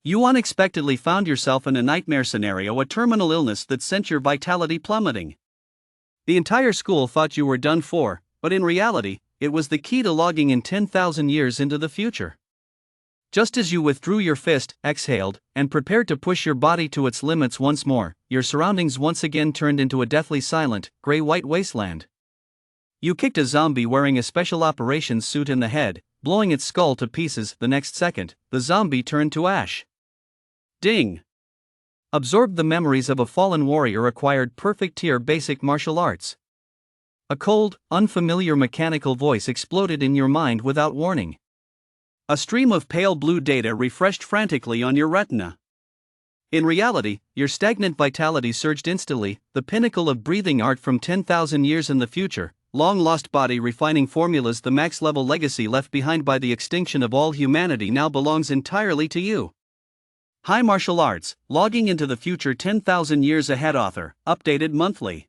You unexpectedly found yourself in a nightmare scenario, a terminal illness that sent your vitality plummeting. The entire school thought you were done for, but in reality, it was the key to logging in 10,000 years into the future. Just as you withdrew your fist, exhaled, and prepared to push your body to its limits once more, your surroundings once again turned into a deathly silent, gray-white wasteland. You kicked a zombie wearing a special operations suit in the head, blowing its skull to pieces. The next second, the zombie turned to ash. Ding! Absorbed the memories of a fallen warrior, acquired perfect tier basic martial arts. A cold, unfamiliar mechanical voice exploded in your mind without warning. A stream of pale blue data refreshed frantically on your retina. In reality, your stagnant vitality surged instantly, the pinnacle of breathing art from 10,000 years in the future, long-lost body refining formulas. The max-level legacy left behind by the extinction of all humanity now belongs entirely to you. High martial arts, logging into the future 10,000 years ahead. Author, updated monthly.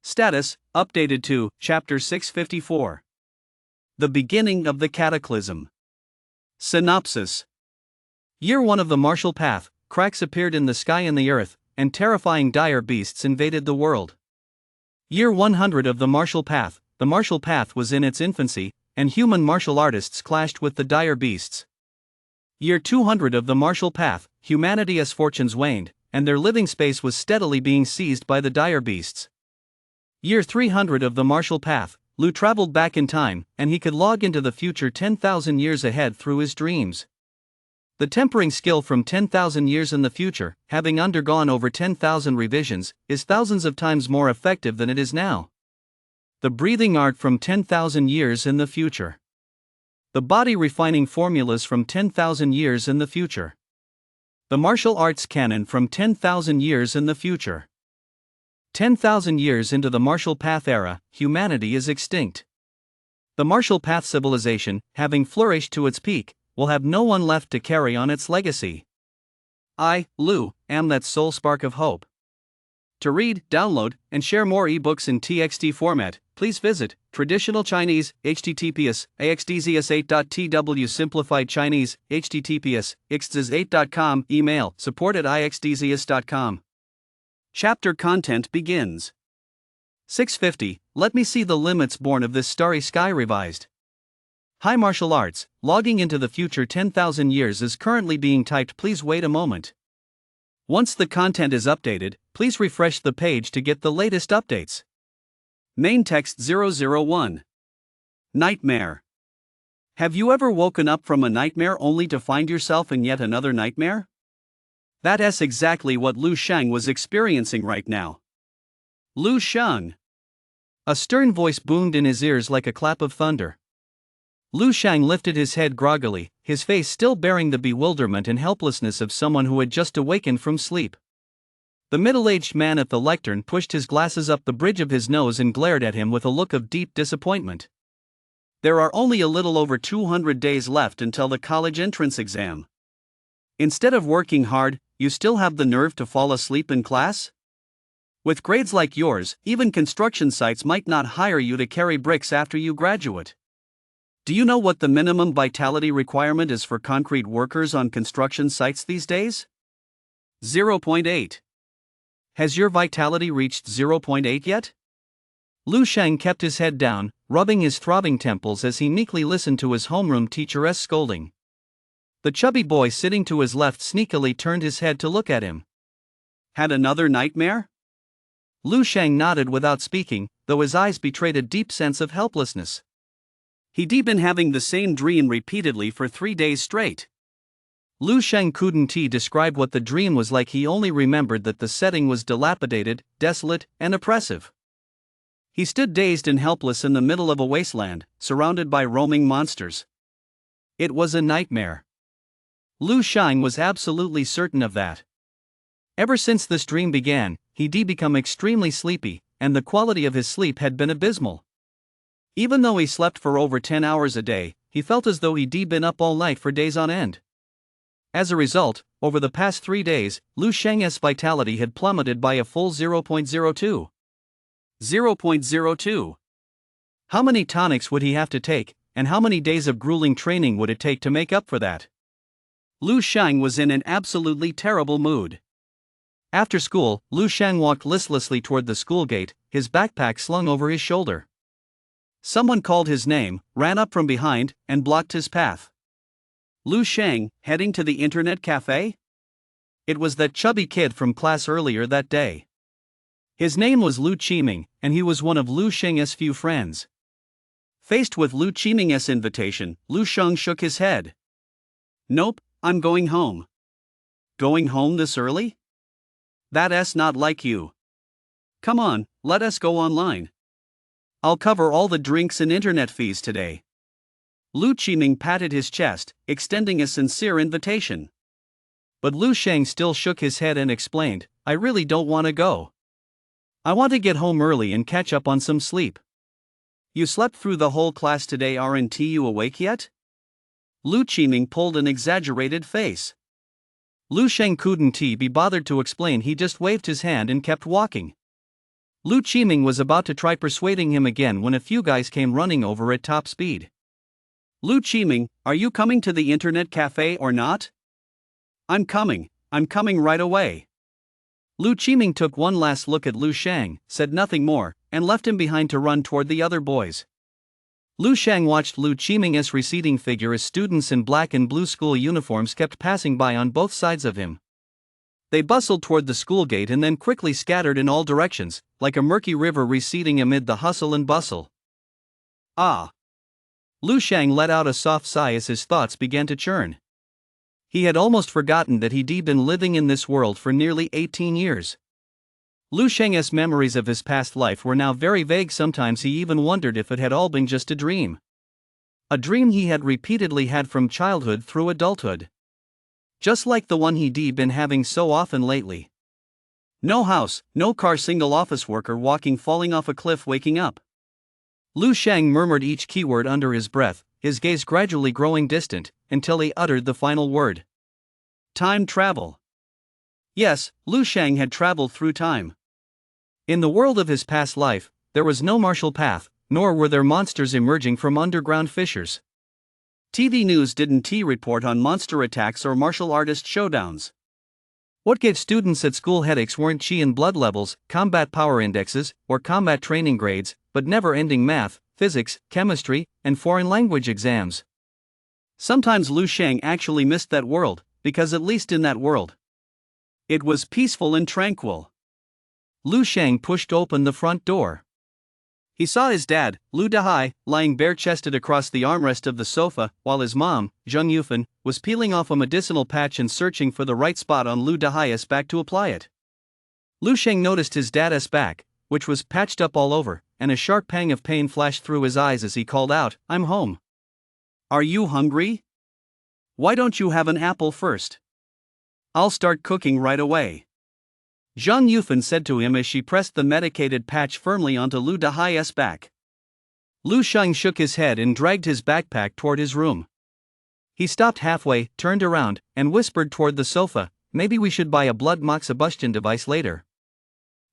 Status, updated to, Chapter 654. The beginning of the cataclysm. Synopsis. Year 1 of the martial path, cracks appeared in the sky and the earth, and terrifying dire beasts invaded the world. Year 100 of the martial path was in its infancy, and human martial artists clashed with the dire beasts. Year 200 of the martial path, humanity's fortunes waned, and their living space was steadily being seized by the dire beasts. Year 300 of the martial path, Lu traveled back in time, and he could log into the future 10,000 years ahead through his dreams. The tempering skill from 10,000 years in the future, having undergone over 10,000 revisions, is thousands of times more effective than it is now. The breathing art from 10,000 years in the future. The body refining formulas from 10,000 years in the future. The martial arts canon from 10,000 years in the future. 10,000 years into the martial path era, humanity is extinct. The martial path civilization, having flourished to its peak, will have no one left to carry on its legacy. I, Lu, am that sole spark of hope. To read, download, and share more ebooks in TXT format, please visit Traditional Chinese, https, axdzs8.tw Simplified Chinese, https, ixdzs8.com Email, support@ixdzs.com. Chapter content begins. 650, Let me see the limits born of this starry sky. Revised. High martial arts, logging into the future 10,000 years is currently being typed. Please wait a moment. Once the content is updated, please refresh the page to get the latest updates. Main text 001. Nightmare. Have you ever woken up from a nightmare only to find yourself in yet another nightmare? That's exactly what Lu Sheng was experiencing right now. Lu Sheng. A stern voice boomed in his ears like a clap of thunder. Lu Sheng lifted his head groggily, his face still bearing the bewilderment and helplessness of someone who had just awakened from sleep. The middle-aged man at the lectern pushed his glasses up the bridge of his nose and glared at him with a look of deep disappointment. There are only a little over 200 days left until the college entrance exam. Instead of working hard, you still have the nerve to fall asleep in class? With grades like yours, even construction sites might not hire you to carry bricks after you graduate. Do you know what the minimum vitality requirement is for concrete workers on construction sites these days? 0.8. Has your vitality reached 0.8 yet? Lu Sheng kept his head down, rubbing his throbbing temples as he meekly listened to his homeroom teacher's scolding. The chubby boy sitting to his left sneakily turned his head to look at him. Had another nightmare? Lu Sheng nodded without speaking, though his eyes betrayed a deep sense of helplessness. He'd been having the same dream repeatedly for 3 days straight. Lu Sheng couldn't describe what the dream was like. He only remembered that the setting was dilapidated, desolate, and oppressive. He stood dazed and helpless in the middle of a wasteland, surrounded by roaming monsters. It was a nightmare. Lu Sheng was absolutely certain of that. Ever since this dream began, he'd become extremely sleepy, and the quality of his sleep had been abysmal. Even though he slept for over 10 hours a day, he felt as though he'd been up all night for days on end. As a result, over the past 3 days, Lu Sheng's vitality had plummeted by a full 0.02. 0.02. How many tonics would he have to take, and how many days of grueling training would it take to make up for that? Lu Shang was in an absolutely terrible mood. After school, Lu Shang walked listlessly toward the school gate, his backpack slung over his shoulder. Someone called his name, ran up from behind, and blocked his path. Lu Shang, heading to the internet cafe? It was that chubby kid from class earlier that day. His name was Lu Qiming, and he was one of Lu Sheng's few friends. Faced with Lu Qiming's invitation, Lu Sheng shook his head. Nope, I'm going home. Going home this early? That's not like you. Come on, let us go online. I'll cover all the drinks and internet fees today. Lu Qiming patted his chest, extending a sincere invitation. But Lu Sheng still shook his head and explained, I really don't want to go. I want to get home early and catch up on some sleep. You slept through the whole class today, aren't you awake yet? Lu Qiming pulled an exaggerated face. Lu Sheng couldn't be bothered to explain, he just waved his hand and kept walking. Lu Qiming was about to try persuading him again when a few guys came running over at top speed. Lu Qiming, are you coming to the internet cafe or not? I'm coming right away. Lu Qiming took one last look at Lu Shang, said nothing more, and left him behind to run toward the other boys. Lu Shang watched Lu Qiming's receding figure as students in black and blue school uniforms kept passing by on both sides of him. They bustled toward the school gate and then quickly scattered in all directions, like a murky river receding amid the hustle and bustle. Ah! Lu Shang let out a soft sigh as his thoughts began to churn. He had almost forgotten that he'd been living in this world for nearly 18 years. Lu Sheng's memories of his past life were now very vague. Sometimes he even wondered if it had all been just a dream. A dream he had repeatedly had from childhood through adulthood. Just like the one he'd been having so often lately. No house, no car, single office worker walking, falling off a cliff, waking up. Lu Sheng murmured each keyword under his breath, his gaze gradually growing distant, until he uttered the final word. Time travel. Yes, Lu Sheng had traveled through time. In the world of his past life, there was no martial path, nor were there monsters emerging from underground fissures. TV news didn't report on monster attacks or martial artist showdowns. What gave students at school headaches weren't chi and blood levels, combat power indexes, or combat training grades, but never-ending math, physics, chemistry, and foreign language exams. Sometimes Lu Sheng actually missed that world, because at least in that world, it was peaceful and tranquil. Lu Sheng pushed open the front door. He saw his dad, Lu Dahai, lying bare-chested across the armrest of the sofa, while his mom, Zheng Yufan, was peeling off a medicinal patch and searching for the right spot on Lu Dahai's back to apply it. Lu Sheng noticed his dad's back, which was patched up all over, and a sharp pang of pain flashed through his eyes as he called out, I'm home. Are you hungry? Why don't you have an apple first? I'll start cooking right away. Zhang Yufan said to him as she pressed the medicated patch firmly onto Lu Dahai's back. Lu Sheng shook his head and dragged his backpack toward his room. He stopped halfway, turned around, and whispered toward the sofa, maybe we should buy a blood moxibustion device later.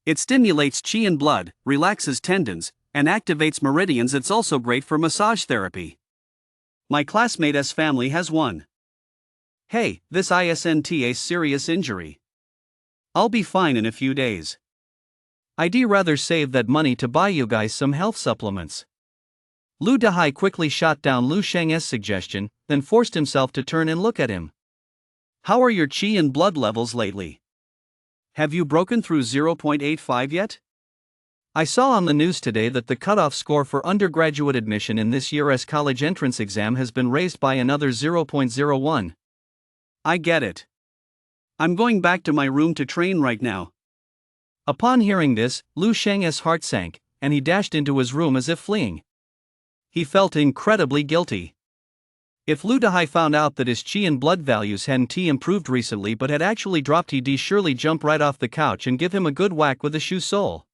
It stimulates qi and blood, relaxes tendons, and activates meridians. It's also great for massage therapy. My classmate's family has one. Hey, this isn't a serious injury. I'll be fine in a few days. I'd rather save that money to buy you guys some health supplements. Lu Dahai quickly shot down Lu Sheng's suggestion, then forced himself to turn and look at him. How are your qi and blood levels lately? Have you broken through 0.85 yet? I saw on the news today that the cutoff score for undergraduate admission in this year's college entrance exam has been raised by another 0.01. I get it. I'm going back to my room to train right now. Upon hearing this, Lu Sheng's heart sank, and he dashed into his room as if fleeing. He felt incredibly guilty. If Lu Dahai found out that his qi and blood values hadn't improved recently but had actually dropped, he'd surely jump right off the couch and give him a good whack with a shoe sole.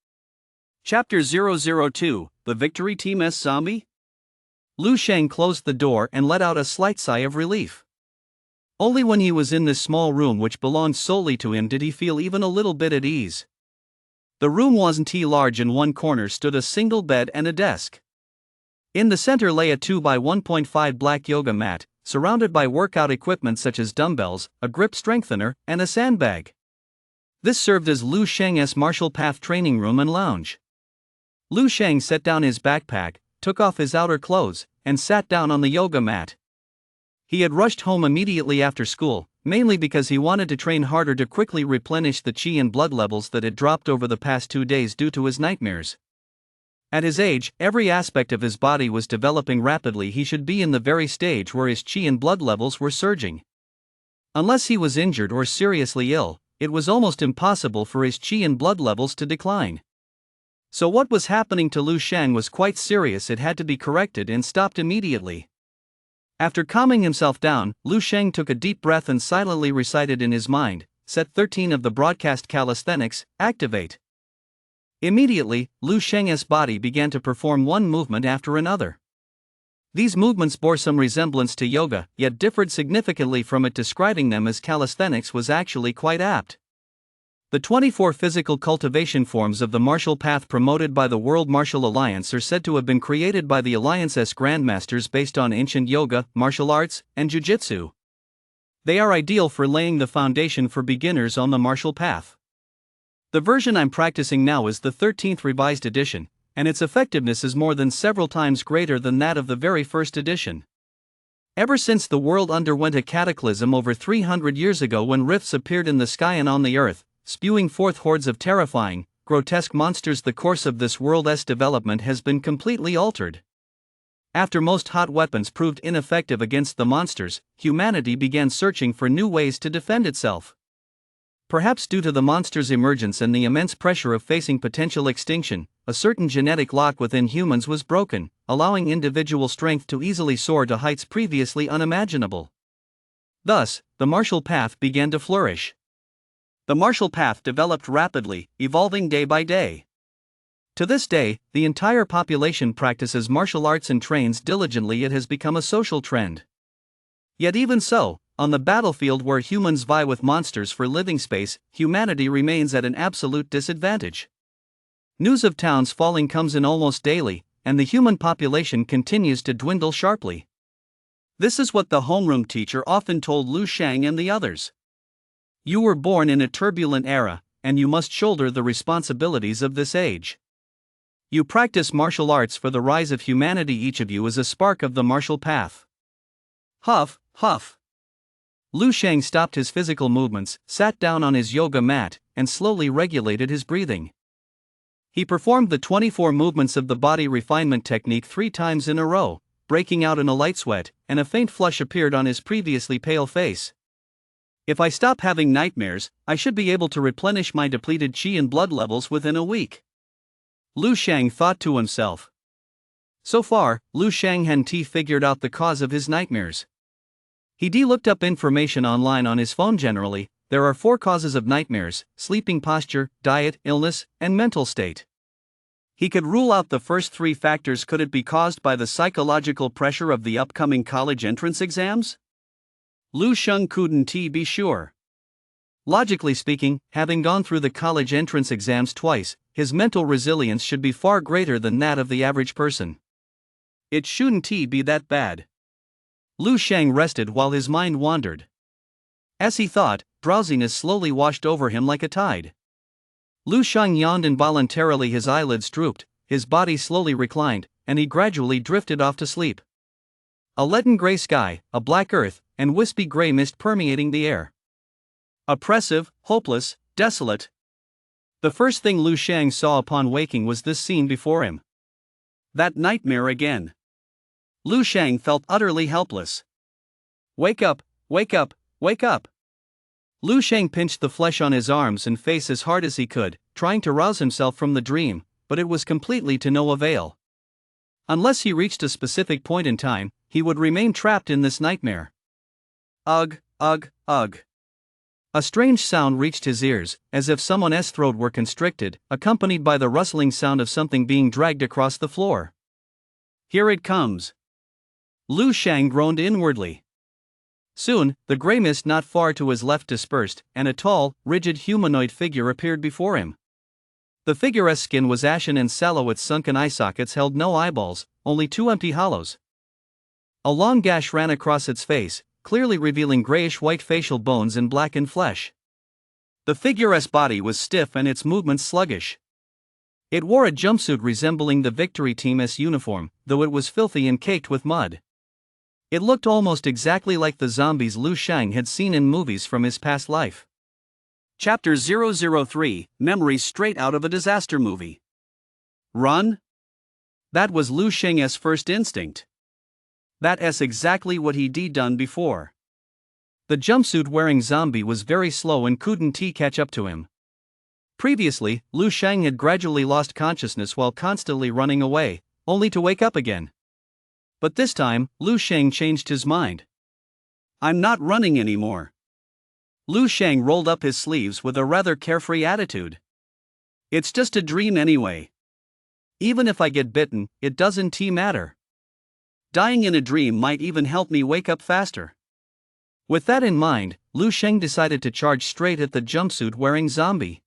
Chapter 002, The Victory Team's Zombie? Lu Sheng closed the door and let out a slight sigh of relief. Only when he was in this small room which belonged solely to him did he feel even a little bit at ease. The room wasn't large. In one corner stood a single bed and a desk. In the center lay a 2x1.5 black yoga mat, surrounded by workout equipment such as dumbbells, a grip strengthener, and a sandbag. This served as Lu Sheng's martial path training room and lounge. Lu Sheng set down his backpack, took off his outer clothes, and sat down on the yoga mat. He had rushed home immediately after school, mainly because he wanted to train harder to quickly replenish the qi and blood levels that had dropped over the past 2 days due to his nightmares. At his age, every aspect of his body was developing rapidly. He should be in the very stage where his qi and blood levels were surging. Unless he was injured or seriously ill, it was almost impossible for his qi and blood levels to decline. So what was happening to Lu Sheng was quite serious. It had to be corrected and stopped immediately. After calming himself down, Lu Sheng took a deep breath and silently recited in his mind, Set 13 of the broadcast calisthenics, activate. Immediately, Lu Sheng's body began to perform one movement after another. These movements bore some resemblance to yoga, yet differed significantly from it. Describing them as calisthenics was actually quite apt. The 24 physical cultivation forms of the martial path promoted by the World Martial Alliance are said to have been created by the Alliance's grandmasters based on ancient yoga, martial arts, and jiu-jitsu. They are ideal for laying the foundation for beginners on the martial path. The version I'm practicing now is the 13th revised edition, and its effectiveness is more than several times greater than that of the very first edition. Ever since the world underwent a cataclysm over 300 years ago when rifts appeared in the sky and on the earth, spewing forth hordes of terrifying, grotesque monsters, the course of this world's development has been completely altered. After most hot weapons proved ineffective against the monsters, humanity began searching for new ways to defend itself. Perhaps due to the monsters' emergence and the immense pressure of facing potential extinction, a certain genetic lock within humans was broken, allowing individual strength to easily soar to heights previously unimaginable. Thus, the martial path began to flourish. The martial path developed rapidly, evolving day by day. To this day, the entire population practices martial arts and trains diligently. It has become a social trend. Yet even so, on the battlefield where humans vie with monsters for living space, humanity remains at an absolute disadvantage. News of towns falling comes in almost daily, and the human population continues to dwindle sharply. This is what the homeroom teacher often told Lu Sheng and the others. You were born in a turbulent era, and you must shoulder the responsibilities of this age. You practice martial arts for the rise of humanity. Each of you is a spark of the martial path. Huff, huff. Lu Sheng stopped his physical movements, sat down on his yoga mat, and slowly regulated his breathing. He performed the 24 movements of the body refinement technique 3 times in a row, breaking out in a light sweat, and a faint flush appeared on his previously pale face. If I stop having nightmares, I should be able to replenish my depleted qi and blood levels within a week. Lu Sheng thought to himself. So far, Lu Sheng hadn't figured out the cause of his nightmares. He looked up information online on his phone. Generally, there are 4 causes of nightmares: sleeping posture, diet, illness, and mental state. He could rule out the first 3 factors. Could it be caused by the psychological pressure of the upcoming college entrance exams? Lu Sheng couldn't be sure. Logically speaking, having gone through the college entrance exams twice, his mental resilience should be far greater than that of the average person. It shouldn't be that bad. Lu Sheng rested while his mind wandered. As he thought, drowsiness slowly washed over him like a tide. Lu Sheng yawned involuntarily. His eyelids drooped, his body slowly reclined, and he gradually drifted off to sleep. A leaden gray sky, a black earth, and wispy gray mist permeating the air. Oppressive, hopeless, desolate. The first thing Lu Sheng saw upon waking was this scene before him. That nightmare again. Lu Sheng felt utterly helpless. Wake up, wake up, wake up. Lu Sheng pinched the flesh on his arms and face as hard as he could, trying to rouse himself from the dream, but it was completely to no avail. Unless he reached a specific point in time, he would remain trapped in this nightmare. Ugh, ugh, ugh. A strange sound reached his ears, as if someone's throat were constricted, accompanied by the rustling sound of something being dragged across the floor. Here it comes. Lu Sheng groaned inwardly. Soon, the gray mist not far to his left dispersed, and a tall, rigid humanoid figure appeared before him. The figure's skin was ashen and sallow. Its sunken eye sockets held no eyeballs, only 2 empty hollows. A long gash ran across its face, clearly revealing grayish-white facial bones and blackened flesh. The figure's body was stiff and its movements sluggish. It wore a jumpsuit resembling the Victory Team's uniform, though it was filthy and caked with mud. It looked almost exactly like the zombies Liu Shang had seen in movies from his past life. Chapter 003, Memories Straight Out of a Disaster Movie. Run? That was Liu Shang's first instinct. That's exactly what he'd done before. The jumpsuit-wearing zombie was very slow and couldn't catch up to him. Previously, Liu Shang had gradually lost consciousness while constantly running away, only to wake up again. But this time, Liu Shang changed his mind. I'm not running anymore. Liu Shang rolled up his sleeves with a rather carefree attitude. It's just a dream anyway. Even if I get bitten, it doesn't matter. Dying in a dream might even help me wake up faster. With that in mind, Liu Shang decided to charge straight at the jumpsuit-wearing zombie.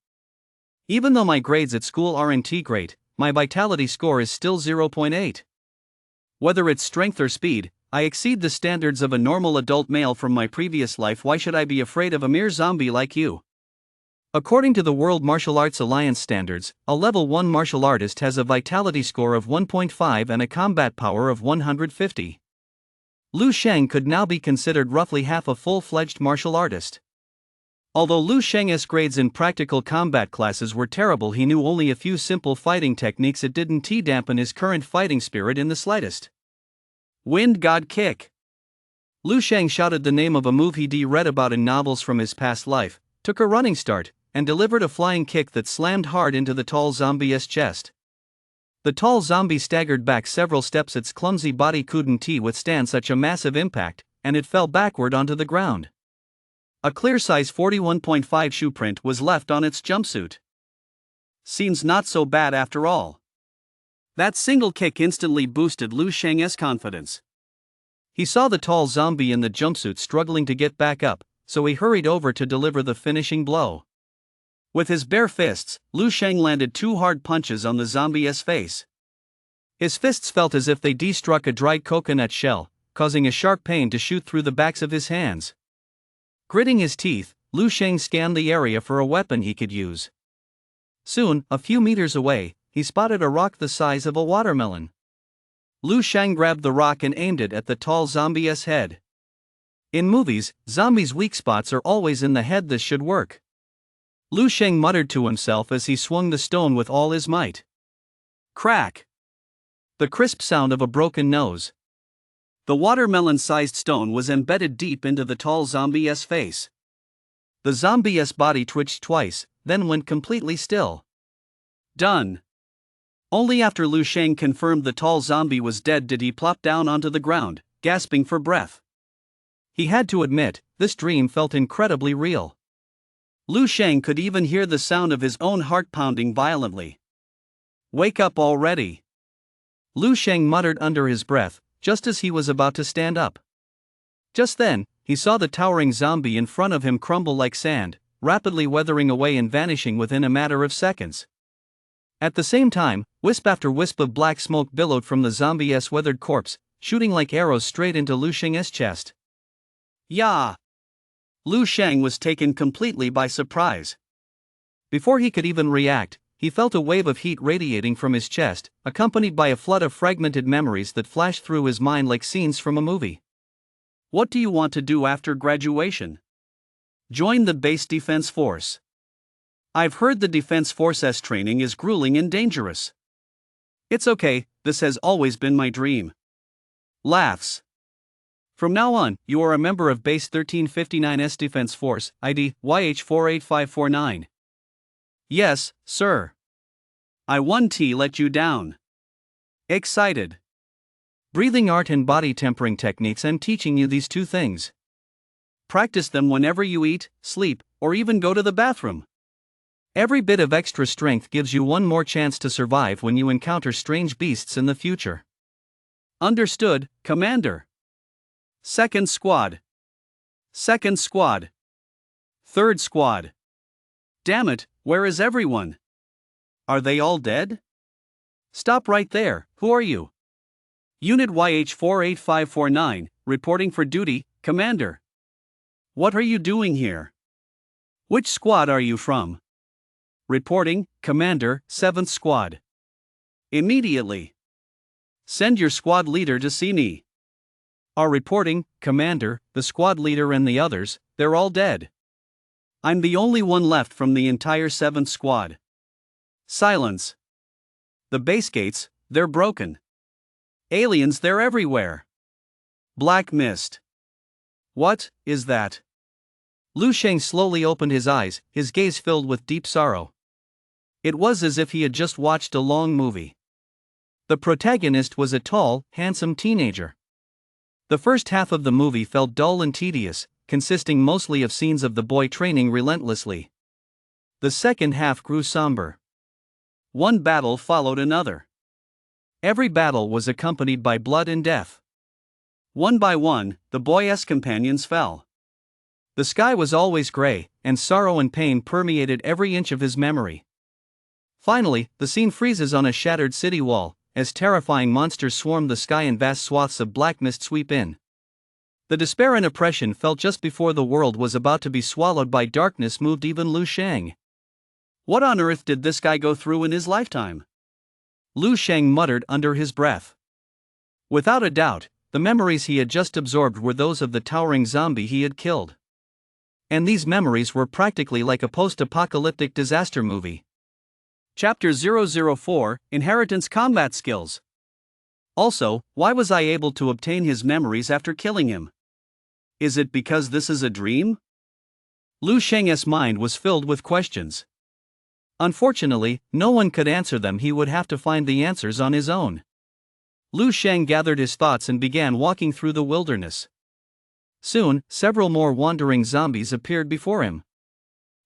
Even though my grades at school aren't great, my vitality score is still 0.8. Whether it's strength or speed, I exceed the standards of a normal adult male from my previous life. Why should I be afraid of a mere zombie like you? According to the World Martial Arts Alliance standards, a level 1 martial artist has a vitality score of 1.5 and a combat power of 150. Liu Shang could now be considered roughly half a full-fledged martial artist. Although Liu Shang's grades in practical combat classes were terrible, he knew only a few simple fighting techniques. It didn't dampen his current fighting spirit in the slightest. Wind God Kick. Liu Shang shouted the name of a move he'd read about in novels from his past life, took a running start, and delivered a flying kick that slammed hard into the tall zombie's chest. The tall zombie staggered back several steps. Its clumsy body couldn't withstand such a massive impact, and it fell backward onto the ground. A clear size 41.5 shoe print was left on its jumpsuit. Seems not so bad after all. That single kick instantly boosted Liu Shang's confidence. He saw the tall zombie in the jumpsuit struggling to get back up, so he hurried over to deliver the finishing blow. With his bare fists, Liu Shang landed 2 hard punches on the zombie's face. His fists felt as if they struck a dried coconut shell, causing a sharp pain to shoot through the backs of his hands. Gritting his teeth, Liu Shang scanned the area for a weapon he could use. Soon, a few meters away, he spotted a rock the size of a watermelon. Liu Shang grabbed the rock and aimed it at the tall zombie's head. In movies, zombies' weak spots are always in the head. This should work. Liu Shang muttered to himself as he swung the stone with all his might. Crack! The crisp sound of a broken nose. The watermelon-sized stone was embedded deep into the tall zombie's face. The zombie's body twitched twice, then went completely still. Done. Only after Liu Shang confirmed the tall zombie was dead did he plop down onto the ground, gasping for breath. He had to admit, this dream felt incredibly real. Liu Shang could even hear the sound of his own heart pounding violently. Wake up already! Liu Shang muttered under his breath, just as he was about to stand up. Just then, he saw the towering zombie in front of him crumble like sand, rapidly weathering away and vanishing within a matter of seconds. At the same time, wisp after wisp of black smoke billowed from the zombie's weathered corpse, shooting like arrows straight into Liu Shang's chest. Yah! Liu Shang was taken completely by surprise. Before he could even react, he felt a wave of heat radiating from his chest, accompanied by a flood of fragmented memories that flashed through his mind like scenes from a movie. What do you want to do after graduation? Join the base defense force. I've heard the defense force's training is grueling and dangerous. It's okay, this has always been my dream. Laughs. From now on, you are a member of Base 1359's Defense Force, ID YH48549. Yes, sir. I won't let you down. Excited. Breathing art and body tempering techniques. I'm teaching you these 2 things. Practice them whenever you eat, sleep, or even go to the bathroom. Every bit of extra strength gives you one more chance to survive when you encounter strange beasts in the future. Understood, Commander. Second squad. Second squad. Third squad. Damn it, where is everyone? Are they all dead? Stop right there, who are you? Unit YH48549, reporting for duty, Commander. What are you doing here? Which squad are you from? Reporting, Commander, 7th Squad. Immediately. Send your squad leader to see me. Are reporting, Commander, the squad leader and the others, they're all dead. I'm the only one left from the entire 7th Squad. Silence. The base gates, they're broken. Aliens, they're everywhere. Black mist. What is that? Lu Sheng slowly opened his eyes, his gaze filled with deep sorrow. It was as if he had just watched a long movie. The protagonist was a tall, handsome teenager. The first half of the movie felt dull and tedious, consisting mostly of scenes of the boy training relentlessly. The second half grew somber. One battle followed another. Every battle was accompanied by blood and death. One by one, the boy's companions fell. The sky was always gray, and sorrow and pain permeated every inch of his memory. Finally, the scene freezes on a shattered city wall, as terrifying monsters swarm the sky and vast swaths of black mist sweep in. The despair and oppression felt just before the world was about to be swallowed by darkness moved even Lu Sheng. What on earth did this guy go through in his lifetime? Lu Sheng muttered under his breath. Without a doubt, the memories he had just absorbed were those of the towering zombie he had killed. And these memories were practically like a post-apocalyptic disaster movie. Chapter 004, Inheritance Combat Skills. Also, why was I able to obtain his memories after killing him? Is it because this is a dream? Lu Sheng's mind was filled with questions. Unfortunately, no one could answer them. He would have to find the answers on his own. Lu Sheng gathered his thoughts and began walking through the wilderness. Soon, several more wandering zombies appeared before him.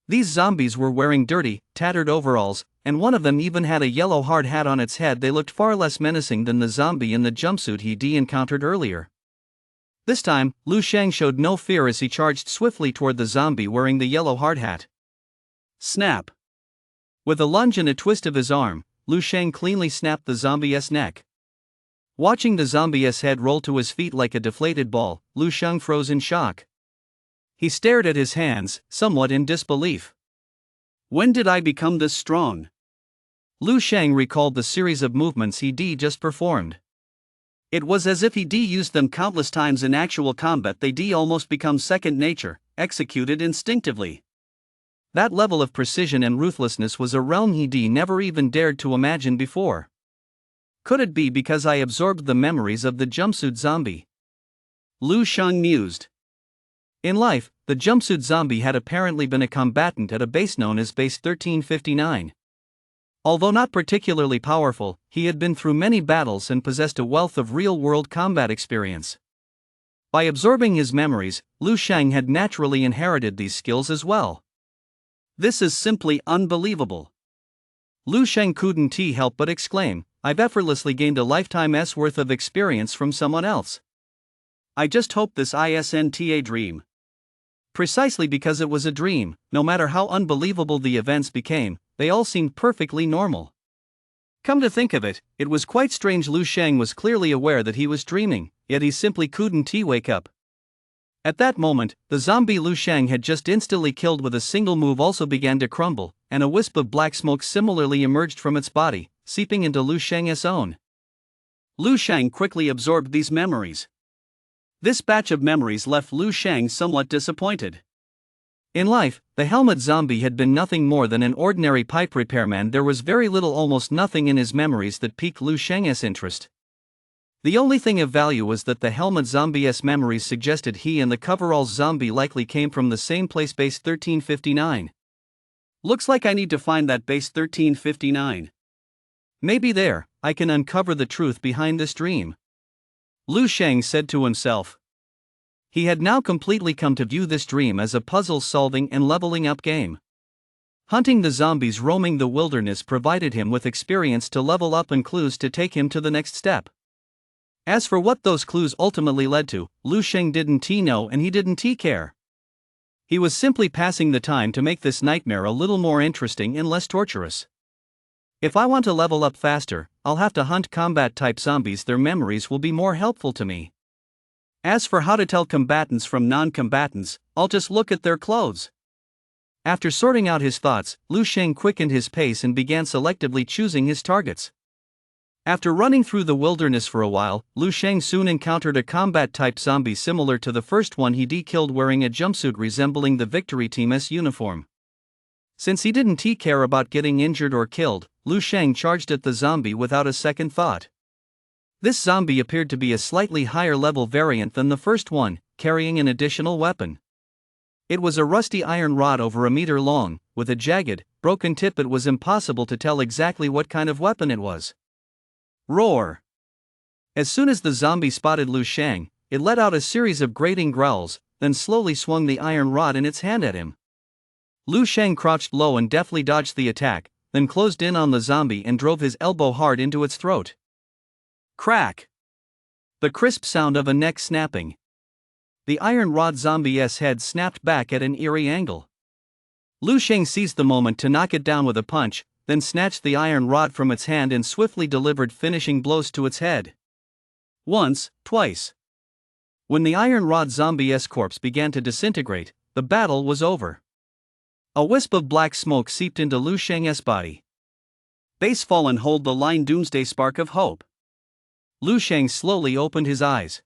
These zombies were wearing dirty, tattered overalls, and one of them even had a yellow hard hat on its head. They looked far less menacing than the zombie in the jumpsuit he encountered earlier. This time, Lu Sheng showed no fear as he charged swiftly toward the zombie wearing the yellow hard hat. Snap! With a lunge and a twist of his arm, Lu Sheng cleanly snapped the zombie's neck. Watching the zombie's head roll to his feet like a deflated ball, Lu Sheng froze in shock. He stared at his hands, somewhat in disbelief. When did I become this strong? Lu Sheng recalled the series of movements he just performed. It was as if he used them countless times in actual combat. They almost become second nature, executed instinctively. That level of precision and ruthlessness was a realm he never even dared to imagine before. Could it be because I absorbed the memories of the jumpsuit zombie? Lu Sheng mused. In life, the jumpsuit zombie had apparently been a combatant at a base known as Base 1359. Although not particularly powerful, he had been through many battles and possessed a wealth of real-world combat experience. By absorbing his memories, Lu Sheng had naturally inherited these skills as well. This is simply unbelievable. Lu Sheng couldn't help but exclaim, I've effortlessly gained a lifetime's worth of experience from someone else. I just hope this isn't a dream. Precisely because it was a dream, no matter how unbelievable the events became, they all seemed perfectly normal. Come to think of it, it was quite strange. Lu Sheng was clearly aware that he was dreaming, yet he simply couldn't wake up. At that moment, the zombie Lu Sheng had just instantly killed with a single move also began to crumble, and a wisp of black smoke similarly emerged from its body, seeping into Lu Sheng's own. Lu Sheng quickly absorbed these memories. This batch of memories left Lu Sheng somewhat disappointed. In life, the helmet zombie had been nothing more than an ordinary pipe repairman. There was very little, almost nothing in his memories that piqued Lu Sheng's interest. The only thing of value was that the helmet zombie's memories suggested he and the coveralls zombie likely came from the same place, Base 1359. Looks like I need to find that Base 1359. Maybe there, I can uncover the truth behind this dream. Lu Sheng said to himself. He had now completely come to view this dream as a puzzle-solving and leveling-up game. Hunting the zombies roaming the wilderness provided him with experience to level up and clues to take him to the next step. As for what those clues ultimately led to, Lu Sheng didn't know and he didn't care. He was simply passing the time to make this nightmare a little more interesting and less torturous. If I want to level up faster, I'll have to hunt combat-type zombies. Their memories will be more helpful to me. As for how to tell combatants from non-combatants, I'll just look at their clothes. After sorting out his thoughts, Lu Sheng quickened his pace and began selectively choosing his targets. After running through the wilderness for a while, Lu Sheng soon encountered a combat-type zombie similar to the first one he killed, wearing a jumpsuit resembling the Victory Team's uniform. Since he didn't care about getting injured or killed, Lu Sheng charged at the zombie without a second thought. This zombie appeared to be a slightly higher level variant than the first one, carrying an additional weapon. It was a rusty iron rod over a meter long, with a jagged, broken tip. It was impossible to tell exactly what kind of weapon it was. Roar! As soon as the zombie spotted Lu Sheng, it let out a series of grating growls, then slowly swung the iron rod in its hand at him. Lu Sheng crouched low and deftly dodged the attack, then closed in on the zombie and drove his elbow hard into its throat. Crack! The crisp sound of a neck snapping. The iron rod zombie's head snapped back at an eerie angle. Lu Sheng seized the moment to knock it down with a punch, then snatched the iron rod from its hand and swiftly delivered finishing blows to its head. Once, twice. When the iron rod zombie's corpse began to disintegrate, the battle was over. A wisp of black smoke seeped into Lu Sheng's body. Base fallen, hold the line, doomsday spark of hope. Lu Sheng slowly opened his eyes.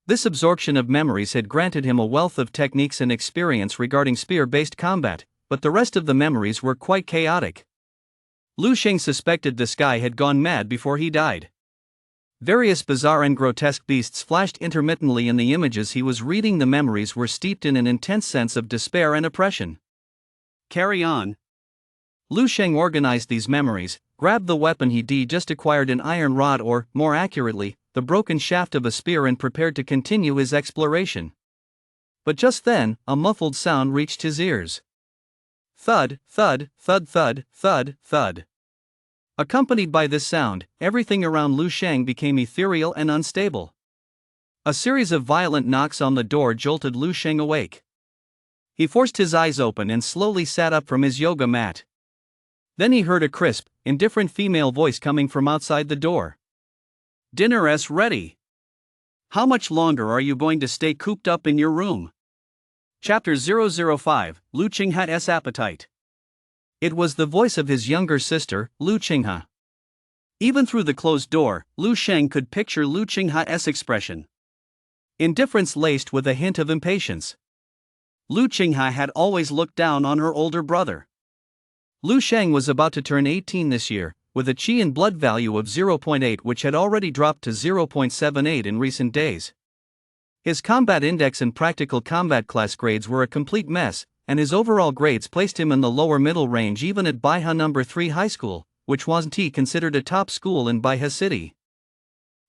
This absorption of memories had granted him a wealth of techniques and experience regarding spear-based combat, but the rest of the memories were quite chaotic. Lu Sheng suspected this guy had gone mad before he died. Various bizarre and grotesque beasts flashed intermittently in the images he was reading. The memories were steeped in an intense sense of despair and oppression. Carry on. Lu Sheng organized these memories, grabbed the weapon he just acquired, an iron rod, or, more accurately, the broken shaft of a spear, and prepared to continue his exploration. But just then, a muffled sound reached his ears. Thud, thud, thud, thud, thud, thud. Accompanied by this sound, everything around Lu Sheng became ethereal and unstable. A series of violent knocks on the door jolted Lu Sheng awake. He forced his eyes open and slowly sat up from his yoga mat. Then he heard a crisp, indifferent female voice coming from outside the door. Dinner's ready. How much longer are you going to stay cooped up in your room? Chapter 005, Lu Qingha's Appetite. It was the voice of his younger sister, Lu Qingha. Even through the closed door, Lu Sheng could picture Lu Qingha's expression. Indifference laced with a hint of impatience. Lu Qingha had always looked down on her older brother. Lu Sheng was about to turn 18 this year, with a qi and blood value of 0.8, which had already dropped to 0.78 in recent days. His combat index and practical combat class grades were a complete mess, and his overall grades placed him in the lower middle range even at Baihe No. 3 High School, which wasn't considered a top school in Baihe City.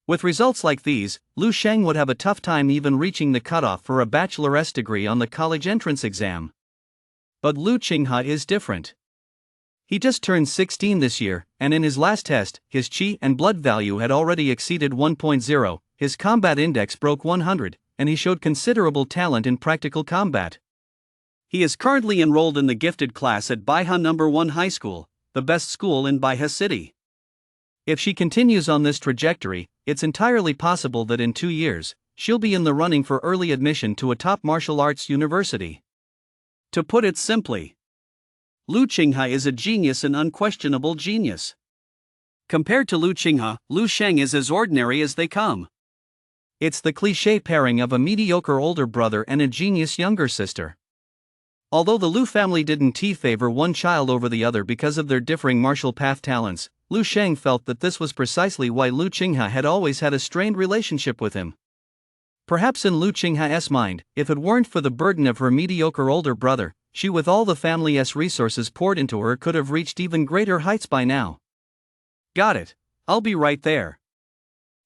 With results like these, Lu Sheng would have a tough time even reaching the cutoff for a bachelor's degree on the college entrance exam. But Lu Qingha is different. He just turned 16 this year, and in his last test, his qi and blood value had already exceeded 1.0, his combat index broke 100, and he showed considerable talent in practical combat. He is currently enrolled in the gifted class at Baihe No. 1 High School, the best school in Baihe City. If she continues on this trajectory, it's entirely possible that in 2 years, she'll be in the running for early admission to a top martial arts university. To put it simply, Lu Qingha is a genius, an unquestionable genius. Compared to Lu Qingha, Lu Sheng is as ordinary as they come. It's the cliché pairing of a mediocre older brother and a genius younger sister. Although the Lu family didn't favor one child over the other because of their differing martial path talents, Lu Sheng felt that this was precisely why Lu Qingha had always had a strained relationship with him. Perhaps in Lu Qingha's mind, if it weren't for the burden of her mediocre older brother, she, with all the family's resources poured into her, could have reached even greater heights by now. Got it. I'll be right there.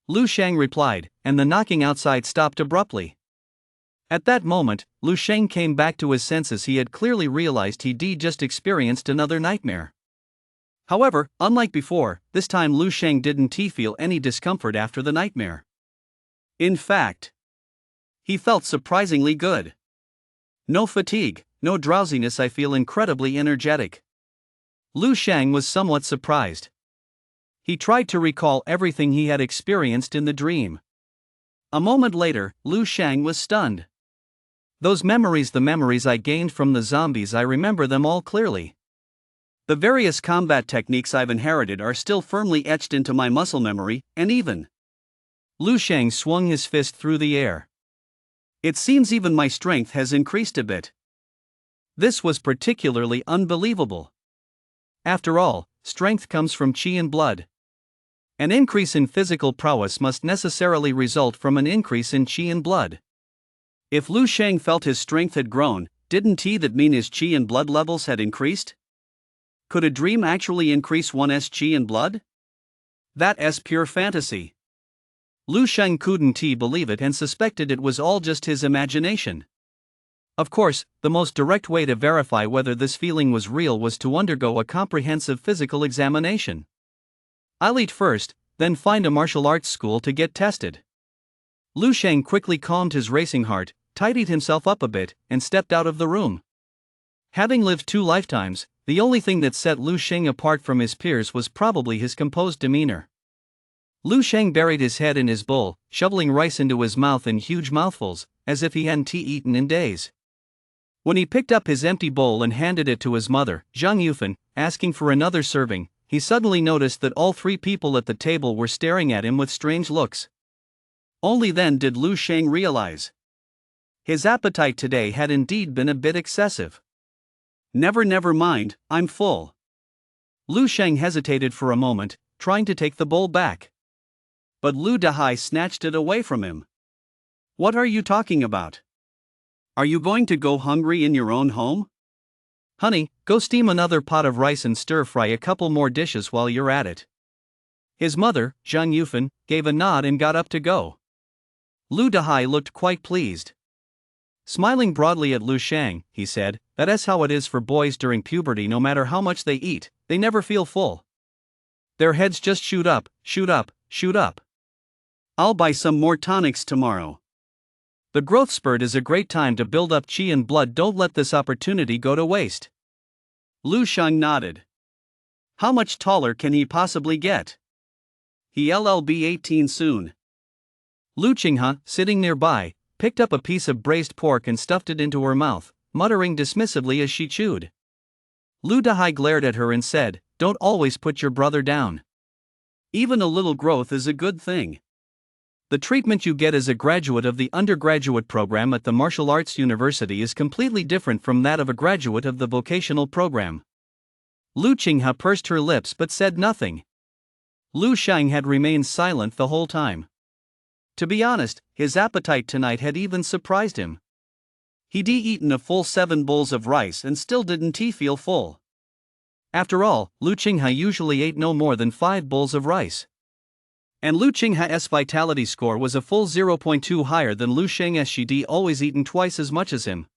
Lu Sheng replied, and the knocking outside stopped abruptly. At that moment, Lu Sheng came back to his senses. He had clearly realized he'd just experienced another nightmare. However, unlike before, this time Lu Sheng didn't feel any discomfort after the nightmare. In fact, he felt surprisingly good. No fatigue, no drowsiness. I feel incredibly energetic. Lu Shang was somewhat surprised. He tried to recall everything he had experienced in the dream. A moment later, Lu Shang was stunned. Those memories, the memories I gained from the zombies, I remember them all clearly. The various combat techniques I've inherited are still firmly etched into my muscle memory, and even. Lu Shang swung his fist through the air. It seems even my strength has increased a bit. This was particularly unbelievable. After all, strength comes from qi and blood. An increase in physical prowess must necessarily result from an increase in qi and blood. If Lu Shang felt his strength had grown, didn't that mean his qi and blood levels had increased? Could a dream actually increase one's qi and blood? That's pure fantasy. Lu Shang couldn't believe it and suspected it was all just his imagination. Of course, the most direct way to verify whether this feeling was real was to undergo a comprehensive physical examination. I'll eat first, then find a martial arts school to get tested. Lu Shang quickly calmed his racing heart, tidied himself up a bit, and stepped out of the room. Having lived 2 lifetimes, the only thing that set Lu Shang apart from his peers was probably his composed demeanor. Lu Shang buried his head in his bowl, shoveling rice into his mouth in huge mouthfuls, as if he hadn't eaten in days. When he picked up his empty bowl and handed it to his mother, Zhang Yufan, asking for another serving, he suddenly noticed that all 3 people at the table were staring at him with strange looks. Only then did Lu Shang realize. His appetite today had indeed been a bit excessive. Never mind, I'm full. Lu Shang hesitated for a moment, trying to take the bowl back. But Lu Dahai snatched it away from him. What are you talking about? Are you going to go hungry in your own home? Honey, go steam another pot of rice and stir-fry a couple more dishes while you're at it. His mother, Zhang Yufan, gave a nod and got up to go. Lu Dahai looked quite pleased. Smiling broadly at Lu Shang, he said, "That's how it is for boys during puberty. No matter how much they eat, they never feel full. Their heads just shoot up, shoot up, shoot up. I'll buy some more tonics tomorrow." The growth spurt is a great time to build up qi and blood. Don't let this opportunity go to waste. Lu Shang nodded. How much taller can he possibly get? He'll be 18 soon. Lu Qinghe, sitting nearby, picked up a piece of braised pork and stuffed it into her mouth, muttering dismissively as she chewed. Lu Dahai glared at her and said, "Don't always put your brother down. Even a little growth is a good thing. The treatment you get as a graduate of the undergraduate program at the martial arts university is completely different from that of a graduate of the vocational program." Lu Qinghe pursed her lips but said nothing. Lu Shang had remained silent the whole time. To be honest, his appetite tonight had even surprised him. He'd eaten a full 7 bowls of rice and still didn't feel full. After all, Lu Qinghe usually ate no more than 5 bowls of rice. And Lu Qinghe's vitality score was a full 0.2 higher than Lu Shang's. She'd always eaten twice as much as him.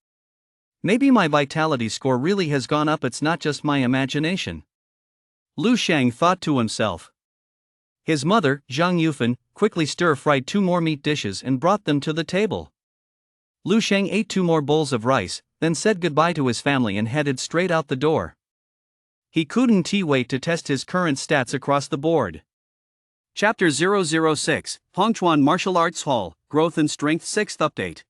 Maybe my vitality score really has gone up. It's not just my imagination. Lu Shang thought to himself. His mother, Zhang Yufan, quickly stir-fried 2 more meat dishes and brought them to the table. Lu Shang ate 2 more bowls of rice, then said goodbye to his family and headed straight out the door. He couldn't wait to test his current stats across the board. Chapter 006, Hongchuan Martial Arts Hall, Growth and Strength 6th Update.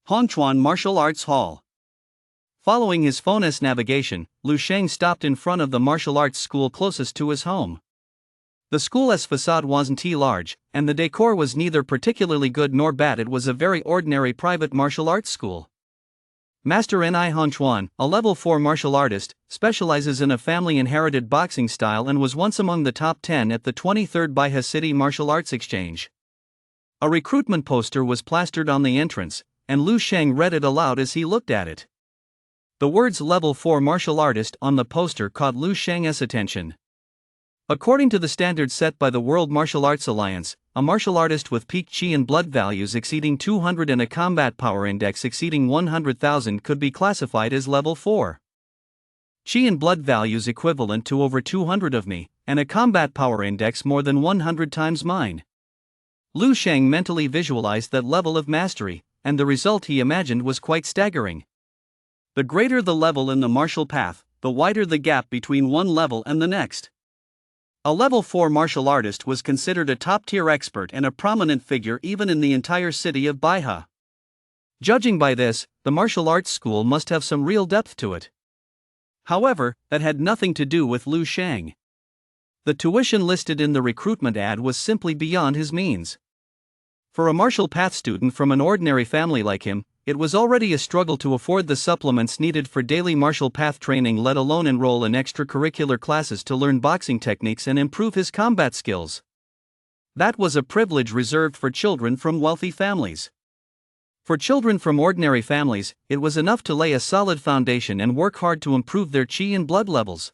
Hongchuan Martial Arts Hall. Following his phone's navigation, Lu Shang stopped in front of the martial arts school closest to his home. The school's facade wasn't large, and the decor was neither particularly good nor bad. It was a very ordinary private martial arts school. Master Ni Hongchuan, a level 4 martial artist, specializes in a family-inherited boxing style and was once among the top 10 at the 23rd Baihe City Martial Arts Exchange. A recruitment poster was plastered on the entrance, and Lu Shang read it aloud as he looked at it. The words Level 4 Martial Artist on the poster caught Lu Shang's attention. According to the standards set by the World Martial Arts Alliance, a martial artist with peak qi and blood values exceeding 200 and a combat power index exceeding 100,000 could be classified as level 4. Qi and blood values equivalent to over 200 of me, and a combat power index more than 100 times mine. Lu Shang mentally visualized that level of mastery, and the result he imagined was quite staggering. The greater the level in the martial path, the wider the gap between one level and the next. A level 4 martial artist was considered a top-tier expert and a prominent figure even in the entire city of Baiha. Judging by this, the martial arts school must have some real depth to it. However, that had nothing to do with Lu Shang. The tuition listed in the recruitment ad was simply beyond his means. For a martial path student from an ordinary family like him, it was already a struggle to afford the supplements needed for daily martial path training, let alone enroll in extracurricular classes to learn boxing techniques and improve his combat skills. That was a privilege reserved for children from wealthy families. For children from ordinary families, it was enough to lay a solid foundation and work hard to improve their qi and blood levels.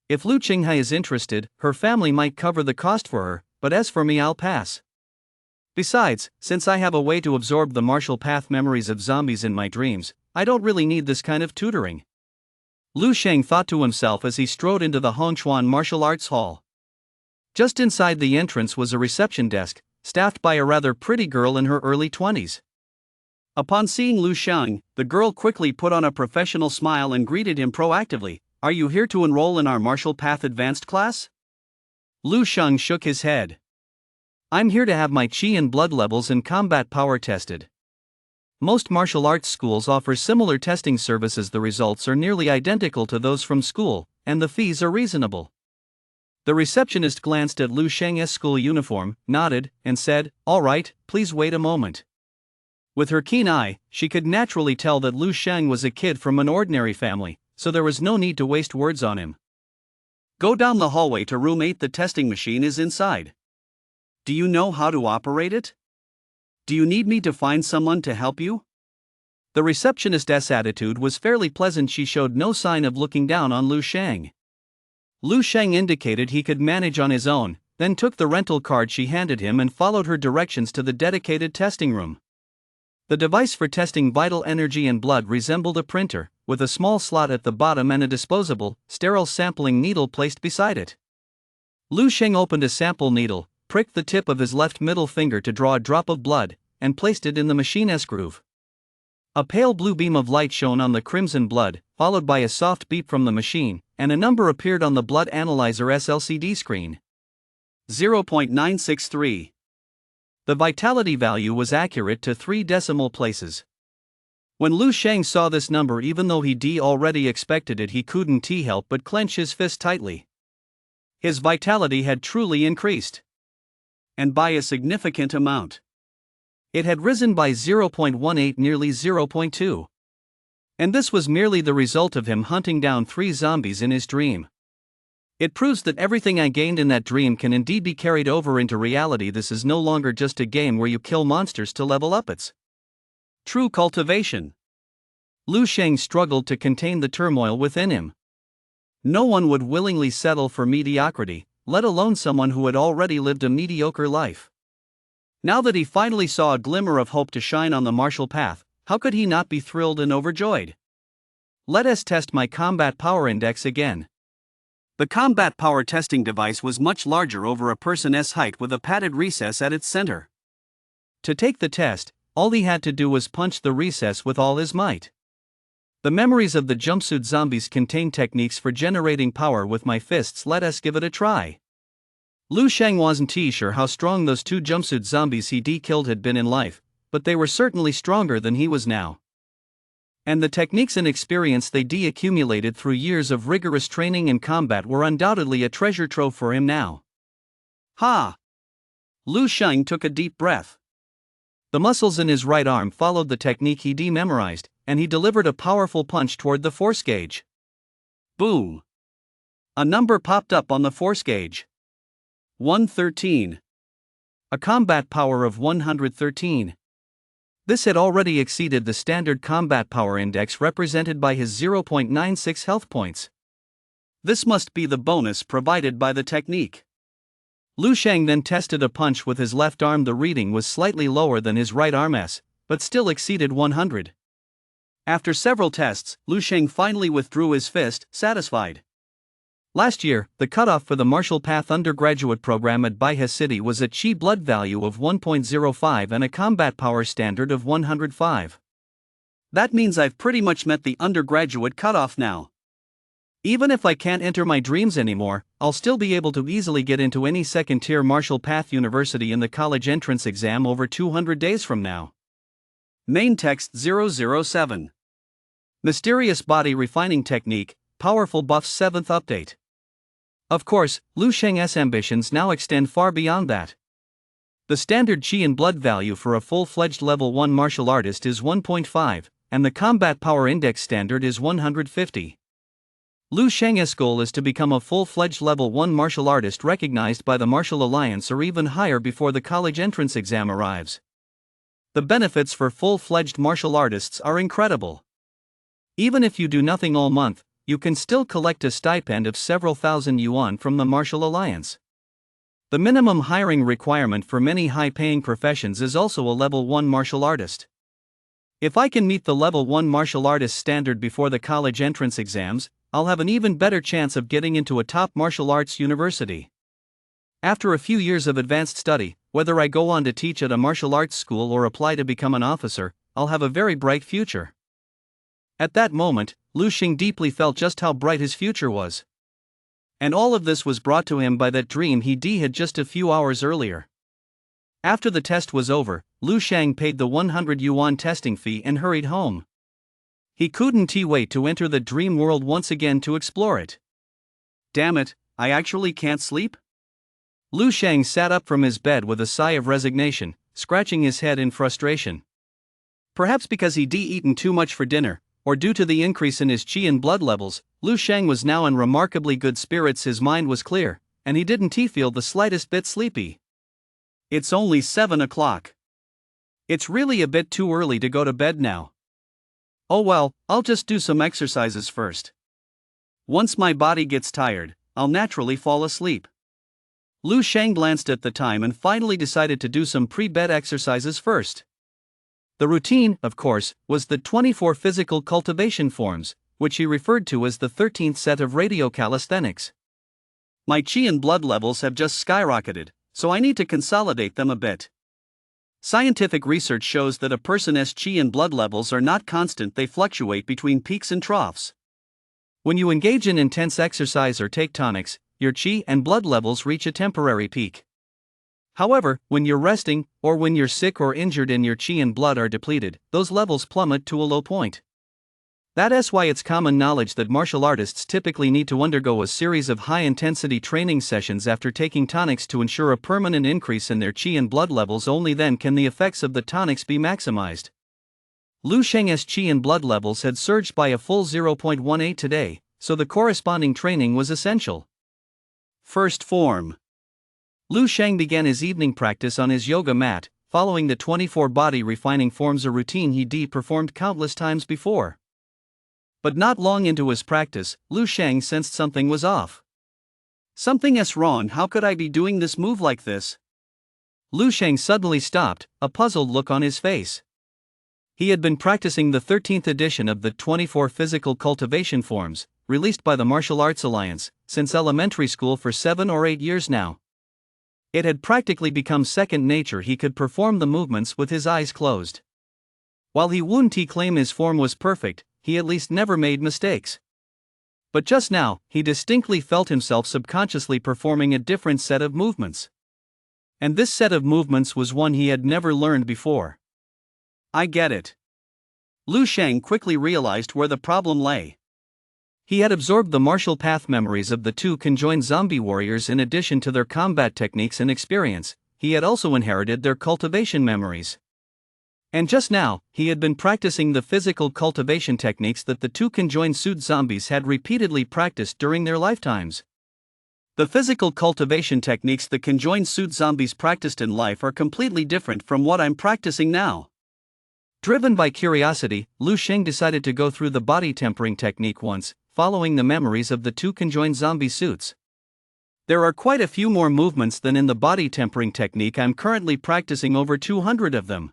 If Lu Qinghai is interested, her family might cover the cost for her, but as for me, I'll pass. Besides, since I have a way to absorb the martial path memories of zombies in my dreams, I don't really need this kind of tutoring. Lu Shang thought to himself as he strode into the Hongchuan Martial Arts Hall. Just inside the entrance was a reception desk, staffed by a rather pretty girl in her early 20s. Upon seeing Lu Shang, the girl quickly put on a professional smile and greeted him proactively. "Are you here to enroll in our martial path advanced class?" Lu Shang shook his head. "I'm here to have my qi and blood levels and combat power tested." Most martial arts schools offer similar testing services. The results are nearly identical to those from school, and the fees are reasonable. The receptionist glanced at Lu Shang's school uniform, nodded, and said, "All right, please wait a moment." With her keen eye, she could naturally tell that Lu Shang was a kid from an ordinary family, so there was no need to waste words on him. "Go down the hallway to room 8. The testing machine is inside. Do you know how to operate it? Do you need me to find someone to help you?" The receptionist's attitude was fairly pleasant. She showed no sign of looking down on Lu Shang. Lu Shang indicated he could manage on his own, then took the rental card she handed him and followed her directions to the dedicated testing room. The device for testing vital energy and blood resembled a printer, with a small slot at the bottom and a disposable, sterile sampling needle placed beside it. Lu Shang opened a sample needle, pricked the tip of his left middle finger to draw a drop of blood, and placed it in the machine's groove. A pale blue beam of light shone on the crimson blood, followed by a soft beep from the machine, and a number appeared on the blood analyzer's LCD screen. 0.963. The vitality value was accurate to 3 decimal places. When Lu Shang saw this number, even though he already expected it, he couldn't help but clench his fist tightly. His vitality had truly increased. And by a significant amount. It had risen by 0.18, nearly 0.2. And this was merely the result of him hunting down 3 zombies in his dream. It proves that everything I gained in that dream can indeed be carried over into reality. This is no longer just a game where you kill monsters to level up. It's true cultivation. Lu Shang struggled to contain the turmoil within him. No one would willingly settle for mediocrity, let alone someone who had already lived a mediocre life. Now that he finally saw a glimmer of hope to shine on the martial path, how could he not be thrilled and overjoyed? Let us test my combat power index again. The combat power testing device was much larger, over a person's height, with a padded recess at its center. To take the test, all he had to do was punch the recess with all his might. The memories of the jumpsuit zombies contain techniques for generating power with my fists. Let us give it a try. Lu Shang wasn't sure how strong those 2 jumpsuit zombies he killed had been in life, but they were certainly stronger than he was now. And the techniques and experience they accumulated through years of rigorous training and combat were undoubtedly a treasure trove for him now. Ha! Lu Shang took a deep breath. The muscles in his right arm followed the technique he memorized, and he delivered a powerful punch toward the force gauge. Boom! A number popped up on the force gauge. 113. A combat power of 113. This had already exceeded the standard combat power index represented by his 0.96 health points. This must be the bonus provided by the technique. Lu Shang then tested a punch with his left arm. The reading was slightly lower than his right arm's, but still exceeded 100. After several tests, Lu Shang finally withdrew his fist, satisfied. Last year, the cutoff for the Martial Path undergraduate program at Baiha City was a Qi blood value of 1.05 and a combat power standard of 105. That means I've pretty much met the undergraduate cutoff now. Even if I can't enter my dreams anymore, I'll still be able to easily get into any second-tier martial path university in the college entrance exam over 200 days from now. Main text 007. Mysterious body refining technique, powerful buffs 7th update. Of course, Lu Sheng's ambitions now extend far beyond that. The standard chi and blood value for a full-fledged level 1 martial artist is 1.5, and the combat power index standard is 150. Lu Sheng's goal is to become a full-fledged level 1 martial artist recognized by the Martial Alliance or even higher before the college entrance exam arrives. The benefits for full-fledged martial artists are incredible. Even if you do nothing all month, you can still collect a stipend of several thousand yuan from the Martial Alliance. The minimum hiring requirement for many high-paying professions is also a level 1 martial artist. If I can meet the level 1 martial artist standard before the college entrance exams, I'll have an even better chance of getting into a top martial arts university. After a few years of advanced study, whether I go on to teach at a martial arts school or apply to become an officer, I'll have a very bright future. At that moment, Lu Sheng deeply felt just how bright his future was. And all of this was brought to him by that dream he had just a few hours earlier. After the test was over, Lu Sheng paid the 100 yuan testing fee and hurried home. He couldn't wait to enter the dream world once again to explore it. Damn it, I actually can't sleep? Lu Sheng sat up from his bed with a sigh of resignation, scratching his head in frustration. Perhaps because he'd eaten too much for dinner, or due to the increase in his qi and blood levels, Lu Sheng was now in remarkably good spirits. His mind was clear, and he didn't feel the slightest bit sleepy. It's only 7 o'clock. It's really a bit too early to go to bed now. Oh well, I'll just do some exercises first. Once my body gets tired, I'll naturally fall asleep. Lu Sheng glanced at the time and finally decided to do some pre-bed exercises first. The routine, of course, was the 24 physical cultivation forms, which he referred to as the 13th set of radio calisthenics. My qi and blood levels have just skyrocketed, so I need to consolidate them a bit. Scientific research shows that a person's qi and blood levels are not constant, they fluctuate between peaks and troughs. When you engage in intense exercise or take tonics, your qi and blood levels reach a temporary peak. However, when you're resting, or when you're sick or injured and your qi and blood are depleted, those levels plummet to a low point. That's why it's common knowledge that martial artists typically need to undergo a series of high-intensity training sessions after taking tonics to ensure a permanent increase in their qi and blood levels. Only then can the effects of the tonics be maximized. Lu Sheng's qi and blood levels had surged by a full 0.18 today, so the corresponding training was essential. First form. Lu Sheng began his evening practice on his yoga mat, following the 24 body refining forms, a routine he'd performed countless times before. But not long into his practice, Lu Sheng sensed something was off. Something's wrong. How could I be doing this move like this? Lu Sheng suddenly stopped, a puzzled look on his face. He had been practicing the 13th edition of the 24 physical cultivation forms, released by the Martial Arts Alliance, since elementary school for 7 or 8 years now. It had practically become second nature. He could perform the movements with his eyes closed. While he wouldn't claim his form was perfect, he at least never made mistakes. But just now, he distinctly felt himself subconsciously performing a different set of movements. And this set of movements was one he had never learned before. I get it. Lu Sheng quickly realized where the problem lay. He had absorbed the martial path memories of the two conjoined zombie warriors. In addition to their combat techniques and experience, he had also inherited their cultivation memories. And just now, he had been practicing the physical cultivation techniques that the two conjoined suit zombies had repeatedly practiced during their lifetimes. The physical cultivation techniques the conjoined suit zombies practiced in life are completely different from what I'm practicing now. Driven by curiosity, Lu Sheng decided to go through the body tempering technique once, following the memories of the two conjoined zombie suits. There are quite a few more movements than in the body tempering technique. I'm currently practicing over 200 of them.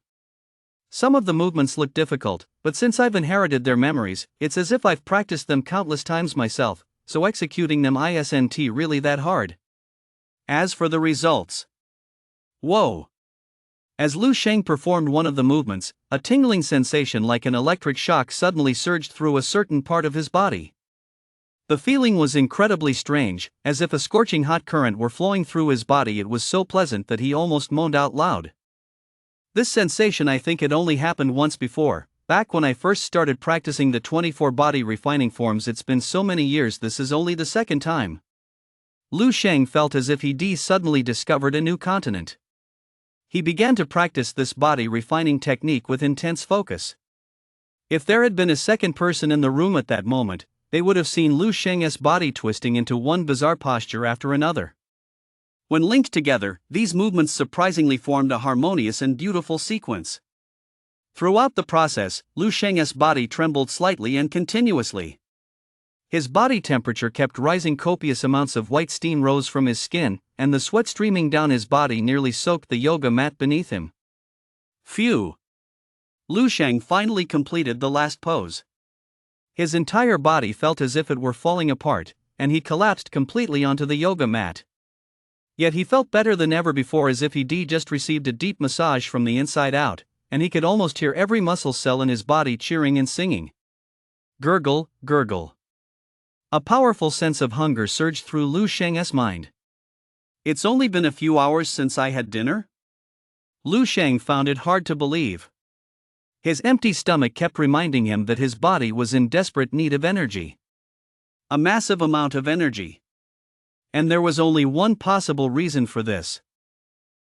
Some of the movements look difficult, but since I've inherited their memories, it's as if I've practiced them countless times myself, so executing them isn't really that hard. As for the results. Whoa! As Lu Sheng performed one of the movements, a tingling sensation like an electric shock suddenly surged through a certain part of his body. The feeling was incredibly strange, as if a scorching hot current were flowing through his body. It was so pleasant that he almost moaned out loud. This sensation, I think it only happened once before, back when I first started practicing the 24 body refining forms. It's been so many years, this is only the second time. Lu Sheng felt as if he suddenly discovered a new continent. He began to practice this body refining technique with intense focus. If there had been a second person in the room at that moment, they would have seen Lu Sheng's body twisting into one bizarre posture after another. When linked together, these movements surprisingly formed a harmonious and beautiful sequence. Throughout the process, Lu Sheng's body trembled slightly and continuously. His body temperature kept rising. Copious amounts of white steam rose from his skin, and the sweat streaming down his body nearly soaked the yoga mat beneath him. Phew! Lu Sheng finally completed the last pose. His entire body felt as if it were falling apart, and he collapsed completely onto the yoga mat. Yet he felt better than ever before, as if he'd just received a deep massage from the inside out, and he could almost hear every muscle cell in his body cheering and singing. Gurgle, gurgle. A powerful sense of hunger surged through Lu Sheng's mind. It's only been a few hours since I had dinner? Lu Sheng found it hard to believe. His empty stomach kept reminding him that his body was in desperate need of energy. A massive amount of energy. And there was only one possible reason for this.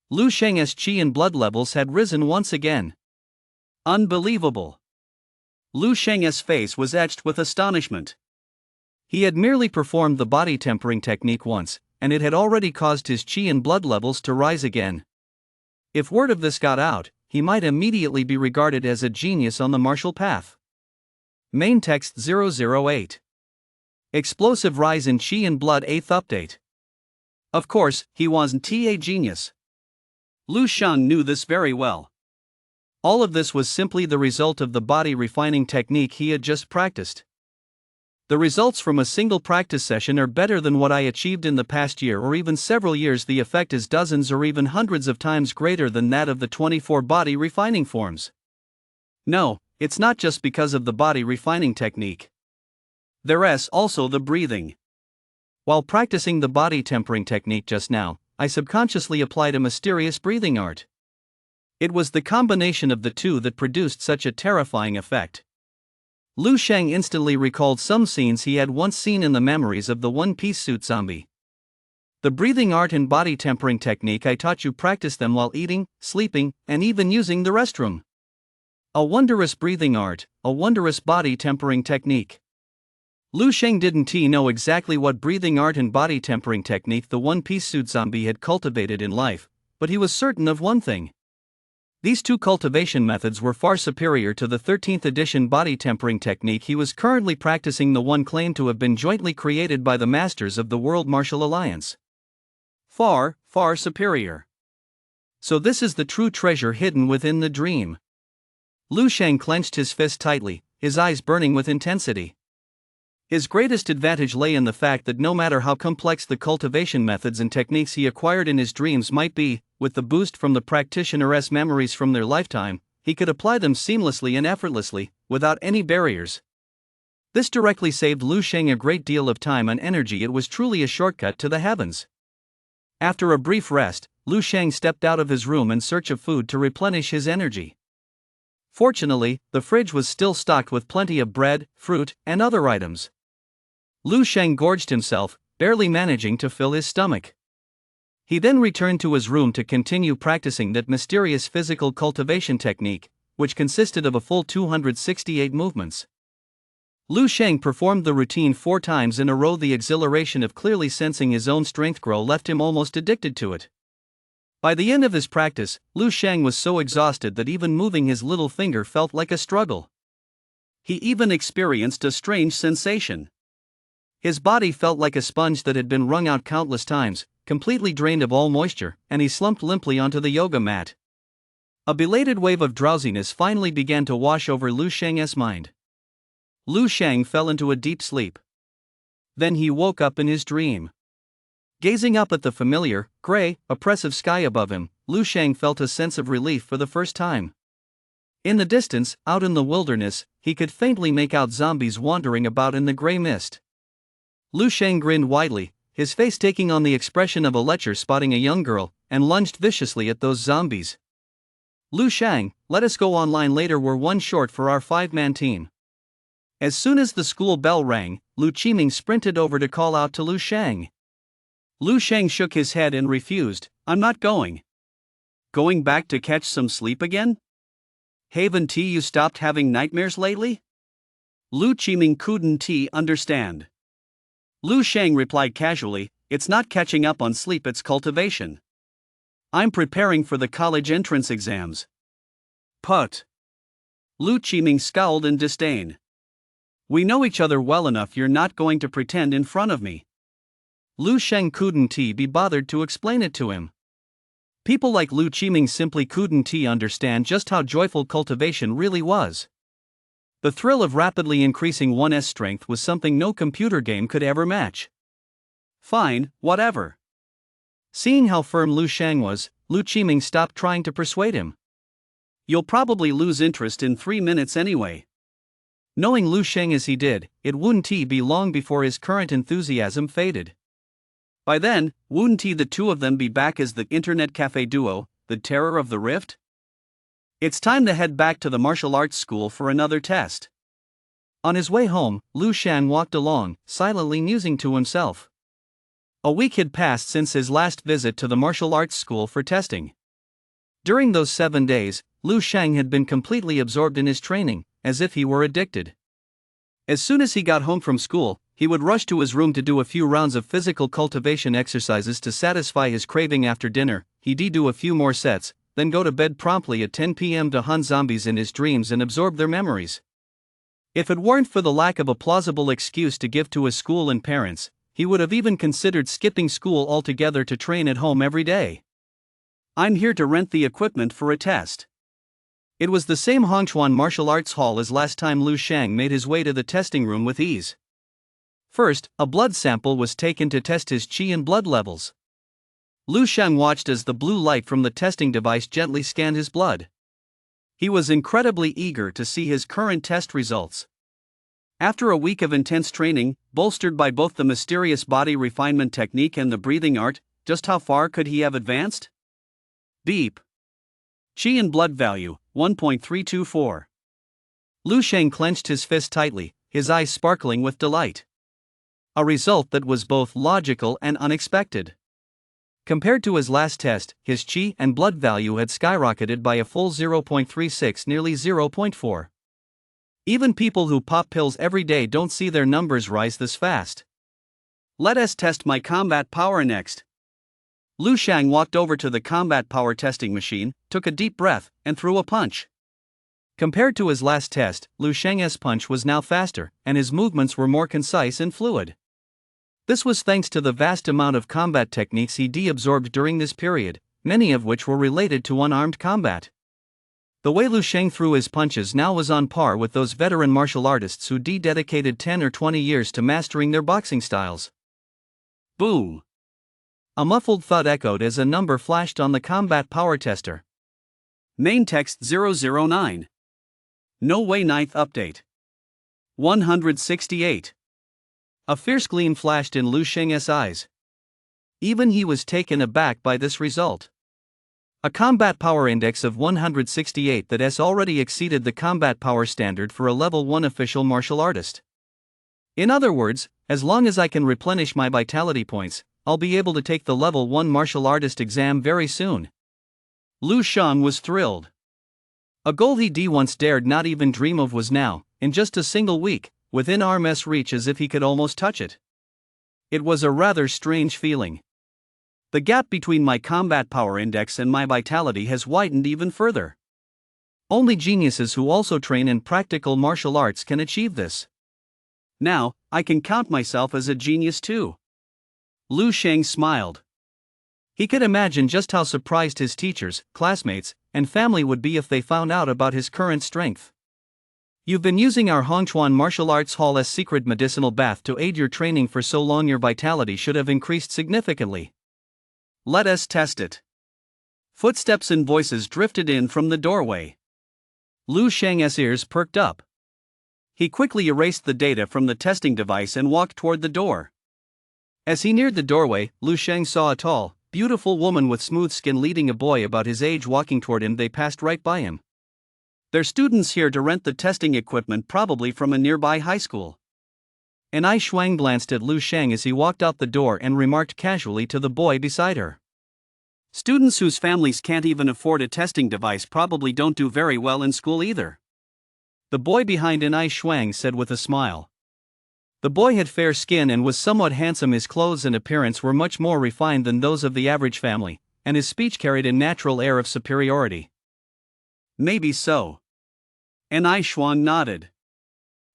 Lu Sheng's qi and blood levels had risen once again. Unbelievable. Lu Sheng's face was etched with astonishment. He had merely performed the body tempering technique once, and it had already caused his qi and blood levels to rise again. If word of this got out, he might immediately be regarded as a genius on the martial path. Main text 008. Explosive rise in qi and blood. 8th update. Of course, he wasn't a genius. Lu Sheng knew this very well. All of this was simply the result of the body refining technique he had just practiced. The results from a single practice session are better than what I achieved in the past year or even several years. The effect is dozens or even hundreds of times greater than that of the 24 body refining forms. No, it's not just because of the body refining technique. There's also the breathing. While practicing the body tempering technique just now, I subconsciously applied a mysterious breathing art. It was the combination of the two that produced such a terrifying effect. Lu Sheng instantly recalled some scenes he had once seen in the memories of the one-piece suit zombie. The breathing art and body tempering technique I taught you, practice them while eating, sleeping, and even using the restroom. A wondrous breathing art, a wondrous body tempering technique. Lu Sheng didn't know exactly what breathing art and body tempering technique the one-piece suit zombie had cultivated in life, but he was certain of one thing. These two cultivation methods were far superior to the 13th edition body tempering technique he was currently practicing, the one claimed to have been jointly created by the masters of the World Martial Alliance. Far, far superior. So this is the true treasure hidden within the dream. Lu Sheng clenched his fist tightly, his eyes burning with intensity. His greatest advantage lay in the fact that no matter how complex the cultivation methods and techniques he acquired in his dreams might be, with the boost from the practitioner's memories from their lifetime, he could apply them seamlessly and effortlessly, without any barriers. This directly saved Lu Sheng a great deal of time and energy. It was truly a shortcut to the heavens. After a brief rest, Lu Sheng stepped out of his room in search of food to replenish his energy. Fortunately, the fridge was still stocked with plenty of bread, fruit, and other items. Lu Sheng gorged himself, barely managing to fill his stomach. He then returned to his room to continue practicing that mysterious physical cultivation technique, which consisted of a full 268 movements. Lu Sheng performed the routine 4 times in a row. The exhilaration of clearly sensing his own strength grow left him almost addicted to it. By the end of his practice, Lu Sheng was so exhausted that even moving his little finger felt like a struggle. He even experienced a strange sensation. His body felt like a sponge that had been wrung out countless times, completely drained of all moisture, and he slumped limply onto the yoga mat. A belated wave of drowsiness finally began to wash over Lu Sheng's mind. Lu Sheng fell into a deep sleep. Then he woke up in his dream. Gazing up at the familiar, gray, oppressive sky above him, Lu Sheng felt a sense of relief for the first time. In the distance, out in the wilderness, he could faintly make out zombies wandering about in the gray mist. Lu Sheng grinned widely, his face taking on the expression of a lecher spotting a young girl, and lunged viciously at those zombies. Lu Shang, let us go online later, we're one short for our 5-man team. As soon as the school bell rang, Lu Qiming sprinted over to call out to Lu Shang. Lu Shang shook his head and refused, I'm not going. Going back to catch some sleep again? Haven't you stopped having nightmares lately? Lu Qiming couldn't understand. Lu Shang replied casually, it's not catching up on sleep, it's cultivation. I'm preparing for the college entrance exams. Put. Lu Qiming scowled in disdain. We know each other well enough, you're not going to pretend in front of me. Lu Sheng couldn't be bothered to explain it to him. People like Lu Qiming simply couldn't understand just how joyful cultivation really was. The thrill of rapidly increasing one's strength was something no computer game could ever match. Fine, whatever. Seeing how firm Lu Shang was, Lu Qiming stopped trying to persuade him. You'll probably lose interest in 3 minutes anyway. Knowing Lu Sheng as he did, it wouldn't be long before his current enthusiasm faded. By then, wouldn't the two of them be back as the internet cafe duo, the terror of the rift? It's time to head back to the martial arts school for another test. On his way home, Lu Shan walked along, silently musing to himself. A week had passed since his last visit to the martial arts school for testing. During those 7 days, Lu Shang had been completely absorbed in his training, as if he were addicted. As soon as he got home from school, he would rush to his room to do a few rounds of physical cultivation exercises to satisfy his craving. After dinner, he'd do a few more sets, then go to bed promptly at 10 p.m. to hunt zombies in his dreams and absorb their memories. If it weren't for the lack of a plausible excuse to give to his school and parents, he would have even considered skipping school altogether to train at home every day. I'm here to rent the equipment for a test. It was the same Hongchuan martial arts hall as last time. Lu Shang made his way to the testing room with ease. First, a blood sample was taken to test his qi and blood levels. Lu Shang watched as the blue light from the testing device gently scanned his blood. He was incredibly eager to see his current test results. After a week of intense training, bolstered by both the mysterious body refinement technique and the breathing art, just how far could he have advanced? Beep. Qi and blood value, 1.324. Lu Shang clenched his fist tightly, his eyes sparkling with delight. A result that was both logical and unexpected. Compared to his last test, his qi and blood value had skyrocketed by a full 0.36, nearly 0.4. Even people who pop pills every day don't see their numbers rise this fast. Let us test my combat power next. Lu Shang walked over to the combat power testing machine, took a deep breath, and threw a punch. Compared to his last test, Lu Shang's punch was now faster, and his movements were more concise and fluid. This was thanks to the vast amount of combat techniques he absorbed during this period, many of which were related to unarmed combat. The way Lu Shang threw his punches now was on par with those veteran martial artists who dedicated 10 or 20 years to mastering their boxing styles. Boom! A muffled thud echoed as a number flashed on the combat power tester. Main text 009. No way. 9th update. 168. A fierce gleam flashed in Lu Sheng's eyes. Even he was taken aback by this result. A combat power index of 168 that has already exceeded the combat power standard for a level 1 official martial artist. In other words, as long as I can replenish my vitality points, I'll be able to take the level 1 martial artist exam very soon. Lu Shang was thrilled. A goal he once dared not even dream of was now, in just a single week, within arm's reach, as if he could almost touch it. It was a rather strange feeling. The gap between my combat power index and my vitality has widened even further. Only geniuses who also train in practical martial arts can achieve this. Now, I can count myself as a genius too. Lu Shang smiled. He could imagine just how surprised his teachers, classmates, and family would be if they found out about his current strength. You've been using our Hongchuan martial arts hall's secret medicinal bath to aid your training for so long, your vitality should have increased significantly. Let us test it. Footsteps and voices drifted in from the doorway. Lu Shang's ears perked up. He quickly erased the data from the testing device and walked toward the door. As he neared the doorway, Lu Sheng saw a tall, beautiful woman with smooth skin leading a boy about his age walking toward him. They passed right by him. They're students here to rent the testing equipment, probably from a nearby high school. An eye Shuang glanced at Lu Sheng as he walked out the door and remarked casually to the boy beside her. Students whose families can't even afford a testing device probably don't do very well in school either. The boy behind an eye Shuang said with a smile. The boy had fair skin and was somewhat handsome. His clothes and appearance were much more refined than those of the average family, and his speech carried a natural air of superiority. Maybe so. An eye Xuan nodded.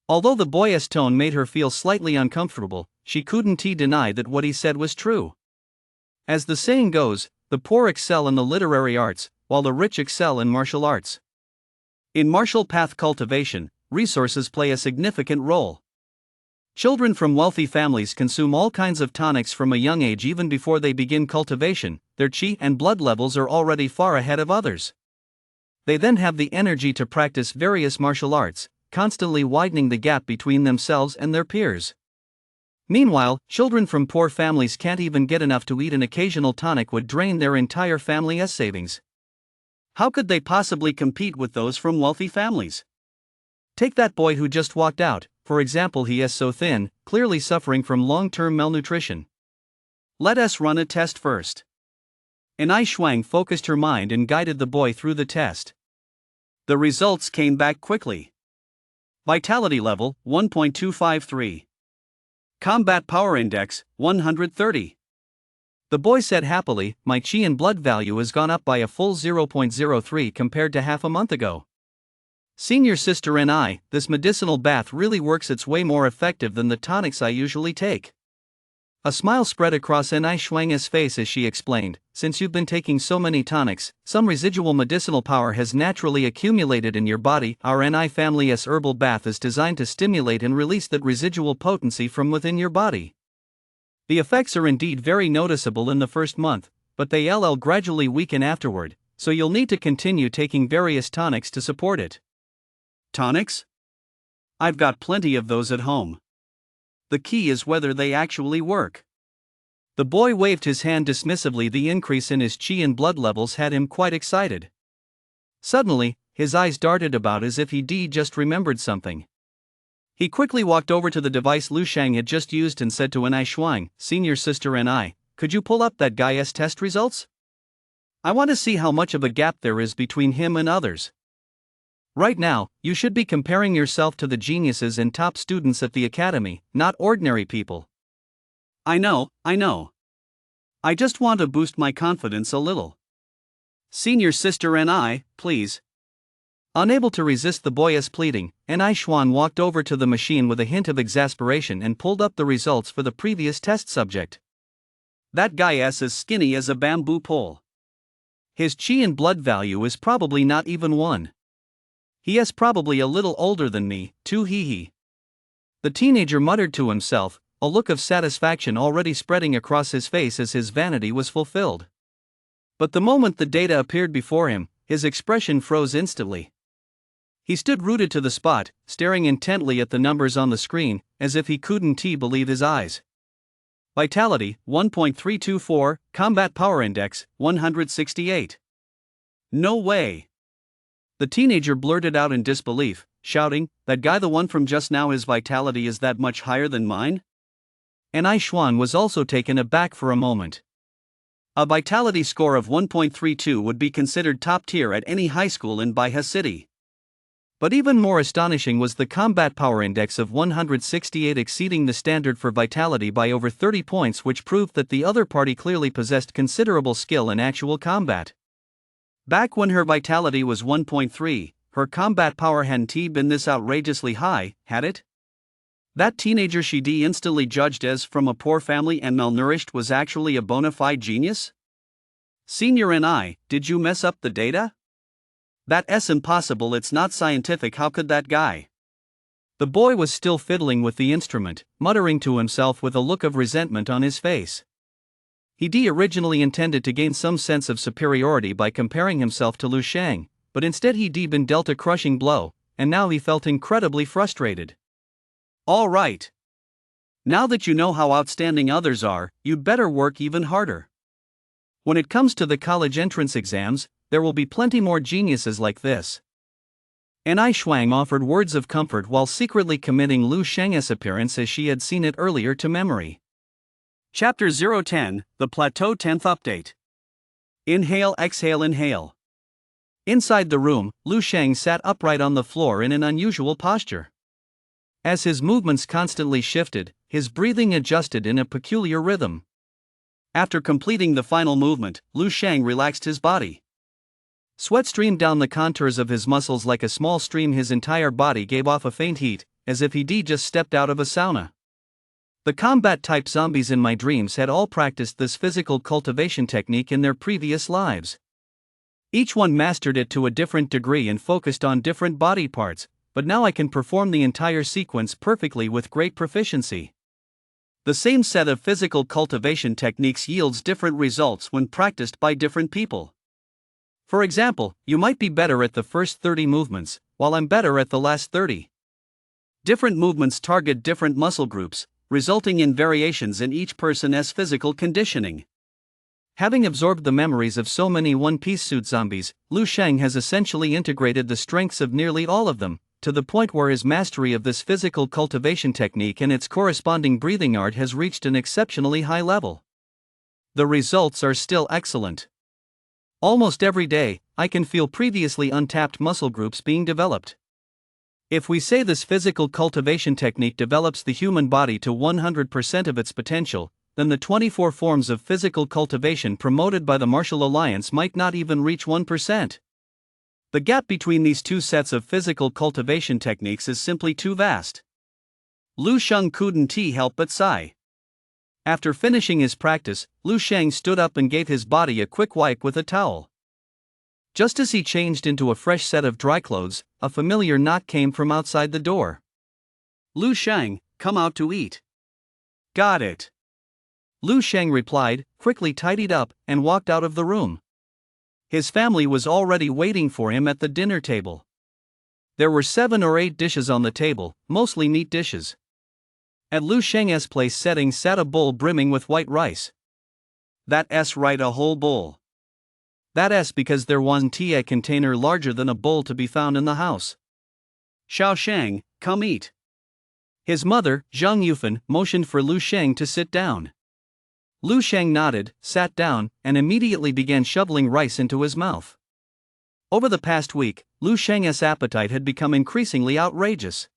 Although the boyish tone made her feel slightly uncomfortable, she couldn't deny that what he said was true. As the saying goes, the poor excel in the literary arts, while the rich excel in martial arts. In martial path cultivation, resources play a significant role. Children from wealthy families consume all kinds of tonics from a young age. Even before they begin cultivation, their qi and blood levels are already far ahead of others. They then have the energy to practice various martial arts, constantly widening the gap between themselves and their peers. Meanwhile, children from poor families can't even get enough to eat. An occasional tonic would drain their entire family's savings. How could they possibly compete with those from wealthy families? Take that boy who just walked out, for example. He is so thin, clearly suffering from long-term malnutrition. Let us run a test first. An eye Shuang focused her mind and guided the boy through the test. The results came back quickly. Vitality level, 1.253. Combat power index, 130. The boy said happily, my qi and blood value has gone up by a full 0.03 compared to half a month ago. Senior sister and I, this medicinal bath really works. It's way more effective than the tonics I usually take. A smile spread across N.I. Shuang's face as she explained, since you've been taking so many tonics, some residual medicinal power has naturally accumulated in your body. Our N.I. family's herbal bath is designed to stimulate and release that residual potency from within your body. The effects are indeed very noticeable in the first month, but they'll gradually weaken afterward, so you'll need to continue taking various tonics to support it. Tonics? I've got plenty of those at home. The key is whether they actually work. The boy waved his hand dismissively. The increase in his qi and blood levels had him quite excited. Suddenly, his eyes darted about as if he'd just remembered something. He quickly walked over to the device Lu Sheng had just used and said to An-I Shuang, senior sister N.I., could you pull up that guy's test results? I want to see how much of a gap there is between him and others. Right now, you should be comparing yourself to the geniuses and top students at the academy, not ordinary people. I know. I just want to boost my confidence a little. Senior sister N.I., please. Unable to resist the boy's pleading, N.I. Xuan walked over to the machine with a hint of exasperation and pulled up the results for the previous test subject. That guy's as skinny as a bamboo pole. His qi and blood value is probably not even 1. He is probably a little older than me, too. Hee. The teenager muttered to himself, a look of satisfaction already spreading across his face as his vanity was fulfilled. But the moment the data appeared before him, his expression froze instantly. He stood rooted to the spot, staring intently at the numbers on the screen, as if he couldn't believe his eyes. Vitality, 1.324, Combat Power Index, 168. No way. The teenager blurted out in disbelief, shouting, that guy, the one from just now, his vitality is that much higher than mine? N.I. Xuan was also taken aback for a moment. A vitality score of 1.32 would be considered top tier at any high school in Baihe City. But even more astonishing was the combat power index of 168, exceeding the standard for vitality by over 30 points, which proved that the other party clearly possessed considerable skill in actual combat. Back when her vitality was 1.3, her combat power hadn't been this outrageously high, had it? That teenager she'd instantly judged as from a poor family and malnourished was actually a bona fide genius? Senior N.I., did you mess up the data? That's impossible, it's not scientific, how could that guy? The boy was still fiddling with the instrument, muttering to himself with a look of resentment on his face. He originally intended to gain some sense of superiority by comparing himself to Lu Sheng, but instead he'd been dealt a crushing blow, and now he felt incredibly frustrated. All right. Now that you know how outstanding others are, you'd better work even harder. When it comes to the college entrance exams, there will be plenty more geniuses like this. Anai Shuang offered words of comfort while secretly committing Lu Sheng's appearance as she had seen it earlier to memory. Chapter 010, The Plateau 10th Update. Inhale, exhale, inhale. Inside the room, Lu Sheng sat upright on the floor in an unusual posture. As his movements constantly shifted, his breathing adjusted in a peculiar rhythm. After completing the final movement, Lu Sheng relaxed his body. Sweat streamed down the contours of his muscles like a small stream. His entire body gave off a faint heat, as if he'd just stepped out of a sauna. The combat-type zombies in my dreams had all practiced this physical cultivation technique in their previous lives. Each one mastered it to a different degree and focused on different body parts, but now I can perform the entire sequence perfectly with great proficiency. The same set of physical cultivation techniques yields different results when practiced by different people. For example, you might be better at the first 30 movements, while I'm better at the last 30. Different movements target different muscle groups, resulting in variations in each person's physical conditioning. Having absorbed the memories of so many one-piece suit zombies, Lu Sheng has essentially integrated the strengths of nearly all of them, to the point where his mastery of this physical cultivation technique and its corresponding breathing art has reached an exceptionally high level. The results are still excellent. Almost every day, I can feel previously untapped muscle groups being developed. If we say this physical cultivation technique develops the human body to 100% of its potential, then the 24 forms of physical cultivation promoted by the Martial Alliance might not even reach 1%. The gap between these two sets of physical cultivation techniques is simply too vast. Lu Sheng couldn't help but sigh. After finishing his practice, Lu Sheng stood up and gave his body a quick wipe with a towel. Just as he changed into a fresh set of dry clothes, a familiar knock came from outside the door. Lu Sheng, come out to eat. Got it. Lu Sheng replied, quickly tidied up, and walked out of the room. His family was already waiting for him at the dinner table. There were 7 or 8 dishes on the table, mostly meat dishes. At Lu Sheng's place setting sat a bowl brimming with white rice. That's right, a whole bowl. That's because there wasn't a container larger than a bowl to be found in the house. Xiao Sheng, come eat. His mother, Zhang Yufan, motioned for Lu Sheng to sit down. Lu Sheng nodded, sat down, and immediately began shoveling rice into his mouth. Over the past week, Lu Sheng's appetite had become increasingly outrageous.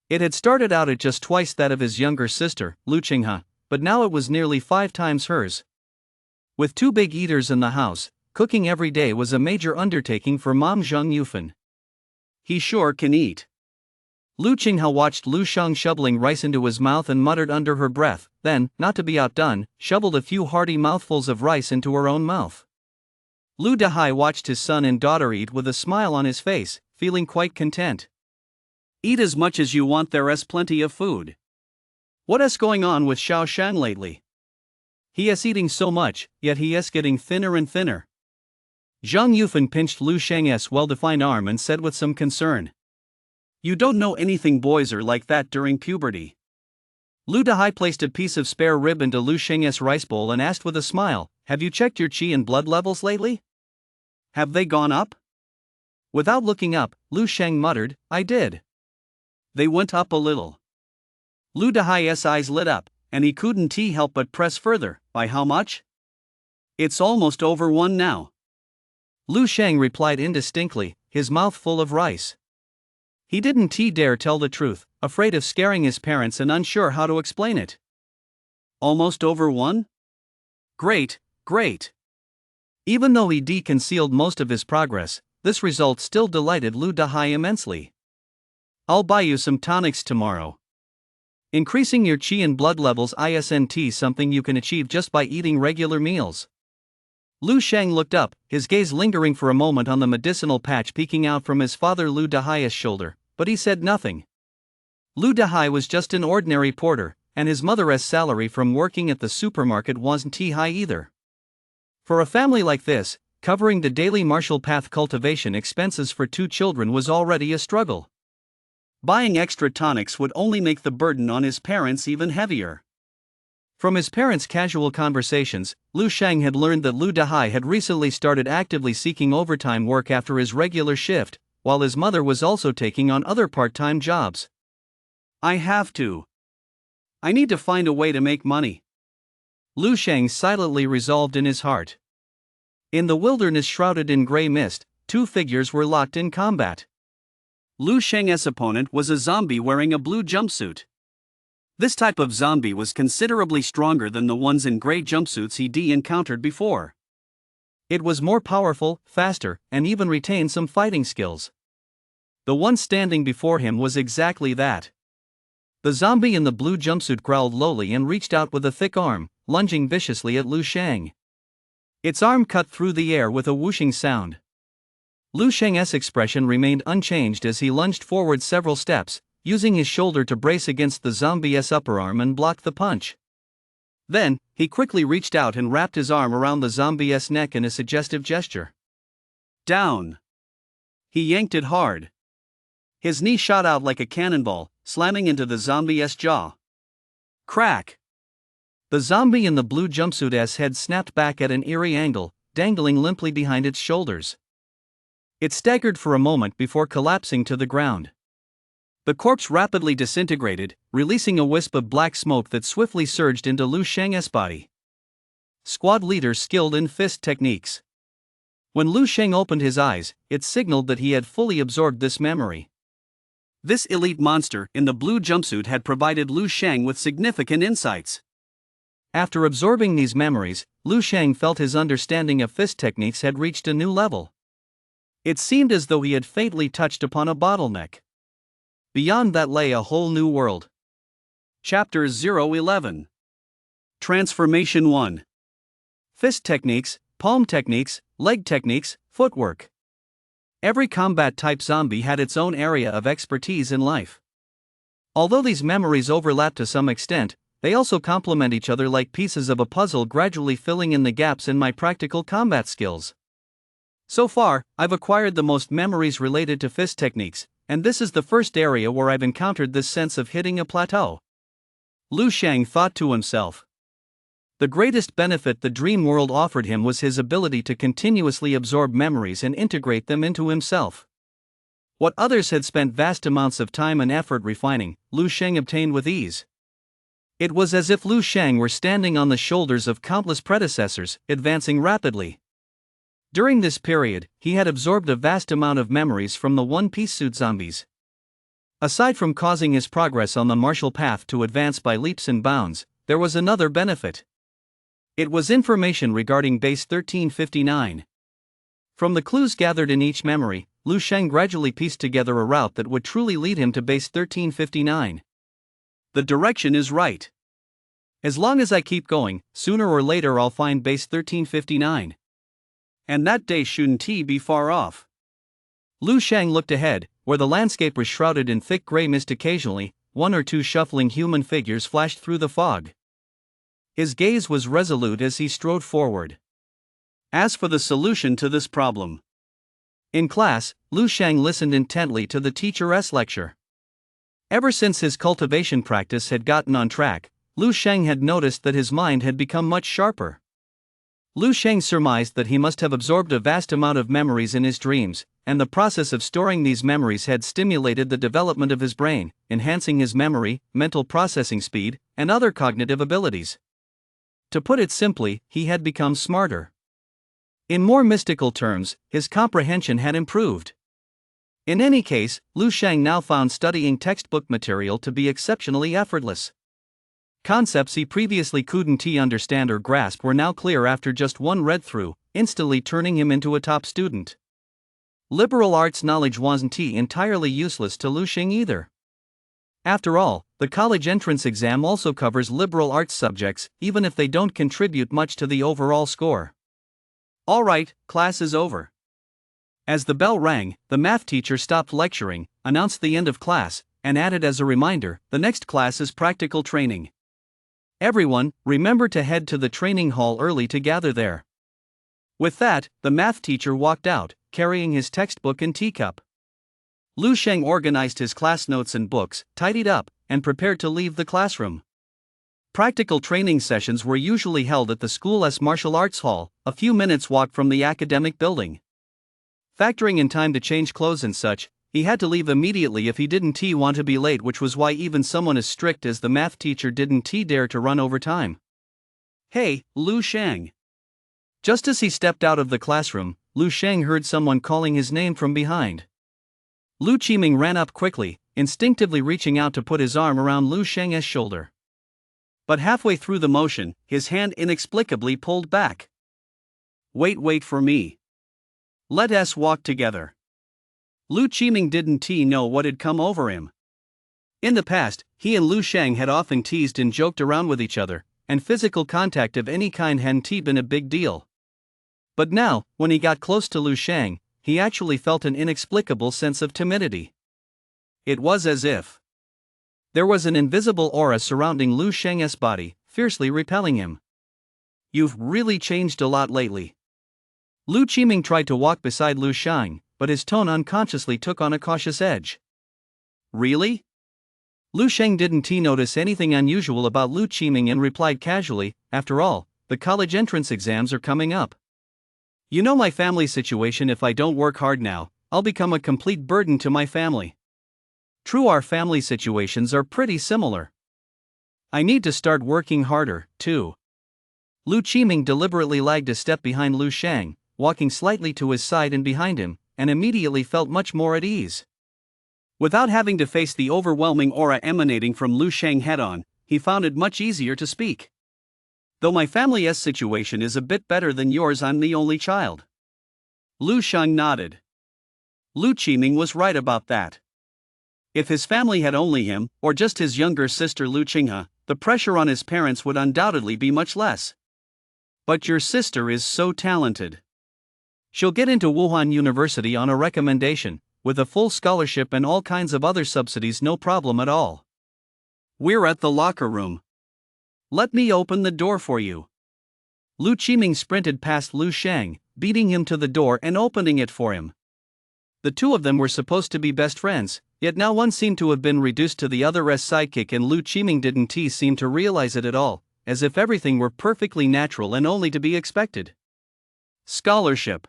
It had started out at just twice that of his younger sister, Lu Qinghe, but now it was nearly 5 times hers. With 2 big eaters in the house, cooking every day was a major undertaking for Mom Zhang Yufan. He sure can eat. Lu Qinghe watched Lu Sheng shoveling rice into his mouth and muttered under her breath, then, not to be outdone, shoveled a few hearty mouthfuls of rice into her own mouth. Lu Dahai watched his son and daughter eat with a smile on his face, feeling quite content. Eat as much as you want, there's plenty of food. What's going on with Xiao Shang lately? He is eating so much, yet he is getting thinner and thinner. Zhang Yufan pinched Lu Sheng's well-defined arm and said with some concern. You don't know anything, boys are like that during puberty. Lu Dahai placed a piece of spare rib into Lu Sheng's rice bowl and asked with a smile, have you checked your qi and blood levels lately? Have they gone up? Without looking up, Lu Sheng muttered, I did. They went up a little. Lu Dahai's eyes lit up, and he couldn't help but press further. By how much? It's almost over 1 now. Lu Sheng replied indistinctly, his mouth full of rice. He didn't dare tell the truth, afraid of scaring his parents and unsure how to explain it. Almost over 1? Great, great. Even though he concealed most of his progress, this result still delighted Lu Dahai immensely. I'll buy you some tonics tomorrow. Increasing your qi and blood levels isn't something you can achieve just by eating regular meals. Lu Sheng looked up, his gaze lingering for a moment on the medicinal patch peeking out from his father Lu Dahai's shoulder, but he said nothing. Lu Dahai was just an ordinary porter, and his mother's salary from working at the supermarket wasn't high either. For a family like this, covering the daily martial path cultivation expenses for 2 children was already a struggle. Buying extra tonics would only make the burden on his parents even heavier. From his parents' casual conversations, Lu Sheng had learned that Lu Dahai had recently started actively seeking overtime work after his regular shift, while his mother was also taking on other part-time jobs. I need to find a way to make money, Lu Sheng silently resolved in his heart. In the wilderness shrouded in gray mist, two figures were locked in combat. Lu Sheng's opponent was a zombie wearing a blue jumpsuit. This type of zombie was considerably stronger than the ones in gray jumpsuits he'd encountered before. It was more powerful, faster, and even retained some fighting skills. The one standing before him was exactly that. The zombie in the blue jumpsuit growled lowly and reached out with a thick arm, lunging viciously at Lu Sheng. Its arm cut through the air with a whooshing sound. Lu Sheng's expression remained unchanged as he lunged forward several steps, using his shoulder to brace against the zombie's upper arm and block the punch. Then, he quickly reached out and wrapped his arm around the zombie's neck in a suggestive gesture. Down. He yanked it hard. His knee shot out like a cannonball, slamming into the zombie's jaw. Crack! The zombie in the blue jumpsuit's head snapped back at an eerie angle, dangling limply behind its shoulders. It staggered for a moment before collapsing to the ground. The corpse rapidly disintegrated, releasing a wisp of black smoke that swiftly surged into Lu Sheng's body. Squad leader skilled in fist techniques. When Lu Sheng opened his eyes, it signaled that he had fully absorbed this memory. This elite monster in the blue jumpsuit had provided Lu Sheng with significant insights. After absorbing these memories, Lu Sheng felt his understanding of fist techniques had reached a new level. It seemed as though he had faintly touched upon a bottleneck. Beyond that lay a whole new world. Chapter 011. Transformation 1. Fist techniques, palm techniques, leg techniques, footwork. Every combat-type zombie had its own area of expertise in life. Although these memories overlap to some extent, they also complement each other like pieces of a puzzle, gradually filling in the gaps in my practical combat skills. So far, I've acquired the most memories related to fist techniques, and this is the first area where I've encountered this sense of hitting a plateau. Lu Sheng thought to himself. The greatest benefit the dream world offered him was his ability to continuously absorb memories and integrate them into himself. What others had spent vast amounts of time and effort refining, Lu Sheng obtained with ease. It was as if Lu Sheng were standing on the shoulders of countless predecessors, advancing rapidly. During this period, he had absorbed a vast amount of memories from the one-piece suit zombies. Aside from causing his progress on the martial path to advance by leaps and bounds, there was another benefit. It was information regarding Base 1359. From the clues gathered in each memory, Lu Sheng gradually pieced together a route that would truly lead him to Base 1359. The direction is right. As long as I keep going, sooner or later I'll find Base 1359. And that day shouldn't be far off. Lu Sheng looked ahead, where the landscape was shrouded in thick gray mist. Occasionally, one or two shuffling human figures flashed through the fog. His gaze was resolute as he strode forward. As for the solution to this problem. In class, Lu Sheng listened intently to the teacher's lecture. Ever since his cultivation practice had gotten on track, Lu Sheng had noticed that his mind had become much sharper. Lu Sheng surmised that he must have absorbed a vast amount of memories in his dreams, and the process of storing these memories had stimulated the development of his brain, enhancing his memory, mental processing speed, and other cognitive abilities. To put it simply, he had become smarter. In more mystical terms, his comprehension had improved. In any case, Lu Sheng now found studying textbook material to be exceptionally effortless. Concepts he previously couldn't understand or grasp were now clear after just one read-through, instantly turning him into a top student. Liberal arts knowledge wasn't entirely useless to Lu Sheng either. After all, the college entrance exam also covers liberal arts subjects, even if they don't contribute much to the overall score. All right, class is over. As the bell rang, the math teacher stopped lecturing, announced the end of class, and added as a reminder, the next class is practical training. Everyone, remember to head to the training hall early to gather there. With that, the math teacher walked out, carrying his textbook and teacup. Lu Sheng organized his class notes and books, tidied up, and prepared to leave the classroom. Practical training sessions were usually held at the school's martial arts hall, a few minutes' walk from the academic building. Factoring in time to change clothes and such, he had to leave immediately if he didn't want to be late, which was why even someone as strict as the math teacher didn't dare to run over time. "Hey, Lu Sheng." Just as he stepped out of the classroom, Lu Sheng heard someone calling his name from behind. Lu Qiming ran up quickly, instinctively reaching out to put his arm around Lu Sheng's shoulder. But halfway through the motion, his hand inexplicably pulled back. Wait for me. Let us walk together." Lu Qiming didn't know what had come over him. In the past, he and Lu Sheng had often teased and joked around with each other, and physical contact of any kind hadn't been a big deal. But now, when he got close to Lu Sheng, he actually felt an inexplicable sense of timidity. It was as if there was an invisible aura surrounding Lu Sheng's body, fiercely repelling him. "You've really changed a lot lately." Lu Qiming tried to walk beside Lu Sheng, but his tone unconsciously took on a cautious edge. "Really?" Lu Sheng didn't notice anything unusual about Lu Qiming and replied casually, "After all, the college entrance exams are coming up. You know my family situation. If I don't work hard now, I'll become a complete burden to my family. True, our family situations are pretty similar. I need to start working harder, too." Lu Qiming deliberately lagged a step behind Lu Sheng, walking slightly to his side and behind him, and immediately felt much more at ease. Without having to face the overwhelming aura emanating from Lu Sheng head-on, he found it much easier to speak. "Though my family's situation is a bit better than yours, I'm the only child." Lu Sheng nodded. Lu Qiming was right about that. If his family had only him, or just his younger sister Lu Qinghe, the pressure on his parents would undoubtedly be much less. "But your sister is so talented. She'll get into Wuhan University on a recommendation, with a full scholarship and all kinds of other subsidies, no problem at all. We're at the locker room. Let me open the door for you." Lu Qiming sprinted past Lu Sheng, beating him to the door and opening it for him. The two of them were supposed to be best friends, yet now one seemed to have been reduced to the other's sidekick, and Lu Qiming didn't seem to realize it at all, as if everything were perfectly natural and only to be expected. "Scholarship."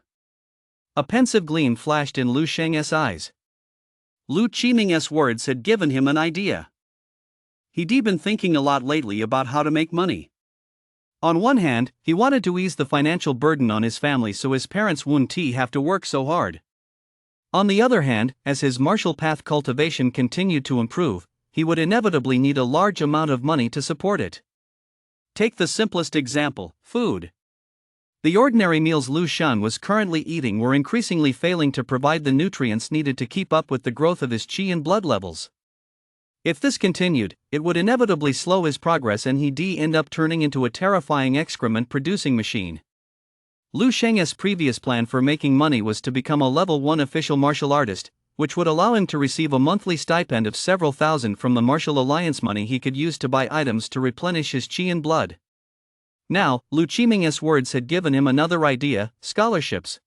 A pensive gleam flashed in Lu Sheng's eyes. Lu Qiming's words had given him an idea. He'd been thinking a lot lately about how to make money. On one hand, he wanted to ease the financial burden on his family so his parents wouldn't have to work so hard. On the other hand, as his martial path cultivation continued to improve, he would inevitably need a large amount of money to support it. Take the simplest example, food. The ordinary meals Lu Sheng was currently eating were increasingly failing to provide the nutrients needed to keep up with the growth of his qi and blood levels. If this continued, it would inevitably slow his progress and he'd end up turning into a terrifying excrement-producing machine. Lu Sheng's previous plan for making money was to become a level 1 official martial artist, which would allow him to receive a monthly stipend of several thousand from the martial alliance money he could use to buy items to replenish his qi and blood. Now, Lu Qiming's words had given him another idea: scholarships.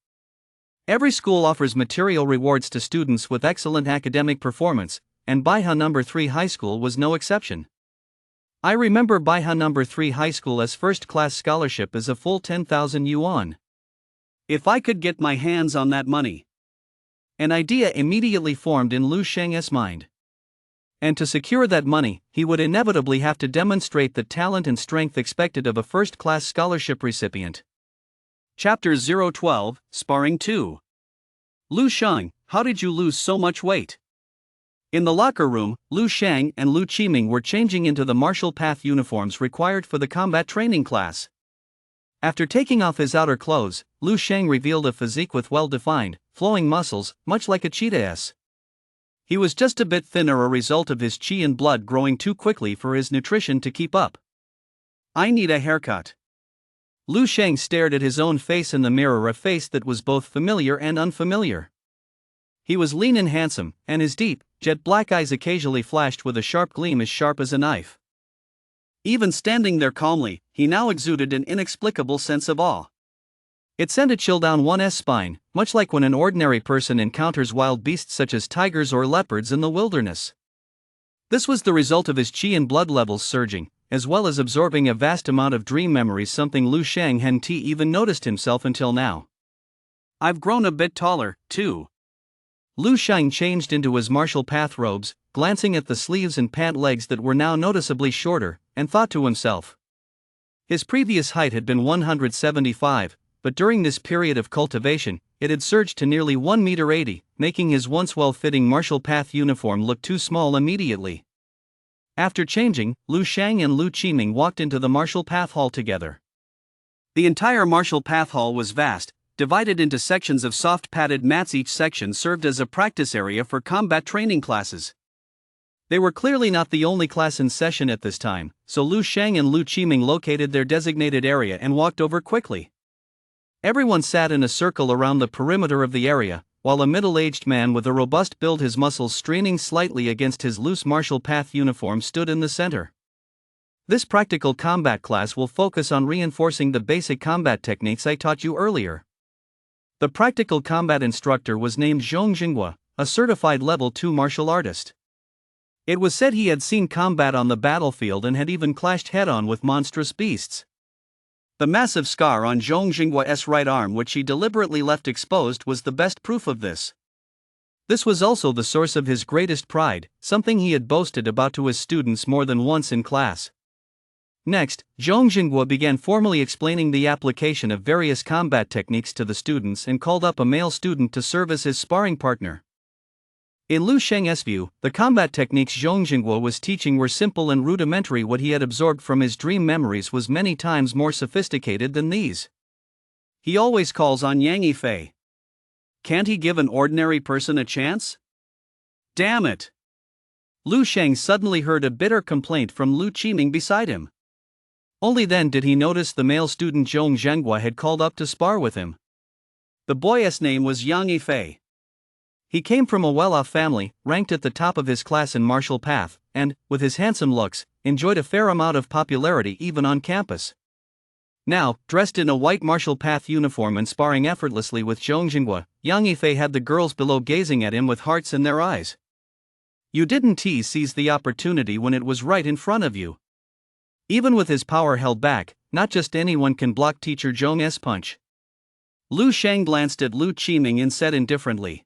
Every school offers material rewards to students with excellent academic performance, and Baihe No. 3 High School was no exception. I remember Baihe No. 3 High School as first-class scholarship is a full 10,000 yuan. If I could get my hands on that money. An idea immediately formed in Lu Sheng's mind. And to secure that money, he would inevitably have to demonstrate the talent and strength expected of a first-class scholarship recipient. Chapter 012, Sparring 2. Lu Sheng, how did you lose so much weight? In the locker room, Lu Sheng and Lu Qiming were changing into the martial path uniforms required for the combat training class. After taking off his outer clothes, Lu Sheng revealed a physique with well-defined, flowing muscles, much like a cheetah's. He was just a bit thinner, a result of his qi and blood growing too quickly for his nutrition to keep up. I need a haircut. Lu Sheng stared at his own face in the mirror, a face that was both familiar and unfamiliar. He was lean and handsome, and his deep, jet-black eyes occasionally flashed with a sharp gleam as sharp as a knife. Even standing there calmly, he now exuded an inexplicable sense of awe. It sent a chill down one's spine, much like when an ordinary person encounters wild beasts such as tigers or leopards in the wilderness. This was the result of his qi and blood levels surging, as well as absorbing a vast amount of dream memories, something Lu Shang hadn't even noticed himself until now. I've grown a bit taller, too. Lu Shang changed into his martial path robes, glancing at the sleeves and pant legs that were now noticeably shorter, and thought to himself. His previous height had been 175, but during this period of cultivation, it had surged to nearly 1 meter 80, making his once well-fitting martial path uniform look too small immediately. After changing, Lu Shang and Lu Qiming walked into the martial path hall together. The entire martial path hall was vast, divided into sections of soft padded mats. Each section served as a practice area for combat training classes. They were clearly not the only class in session at this time, so Lu Shang and Lu Qiming located their designated area and walked over quickly. Everyone sat in a circle around the perimeter of the area, while a middle-aged man with a robust build, his muscles straining slightly against his loose martial path uniform, stood in the center. This practical combat class will focus on reinforcing the basic combat techniques I taught you earlier. The practical combat instructor was named Zhong Jinghua, a certified level 2 martial artist. It was said he had seen combat on the battlefield and had even clashed head-on with monstrous beasts. The massive scar on Zhong Jinghua's right arm, which he deliberately left exposed, was the best proof of this. This was also the source of his greatest pride, something he had boasted about to his students more than once in class. Next, Zhong Jinghua began formally explaining the application of various combat techniques to the students and called up a male student to serve as his sparring partner. In Lu Shang's view, the combat techniques Zhong Jinghua was teaching were simple and rudimentary. What he had absorbed from his dream memories was many times more sophisticated than these. He always calls on Yang Yifei. Can't he give an ordinary person a chance? Damn it! Lu Shang suddenly heard a bitter complaint from Lu Qiming beside him. Only then did he notice the male student Zhong Zhenghua had called up to spar with him. The boy's name was Yang Yifei. He came from a well-off family, ranked at the top of his class in martial path, and, with his handsome looks, enjoyed a fair amount of popularity even on campus. Now, dressed in a white martial path uniform and sparring effortlessly with Zhong Jinghua, Yang Yifei had the girls below gazing at him with hearts in their eyes. You didn't seize the opportunity when it was right in front of you. Even with his power held back, not just anyone can block teacher Zhong's punch. Lu Shang glanced at Lu Qiming and said indifferently.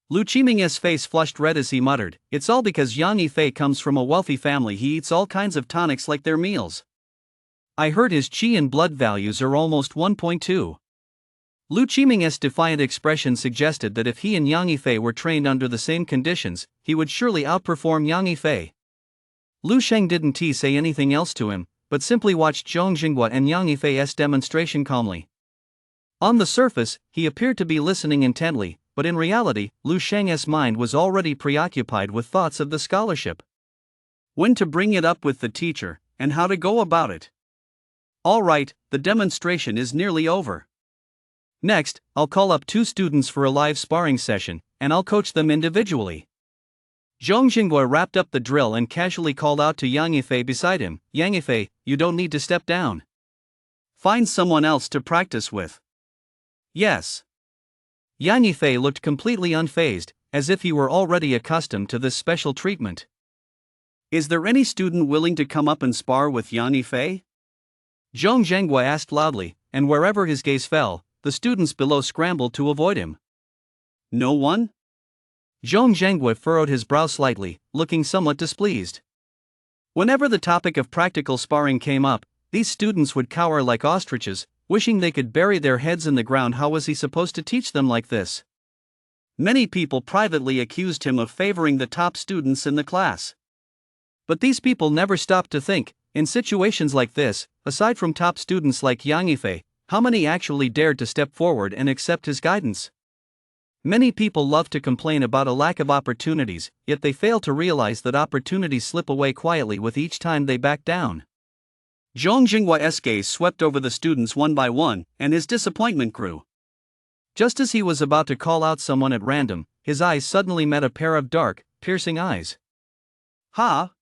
Lu Qiming's face flushed red as he muttered, "It's all because Yang Yifei comes from a wealthy family. He eats all kinds of tonics like their meals. I heard his qi and blood values are almost 1.2. Lu Qiming's defiant expression suggested that if he and Yang Yifei were trained under the same conditions, he would surely outperform Yang Yifei. Lu Shang didn't say anything else to him, but simply watched Zhong Jinghua and Yang Yifei's demonstration calmly. On the surface, he appeared to be listening intently, but in reality, Lu Shang's mind was already preoccupied with thoughts of the scholarship. When to bring it up with the teacher, and how to go about it. All right, the demonstration is nearly over. Next, I'll call up 2 students for a live sparring session, and I'll coach them individually. Zhong Jinghua wrapped up the drill and casually called out to Yang Yifei beside him, "Yang Yifei, you don't need to step down. Find someone else to practice with." "Yes." Yang Yifei looked completely unfazed, as if he were already accustomed to this special treatment. "Is there any student willing to come up and spar with Yang Yifei?" Zhong Zhenghua asked loudly, and wherever his gaze fell, the students below scrambled to avoid him. "No one?" Zhong Zhenghua furrowed his brow slightly, looking somewhat displeased. Whenever the topic of practical sparring came up, these students would cower like ostriches, wishing they could bury their heads in the ground. How was he supposed to teach them like this? Many people privately accused him of favoring the top students in the class. But these people never stopped to think, in situations like this, aside from top students like Yang Yifei, how many actually dared to step forward and accept his guidance? Many people love to complain about a lack of opportunities, yet they fail to realize that opportunities slip away quietly with each time they back down. Zhong Jinghua's gaze swept over the students one by one, and his disappointment grew. Just as he was about to call out someone at random, his eyes suddenly met a pair of dark, piercing eyes. "Ha!"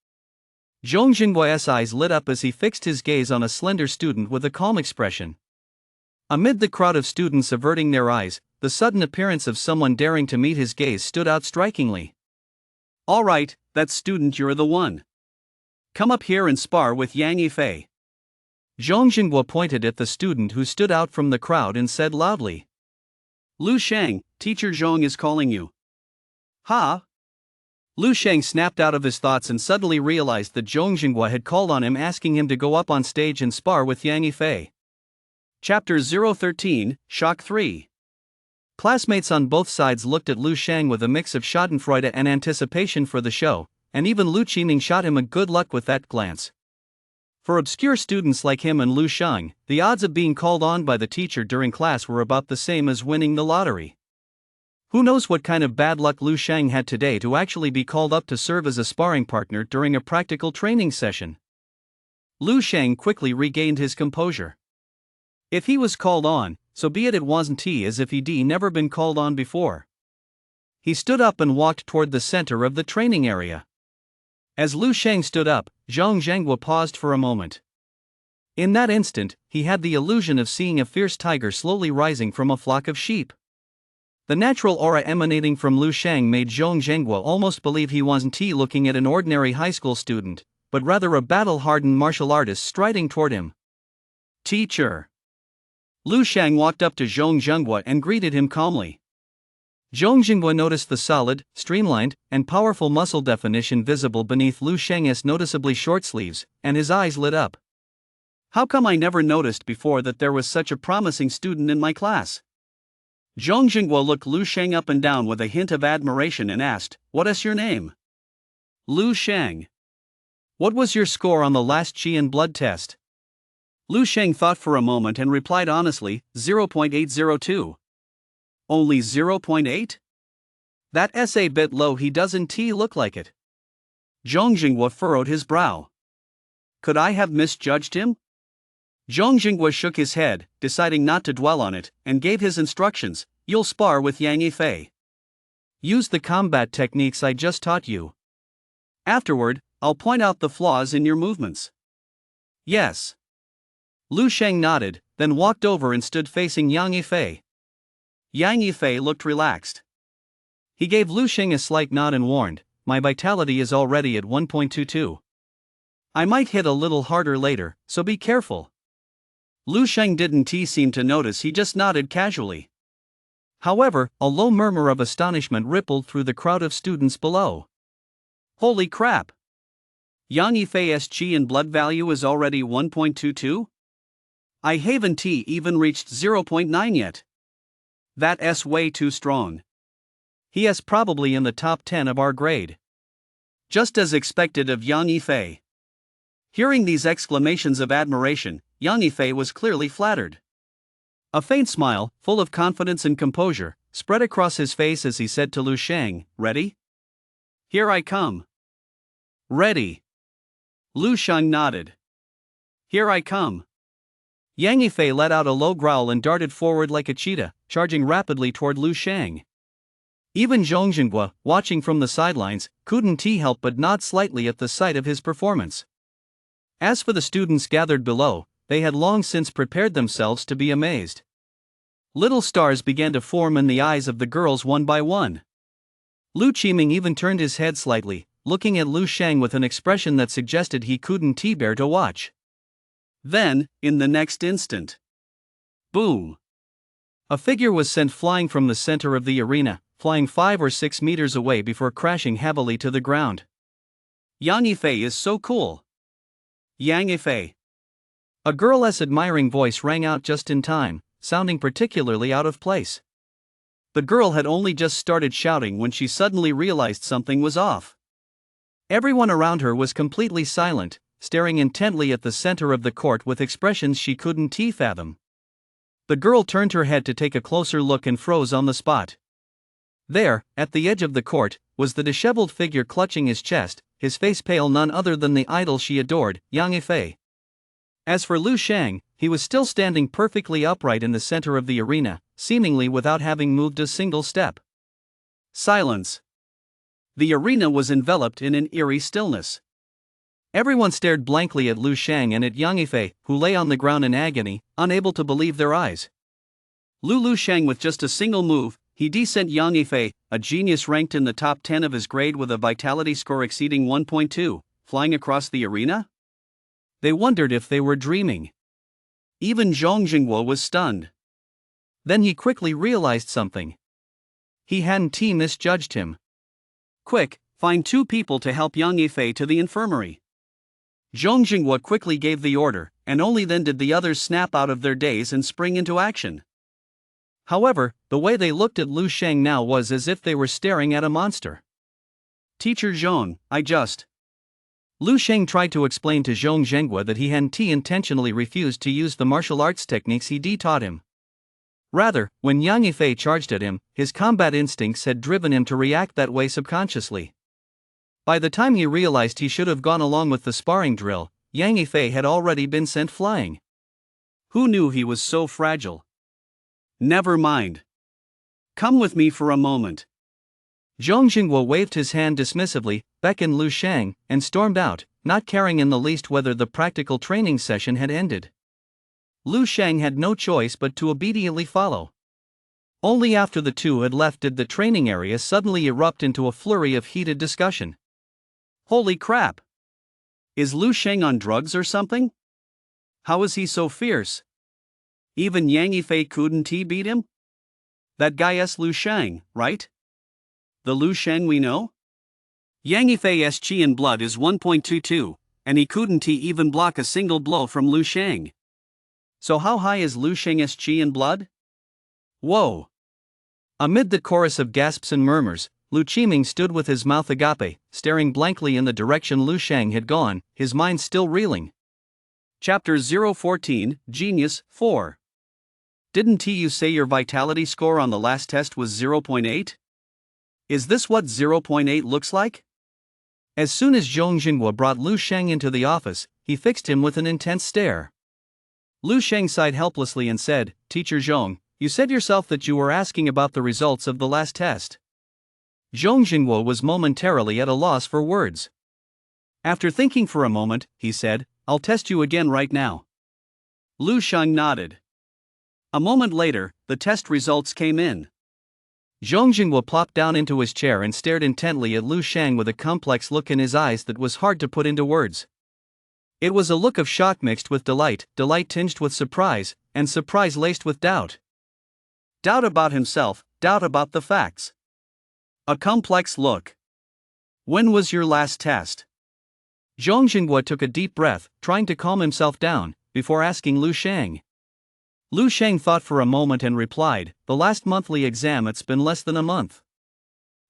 Zhong Jinghua's eyes lit up as he fixed his gaze on a slender student with a calm expression. Amid the crowd of students averting their eyes, the sudden appearance of someone daring to meet his gaze stood out strikingly. "All right, that student, you're the one. Come up here and spar with Yang Yifei." Zhong Jinghua pointed at the student who stood out from the crowd and said loudly, "Lu Shang, teacher Zhong is calling you." "Ha?" Lu Shang snapped out of his thoughts and suddenly realized that Zhong Jinghua had called on him, asking him to go up on stage and spar with Yang Yifei. Chapter 013, Shock 3. Classmates on both sides looked at Lu Shang with a mix of schadenfreude and anticipation for the show, and even Lu Qiming shot him a good luck with that glance. For obscure students like him and Lu Shang, the odds of being called on by the teacher during class were about the same as winning the lottery. Who knows what kind of bad luck Lu Shang had today to actually be called up to serve as a sparring partner during a practical training session. Lu Shang quickly regained his composure. If he was called on, so be it wasn't he as if he'd never been called on before. He stood up and walked toward the center of the training area. As Lu Shang stood up, Zhong Jinghua paused for a moment. In that instant, he had the illusion of seeing a fierce tiger slowly rising from a flock of sheep. The natural aura emanating from Lu Shang made Zhong Jinghua almost believe he wasn't looking at an ordinary high school student, but rather a battle-hardened martial artist striding toward him. "Teacher." Lu Shang walked up to Zhong Jinghua and greeted him calmly. Zhong Jinghua noticed the solid, streamlined, and powerful muscle definition visible beneath Lu Shang's noticeably short sleeves, and his eyes lit up. "How come I never noticed before that there was such a promising student in my class?" Zhong Jinghua looked Lu Shang up and down with a hint of admiration and asked, "What is your name?" "Lu Shang." "What was your score on the last Qi and blood test?" Lu Shang thought for a moment and replied honestly, 0.802. "Only 0.8? That's a bit low. He doesn't look like it." Zhong Jinghua furrowed his brow. "Could I have misjudged him?" Zhong Jinghua shook his head, deciding not to dwell on it, and gave his instructions. "You'll spar with Yang Yifei. Use the combat techniques I just taught you. Afterward, I'll point out the flaws in your movements." "Yes." Lu Shang nodded, then walked over and stood facing Yang Yifei. Yang Yifei looked relaxed. He gave Lu Shang a slight nod and warned, "My vitality is already at 1.22. I might hit a little harder later, so be careful." Lu Shang didn't seem to notice, he just nodded casually. However, a low murmur of astonishment rippled through the crowd of students below. "Holy crap! Yang Yifei's Qi and blood value is already 1.22? I haven't even reached 0.9 yet. That's way too strong. He is probably in the top 10 of our grade. Just as expected of Yang Yifei." Hearing these exclamations of admiration, Yang Yifei was clearly flattered. A faint smile, full of confidence and composure, spread across his face as he said to Lu Shang, "Ready?" "Here I come." "Ready." Lu Shang nodded. "Here I come." Yang Yifei let out a low growl and darted forward like a cheetah, charging rapidly toward Lu Shang. Even Zhong Jinghua, watching from the sidelines, couldn't help but nod slightly at the sight of his performance. As for the students gathered below, they had long since prepared themselves to be amazed. Little stars began to form in the eyes of the girls one by one. Lu Qiming even turned his head slightly, looking at Lu Shang with an expression that suggested he couldn't bear to watch. Then, in the next instant, boom! A figure was sent flying from the center of the arena, flying 5 or 6 meters away before crashing heavily to the ground. "Yang Yifei is so cool. Yang Yifei." A girl's admiring voice rang out just in time, sounding particularly out of place. The girl had only just started shouting when she suddenly realized something was off. Everyone around her was completely silent, staring intently at the center of the court with expressions she couldn't fathom. The girl turned her head to take a closer look and froze on the spot. There, at the edge of the court, was the disheveled figure clutching his chest, his face pale, none other than the idol she adored, Yang Yifei. As for Lu Shang, he was still standing perfectly upright in the center of the arena, seemingly without having moved a single step. Silence. The arena was enveloped in an eerie stillness. Everyone stared blankly at Lu Shang and at Yang Yifei, who lay on the ground in agony, unable to believe their eyes. Lu Shang with just a single move, he sent Yang Yifei, a genius ranked in the top 10 of his grade with a vitality score exceeding 1.2, flying across the arena? They wondered if they were dreaming. Even Zhong Jingguo was stunned. Then he quickly realized something. He hadn't misjudged him. Quick, find 2 people to help Yang Yifei to the infirmary. Zhong Jingguo quickly gave the order, and only then did the others snap out of their daze and spring into action. However, the way they looked at Lu Shang now was as if they were staring at a monster. Teacher Zhong, Lu Shang tried to explain to Zhong Zhenghua that he hadn't intentionally refused to use the martial arts techniques he taught him. Rather, when Yang Yifei charged at him, his combat instincts had driven him to react that way subconsciously. By the time he realized he should have gone along with the sparring drill, Yang Yifei had already been sent flying. Who knew he was so fragile? Never mind. Come with me for a moment. Zhong Jingguo waved his hand dismissively, beckoned Lu Shang, and stormed out, not caring in the least whether the practical training session had ended. Lu Shang had no choice but to obediently follow. Only after the two had left did the training area suddenly erupt into a flurry of heated discussion. Holy crap! Is Lu Shang on drugs or something? How is he so fierce? Even Yang Yifei couldn't beat him? That guy's Lu Shang, right? The Lu Shang we know? Yang Yifei's chi in blood is 1.22, and he couldn't even block a single blow from Lu Shang. So how high is Lu Shang's chi in blood? Whoa! Amid the chorus of gasps and murmurs, Lu Qiming stood with his mouth agape, staring blankly in the direction Lu Shang had gone, his mind still reeling. Chapter 014, Genius, 4. Didn't you say your vitality score on the last test was 0.8? Is this what 0.8 looks like? As soon as Zhong Jingguo brought Lu Shang into the office, he fixed him with an intense stare. Lu Shang sighed helplessly and said, Teacher Zhong, you said yourself that you were asking about the results of the last test. Zhong Jingguo was momentarily at a loss for words. After thinking for a moment, he said, I'll test you again right now. Lu Shang nodded. A moment later, the test results came in. Zhong Jingguo plopped down into his chair and stared intently at Lu Shang with a complex look in his eyes that was hard to put into words. It was a look of shock mixed with delight, delight tinged with surprise, and surprise laced with doubt. Doubt about himself, doubt about the facts. A complex look. When was your last test? Zhong Jingguo took a deep breath, trying to calm himself down, before asking Lu Shang. Lu Shang thought for a moment and replied, the last monthly exam it's been less than a month.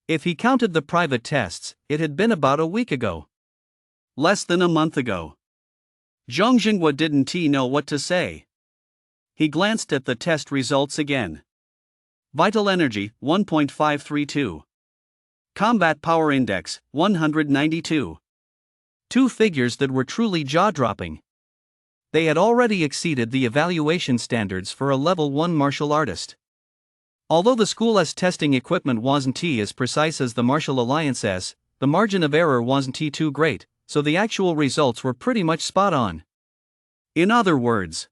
If he counted the private tests, it had been about a week ago. Less than a month ago. Zhong Jingguo didn't know what to say. He glanced at the test results again. Vital energy, 1.532. Combat power index, 192. 2 figures that were truly jaw-dropping. They had already exceeded the evaluation standards for a level 1 martial artist. Although the school's testing equipment wasn't as precise as the Martial Alliance's, the margin of error wasn't too great, so the actual results were pretty much spot on. In other words,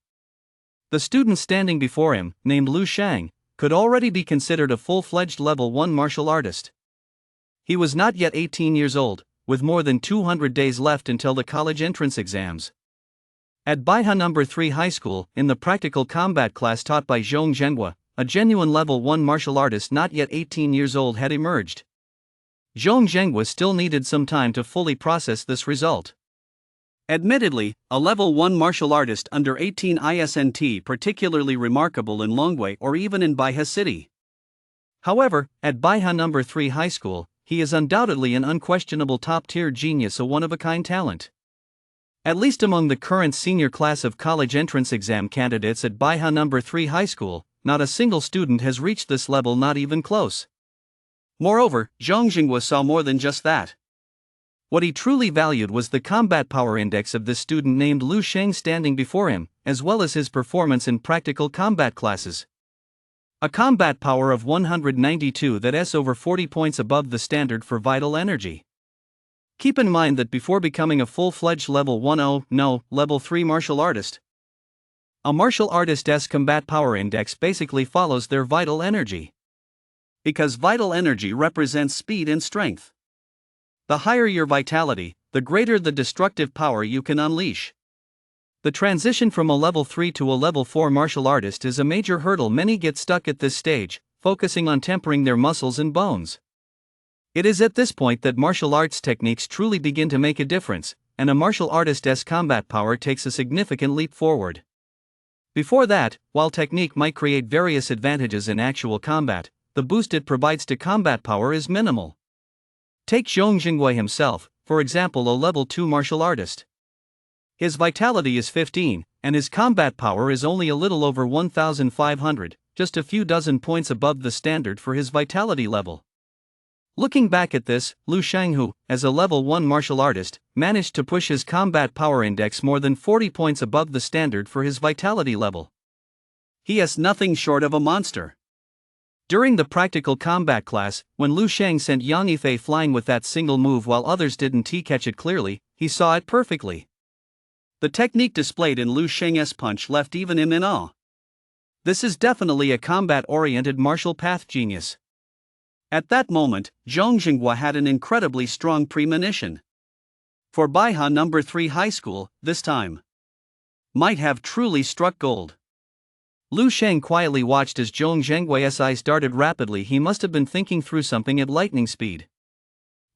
the student standing before him, named Lu Shang, could already be considered a full-fledged level 1 martial artist. He was not yet 18 years old, with more than 200 days left until the college entrance exams. At Baiha No. 3 High School, in the practical combat class taught by Zhong Zhenghua, a genuine level 1 martial artist not yet 18 years old had emerged. Zhong Zhenghua still needed some time to fully process this result. Admittedly, a level 1 martial artist under 18 isn't particularly remarkable in Longwei or even in Baiha City. However, at Baiha No. 3 High School, he is undoubtedly an unquestionable top-tier genius, a one-of-a-kind talent. At least among the current senior class of college entrance exam candidates at Baiha No. 3 High School, not a single student has reached this level, not even close. Moreover, Zhong Jingguo saw more than just that. What he truly valued was the combat power index of this student named Lu Shang standing before him, as well as his performance in practical combat classes. A combat power of 192 that's over 40 points above the standard for vital energy. Keep in mind that before becoming a full-fledged level 1 level 3 martial artist, A martial artist's combat power index basically follows their vital energy. Because vital energy represents speed and strength. The higher your vitality, the greater the destructive power you can unleash. The transition from a level 3 to a level 4 martial artist is a major hurdle many get stuck at this stage, focusing on tempering their muscles and bones. It is at this point that martial arts techniques truly begin to make a difference, and a martial artist's combat power takes a significant leap forward. Before that, while technique might create various advantages in actual combat, the boost it provides to combat power is minimal. Take Zhong Jingwei himself, for example, a level 2 martial artist. His vitality is 15, and his combat power is only a little over 1,500, just a few dozen points above the standard for his vitality level. Looking back at this, Lu Shanghu, as a level 1 martial artist, managed to push his combat power index more than 40 points above the standard for his vitality level. He is nothing short of a monster. During the practical combat class, when Lu Shang sent Yang Yifei flying with that single move while others didn't catch it clearly, he saw it perfectly. The technique displayed in Lu Shang's punch left even him in awe. This is definitely a combat-oriented martial path genius. At that moment, Zhong Jinghua had an incredibly strong premonition. For Baiha No. 3 High School, this time might have truly struck gold. Lu Shang quietly watched as Zhong Zhengwei's eyes darted rapidly. He must have been thinking through something at lightning speed.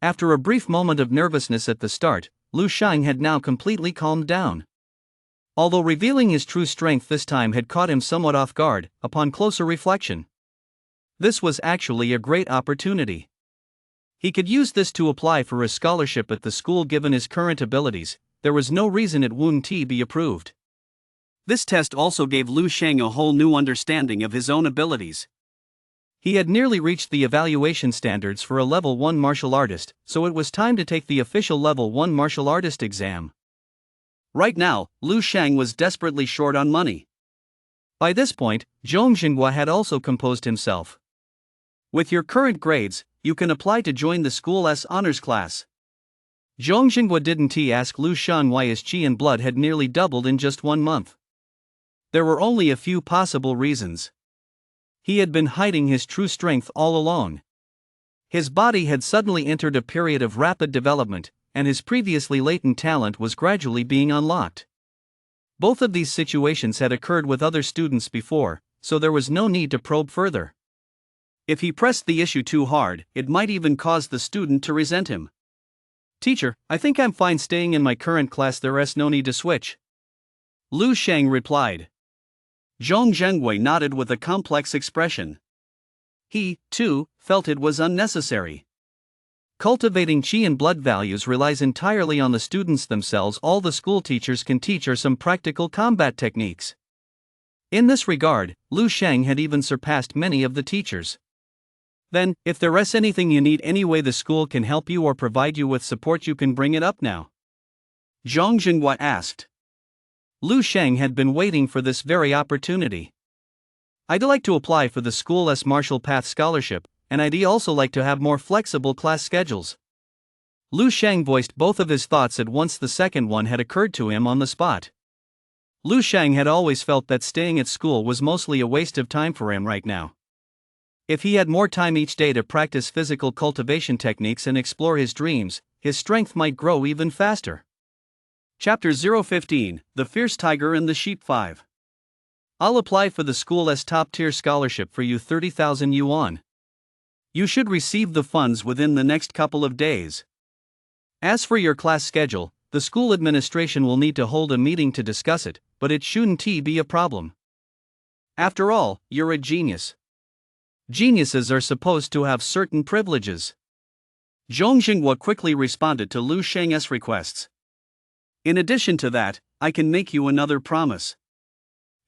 After a brief moment of nervousness at the start, Lu Shang had now completely calmed down. Although revealing his true strength this time had caught him somewhat off guard, upon closer reflection, this was actually a great opportunity. He could use this to apply for a scholarship at the school. Given his current abilities, there was no reason it wouldn't be approved. This test also gave Lu Shang a whole new understanding of his own abilities. He had nearly reached the evaluation standards for a level 1 martial artist, so it was time to take the official level 1 martial artist exam. Right now, Lu Shang was desperately short on money. By this point, Zhong Jinghua had also composed himself. With your current grades, you can apply to join the school's honors class. Zhong Jinghua didn't ask Lu Shang why his qi and blood had nearly doubled in just 1 month. There were only a few possible reasons. He had been hiding his true strength all along. His body had suddenly entered a period of rapid development, and his previously latent talent was gradually being unlocked. Both of these situations had occurred with other students before, so there was no need to probe further. If he pressed the issue too hard, it might even cause the student to resent him. "Teacher, I think I'm fine staying in my current class. There's no need to switch," Lu Shang replied. Zhong Zhengwei nodded with a complex expression. He, too, felt it was unnecessary. Cultivating qi and blood values relies entirely on the students themselves. All the school teachers can teach are some practical combat techniques. In this regard, Lu Shang had even surpassed many of the teachers. Then, if there's anything you need, any way the school can help you or provide you with support, you can bring it up now, Zhong Jinghua asked. Lu Shang had been waiting for this very opportunity. "I'd like to apply for the school's Martial Path Scholarship, and I'd also like to have more flexible class schedules." Lu Shang voiced both of his thoughts at once. The second one had occurred to him on the spot. Lu Shang had always felt that staying at school was mostly a waste of time for him right now. If he had more time each day to practice physical cultivation techniques and explore his dreams, his strength might grow even faster. Chapter 015, The Fierce Tiger and the Sheep 5. I'll apply for the school's top-tier scholarship for you, 30,000 yuan. You should receive the funds within the next couple of days. As for your class schedule, the school administration will need to hold a meeting to discuss it, but it shouldn't be a problem. After all, you're a genius. Geniuses are supposed to have certain privileges. Zhong Jinghua quickly responded to Lu Shang's requests. In addition to that, I can make you another promise.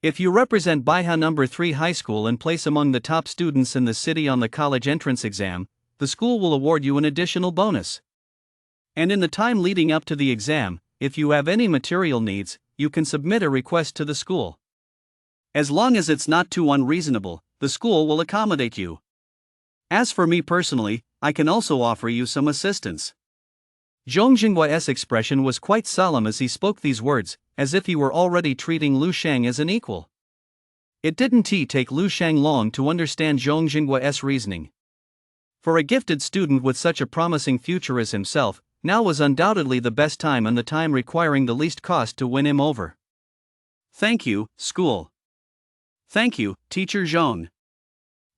If you represent Baiha No. 3 High School and place among the top students in the city on the college entrance exam, the school will award you an additional bonus. And in the time leading up to the exam, if you have any material needs, you can submit a request to the school. As long as it's not too unreasonable, the school will accommodate you. As for me personally, I can also offer you some assistance. Zhong Jinghua's expression was quite solemn as he spoke these words, as if he were already treating Lu Shang as an equal. It didn't take Lu Shang long to understand Zhong Jinghua's reasoning. For a gifted student with such a promising future as himself, now was undoubtedly the best time and the time requiring the least cost to win him over. Thank you, school. Thank you, Teacher Zhong.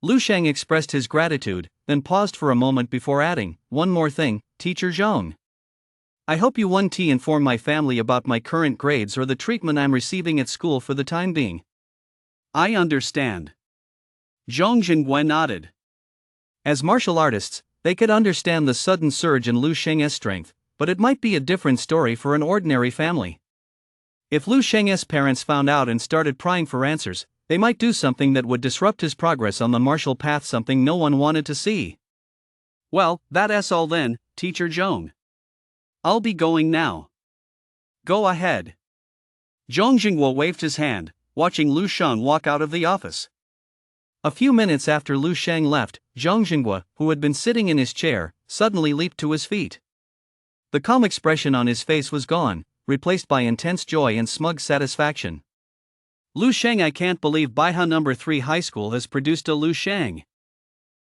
Lu Shang expressed his gratitude, then paused for a moment before adding, one more thing, Teacher Zhong. I hope you won't inform my family about my current grades or the treatment I'm receiving at school for the time being. I understand. Zhong Jinghua nodded. As martial artists, they could understand the sudden surge in Lu Shang's strength, but it might be a different story for an ordinary family. If Lu Shang's parents found out and started prying for answers, they might do something that would disrupt his progress on the martial path, something no one wanted to see. Well, that's all then, Teacher Zhong. I'll be going now. Go ahead. Zhong Jinghua waved his hand, watching Lu Shang walk out of the office. A few minutes after Lu Shang left, Zhong Jinghua, who had been sitting in his chair, suddenly leaped to his feet. The calm expression on his face was gone, replaced by intense joy and smug satisfaction. Lu Shang, I can't believe Baiha No. 3 High School has produced a Lu Shang.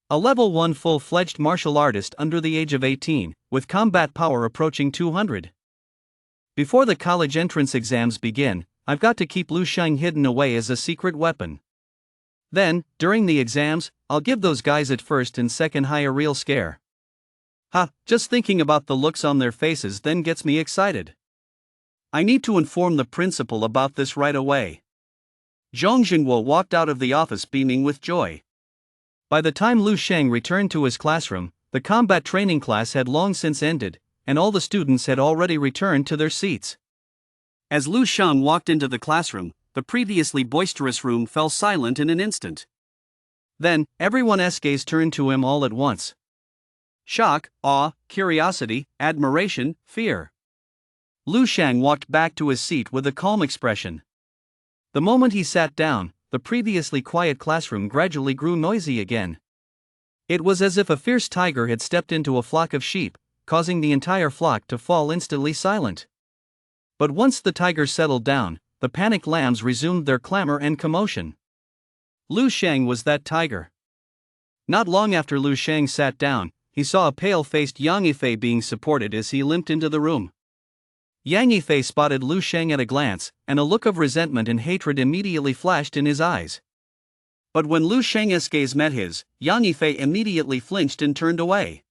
A level 1 full-fledged martial artist under the age of 18, with combat power approaching 200. Before the college entrance exams begin, I've got to keep Lu Shang hidden away as a secret weapon. Then, during the exams, I'll give those guys at first and second high a real scare. Just thinking about the looks on their faces then gets me excited. I need to inform the principal about this right away. Zhong Jinghua walked out of the office beaming with joy. By the time Lu Shang returned to his classroom, the combat training class had long since ended, and all the students had already returned to their seats. As Lu Shang walked into the classroom, the previously boisterous room fell silent in an instant. Then, everyone's gaze turned to him all at once. Shock, awe, curiosity, admiration, fear. Lu Shang walked back to his seat with a calm expression. The moment he sat down, the previously quiet classroom gradually grew noisy again. It was as if a fierce tiger had stepped into a flock of sheep, causing the entire flock to fall instantly silent. But once the tiger settled down, the panicked lambs resumed their clamor and commotion. Lu Shang was that tiger. Not long after Lu Shang sat down, he saw a pale-faced Yang Yifei being supported as he limped into the room. Yang Yifei spotted Lu Shang at a glance, and a look of resentment and hatred immediately flashed in his eyes. But when Lu Shang's gaze met his, Yang Yifei immediately flinched and turned away.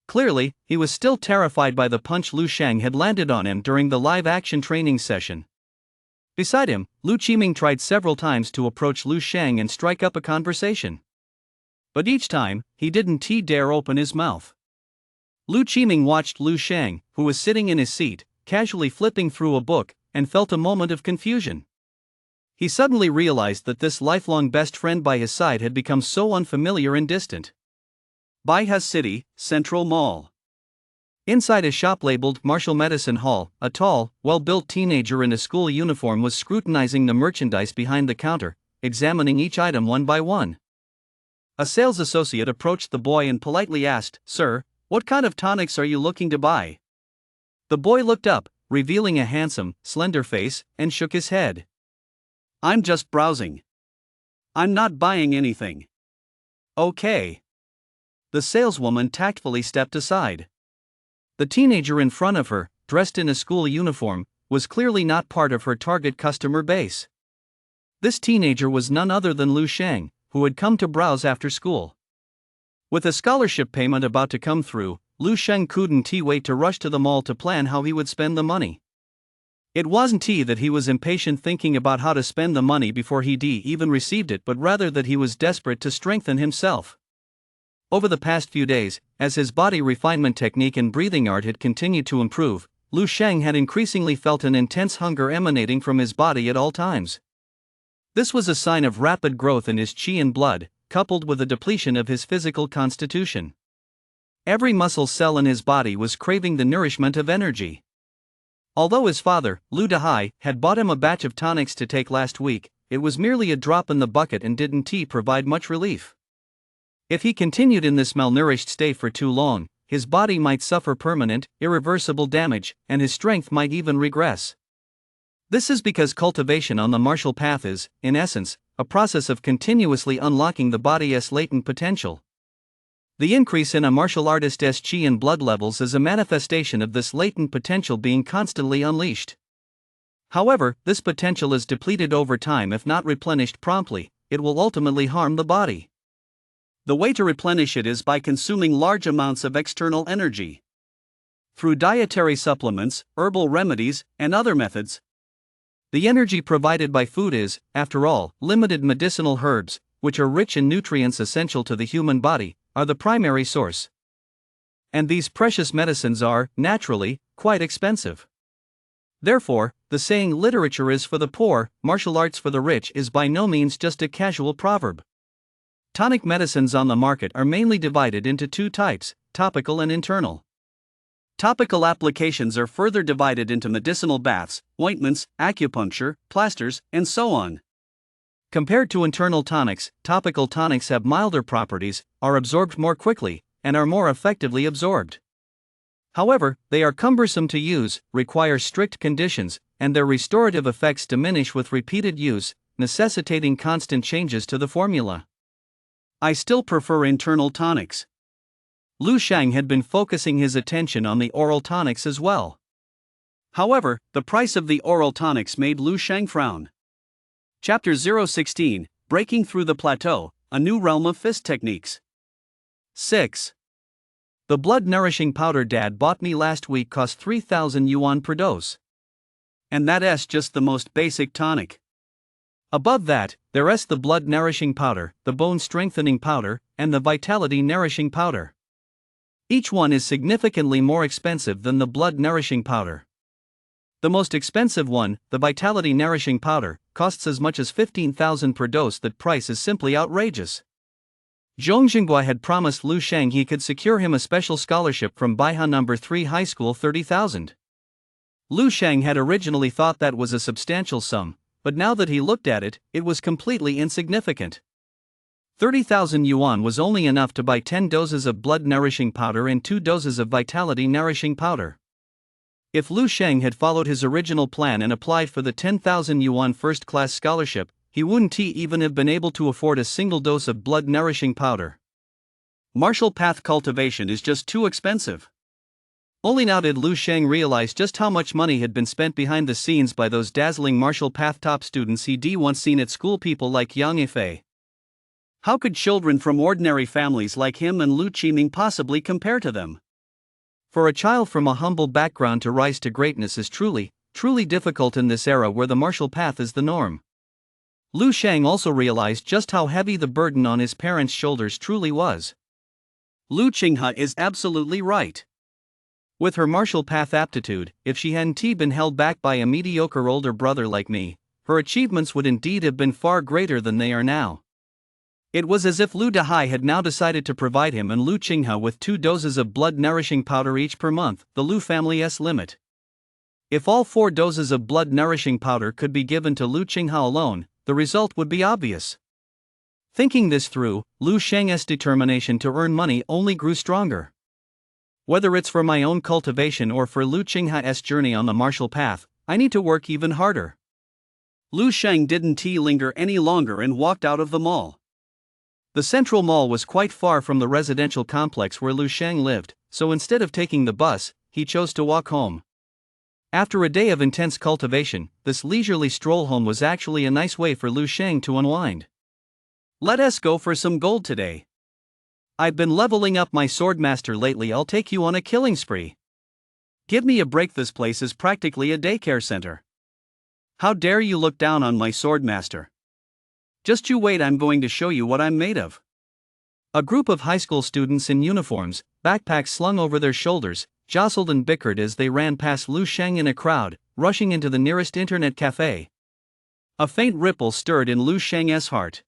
Clearly, he was still terrified by the punch Lu Shang had landed on him during the live-action training session. Beside him, Lu Qiming tried several times to approach Lu Shang and strike up a conversation. But each time, he didn't dare open his mouth. Lu Qiming watched Lu Shang, who was sitting in his seat, casually flipping through a book, and felt a moment of confusion. He suddenly realized that this lifelong best friend by his side had become so unfamiliar and distant. Baiha City, Central Mall. Inside a shop labeled Martial Medicine Hall, a tall, well-built teenager in a school uniform was scrutinizing the merchandise behind the counter, examining each item one by one. A sales associate approached the boy and politely asked, "Sir, what kind of tonics are you looking to buy?" The boy looked up, revealing a handsome, slender face, and shook his head. "I'm just browsing. I'm not buying anything." "Okay." The saleswoman tactfully stepped aside. The teenager in front of her, dressed in a school uniform, was clearly not part of her target customer base. This teenager was none other than Lu Shang, who had come to browse after school. With a scholarship payment about to come through, Lu Shang couldn't wait to rush to the mall to plan how he would spend the money. It wasn't that he was impatient thinking about how to spend the money before he even received it, but rather that he was desperate to strengthen himself. Over the past few days, as his body refinement technique and breathing art had continued to improve, Lu Shang had increasingly felt an intense hunger emanating from his body at all times. This was a sign of rapid growth in his qi and blood, coupled with a depletion of his physical constitution. Every muscle cell in his body was craving the nourishment of energy. Although his father, Lu Dahai, had bought him a batch of tonics to take last week, it was merely a drop in the bucket and didn't provide much relief. If he continued in this malnourished state for too long, his body might suffer permanent, irreversible damage, and his strength might even regress. This is because cultivation on the martial path is, in essence, a process of continuously unlocking the body's latent potential. The increase in a martial artist's chi and blood levels is a manifestation of this latent potential being constantly unleashed. However, this potential is depleted over time. If not replenished promptly, it will ultimately harm the body. The way to replenish it is by consuming large amounts of external energy. Through dietary supplements, herbal remedies, and other methods. The energy provided by food is, after all, limited. Medicinal herbs, which are rich in nutrients essential to the human body, are the primary source. And these precious medicines are, naturally, quite expensive. Therefore, the saying literature is for the poor, martial arts for the rich is by no means just a casual proverb. Tonic medicines on the market are mainly divided into two types, topical and internal. Topical applications are further divided into medicinal baths, ointments, acupuncture, plasters, and so on. Compared to internal tonics, topical tonics have milder properties, are absorbed more quickly, and are more effectively absorbed. However, they are cumbersome to use, require strict conditions, and their restorative effects diminish with repeated use, necessitating constant changes to the formula. I still prefer internal tonics. Lu Shang had been focusing his attention on the oral tonics as well. However, the price of the oral tonics made Lu Shang frown. Chapter 016, Breaking Through the Plateau, A New Realm of Fist Techniques. 6. The blood-nourishing powder Dad bought me last week cost 3,000 yuan per dose. And that's just the most basic tonic. Above that, there's the blood-nourishing powder, the bone-strengthening powder, and the vitality-nourishing powder. Each one is significantly more expensive than the blood-nourishing powder. The most expensive one, the vitality-nourishing powder, costs as much as 15,000 per dose. That price is simply outrageous. Zhong Xinghua had promised Lu Shang he could secure him a special scholarship from Baiha No. 3 High School. 30,000. Lu Shang had originally thought that was a substantial sum, but now that he looked at it, it was completely insignificant. 30,000 yuan was only enough to buy 10 doses of blood-nourishing powder and 2 doses of vitality-nourishing powder. If Lu Shang had followed his original plan and applied for the 10,000 yuan first-class scholarship, he wouldn't even have been able to afford a single dose of blood-nourishing powder. Martial path cultivation is just too expensive. Only now did Lu Shang realize just how much money had been spent behind the scenes by those dazzling martial path top students he'd once seen at school, people like Yang Yifei. How could children from ordinary families like him and Lu Qiming possibly compare to them? For a child from a humble background to rise to greatness is truly difficult in this era where the martial path is the norm. Lu Shang also realized just how heavy the burden on his parents' shoulders truly was. Lu Qinghe is absolutely right. With her martial path aptitude, if she hadn't been held back by a mediocre older brother like me, her achievements would indeed have been far greater than they are now. It was as if Lu Dahai had now decided to provide him and Lu Qinghe with 2 doses of blood-nourishing powder each per month, the Lu family's limit. If all 4 doses of blood-nourishing powder could be given to Lu Qinghe alone, the result would be obvious. Thinking this through, Lu Shang's determination to earn money only grew stronger. Whether it's for my own cultivation or for Lu Qinghe's journey on the martial path, I need to work even harder. Lu Shang didn't linger any longer and walked out of the mall. The central mall was quite far from the residential complex where Lu Shang lived, so instead of taking the bus, he chose to walk home. After a day of intense cultivation, this leisurely stroll home was actually a nice way for Lu Shang to unwind. Let's go for some gold today. I've been leveling up my swordmaster lately. I'll take you on a killing spree. Give me a break, this place is practically a daycare center. How dare you look down on my swordmaster? Just you wait, I'm going to show you what I'm made of. A group of high school students in uniforms, backpacks slung over their shoulders, jostled and bickered as they ran past Lu Shang in a crowd, rushing into the nearest internet cafe. A faint ripple stirred in Lu Shang's heart.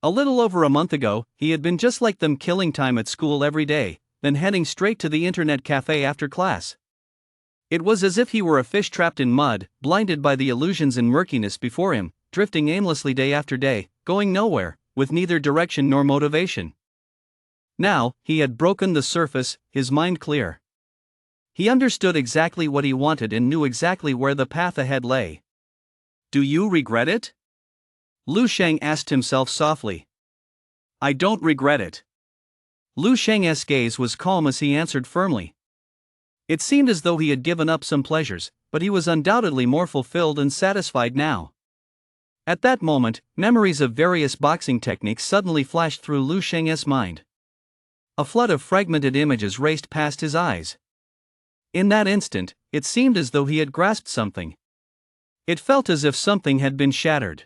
A little over a month ago, he had been just like them, killing time at school every day, then heading straight to the internet cafe after class. It was as if he were a fish trapped in mud, blinded by the illusions and murkiness before him, drifting aimlessly day after day, going nowhere, with neither direction nor motivation. Now, he had broken the surface, his mind clear. He understood exactly what he wanted and knew exactly where the path ahead lay. Do you regret it? Lu Sheng asked himself softly. I don't regret it. Lu Sheng's gaze was calm as he answered firmly. It seemed as though he had given up some pleasures, but he was undoubtedly more fulfilled and satisfied now. At that moment, memories of various boxing techniques suddenly flashed through Lu Sheng's mind. A flood of fragmented images raced past his eyes. In that instant, it seemed as though he had grasped something. It felt as if something had been shattered.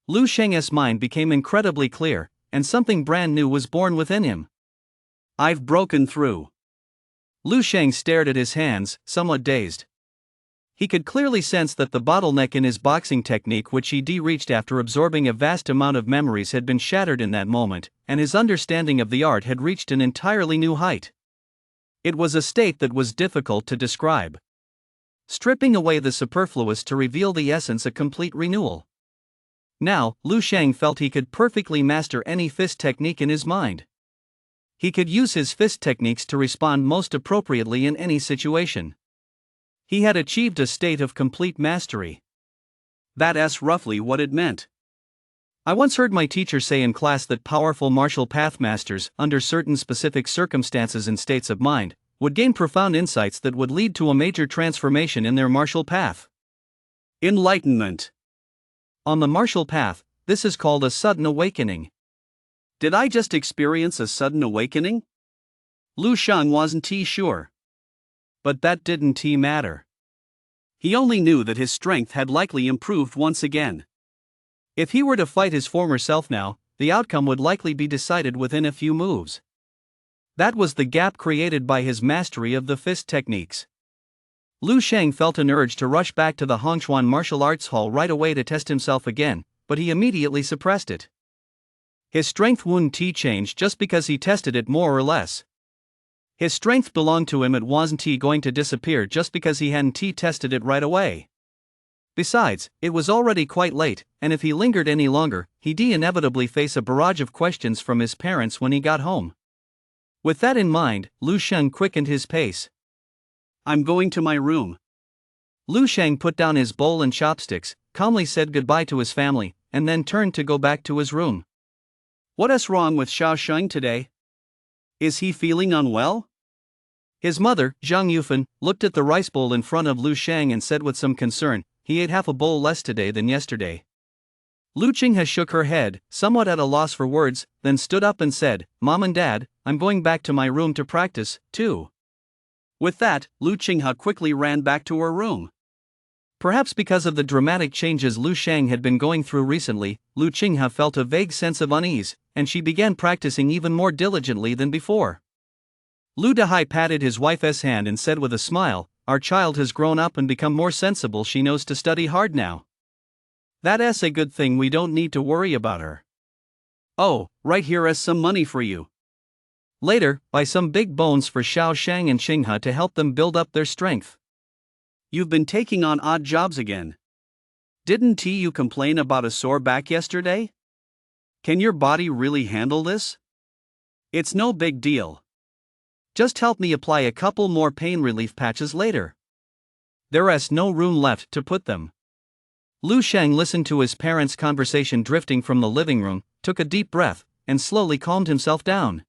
Lu Sheng's mind became incredibly clear, and something brand new was born within him. I've broken through. Lu Sheng stared at his hands, somewhat dazed. He could clearly sense that the bottleneck in his boxing technique, which he reached after absorbing a vast amount of memories, had been shattered in that moment, and his understanding of the art had reached an entirely new height. It was a state that was difficult to describe. Stripping away the superfluous to reveal the essence, a complete renewal. Now, Lu Sheng felt he could perfectly master any fist technique in his mind. He could use his fist techniques to respond most appropriately in any situation. He had achieved a state of complete mastery. That's roughly what it meant. I once heard my teacher say in class that powerful martial path masters, under certain specific circumstances and states of mind, would gain profound insights that would lead to a major transformation in their martial path. Enlightenment. On the martial path, this is called a sudden awakening. Did I just experience a sudden awakening? Lu Sheng wasn't sure. But that didn't matter. He only knew that his strength had likely improved once again. If he were to fight his former self now, the outcome would likely be decided within a few moves. That was the gap created by his mastery of the fist techniques. Lu Sheng felt an urge to rush back to the Hongchuan Martial Arts Hall right away to test himself again, but he immediately suppressed it. His strength wouldn't change just because he tested it more or less. His strength belonged to him. It wasn't going to disappear just because he hadn't tested it right away. Besides, it was already quite late, and if he lingered any longer, he'd inevitably face a barrage of questions from his parents when he got home. With that in mind, Lu Sheng quickened his pace. I'm going to my room. Lu Sheng put down his bowl and chopsticks, calmly said goodbye to his family, and then turned to go back to his room. What's wrong with Xiao Sheng today? Is he feeling unwell? His mother, Zhang Yufan, looked at the rice bowl in front of Lu Sheng and said with some concern, he ate half a bowl less today than yesterday. Lu Qinghe shook her head, somewhat at a loss for words, then stood up and said, Mom and Dad, I'm going back to my room to practice, too. With that, Lu Qinghe quickly ran back to her room. Perhaps because of the dramatic changes Lu Sheng had been going through recently, Lu Qinghe felt a vague sense of unease, and she began practicing even more diligently than before. Lu Dehai patted his wife's hand and said with a smile, our child has grown up and become more sensible. She knows to study hard now. That's a good thing. We don't need to worry about her. Oh, right here is some money for you. Later, buy some big bones for Xiao Sheng and Qinghe to help them build up their strength. You've been taking on odd jobs again. Didn't you complain about a sore back yesterday? Can your body really handle this? It's no big deal. Just help me apply a couple more pain relief patches later. There's no room left to put them. Lu Sheng listened to his parents' conversation drifting from the living room, took a deep breath, and slowly calmed himself down.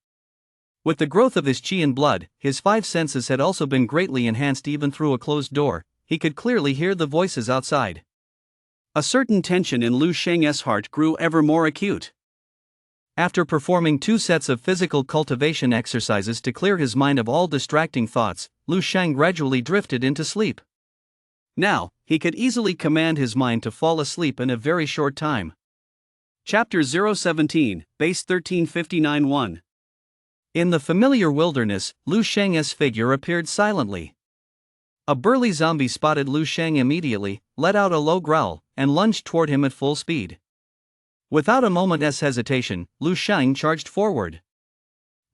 With the growth of his qi and blood, his five senses had also been greatly enhanced. Even through a closed door, he could clearly hear the voices outside. A certain tension in Lu Sheng's heart grew ever more acute. After performing 2 sets of physical cultivation exercises to clear his mind of all distracting thoughts, Lu Sheng gradually drifted into sleep. Now, he could easily command his mind to fall asleep in a very short time. Chapter 017, Base 1359-1. In the familiar wilderness, Lu Sheng's figure appeared silently. A burly zombie spotted Lu Sheng immediately, let out a low growl, and lunged toward him at full speed. Without a moment's hesitation, Lu Sheng charged forward.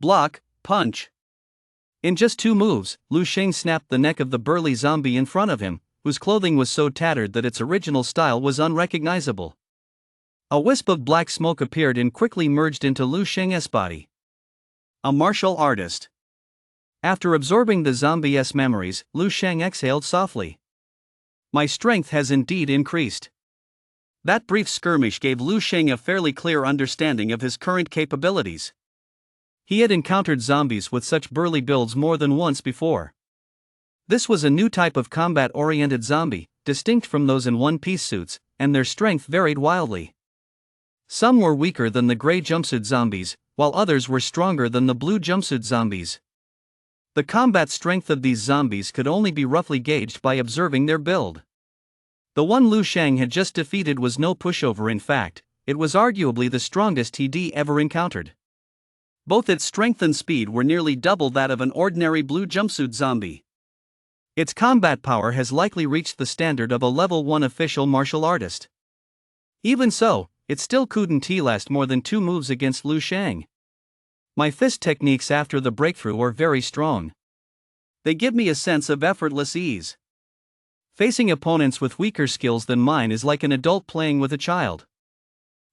Block, punch. In just 2 moves, Lu Sheng snapped the neck of the burly zombie in front of him, whose clothing was so tattered that its original style was unrecognizable. A wisp of black smoke appeared and quickly merged into Lu Sheng's body. A martial artist. After absorbing the zombie's memories, Lu Sheng exhaled softly. My strength has indeed increased. That brief skirmish gave Lu Sheng a fairly clear understanding of his current capabilities. He had encountered zombies with such burly builds more than once before. This was a new type of combat-oriented zombie, distinct from those in one-piece suits, and their strength varied wildly. Some were weaker than the gray jumpsuit zombies, while others were stronger than the blue jumpsuit zombies. The combat strength of these zombies could only be roughly gauged by observing their build. The one Lu Sheng had just defeated was no pushover. In fact, it was arguably the strongest he'd ever encountered. Both its strength and speed were nearly double that of an ordinary blue jumpsuit zombie. Its combat power has likely reached the standard of a level 1 official martial artist. Even so, it still couldn't last more than 2 moves against Lu Sheng. My fist techniques after the breakthrough are very strong. They give me a sense of effortless ease. Facing opponents with weaker skills than mine is like an adult playing with a child.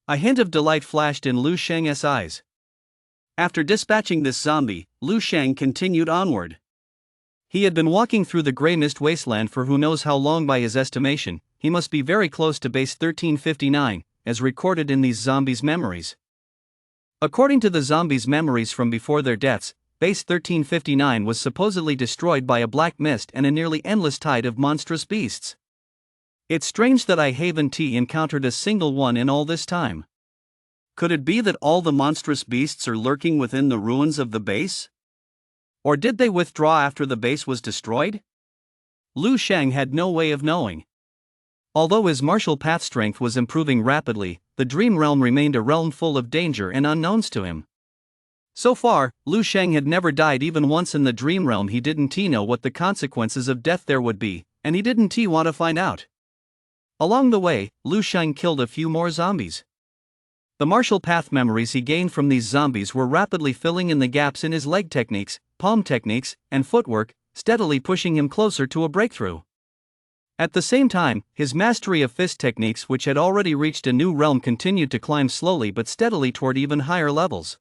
A hint of delight flashed in Lu Sheng's eyes. After dispatching this zombie, Lu Sheng continued onward. He had been walking through the gray mist wasteland for who knows how long. By his estimation, he must be very close to base 1359, as recorded in these zombies' memories. According to the zombies' memories from before their deaths, base 1359 was supposedly destroyed by a black mist and a nearly endless tide of monstrous beasts. It's strange that I haven't encountered a single one in all this time. Could it be that all the monstrous beasts are lurking within the ruins of the base? Or did they withdraw after the base was destroyed? Lu Sheng had no way of knowing. Although his martial path strength was improving rapidly, the dream realm remained a realm full of danger and unknowns to him. So far, Lu Sheng had never died even once in the dream realm. He didn't know what the consequences of death there would be, and he didn't want to find out. Along the way, Lu Sheng killed a few more zombies. The martial path memories he gained from these zombies were rapidly filling in the gaps in his leg techniques, palm techniques, and footwork, steadily pushing him closer to a breakthrough. At the same time, his mastery of fist techniques, which had already reached a new realm, continued to climb slowly but steadily toward even higher levels.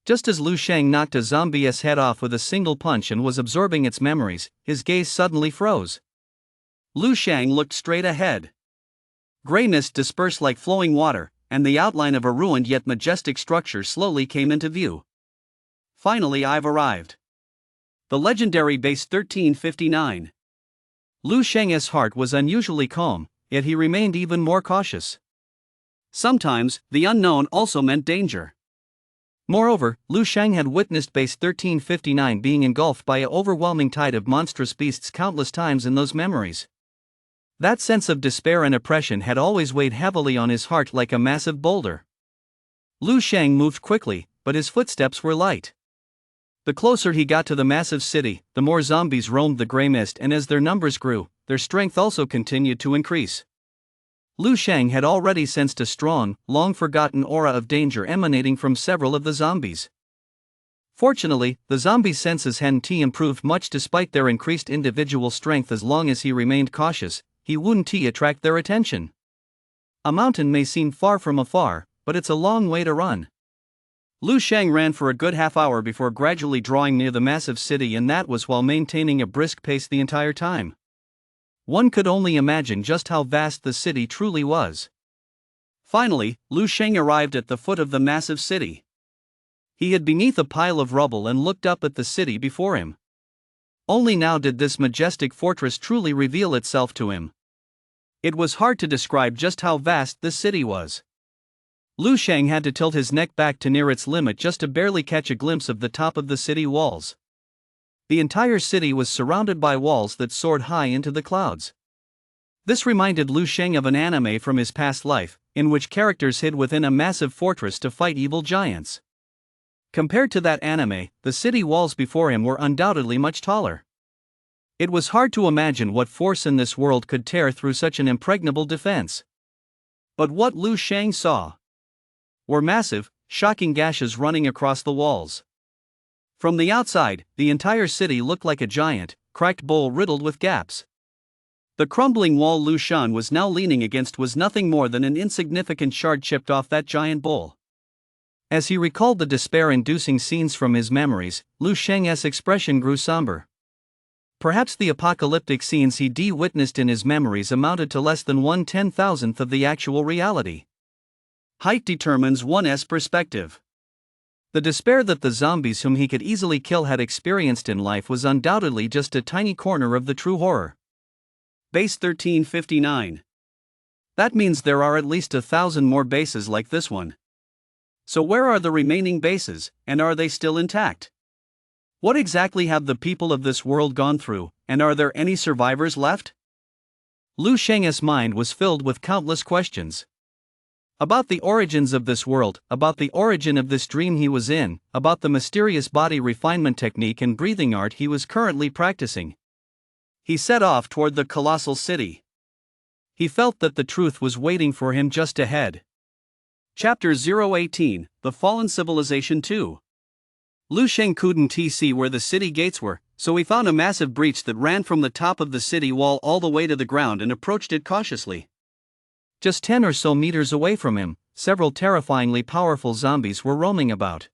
Just as Lu Sheng knocked a zombie's head off with a single punch and was absorbing its memories, his gaze suddenly froze. Lu Sheng looked straight ahead. Gray mist dispersed like flowing water, and the outline of a ruined yet majestic structure slowly came into view. Finally, I've arrived. The legendary base 1359. Lu Sheng's heart was unusually calm, yet he remained even more cautious. Sometimes, the unknown also meant danger. Moreover, Lu Sheng had witnessed base 1359 being engulfed by an overwhelming tide of monstrous beasts countless times in those memories. That sense of despair and oppression had always weighed heavily on his heart like a massive boulder. Lu Sheng moved quickly, but his footsteps were light. The closer he got to the massive city, the more zombies roamed the gray mist, and as their numbers grew, their strength also continued to increase. Lu Sheng had already sensed a strong, long-forgotten aura of danger emanating from several of the zombies. Fortunately, the zombies' senses hadn't improved much despite their increased individual strength. As long as he remained cautious, he wouldn't attract their attention. A mountain may seem far from afar, but it's a long way to run. Lu Sheng ran for a good half hour before gradually drawing near the massive city, and that was while maintaining a brisk pace the entire time. One could only imagine just how vast the city truly was. Finally, Lu Sheng arrived at the foot of the massive city. He hid beneath a pile of rubble and looked up at the city before him. Only now did this majestic fortress truly reveal itself to him. It was hard to describe just how vast this city was. Lu Sheng had to tilt his neck back to near its limit just to barely catch a glimpse of the top of the city walls. The entire city was surrounded by walls that soared high into the clouds. This reminded Lu Sheng of an anime from his past life, in which characters hid within a massive fortress to fight evil giants. Compared to that anime, the city walls before him were undoubtedly much taller. It was hard to imagine what force in this world could tear through such an impregnable defense. But what Lu Sheng saw were massive, shocking gashes running across the walls. From the outside, the entire city looked like a giant, cracked bowl riddled with gaps. The crumbling wall Lu Sheng was now leaning against was nothing more than an insignificant shard chipped off that giant bowl. As he recalled the despair-inducing scenes from his memories, Lu Sheng's expression grew somber. Perhaps the apocalyptic scenes he witnessed in his memories amounted to less than 1/10,000th of the actual reality. Height determines one's perspective. The despair that the zombies whom he could easily kill had experienced in life was undoubtedly just a tiny corner of the true horror. Base 1359. That means there are at least 1,000 more bases like this one. So where are the remaining bases, and are they still intact? What exactly have the people of this world gone through, and are there any survivors left? Lu Sheng's mind was filled with countless questions. About the origins of this world, about the origin of this dream he was in, about the mysterious body refinement technique and breathing art he was currently practicing. He set off toward the colossal city. He felt that the truth was waiting for him just ahead. Chapter 018, The Fallen Civilization 2. Lu Sheng couldn't see where the city gates were, so he found a massive breach that ran from the top of the city wall all the way to the ground and approached it cautiously. Just 10 or so meters away from him, several terrifyingly powerful zombies were roaming about.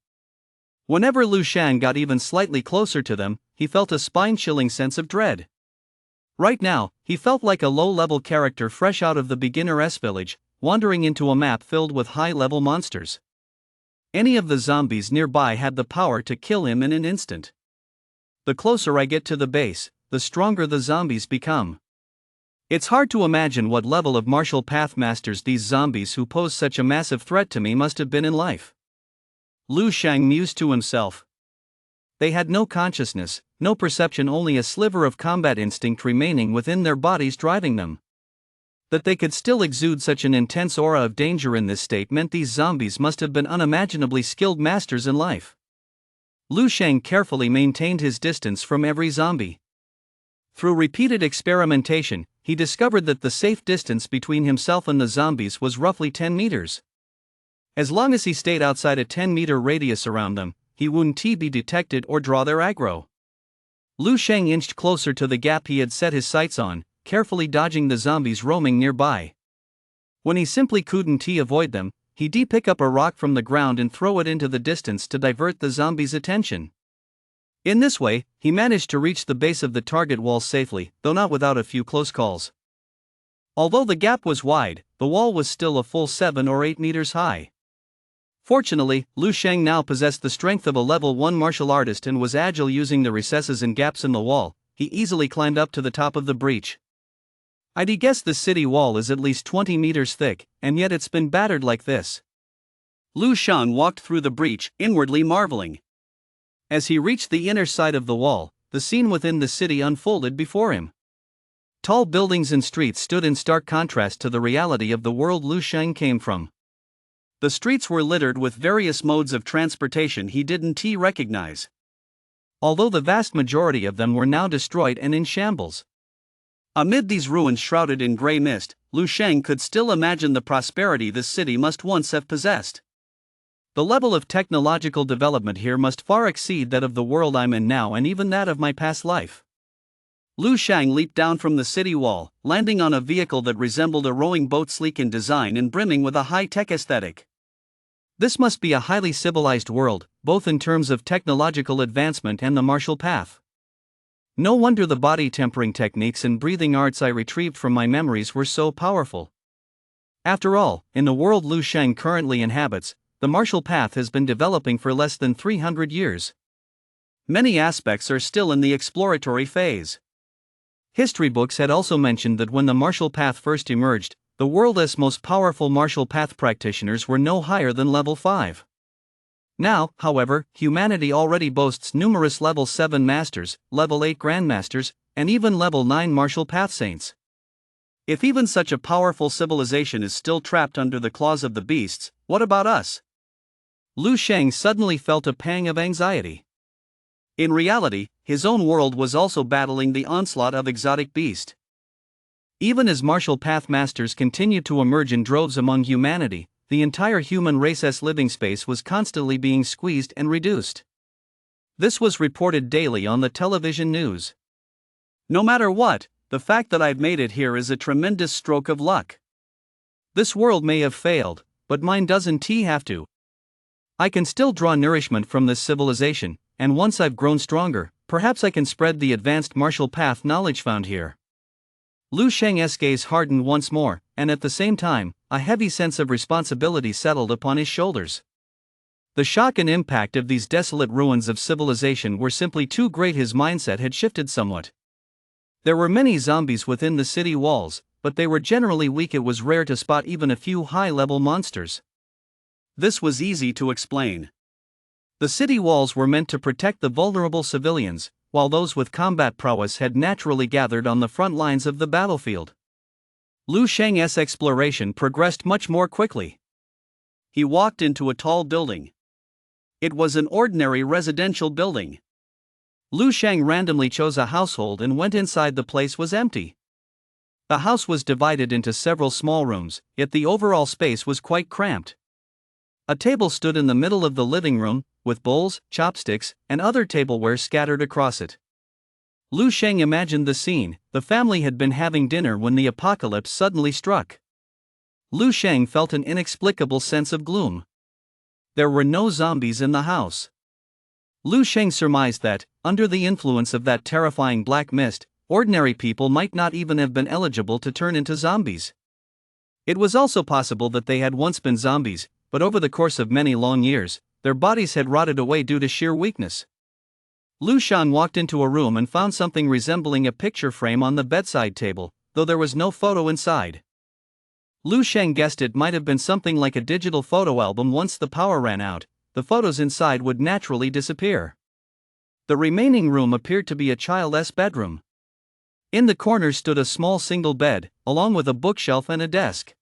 Whenever Lu Sheng got even slightly closer to them, he felt a spine-chilling sense of dread. Right now, he felt like a low-level character fresh out of the beginner's village, wandering into a map filled with high-level monsters. Any of the zombies nearby had the power to kill him in an instant. The closer I get to the base, the stronger the zombies become. It's hard to imagine what level of martial path masters these zombies who pose such a massive threat to me must have been in life. Lu Sheng mused to himself. They had no consciousness, no perception, only a sliver of combat instinct remaining within their bodies driving them. That they could still exude such an intense aura of danger in this state meant these zombies must have been unimaginably skilled masters in life. Lu Sheng carefully maintained his distance from every zombie. Through repeated experimentation, he discovered that the safe distance between himself and the zombies was roughly 10 meters. As long as he stayed outside a 10-meter radius around them, he wouldn't be detected or draw their aggro. Lu Sheng inched closer to the gap he had set his sights on, carefully dodging the zombies roaming nearby. When he simply couldn't avoid them, he'd pick up a rock from the ground and throw it into the distance to divert the zombies' attention. In this way, he managed to reach the base of the target wall safely, though not without a few close calls. Although the gap was wide, the wall was still a full 7 or 8 meters high. Fortunately, Lu Sheng now possessed the strength of a level 1 martial artist and was agile using the recesses and gaps in the wall. He easily climbed up to the top of the breach. I'd guess the city wall is at least 20 meters thick, and yet it's been battered like this. Lu Sheng walked through the breach, inwardly marveling. As he reached the inner side of the wall, the scene within the city unfolded before him. Tall buildings and streets stood in stark contrast to the reality of the world Lu Sheng came from. The streets were littered with various modes of transportation he didn't recognize. Although the vast majority of them were now destroyed and in shambles. Amid these ruins shrouded in gray mist, Lu Sheng could still imagine the prosperity this city must once have possessed. The level of technological development here must far exceed that of the world I'm in now and even that of my past life. Lu Sheng leaped down from the city wall, landing on a vehicle that resembled a rowing boat, sleek in design and brimming with a high-tech aesthetic. This must be a highly civilized world, both in terms of technological advancement and the martial path. No wonder the body tempering techniques and breathing arts I retrieved from my memories were so powerful. After all, in the world Lu Sheng currently inhabits, the martial path has been developing for less than 300 years. Many aspects are still in the exploratory phase. History books had also mentioned that when the martial path first emerged, the world's most powerful martial path practitioners were no higher than level 5. Now, however, humanity already boasts numerous level 7 masters, level 8 grandmasters, and even level 9 martial path saints. If even such a powerful civilization is still trapped under the claws of the beasts, what about us? Lu Sheng suddenly felt a pang of anxiety. In reality, his own world was also battling the onslaught of exotic beasts. Even as martial path masters continued to emerge in droves among humanity, the entire human race's living space was constantly being squeezed and reduced. This was reported daily on the television news. No matter what, the fact that I've made it here is a tremendous stroke of luck. This world may have failed, but mine doesn't have to. I can still draw nourishment from this civilization, and once I've grown stronger, perhaps I can spread the advanced martial path knowledge found here. Lu Sheng's gaze hardened once more, and at the same time, a heavy sense of responsibility settled upon his shoulders. The shock and impact of these desolate ruins of civilization were simply too great. His mindset had shifted somewhat. There were many zombies within the city walls, but they were generally weak. It was rare to spot even a few high-level monsters. This was easy to explain. The city walls were meant to protect the vulnerable civilians, while those with combat prowess had naturally gathered on the front lines of the battlefield. Lu Sheng's exploration progressed much more quickly. He walked into a tall building. It was an ordinary residential building. Lu Sheng randomly chose a household and went inside. The place was empty. The house was divided into several small rooms, yet the overall space was quite cramped. A table stood in the middle of the living room, with bowls, chopsticks, and other tableware scattered across it. Lu Sheng imagined the scene. The family had been having dinner when the apocalypse suddenly struck. Lu Sheng felt an inexplicable sense of gloom. There were no zombies in the house. Lu Sheng surmised that, under the influence of that terrifying black mist, ordinary people might not even have been eligible to turn into zombies. It was also possible that they had once been zombies, but over the course of many long years, their bodies had rotted away due to sheer weakness. Lu Sheng walked into a room and found something resembling a picture frame on the bedside table, though there was no photo inside. Lu Sheng guessed it might have been something like a digital photo album. Once the power ran out, the photos inside would naturally disappear. The remaining room appeared to be a child's bedroom. In the corner stood a small single bed, along with a bookshelf and a desk.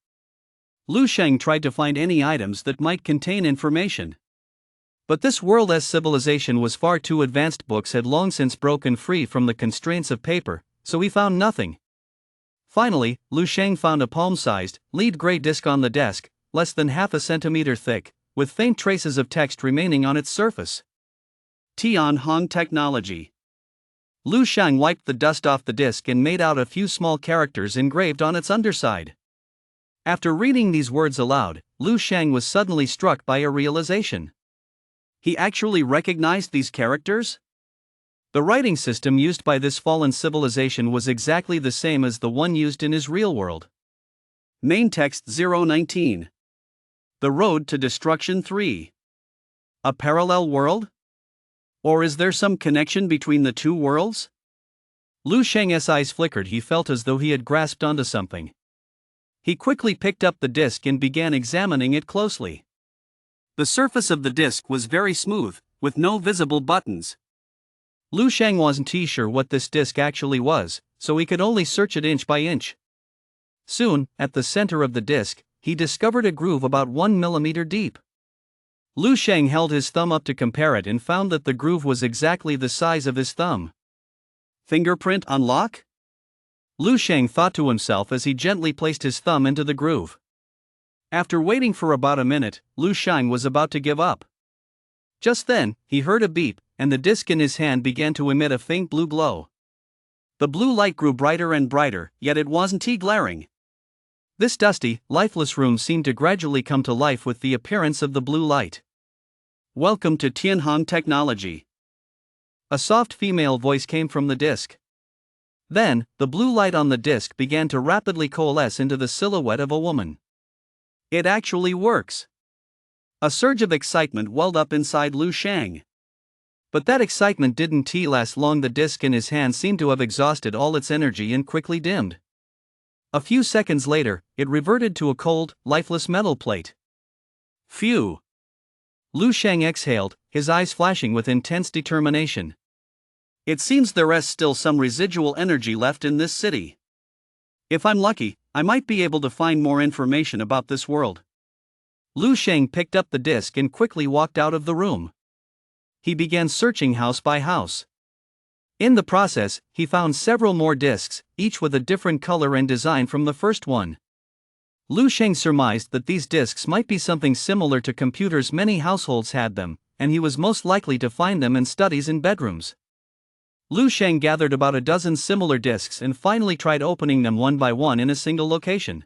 Lu Sheng tried to find any items that might contain information. But this world's civilization was far too advanced. Books had long since broken free from the constraints of paper, so he found nothing. Finally, Lu Sheng found a palm-sized, lead gray disc on the desk, less than half a centimeter thick, with faint traces of text remaining on its surface. Tianhong technology. Lu Sheng wiped the dust off the disc and made out a few small characters engraved on its underside. After reading these words aloud, Lu Sheng was suddenly struck by a realization. He actually recognized these characters? The writing system used by this fallen civilization was exactly the same as the one used in his real world. Main text 019. The Road to Destruction 3. A parallel world? Or is there some connection between the two worlds? Lu Sheng's eyes flickered. He felt as though he had grasped onto something. He quickly picked up the disc and began examining it closely. The surface of the disc was very smooth, with no visible buttons. Lu Sheng wasn't sure what this disc actually was, so he could only search it inch by inch. Soon, at the center of the disc, he discovered a groove about 1 millimeter deep. Lu Sheng held his thumb up to compare it and found that the groove was exactly the size of his thumb. Fingerprint unlock? Lu Sheng thought to himself as he gently placed his thumb into the groove. After waiting for about a minute, Lu Sheng was about to give up. Just then, he heard a beep, and the disc in his hand began to emit a faint blue glow. The blue light grew brighter and brighter, yet it wasn't glaring. This dusty, lifeless room seemed to gradually come to life with the appearance of the blue light. Welcome to Tianhong technology. A soft female voice came from the disc. Then, the blue light on the disc began to rapidly coalesce into the silhouette of a woman. It actually works. A surge of excitement welled up inside Lu Sheng. But that excitement didn't last long. The disc in his hand seemed to have exhausted all its energy and quickly dimmed. A few seconds later, it reverted to a cold, lifeless metal plate. Phew! Lu Sheng exhaled, his eyes flashing with intense determination. It seems there's still some residual energy left in this city. If I'm lucky, I might be able to find more information about this world. Lu Sheng picked up the disc and quickly walked out of the room. He began searching house by house. In the process, he found several more discs, each with a different color and design from the first one. Lu Sheng surmised that these discs might be something similar to computers. Many households had them, and he was most likely to find them in studies in bedrooms. Lu Sheng gathered about a dozen similar discs and finally tried opening them one by one in a single location.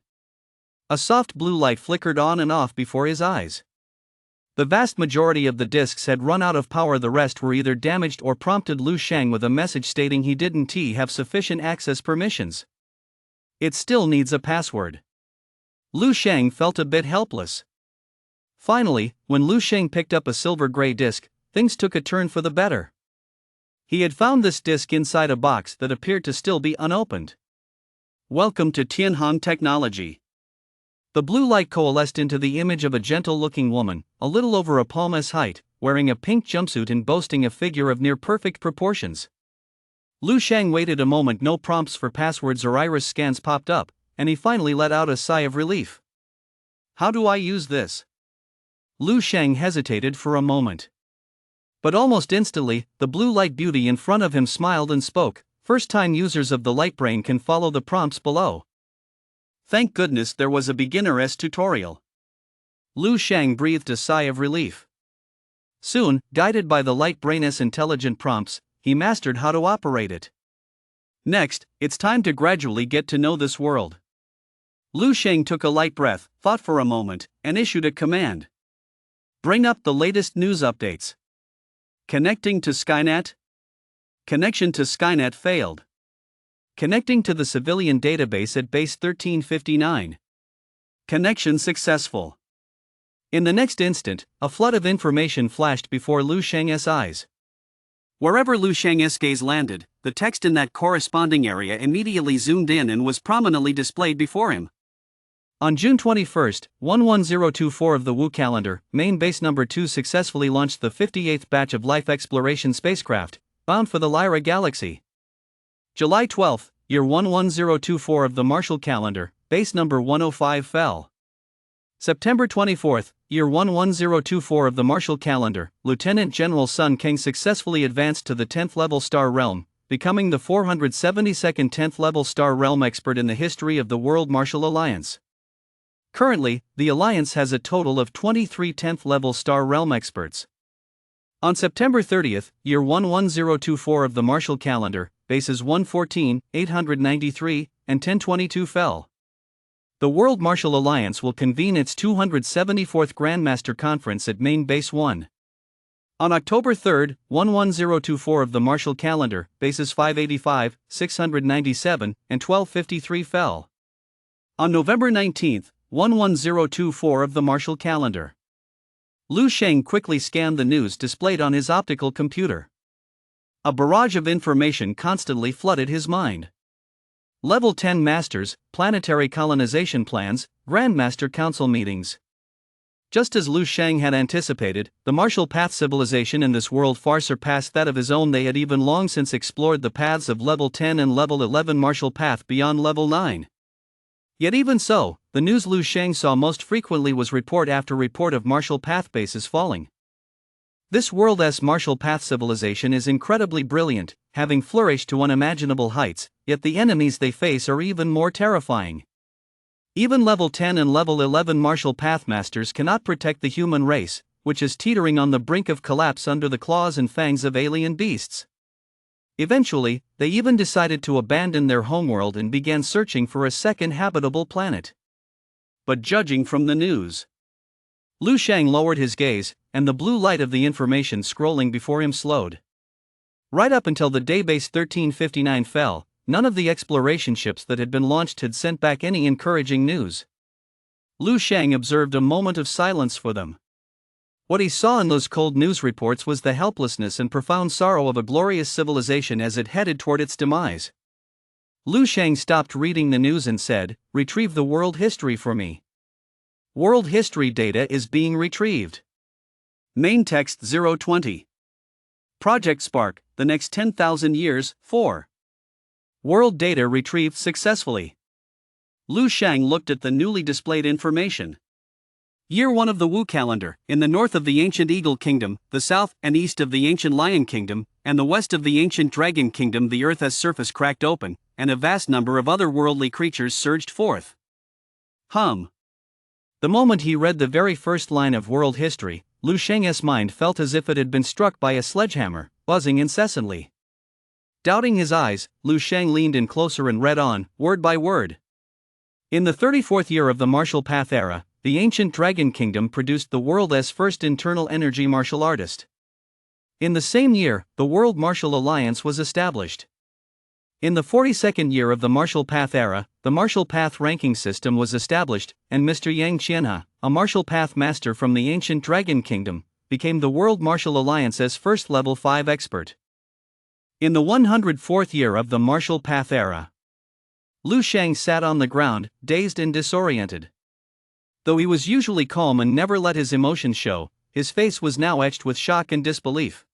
A soft blue light flickered on and off before his eyes. The vast majority of the disks had run out of power. The rest were either damaged or prompted Lu Shang with a message stating he didn't have sufficient access permissions. It still needs a password. Lu Shang felt a bit helpless. Finally, when Lu Shang picked up a silver gray disk, things took a turn for the better. He had found this disk inside a box that appeared to still be unopened. Welcome to Tianhong Technology. The blue light coalesced into the image of a gentle-looking woman, a little over a palm's height, wearing a pink jumpsuit and boasting a figure of near-perfect proportions. Lu Shang waited a moment. No prompts for passwords or iris scans popped up, and he finally let out a sigh of relief. How do I use this? Lu Shang hesitated for a moment. But almost instantly, the blue light beauty in front of him smiled and spoke. First-time users of the Light Brain can follow the prompts below. Thank goodness there was a beginner's tutorial. Lu Shang breathed a sigh of relief. Soon, guided by the Light Brain's intelligent prompts, he mastered how to operate it. Next, it's time to gradually get to know this world. Lu Shang took a light breath, thought for a moment, and issued a command. Bring up the latest news updates. Connecting to Skynet? Connection to Skynet failed. Connecting to the civilian database at base 1359. Connection successful. In the next instant, a flood of information flashed before Lu Shang's eyes. Wherever Lu Shang's gaze landed, the text in that corresponding area immediately zoomed in and was prominently displayed before him. On June 21, 11024 of the Wu calendar, main base number 2 successfully launched the 58th batch of life exploration spacecraft, bound for the Lyra galaxy. July 12, year 11024 of the Martial calendar, base number 105 fell. September 24, year 11024 of the Martial calendar, Lieutenant General Sun King successfully advanced to the 10th level star realm, becoming the 472nd 10th level star realm expert in the history of the World Martial Alliance. Currently, the Alliance has a total of 23 10th level star realm experts. On September 30, year 11024 of the Martial calendar, bases 114, 893, and 1022 fell. The World Martial Alliance will convene its 274th Grandmaster Conference at Main Base 1. On October 3, 11024 of the Martial calendar, bases 585, 697, and 1253 fell. On November 19, 11024 of the Martial calendar. Lu Shang quickly scanned the news displayed on his optical computer. A barrage of information constantly flooded his mind. Level 10 Masters, planetary colonization plans, Grandmaster Council meetings. Just as Lu Shang had anticipated, the Martial Path civilization in this world far surpassed that of his own. They had even long since explored the paths of Level 10 and Level 11 Martial Path beyond Level 9. Yet even so, the news Lu Shang saw most frequently was report after report of Martial Path bases falling. This world's Martial Path civilization is incredibly brilliant, having flourished to unimaginable heights, yet the enemies they face are even more terrifying. Even Level 10 and Level 11 Martial Path Masters cannot protect the human race, which is teetering on the brink of collapse under the claws and fangs of alien beasts. Eventually, they even decided to abandon their homeworld and began searching for a second habitable planet. But judging from the news, Lu Shang lowered his gaze, and the blue light of the information scrolling before him slowed. Right up until the daybase 1359 fell, none of the exploration ships that had been launched had sent back any encouraging news. Lu Shang observed a moment of silence for them. What he saw in those cold news reports was the helplessness and profound sorrow of a glorious civilization as it headed toward its demise. Lu Shang stopped reading the news and said, "Retrieve the world history for me." World history data is being retrieved. Main text 020. Project Spark, the next 10,000 years, 4. World data retrieved successfully. Lu Shang looked at the newly displayed information. Year 1 of the Wu calendar, in the north of the ancient Eagle Kingdom, the south and east of the ancient Lion Kingdom, and the west of the ancient Dragon Kingdom, the Earth's surface cracked open, and a vast number of otherworldly creatures surged forth. The moment he read the very first line of world history, Lu Shang's mind felt as if it had been struck by a sledgehammer, buzzing incessantly. Doubting his eyes, Lu Shang leaned in closer and read on, word by word. In the 34th year of the Martial Path era, the ancient Dragon Kingdom produced the world's first internal energy martial artist. In the same year, the World Martial Alliance was established. In the 42nd year of the Martial Path era, the Martial Path ranking system was established, and Mr. Yang Qianhe, a Martial Path master from the ancient Dragon Kingdom, became the World Martial Alliance's first level 5 expert. In the 104th year of the Martial Path era, Lu Sheng sat on the ground, dazed and disoriented. Though he was usually calm and never let his emotions show, his face was now etched with shock and disbelief.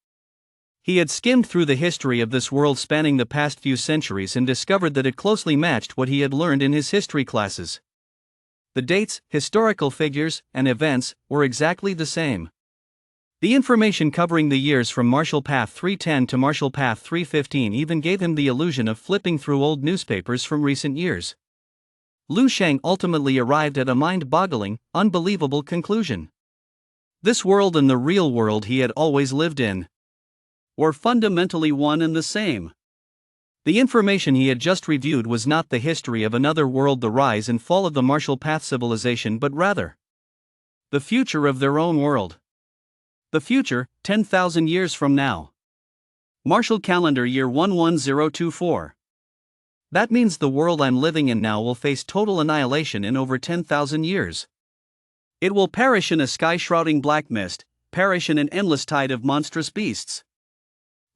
He had skimmed through the history of this world spanning the past few centuries and discovered that it closely matched what he had learned in his history classes. The dates, historical figures, and events were exactly the same. The information covering the years from Martial Path 310 to Martial Path 315 even gave him the illusion of flipping through old newspapers from recent years. Lu Sheng ultimately arrived at a mind-boggling, unbelievable conclusion. This world and the real world he had always lived in were fundamentally one and the same. The information he had just reviewed was not the history of another world, the rise and fall of the Martial Path civilization, but rather the future of their own world. The future, 10,000 years from now. Martial calendar year 11024. That means the world I'm living in now will face total annihilation in over 10,000 years. It will perish in a sky-shrouding black mist, perish in an endless tide of monstrous beasts.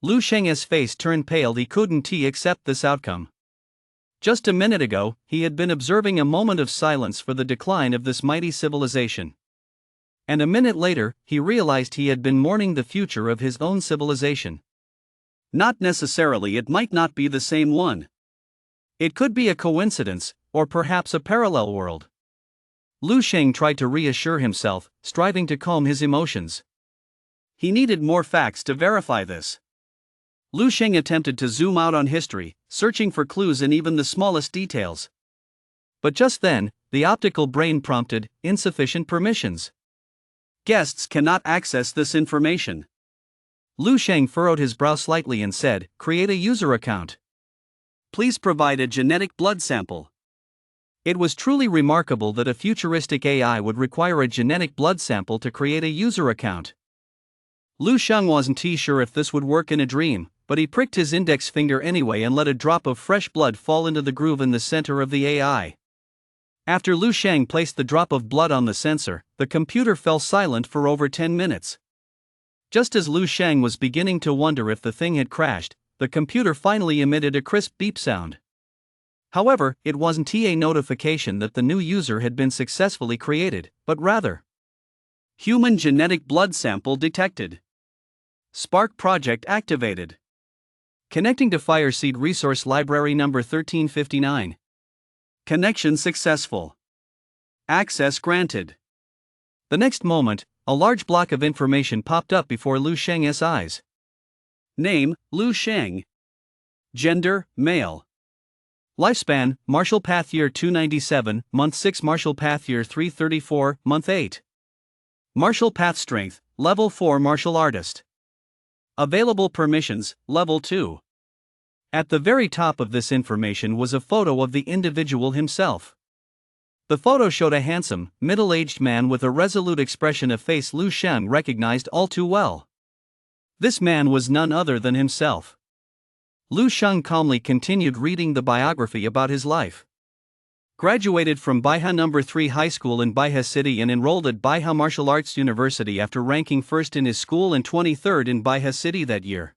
Lu Sheng's face turned pale. He couldn't accept this outcome. Just a minute ago, he had been observing a moment of silence for the decline of this mighty civilization. And a minute later, he realized he had been mourning the future of his own civilization. Not necessarily, it might not be the same one. It could be a coincidence, or perhaps a parallel world. Lu Sheng tried to reassure himself, striving to calm his emotions. He needed more facts to verify this. Lu Sheng attempted to zoom out on history, searching for clues in even the smallest details. But just then, the optical brain prompted, insufficient permissions. Guests cannot access this information. Lu Sheng furrowed his brow slightly and said, "Create a user account. Please provide a genetic blood sample." It was truly remarkable that a futuristic AI would require a genetic blood sample to create a user account. Lu Sheng wasn't sure if this would work in a dream, but he pricked his index finger anyway and let a drop of fresh blood fall into the groove in the center of the AI. After Lu Sheng placed the drop of blood on the sensor, the computer fell silent for over 10 minutes. Just as Lu Sheng was beginning to wonder if the thing had crashed, the computer finally emitted a crisp beep sound. However, it wasn't a notification that the new user had been successfully created, but rather, human genetic blood sample detected. Spark project activated. Connecting to Fireseed Resource Library number 1359. Connection successful. Access granted. The next moment, a large block of information popped up before Lu Sheng's eyes. Name, Lu Sheng. Gender, male. Lifespan, Martial Path Year 297, Month 6, Martial Path Year 334, Month 8. Martial Path Strength, Level 4 Martial Artist. Available permissions, Level 2. At the very top of this information was a photo of the individual himself. The photo showed a handsome, middle-aged man with a resolute expression of face Lu Sheng recognized all too well. This man was none other than himself. Lu Sheng calmly continued reading the biography about his life. Graduated from Baihe No. 3 High School in Baihe City and enrolled at Baihe Martial Arts University after ranking first in his school and 23rd in Baihe City that year.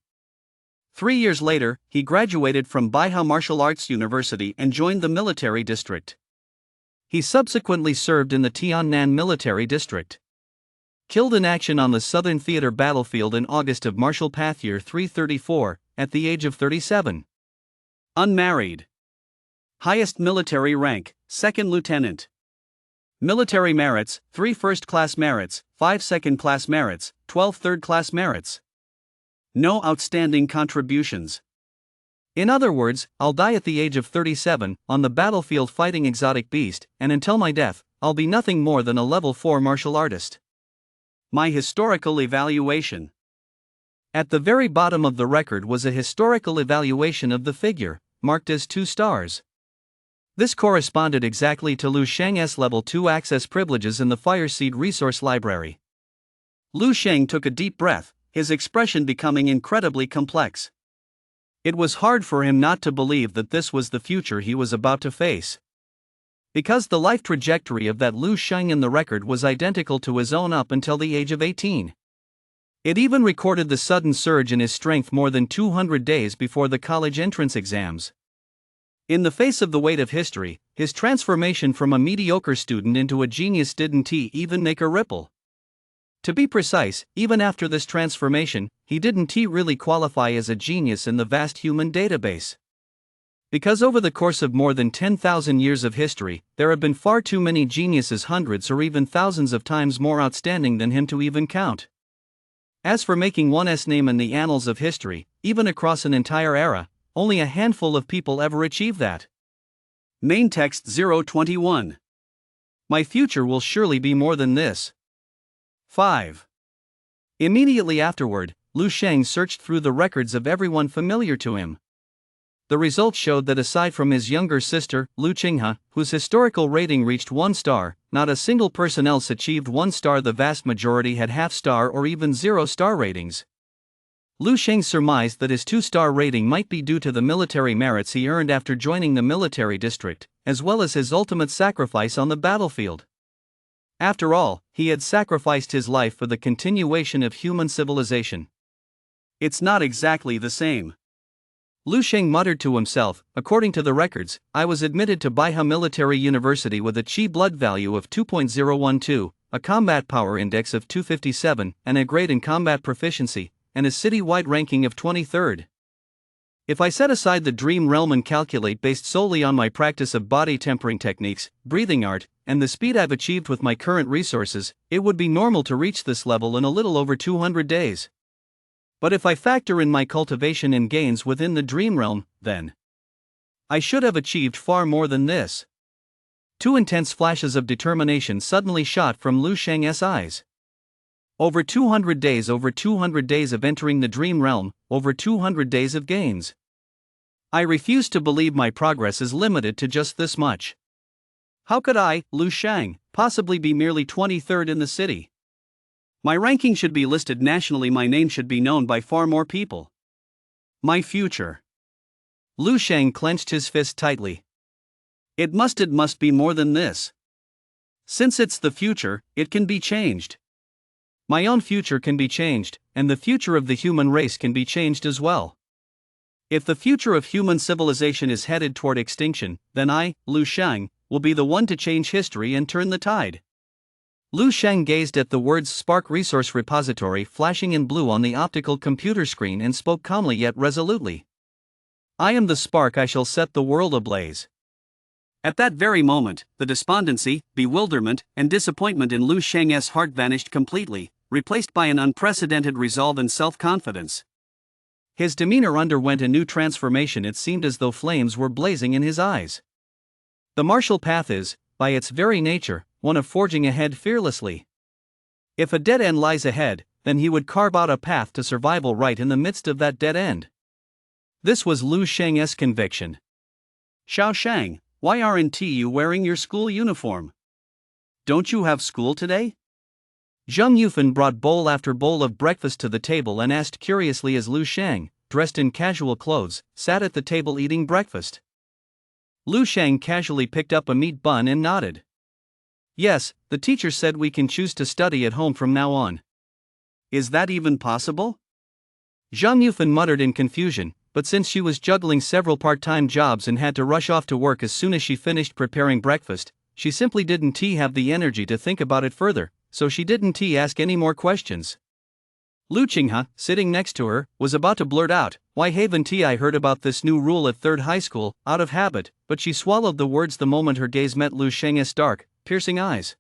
3 years later, he graduated from Baihe Martial Arts University and joined the military district. He subsequently served in the Tiannan Military District. Killed in action on the Southern Theater battlefield in August of Martial Path Year 334, at the age of 37. Unmarried. Highest military rank, 2nd Lieutenant. Military merits, 3 first-class merits, 5 second-class merits, 12 third-class merits. No outstanding contributions. In other words, I'll die at the age of 37, on the battlefield fighting exotic beast, and until my death, I'll be nothing more than a level 4 martial artist. My historical evaluation. At the very bottom of the record was a historical evaluation of the figure, marked as 2 stars. This corresponded exactly to Lu Sheng's level 2 access privileges in the Fireseed resource library. Lu Sheng took a deep breath, his expression becoming incredibly complex. It was hard for him not to believe that this was the future he was about to face. Because the life trajectory of that Lu Sheng in the record was identical to his own up until the age of 18. It even recorded the sudden surge in his strength more than 200 days before the college entrance exams. In the face of the weight of history, his transformation from a mediocre student into a genius didn't even make a ripple. To be precise, even after this transformation, he didn't really qualify as a genius in the vast human database. Because over the course of more than 10,000 years of history, there have been far too many geniuses, hundreds or even thousands of times more outstanding than him to even count. As for making one's name in the annals of history, even across an entire era, only a handful of people ever achieve that. Main text 021. My future will surely be more than this. 5. Immediately afterward, Lu Sheng searched through the records of everyone familiar to him. The results showed that aside from his younger sister, Lu Qinghe, whose historical rating reached 1 star, not a single person else achieved 1 star. The vast majority had half-star or even 0-star ratings. Lu Sheng surmised that his 2-star rating might be due to the military merits he earned after joining the military district, as well as his ultimate sacrifice on the battlefield. After all, he had sacrificed his life for the continuation of human civilization. It's not exactly the same. Lu Sheng muttered to himself. According to the records, I was admitted to Baihe Military University with a Qi blood value of 2.012, a combat power index of 257, and a grade in combat proficiency, and a city-wide ranking of 23rd. If I set aside the dream realm and calculate based solely on my practice of body tempering techniques, breathing art, and the speed I've achieved with my current resources, it would be normal to reach this level in a little over 200 days. But if I factor in my cultivation and gains within the dream realm, then I should have achieved far more than this. 2 intense flashes of determination suddenly shot from Lu Sheng's eyes. Over 200 days of entering the dream realm, over 200 days of gains. I refuse to believe my progress is limited to just this much. How could I, Lu Sheng, possibly be merely 23rd in the city? My ranking should be listed nationally, my name should be known by far more people. My future. Lu Sheng clenched his fist tightly. It must be more than this. Since it's the future, it can be changed. My own future can be changed, and the future of the human race can be changed as well. If the future of human civilization is headed toward extinction, then I, Lu Sheng, will be the one to change history and turn the tide. Lu Sheng gazed at the words Spark Resource Repository flashing in blue on the optical computer screen and spoke calmly yet resolutely. I am the spark, I shall set the world ablaze. At that very moment, the despondency, bewilderment, and disappointment in Lu Sheng's heart vanished completely, replaced by an unprecedented resolve and self-confidence. His demeanor underwent a new transformation. It seemed as though flames were blazing in his eyes. The martial path is, by its very nature, one of forging ahead fearlessly. If a dead end lies ahead, then he would carve out a path to survival right in the midst of that dead end. This was Lu Sheng's conviction. Xiao Shang, why aren't you wearing your school uniform? Don't you have school today? Zheng Yufan brought bowl after bowl of breakfast to the table and asked curiously as Lu Sheng, dressed in casual clothes, sat at the table eating breakfast. Lu Sheng casually picked up a meat bun and nodded. Yes, the teacher said we can choose to study at home from now on. Is that even possible? Zhang Yufan muttered in confusion, but since she was juggling several part-time jobs and had to rush off to work as soon as she finished preparing breakfast, she simply didn't have the energy to think about it further, so she didn't ask any more questions. Lu Qinghe, sitting next to her, was about to blurt out, "Why haven't I heard about this new rule at 3rd high school," out of habit, but she swallowed the words the moment her gaze met Lu Sheng's dark, piercing eyes.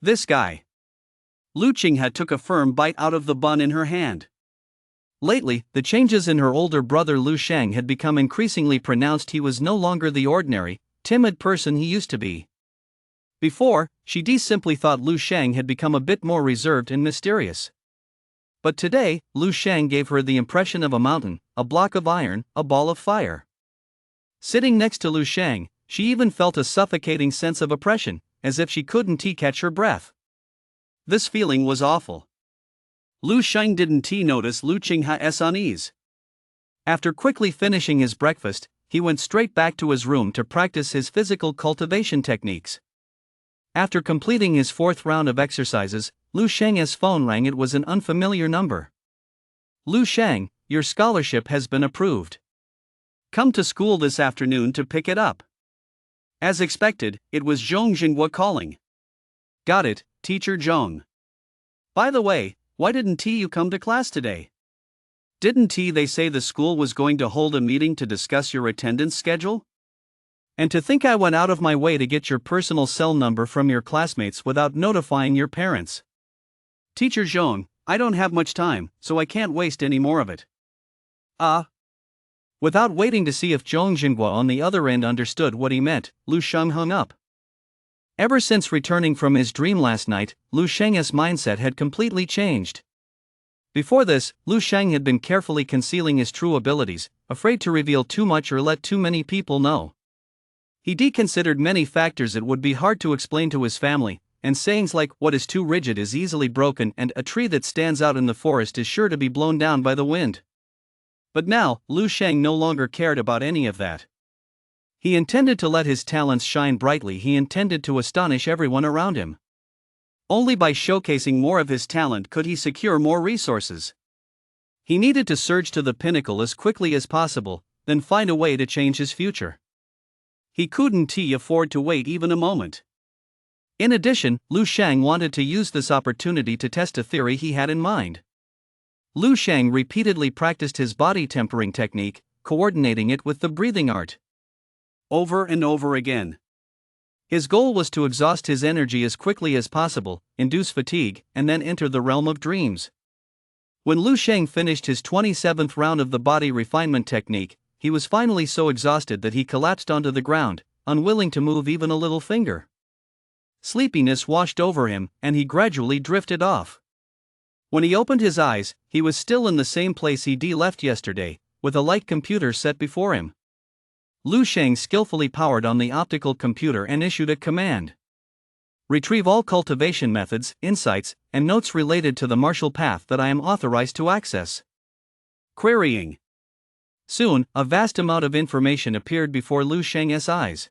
This guy. Lu Qinghe took a firm bite out of the bun in her hand. Lately, the changes in her older brother Lu Sheng had become increasingly pronounced. He was no longer the ordinary, timid person he used to be. Before, she simply thought Lu Sheng had become a bit more reserved and mysterious. But today, Lu Sheng gave her the impression of a mountain, a block of iron, a ball of fire. Sitting next to Lu Sheng, she even felt a suffocating sense of oppression, as if she couldn't catch her breath. This feeling was awful. Lu Sheng didn't notice Lu Qingha's unease. After quickly finishing his breakfast, he went straight back to his room to practice his physical cultivation techniques. After completing his fourth round of exercises, Lu Sheng's phone rang. It was an unfamiliar number. Lu Sheng, your scholarship has been approved. Come to school this afternoon to pick it up. As expected, it was Zhong Jinghua calling. Got it, Teacher Zhong. By the way, why didn't you come to class today? Didn't they say the school was going to hold a meeting to discuss your attendance schedule? And to think I went out of my way to get your personal cell number from your classmates without notifying your parents. Teacher Zhong, I don't have much time, so I can't waste any more of it. Without waiting to see if Zhong Jinghua on the other end understood what he meant, Lu Sheng hung up. Ever since returning from his dream last night, Lu Sheng's mindset had completely changed. Before this, Lu Sheng had been carefully concealing his true abilities, afraid to reveal too much or let too many people know. He deconsidered many factors it would be hard to explain to his family, and sayings like, "What is too rigid is easily broken," and "A tree that stands out in the forest is sure to be blown down by the wind." But now, Lu Sheng no longer cared about any of that. He intended to let his talents shine brightly. He intended to astonish everyone around him. Only by showcasing more of his talent could he secure more resources. He needed to surge to the pinnacle as quickly as possible, then find a way to change his future. He couldn't afford to wait even a moment. In addition, Lu Sheng wanted to use this opportunity to test a theory he had in mind. Lu Sheng repeatedly practiced his body tempering technique, coordinating it with the breathing art. Over and over again. His goal was to exhaust his energy as quickly as possible, induce fatigue, and then enter the realm of dreams. When Lu Sheng finished his 27th round of the body refinement technique, he was finally so exhausted that he collapsed onto the ground, unwilling to move even a little finger. Sleepiness washed over him, and he gradually drifted off. When he opened his eyes, he was still in the same place he'd left yesterday, with a light computer set before him. Lu Sheng skillfully powered on the optical computer and issued a command. Retrieve all cultivation methods, insights, and notes related to the martial path that I am authorized to access. Querying. Soon, a vast amount of information appeared before Lu Sheng's eyes.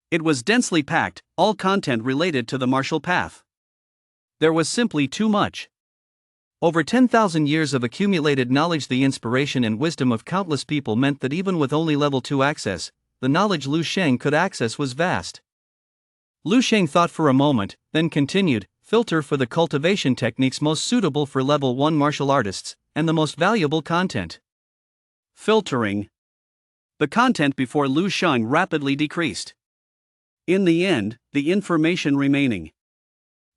It was densely packed, all content related to the martial path. There was simply too much. Over 10,000 years of accumulated knowledge, the inspiration and wisdom of countless people meant that even with only level 2 access, the knowledge Lu Sheng could access was vast. Lu Sheng thought for a moment, then continued, filter for the cultivation techniques most suitable for level 1 martial artists, and the most valuable content. Filtering. The content before Lu Sheng rapidly decreased. In the end, the information remaining.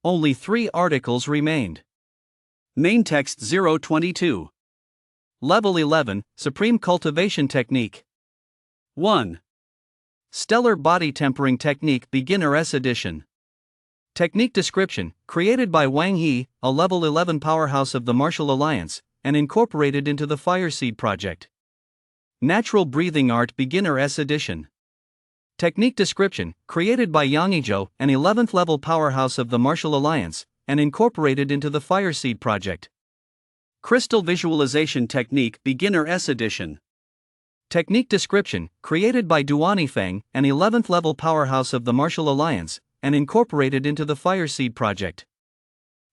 Only 3 articles remained. Main text 022. Level 11, Supreme Cultivation Technique. 1. Stellar Body Tempering Technique Beginner S Edition. Technique description, created by Wang He, a level 11 powerhouse of the Martial Alliance, and incorporated into the Fireseed Project. Natural Breathing Art Beginner S Edition. Technique description, created by Yang Yizhou, an 11th level powerhouse of the Martial Alliance, and incorporated into the Fireseed Project. Crystal Visualization Technique Beginner S Edition. Technique description, created by Duani Feng, an 11th level powerhouse of the Martial Alliance, and incorporated into the Fireseed Project.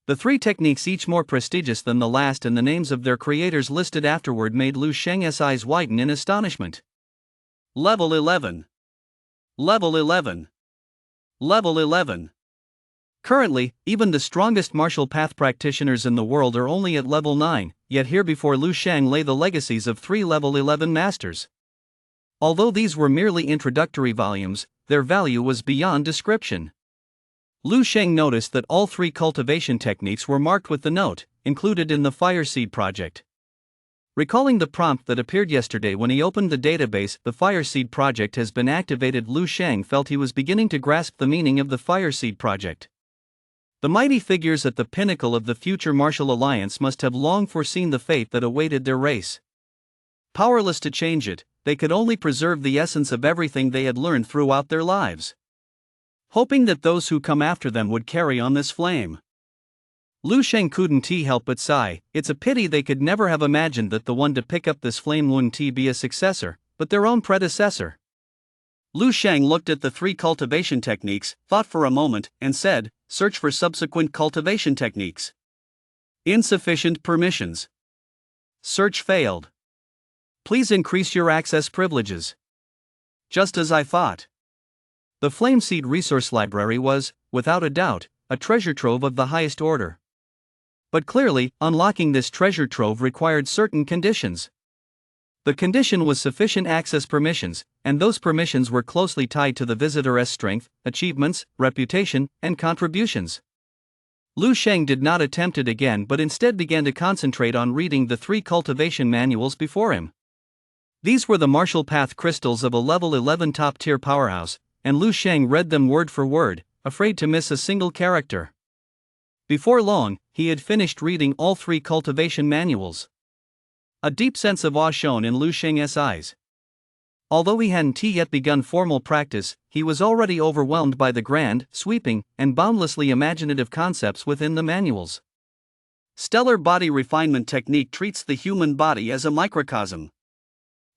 The 3 techniques, each more prestigious than the last, and the names of their creators listed afterward, made Lu Sheng's eyes widen in astonishment. Level 11. Level 11. Level 11. Currently, even the strongest martial path practitioners in the world are only at level 9, yet here before Lu Sheng lay the legacies of 3 level 11 masters. Although these were merely introductory volumes, their value was beyond description. Lu Sheng noticed that all 3 cultivation techniques were marked with the note, included in the Fireseed Project. Recalling the prompt that appeared yesterday when he opened the database, "The Fireseed Project has been activated," Lu Sheng felt he was beginning to grasp the meaning of the Fireseed Project. The mighty figures at the pinnacle of the future Martial Alliance must have long foreseen the fate that awaited their race. Powerless to change it, they could only preserve the essence of everything they had learned throughout their lives, hoping that those who come after them would carry on this flame. Lu Sheng couldn't help but sigh. It's a pity they could never have imagined that the one to pick up this flame wouldn't be a successor, but their own predecessor. Lu Sheng looked at the 3 cultivation techniques, thought for a moment, and said, "Search for subsequent cultivation techniques." Insufficient permissions. Search failed. Please increase your access privileges. Just as I thought. The Flame Seed Resource Library was, without a doubt, a treasure trove of the highest order. But clearly, unlocking this treasure trove required certain conditions. The condition was sufficient access permissions, and those permissions were closely tied to the visitor's strength, achievements, reputation, and contributions. Lu Sheng did not attempt it again but instead began to concentrate on reading the 3 cultivation manuals before him. These were the martial path crystals of a level 11 top-tier powerhouse, and Lu Sheng read them word for word, afraid to miss a single character. Before long, he had finished reading all 3 cultivation manuals. A deep sense of awe shone in Lu Sheng's eyes. Although he hadn't yet begun formal practice, he was already overwhelmed by the grand, sweeping, and boundlessly imaginative concepts within the manuals. Stellar Body Refinement Technique treats the human body as a microcosm.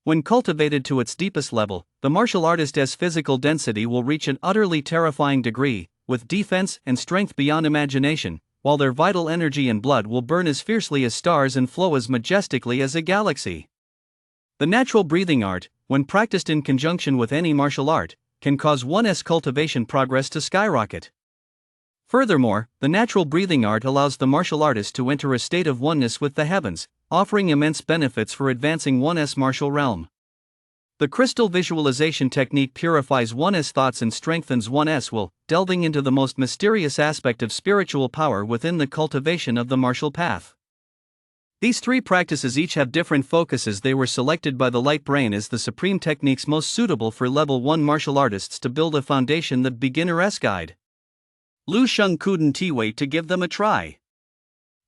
When cultivated to its deepest level, the martial artist's physical density will reach an utterly terrifying degree, with defense and strength beyond imagination, while their vital energy and blood will burn as fiercely as stars and flow as majestically as a galaxy. The natural breathing art, when practiced in conjunction with any martial art, can cause one's cultivation progress to skyrocket. Furthermore, the natural breathing art allows the martial artist to enter a state of oneness with the heavens, offering immense benefits for advancing one's martial realm. The crystal visualization technique purifies one's thoughts and strengthens one's will, delving into the most mysterious aspect of spiritual power within the cultivation of the martial path. These 3 practices each have different focuses. They were selected by the light brain as the supreme techniques most suitable for level 1 martial artists to build a foundation that beginner's guide. Lu Sheng couldn't wait to give them a try.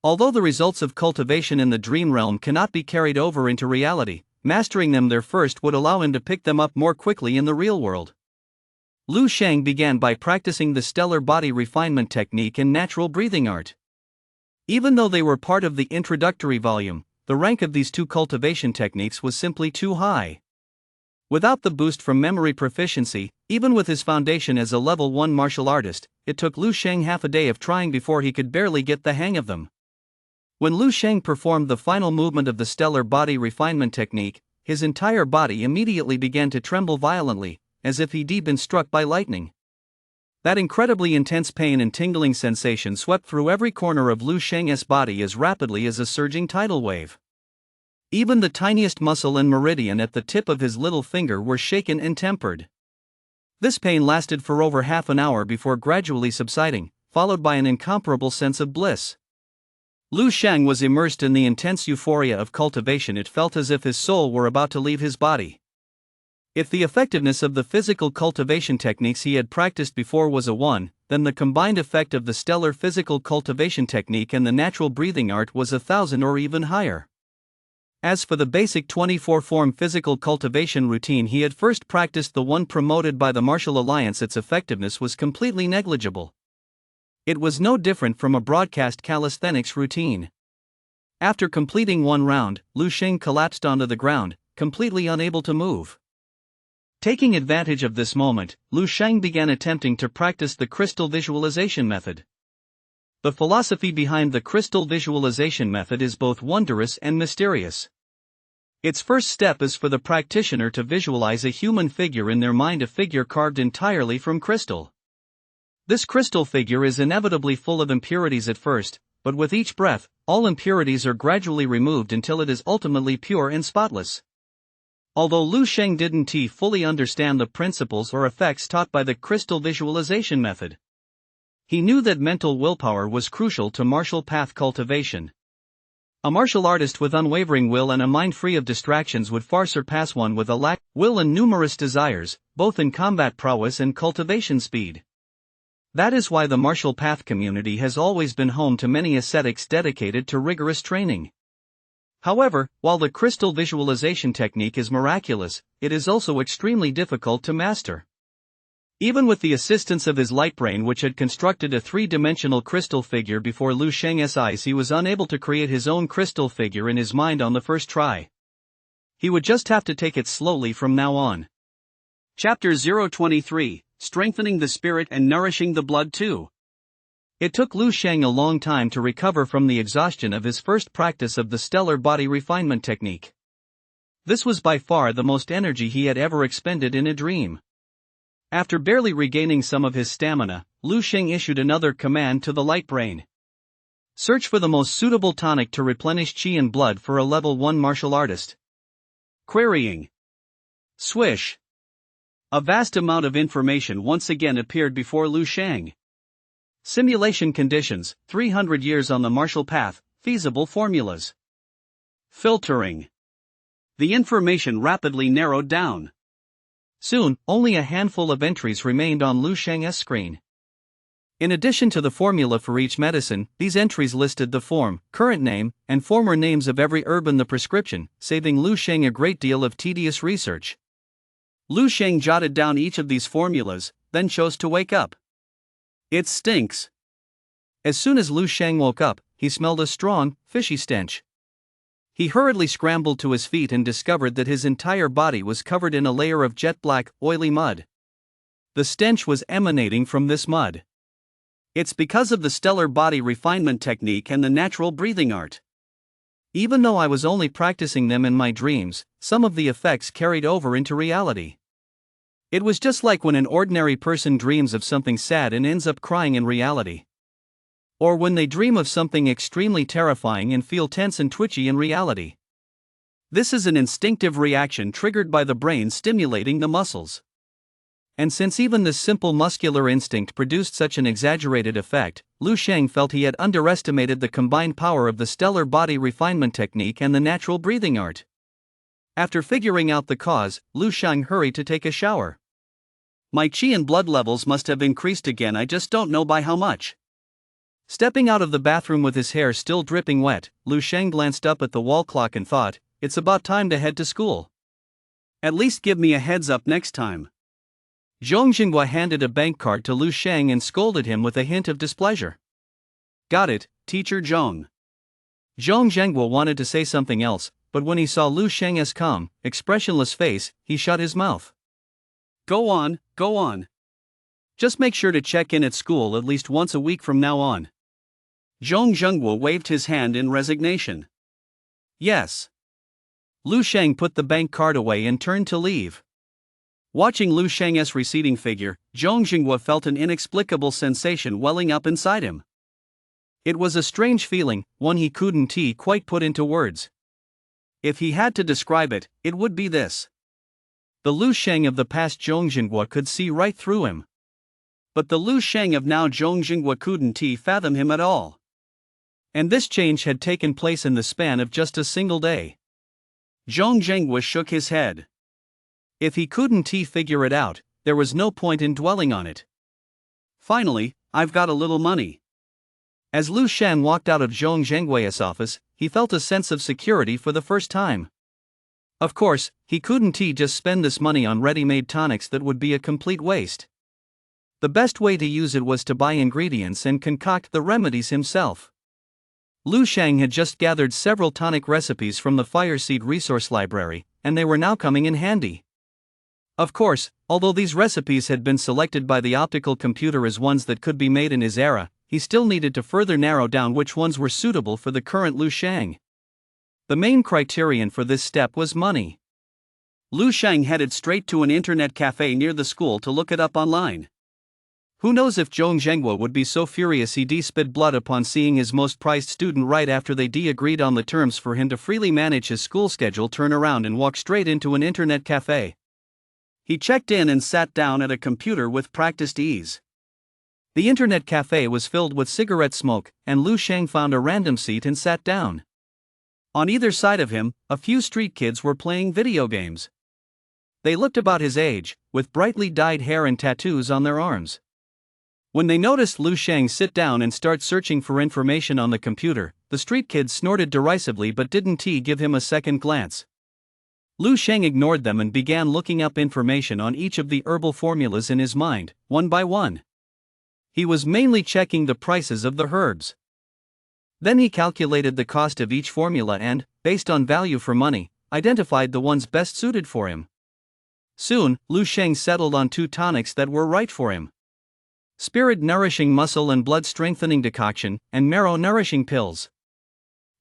Although the results of cultivation in the dream realm cannot be carried over into reality, mastering them there first would allow him to pick them up more quickly in the real world. Lu Sheng began by practicing the stellar body refinement technique and natural breathing art. Even though they were part of the introductory volume, the rank of these 2 cultivation techniques was simply too high. Without the boost from memory proficiency, even with his foundation as a level 1 martial artist, it took Lu Sheng half a day of trying before he could barely get the hang of them. When Lu Sheng performed the final movement of the stellar body refinement technique, his entire body immediately began to tremble violently, as if he'd been struck by lightning. That incredibly intense pain and tingling sensation swept through every corner of Lu Sheng's body as rapidly as a surging tidal wave. Even the tiniest muscle and meridian at the tip of his little finger were shaken and tempered. This pain lasted for over half an hour before gradually subsiding, followed by an incomparable sense of bliss. Lu Sheng was immersed in the intense euphoria of cultivation. It felt as if his soul were about to leave his body. If the effectiveness of the physical cultivation techniques he had practiced before was a 1, then the combined effect of the stellar physical cultivation technique and the natural breathing art was 1,000 or even higher. As for the basic 24-form physical cultivation routine he had first practiced, the one promoted by the Martial Alliance, its effectiveness was completely negligible. It was no different from a broadcast calisthenics routine. After completing 1 round, Lu Sheng collapsed onto the ground, completely unable to move. Taking advantage of this moment, Lu Sheng began attempting to practice the crystal visualization method. The philosophy behind the crystal visualization method is both wondrous and mysterious. Its first step is for the practitioner to visualize a human figure in their mind, a figure carved entirely from crystal. This crystal figure is inevitably full of impurities at first, but with each breath, all impurities are gradually removed until it is ultimately pure and spotless. Although Lu Sheng didn't fully understand the principles or effects taught by the crystal visualization method, he knew that mental willpower was crucial to martial path cultivation. A martial artist with unwavering will and a mind free of distractions would far surpass one with a lack of will and numerous desires, both in combat prowess and cultivation speed. That is why the martial path community has always been home to many ascetics dedicated to rigorous training. However, while the crystal visualization technique is miraculous, it is also extremely difficult to master. Even with the assistance of his light brain, which had constructed a three-dimensional crystal figure before Lu Sheng's eyes, he was unable to create his own crystal figure in his mind on the first try. He would just have to take it slowly from now on. Chapter 023, Strengthening the Spirit and Nourishing the Blood too. It took Lu Sheng a long time to recover from the exhaustion of his first practice of the stellar body refinement technique. This was by far the most energy he had ever expended in a dream. After barely regaining some of his stamina, Lu Sheng issued another command to the light brain. Search for the most suitable tonic to replenish qi and blood for a level 1 martial artist. Querying. Swish. A vast amount of information once again appeared before Lu Sheng. Simulation conditions, 300 years on the martial path, feasible formulas. Filtering. The information rapidly narrowed down. Soon, only a handful of entries remained on Lu Sheng's screen. In addition to the formula for each medicine, these entries listed the form, current name, and former names of every herb in the prescription, saving Lu Sheng a great deal of tedious research. Lu Sheng jotted down each of these formulas, then chose to wake up. It stinks. As soon as Lu Sheng woke up, he smelled a strong, fishy stench. He hurriedly scrambled to his feet and discovered that his entire body was covered in a layer of jet-black, oily mud. The stench was emanating from this mud. It's because of the stellar body refinement technique and the natural breathing art. Even though I was only practicing them in my dreams, some of the effects carried over into reality. It was just like when an ordinary person dreams of something sad and ends up crying in reality. Or when they dream of something extremely terrifying and feel tense and twitchy in reality. This is an instinctive reaction triggered by the brain stimulating the muscles. And since even this simple muscular instinct produced such an exaggerated effect, Lu Sheng felt he had underestimated the combined power of the stellar body refinement technique and the natural breathing art. After figuring out the cause, Lu Sheng hurried to take a shower. My qi and blood levels must have increased again, I just don't know by how much. Stepping out of the bathroom with his hair still dripping wet, Lu Sheng glanced up at the wall clock and thought, it's about time to head to school. At least give me a heads up next time. Zhong Jinghua handed a bank card to Lu Sheng and scolded him with a hint of displeasure. Got it, Teacher Zhong. Zhong Jinghua wanted to say something else, but when he saw Lu Sheng's calm, expressionless face, he shut his mouth. Go on, go on. Just make sure to check in at school at least once a week from now on. Zhong Jinghua waved his hand in resignation. Yes. Lu Sheng put the bank card away and turned to leave. Watching Lu Sheng's receding figure, Zhong Jinghua felt an inexplicable sensation welling up inside him. It was a strange feeling, one he couldn't quite put into words. If he had to describe it, it would be this. The Lu Sheng of the past Zhong Jinghua could see right through him. But the Lu Sheng of now Zhong Jinghua couldn't fathom him at all. And this change had taken place in the span of just a single day. Zhong Jinghua shook his head. If he couldn't figure it out, there was no point in dwelling on it. Finally, I've got a little money. As Lu Sheng walked out of Zhong Zhenghui's office, he felt a sense of security for the first time. Of course, he couldn't just spend this money on ready-made tonics, that would be a complete waste. The best way to use it was to buy ingredients and concoct the remedies himself. Lu Sheng had just gathered several tonic recipes from the Fireseed Resource Library, and they were now coming in handy. Of course, although these recipes had been selected by the optical computer as ones that could be made in his era, he still needed to further narrow down which ones were suitable for the current Lu Sheng. The main criterion for this step was money. Lu Sheng headed straight to an internet cafe near the school to look it up online. Who knows if Zhong Zhenghua would be so furious he'd spit blood upon seeing his most prized student right after they agreed on the terms for him to freely manage his school schedule turn around and walk straight into an internet cafe. He checked in and sat down at a computer with practiced ease. The internet cafe was filled with cigarette smoke, and Lu Sheng found a random seat and sat down. On either side of him, a few street kids were playing video games. They looked about his age, with brightly dyed hair and tattoos on their arms. When they noticed Lu Sheng sit down and start searching for information on the computer, the street kids snorted derisively but didn't give him a second glance. Lu Sheng ignored them and began looking up information on each of the herbal formulas in his mind, one by one. He was mainly checking the prices of the herbs. Then he calculated the cost of each formula and, based on value for money, identified the ones best suited for him. Soon, Lu Sheng settled on 2 tonics that were right for him: spirit nourishing muscle and blood strengthening decoction, and marrow nourishing pills.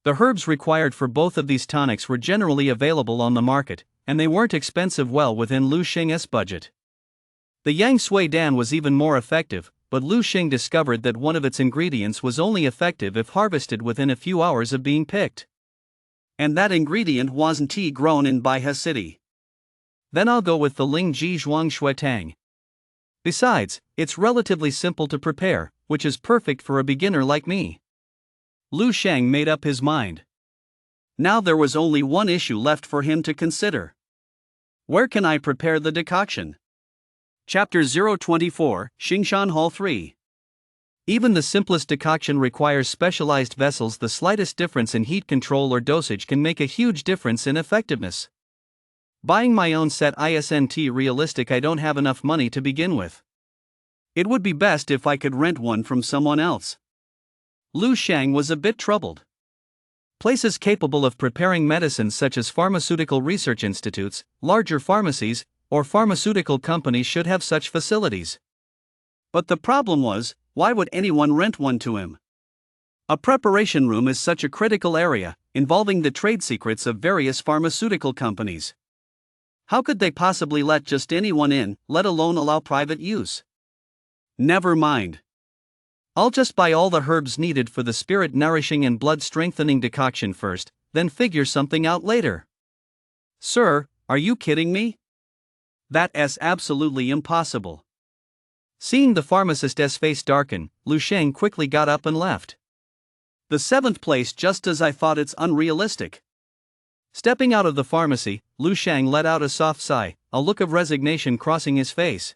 The herbs required for both of these tonics were generally available on the market, and they weren't expensive, well within Lu Sheng's budget. The Yang Sui Dan was even more effective, but Lu Sheng discovered that one of its ingredients was only effective if harvested within a few hours of being picked. And that ingredient wasn't tea grown in Baihe City. Then I'll go with the Ling Ji Zhuang Shui Tang. Besides, it's relatively simple to prepare, which is perfect for a beginner like me. Lu Sheng made up his mind. Now there was only one issue left for him to consider. Where can I prepare the decoction? Chapter 024, Xingshan Hall 3. Even the simplest decoction requires specialized vessels. The slightest difference in heat control or dosage can make a huge difference in effectiveness. Buying my own set isn't realistic. I don't have enough money to begin with. It would be best if I could rent one from someone else. Lu Sheng was a bit troubled. Places capable of preparing medicines such as pharmaceutical research institutes, larger pharmacies, or pharmaceutical companies should have such facilities. But the problem was, why would anyone rent one to him? A preparation room is such a critical area, involving the trade secrets of various pharmaceutical companies. How could they possibly let just anyone in, let alone allow private use? Never mind. I'll just buy all the herbs needed for the spirit nourishing and blood strengthening decoction first, then figure something out later. Sir, are you kidding me? That's absolutely impossible. Seeing the pharmacist's face darken, Lu Sheng quickly got up and left. The 7th place, just as I thought. It's unrealistic. Stepping out of the pharmacy, Lu Sheng let out a soft sigh, a look of resignation crossing his face.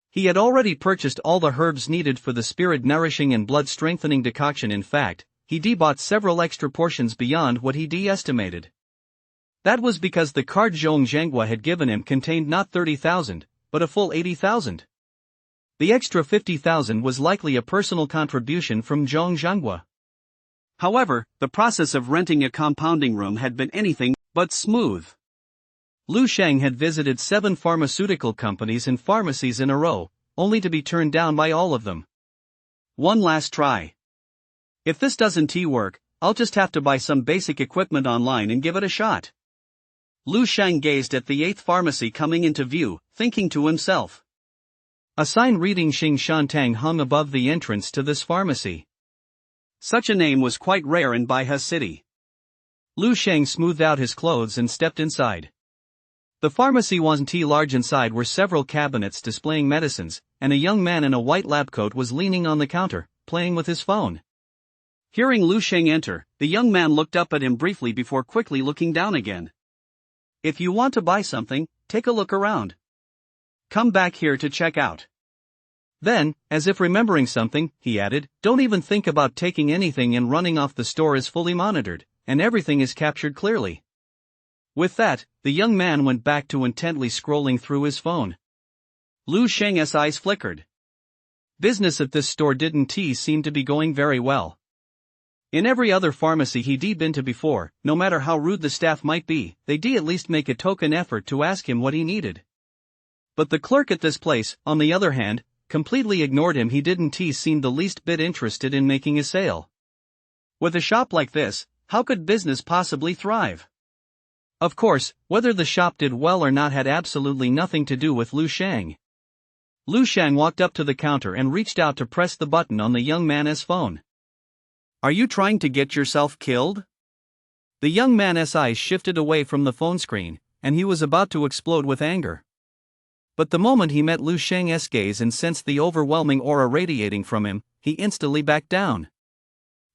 He had already purchased all the herbs needed for the spirit nourishing and blood strengthening decoction. In fact, he bought several extra portions beyond what he estimated. That was because the card Zhong Zhenghua had given him contained not 30,000, but a full 80,000. The extra 50,000 was likely a personal contribution from Zhong Zhenghua. However, the process of renting a compounding room had been anything but smooth. Lu Sheng had visited 7 pharmaceutical companies and pharmacies in a row, only to be turned down by all of them. One last try. If this doesn't work, I'll just have to buy some basic equipment online and give it a shot. Lu Sheng gazed at the 8th pharmacy coming into view, thinking to himself. A sign reading Xing Shan Tang hung above the entrance to this pharmacy. Such a name was quite rare in Baihe City. Lu Sheng smoothed out his clothes and stepped inside. The pharmacy wasn't large. Inside were several cabinets displaying medicines, and a young man in a white lab coat was leaning on the counter, playing with his phone. Hearing Lu Sheng enter, the young man looked up at him briefly before quickly looking down again. If you want to buy something, take a look around. Come back here to check out. Then, as if remembering something, he added, don't even think about taking anything and running off. The store is fully monitored, and everything is captured clearly. With that, the young man went back to intently scrolling through his phone. Lu Sheng's eyes flickered. Business at this store didn't seem to be going very well. In every other pharmacy he'd been to before, no matter how rude the staff might be, they'd at least make a token effort to ask him what he needed. But the clerk at this place, on the other hand, completely ignored him. He didn't seem the least bit interested in making a sale. With a shop like this, how could business possibly thrive? Of course, whether the shop did well or not had absolutely nothing to do with Lu Sheng. Lu Sheng walked up to the counter and reached out to press the button on the young man's phone. Are you trying to get yourself killed? The young man's eyes shifted away from the phone screen, and he was about to explode with anger. But the moment he met Lu Sheng's gaze and sensed the overwhelming aura radiating from him, he instantly backed down.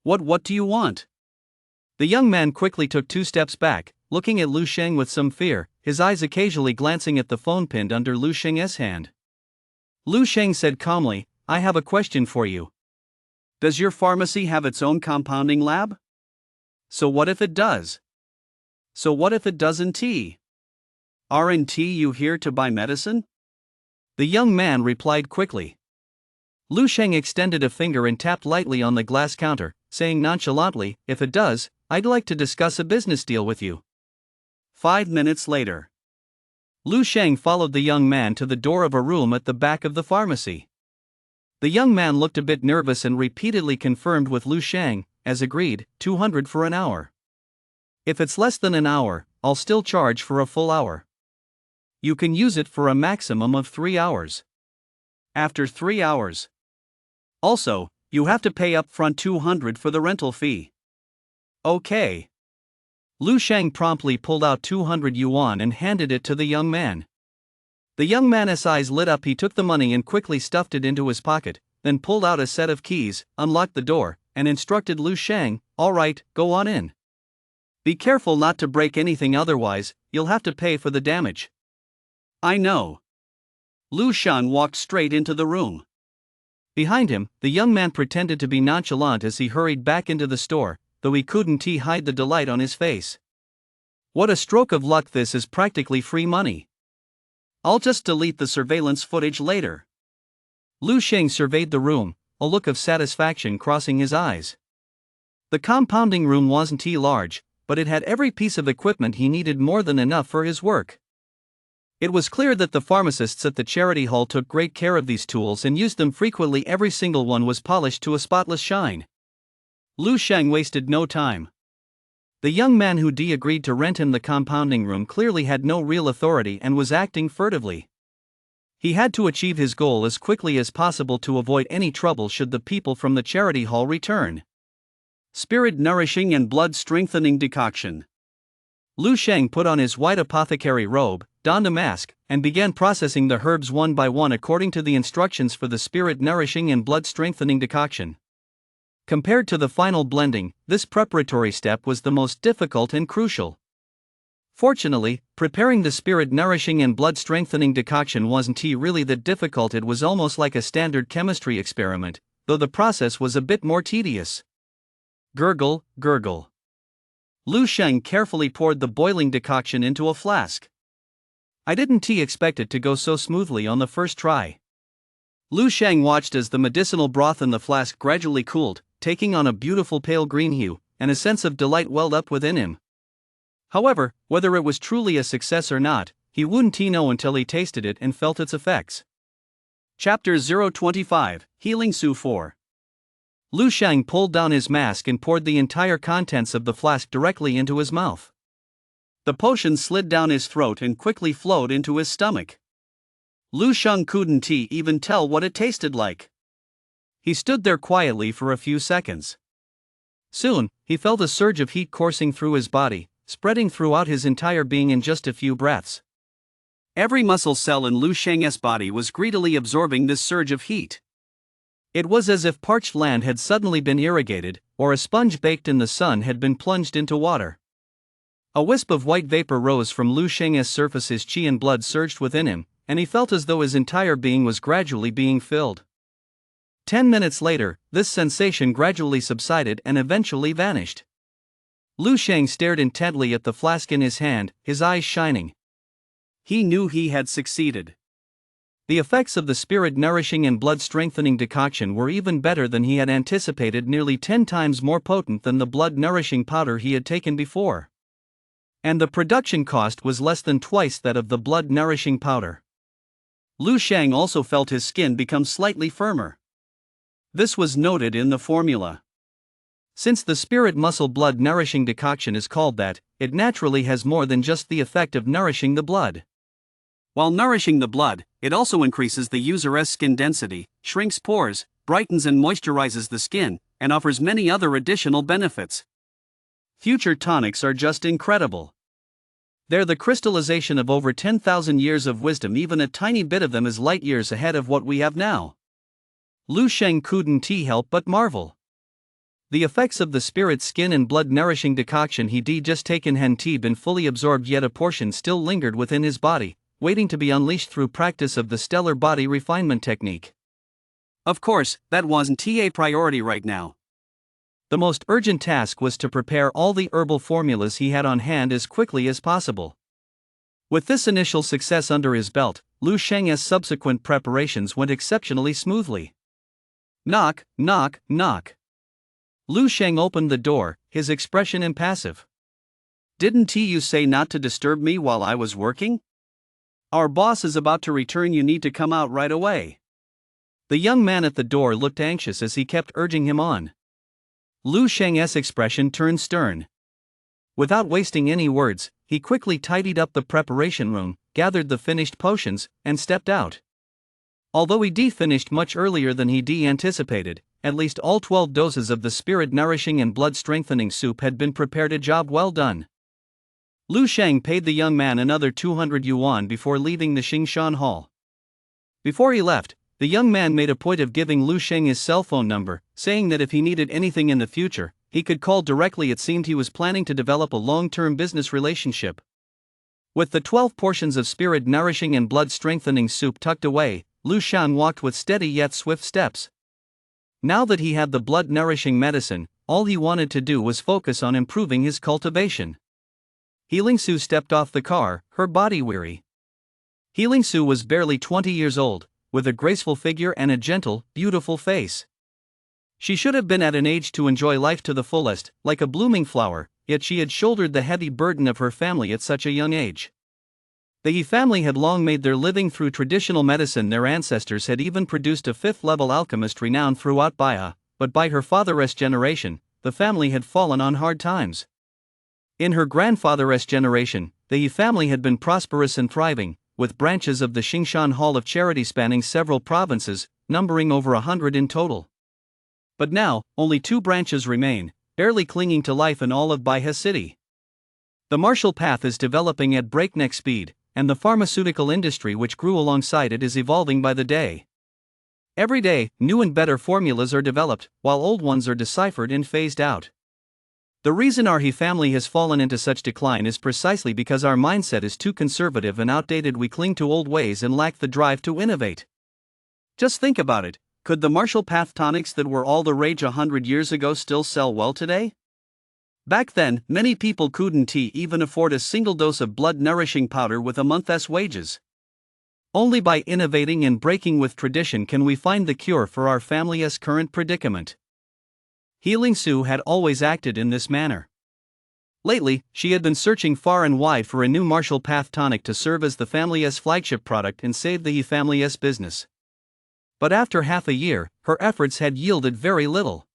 What do you want? The young man quickly took 2 steps back, looking at Lu Sheng with some fear, his eyes occasionally glancing at the phone pinned under Lu Sheng's hand. Lu Sheng said calmly, I have a question for you. Does your pharmacy have its own compounding lab? So what if it does? So what if it doesn't? Aren't you here to buy medicine? The young man replied quickly. Lu Sheng extended a finger and tapped lightly on the glass counter, saying nonchalantly, if it does, I'd like to discuss a business deal with you. 5 minutes later. Lu Sheng followed the young man to the door of a room at the back of the pharmacy. The young man looked a bit nervous and repeatedly confirmed with Lu Sheng, as agreed, 200 for an hour. If it's less than an hour, I'll still charge for a full hour. You can use it for a maximum of 3 hours. After 3 hours. Also, you have to pay up front 200 for the rental fee. Okay. Lu Sheng promptly pulled out 200 yuan and handed it to the young man. The young man's eyes lit up. He took the money and quickly stuffed it into his pocket, then pulled out a set of keys, unlocked the door, and instructed Lu Sheng, all right, go on in. Be careful not to break anything, otherwise, you'll have to pay for the damage. I know. Lu Sheng walked straight into the room. Behind him, the young man pretended to be nonchalant as he hurried back into the store, though he couldn't hide the delight on his face. What a stroke of luck, this is practically free money. I'll just delete the surveillance footage later. Lu Sheng surveyed the room, a look of satisfaction crossing his eyes. The compounding room wasn't large, but it had every piece of equipment he needed, more than enough for his work. It was clear that the pharmacists at the charity hall took great care of these tools and used them frequently. Every single one was polished to a spotless shine. Lu Sheng wasted no time. The young man who agreed to rent him the compounding room clearly had no real authority and was acting furtively. He had to achieve his goal as quickly as possible to avoid any trouble should the people from the charity hall return. Spirit nourishing and blood strengthening decoction. Lu Sheng put on his white apothecary robe, donned a mask, and began processing the herbs one by one according to the instructions for the spirit nourishing and blood strengthening decoction. Compared to the final blending, this preparatory step was the most difficult and crucial. Fortunately, preparing the spirit nourishing and blood strengthening decoction wasn't really that difficult. It was almost like a standard chemistry experiment, though the process was a bit more tedious. Gurgle, gurgle. Lu Sheng carefully poured the boiling decoction into a flask. I didn't expect it to go so smoothly on the first try. Lu Sheng watched as the medicinal broth in the flask gradually cooled, taking on a beautiful pale green hue, and a sense of delight welled up within him. However, whether it was truly a success or not, he wouldn't know until he tasted it and felt its effects. Chapter 025, Healing Su 4. Lu Sheng pulled down his mask and poured the entire contents of the flask directly into his mouth. The potion slid down his throat and quickly flowed into his stomach. Lu Sheng couldn't even tell what it tasted like. He stood there quietly for a few seconds. Soon, he felt a surge of heat coursing through his body, spreading throughout his entire being in just a few breaths. Every muscle cell in Lu Sheng's body was greedily absorbing this surge of heat. It was as if parched land had suddenly been irrigated, or a sponge baked in the sun had been plunged into water. A wisp of white vapor rose from Lu Sheng's surface. His qi and blood surged within him, and he felt as though his entire being was gradually being filled. 10 minutes later, this sensation gradually subsided and eventually vanished. Lu Sheng stared intently at the flask in his hand, his eyes shining. He knew he had succeeded. The effects of the spirit nourishing and blood strengthening decoction were even better than he had anticipated, nearly 10 times more potent than the blood nourishing powder he had taken before. And the production cost was less than twice that of the blood nourishing powder. Lu Sheng also felt his skin become slightly firmer. This was noted in the formula. Since the spirit muscle blood nourishing decoction is called that, it naturally has more than just the effect of nourishing the blood. While nourishing the blood, it also increases the user's skin density, shrinks pores, brightens and moisturizes the skin, and offers many other additional benefits. Future tonics are just incredible. They're the crystallization of over 10,000 years of wisdom. Even a tiny bit of them is light years ahead of what we have now. Lu Sheng couldn't help but marvel. The effects of the spirit skin and blood nourishing decoction he'd just taken hadn't been fully absorbed yet. A portion still lingered within his body, waiting to be unleashed through practice of the stellar body refinement technique. Of course, that wasn't a priority right now. The most urgent task was to prepare all the herbal formulas he had on hand as quickly as possible. With this initial success under his belt, Lu Sheng's subsequent preparations went exceptionally smoothly. Knock, knock, knock. Lu Sheng opened the door, his expression impassive. Didn't you say not to disturb me while I was working? Our boss is about to return, you need to come out right away. The young man at the door looked anxious as he kept urging him on. Lu Sheng's expression turned stern. Without wasting any words, he quickly tidied up the preparation room, gathered the finished potions, and stepped out. Although he finished much earlier than he anticipated, at least all 12 doses of the spirit-nourishing and blood-strengthening soup had been prepared. A job well done. Lu Sheng paid the young man another 200 yuan before leaving the Xingshan Hall. Before he left, the young man made a point of giving Lu Sheng his cell phone number, saying that if he needed anything in the future, he could call directly. It seemed he was planning to develop a long-term business relationship. With the 12 portions of spirit-nourishing and blood-strengthening soup tucked away, Lu Sheng walked with steady yet swift steps. Now that he had the blood-nourishing medicine, all he wanted to do was focus on improving his cultivation. Healing Su stepped off the car, her body weary. Healing Su was barely 20 years old, with a graceful figure and a gentle, beautiful face. She should have been at an age to enjoy life to the fullest, like a blooming flower, yet she had shouldered the heavy burden of her family at such a young age. The Yi family had long made their living through traditional medicine. Their ancestors had even produced a 5th-level alchemist renowned throughout Baya, but by her father's generation, the family had fallen on hard times. In her grandfather's generation, the Yi family had been prosperous and thriving, with branches of the Xingshan Hall of Charity spanning several provinces, numbering over 100 in total. But now, only 2 branches remain, barely clinging to life in all of Baihe City. The martial path is developing at breakneck speed, and the pharmaceutical industry which grew alongside it is evolving by the day. Every day, new and better formulas are developed, while old ones are deciphered and phased out. The reason our He family has fallen into such decline is precisely because our mindset is too conservative and outdated. We cling to old ways and lack the drive to innovate. Just think about it, could the martial path tonics that were all the rage 100 years ago still sell well today? Back then, many people couldn't even afford a single dose of blood-nourishing powder with a month's wages. Only by innovating and breaking with tradition can we find the cure for our family's current predicament. Healing Su had always acted in this manner. Lately, she had been searching far and wide for a new martial path tonic to serve as the family's flagship product and save the He family's business. But after half a year, her efforts had yielded very little.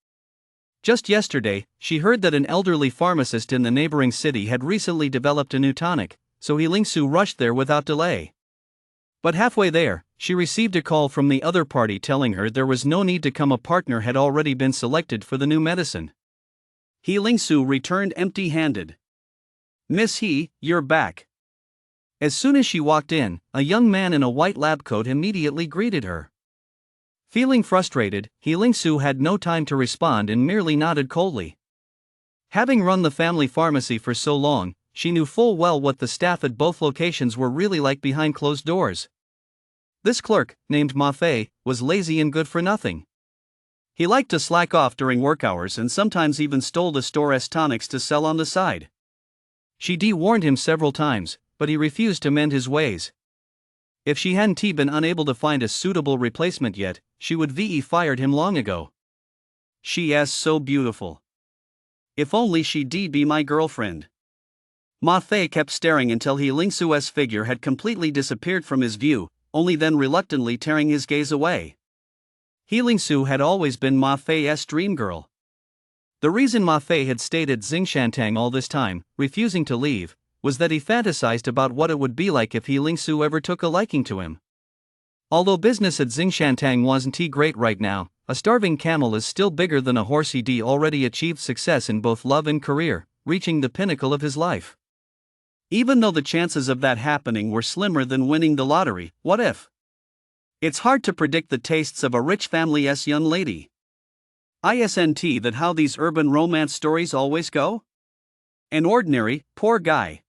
Just yesterday, she heard that an elderly pharmacist in the neighboring city had recently developed a new tonic, so Healing Su rushed there without delay. But halfway there, she received a call from the other party telling her there was no need to come. A partner had already been selected for the new medicine. Healing Su returned empty-handed. "Miss He, you're back." As soon as she walked in, a young man in a white lab coat immediately greeted her. Feeling frustrated, Healing Su had no time to respond and merely nodded coldly. Having run the family pharmacy for so long, she knew full well what the staff at both locations were really like behind closed doors. This clerk, named Ma Fei, was lazy and good for nothing. He liked to slack off during work hours and sometimes even stole the store's tonics to sell on the side. She warned him several times, but he refused to mend his ways. If she hadn't been unable to find a suitable replacement yet, she would fired him long ago. "She's so beautiful. If only she'd be my girlfriend." Ma Fei kept staring until Healing Su's figure had completely disappeared from his view, only then reluctantly tearing his gaze away. Healing Su had always been Ma Fei's dream girl. The reason Ma Fei had stayed at Xingshantang all this time, refusing to leave, was that he fantasized about what it would be like if Healing Su ever took a liking to him. Although business at Xingshantang wasn't great right now, a starving camel is still bigger than a horse. He already achieved success in both love and career, reaching the pinnacle of his life. Even though the chances of that happening were slimmer than winning the lottery, what if? It's hard to predict the tastes of a rich family's young lady. Isn't that how these urban romance stories always go? An ordinary, poor guy.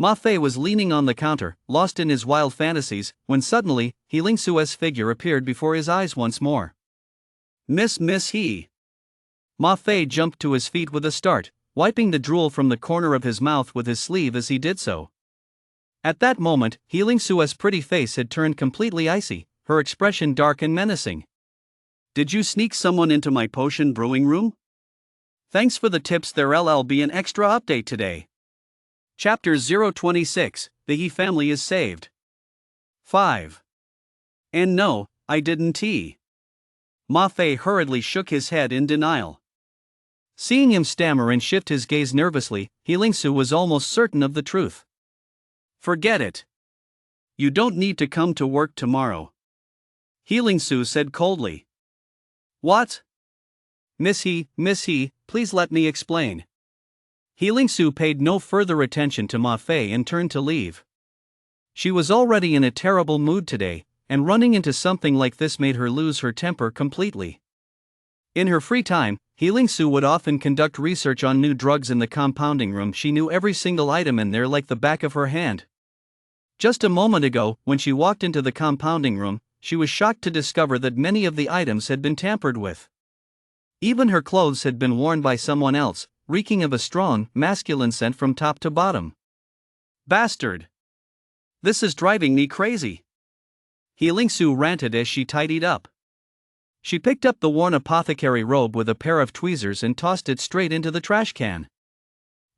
Ma Fei was leaning on the counter, lost in his wild fantasies, when suddenly, He Lingsu's figure appeared before his eyes once more. Miss He. Ma Fei jumped to his feet with a start, wiping the drool from the corner of his mouth with his sleeve as he did so. At that moment, He Lingsu's pretty face had turned completely icy, her expression dark and menacing. Did you sneak someone into my potion brewing room? Thanks for the tips. There'll be an extra update today. Chapter 026, The He family is saved. 5. And no, I didn't. Ma Fei hurriedly shook his head in denial. Seeing him stammer and shift his gaze nervously, He Lingsu was almost certain of the truth. Forget it. You don't need to come to work tomorrow, He Lingsu said coldly. What? Miss He, please let me explain. He Lingsu paid no further attention to Ma Fei and turned to leave. She was already in a terrible mood today, and running into something like this made her lose her temper completely. In her free time, He Lingsu would often conduct research on new drugs in the compounding room. She knew every single item in there like the back of her hand. Just a moment ago, when she walked into the compounding room, she was shocked to discover that many of the items had been tampered with. Even her clothes had been worn by someone else, reeking of a strong, masculine scent from top to bottom. Bastard! This is driving me crazy, He Lingsu ranted as she tidied up. She picked up the worn apothecary robe with a pair of tweezers and tossed it straight into the trash can.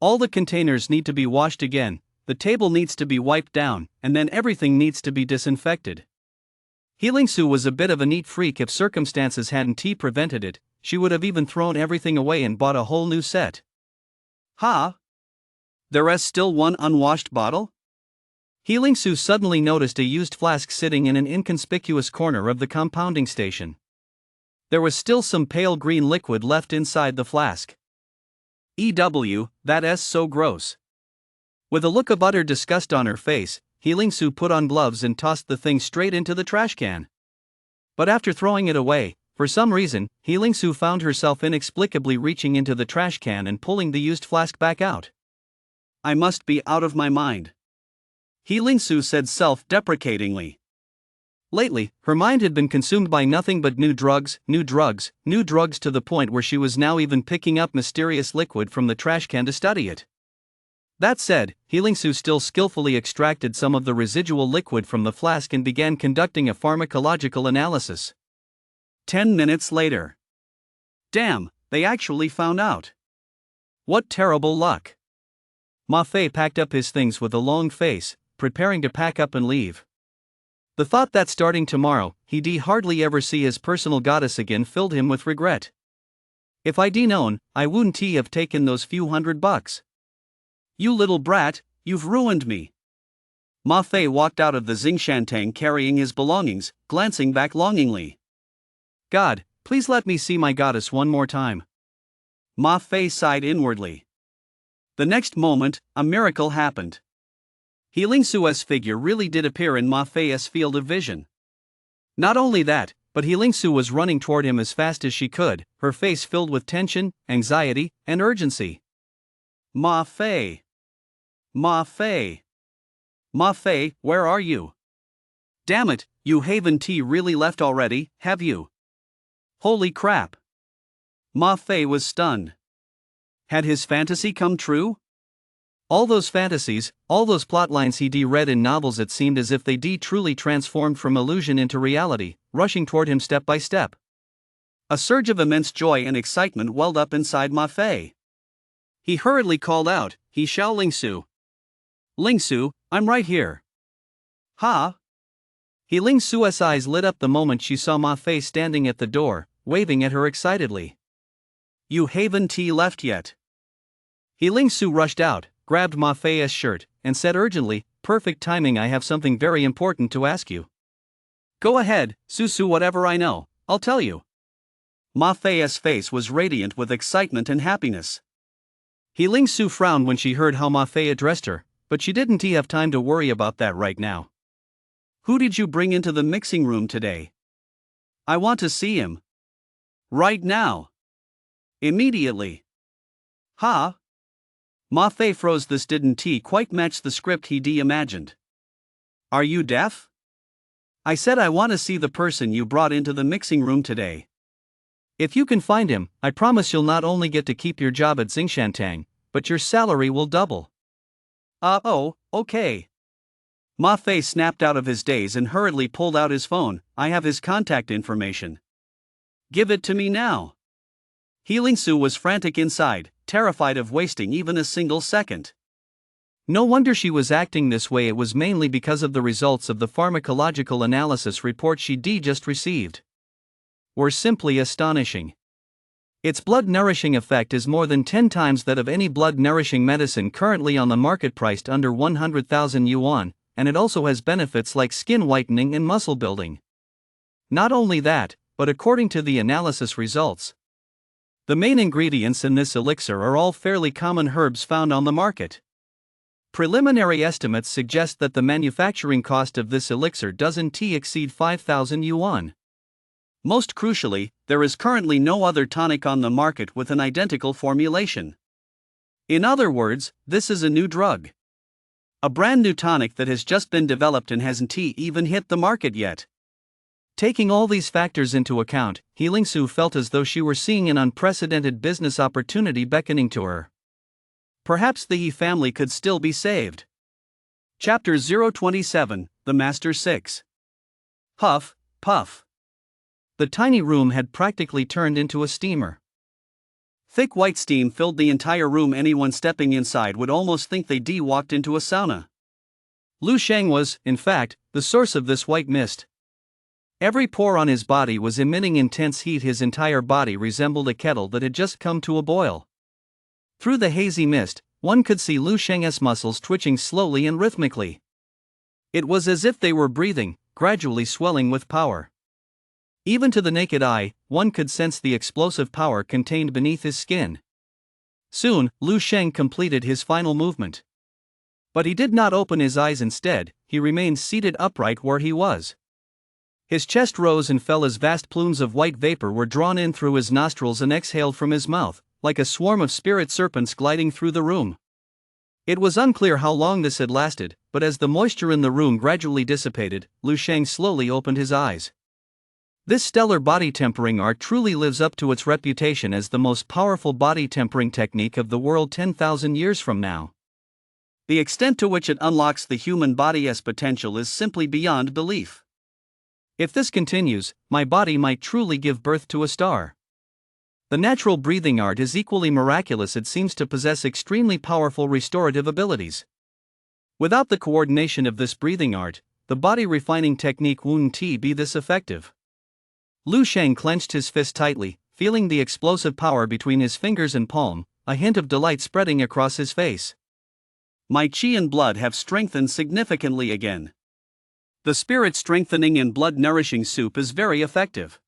All the containers need to be washed again, the table needs to be wiped down, and then everything needs to be disinfected. He Lingsu was a bit of a neat freak. If circumstances hadn't prevented it, she would have even thrown everything away and bought a whole new set. Huh? There's still one unwashed bottle? He Lingsu suddenly noticed a used flask sitting in an inconspicuous corner of the compounding station. There was still some pale green liquid left inside the flask. That's so gross. With a look of utter disgust on her face, He Lingsu put on gloves and tossed the thing straight into the trash can. But after throwing it away, for some reason, He Lingsu found herself inexplicably reaching into the trash can and pulling the used flask back out. I must be out of my mind, He Lingsu said self-deprecatingly. Lately, her mind had been consumed by nothing but new drugs to the point where she was now even picking up mysterious liquid from the trash can to study it. That said, He Lingsu still skillfully extracted some of the residual liquid from the flask and began conducting a pharmacological analysis. 10 minutes later. Damn, they actually found out. What terrible luck. Ma Fei packed up his things with a long face, preparing to pack up and leave. The thought that starting tomorrow, he'd hardly ever see his personal goddess again filled him with regret. If I'd known, I wouldn't have taken those few $100. You little brat, you've ruined me. Ma Fei walked out of the Xingshantang carrying his belongings, glancing back longingly. God, please let me see my goddess one more time. Ma Fei sighed inwardly. The next moment, a miracle happened. He Lingsu's figure really did appear in Ma Fei's field of vision. Not only that, but He Lingsu was running toward him as fast as she could, her face filled with tension, anxiety, and urgency. Ma Fei! Ma Fei! Ma Fei, where are you? Damn it, you Haven Tea really left already, have you? Holy crap! Ma Fei was stunned. Had his fantasy come true? All those fantasies, all those plotlines he'd read in novels, it seemed as if they'd truly transformed from illusion into reality, rushing toward him step by step. A surge of immense joy and excitement welled up inside Ma Fei. He hurriedly called out, He Xiao Lingsu. Lingsu, I'm right here. Ha! He Lingsu's eyes lit up the moment she saw Ma Fei standing at the door, waving at her excitedly. You haven't left yet. He Lingsu rushed out, grabbed Ma Fei's shirt, and said urgently, Perfect timing, I have something very important to ask you. Go ahead, Susu, whatever I know, I'll tell you. Ma Fei's face was radiant with excitement and happiness. He Lingsu frowned when she heard how Ma Fei addressed her, but she didn't have time to worry about that right now. Who did you bring into the mixing room today? I want to see him. Right now. Immediately. Ha? Ma Fei froze. This didn't quite match the script he'd imagined. Are you deaf? I said I want to see the person you brought into the mixing room today. If you can find him, I promise you'll not only get to keep your job at Xingshantang, but your salary will double. Oh, okay. Ma Fei snapped out of his daze and hurriedly pulled out his phone. I have his contact information. Give it to me now. Healing Su was frantic inside, terrified of wasting even a single second. No wonder she was acting this way. It was mainly because of the results of the pharmacological analysis report she'd just received. Were simply astonishing. Its blood-nourishing effect is more than 10 times that of any blood-nourishing medicine currently on the market, priced under 100,000 yuan, and it also has benefits like skin whitening and muscle building. Not only that, but according to the analysis results, the main ingredients in this elixir are all fairly common herbs found on the market. Preliminary estimates suggest that the manufacturing cost of this elixir doesn't exceed 5,000 yuan. Most crucially, there is currently no other tonic on the market with an identical formulation. In other words, this is a new drug. A brand new tonic that has just been developed and hasn't even hit the market yet. Taking all these factors into account, Healing Su felt as though she were seeing an unprecedented business opportunity beckoning to her. Perhaps the He family could still be saved. Chapter 027, The Master 6. Huff, puff. The tiny room had practically turned into a steamer. Thick white steam filled the entire room. Anyone stepping inside would almost think they'd walked into a sauna. Lu Sheng was, in fact, the source of this white mist. Every pore on his body was emitting intense heat. His entire body resembled a kettle that had just come to a boil. Through the hazy mist, one could see Lu Sheng's muscles twitching slowly and rhythmically. It was as if they were breathing, gradually swelling with power. Even to the naked eye, one could sense the explosive power contained beneath his skin. Soon, Lu Sheng completed his final movement. But he did not open his eyes. Instead, he remained seated upright where he was. His chest rose and fell as vast plumes of white vapor were drawn in through his nostrils and exhaled from his mouth, like a swarm of spirit serpents gliding through the room. It was unclear how long this had lasted, but as the moisture in the room gradually dissipated, Lu Sheng slowly opened his eyes. This stellar body tempering art truly lives up to its reputation as the most powerful body tempering technique of the world 10,000 years from now. The extent to which it unlocks the human body's potential is simply beyond belief. If this continues, my body might truly give birth to a star. The natural breathing art is equally miraculous. It seems to possess extremely powerful restorative abilities. Without the coordination of this breathing art, the body refining technique wouldn't be this effective. Lu Sheng clenched his fist tightly, feeling the explosive power between his fingers and palm, a hint of delight spreading across his face. My qi and blood have strengthened significantly again. The spirit strengthening and blood nourishing soup is very effective.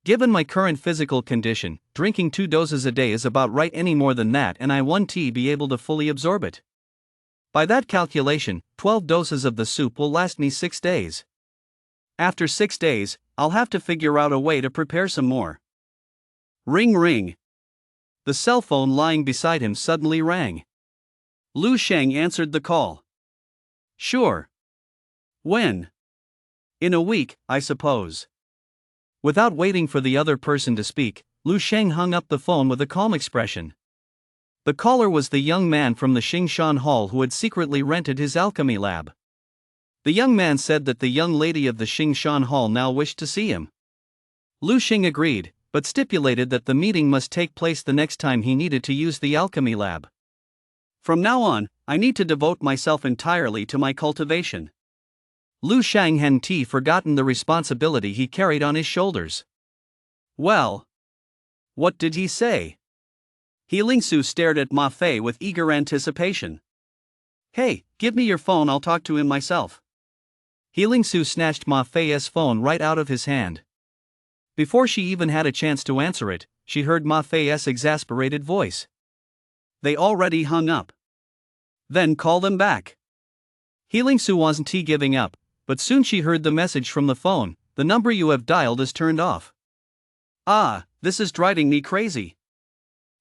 Given my current physical condition, drinking 2 doses a day is about right. Any more than that and I won't be able to fully absorb it. By that calculation, 12 doses of the soup will last me 6 days. After 6 days, I'll have to figure out a way to prepare some more. Ring ring. The cell phone lying beside him suddenly rang. Lu Sheng answered the call. Sure. When? In a week, I suppose. Without waiting for the other person to speak, Lu Sheng hung up the phone with a calm expression. The caller was the young man from the Xingshan Hall who had secretly rented his alchemy lab. The young man said that the young lady of the Xingshan Hall now wished to see him. Lu Sheng agreed, but stipulated that the meeting must take place the next time he needed to use the alchemy lab. From now on, I need to devote myself entirely to my cultivation. Lu Sheng hadn't forgotten the responsibility he carried on his shoulders. Well, what did he say? Healing Su stared at Ma Fei with eager anticipation. Hey, give me your phone, I'll talk to him myself. Healing Su snatched Ma Fei's phone right out of his hand. Before she even had a chance to answer it, she heard Ma Fei's exasperated voice. They already hung up. Then call them back. Healing Su wasn't giving up, but soon she heard the message from the phone. The number you have dialed is turned off. Ah, this is driving me crazy.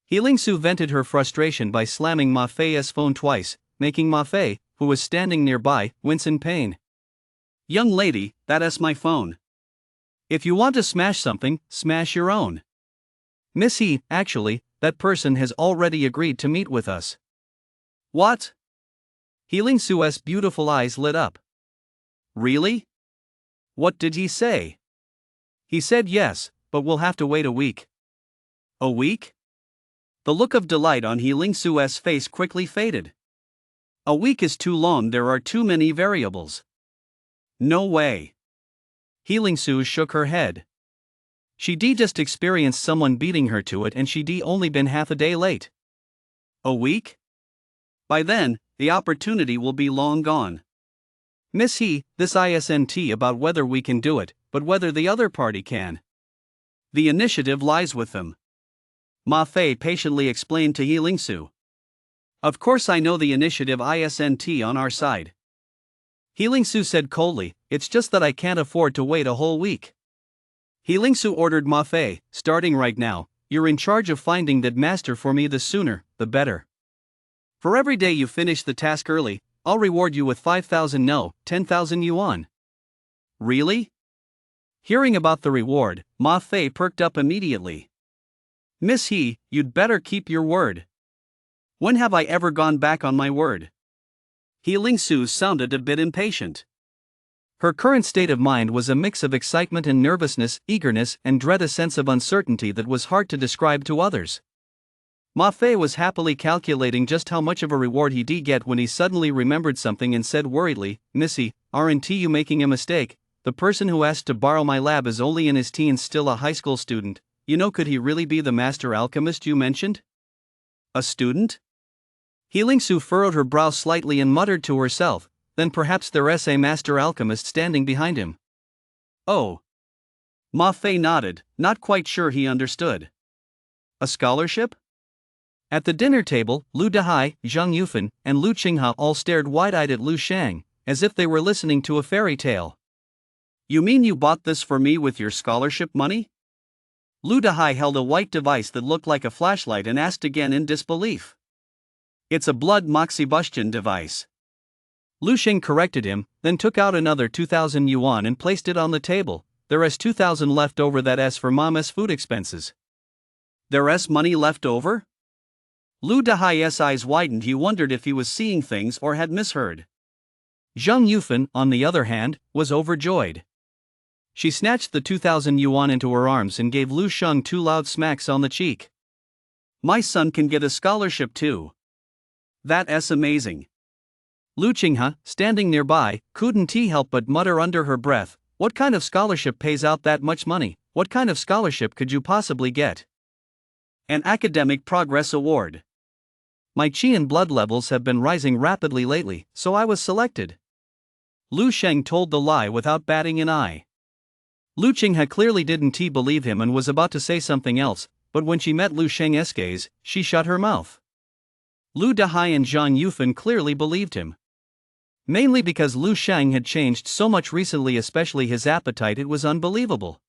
Healing Su vented her frustration by slamming Ma Fei's phone twice, making Ma Fei, who was standing nearby, wince in pain. Young lady, that's my phone. If you want to smash something, smash your own. Miss He, actually, that person has already agreed to meet with us. What? Healing Su's beautiful eyes lit up. Really? What did he say? He said yes, but we'll have to wait a week. A week? The look of delight on Healing Su's face quickly faded. A week is too long, there are too many variables. No way. Healing Su shook her head. She just experienced someone beating her to it and she only been half a day late. A week? By then, the opportunity will be long gone. Miss He, this isn't about whether we can do it, but whether the other party can. The initiative lies with them. Ma Fei patiently explained to Healing Su. Of course I know the initiative isn't on our side. Healing Su said coldly, it's just that I can't afford to wait a whole week. Healing Su ordered Ma Fei, starting right now, you're in charge of finding that master for me, the sooner, the better. For every day you finish the task early, I'll reward you with 5,000 no, 10,000 yuan. Really? Hearing about the reward, Ma Fei perked up immediately. Miss He, you'd better keep your word. When have I ever gone back on my word? Healing Su sounded a bit impatient. Her current state of mind was a mix of excitement and nervousness, eagerness and dread, a sense of uncertainty that was hard to describe to others. Ma Fei was happily calculating just how much of a reward he'd get when he suddenly remembered something and said worriedly, Missy, aren't you making a mistake? The person who asked to borrow my lab is only in his teens, still a high school student. Could he really be the master alchemist you mentioned? A student? Healing Su furrowed her brow slightly and muttered to herself, then perhaps there's a master alchemist standing behind him. Oh. Ma Fei nodded, not quite sure he understood. A scholarship? At the dinner table, Lu Dehai, Zhang Yufan, and Lu Qinghe all stared wide-eyed at Lu Shang, as if they were listening to a fairy tale. You mean you bought this for me with your scholarship money? Lu Dehai held a white device that looked like a flashlight and asked again in disbelief. It's a blood moxibustion device. Lu Sheng corrected him, then took out another 2,000 yuan and placed it on the table. There's 2,000 left over, that's for Mama's food expenses. There's money left over? Lu Dehai's eyes widened. He wondered if he was seeing things or had misheard. Zhang Yufan, on the other hand, was overjoyed. She snatched the 2,000 yuan into her arms and gave Lu Sheng 2 loud smacks on the cheek. My son can get a scholarship too. That's amazing. Lu Qinghe, standing nearby, couldn't help but mutter under her breath, what kind of scholarship pays out that much money? What kind of scholarship could you possibly get? An academic progress award. My qi and blood levels have been rising rapidly lately, so I was selected. Lu Sheng told the lie without batting an eye. Lu Qinghe clearly didn't believe him and was about to say something else, but when she met Lu Sheng's gaze, she shut her mouth. Lu Dehai and Zhang Yufan clearly believed him. Mainly because Lu Sheng had changed so much recently, especially his appetite, it was unbelievable.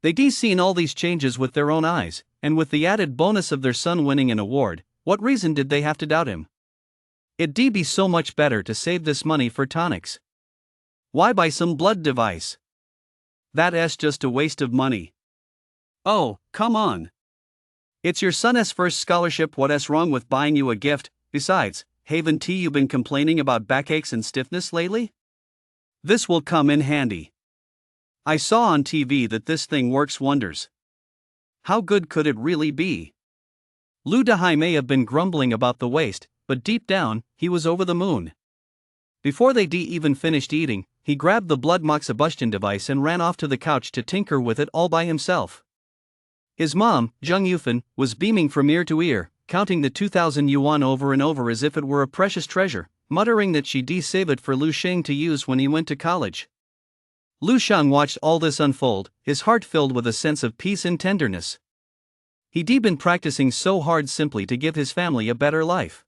They'd seen all these changes with their own eyes, and with the added bonus of their son winning an award, what reason did they have to doubt him? It'd be so much better to save this money for tonics. Why buy some blood device? That's just a waste of money. Oh, come on. It's your son's first scholarship, what's wrong with buying you a gift? Besides, haven't you been complaining about backaches and stiffness lately? This will come in handy. I saw on TV that this thing works wonders. How good could it really be? Lu Dehai may have been grumbling about the waste, but deep down, he was over the moon. Before they even finished eating, he grabbed the blood moxibustion device and ran off to the couch to tinker with it all by himself. His mom, Zhang Yufan, was beaming from ear to ear, counting the 2,000 yuan over and over as if it were a precious treasure, muttering that she'd save it for Lu Sheng to use when he went to college. Lu Sheng watched all this unfold, his heart filled with a sense of peace and tenderness. He'd been practicing so hard simply to give his family a better life.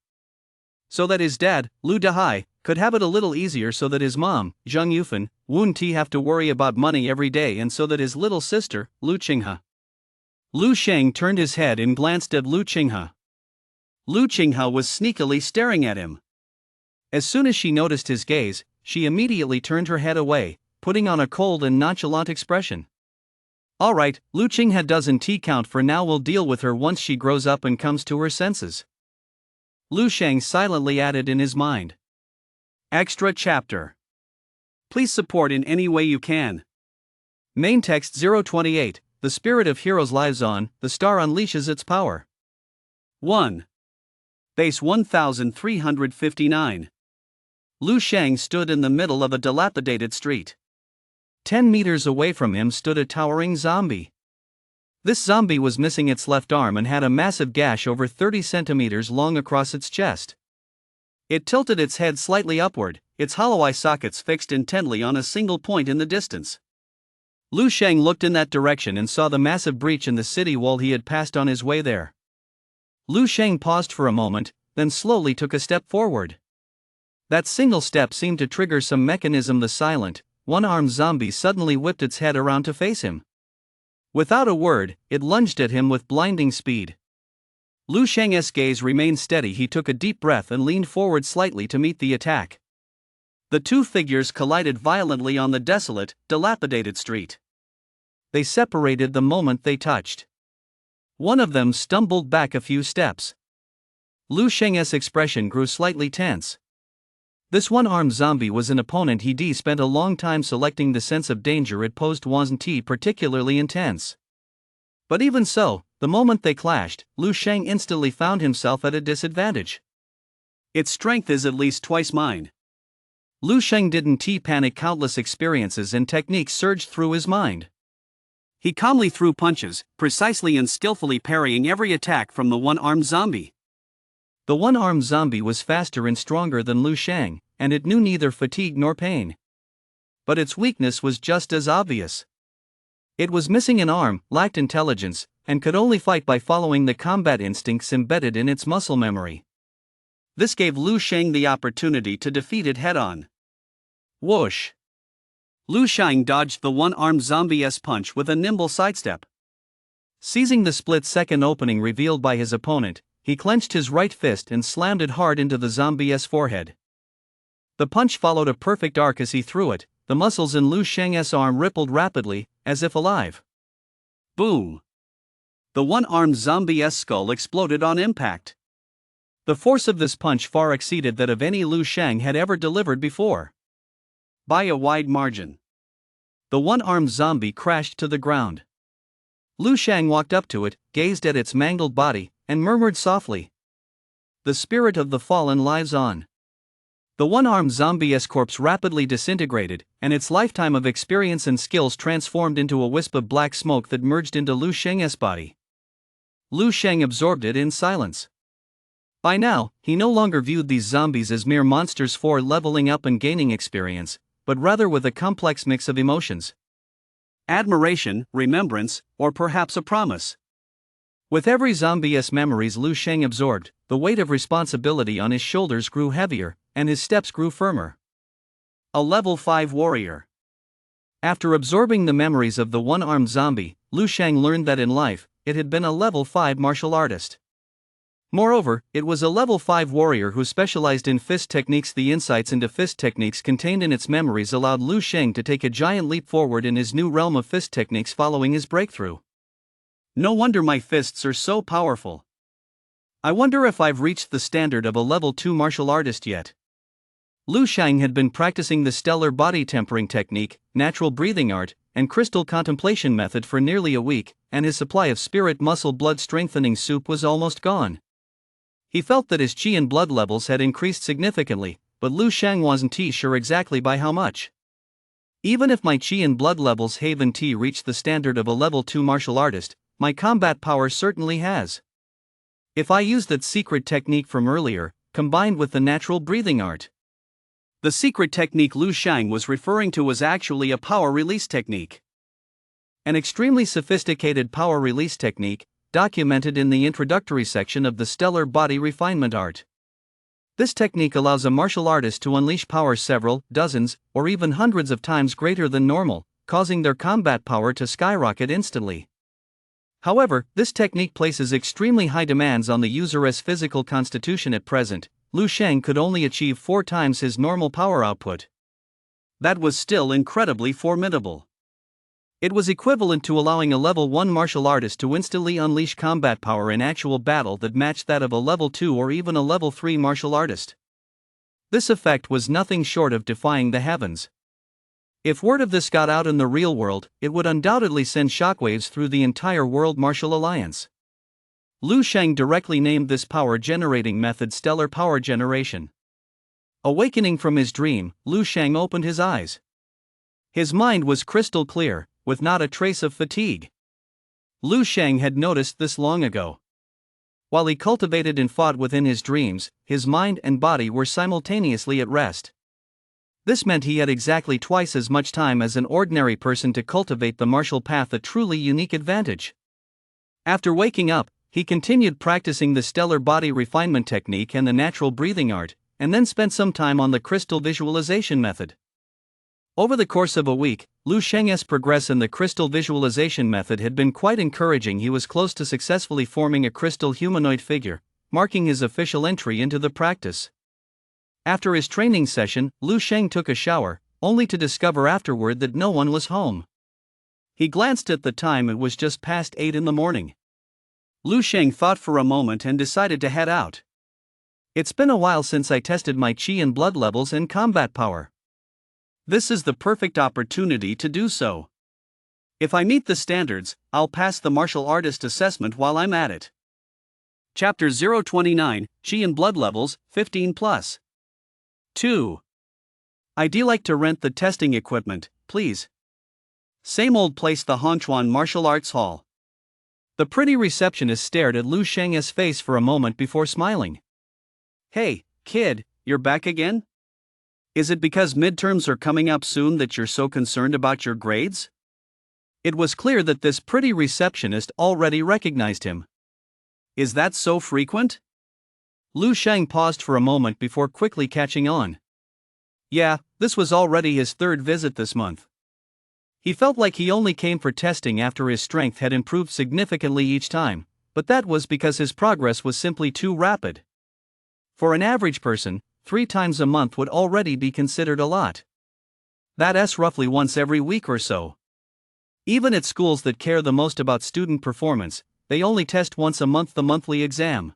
So that his dad, Lu Dehai, could have it a little easier, so that his mom, Zhang Yufan, wouldn't have to worry about money every day, and so that his little sister, Lu Qinghe, Lu Sheng turned his head and glanced at Lu Qinghe. Lu Qinghe was sneakily staring at him. As soon as she noticed his gaze, she immediately turned her head away, putting on a cold and nonchalant expression. "Alright, Lu Qinghe doesn't count for now, we'll deal with her once she grows up and comes to her senses." Lu Sheng silently added in his mind. Extra chapter. Please support in any way you can. Main text 028. The spirit of heroes lives on, the star unleashes its power. 1. Base 1359. Lu Sheng stood in the middle of a dilapidated street. 10 meters away from him stood a towering zombie. This zombie was missing its left arm and had a massive gash over 30 centimeters long across its chest. It tilted its head slightly upward, its hollow eye sockets fixed intently on a single point in the distance. Lu Sheng looked in that direction and saw the massive breach in the city wall he had passed on his way there. Lu Sheng paused for a moment, then slowly took a step forward. That single step seemed to trigger some mechanism. The silent, one-armed zombie suddenly whipped its head around to face him. Without a word, it lunged at him with blinding speed. Lu Sheng's gaze remained steady. He took a deep breath and leaned forward slightly to meet the attack. The two figures collided violently on the desolate, dilapidated street. They separated the moment they touched. One of them stumbled back a few steps. Lu Sheng's expression grew slightly tense. This one-armed zombie was an opponent he'd spent a long time selecting. The sense of danger it posed wasn't particularly intense. But even so, the moment they clashed, Lu Sheng instantly found himself at a disadvantage. Its strength is at least twice mine. Lu Sheng didn't panic. Countless experiences and techniques surged through his mind. He calmly threw punches, precisely and skillfully parrying every attack from the one-armed zombie. The one-armed zombie was faster and stronger than Lu Sheng, and it knew neither fatigue nor pain. But its weakness was just as obvious. It was missing an arm, lacked intelligence, and could only fight by following the combat instincts embedded in its muscle memory. This gave Lu Sheng the opportunity to defeat it head-on. Whoosh! Lu Sheng dodged the one-armed zombie's punch with a nimble sidestep. Seizing the split-second opening revealed by his opponent, he clenched his right fist and slammed it hard into the zombie's forehead. The punch followed a perfect arc as he threw it. The muscles in Lu Sheng's arm rippled rapidly, as if alive. Boom! The one-armed zombie's skull exploded on impact. The force of this punch far exceeded that of any Lu Sheng had ever delivered before. By a wide margin. The one-armed zombie crashed to the ground. Lu Sheng walked up to it, gazed at its mangled body, and murmured softly, "The spirit of the fallen lives on." The one-armed zombie's corpse rapidly disintegrated, and its lifetime of experience and skills transformed into a wisp of black smoke that merged into Lu Sheng's body. Lu Sheng absorbed it in silence. By now, he no longer viewed these zombies as mere monsters for leveling up and gaining experience, but rather with a complex mix of emotions. Admiration, remembrance, or perhaps a promise. With every zombie's memories Lu Sheng absorbed, the weight of responsibility on his shoulders grew heavier, and his steps grew firmer. A level 5 warrior. After absorbing the memories of the one-armed zombie, Lu Sheng learned that in life, it had been a level 5 martial artist. Moreover, it was a level 5 warrior who specialized in fist techniques. The insights into fist techniques contained in its memories allowed Lu Sheng to take a giant leap forward in his new realm of fist techniques following his breakthrough. No wonder my fists are so powerful. I wonder if I've reached the standard of a level 2 martial artist yet. Lu Sheng had been practicing the stellar body tempering technique, natural breathing art, and crystal contemplation method for nearly a week, and his supply of spirit muscle blood strengthening soup was almost gone. He felt that his qi and blood levels had increased significantly, but Lu Sheng wasn't sure exactly by how much. Even if my qi and blood levels haven't reached the standard of a level 2 martial artist, my combat power certainly has. If I use that secret technique from earlier, combined with the natural breathing art. The secret technique Lu Sheng was referring to was actually a power release technique. An extremely sophisticated power release technique, documented in the introductory section of the Stellar Body Refinement Art. This technique allows a martial artist to unleash power several, dozens, or even hundreds of times greater than normal, causing their combat power to skyrocket instantly. However, this technique places extremely high demands on the user's physical constitution at present. Lu Sheng could only achieve 4 times his normal power output. That was still incredibly formidable. It was equivalent to allowing a level 1 martial artist to instantly unleash combat power in actual battle that matched that of a level 2 or even a level 3 martial artist. This effect was nothing short of defying the heavens. If word of this got out in the real world, it would undoubtedly send shockwaves through the entire World Martial Alliance. Lu Sheng directly named this power-generating method stellar power generation. Awakening from his dream, Lu Sheng opened his eyes. His mind was crystal clear, with not a trace of fatigue. Lu Sheng had noticed this long ago. While he cultivated and fought within his dreams, his mind and body were simultaneously at rest. This meant he had exactly twice as much time as an ordinary person to cultivate the martial path, a truly unique advantage. After waking up, he continued practicing the stellar body refinement technique and the natural breathing art, and then spent some time on the crystal visualization method. Over the course of a week, Lu Sheng's progress in the crystal visualization method had been quite encouraging. He was close to successfully forming a crystal humanoid figure, marking his official entry into the practice. After his training session, Lu Sheng took a shower, only to discover afterward that no one was home. He glanced at the time. It was just past 8 in the morning. Lu Sheng thought for a moment and decided to head out. It's been a while since I tested my chi and blood levels and combat power. This is the perfect opportunity to do so. If I meet the standards, I'll pass the martial artist assessment while I'm at it. Chapter 029, Chi and Blood Levels, 15+. 2. I'd like to rent the testing equipment, please. Same old place, the Honchuan Martial Arts Hall. The pretty receptionist stared at Lu Sheng's face for a moment before smiling. Hey, kid, you're back again? Is it because midterms are coming up soon that you're so concerned about your grades? It was clear that this pretty receptionist already recognized him. Is that so frequent? Lu Sheng paused for a moment before quickly catching on. Yeah, this was already his 3rd visit this month. He felt like he only came for testing after his strength had improved significantly each time, but that was because his progress was simply too rapid. For an average person, 3 times a month would already be considered a lot. That's roughly once every week or so. Even at schools that care the most about student performance, they only test once a month, the monthly exam.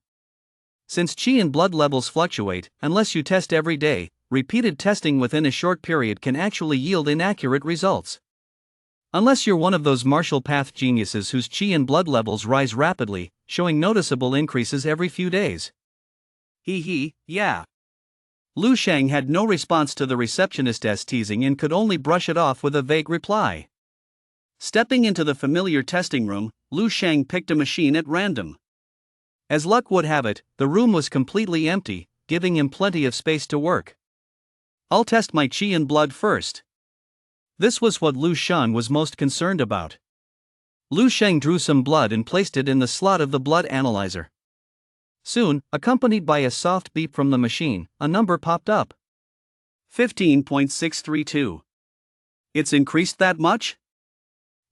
Since chi and blood levels fluctuate, unless you test every day, repeated testing within a short period can actually yield inaccurate results. Unless you're one of those martial path geniuses whose chi and blood levels rise rapidly, showing noticeable increases every few days. Yeah. Lu Sheng had no response to the receptionist's teasing and could only brush it off with a vague reply. Stepping into the familiar testing room, Lu Sheng picked a machine at random. As luck would have it, the room was completely empty, giving him plenty of space to work. I'll test my chi and blood first. This was what Lu Sheng was most concerned about. Lu Sheng drew some blood and placed it in the slot of the blood analyzer. Soon, accompanied by a soft beep from the machine, a number popped up. 15.632. It's increased that much?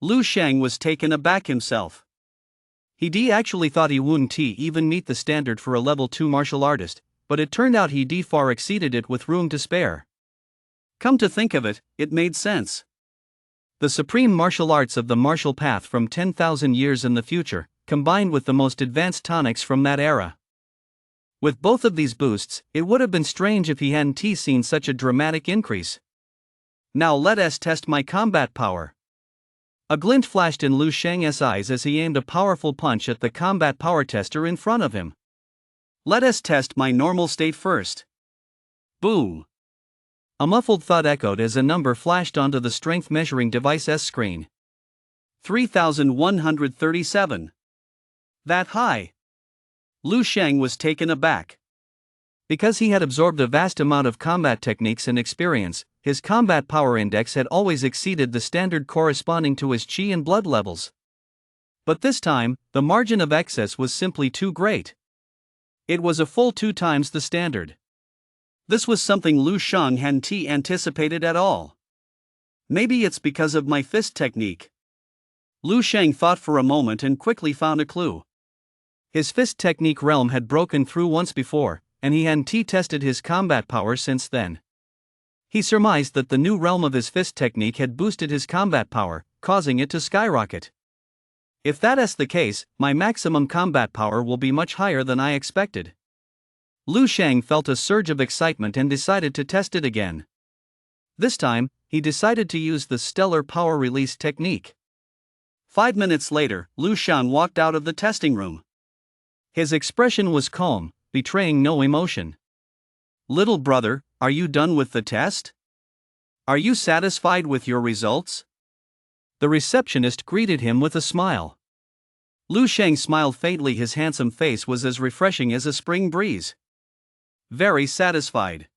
Lu Sheng was taken aback himself. He actually thought he wouldn't even meet the standard for a level 2 martial artist, but it turned out he far exceeded it with room to spare. Come to think of it, it made sense. The supreme martial arts of the martial path from 10,000 years in the future, combined with the most advanced tonics from that era. With both of these boosts, it would have been strange if he hadn't seen such a dramatic increase. Now let us test my combat power. A glint flashed in Lu Sheng's eyes as he aimed a powerful punch at the combat power tester in front of him. Let us test my normal state first. Boom! A muffled thud echoed as a number flashed onto the strength measuring device's screen. 3,137. That high? Lu Sheng was taken aback. Because he had absorbed a vast amount of combat techniques and experience, his combat power index had always exceeded the standard corresponding to his chi and blood levels. But this time, the margin of excess was simply too great. It was a full 2 times the standard. This was something Lu Sheng hadn't anticipated at all. Maybe it's because of my fist technique. Lu Sheng thought for a moment and quickly found a clue. His fist technique realm had broken through once before, and he hadn't tested his combat power since then. He surmised that the new realm of his fist technique had boosted his combat power, causing it to skyrocket. If that is the case, my maximum combat power will be much higher than I expected. Lu Sheng felt a surge of excitement and decided to test it again. This time, he decided to use the stellar power release technique. 5 minutes later, Lu Sheng walked out of the testing room. His expression was calm, betraying no emotion. "Little brother, are you done with the test? Are you satisfied with your results?" The receptionist greeted him with a smile. Lu Sheng smiled faintly. His handsome face was as refreshing as a spring breeze. "Very satisfied."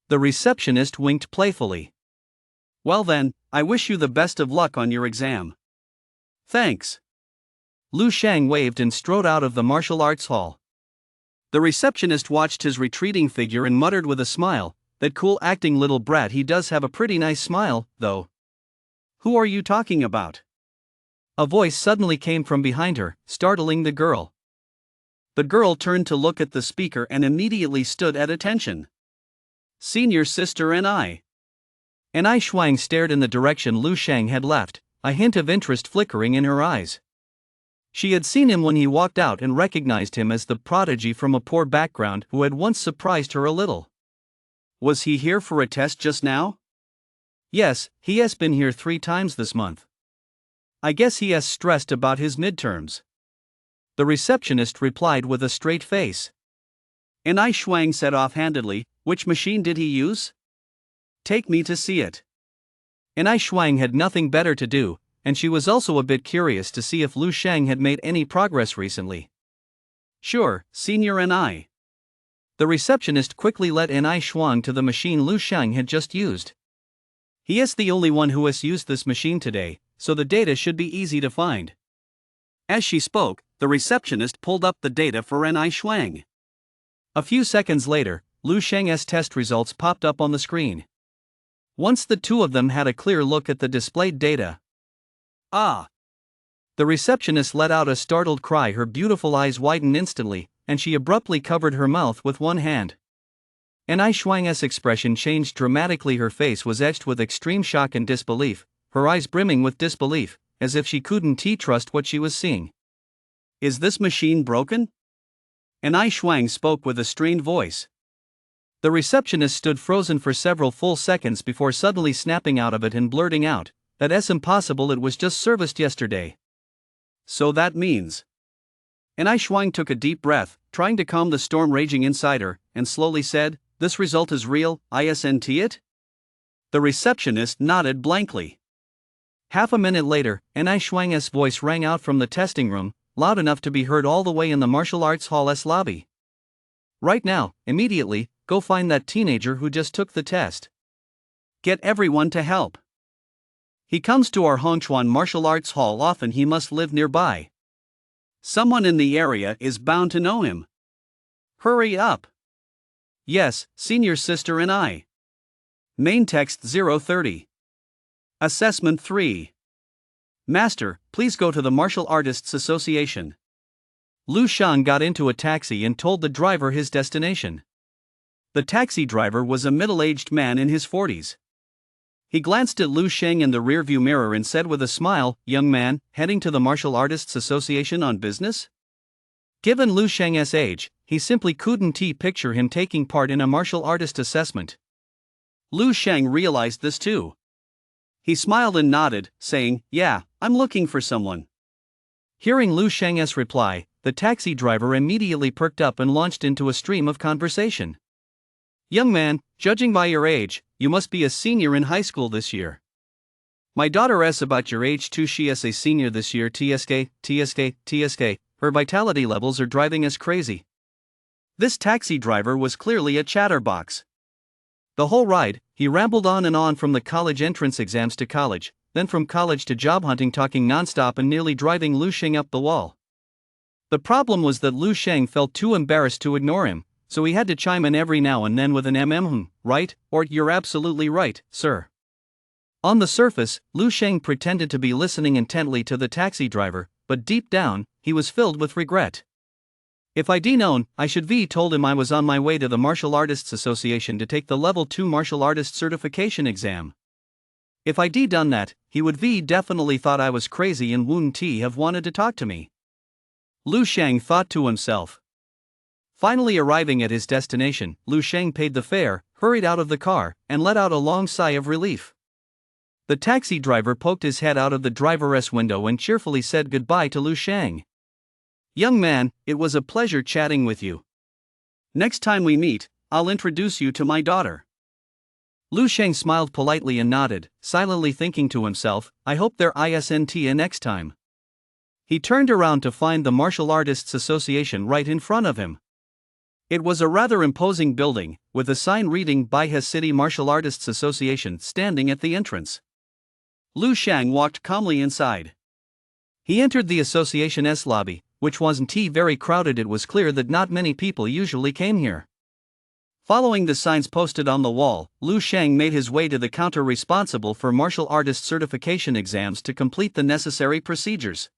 The receptionist winked playfully. "Well then, I wish you the best of luck on your exam." "Thanks." Lu Sheng waved and strode out of the martial arts hall. The receptionist watched his retreating figure and muttered with a smile, "That cool acting little brat, he does have a pretty nice smile, though." "Who are you talking about?" A voice suddenly came from behind her, startling the girl. The girl turned to look at the speaker and immediately stood at attention. "Senior sister and I." And Ai Shuang stared in the direction Lu Sheng had left, a hint of interest flickering in her eyes. She had seen him when he walked out and recognized him as the prodigy from a poor background who had once surprised her a little. "Was he here for a test just now?" "Yes, he has been here 3 times this month. I guess he has stressed about his midterms." The receptionist replied with a straight face. And Ai Shuang said offhandedly, "Which machine did he use? Take me to see it." And Ai Shuang had nothing better to do, and she was also a bit curious to see if Lu Sheng had made any progress recently. "Sure, senior and I." The receptionist quickly led Ai Shuang to the machine Lu Sheng had just used. "He is the only one who has used this machine today, so the data should be easy to find." As she spoke, the receptionist pulled up the data for Ai Shuang. A few seconds later, Lu Sheng's test results popped up on the screen. Once the two of them had a clear look at the displayed data. "Ah!" The receptionist let out a startled cry. Her beautiful eyes widened instantly, and she abruptly covered her mouth with one hand. Ai Shuang's expression changed dramatically. Her face was etched with extreme shock and disbelief, her eyes brimming with disbelief, as if she couldn't trust what she was seeing. "Is this machine broken?" Ai Shuang spoke with a strained voice. The receptionist stood frozen for several full seconds before suddenly snapping out of it and blurting out, "That's impossible, it was just serviced yesterday." "So that means..." Ai Shuang took a deep breath, trying to calm the storm raging inside her, and slowly said, "This result is real, isn't it?" The receptionist nodded blankly. Half a minute later, Ai Shuang's voice rang out from the testing room, loud enough to be heard all the way in the martial arts hall's lobby. "Right now, immediately, go find that teenager who just took the test. Get everyone to help. He comes to our Hongchuan martial arts hall often. He must live nearby. Someone in the area is bound to know him. Hurry up." "Yes, senior sister and I." Main text 030. Assessment 3. "Master, please go to the Martial Artists Association." Lu Sheng got into a taxi and told the driver his destination. The taxi driver was a middle-aged man in his 40s. He glanced at Lu Sheng in the rearview mirror and said with a smile, "Young man, heading to the Martial Artists Association on business?" Given Lu Sheng's age, he simply couldn't picture him taking part in a martial artist assessment. Lu Sheng realized this too. He smiled and nodded, saying, "Yeah, I'm looking for someone." Hearing Lu Sheng's reply, the taxi driver immediately perked up and launched into a stream of conversation. "Young man, judging by your age, you must be a senior in high school this year." "My daughter is about your age too. She is a senior this year. TSK. Her vitality levels are driving us crazy." This taxi driver was clearly a chatterbox. The whole ride, he rambled on and on, from the college entrance exams to college, then from college to job hunting, talking nonstop and nearly driving Lu Sheng up the wall. The problem was that Lu Sheng felt too embarrassed to ignore him, so he had to chime in every now and then with an right, or "You're absolutely right, sir." On the surface, Lu Sheng pretended to be listening intently to the taxi driver, but deep down, he was filled with regret. If I'd known, I should have told him I was on my way to the Martial Artists Association to take the Level 2 Martial Artist Certification exam. If I'd done that, he would have definitely thought I was crazy and wouldn't have wanted to talk to me. Lu Sheng thought to himself. Finally arriving at his destination, Lu Sheng paid the fare, hurried out of the car, and let out a long sigh of relief. The taxi driver poked his head out of the driver's window and cheerfully said goodbye to Lu Sheng. "Young man, it was a pleasure chatting with you. Next time we meet, I'll introduce you to my daughter." Lu Sheng smiled politely and nodded, silently thinking to himself, I hope there isn't a next time. He turned around to find the Martial Artists Association right in front of him. It was a rather imposing building, with a sign reading Baihe City Martial Artists Association standing at the entrance. Lu Sheng walked calmly inside. He entered the association's lobby, which wasn't very crowded. It was clear that not many people usually came here. Following the signs posted on the wall, Lu Sheng made his way to the counter responsible for martial artist certification exams to complete the necessary procedures.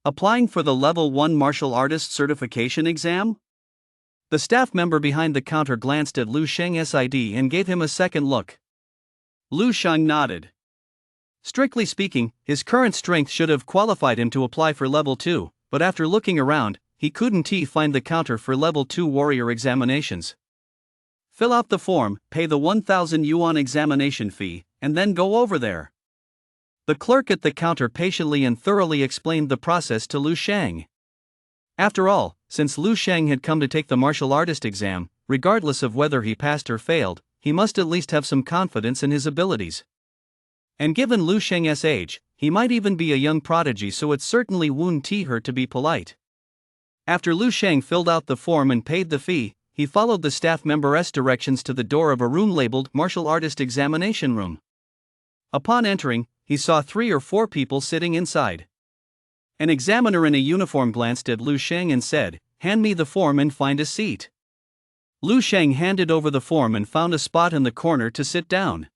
Applying for the Level 1 Martial Artist Certification exam? The staff member behind the counter glanced at Lu Sheng's ID and gave him a second look. Lu Sheng nodded. Strictly speaking, his current strength should have qualified him to apply for Level 2, but after looking around, he couldn't find the counter for Level 2 warrior examinations. Fill out the form, pay the 1,000 yuan examination fee, and then go over there. The clerk at the counter patiently and thoroughly explained the process to Lu Sheng. After all, since Lu Sheng had come to take the martial artist exam, regardless of whether he passed or failed, he must at least have some confidence in his abilities. And given Lu Sheng's age, he might even be a young prodigy, so it certainly wouldn't hurt to be polite. After Lu Sheng filled out the form and paid the fee, he followed the staff member's directions to the door of a room labeled Martial Artist Examination Room. Upon entering, he saw 3 or 4 people sitting inside. An examiner in a uniform glanced at Lu Sheng and said, "Hand me the form and find a seat." Lu Sheng handed over the form and found a spot in the corner to sit down.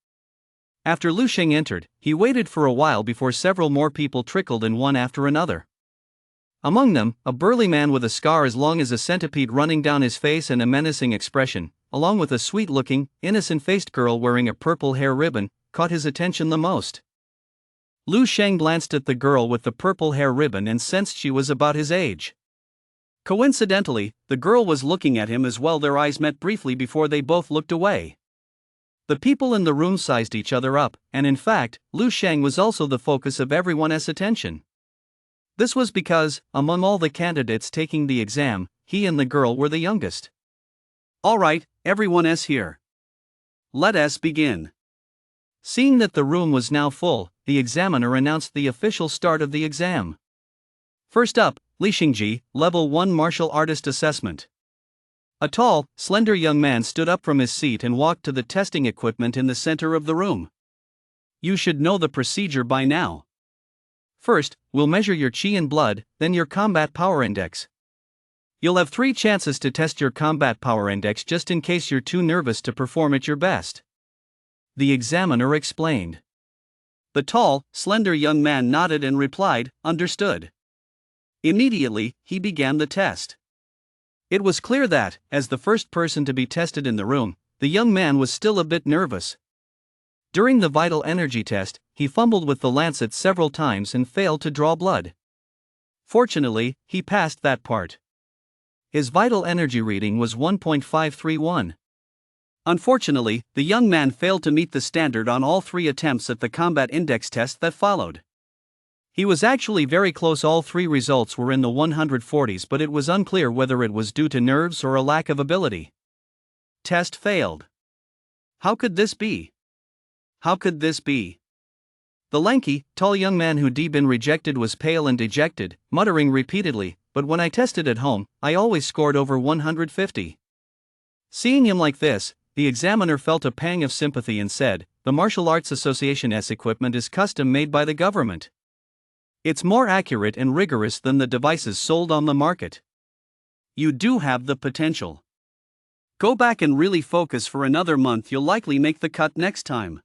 After Lu Sheng entered, he waited for a while before several more people trickled in one after another. Among them, a burly man with a scar as long as a centipede running down his face and a menacing expression, along with a sweet-looking, innocent-faced girl wearing a purple hair ribbon, caught his attention the most. Lu Sheng glanced at the girl with the purple hair ribbon and sensed she was about his age. Coincidentally, the girl was looking at him as well. Their eyes met briefly before they both looked away. The people in the room sized each other up, and in fact, Lu Sheng was also the focus of everyone's attention. This was because, among all the candidates taking the exam, he and the girl were the youngest. "Alright, everyone's here. Let us begin." Seeing that the room was now full, the examiner announced the official start of the exam. First up, Li Xingji, Level 1 Martial Artist Assessment. A tall, slender young man stood up from his seat and walked to the testing equipment in the center of the room. You should know the procedure by now. First, we'll measure your chi and blood, then your combat power index. You'll have 3 chances to test your combat power index just in case you're too nervous to perform at your best. The examiner explained. The tall, slender young man nodded and replied, "Understood." Immediately, he began the test. It was clear that, as the first person to be tested in the room, the young man was still a bit nervous. During the vital energy test, he fumbled with the lancet several times and failed to draw blood. Fortunately, he passed that part. His vital energy reading was 1.531. Unfortunately, the young man failed to meet the standard on all 3 attempts at the combat index test that followed. He was actually very close. All 3 results were in the 140s, but it was unclear whether it was due to nerves or a lack of ability. Test failed. How could this be? How could this be? The lanky, tall young man who'd been rejected was pale and dejected, muttering repeatedly, "But when I tested at home, I always scored over 150. Seeing him like this, the examiner felt a pang of sympathy and said, "The Martial Arts Association's equipment is custom made by the government. It's more accurate and rigorous than the devices sold on the market. You do have the potential. Go back and really focus for another month. You'll likely make the cut next time."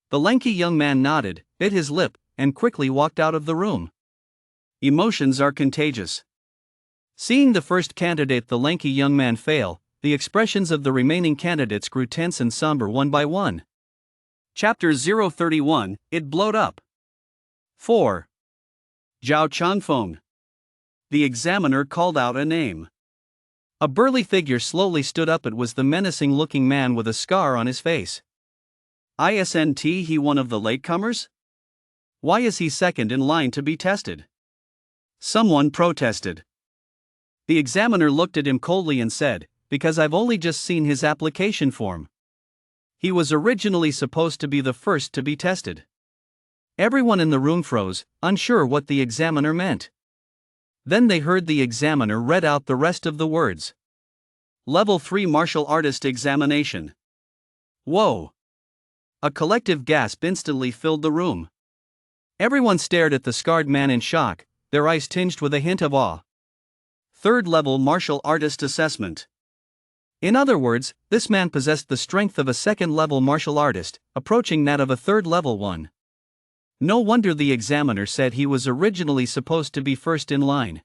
The lanky young man nodded, bit his lip, and quickly walked out of the room. Emotions are contagious. Seeing the first candidate, the lanky young man, fail, the expressions of the remaining candidates grew tense and somber one by one. Chapter 031, It Blowed Up. 4. Zhao Changfeng. The examiner called out a name. A burly figure slowly stood up. It was the menacing-looking man with a scar on his face. Isn't he one of the latecomers? Why is he second in line to be tested? Someone protested. The examiner looked at him coldly and said, "Because I've only just seen his application form. He was originally supposed to be the first to be tested." Everyone in the room froze, unsure what the examiner meant. Then they heard the examiner read out the rest of the words. Level 3 Martial Artist Examination. Whoa! A collective gasp instantly filled the room. Everyone stared at the scarred man in shock, their eyes tinged with a hint of awe. Third level Martial Artist Assessment. In other words, this man possessed the strength of a second-level martial artist, approaching that of a third-level one. No wonder the examiner said he was originally supposed to be first in line.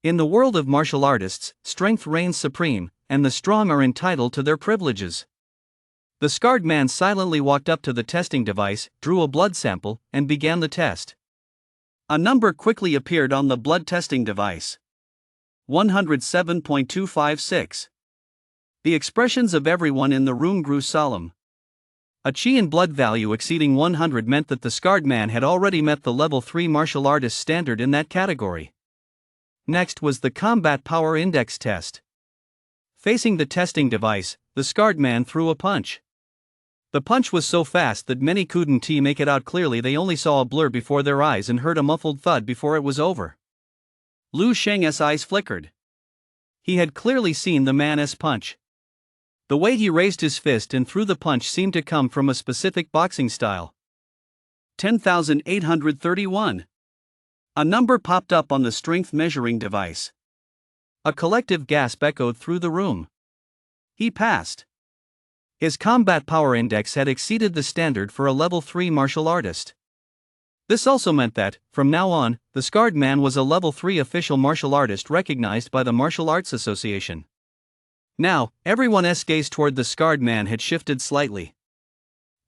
In the world of martial artists, strength reigns supreme, and the strong are entitled to their privileges. The scarred man silently walked up to the testing device, drew a blood sample, and began the test. A number quickly appeared on the blood testing device. 107.256. The expressions of everyone in the room grew solemn. A chi and blood value exceeding 100 meant that the scarred man had already met the level 3 martial artist standard in that category. Next was the combat power index test. Facing the testing device, the scarred man threw a punch. The punch was so fast that many couldn't make it out clearly. They only saw a blur before their eyes and heard a muffled thud before it was over. Lu Sheng's eyes flickered. He had clearly seen the man's punch. The way he raised his fist and threw the punch seemed to come from a specific boxing style. 10,831. A number popped up on the strength measuring device. A collective gasp echoed through the room. He passed. His combat power index had exceeded the standard for a level 3 martial artist. This also meant that, from now on, the scarred man was a level 3 official martial artist recognized by the Martial Arts Association. Now, everyone's gaze toward the scarred man had shifted slightly.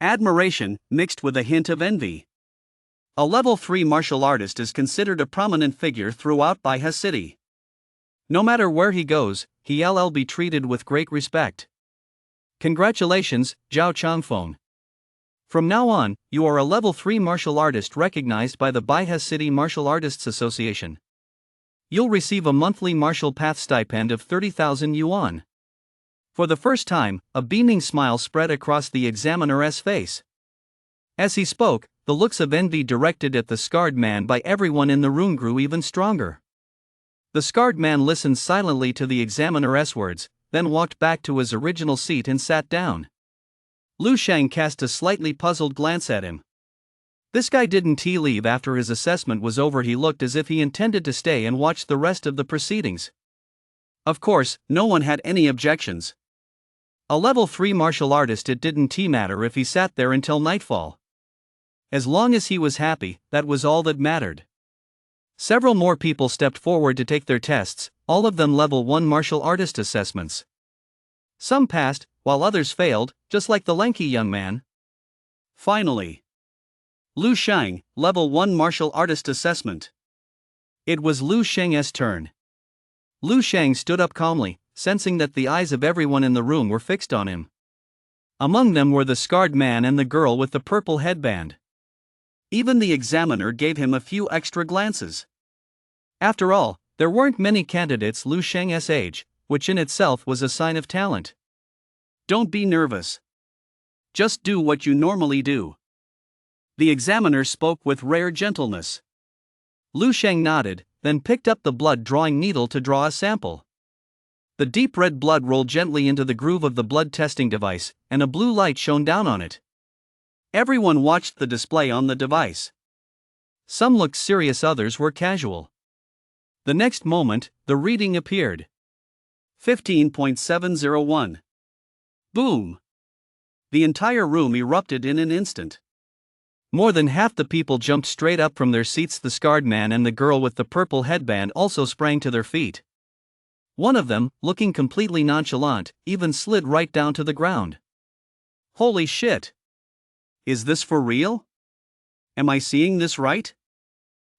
Admiration, mixed with a hint of envy. A level 3 martial artist is considered a prominent figure throughout Baihe City. No matter where he goes, he'll be treated with great respect. Congratulations, Zhao Changfeng. From now on, you are a level 3 martial artist recognized by the Baihe City Martial Artists Association. You'll receive a monthly martial path stipend of 30,000 yuan. For the first time, a beaming smile spread across the examiner's face. As he spoke, the looks of envy directed at the scarred man by everyone in the room grew even stronger. The scarred man listened silently to the examiner's words, then walked back to his original seat and sat down. Lu Sheng cast a slightly puzzled glance at him. This guy didn't leave after his assessment was over. He looked as if he intended to stay and watch the rest of the proceedings. Of course, no one had any objections. A level 3 martial artist, it didn't matter if he sat there until nightfall. As long as he was happy, that was all that mattered. Several more people stepped forward to take their tests, all of them level 1 martial artist assessments. Some passed, while others failed, just like the lanky young man. Finally, Lu Sheng, level 1 martial artist assessment. It was Lu Sheng's turn. Lu Sheng stood up calmly, sensing that the eyes of everyone in the room were fixed on him. Among them were the scarred man and the girl with the purple headband. Even the examiner gave him a few extra glances. After all, there weren't many candidates Lu Sheng's age, which in itself was a sign of talent. Don't be nervous. Just do what you normally do. The examiner spoke with rare gentleness. Lu Sheng nodded, then picked up the blood-drawing needle to draw a sample. The deep red blood rolled gently into the groove of the blood testing device, and a blue light shone down on it. Everyone watched the display on the device. Some looked serious, others were casual. The next moment, the reading appeared. 15.701. Boom! The entire room erupted in an instant. More than half the people jumped straight up from their seats. The scarred man and the girl with the purple headband also sprang to their feet. One of them, looking completely nonchalant, even slid right down to the ground. Holy shit! Is this for real? Am I seeing this right?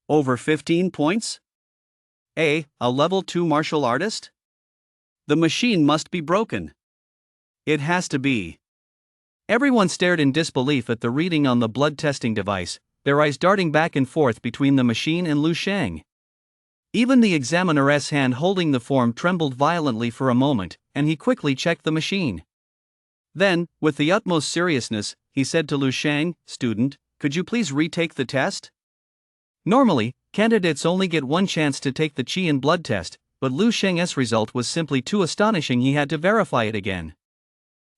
Over 15 points? A level 2 martial artist? The machine must be broken. It has to be. Everyone stared in disbelief at the reading on the blood testing device, their eyes darting back and forth between the machine and Lu Shang. Even the examiner's hand holding the form trembled violently for a moment, and he quickly checked the machine. Then, with the utmost seriousness, he said to Lu Shang, "Student, could you please retake the test?" Normally, candidates only get one chance to take the qi and blood test, but Lu Shang's result was simply too astonishing. He had to verify it again.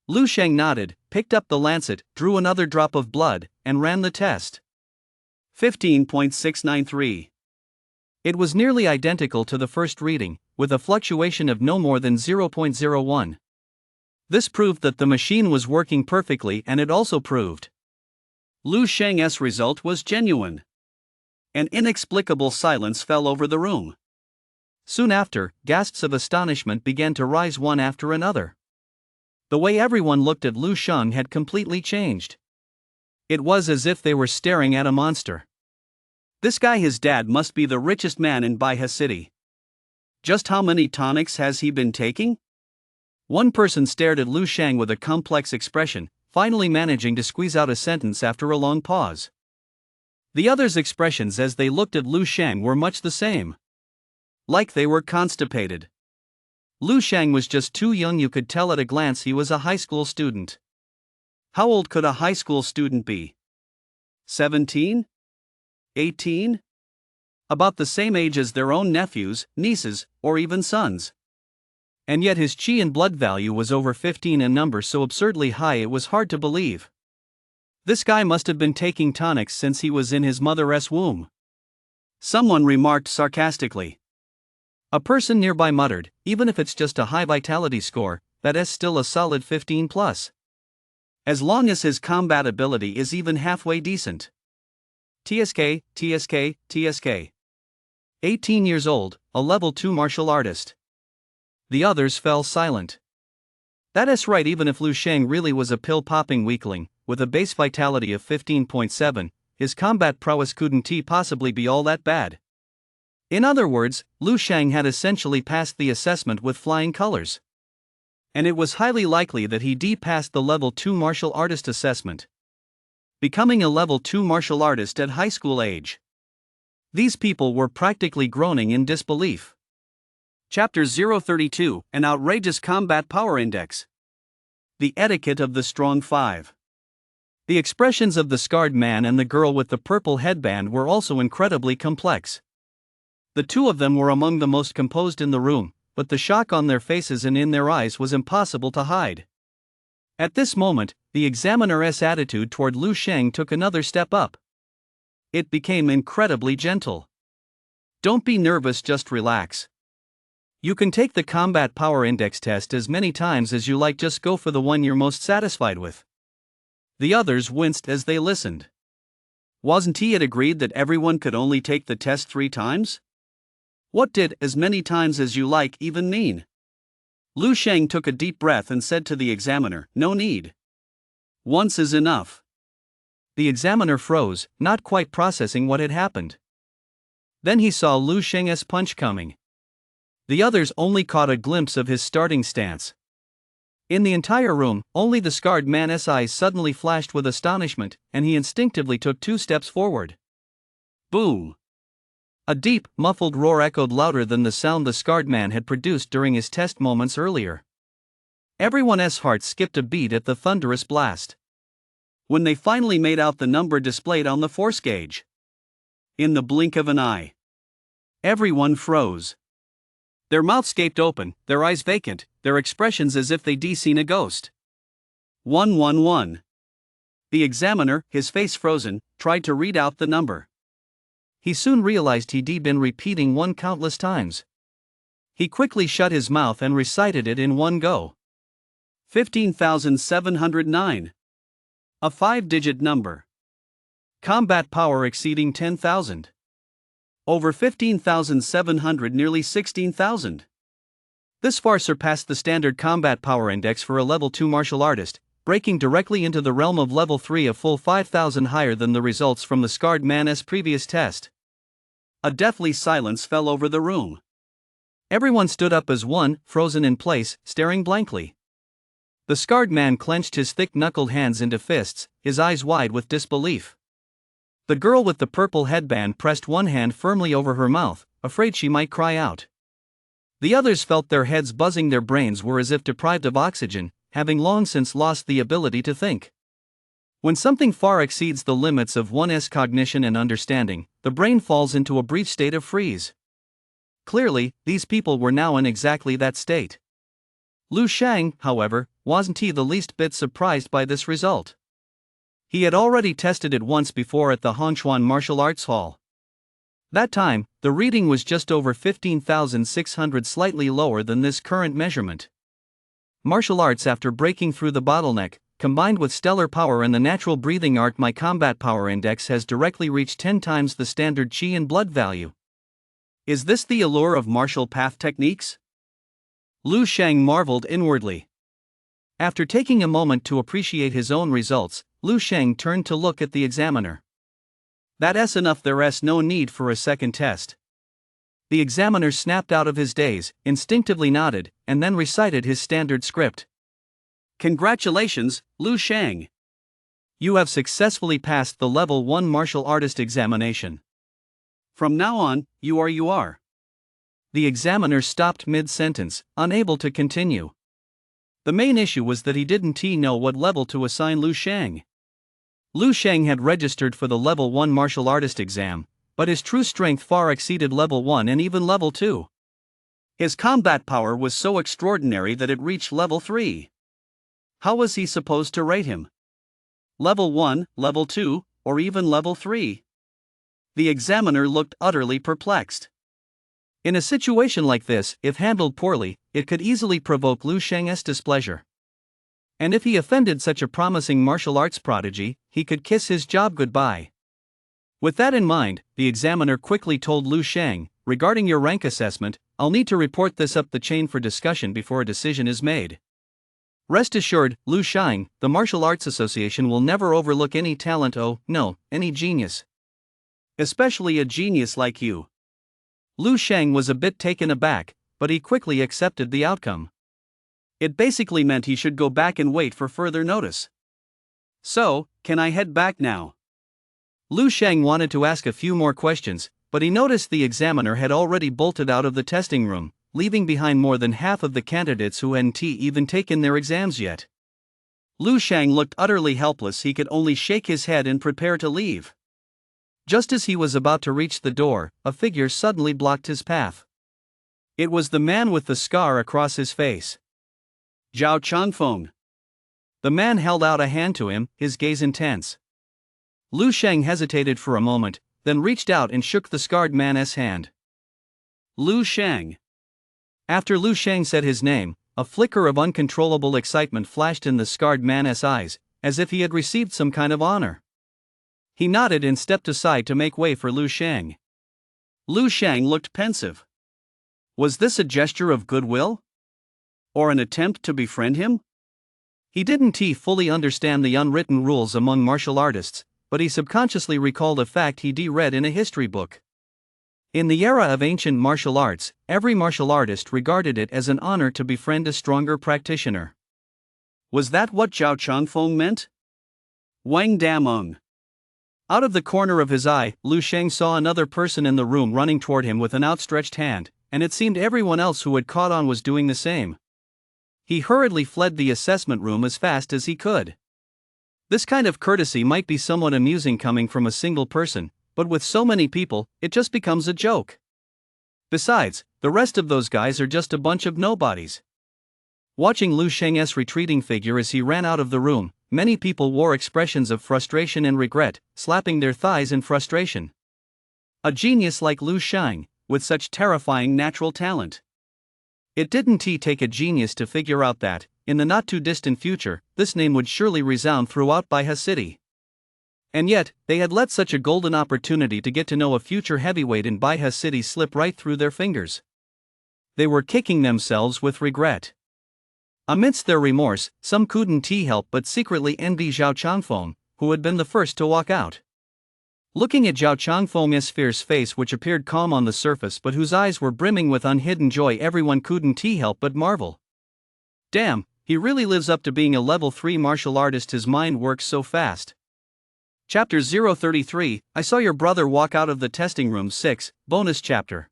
Lu Shang nodded, picked up the lancet, drew another drop of blood, and ran the test. 15.693. It was nearly identical to the first reading, with a fluctuation of no more than 0.01. This proved that the machine was working perfectly, and it also proved Lu Shang's result was genuine. An inexplicable silence fell over the room. Soon after, gasps of astonishment began to rise one after another. The way everyone looked at Lu Shang had completely changed. It was as if they were staring at a monster. This guy, his dad, must be the richest man in Baihe City. Just how many tonics has he been taking? One person stared at Lu Shang with a complex expression, finally managing to squeeze out a sentence after a long pause. The others' expressions as they looked at Lu Shang were much the same. Like they were constipated. Lu Shang was just too young. You could tell at a glance he was a high school student. How old could a high school student be? 17? 18? About the same age as their own nephews, nieces, or even sons. And yet his qi and blood value was over 15, a number so absurdly high it was hard to believe. This guy must have been taking tonics since he was in his mother's womb. Someone remarked sarcastically. A person nearby muttered, even if it's just a high vitality score, that's still a solid 15 plus. As long as his combat ability is even halfway decent. TSK, TSK, TSK. 18 years old, a level 2 martial artist. The others fell silent. That's right, even if Lu Shang really was a pill-popping weakling, with a base vitality of 15.7, his combat prowess couldn't possibly be all that bad. In other words, Lu Shang had essentially passed the assessment with flying colors. And it was highly likely that he passed the level 2 martial artist assessment. Becoming a level 2 martial artist at high school age. These people were practically groaning in disbelief. Chapter 032, An Outrageous Combat Power Index. The Etiquette of the Strong Five. The expressions of the scarred man and the girl with the purple headband were also incredibly complex. The two of them were among the most composed in the room, but the shock on their faces and in their eyes was impossible to hide. At this moment, the examiner's attitude toward Lu Shang took another step up. It became incredibly gentle. Don't be nervous, just relax. You can take the combat power index test as many times as you like, just go for the one you're most satisfied with. The others winced as they listened. Wasn't it agreed that everyone could only take the test 3 times? What did as many times as you like even mean? Lu Shang took a deep breath and said to the examiner, "No need. Once is enough." The examiner froze, not quite processing what had happened. Then he saw Lu Shang's punch coming. The others only caught a glimpse of his starting stance. In the entire room, only the scarred man's eyes suddenly flashed with astonishment, and he instinctively took 2 steps forward. Boom! A deep, muffled roar echoed louder than the sound the scarred man had produced during his test moments earlier. Everyone's heart skipped a beat at the thunderous blast. When they finally made out the number displayed on the force gauge. In the blink of an eye. Everyone froze. Their mouths gaped open, their eyes vacant, their expressions as if they'd seen a ghost. 111. The examiner, his face frozen, tried to read out the number. He soon realized he'd been repeating 1 countless times. He quickly shut his mouth and recited it in one go. 15,709. A 5-digit number. Combat power exceeding 10,000. Over 15,700, nearly 16,000. This far surpassed the standard combat power index for a level 2 martial artist, breaking directly into the realm of level 3, a full 5,000 higher than the results from the scarred man's previous test. A deathly silence fell over the room. Everyone stood up as one, frozen in place, staring blankly. The scarred man clenched his thick-knuckled hands into fists, his eyes wide with disbelief. The girl with the purple headband pressed one hand firmly over her mouth, afraid she might cry out. The others felt their heads buzzing, their brains were as if deprived of oxygen, having long since lost the ability to think. When something far exceeds the limits of one's cognition and understanding, the brain falls into a brief state of freeze. Clearly, these people were now in exactly that state. Lu Shang, however, wasn't he the least bit surprised by this result. He had already tested it once before at the Hongchuan Martial Arts Hall. That time, the reading was just over 15,600, slightly lower than this current measurement. Martial arts, after breaking through the bottleneck, combined with stellar power and the natural breathing art, my combat power index has directly reached 10 times the standard chi and blood value. Is this the allure of martial path techniques? Lu Shang marveled inwardly. After taking a moment to appreciate his own results, Lu Shang turned to look at the examiner. That's enough, there's no need for a second test. The examiner snapped out of his daze, instinctively nodded, and then recited his standard script. Congratulations, Lu Shang. You have successfully passed the level 1 martial artist examination. From now on, you are. The examiner stopped mid-sentence, unable to continue. The main issue was that he didn't know what level to assign Lu Shang. Lu Shang had registered for the level 1 martial artist exam, but his true strength far exceeded level 1 and even level 2. His combat power was so extraordinary that it reached level 3. How was he supposed to rate him? Level 1, level 2, or even level 3? The examiner looked utterly perplexed. In a situation like this, if handled poorly, it could easily provoke Lu Shang's displeasure. And if he offended such a promising martial arts prodigy, he could kiss his job goodbye. With that in mind, the examiner quickly told Lu Shang, regarding your rank assessment, I'll need to report this up the chain for discussion before a decision is made. Rest assured, Lu Shang, the Martial Arts Association will never overlook any talent, any genius. Especially a genius like you. Lu Shang was a bit taken aback, but he quickly accepted the outcome. It basically meant he should go back and wait for further notice. So, can I head back now? Lu Shang wanted to ask a few more questions, but he noticed the examiner had already bolted out of the testing room, leaving behind more than half of the candidates who hadn't even taken their exams yet. Lu Shang looked utterly helpless. He could only shake his head and prepare to leave. Just as he was about to reach the door, a figure suddenly blocked his path. It was the man with the scar across his face. Zhao Changfeng. The man held out a hand to him, his gaze intense. Lu Shang hesitated for a moment, then reached out and shook the scarred man's hand. Lu Shang. After Lu Shang said his name, a flicker of uncontrollable excitement flashed in the scarred man's eyes, as if he had received some kind of honor. He nodded and stepped aside to make way for Lu Shang. Lu Shang looked pensive. Was this a gesture of goodwill? Or an attempt to befriend him? He didn't fully understand the unwritten rules among martial artists, but he subconsciously recalled a fact he'd read in a history book. In the era of ancient martial arts, every martial artist regarded it as an honor to befriend a stronger practitioner. Was that what Zhao Changfeng meant? Wang Dameng. Out of the corner of his eye, Lu Shang saw another person in the room running toward him with an outstretched hand, and it seemed everyone else who had caught on was doing the same. He hurriedly fled the assessment room as fast as he could. This kind of courtesy might be somewhat amusing coming from a single person, but with so many people, it just becomes a joke. Besides, the rest of those guys are just a bunch of nobodies. Watching Lu Shang's retreating figure as he ran out of the room, many people wore expressions of frustration and regret, slapping their thighs in frustration. A genius like Lu Shang, with such terrifying natural talent. It didn't take a genius to figure out that, in the not-too-distant future, this name would surely resound throughout Baiha City. And yet, they had let such a golden opportunity to get to know a future heavyweight in Baiha City slip right through their fingers. They were kicking themselves with regret. Amidst their remorse, some couldn't help but secretly envy Zhao Changfeng, who had been the first to walk out. Looking at Zhao Changfeng's fierce face, which appeared calm on the surface but whose eyes were brimming with unhidden joy, everyone couldn't help but marvel. Damn, he really lives up to being a level 3 martial artist. His mind works so fast. Chapter 033, I saw your brother walk out of the testing room 6, bonus chapter.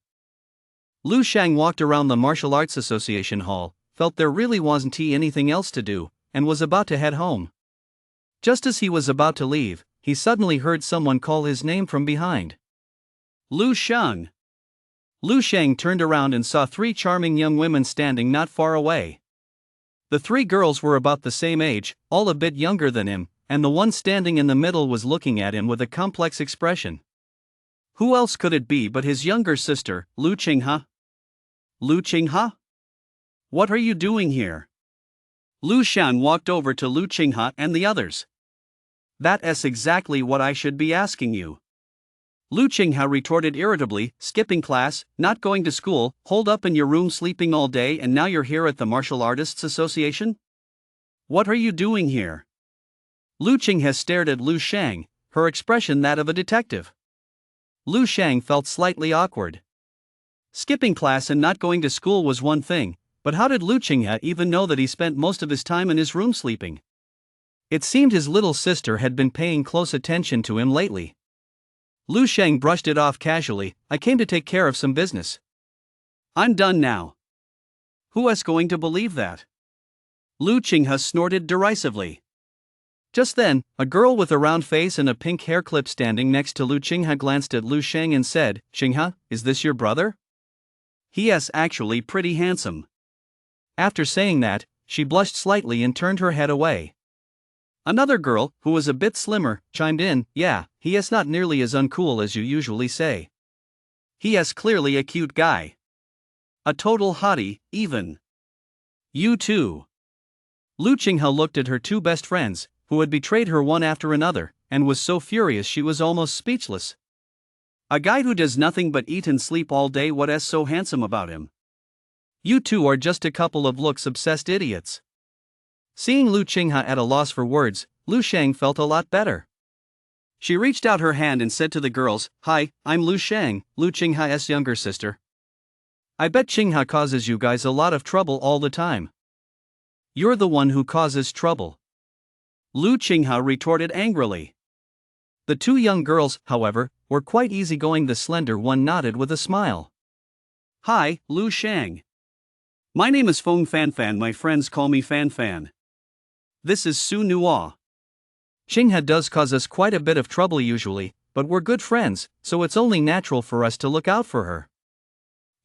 Lu Shang walked around the Martial Arts Association hall, felt there really wasn't anything else to do, and was about to head home. Just as he was about to leave, he suddenly heard someone call his name from behind. Lu Shang. Lu Shang turned around and saw 3 charming young women standing not far away. The 3 girls were about the same age, all a bit younger than him, and the one standing in the middle was looking at him with a complex expression. Who else could it be but his younger sister, Lu Qinghe? Lu Qinghe? What are you doing here? Lu Shang walked over to Lu Qinghe and the others. That's exactly what I should be asking you. Lu Qinghe retorted irritably, skipping class, not going to school, holed up in your room sleeping all day, and now you're here at the Martial Artists Association? What are you doing here? Lu Qinghe stared at Lu Shang, her expression that of a detective. Lu Shang felt slightly awkward. Skipping class and not going to school was one thing, but how did Lu Qinghe even know that he spent most of his time in his room sleeping? It seemed his little sister had been paying close attention to him lately. Lu Shang brushed it off casually. I came to take care of some business. I'm done now. Who is going to believe that? Lu Qinghe snorted derisively. Just then, a girl with a round face and a pink hair clip standing next to Lu Qinghe glanced at Lu Shang and said, Qinghe, is this your brother? He is actually pretty handsome. After saying that, she blushed slightly and turned her head away. Another girl, who was a bit slimmer, chimed in, yeah, he is not nearly as uncool as you usually say. He is clearly a cute guy. A total hottie, even. You too. Lu Qinghe looked at her 2 best friends, who had betrayed her one after another, and was so furious she was almost speechless. A guy who does nothing but eat and sleep all day, what is so handsome about him? You two are just a couple of looks-obsessed idiots. Seeing Lu Qinghe at a loss for words, Lu Shang felt a lot better. She reached out her hand and said to the girls, Hi, I'm Lu Shang, Lu Qinghe's younger sister. I bet Qinghe causes you guys a lot of trouble all the time. You're the one who causes trouble. Lu Qinghe retorted angrily. The 2 young girls, however, were quite easygoing. The slender one nodded with a smile. Hi, Lu Shang. My name is Feng Fanfan. My friends call me Fanfan. This is Su Nuo. Qinghe does cause us quite a bit of trouble usually, but we're good friends, so it's only natural for us to look out for her.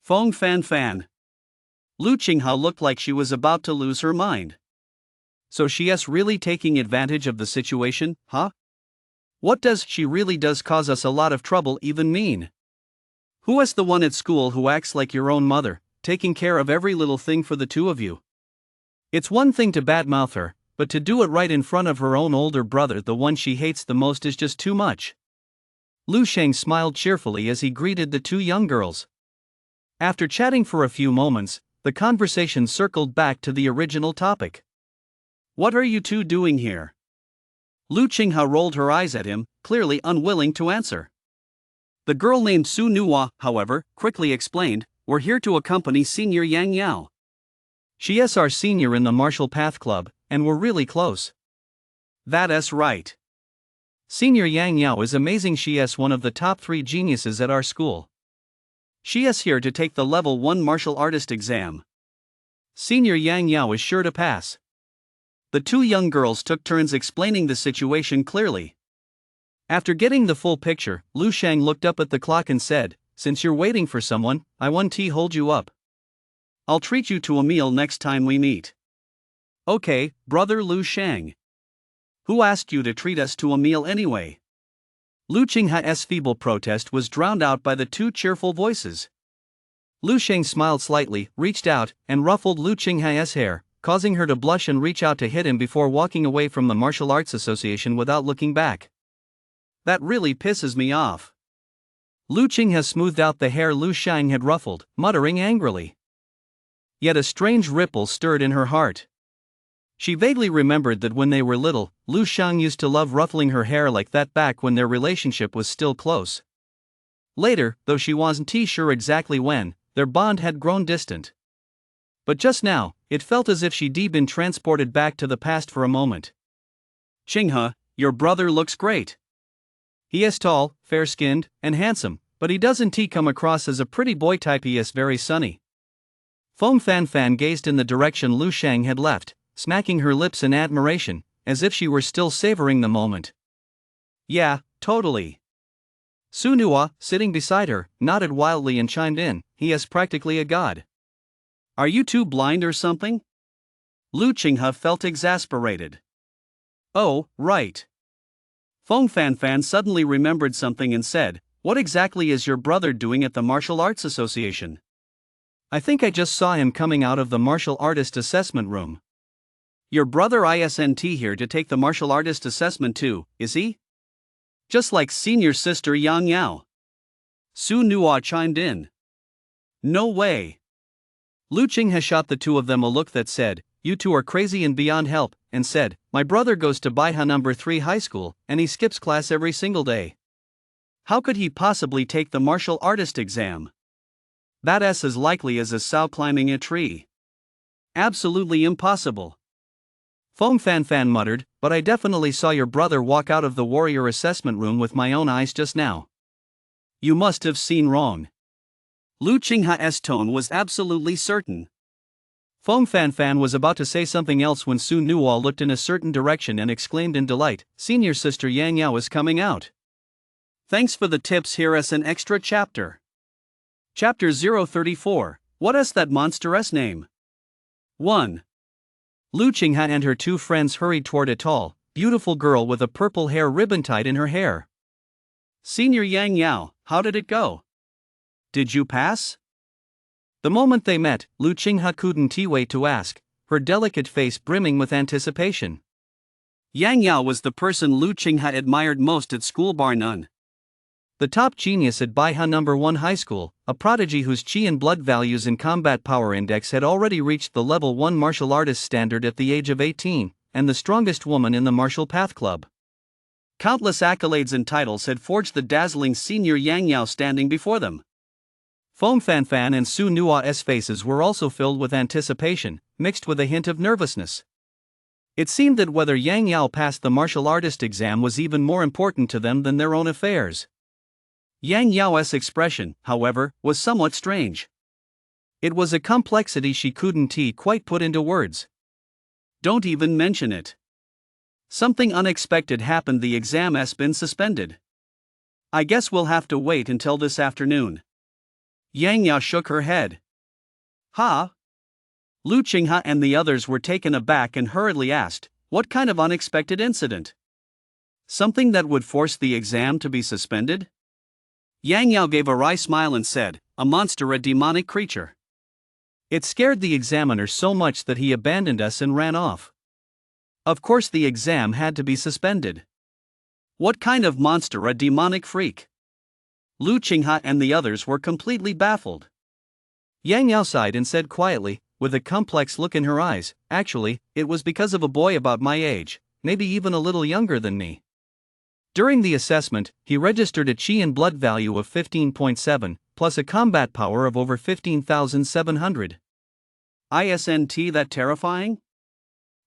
Feng Fanfan. Lu Qinghe looked like she was about to lose her mind. So she is really taking advantage of the situation, huh? What does she really does cause us a lot of trouble even mean? Who is the one at school who acts like your own mother, taking care of every little thing for the 2 of you? It's one thing to badmouth her, but to do it right in front of her own older brother, the one she hates the most, is just too much. Lu Shang smiled cheerfully as he greeted the 2 young girls. After chatting for a few moments, the conversation circled back to the original topic. What are you 2 doing here? Lu Qinghe rolled her eyes at him, clearly unwilling to answer. The girl named Su Nuo, however, quickly explained, We're here to accompany Senior Yang Yao. She is our senior in the Martial Path Club, and we're really close. That is right. Senior Yang Yao is amazing. She is one of the top 3 geniuses at our school. She is here to take the level 1 martial artist exam. Senior Yang Yao is sure to pass. The 2 young girls took turns explaining the situation clearly. After getting the full picture, Lu Shang looked up at the clock and said, Since you're waiting for someone, I want to hold you up. I'll treat you to a meal next time we meet. Okay, brother Lu Shang. Who asked you to treat us to a meal anyway? Lu Qinghe's feeble protest was drowned out by the 2 cheerful voices. Lu Shang smiled slightly, reached out, and ruffled Lu Qinghe's hair, causing her to blush and reach out to hit him before walking away from the martial arts association without looking back. That really pisses me off. Lu Qinghe smoothed out the hair Lu Shang had ruffled, muttering angrily. Yet a strange ripple stirred in her heart. She vaguely remembered that when they were little, Lu Shang used to love ruffling her hair like that back when their relationship was still close. Later, though she wasn't sure exactly when, their bond had grown distant. But just now, it felt as if she'd been transported back to the past for a moment. Qinghe, your brother looks great. He is tall, fair-skinned, and handsome, but he doesn't come across as a pretty boy type. He is very sunny. Feng Fanfan gazed in the direction Lu Shang had left, smacking her lips in admiration, as if she were still savoring the moment. Yeah, totally. Su Nuo, sitting beside her, nodded wildly and chimed in, he is practically a god. Are you two blind or something? Lu Qinghe felt exasperated. Oh, right. Feng Fanfan suddenly remembered something and said, what exactly is your brother doing at the Martial Arts Association? I think I just saw him coming out of the martial artist assessment room. Your brother isn't here to take the martial artist assessment too, is he? Just like senior sister Yang Yao. Su Nuo chimed in. No way. Lu Qinghe shot the two of them a look that said, you two are crazy and beyond help, and said, my brother goes to Baiha No. 3 high school, and he skips class every single day. How could he possibly take the martial artist exam? That's as likely as a sow climbing a tree. Absolutely impossible. Feng Fanfan muttered, but I definitely saw your brother walk out of the warrior assessment room with my own eyes just now. You must have seen wrong. Lu Qinghe's tone was absolutely certain. Feng Fanfan was about to say something else when Su Nuo looked in a certain direction and exclaimed in delight, senior sister Yang Yao is coming out. Thanks for the tips. Here as an extra chapter. Chapter 034, what is that monster's name? 1. Lu Qinghe and her two friends hurried toward a tall, beautiful girl with a purple hair ribbon tied in her hair. Senior Yang Yao, how did it go? Did you pass? The moment they met, Lu Qinghe couldn't wait to ask, her delicate face brimming with anticipation. Yang Yao was the person Lu Qinghe admired most at school bar none. The top genius at Baiha No. 1 high school, a prodigy whose chi and blood values and combat power index had already reached the level 1 martial artist standard at the age of 18, and the strongest woman in the Martial Path Club. Countless accolades and titles had forged the dazzling senior Yang Yao standing before them. Feng Fanfan and Su Nuo's faces were also filled with anticipation, mixed with a hint of nervousness. It seemed that whether Yang Yao passed the martial artist exam was even more important to them than their own affairs. Yang Yao's expression, however, was somewhat strange. It was a complexity she couldn't quite put into words. Don't even mention it. Something unexpected happened. The exam has been suspended. I guess we'll have to wait until this afternoon. Yang Yao shook her head. Huh? Lu Qinghe and the others were taken aback and hurriedly asked, what kind of unexpected incident? Something that would force the exam to be suspended? Yang Yao gave a wry smile and said, a monster, a demonic creature. It scared the examiner so much that he abandoned us and ran off. Of course the exam had to be suspended. What kind of monster, a demonic freak? Lu Qinghe and the others were completely baffled. Yang Yao sighed and said quietly, with a complex look in her eyes, actually, it was because of a boy about my age, maybe even a little younger than me. During the assessment, he registered a chi and blood value of 15.7, plus a combat power of over 15,700. Isn't that terrifying?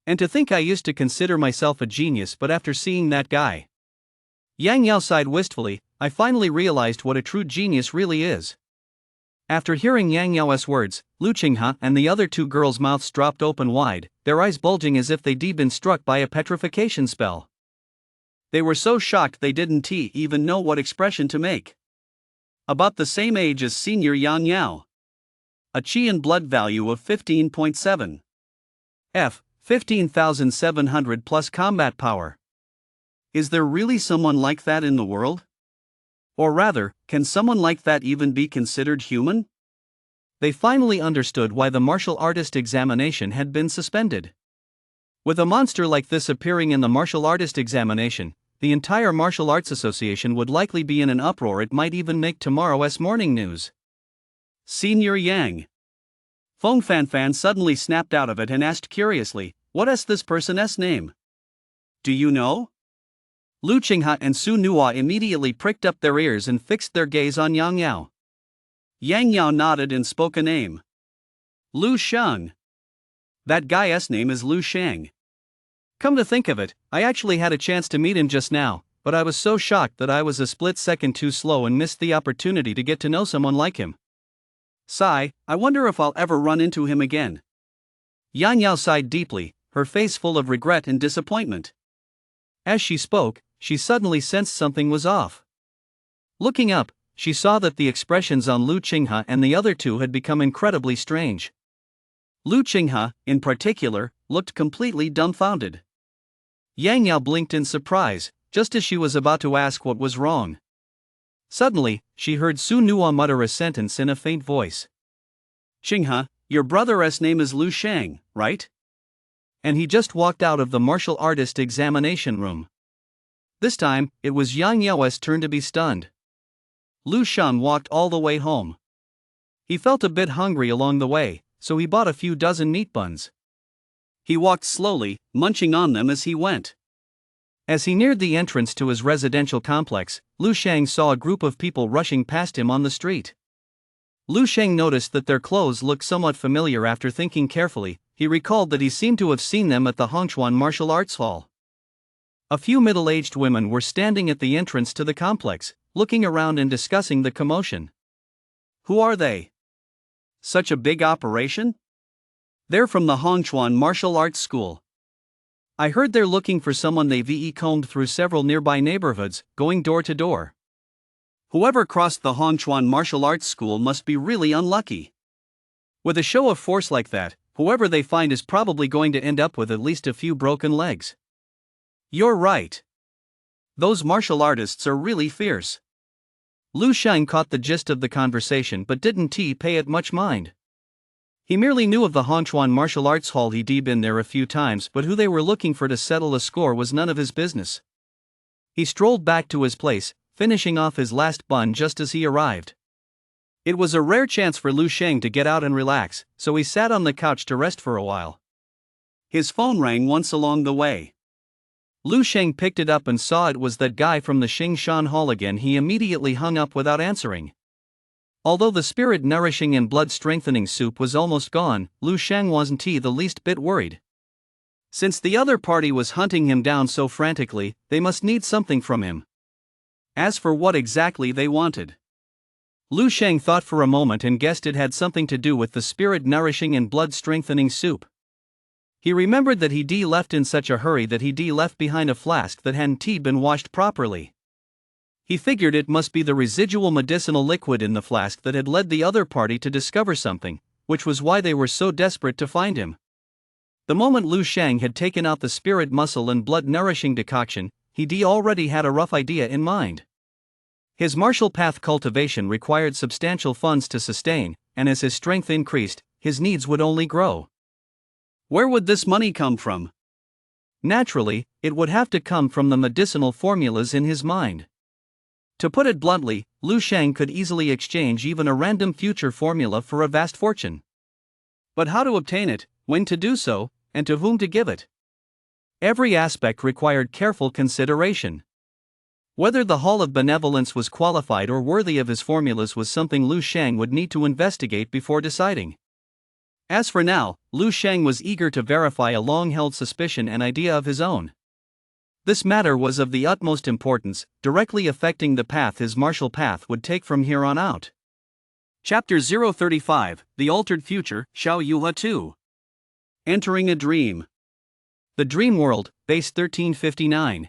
And to think I used to consider myself a genius, but after seeing that guy. Yang Yao sighed wistfully, I finally realized what a true genius really is. After hearing Yang Yao's words, Lu Qinghe and the other two girls' mouths dropped open wide, their eyes bulging as if they'd been struck by a petrification spell. They were so shocked they didn't even know what expression to make. About the same age as senior Yang Yao. A chi and blood value of 15.7. 15,700 plus combat power. Is there really someone like that in the world? Or rather, can someone like that even be considered human? they finally understood why the martial artist examination had been suspended. With a monster like this appearing in the martial artist examination, the entire Martial Arts Association would likely be in an uproar. It might even make tomorrow's morning news. Senior Yang. Feng Fanfan suddenly snapped out of it and asked curiously, "What is this person's name? Do you know?" Lu Qinghe and Su Nuo immediately pricked up their ears and fixed their gaze on Yang Yao. Yang Yao nodded and spoke a name. Lu Sheng. That guy's name is Lu Sheng. Come to think of it, I actually had a chance to meet him just now, but I was so shocked that I was a split second too slow and missed the opportunity to get to know someone like him. Sigh, I wonder if I'll ever run into him again. Yang Yao sighed deeply, her face full of regret and disappointment. As she spoke, she suddenly sensed something was off. Looking up, she saw that the expressions on Lu Qinghe and the other two had become incredibly strange. Lu Qinghe, in particular, looked completely dumbfounded. Yang Yao blinked in surprise, just as she was about to ask what was wrong. Suddenly, she heard Su Nuo mutter a sentence in a faint voice. "Qinghe, your brother's name is Lu Sheng, right?" And he just walked out of the martial artist examination room. This time, it was Yang Yao's turn to be stunned. Lu Sheng walked all the way home. He felt a bit hungry along the way, so he bought a few dozen meat buns. He walked slowly, munching on them as he went. As he neared the entrance to his residential complex, Lu Sheng saw a group of people rushing past him on the street. Lu Sheng noticed that their clothes looked somewhat familiar. After thinking carefully, he recalled that he seemed to have seen them at the Hongchuan Martial Arts Hall. A few middle-aged women were standing at the entrance to the complex, looking around and discussing the commotion. Who are they? Such a big operation? They're from the Hongchuan Martial Arts School. I heard they're looking for someone. They've combed through several nearby neighborhoods, going door to door. Whoever crossed the Hongchuan Martial Arts School must be really unlucky. With a show of force like that, whoever they find is probably going to end up with at least a few broken legs. You're right. Those martial artists are really fierce. Lu Sheng caught the gist of the conversation but didn't pay it much mind. He merely knew of the Hongchuan Martial Arts Hall. He'd been there a few times, but who they were looking for to settle a score was none of his business. He strolled back to his place, finishing off his last bun just as he arrived. It was a rare chance for Lu Sheng to get out and relax, so he sat on the couch to rest for a while. His phone rang once along the way. Lu Sheng picked it up and saw it was that guy from the Xingshan Hall again. He immediately hung up without answering. Although the spirit-nourishing and blood-strengthening soup was almost gone, Lu Sheng wasn't the least bit worried. Since the other party was hunting him down so frantically, they must need something from him. As for what exactly they wanted, Lu Sheng thought for a moment and guessed it had something to do with the spirit-nourishing and blood-strengthening soup. He remembered that he'd left in such a hurry that he'd left behind a flask that hadn't been washed properly. He figured it must be the residual medicinal liquid in the flask that had led the other party to discover something, which was why they were so desperate to find him. The moment Lu Sheng had taken out the spirit muscle and blood-nourishing decoction, he'd already had a rough idea in mind. His martial path cultivation required substantial funds to sustain, and as his strength increased, his needs would only grow. Where would this money come from? Naturally, it would have to come from the medicinal formulas in his mind. To put it bluntly, Lu Sheng could easily exchange even a random future formula for a vast fortune. But how to obtain it, when to do so, and to whom to give it? Every aspect required careful consideration. Whether the Hall of Benevolence was qualified or worthy of his formulas was something Lu Sheng would need to investigate before deciding. As for now, Lu Sheng was eager to verify a long-held suspicion and idea of his own. This matter was of the utmost importance, directly affecting the path his martial path would take from here on out. Chapter 035, The Altered Future, Xiao Yuhua 2. Entering a Dream. The Dream World, Base 1359.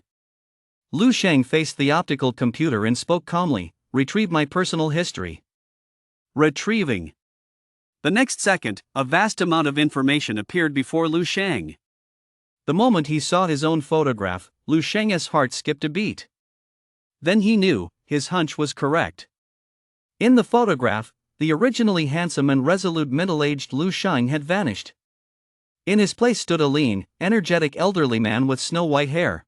Lu Sheng faced the optical computer and spoke calmly, "Retrieve my personal history." Retrieving. The next second, a vast amount of information appeared before Lu Sheng. The moment he saw his own photograph, Lu Sheng's heart skipped a beat. Then he knew, his hunch was correct. In the photograph, the originally handsome and resolute middle-aged Lu Sheng had vanished. In his place stood a lean, energetic elderly man with snow-white hair.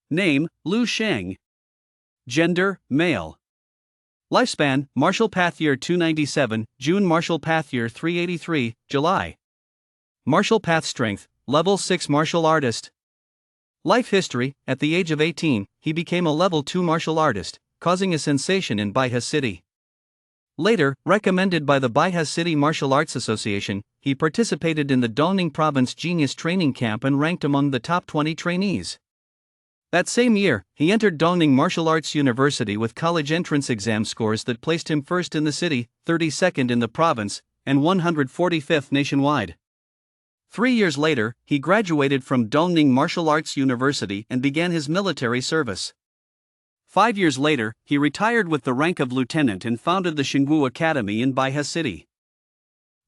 Name: Lu Sheng. Gender: male. Lifespan: martial path year 297, June. Martial path year 383, July. Martial path strength: level 6 martial artist. Life history: at the age of 18, he became a level 2 martial artist, causing a sensation in Baiha City. Later, recommended by the Baiha City Martial Arts Association, he participated in the Dongning Province Genius Training Camp and ranked among the top 20 trainees. That same year, he entered Dongning Martial Arts University with college entrance exam scores that placed him first in the city, 32nd in the province, and 145th nationwide. 3 years later, he graduated from Dongning Martial Arts University and began his military service. 5 years later, he retired with the rank of lieutenant and founded the Xingwu Academy in Baiha City.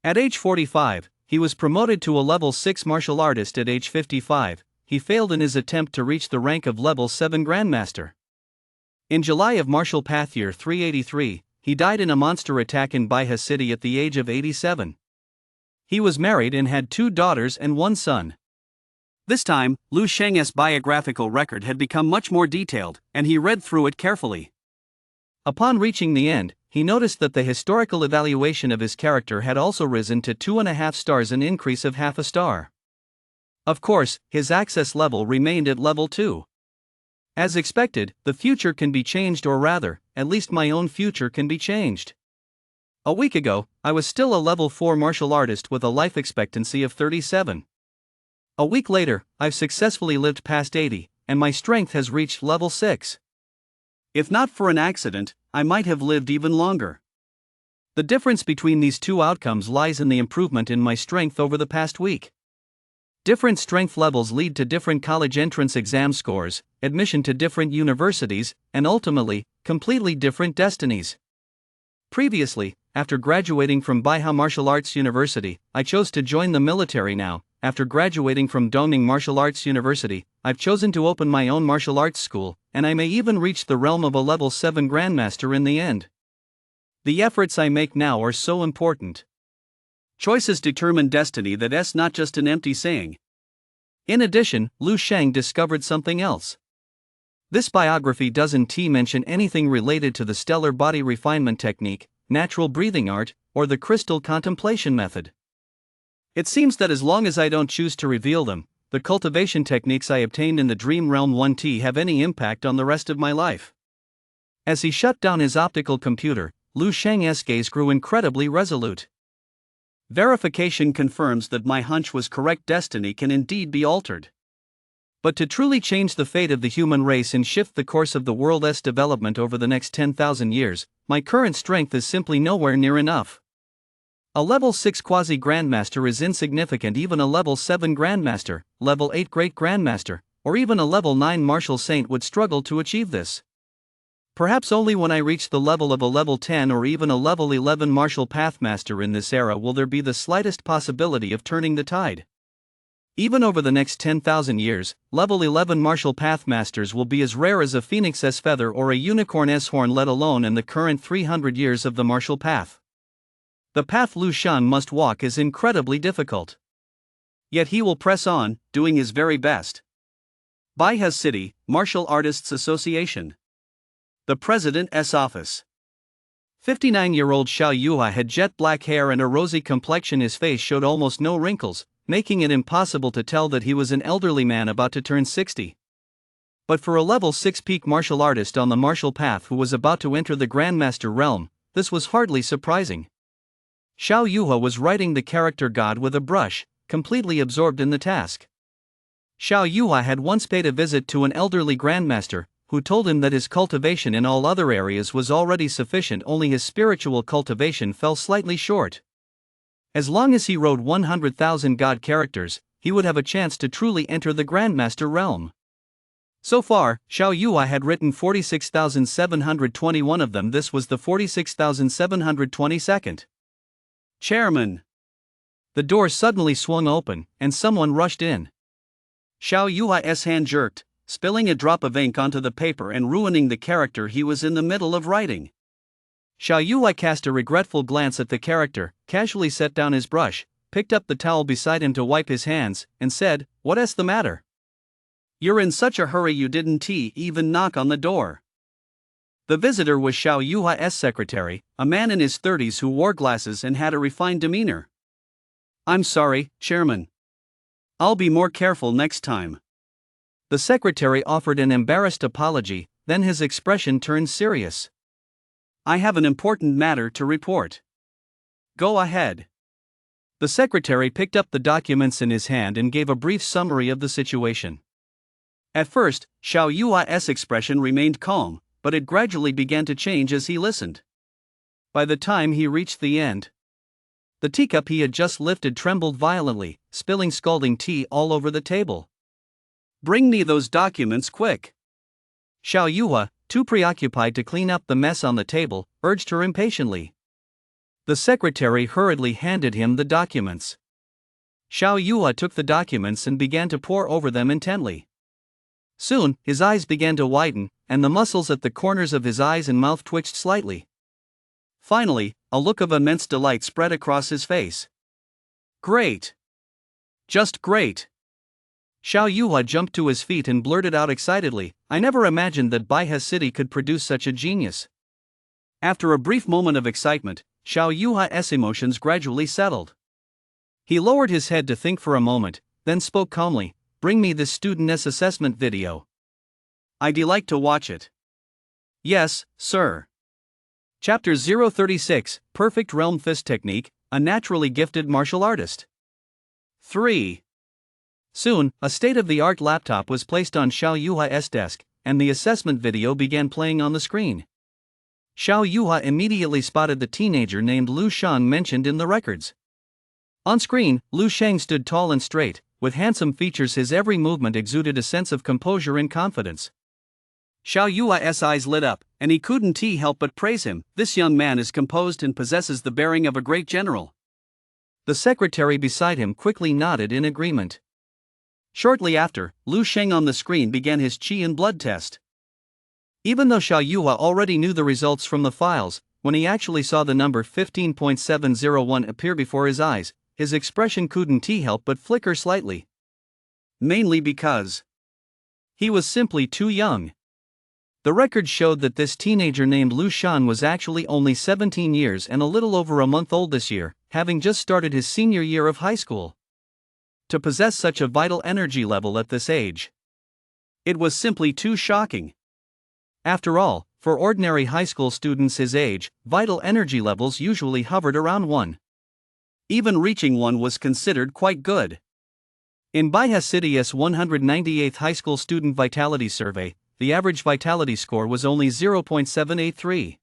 At age 45, he was promoted to a level 6 martial artist. At age 55, he failed in his attempt to reach the rank of level 7 Grandmaster. In July of martial path year 383, he died in a monster attack in Baiha City at the age of 87. He was married and had 2 daughters and 1 son. This time, Lu Sheng's biographical record had become much more detailed, and he read through it carefully. Upon reaching the end, he noticed that the historical evaluation of his character had also risen to 2.5 stars, an increase of half a star. Of course, his access level remained at level 2. As expected, the future can be changed, or rather, at least my own future can be changed. A week ago, I was still a level 4 martial artist with a life expectancy of 37. A week later, I've successfully lived past 80, and my strength has reached level 6. If not for an accident, I might have lived even longer. The difference between these two outcomes lies in the improvement in my strength over the past week. Different strength levels lead to different college entrance exam scores, admission to different universities, and ultimately, completely different destinies. Previously, after graduating from Baiha Martial Arts University, I chose to join the military. Now, after graduating from Dongning Martial Arts University, I've chosen to open my own martial arts school, and I may even reach the realm of a level 7 Grandmaster in the end. The efforts I make now are so important. Choices determine destiny. That's not just an empty saying. In addition, Lu Sheng discovered something else. This biography doesn't mention anything related to the stellar body refinement technique, natural breathing art, or the crystal contemplation method. It seems that as long as I don't choose to reveal them, the cultivation techniques I obtained in the Dream Realm 1T have any impact on the rest of my life. As he shut down his optical computer, Lu Sheng's gaze grew incredibly resolute. Verification confirms that my hunch was correct. Destiny can indeed be altered. But to truly change the fate of the human race and shift the course of the world's development over the next 10,000 years, my current strength is simply nowhere near enough. A level 6 quasi-grandmaster is insignificant. Even a level 7 grandmaster, level 8 great grandmaster, or even a level 9 martial saint would struggle to achieve this. Perhaps only when I reach the level of a level 10 or even a level 11 martial pathmaster in this era will there be the slightest possibility of turning the tide. Even over the next 10,000 years, level 11 martial pathmasters will be as rare as a phoenix's feather or a unicorn's horn, let alone in the current 300 years of the martial path. The path Lu Sheng must walk is incredibly difficult. Yet he will press on, doing his very best. Baiha City, Martial Artists Association. The President's Office. 59-year-old Xiao Yuhai had jet black hair and a rosy complexion. His face showed almost no wrinkles, making it impossible to tell that he was an elderly man about to turn 60. But for a level 6 peak martial artist on the martial path who was about to enter the Grandmaster realm, this was hardly surprising. Xiao Yuhai was writing the character God with a brush, completely absorbed in the task. Xiao Yuhai had once paid a visit to an elderly Grandmaster, who told him that his cultivation in all other areas was already sufficient, only his spiritual cultivation fell slightly short. As long as he wrote 100,000 God characters, he would have a chance to truly enter the Grandmaster realm. So far, Xiao Yuhai had written 46,721 of them. This was the 46,722nd. Chairman. The door suddenly swung open, and someone rushed in. Xiao Yuhai's hand jerked, spilling a drop of ink onto the paper and ruining the character he was in the middle of writing. Xiao Yue cast a regretful glance at the character, casually set down his brush, picked up the towel beside him to wipe his hands, and said, "What's the matter? You're in such a hurry you didn't even knock on the door." The visitor was Xiao Yue's secretary, a man in his 30s who wore glasses and had a refined demeanor. "I'm sorry, Chairman. I'll be more careful next time." The secretary offered an embarrassed apology, then his expression turned serious. "I have an important matter to report." "Go ahead." The secretary picked up the documents in his hand and gave a brief summary of the situation. At first, Xiao Yue's expression remained calm, but it gradually began to change as he listened. By the time he reached the end, the teacup he had just lifted trembled violently, spilling scalding tea all over the table. "Bring me those documents quick." Xiao Yue, too preoccupied to clean up the mess on the table, urged her impatiently. The secretary hurriedly handed him the documents. Xiao Yue took the documents and began to pore over them intently. Soon, his eyes began to widen, and the muscles at the corners of his eyes and mouth twitched slightly. Finally, a look of immense delight spread across his face. "Great! Just great!" Xiao Yue jumped to his feet and blurted out excitedly, "I never imagined that Baihe City could produce such a genius." After a brief moment of excitement, Xiao Yue's emotions gradually settled. He lowered his head to think for a moment, then spoke calmly, "Bring me this student's assessment video. I'd like to watch it." "Yes, sir." Chapter 036, Perfect Realm Fist Technique, a naturally gifted martial artist. 3. Soon, a state-of-the-art laptop was placed on Xiao Yue's desk, and the assessment video began playing on the screen. Xiao Yue immediately spotted the teenager named Lu Shan mentioned in the records. On screen, Lu Sheng stood tall and straight, with handsome features. His every movement exuded a sense of composure and confidence. Xiao Yue's eyes lit up, and he couldn't help but praise him. "This young man is composed and possesses the bearing of a great general." The secretary beside him quickly nodded in agreement. Shortly after, Lu Sheng on the screen began his qi and blood test. Even though Xiao Yue already knew the results from the files, when he actually saw the number 15.701 appear before his eyes, his expression couldn't help but flicker slightly. Mainly because he was simply too young. The records showed that this teenager named Lu Shan was actually only 17 years and a little over a month old this year, having just started his senior year of high school. To possess such a vital energy level at this age, it was simply too shocking. After all, for ordinary high school students his age, vital energy levels usually hovered around 1. Even reaching 1 was considered quite good. In Baihe City's 198th high school student vitality survey, the average vitality score was only 0.783.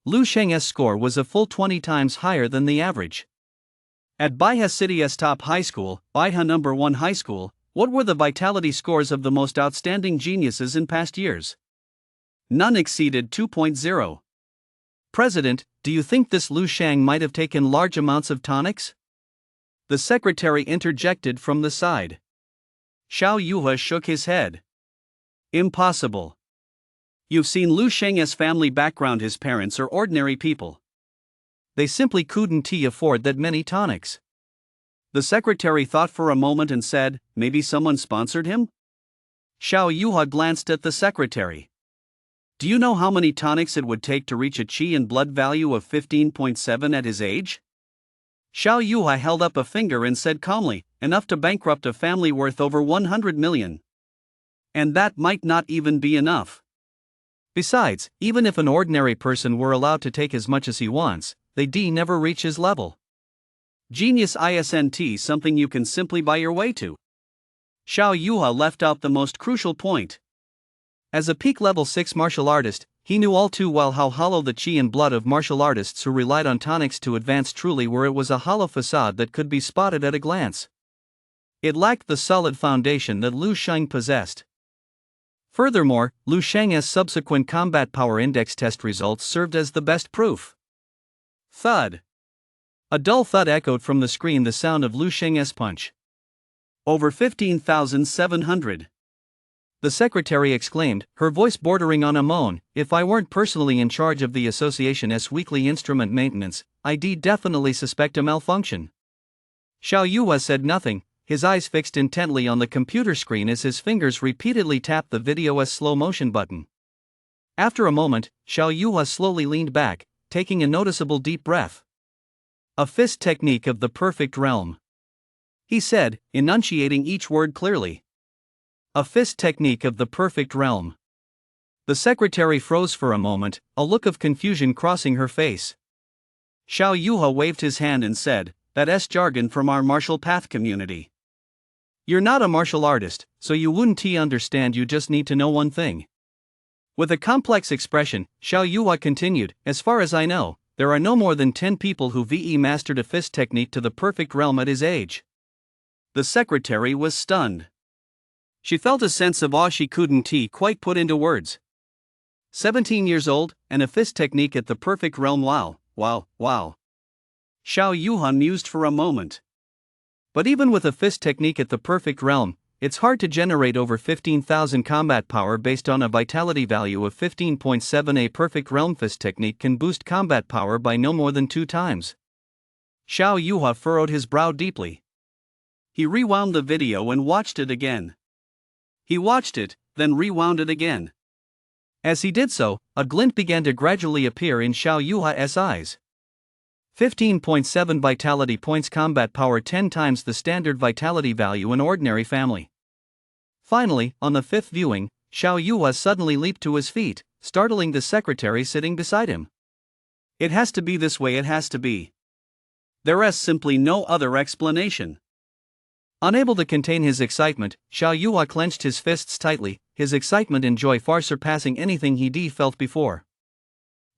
Lu Sheng's score was a full 20 times higher than the average. At Baihe City's top high school, Baihe No. 1 High School, what were the vitality scores of the most outstanding geniuses in past years? None exceeded 2.0. "President, do you think this Lu Shang might have taken large amounts of tonics?" The secretary interjected from the side. Xiao Yue shook his head. "Impossible. You've seen Lu Sheng's family background. His parents are ordinary people. They simply couldn't afford that many tonics." The secretary thought for a moment and said, "Maybe someone sponsored him?" Xiao Yue glanced at the secretary. "Do you know how many tonics it would take to reach a qi and blood value of 15.7 at his age?" Xiao Yue held up a finger and said calmly, "Enough to bankrupt a family worth over 100 million. And that might not even be enough. Besides, even if an ordinary person were allowed to take as much as he wants, they'd never reach his level. Genius isn't something you can simply buy your way to." Xiao Yue left out the most crucial point. As a peak level 6 martial artist, he knew all too well how hollow the qi and blood of martial artists who relied on tonics to advance truly were. It was a hollow facade that could be spotted at a glance. It lacked the solid foundation that Lu Sheng possessed. Furthermore, Lu Sheng's subsequent combat power index test results served as the best proof. Thud. A dull thud echoed from the screen, the sound of Lu Sheng's punch. Over 15,700. the secretary exclaimed, her voice bordering on a moan. If I weren't personally in charge of the association's weekly instrument maintenance, I'd definitely suspect a malfunction. Xiao Yuhua said nothing, his eyes fixed intently on the computer screen as his fingers repeatedly tapped the video's slow motion button. After a moment, Xiao Yuhua slowly leaned back, taking a noticeable deep breath. A fist technique of the perfect realm, he said, enunciating each word clearly. A fist technique of the perfect realm. The secretary froze for a moment, a look of confusion crossing her face. Xiao Yuhua waved his hand and said, "That's jargon from our martial path community. You're not a martial artist, so you wouldn't understand. You just need to know one thing." With a complex expression, Xiao Yuhua continued, "As far as I know, there are no more than 10 people who mastered a fist technique to the perfect realm at his age." The secretary was stunned. She felt a sense of awe she couldn't quite put into words. 17 years old, and a fist technique at the perfect realm. Wow. Xiao Yuhua mused for a moment. But even with a fist technique at the perfect realm, it's hard to generate over 15,000 combat power based on a vitality value of 15.7. A perfect realm fist technique can boost combat power by no more than 2 times. Xiao Yuhua furrowed his brow deeply. He rewound the video and watched it again. He watched it, then rewound it again. As he did so, a glint began to gradually appear in Xiao Yuha's eyes. 15.7 vitality points, combat power 10 times the standard vitality value in ordinary family. Finally, on the 5th viewing, Xiao Yuhua suddenly leaped to his feet, startling the secretary sitting beside him. It has to be this way, it has to be. There's simply no other explanation. Unable to contain his excitement, Xiao Yuhua clenched his fists tightly, his excitement and joy far surpassing anything he'd felt before.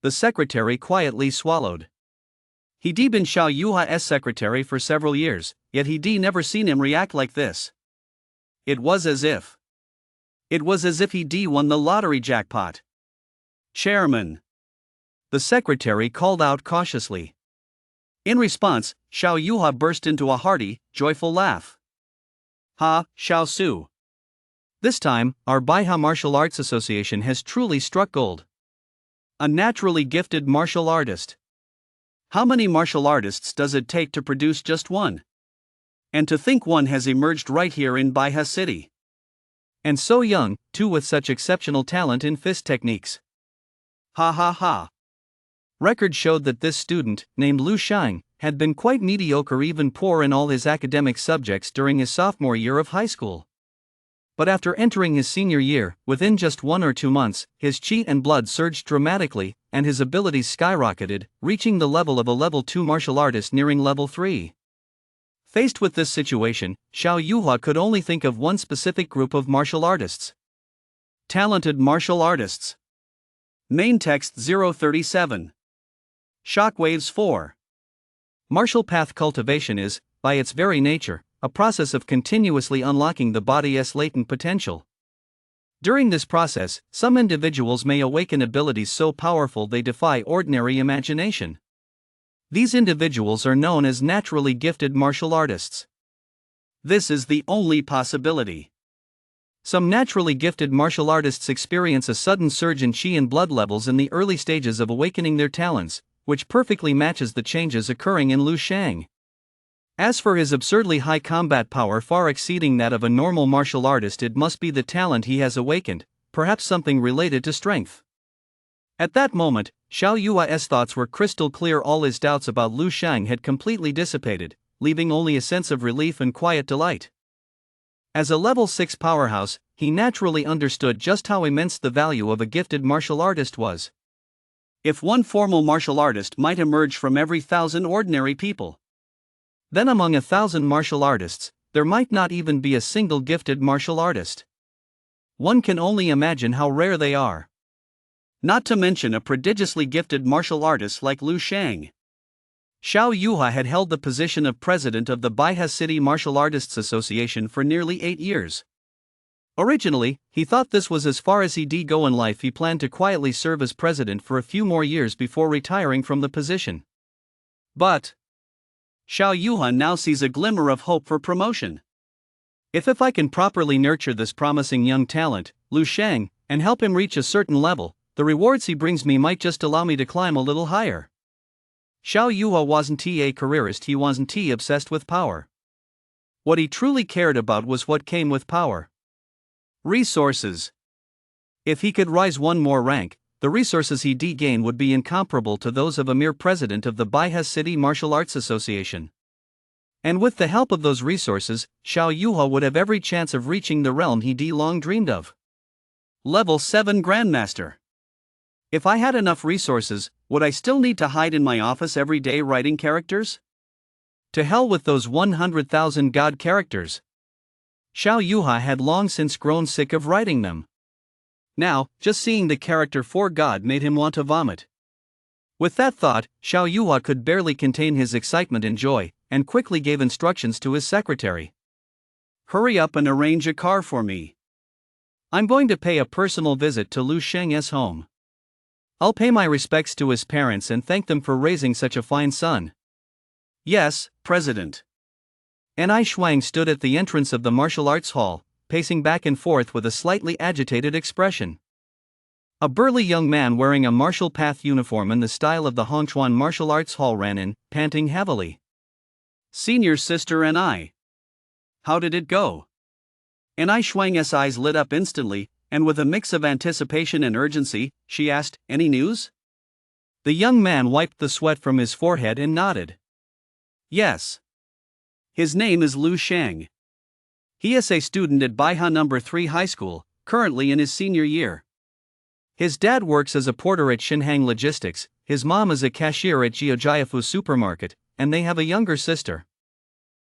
The secretary quietly swallowed. He'd been Xiao Yuha's secretary for several years, yet he'd never seen him react like this. It was as if he'd won the lottery jackpot. "Chairman!" the secretary called out cautiously. In response, Xiao Yuhua burst into a hearty, joyful laugh. "Ha, Xiao Su. This time, our Baiha Martial Arts Association has truly struck gold. A naturally gifted martial artist. How many martial artists does it take to produce just one? And to think one has emerged right here in Baiha City. And so young, too, with such exceptional talent in fist techniques. Ha ha ha." Records showed that this student, named Lu Shang, had been quite mediocre, even poor in all his academic subjects during his sophomore year of high school. But after entering his senior year, within just 1 or 2 months, his chi and blood surged dramatically, and his abilities skyrocketed, reaching the level of a level 2 martial artist nearing level 3. Faced with this situation, Xiao Yuhua could only think of one specific group of martial artists. Talented martial artists. Main text 037. Shockwaves 4. Martial path cultivation is, by its very nature, a process of continuously unlocking the body's latent potential. During this process, some individuals may awaken abilities so powerful they defy ordinary imagination. These individuals are known as naturally gifted martial artists. This is the only possibility. Some naturally gifted martial artists experience a sudden surge in chi and blood levels in the early stages of awakening their talents, which perfectly matches the changes occurring in Lu Shang. As for his absurdly high combat power far exceeding that of a normal martial artist, it must be the talent he has awakened, perhaps something related to strength. At that moment, Xiao Yua's thoughts were crystal clear. All his doubts about Lu Shang had completely dissipated, leaving only a sense of relief and quiet delight. As a level 6 powerhouse, he naturally understood just how immense the value of a gifted martial artist was. If one formal martial artist might emerge from every 1,000 ordinary people, then among 1,000 martial artists, there might not even be a single gifted martial artist. One can only imagine how rare they are. Not to mention a prodigiously gifted martial artist like Lu Shang. Xiao Yuhua had held the position of president of the Baiha City Martial Artists Association for nearly 8 years. Originally, he thought this was as far as he'd go in life. He planned to quietly serve as president for a few more years before retiring from the position. But Xiao Yuhua now sees a glimmer of hope for promotion. If I can properly nurture this promising young talent, Lu Shang, and help him reach a certain level, the rewards he brings me might just allow me to climb a little higher. Xiao Yuhua wasn't a careerist, he wasn't obsessed with power. What he truly cared about was what came with power. Resources. If he could rise one more rank, the resources he'd gain would be incomparable to those of a mere president of the Baihe City Martial Arts Association. And with the help of those resources, Xiao Yuhua would have every chance of reaching the realm he'd long dreamed of. Level 7 Grandmaster. If I had enough resources, would I still need to hide in my office every day writing characters? To hell with those 100,000 god characters. Xiao Yuhua had long since grown sick of writing them. Now, just seeing the character for God made him want to vomit. With that thought, Xiao Yuhua could barely contain his excitement and joy, and quickly gave instructions to his secretary. Hurry up and arrange a car for me. I'm going to pay a personal visit to Lu Sheng's home. I'll pay my respects to his parents and thank them for raising such a fine son. Yes, President. Anai Shuang stood at the entrance of the martial arts hall, pacing back and forth with a slightly agitated expression. A burly young man wearing a martial path uniform in the style of the Hongchuan Martial Arts Hall ran in, panting heavily. Senior sister and I. How did it go? Anai Shuang's eyes lit up instantly, and with a mix of anticipation and urgency, she asked, "Any news?" The young man wiped the sweat from his forehead and nodded. Yes. His name is Lu Shang. He is a student at Baihe No. 3 High School, currently in his senior year. His dad works as a porter at Shinhang Logistics, his mom is a cashier at Jiaojiafu Supermarket, and they have a younger sister.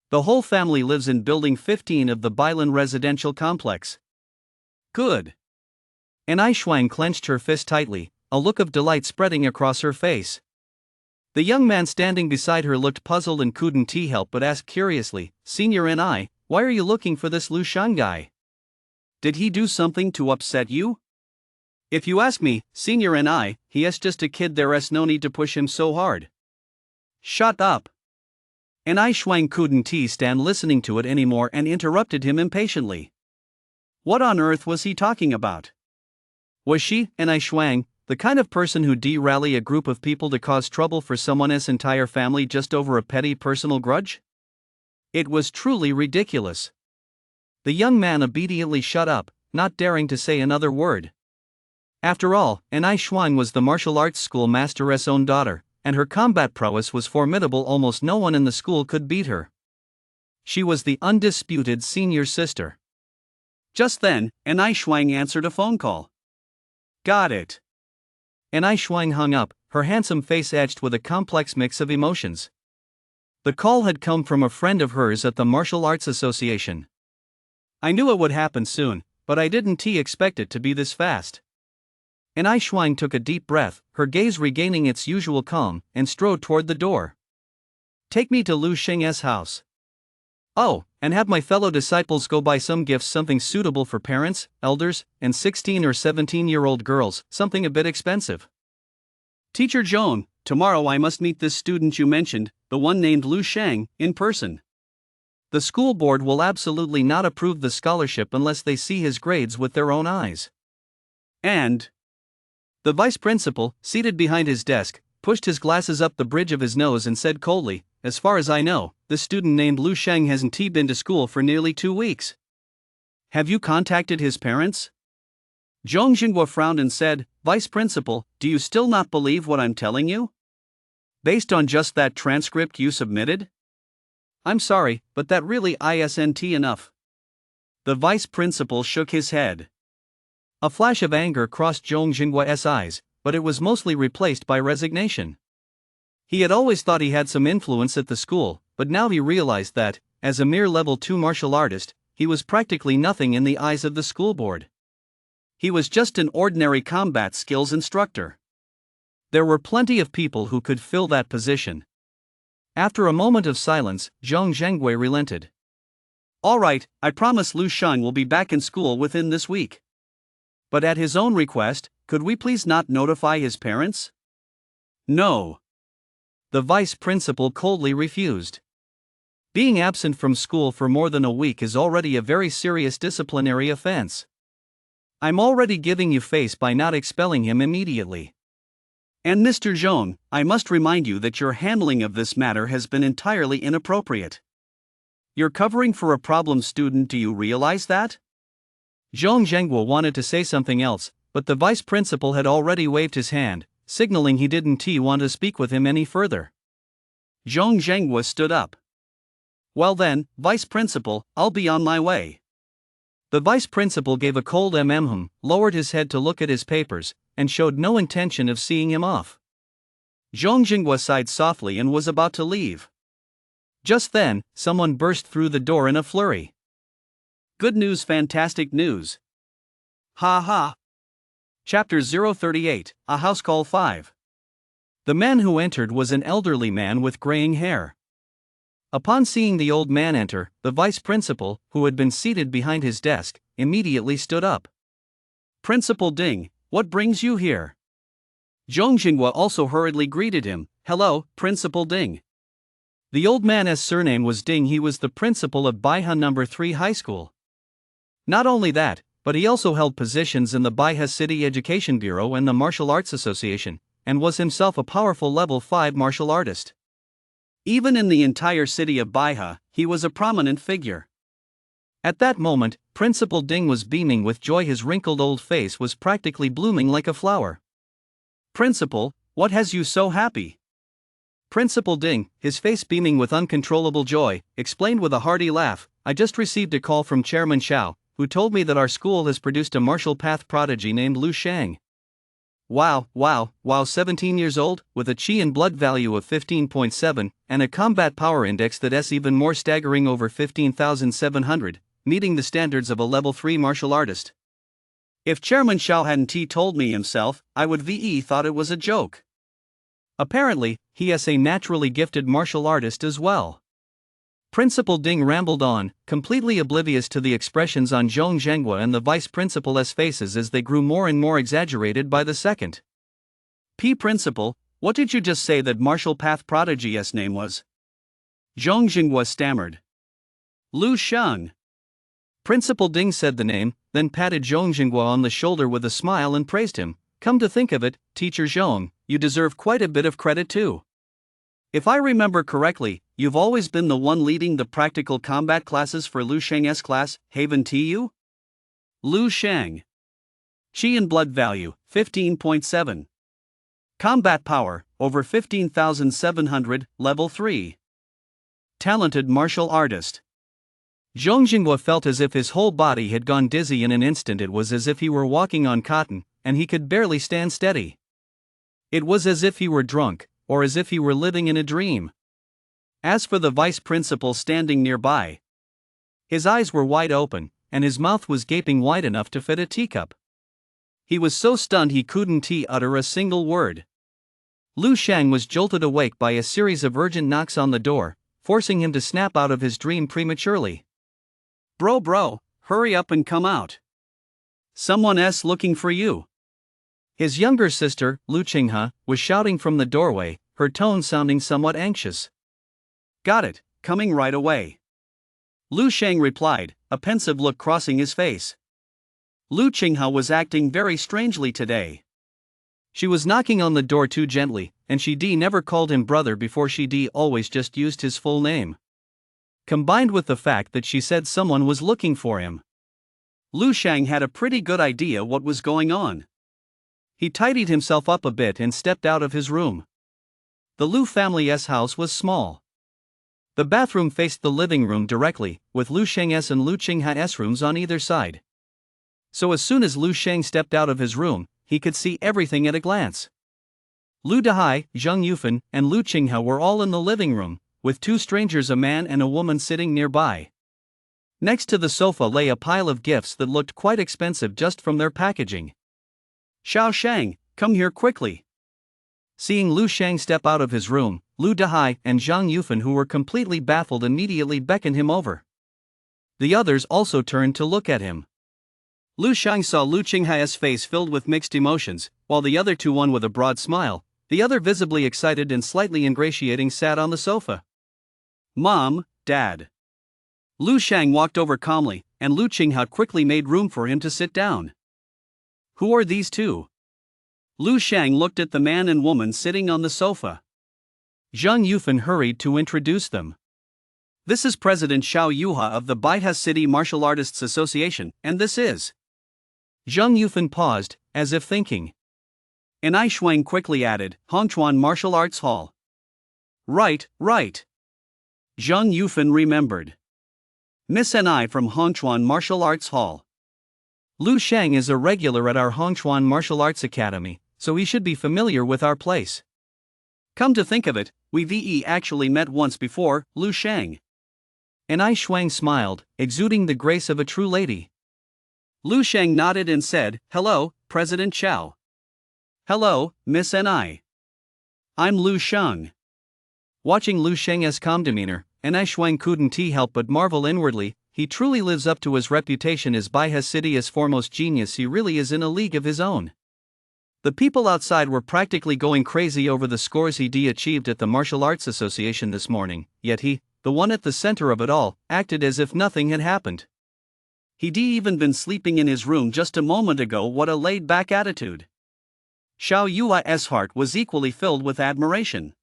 The whole family lives in Building 15 of the Bailan residential complex. Good. Anai Shuang clenched her fist tightly, a look of delight spreading across her face. The young man standing beside her looked puzzled and couldn't help but ask curiously, "Senior Ni, why are you looking for this Lu Shang guy? Did he do something to upset you?" "If you ask me, Senior Ni, he is just a kid, there's no need to push him so hard." "Shut up." Anai Shuang couldn't stand listening to it anymore and interrupted him impatiently. What on earth was he talking about? Was she, Anai Shuang, the kind of person who'd rally a group of people to cause trouble for someone's entire family just over a petty personal grudge? It was truly ridiculous. The young man obediently shut up, not daring to say another word. After all, Anai Shuang was the martial arts school master's own daughter, and her combat prowess was formidable. Almost no one in the school could beat her. She was the undisputed senior sister. Just then, Anai Shuang answered a phone call. Got it. Anai Shuang hung up, her handsome face edged with a complex mix of emotions. The call had come from a friend of hers at the Martial Arts Association. I knew it would happen soon, but I didn't expect it to be this fast. Anai Shuang took a deep breath, her gaze regaining its usual calm, and strode toward the door. Take me to Lu Sheng's house. Oh, and have my fellow disciples go buy some gifts, something suitable for parents, elders, and 16 or 17-year-old girls, something a bit expensive. Teacher Joan, tomorrow I must meet this student you mentioned, the one named Lu Shang, in person. The school board will absolutely not approve the scholarship unless they see his grades with their own eyes. And the vice principal, seated behind his desk, pushed his glasses up the bridge of his nose and said coldly, as far as I know, this student named Lu Shang hasn't been to school for nearly 2 weeks. Have you contacted his parents? Zhong Xinhua frowned and said, Vice Principal, do you still not believe what I'm telling you? Based on just that transcript you submitted? I'm sorry, but that really isn't enough. The vice principal shook his head. A flash of anger crossed Zhong Xinhua's eyes, but it was mostly replaced by resignation. He had always thought he had some influence at the school, but now he realized that, as a mere level 2 martial artist, he was practically nothing in the eyes of the school board. He was just an ordinary combat skills instructor. There were plenty of people who could fill that position. After a moment of silence, Zhong Zhenggui relented. All right, I promise Lu Shang will be back in school within this week. But at his own request, could we please not notify his parents? No. The vice principal coldly refused. Being absent from school for more than a week is already a very serious disciplinary offense. I'm already giving you face by not expelling him immediately. And Mr. Zhong, I must remind you that your handling of this matter has been entirely inappropriate. You're covering for a problem student, do you realize that? Zhong Zhenghua wanted to say something else, but the vice principal had already waved his hand, signaling he didn't want to speak with him any further. Zhong Zhenghua stood up. Well then, vice principal, I'll be on my way. The vice principal gave a cold lowered his head to look at his papers, and showed no intention of seeing him off. Zhong Zhenghua sighed softly and was about to leave. Just then, someone burst through the door in a flurry. Good news, fantastic news. Ha ha. Chapter 038, A House Call 5. The man who entered was an elderly man with graying hair. Upon seeing the old man enter, the vice principal, who had been seated behind his desk, immediately stood up. Principal Ding, what brings you here? Zhong Zhenghua also hurriedly greeted him. Hello, Principal Ding. The old man's surname was Ding. He was the principal of Baihe No. 3 High School. Not only that, but he also held positions in the Baihe City Education Bureau and the Martial Arts Association, and was himself a powerful level 5 martial artist. Even in the entire city of Baihe, he was a prominent figure. At that moment, Principal Ding was beaming with joy. His wrinkled old face was practically blooming like a flower. Principal, what has you so happy? Principal Ding, his face beaming with uncontrollable joy, explained with a hearty laugh, I just received a call from Chairman Xiao, who told me that our school has produced a martial path prodigy named Lu Shang. Wow, 17 years old, with a chi and blood value of 15.7, and a combat power index that's even more staggering, over 15,700, meeting the standards of a level 3 martial artist. If Chairman Xiao hadn't told me himself, I would thought it was a joke. Apparently, he is a naturally gifted martial artist as well. Principal Ding rambled on, completely oblivious to the expressions on Zhong Zhenghua and the vice principal's faces as they grew more and more exaggerated by the second. Principal, what did you just say that martial path prodigy's name was? Zhong Zhenghua stammered. Lu Shang. Principal Ding said the name, then patted Zhong Zhenghua on the shoulder with a smile and praised him. Come to think of it, Teacher Zhong, you deserve quite a bit of credit too. If I remember correctly, you've always been the one leading the practical combat classes for Lu Shang's class, haven't you? Lu Shang. Chi and blood value, 15.7. Combat power, over 15,700, level 3. Talented martial artist. Zhong Zhenghua felt as if his whole body had gone dizzy in an instant. It was as if he were walking on cotton, and he could barely stand steady. It was as if he were drunk, or as if he were living in a dream. As for the vice principal standing nearby, his eyes were wide open, and his mouth was gaping wide enough to fit a teacup. He was so stunned he couldn't utter a single word. Lu Shang was jolted awake by a series of urgent knocks on the door, forcing him to snap out of his dream prematurely. Bro, hurry up and come out. Someone's looking for you. His younger sister, Lu Qinghe, was shouting from the doorway, her tone sounding somewhat anxious. Got it, coming right away. Lu Shang replied, a pensive look crossing his face. Lu Qinghe was acting very strangely today. She was knocking on the door too gently, and she never called him brother before. She always just used his full name. Combined with the fact that she said someone was looking for him, Lu Shang had a pretty good idea what was going on. He tidied himself up a bit and stepped out of his room. The Lu family's house was small. The bathroom faced the living room directly, with Lu Shang's and Lu Qinghe's rooms on either side. So as soon as Lu Shang stepped out of his room, he could see everything at a glance. Lu Dahai, Zheng Yufan, and Lu Qinghe were all in the living room, with two strangers, a man and a woman, sitting nearby. Next to the sofa lay a pile of gifts that looked quite expensive just from their packaging. Xiao Shang, come here quickly. Seeing Lu Shang step out of his room, Lu Dahai and Zhang Yufan, who were completely baffled, immediately beckoned him over. The others also turned to look at him. Lu Shang saw Lu Qinghe's face filled with mixed emotions, while the other two, one with a broad smile, the other visibly excited and slightly ingratiating, sat on the sofa. Mom, Dad. Lu Shang walked over calmly, and Lu Qinghao quickly made room for him to sit down. Who are these two? Lu Shang looked at the man and woman sitting on the sofa. Zhang Yufan hurried to introduce them. This is President Xiao Yuha of the Baihai City Martial Artists Association, and this is. Zhang Yufan paused, as if thinking. And I Shuang quickly added, Hongchuan Martial Arts Hall. Right. Zhang Yufan remembered. Miss and I from Hongchuan Martial Arts Hall. Lu Shang is a regular at our Hongchuan Martial Arts Academy, so he should be familiar with our place. Come to think of it, we've actually met once before, Lu Shang. And I Shuang smiled, exuding the grace of a true lady. Lu Shang nodded and said, Hello, President Xiao. Hello, Miss N.I. I'm Lu Shang. Watching Lu Shang's calm demeanor, N.I. Shuang couldn't help but marvel inwardly. He truly lives up to his reputation as Baihai City's foremost genius. He really is in a league of his own. The people outside were practically going crazy over the scores he achieved at the Martial Arts Association this morning, yet he, the one at the center of it all, acted as if nothing had happened. He'd even been sleeping in his room just a moment ago. What a laid-back attitude. Xiao Yua's heart was equally filled with admiration.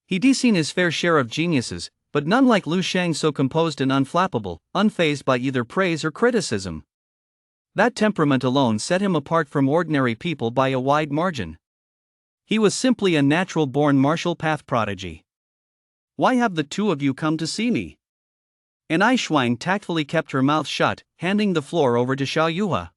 He'd seen his fair share of geniuses, but none like Lu Shang, so composed and unflappable, unfazed by either praise or criticism. That temperament alone set him apart from ordinary people by a wide margin. He was simply a natural-born martial path prodigy. Why have the two of you come to see me? And I Shuang tactfully kept her mouth shut, handing the floor over to Xiao Yuha.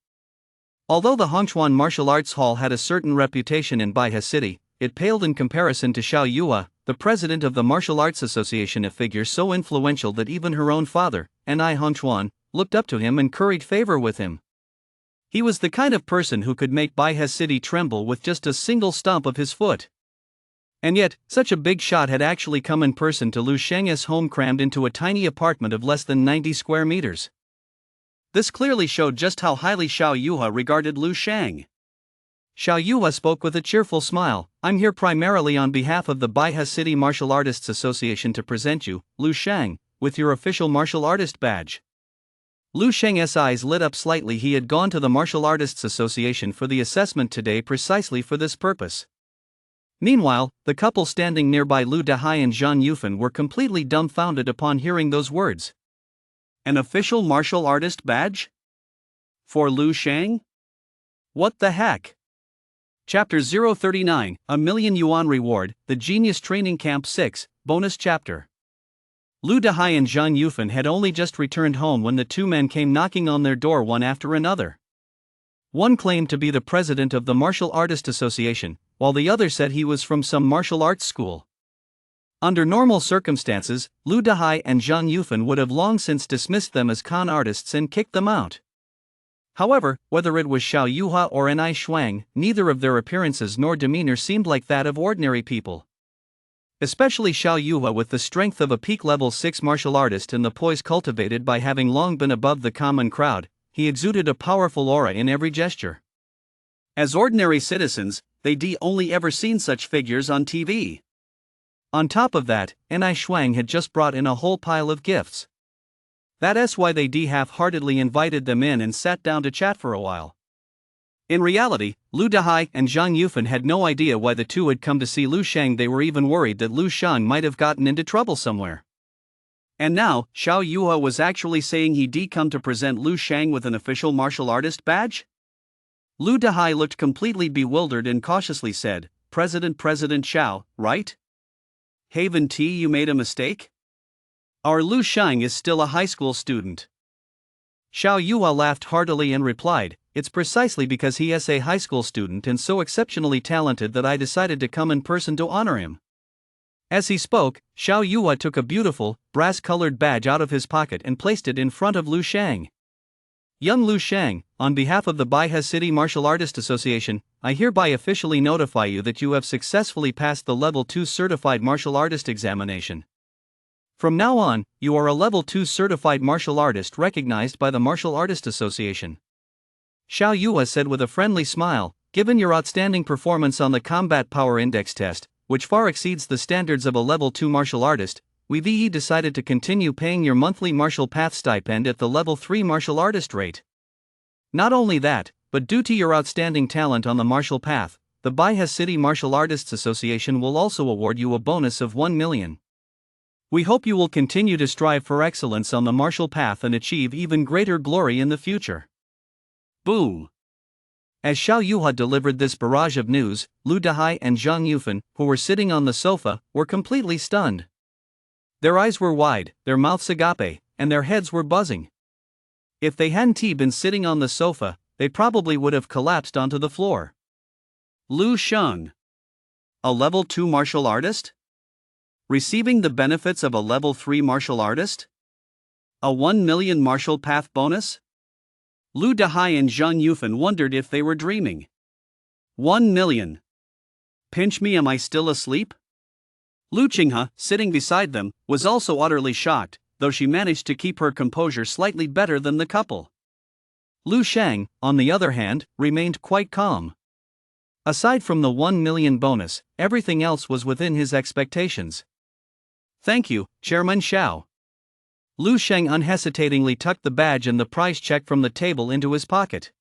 Although the Hongchuan Martial Arts Hall had a certain reputation in Baihai City, it paled in comparison to Xiao Yuha, the president of the Martial Arts Association, a figure so influential that even her own father, N.I. Hongchuan, looked up to him and curried favor with him. He was the kind of person who could make Baihai City tremble with just a single stomp of his foot. And yet, such a big shot had actually come in person to Lu Shang's home, crammed into a tiny apartment of less than 90 square meters. This clearly showed just how highly Xiao Yuha regarded Lu Shang. Xiao Yuha spoke with a cheerful smile. I'm here primarily on behalf of the Baihai City Martial Artists Association to present you, Lu Shang, with your official martial artist badge. Lu Shang's eyes lit up slightly. He had gone to the Martial Artists Association for the assessment today precisely for this purpose. Meanwhile, the couple standing nearby, Lu Dahai and Zhang Yufan, were completely dumbfounded upon hearing those words. An official martial artist badge? For Lu Shang? What the heck? Chapter 039, A Million Yuan Reward, The Genius Training Camp 6, Bonus Chapter. Lu Dahai and Zhang Yufan had only just returned home when the two men came knocking on their door one after another. One claimed to be the president of the Martial Artist Association, while the other said he was from some martial arts school. Under normal circumstances, Lu Dahai and Zhang Yufan would have long since dismissed them as con artists and kicked them out. However, whether it was Xiao Yuha or N.I. Shuang, neither of their appearances nor demeanor seemed like that of ordinary people. Especially Xiao Yuha, with the strength of a peak level 6 martial artist and the poise cultivated by having long been above the common crowd, he exuded a powerful aura in every gesture. As ordinary citizens, they'd only ever seen such figures on TV. On top of that, N.I. Shuang had just brought in a whole pile of gifts. That's why they'd half-heartedly invited them in and sat down to chat for a while. In reality, Lu Dahai and Zhang Yufan had no idea why the two had come to see Lu Shang. They were even worried that Lu Shang might have gotten into trouble somewhere. And now, Xiao Yuha was actually saying he'd come to present Lu Shang with an official martial artist badge? Lu Dahai looked completely bewildered and cautiously said, President Xiao, right? Haven T, you made a mistake? Our Lu Shang is still a high school student. Xiao Yuha laughed heartily and replied, It's precisely because he is a high school student and so exceptionally talented that I decided to come in person to honor him. As he spoke, Xiao Yuha took a beautiful, brass-colored badge out of his pocket and placed it in front of Lu Shang. Young Lu Shang, on behalf of the Baihai City Martial Artist Association, I hereby officially notify you that you have successfully passed the Level 2 Certified Martial Artist examination. From now on, you are a Level 2 Certified Martial Artist recognized by the Martial Artist Association. Xiao Yuha said with a friendly smile, Given your outstanding performance on the Combat Power Index test, which far exceeds the standards of a Level 2 martial artist, we've decided to continue paying your monthly martial path stipend at the level 3 martial artist rate. Not only that, but due to your outstanding talent on the martial path, the Bihar City Martial Artists Association will also award you a bonus of 1 million. We hope you will continue to strive for excellence on the martial path and achieve even greater glory in the future. Boom! As Xiao Yuha delivered this barrage of news, Lu Dahai and Zhang Yufan, who were sitting on the sofa, were completely stunned. Their eyes were wide, their mouths agape, and their heads were buzzing. If they hadn't been sitting on the sofa, they probably would have collapsed onto the floor. Lu Sheng, a level 2 martial artist? Receiving the benefits of a level 3 martial artist? A 1 million martial path bonus? Lu Dahai and Zhang Yufan wondered if they were dreaming. 1 million. Pinch me, am I still asleep? Lu Qinghe, sitting beside them, was also utterly shocked, though she managed to keep her composure slightly better than the couple. Lu Sheng, on the other hand, remained quite calm. Aside from the 1 million bonus, everything else was within his expectations. Thank you, Chairman Xiao. Lu Sheng unhesitatingly tucked the badge and the price check from the table into his pocket.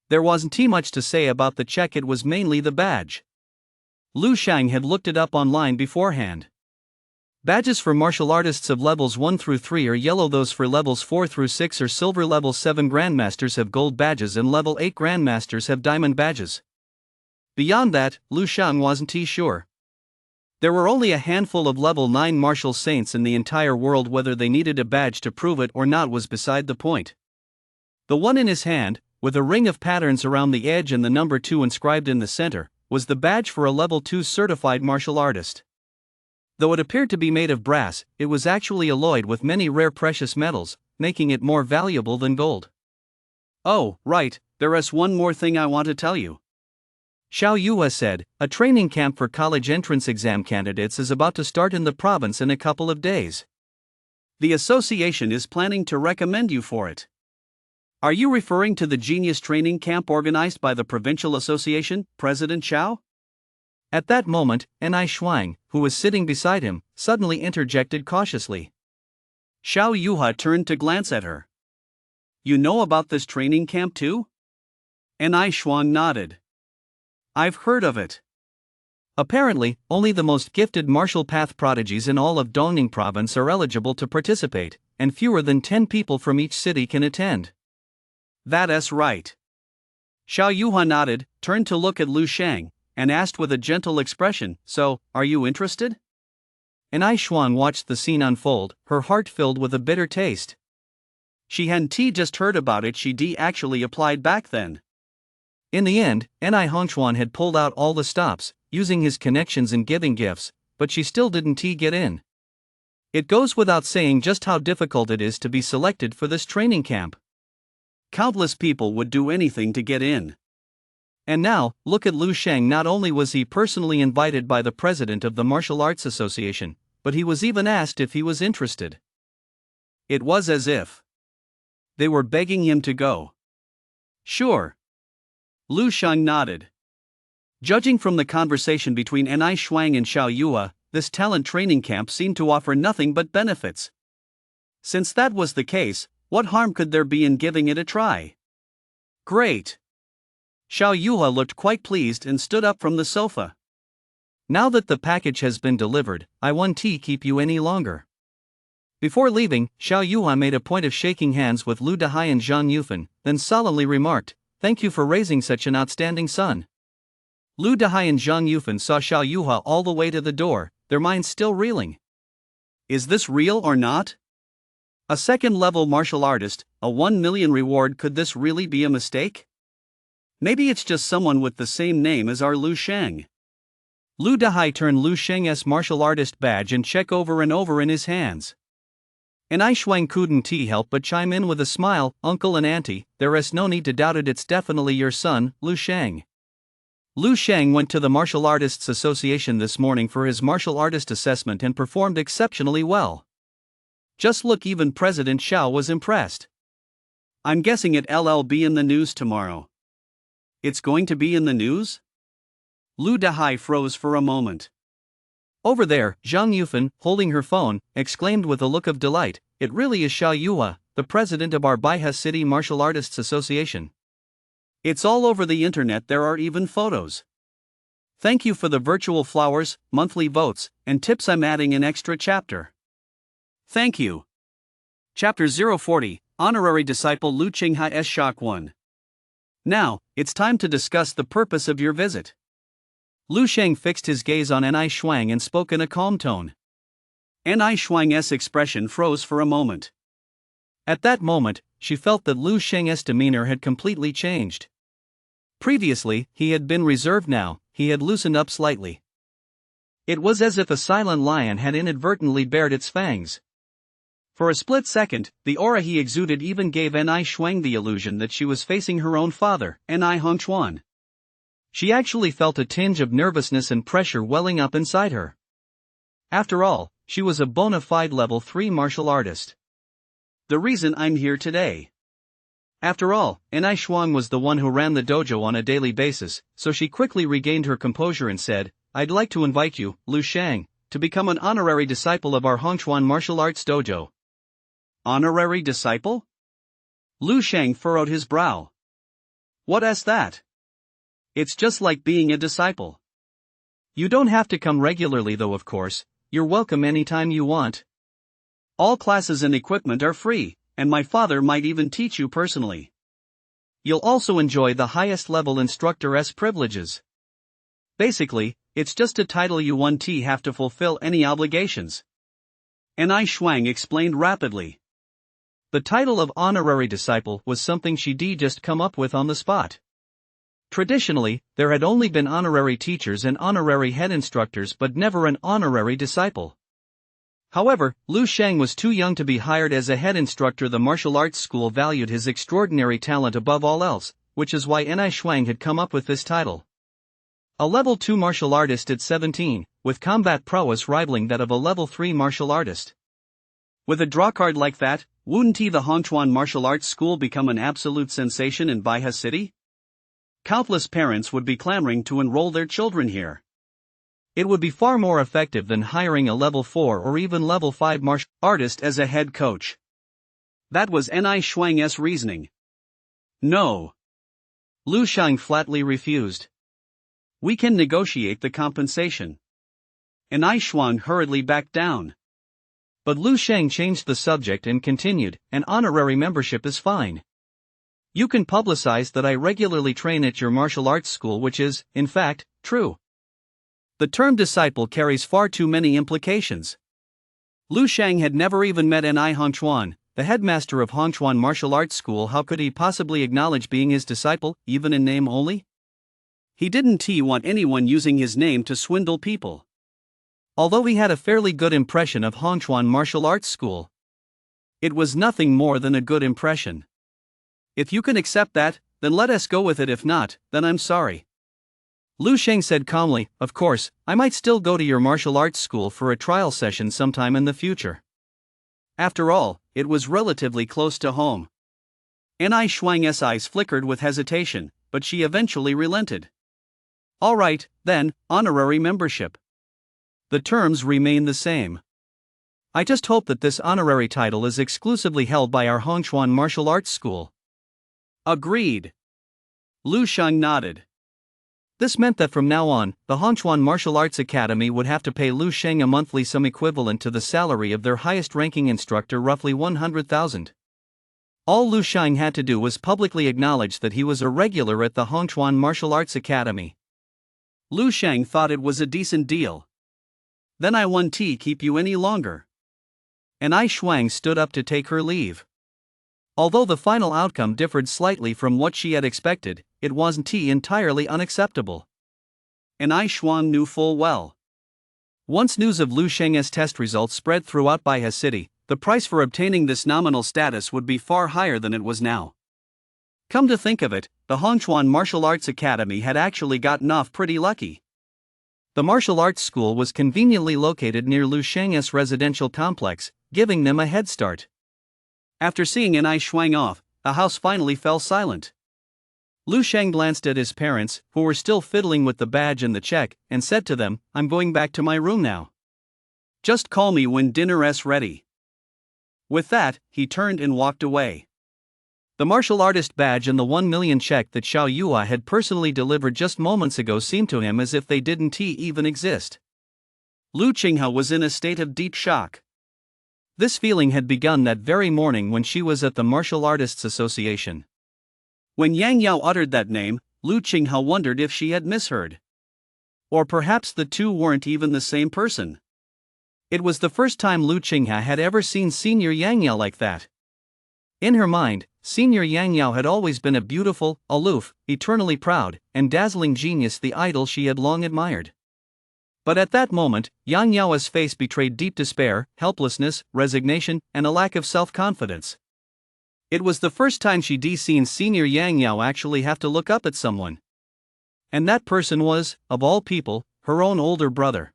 There wasn't much to say about the check, it was mainly the badge. Lu Sheng had looked it up online beforehand. Badges for martial artists of levels 1 through 3 are yellow, those for levels 4 through 6 are silver, level 7 grandmasters have gold badges and level 8 grandmasters have diamond badges. Beyond that, Lu Sheng wasn't sure. There were only a handful of level 9 martial saints in the entire world. Whether they needed a badge to prove it or not was beside the point. The one in his hand, with a ring of patterns around the edge and the number 2 inscribed in the center, was the badge for a level 2 certified martial artist. Though it appeared to be made of brass, it was actually alloyed with many rare precious metals, making it more valuable than gold. Oh, right, there is one more thing I want to tell you. Xiao Yuha said, a training camp for college entrance exam candidates is about to start in the province in a couple of days. The association is planning to recommend you for it. Are you referring to the Genius Training Camp organized by the Provincial Association, President Xiao? At that moment, Ni Shuang, who was sitting beside him, suddenly interjected cautiously. Xiao Yuha turned to glance at her. You know about this training camp too? Ni Shuang nodded. I've heard of it. Apparently, only the most gifted martial path prodigies in all of Dongning province are eligible to participate, and fewer than 10 people from each city can attend. That's right. Xiao Yuha nodded, turned to look at Lu Sheng, and asked with a gentle expression, so, are you interested? Ni Shuang watched the scene unfold, her heart filled with a bitter taste. She hadn't just heard about it, she actually applied back then. In the end, Ni Hongchuan had pulled out all the stops, using his connections and giving gifts, but she still didn't get in. It goes without saying just how difficult it is to be selected for this training camp. Countless people would do anything to get in. And now, look at Lu Sheng. Not only was he personally invited by the president of the Martial Arts Association, but he was even asked if he was interested. It was as if they were begging him to go. Sure. Lu Sheng nodded. Judging from the conversation between Ni Shuang and Xiao Yuha, this talent training camp seemed to offer nothing but benefits. Since that was the case, what harm could there be in giving it a try? Great. Xiao Yuha looked quite pleased and stood up from the sofa. Now that the package has been delivered, I won't keep you any longer. Before leaving, Xiao Yuha made a point of shaking hands with Lu Dahai and Zhang Yufan, then solemnly remarked, thank you for raising such an outstanding son. Lu Dahai and Zhang Yufan saw Xiao Yuha all the way to the door, their minds still reeling. Is this real or not? A second-level martial artist, a 1 million reward, could this really be a mistake? Maybe it's just someone with the same name as our Lu Sheng. Lu Dahai turned Lu Sheng's martial artist badge and check over and over in his hands. Ni Shuang couldn't help but chime in with a smile, uncle and auntie, there is no need to doubt it, it's definitely your son, Lu Sheng. Lu Sheng went to the Martial Artists Association this morning for his martial artist assessment and performed exceptionally well. Just look, even President Xiao was impressed. I'm guessing it'll be in the news tomorrow. It's going to be in the news? Lu Dahai froze for a moment. Over there, Zhang Yufan, holding her phone, exclaimed with a look of delight, "It really is Xia Yuhua, the president of our Baihe City Martial Artists Association. It's all over the internet, there are even photos. Thank you for the virtual flowers, monthly votes, and tips. I'm adding an extra chapter. Thank you." Chapter 040, Honorary Disciple Lu Qinghai S. Shock 1. Now, it's time to discuss the purpose of your visit. Lu Sheng fixed his gaze on Ni Shuang and spoke in a calm tone. Ni Shuang's expression froze for a moment. At that moment, she felt that Lu Sheng's demeanor had completely changed. Previously, he had been reserved. Now, he had loosened up slightly. It was as if a silent lion had inadvertently bared its fangs. For a split second, the aura he exuded even gave Ni Shuang the illusion that she was facing her own father, Ni Hongchuan. She actually felt a tinge of nervousness and pressure welling up inside her. After all, she was a bona fide level 3 martial artist. The reason I'm here today. After all, Ni Shuang was the one who ran the dojo on a daily basis, so she quickly regained her composure and said, "I'd like to invite you, Lu Sheng, to become an honorary disciple of our Hongchuan martial arts dojo." Honorary disciple? Lu Sheng furrowed his brow. What's that? It's just like being a disciple. You don't have to come regularly though, of course. You're welcome anytime you want. All classes and equipment are free, and my father might even teach you personally. You'll also enjoy the highest level instructor's privileges. Basically, it's just a title you won't have to fulfill any obligations. Ni Shuang explained rapidly. The title of honorary disciple was something she'd just come up with on the spot. Traditionally, there had only been honorary teachers and honorary head instructors but never an honorary disciple. However, Lu Sheng was too young to be hired as a head instructor. The martial arts school valued his extraordinary talent above all else, which is why Ni Shuang had come up with this title. A level 2 martial artist at 17, with combat prowess rivaling that of a level 3 martial artist. With a drawcard like that, wouldn't the Hongchuan martial arts school become an absolute sensation in Baihe City? Countless parents would be clamoring to enroll their children here. It would be far more effective than hiring a level 4 or even level 5 martial artist as a head coach. That was Ni Shuang's reasoning. No. Lu Sheng flatly refused. We can negotiate the compensation. Ni Shuang hurriedly backed down. But Lu Sheng changed the subject and continued, an honorary membership is fine. You can publicize that I regularly train at your martial arts school, which is, in fact, true. The term disciple carries far too many implications. Lu Sheng had never even met Ni Hongchuan, the headmaster of Hongchuan martial arts school. How could he possibly acknowledge being his disciple, even in name only? He didn't want anyone using his name to swindle people. Although he had a fairly good impression of Hongchuan martial arts school, it was nothing more than a good impression. If you can accept that, then let us go with it. If not, then I'm sorry. Lu Sheng said calmly, of course, I might still go to your martial arts school for a trial session sometime in the future. After all, it was relatively close to home. Ni Shuang's eyes flickered with hesitation, but she eventually relented. All right, then, honorary membership. The terms remain the same. I just hope that this honorary title is exclusively held by our Hongchuan martial arts school. Agreed. Lu Sheng nodded. This meant that from now on, the Hongchuan Martial Arts Academy would have to pay Lu Sheng a monthly sum equivalent to the salary of their highest-ranking instructor, roughly 100,000. All Lu Sheng had to do was publicly acknowledge that he was a regular at the Hongchuan Martial Arts Academy. Lu Sheng thought it was a decent deal. Then I won't keep you any longer. Ni Shuang stood up to take her leave. Although the final outcome differed slightly from what she had expected, it wasn't entirely unacceptable. Ni Shuang knew full well. Once news of Lu Sheng's test results spread throughout Baihe City, the price for obtaining this nominal status would be far higher than it was now. Come to think of it, the Hongchuan Martial Arts Academy had actually gotten off pretty lucky. The martial arts school was conveniently located near Lu Sheng's residential complex, giving them a head start. After seeing Ni Shuang off, the house finally fell silent. Lu Sheng glanced at his parents, who were still fiddling with the badge and the check, and said to them, I'm going back to my room now. Just call me when dinner's ready. With that, he turned and walked away. The martial artist badge and the 1 million check that Xiao Yua had personally delivered just moments ago seemed to him as if they didn't even exist. Lu Qinghe was in a state of deep shock. This feeling had begun that very morning when she was at the Martial Artists Association. When Yang Yao uttered that name, Lu Qinghe wondered if she had misheard. Or perhaps the two weren't even the same person. It was the first time Lu Qinghe had ever seen Senior Yang Yao like that. In her mind, Senior Yang Yao had always been a beautiful, aloof, eternally proud, and dazzling genius, the idol she had long admired. But at that moment, Yang Yao's face betrayed deep despair, helplessness, resignation, and a lack of self-confidence. It was the first time she'd seen Senior Yang Yao actually have to look up at someone. And that person was, of all people, her own older brother.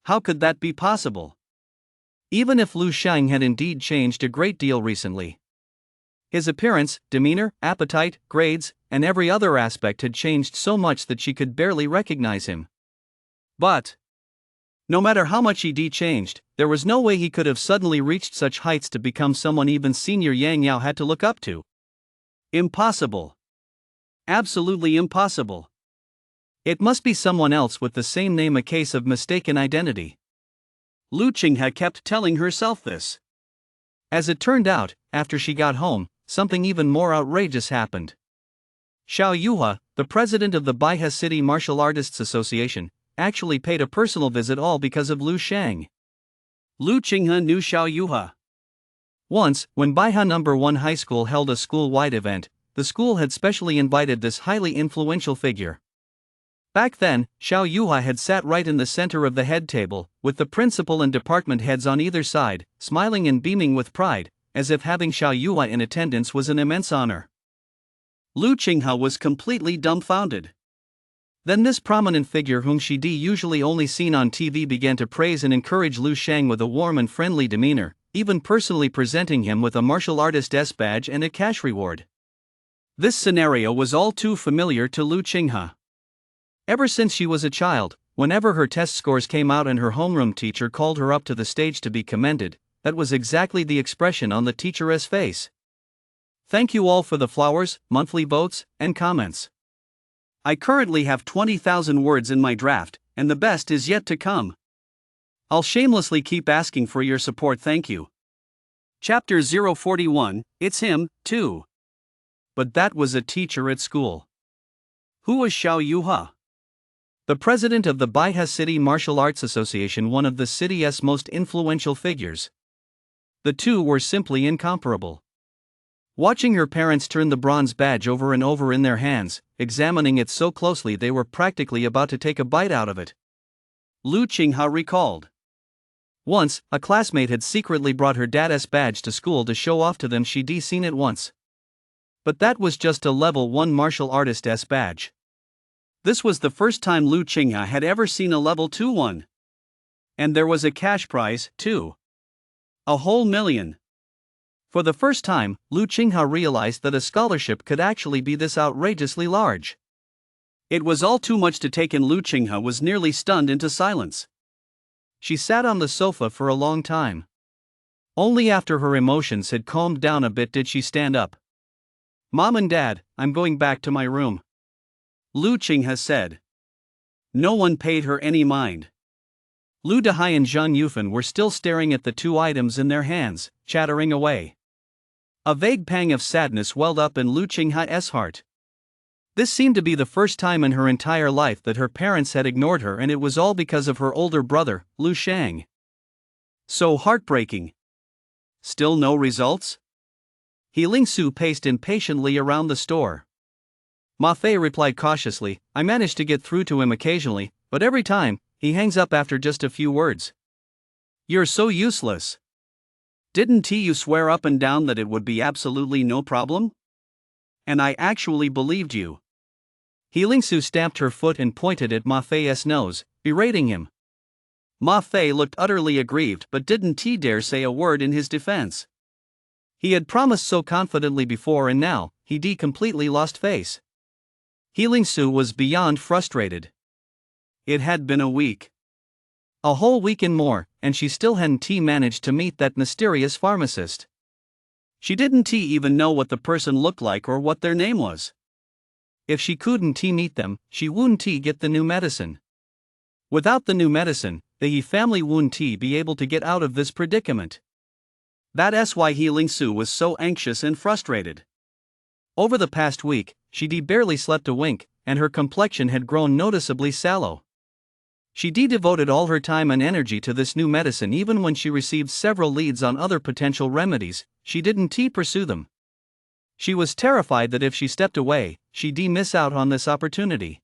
How could that be possible? Even if Lu Shang had indeed changed a great deal recently. His appearance, demeanor, appetite, grades, and every other aspect had changed so much that she could barely recognize him. But no matter how much he'd changed, there was no way he could have suddenly reached such heights to become someone even Senior Yang Yao had to look up to. Impossible. Absolutely impossible. It must be someone else with the same name, a case of mistaken identity. Lu Qinghe kept telling herself this. As it turned out, after she got home, something even more outrageous happened. Xiao Yua, the president of the Baihe City Martial Artists Association, actually paid a personal visit, all because of Lu Shang. Lu Qinghe knew Xiao Yua. Once, when Baihe No. 1 High School held a school-wide event, the school had specially invited this highly influential figure. Back then, Xiao Yua had sat right in the center of the head table, with the principal and department heads on either side, smiling and beaming with pride, as if having Xiao Yua in attendance was an immense honor. Lu Qinghe was completely dumbfounded. Then this prominent figure, whom she'd usually only seen on TV, began to praise and encourage Lu Shang with a warm and friendly demeanor, even personally presenting him with a martial artist's badge and a cash reward. This scenario was all too familiar to Lu Qinghe. Ever since she was a child, whenever her test scores came out and her homeroom teacher called her up to the stage to be commended, that was exactly the expression on the teacher's face. Thank you all for the flowers, monthly votes, and comments. I currently have 20,000 words in my draft, and the best is yet to come. I'll shamelessly keep asking for your support, thank you. Chapter 041, It's him, too. But that was a teacher at school. Who was Xiao Yua? The president of the Baihe City Martial Arts Association, one of the city's most influential figures. The two were simply incomparable. Watching her parents turn the bronze badge over and over in their hands, examining it so closely they were practically about to take a bite out of it. Lu Qinghe recalled. Once, a classmate had secretly brought her dad's badge to school to show off to them. She'd seen it once. But that was just a level 1 martial artist's badge. This was the first time Lu Qinghe had ever seen a level 2 one. And there was a cash prize, too. A whole million. For the first time, Lu Qinghe realized that a scholarship could actually be this outrageously large. It was all too much to take in. Lu Qinghe was nearly stunned into silence. She sat on the sofa for a long time. Only after her emotions had calmed down a bit did she stand up. Mom and Dad, I'm going back to my room, Lu Qinghe said. No one paid her any mind. Lu Dehai and Zhang Yufan were still staring at the two items in their hands, chattering away. A vague pang of sadness welled up in Lu Qinghe's heart. This seemed to be the first time in her entire life that her parents had ignored her, and it was all because of her older brother, Lu Shang. So heartbreaking. Still no results? He Lingsu paced impatiently around the store. Ma Fei replied cautiously, I managed to get through to him occasionally, but every time, he hangs up after just a few words. You're so useless. Didn't you swear up and down that it would be absolutely no problem? And I actually believed you. He Lingsu stamped her foot and pointed at Ma Fei's nose, berating him. Ma Fei looked utterly aggrieved but didn't dare say a word in his defense. He had promised so confidently before, and now, he'd completely lost face. He Lingsu was beyond frustrated. It had been a week. A whole week and more, and she still hadn't managed to meet that mysterious pharmacist. She didn't even know what the person looked like or what their name was. If she couldn't meet them, she wouldn't get the new medicine. Without the new medicine, the family wouldn't be able to get out of this predicament. That's why Healing Sue was so anxious and frustrated. Over the past week, she barely slept a wink, and her complexion had grown noticeably sallow. She devoted all her time and energy to this new medicine. Even when she received several leads on other potential remedies, she didn't pursue them. She was terrified that if she stepped away, she'd miss out on this opportunity.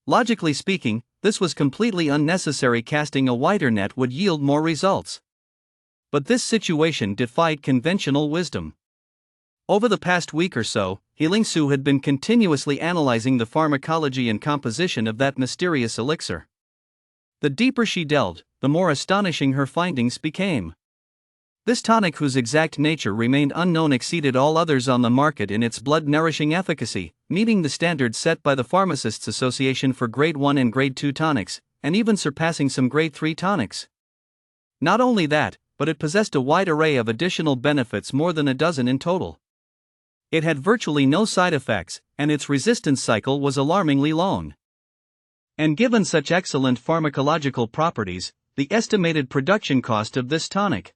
Logically speaking, this was completely unnecessary. Casting a wider net would yield more results. But this situation defied conventional wisdom. Over the past week or so, Healing Sue had been continuously analyzing the pharmacology and composition of that mysterious elixir. The deeper she delved, the more astonishing her findings became. This tonic, whose exact nature remained unknown, exceeded all others on the market in its blood-nourishing efficacy, meeting the standards set by the Pharmacists Association for Grade 1 and Grade 2 tonics, and even surpassing some Grade 3 tonics. Not only that, but it possessed a wide array of additional benefits, more than a dozen in total. It had virtually no side effects, and its resistance cycle was alarmingly long. And given such excellent pharmacological properties, the estimated production cost of this tonic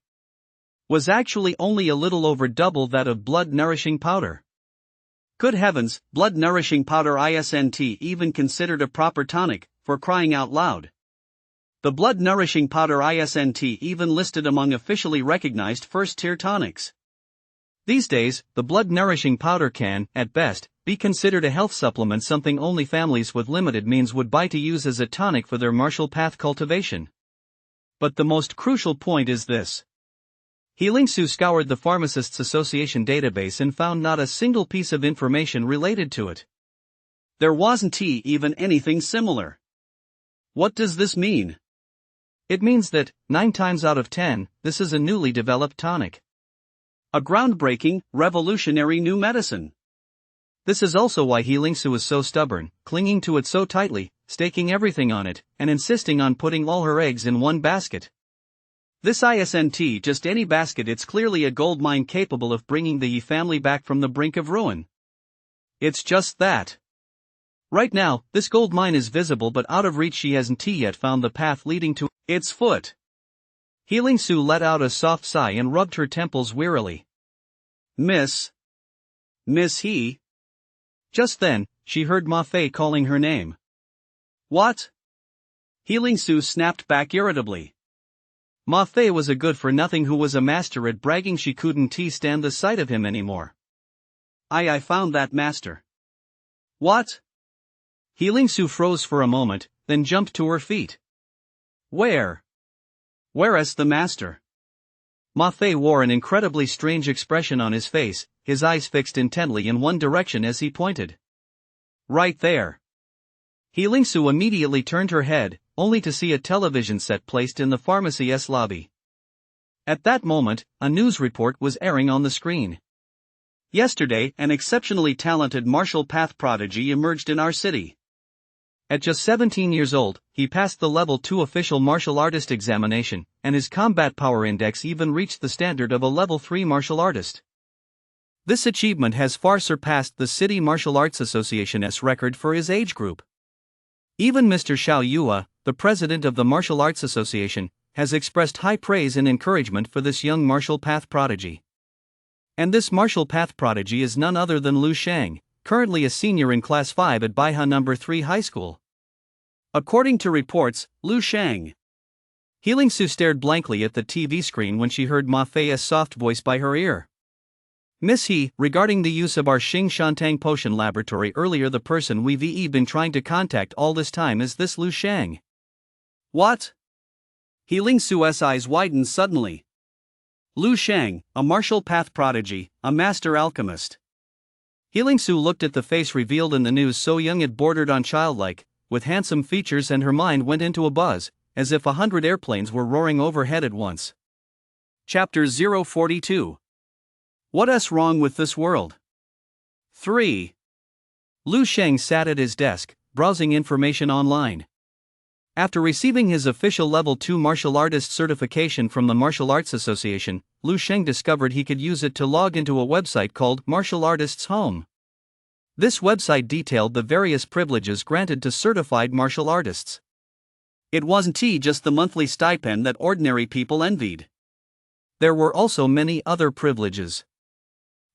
was actually only a little over double that of blood-nourishing powder. Good heavens, blood-nourishing powder isn't even considered a proper tonic, for crying out loud. The blood-nourishing powder isn't even listed among officially recognized first-tier tonics. These days, the blood-nourishing powder can, at best, be considered a health supplement, something only families with limited means would buy to use as a tonic for their martial path cultivation. But the most crucial point is this. Healing Sue scoured the Pharmacists Association database and found not a single piece of information related to it. There wasn't even anything similar. What does this mean? It means that, 9 times out of 10, this is a newly developed tonic. A groundbreaking, revolutionary new medicine. This is also why Healing Sue is so stubborn, clinging to it so tightly, staking everything on it, and insisting on putting all her eggs in one basket. This isn't just any basket, it's clearly a gold mine capable of bringing the family back from the brink of ruin. It's just that. Right now, this gold mine is visible but out of reach. She hasn't yet found the path leading to its foot. Healing Sue let out a soft sigh and rubbed her temples wearily. Miss He. Just then, she heard Ma Fei calling her name. What? Healing Sue snapped back irritably. Ma Fei was a good-for-nothing who was a master at bragging. She couldn't stand the sight of him anymore. I found that master. What? Healing Sue froze for a moment, then jumped to her feet. Where? Where's the master? Ma Fei wore an incredibly strange expression on his face, his eyes fixed intently in one direction as he pointed. Right there. Healing Sue immediately turned her head, only to see a television set placed in the pharmacy's lobby. At that moment, a news report was airing on the screen. Yesterday, an exceptionally talented martial path prodigy emerged in our city. At just 17 years old, he passed the Level 2 official martial artist examination, and his combat power index even reached the standard of a Level 3 martial artist. This achievement has far surpassed the City Martial Arts Association's record for his age group. Even Mr. Xiao Yue, the president of the Martial Arts Association, has expressed high praise and encouragement for this young martial path prodigy. And this martial path prodigy is none other than Lu Shang, currently a senior in Class 5 at Baihe No. 3 High School. According to reports, Lu Shang. Healing Sue stared blankly at the TV screen when she heard Ma Fei's soft voice by her ear. Miss He, regarding the use of our Xing Shantang potion laboratory earlier, the person we've been trying to contact all this time is this Lu Shang. What? Healing Sue's eyes widened suddenly. Lu Shang, a martial path prodigy, a master alchemist. Healing Sue looked at the face revealed in the news, so young it bordered on childlike, with handsome features, and her mind went into a buzz, as if 100 airplanes were roaring overhead at once. Chapter 042. What's wrong with this world? 3. Lu Shang sat at his desk, browsing information online. After receiving his official Level 2 martial artist certification from the Martial Arts Association, Lu Sheng discovered he could use it to log into a website called Martial Artists Home. This website detailed the various privileges granted to certified martial artists. It wasn't just the monthly stipend that ordinary people envied. There were also many other privileges.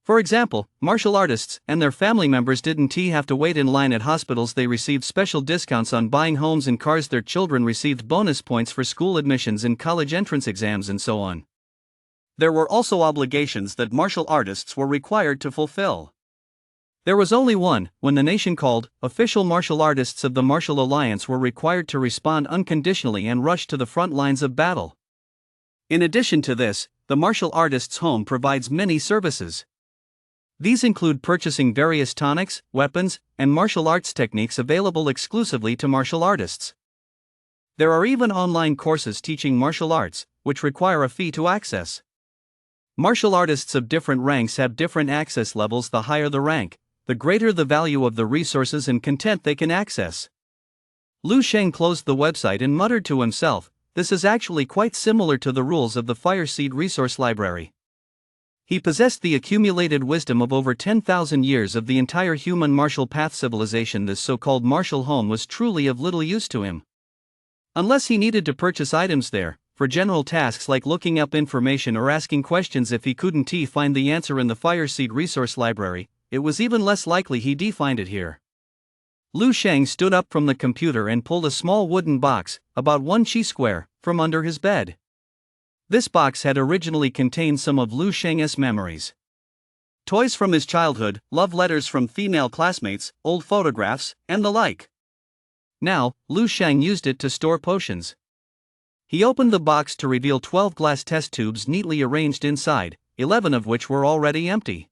For example, martial artists and their family members didn't have to wait in line at hospitals. They received special discounts on buying homes and cars. Their children received bonus points for school admissions and college entrance exams and so on. There were also obligations that martial artists were required to fulfill. There was only one: when the nation called, official martial artists of the Martial Alliance were required to respond unconditionally and rush to the front lines of battle. In addition to this, the Martial Artists Home provides many services. These include purchasing various tonics, weapons, and martial arts techniques available exclusively to martial artists. There are even online courses teaching martial arts, which require a fee to access. Martial artists of different ranks have different access levels. The higher the rank, the greater the value of the resources and content they can access. Lu Sheng closed the website and muttered to himself, "This is actually quite similar to the rules of the Fireseed Resource Library." He possessed the accumulated wisdom of over 10,000 years of the entire human martial path civilization. This so-called martial home was truly of little use to him. Unless he needed to purchase items there, for general tasks like looking up information or asking questions. If he couldn't find the answer in the Fireseed Resource Library, it was even less likely he'd find it here. Lu Sheng stood up from the computer and pulled a small wooden box, about 1 chi square, from under his bed. This box had originally contained some of Lu Sheng's memories. Toys from his childhood, love letters from female classmates, old photographs, and the like. Now, Lu Sheng used it to store potions. He opened the box to reveal 12 glass test tubes neatly arranged inside, 11 of which were already empty.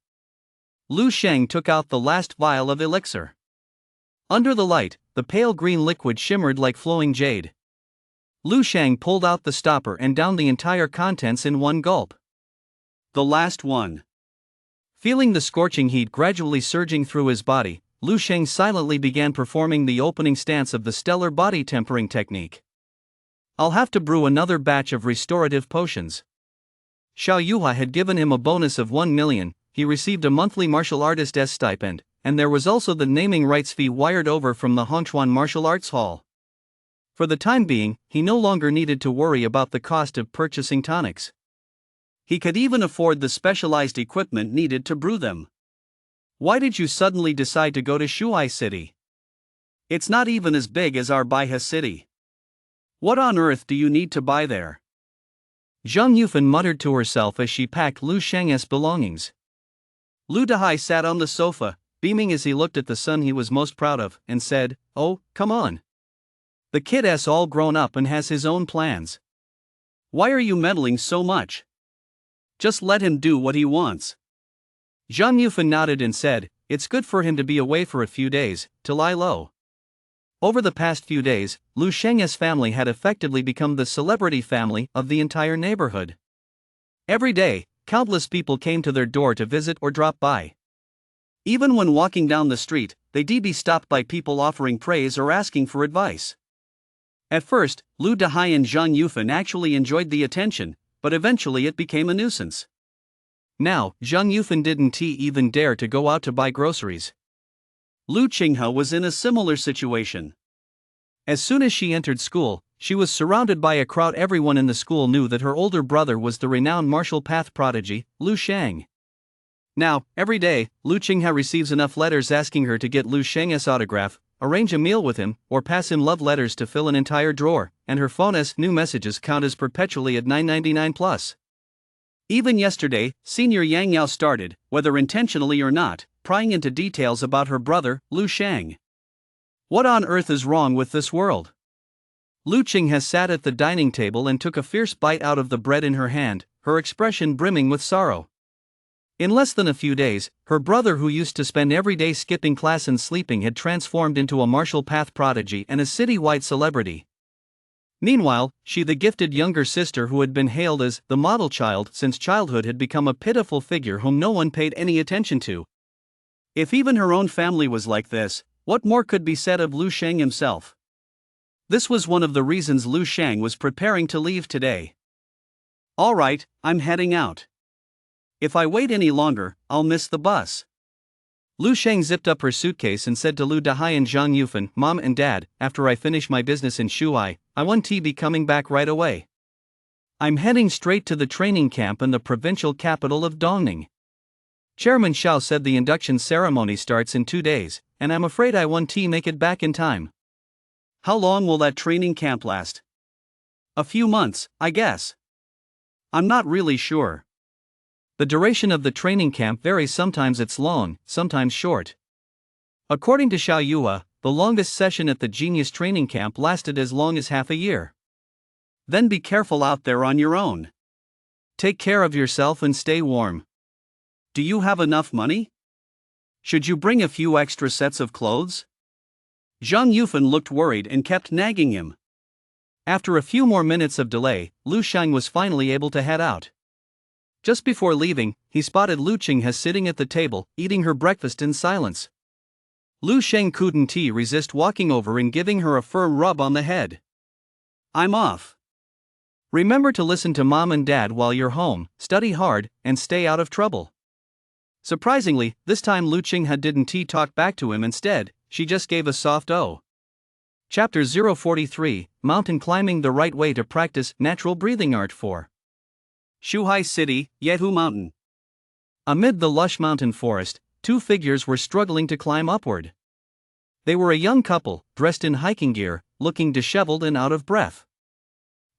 Lu Sheng took out the last vial of elixir. Under the light, the pale green liquid shimmered like flowing jade. Lu Sheng pulled out the stopper and downed the entire contents in one gulp. The last one. Feeling the scorching heat gradually surging through his body, Lu Sheng silently began performing the opening stance of the stellar body tempering technique. "I'll have to brew another batch of restorative potions." Xiao Yuhua had given him a bonus of 1 million, he received a monthly martial artist's stipend, and there was also the naming rights fee wired over from the Honchuan Martial Arts Hall. For the time being, he no longer needed to worry about the cost of purchasing tonics. He could even afford the specialized equipment needed to brew them. "Why did you suddenly decide to go to Shuai City? It's not even as big as our Baihe City. What on earth do you need to buy there?" Zhang Yufan muttered to herself as she packed Lu Sheng's belongings. Lu Dahai sat on the sofa, beaming as he looked at the son he was most proud of, and said, "Oh, come on. The kid's all grown up and has his own plans. Why are you meddling so much? Just let him do what he wants." Zhang Yufan nodded and said, "It's good for him to be away for a few days, to lie low." Over the past few days, Lu Sheng's family had effectively become the celebrity family of the entire neighborhood. Every day, countless people came to their door to visit or drop by. Even when walking down the street, they'd be stopped by people offering praise or asking for advice. At first, Lu Dahai and Zhang Yufan actually enjoyed the attention, but eventually it became a nuisance. Now, Zhang Yufan didn't even dare to go out to buy groceries. Lu Qinghe was in a similar situation. As soon as she entered school, she was surrounded by a crowd. Everyone in the school knew that her older brother was the renowned martial path prodigy, Lu Sheng. Now, every day, Lu Qinghe receives enough letters asking her to get Lu Sheng's autograph, arrange a meal with him, or pass him love letters to fill an entire drawer, and her phone's new messages count as perpetually at 999 plus. Even yesterday, Senior Yang Yao started, whether intentionally or not, prying into details about her brother, Lu Sheng. What on earth is wrong with this world? Lu Qinghe sat at the dining table and took a fierce bite out of the bread in her hand, her expression brimming with sorrow. In less than a few days, her brother, who used to spend every day skipping class and sleeping, had transformed into a martial path prodigy and a city-wide celebrity. Meanwhile, she, the gifted younger sister who had been hailed as the model child since childhood, had become a pitiful figure whom no one paid any attention to. If even her own family was like this, what more could be said of Lu Sheng himself? This was one of the reasons Lu Shang was preparing to leave today. All right, I'm heading out. If I wait any longer, I'll miss the bus. Lu Sheng zipped up her suitcase and said to Lu Dahai and Zhang Yufan, Mom and Dad, after I finish my business in Shuai, I want to be coming back right away. I'm heading straight to the training camp in the provincial capital of Dongning. Chairman Xiao said the induction ceremony starts in 2 days, and I'm afraid I want to make it back in time. How long will that training camp last? A few months, I guess. I'm not really sure. The duration of the training camp varies, sometimes it's long, sometimes short. According to Xiao Yue, the longest session at the Genius Training Camp lasted as long as half a year. Then be careful out there on your own. Take care of yourself and stay warm. Do you have enough money? Should you bring a few extra sets of clothes? Zhang Yufan looked worried and kept nagging him. After a few more minutes of delay, Lu Shang was finally able to head out. Just before leaving, he spotted Lu Qinghe sitting at the table, eating her breakfast in silence. Lu Sheng couldn't resist walking over and giving her a firm rub on the head. I'm off. Remember to listen to Mom and Dad while you're home, study hard, and stay out of trouble. Surprisingly, this time Lu Qinghe didn't talk back to him. Instead, she just gave a soft "oh." Chapter 043, Mountain Climbing: The Right Way to Practice Natural Breathing Art 4. Shuhai City, Yehu Mountain. Amid the lush mountain forest, two figures were struggling to climb upward. They were a young couple, dressed in hiking gear, looking disheveled and out of breath.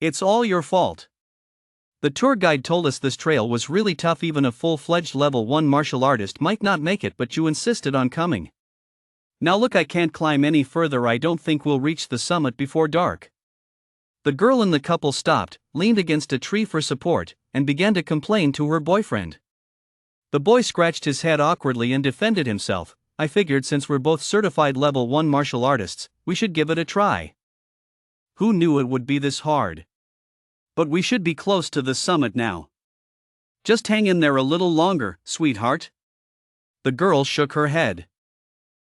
It's all your fault. The tour guide told us this trail was really tough. Even a full-fledged level 1 martial artist might not make it, but you insisted on coming. Now look, I can't climb any further. I don't think we'll reach the summit before dark. The girl in the couple stopped, leaned against a tree for support, and began to complain to her boyfriend. The boy scratched his head awkwardly and defended himself. I figured since we're both certified level 1 martial artists, we should give it a try. Who knew it would be this hard? But we should be close to the summit now. Just hang in there a little longer, sweetheart. The girl shook her head.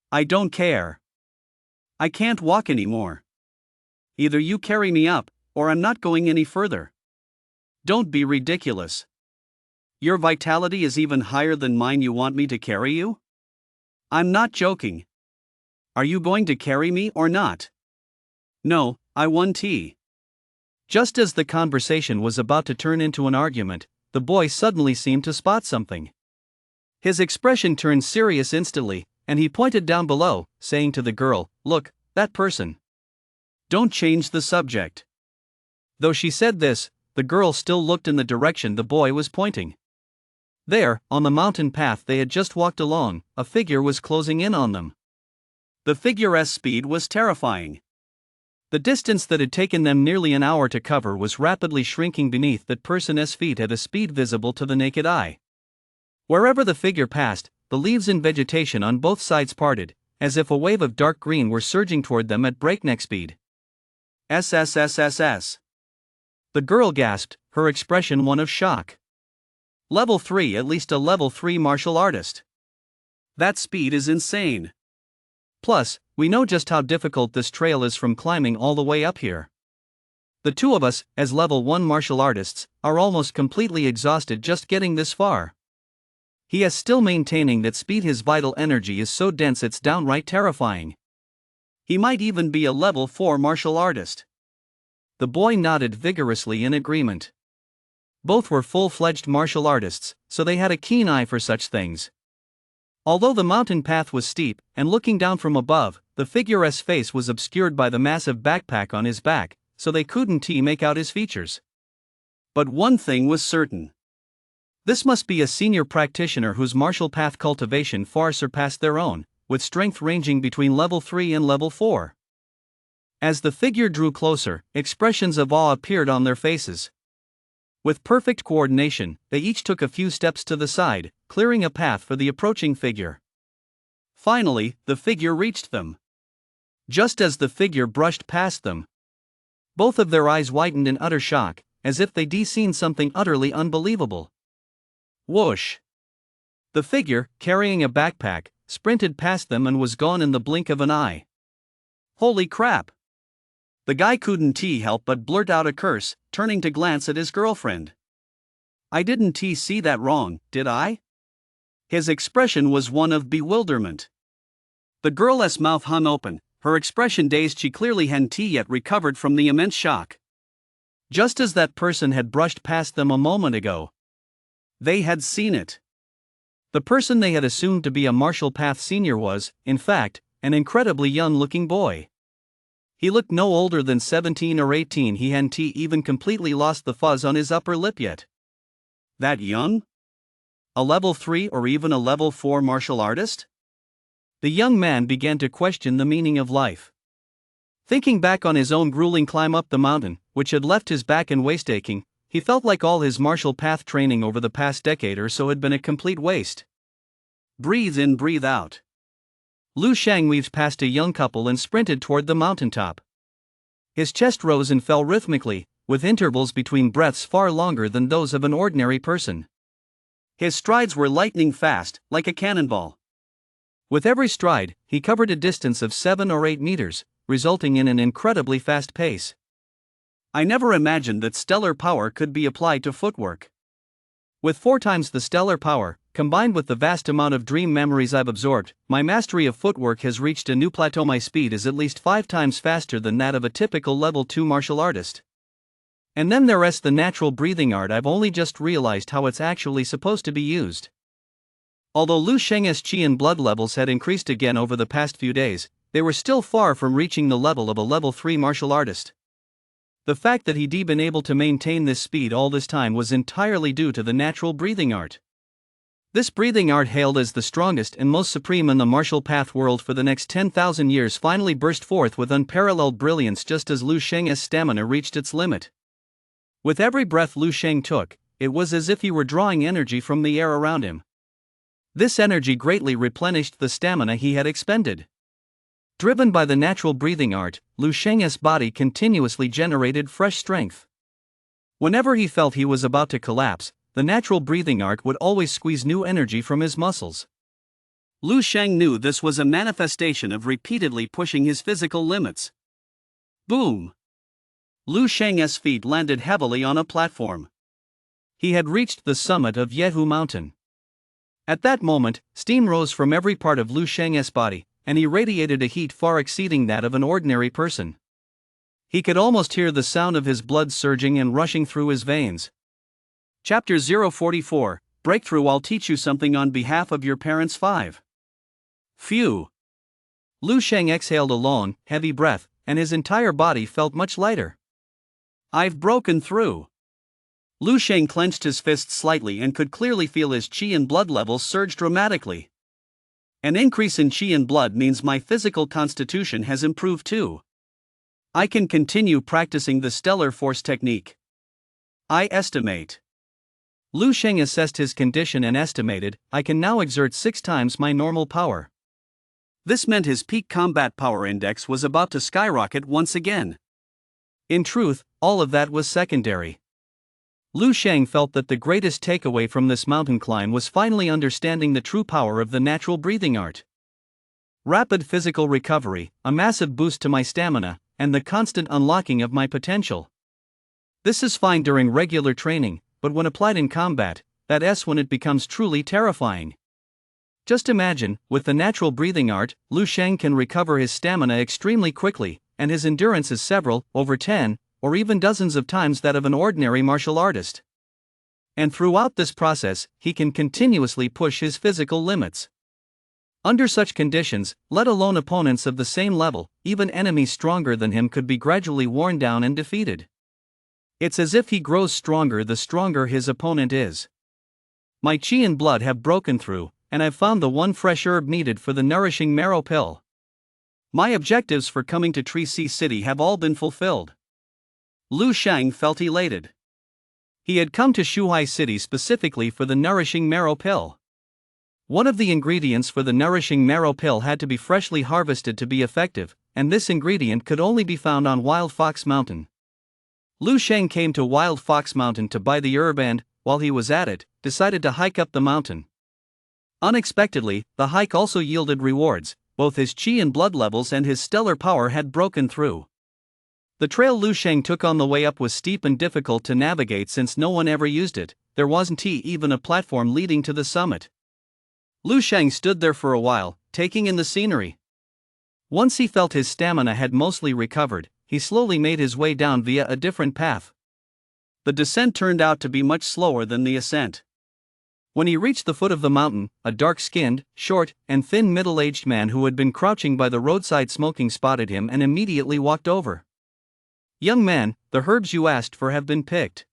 I don't care. I can't walk anymore. Either you carry me up, or I'm not going any further. Don't be ridiculous. Your vitality is even higher than mine. You want me to carry you? I'm not joking. Are you going to carry me or not? No, I want tea. Just as the conversation was about to turn into an argument, the boy suddenly seemed to spot something. His expression turned serious instantly, and he pointed down below, saying to the girl, Look, that person. Don't change the subject. Though she said this, the girl still looked in the direction the boy was pointing. There, on the mountain path they had just walked along, a figure was closing in on them. The figure's speed was terrifying. The distance that had taken them nearly an hour to cover was rapidly shrinking beneath that person's feet at a speed visible to the naked eye. Wherever the figure passed, the leaves and vegetation on both sides parted, as if a wave of dark green were surging toward them at breakneck speed. SSSSS. The girl gasped, her expression one of shock. Level 3, at least a level 3 martial artist. That speed is insane. Plus, we know just how difficult this trail is from climbing all the way up here. The two of us, as level 1 martial artists, are almost completely exhausted just getting this far. He is still maintaining that speed. His vital energy is so dense it's downright terrifying. He might even be a level 4 martial artist. The boy nodded vigorously in agreement. Both were full-fledged martial artists, so they had a keen eye for such things. Although the mountain path was steep, and looking down from above, the figure's face was obscured by the massive backpack on his back, so they couldn't make out his features. But one thing was certain. This must be a senior practitioner whose martial path cultivation far surpassed their own, with strength ranging between level 3 and level 4. As the figure drew closer, expressions of awe appeared on their faces. With perfect coordination, they each took a few steps to the side, clearing a path for the approaching figure. Finally, the figure reached them. Just as the figure brushed past them, both of their eyes widened in utter shock, as if they'd seen something utterly unbelievable. Whoosh! The figure, carrying a backpack, sprinted past them and was gone in the blink of an eye. Holy crap! The guy couldn't help but blurt out a curse, turning to glance at his girlfriend. I didn't see that wrong, did I? His expression was one of bewilderment. The girl's mouth hung open, her expression dazed. She clearly hadn't yet recovered from the immense shock. Just as that person had brushed past them a moment ago. They had seen it. The person they had assumed to be a Marshall Path senior was, in fact, an incredibly young-looking boy. He looked no older than 17 or 18. He hadn't even completely lost the fuzz on his upper lip yet. That young? A level 3 or even a level 4 martial artist? The young man began to question the meaning of life. Thinking back on his own grueling climb up the mountain, which had left his back and waist aching, he felt like all his martial path training over the past decade or so had been a complete waste. Breathe in, breathe out. Lu Shang weaved past a young couple and sprinted toward the mountaintop. His chest rose and fell rhythmically, with intervals between breaths far longer than those of an ordinary person. His strides were lightning fast, like a cannonball. With every stride, he covered a distance of 7 or 8 meters, resulting in an incredibly fast pace. I never imagined that stellar power could be applied to footwork. With 4 times the stellar power, combined with the vast amount of dream memories I've absorbed, my mastery of footwork has reached a new plateau. My speed is at least 5 times faster than that of a typical level 2 martial artist. And then there's the natural breathing art. I've only just realized how it's actually supposed to be used. Although Lu Sheng's chi and blood levels had increased again over the past few days, they were still far from reaching the level of a level 3 martial artist. The fact that he'd been able to maintain this speed all this time was entirely due to the natural breathing art. This breathing art, hailed as the strongest and most supreme in the martial path world for the next 10,000 years, finally burst forth with unparalleled brilliance just as Lu Sheng's stamina reached its limit. With every breath Lu Sheng took, it was as if he were drawing energy from the air around him. This energy greatly replenished the stamina he had expended. Driven by the natural breathing art, Lu Sheng's body continuously generated fresh strength. Whenever he felt he was about to collapse, the natural breathing art would always squeeze new energy from his muscles. Lu Sheng knew this was a manifestation of repeatedly pushing his physical limits. Boom! Lu Sheng's feet landed heavily on a platform. He had reached the summit of Yehu Mountain. At that moment, steam rose from every part of Lu Sheng's body, and he radiated a heat far exceeding that of an ordinary person. He could almost hear the sound of his blood surging and rushing through his veins. Chapter 044, Breakthrough. I'll teach you something on behalf of your parents. 5. Phew! Lu Sheng exhaled a long, heavy breath, and his entire body felt much lighter. I've broken through. Lu Sheng clenched his fists slightly and could clearly feel his chi and blood levels surge dramatically. An increase in chi and blood means my physical constitution has improved too. I can continue practicing the stellar force technique. I estimate. Lu Sheng assessed his condition and estimated, I can now exert 6 times my normal power. This meant his peak combat power index was about to skyrocket once again. In truth, all of that was secondary. Lu Sheng felt that the greatest takeaway from this mountain climb was finally understanding the true power of the natural breathing art. Rapid physical recovery, a massive boost to my stamina, and the constant unlocking of my potential. This is fine during regular training, but when applied in combat, that's when it becomes truly terrifying. Just imagine, with the natural breathing art, Lu Sheng can recover his stamina extremely quickly, and his endurance is several, over 10, or even dozens of times that of an ordinary martial artist. And throughout this process, he can continuously push his physical limits. Under such conditions, let alone opponents of the same level, even enemies stronger than him could be gradually worn down and defeated. It's as if he grows stronger the stronger his opponent is. My chi and blood have broken through, and I've found the one fresh herb needed for the nourishing marrow pill. My objectives for coming to Tree Sea City have all been fulfilled. Lu Sheng felt elated. He had come to Shuhai City specifically for the nourishing marrow pill. One of the ingredients for the nourishing marrow pill had to be freshly harvested to be effective, and this ingredient could only be found on Wild Fox Mountain. Lu Sheng came to Wild Fox Mountain to buy the herb and, while he was at it, decided to hike up the mountain. Unexpectedly, the hike also yielded rewards. Both his chi and blood levels and his stellar power had broken through. The trail Lu Sheng took on the way up was steep and difficult to navigate since no one ever used it. There wasn't even a platform leading to the summit. Lu Sheng stood there for a while, taking in the scenery. Once he felt his stamina had mostly recovered, he slowly made his way down via a different path. The descent turned out to be much slower than the ascent. When he reached the foot of the mountain, a dark-skinned, short, and thin middle-aged man who had been crouching by the roadside smoking spotted him and immediately walked over. "Young man, the herbs you asked for have been picked.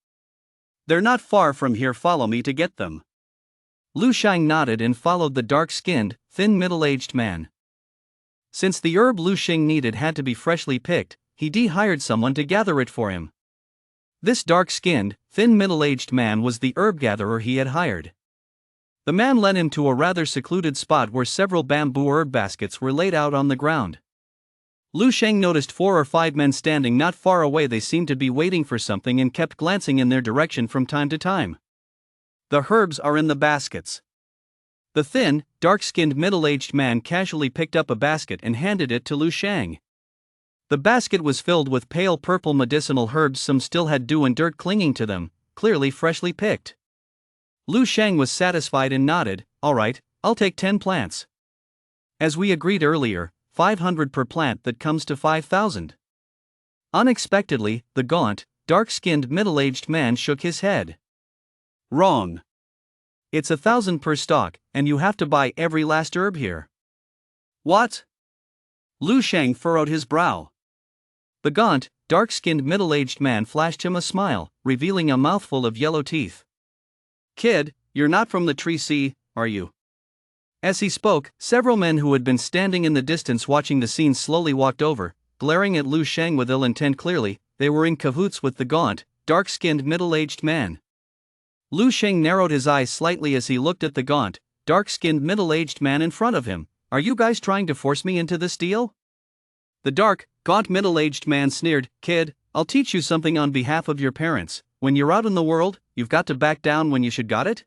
They're not far from here, follow me to get them." Lu Sheng nodded and followed the dark-skinned, thin middle-aged man. Since the herb Lu Sheng needed had to be freshly picked, he hired someone to gather it for him. This dark-skinned, thin middle-aged man was the herb gatherer he had hired. The man led him to a rather secluded spot where several bamboo herb baskets were laid out on the ground. Lu Sheng noticed 4 or 5 men standing not far away. They seemed to be waiting for something and kept glancing in their direction from time to time. "The herbs are in the baskets." The thin, dark-skinned middle-aged man casually picked up a basket and handed it to Lu Sheng. The basket was filled with pale purple medicinal herbs. Some still had dew and dirt clinging to them, clearly freshly picked. Lu Sheng was satisfied and nodded. "All right, I'll take 10 plants. As we agreed earlier, 500 per plant, that comes to 5,000. Unexpectedly, the gaunt, dark-skinned middle-aged man shook his head. "Wrong. It's 1,000 per stalk, and you have to buy every last herb here." "What?" Lu Sheng furrowed his brow. The gaunt, dark-skinned middle-aged man flashed him a smile, revealing a mouthful of yellow teeth. "Kid, you're not from the Tree Sea, are you?" As he spoke, several men who had been standing in the distance watching the scene slowly walked over, glaring at Lu Sheng with ill intent. Clearly, they were in cahoots with the gaunt, dark-skinned middle-aged man. Lu Sheng narrowed his eyes slightly as he looked at the gaunt, dark-skinned middle-aged man in front of him. "Are you guys trying to force me into this deal?" The dark, gaunt middle-aged man sneered. "Kid, I'll teach you something on behalf of your parents. When you're out in the world, you've got to back down when you should got it.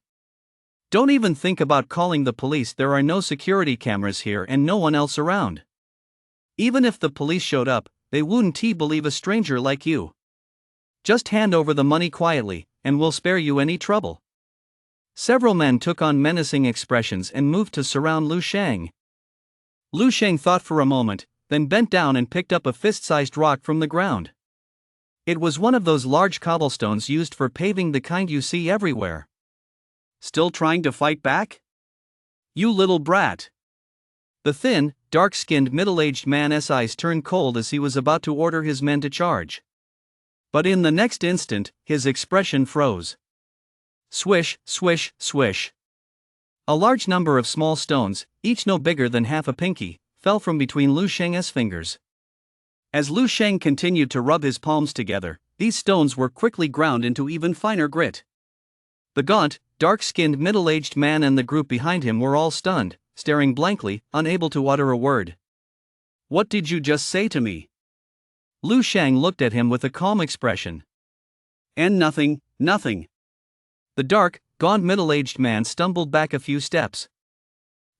Don't even think about calling the police. There are no security cameras here and no one else around. Even if the police showed up, they wouldn't believe a stranger like you. Just hand over the money quietly, and we'll spare you any trouble." Several men took on menacing expressions and moved to surround Lu Sheng. Lu Sheng thought for a moment, then bent down and picked up a fist-sized rock from the ground. It was one of those large cobblestones used for paving, the kind you see everywhere. "Still trying to fight back? You little brat." The thin, dark-skinned middle-aged man's eyes turned cold as he was about to order his men to charge. But in the next instant, his expression froze. Swish, swish, swish. A large number of small stones, each no bigger than half a pinky, fell from between Lu Sheng's fingers. As Lu Sheng continued to rub his palms together, these stones were quickly ground into even finer grit. The gaunt, dark-skinned middle-aged man and the group behind him were all stunned, staring blankly, unable to utter a word. "What did you just say to me?" Lu Sheng looked at him with a calm expression. "And nothing. The dark, gaunt middle-aged man stumbled back a few steps.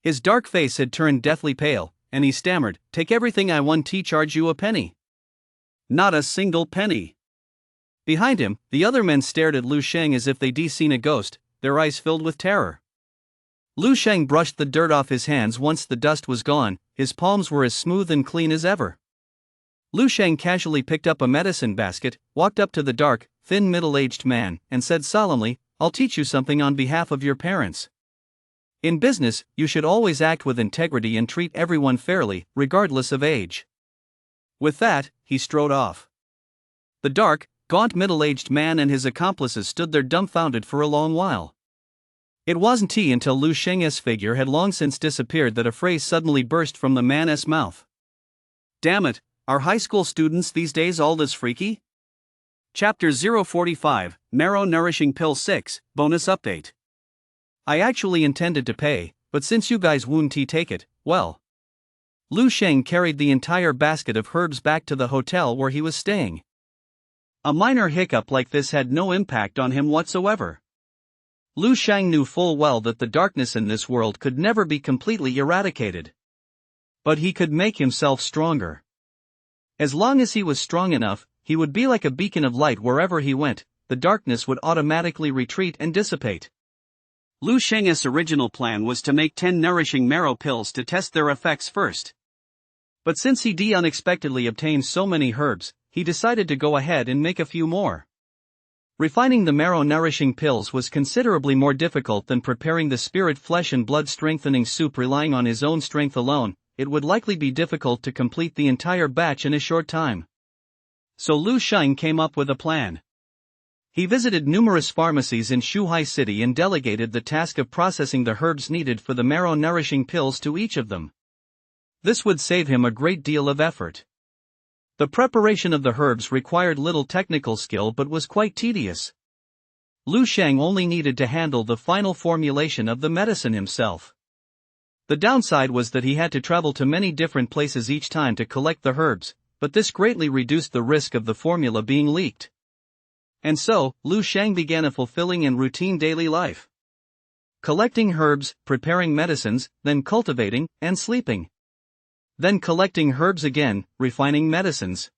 His dark face had turned deathly pale, and he stammered, "Take everything I want. Charge you a penny." "Not a single penny." Behind him, the other men stared at Lu Sheng as if they'd seen a ghost, their eyes filled with terror. Lu Sheng brushed the dirt off his hands. Once the dust was gone, his palms were as smooth and clean as ever. Lu Sheng casually picked up a medicine basket, walked up to the dark, thin middle-aged man, and said solemnly, "I'll teach you something on behalf of your parents. In business, you should always act with integrity and treat everyone fairly, regardless of age." With that, he strode off. The dark, gaunt middle-aged man and his accomplices stood there dumbfounded for a long while. It wasn't until Lu Sheng's figure had long since disappeared that a phrase suddenly burst from the man's mouth. "Damn it, are high school students these days all this freaky?" Chapter 045, Marrow Nourishing Pill 6, Bonus Update. "I actually intended to pay, but since you guys won't take it, well." Lu Sheng carried the entire basket of herbs back to the hotel where he was staying. A minor hiccup like this had no impact on him whatsoever. Lu Sheng knew full well that the darkness in this world could never be completely eradicated. But he could make himself stronger. As long as he was strong enough, he would be like a beacon of light wherever he went. The darkness would automatically retreat and dissipate. Lu Sheng's original plan was to make 10 nourishing marrow pills to test their effects first. But since he unexpectedly obtained so many herbs, he decided to go ahead and make a few more. Refining the marrow-nourishing pills was considerably more difficult than preparing the spirit flesh and blood strengthening soup. Relying on his own strength alone, it would likely be difficult to complete the entire batch in a short time. So Lu Sheng came up with a plan. He visited numerous pharmacies in Shuhai City and delegated the task of processing the herbs needed for the marrow-nourishing pills to each of them. This would save him a great deal of effort. The preparation of the herbs required little technical skill but was quite tedious. Lu Sheng only needed to handle the final formulation of the medicine himself. The downside was that he had to travel to many different places each time to collect the herbs, but this greatly reduced the risk of the formula being leaked. And so, Lu Sheng began a fulfilling and routine daily life. Collecting herbs, preparing medicines, then cultivating, and sleeping. Then collecting herbs again, refining medicines.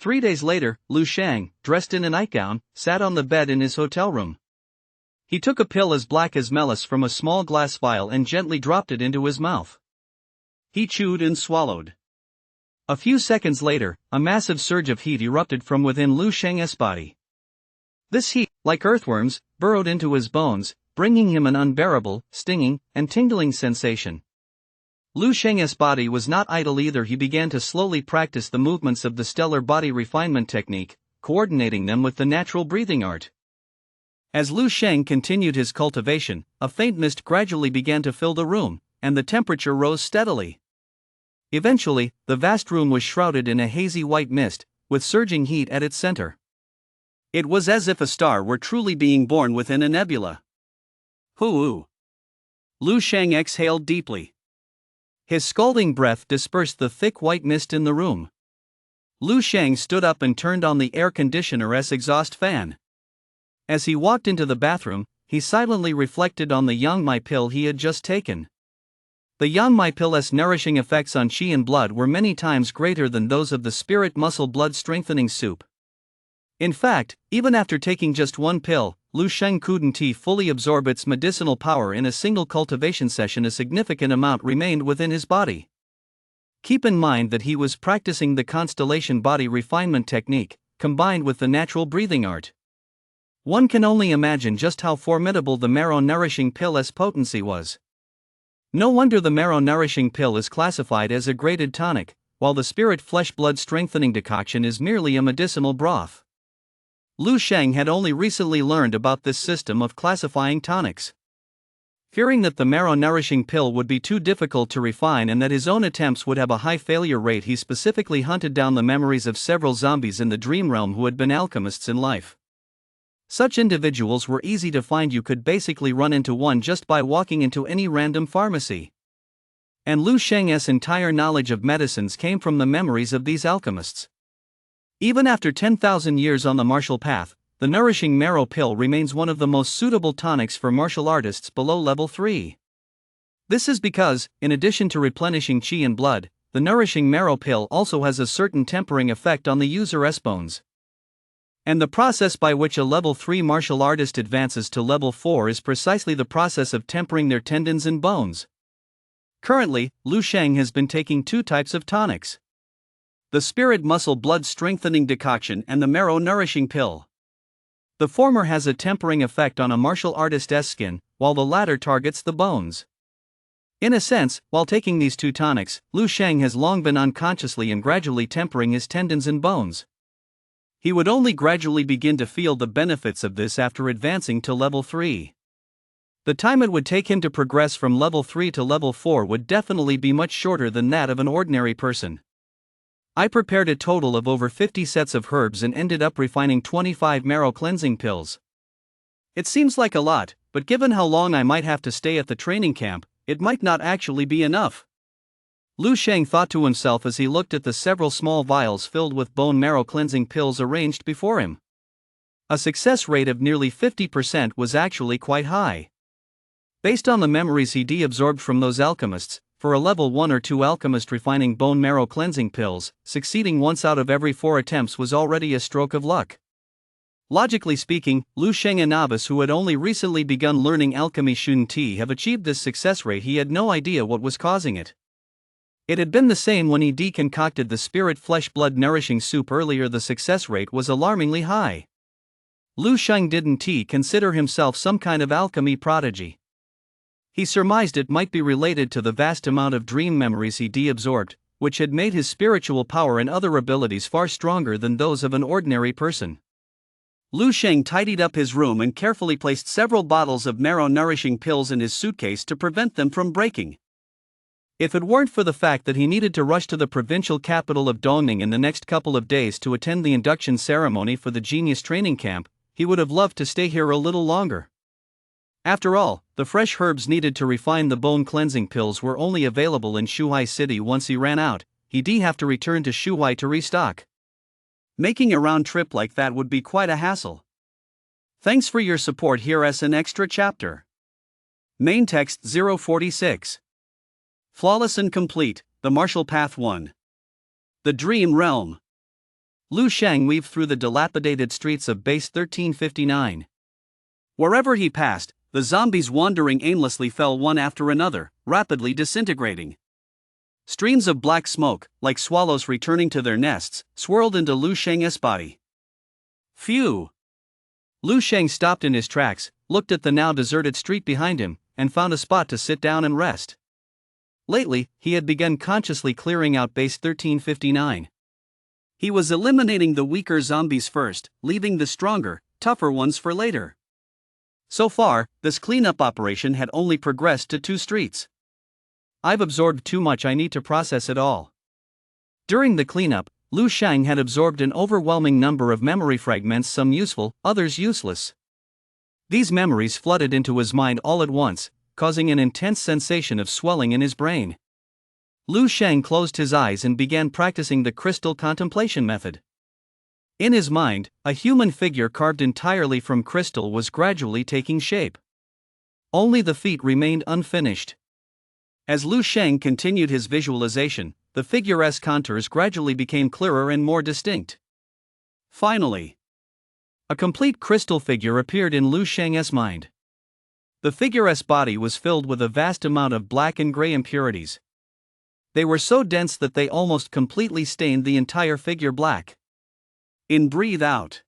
3 days later, Lu Sheng, dressed in a nightgown, sat on the bed in his hotel room. He took a pill as black as meliss from a small glass vial and gently dropped it into his mouth. He chewed and swallowed. A few seconds later, a massive surge of heat erupted from within Lu Sheng's body. This heat, like earthworms, burrowed into his bones, bringing him an unbearable, stinging, and tingling sensation. Lu Sheng's body was not idle either. He began to slowly practice the movements of the stellar body refinement technique, coordinating them with the natural breathing art. As Lu Sheng continued his cultivation, a faint mist gradually began to fill the room, and the temperature rose steadily. Eventually, the vast room was shrouded in a hazy white mist, with surging heat at its center. It was as if a star were truly being born within a nebula. Hoo-oo! Lu Sheng exhaled deeply. His scalding breath dispersed the thick white mist in the room. Lu Sheng stood up and turned on the air conditioner's exhaust fan. As he walked into the bathroom, he silently reflected on the Yang Mai pill he had just taken. The Yang Mai pill's nourishing effects on qi and blood were many times greater than those of the spirit muscle blood strengthening soup. In fact, even after taking just one pill, Lu Sheng couldn't fully absorb its medicinal power in a single cultivation session. A significant amount remained within his body. Keep in mind that he was practicing the constellation body refinement technique, combined with the natural breathing art. One can only imagine just how formidable the marrow-nourishing pill's potency was. No wonder the marrow-nourishing pill is classified as a graded tonic, while the spirit flesh blood strengthening decoction is merely a medicinal broth. Lu Sheng had only recently learned about this system of classifying tonics. Fearing that the marrow-nourishing pill would be too difficult to refine and that his own attempts would have a high failure rate, he specifically hunted down the memories of several zombies in the dream realm who had been alchemists in life. Such individuals were easy to find. You could basically run into one just by walking into any random pharmacy. And Lu Sheng's entire knowledge of medicines came from the memories of these alchemists. Even after 10,000 years on the martial path, the nourishing marrow pill remains one of the most suitable tonics for martial artists below level 3. This is because, in addition to replenishing qi and blood, the nourishing marrow pill also has a certain tempering effect on the user's bones. And the process by which a level 3 martial artist advances to level 4 is precisely the process of tempering their tendons and bones. Currently, Lu Sheng has been taking 2 types of tonics: the spirit muscle blood strengthening decoction and the marrow nourishing pill. The former has a tempering effect on a martial artist's skin, while the latter targets the bones. In a sense, while taking these 2 tonics, Lu Sheng has long been unconsciously and gradually tempering his tendons and bones. He would only gradually begin to feel the benefits of this after advancing to level 3. The time it would take him to progress from level 3 to level 4 would definitely be much shorter than that of an ordinary person. I prepared a total of over 50 sets of herbs and ended up refining 25 marrow cleansing pills. It seems like a lot, but given how long I might have to stay at the training camp, it might not actually be enough. Lu Sheng thought to himself as he looked at the several small vials filled with bone marrow cleansing pills arranged before him. A success rate of nearly 50% was actually quite high. Based on the memories he absorbed from those alchemists, for a level 1 or 2 alchemist refining bone marrow cleansing pills, succeeding once out of every 4 attempts was already a stroke of luck. Logically speaking, Lu Sheng, a novice who had only recently begun learning alchemy, shouldn't have achieved this success rate. He had no idea what was causing it. It had been the same when he deconcocted the spirit flesh blood nourishing soup earlier. The success rate was alarmingly high. Lu Sheng didn't consider himself some kind of alchemy prodigy. He surmised it might be related to the vast amount of dream memories he de-absorbed, which had made his spiritual power and other abilities far stronger than those of an ordinary person. Lu Sheng tidied up his room and carefully placed several bottles of marrow-nourishing pills in his suitcase to prevent them from breaking. If it weren't for the fact that he needed to rush to the provincial capital of Dongning in the next couple of days to attend the induction ceremony for the Genius Training Camp, he would have loved to stay here a little longer. After all, the fresh herbs needed to refine the bone cleansing pills were only available in Shuhai City. Once he ran out, he'd have to return to Shuhai to restock. Making a round trip like that would be quite a hassle. Thanks for your support. Here as an extra chapter. Main text 046. Flawless and complete, the martial path 1. The Dream Realm. Lu Sheng weaved through the dilapidated streets of base 1359. Wherever he passed, the zombies wandering aimlessly fell one after another, rapidly disintegrating. Streams of black smoke, like swallows returning to their nests, swirled into Lu Sheng's body. Phew! Lu Sheng stopped in his tracks, looked at the now deserted street behind him, and found a spot to sit down and rest. Lately, he had begun consciously clearing out base 1359. He was eliminating the weaker zombies first, leaving the stronger, tougher ones for later. So far, this cleanup operation had only progressed to 2 streets. I've absorbed too much. I need to process it all. During the cleanup, Lu Sheng had absorbed an overwhelming number of memory fragments, some useful, others useless. These memories flooded into his mind all at once, causing an intense sensation of swelling in his brain. Lu Sheng closed his eyes and began practicing the crystal contemplation method. In his mind, a human figure carved entirely from crystal was gradually taking shape. Only the feet remained unfinished. As Lu Sheng continued his visualization, the figure's contours gradually became clearer and more distinct. Finally, a complete crystal figure appeared in Lu Sheng's mind. The figure's body was filled with a vast amount of black and gray impurities. They were so dense that they almost completely stained the entire figure black. In breathe out.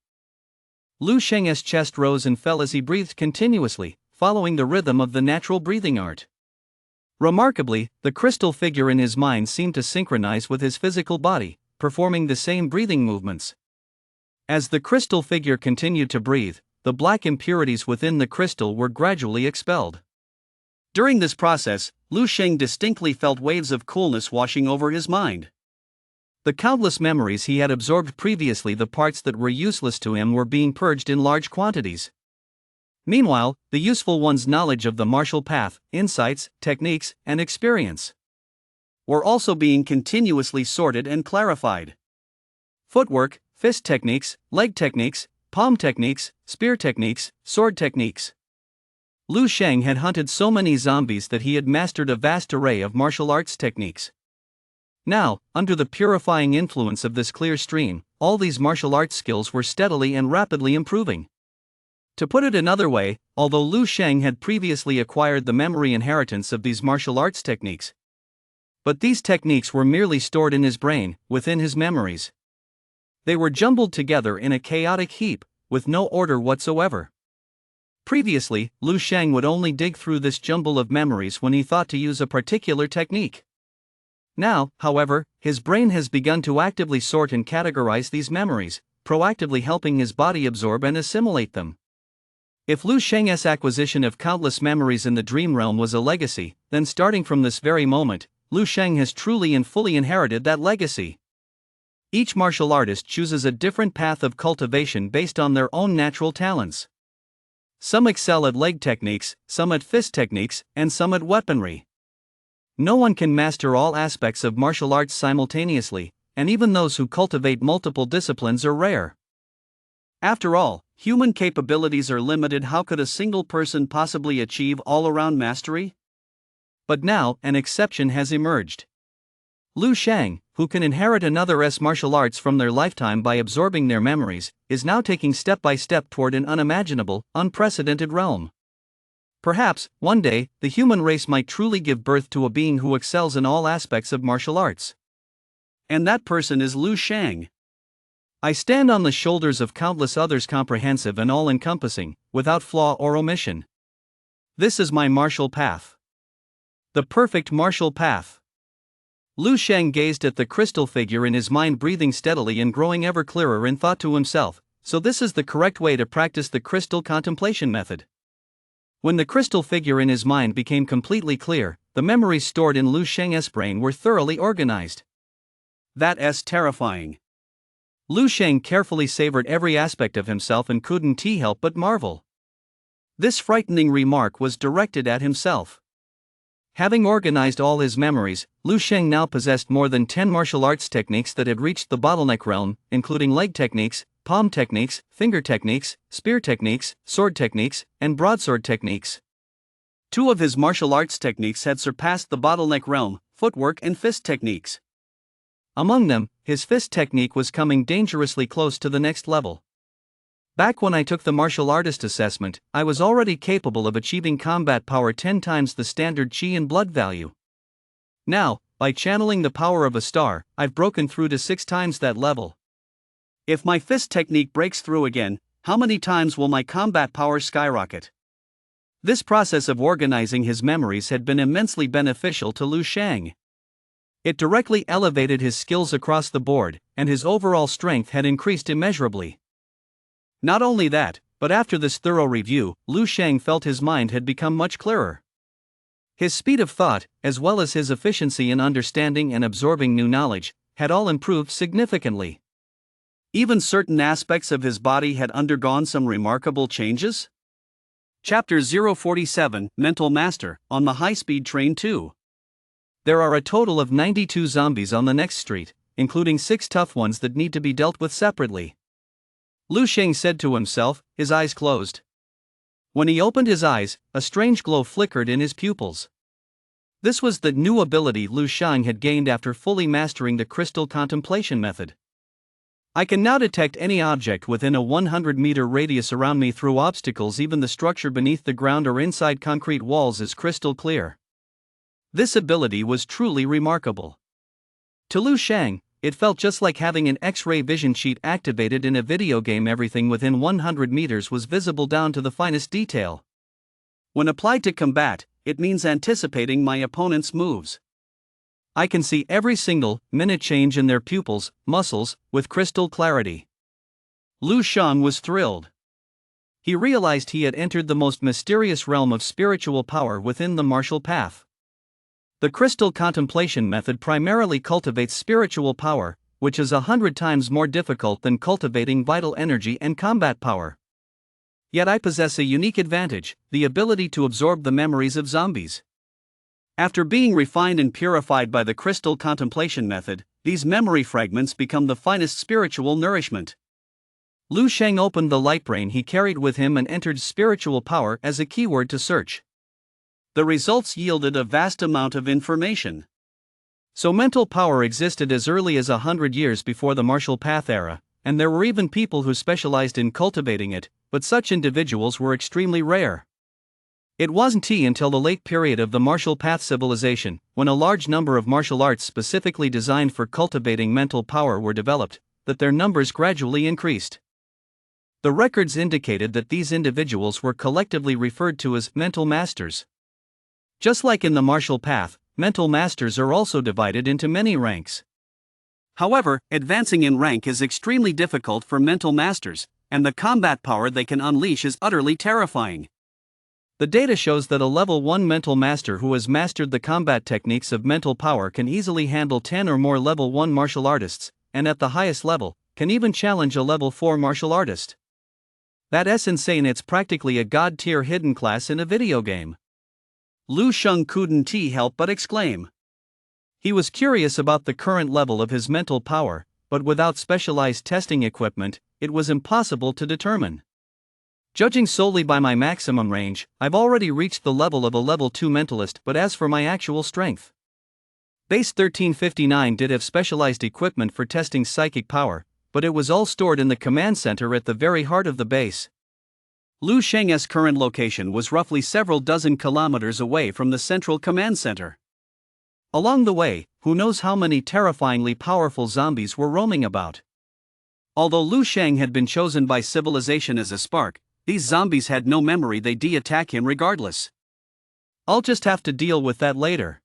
Lu Sheng's chest rose and fell as he breathed continuously, following the rhythm of the natural breathing art. Remarkably, the crystal figure in his mind seemed to synchronize with his physical body, performing the same breathing movements. As the crystal figure continued to breathe, the black impurities within the crystal were gradually expelled. During this process, Lu Sheng distinctly felt waves of coolness washing over his mind. The countless memories he had absorbed previously, the parts that were useless to him, were being purged in large quantities. Meanwhile, the useful one's knowledge of the martial path, insights, techniques, and experience were also being continuously sorted and clarified. Footwork, fist techniques, leg techniques, palm techniques, spear techniques, sword techniques. Lu Sheng had hunted so many zombies that he had mastered a vast array of martial arts techniques. Now, under the purifying influence of this clear stream, all these martial arts skills were steadily and rapidly improving. To put it another way, although Lu Sheng had previously acquired the memory inheritance of these martial arts techniques, but these techniques were merely stored in his brain, within his memories. They were jumbled together in a chaotic heap, with no order whatsoever. Previously, Lu Sheng would only dig through this jumble of memories when he thought to use a particular technique. Now, however, his brain has begun to actively sort and categorize these memories, proactively helping his body absorb and assimilate them. If Lu Sheng's acquisition of countless memories in the dream realm was a legacy, then starting from this very moment, Lu Sheng has truly and fully inherited that legacy. Each martial artist chooses a different path of cultivation based on their own natural talents. Some excel at leg techniques, some at fist techniques, and some at weaponry. No one can master all aspects of martial arts simultaneously, and even those who cultivate multiple disciplines are rare. After all, human capabilities are limited. How could a single person possibly achieve all-around mastery? But now, an exception has emerged. Liu Shang, who can inherit another's martial arts from their lifetime by absorbing their memories, is now taking step by step toward an unimaginable, unprecedented realm. Perhaps, one day, the human race might truly give birth to a being who excels in all aspects of martial arts. And that person is Liu Shang. I stand on the shoulders of countless others, comprehensive and all-encompassing, without flaw or omission. This is my martial path. The perfect martial path. Liu Shang gazed at the crystal figure in his mind, breathing steadily and growing ever clearer in thought to himself, so this is the correct way to practice the crystal contemplation method. When the crystal figure in his mind became completely clear, the memories stored in Liu Shang's brain were thoroughly organized. That's terrifying. Liu Shang carefully savored every aspect of himself and couldn't help but marvel. This frightening remark was directed at himself. Having organized all his memories, Liu Shang now possessed more than 10 martial arts techniques that had reached the bottleneck realm, including leg techniques, palm techniques, finger techniques, spear techniques, sword techniques, and broadsword techniques. 2 of his martial arts techniques had surpassed the bottleneck realm: footwork and fist techniques. Among them, his fist technique was coming dangerously close to the next level. Back when I took the martial artist assessment, I was already capable of achieving combat power 10 times the standard chi and blood value. Now, by channeling the power of a star, I've broken through to 6 times that level. If my fist technique breaks through again, how many times will my combat power skyrocket? This process of organizing his memories had been immensely beneficial to Liu Shang. It directly elevated his skills across the board, and his overall strength had increased immeasurably. Not only that, but after this thorough review, Liu Shang felt his mind had become much clearer. His speed of thought, as well as his efficiency in understanding and absorbing new knowledge, had all improved significantly. Even certain aspects of his body had undergone some remarkable changes. Chapter 047, Mental Master, on the High-Speed Train 2. There are a total of 92 zombies on the next street, including 6 tough ones that need to be dealt with separately. Liu Shang said to himself, his eyes closed. When he opened his eyes, a strange glow flickered in his pupils. This was the new ability Liu Shang had gained after fully mastering the crystal contemplation method. I can now detect any object within a 100-meter radius around me through obstacles. Even the structure beneath the ground or inside concrete walls is crystal clear. This ability was truly remarkable. To Liu Shang, it felt just like having an X-ray vision sheet activated in a video game. Everything within 100 meters was visible down to the finest detail. When applied to combat, it means anticipating my opponent's moves. I can see every single minute change in their pupils, muscles, with crystal clarity. Liu Shang was thrilled. He realized he had entered the most mysterious realm of spiritual power within the martial path. The crystal contemplation method primarily cultivates spiritual power, which is 100 times more difficult than cultivating vital energy and combat power. Yet I possess a unique advantage: the ability to absorb the memories of zombies. After being refined and purified by the crystal contemplation method, these memory fragments become the finest spiritual nourishment. Liu Shang opened the light brain he carried with him and entered spiritual power as a keyword to search. The results yielded a vast amount of information. So mental power existed as early as 100 years before the martial path era, and there were even people who specialized in cultivating it, but such individuals were extremely rare. It wasn't until the late period of the martial path civilization, when a large number of martial arts specifically designed for cultivating mental power were developed, that their numbers gradually increased. The records indicated that these individuals were collectively referred to as mental masters. Just like in the martial path, mental masters are also divided into many ranks. However, advancing in rank is extremely difficult for mental masters, and the combat power they can unleash is utterly terrifying. The data shows that a level 1 mental master who has mastered the combat techniques of mental power can easily handle 10 or more level 1 martial artists, and at the highest level, can even challenge a level 4 martial artist. That's insane. It's practically a god-tier hidden class in a video game. Liu Shang couldn't help but exclaim. He was curious about the current level of his mental power, but without specialized testing equipment, it was impossible to determine. Judging solely by my maximum range, I've already reached the level of a level 2 mentalist, but as for my actual strength. Base 1359 did have specialized equipment for testing psychic power, but it was all stored in the command center at the very heart of the base. Lu Sheng's current location was roughly several dozen kilometers away from the central command center. Along the way, who knows how many terrifyingly powerful zombies were roaming about. Although Lu Sheng had been chosen by civilization as a spark, these zombies had no memory, they'd attack him regardless. I'll just have to deal with that later.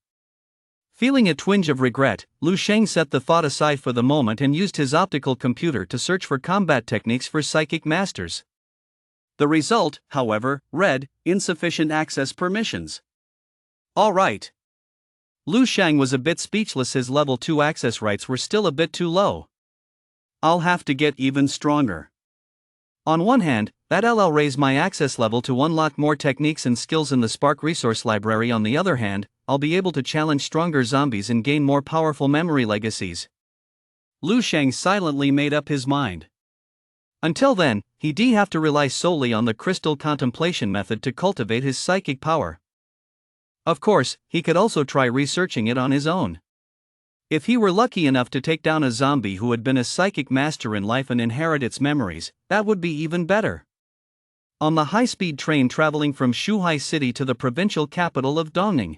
Feeling a twinge of regret, Lu Sheng set the thought aside for the moment and used his optical computer to search for combat techniques for psychic masters. The result, however, read, insufficient access permissions. Alright. Lu Sheng was a bit speechless, his level 2 access rights were still a bit too low. I'll have to get even stronger. On one hand, that'll raise my access level to unlock more techniques and skills in the Spark resource library. On the other hand, I'll be able to challenge stronger zombies and gain more powerful memory legacies. Lu Sheng silently made up his mind. Until then, he'd have to rely solely on the crystal contemplation method to cultivate his psychic power. Of course, he could also try researching it on his own. If he were lucky enough to take down a zombie who had been a psychic master in life and inherit its memories, that would be even better. On the high-speed train traveling from Shuhai City to the provincial capital of Dongning.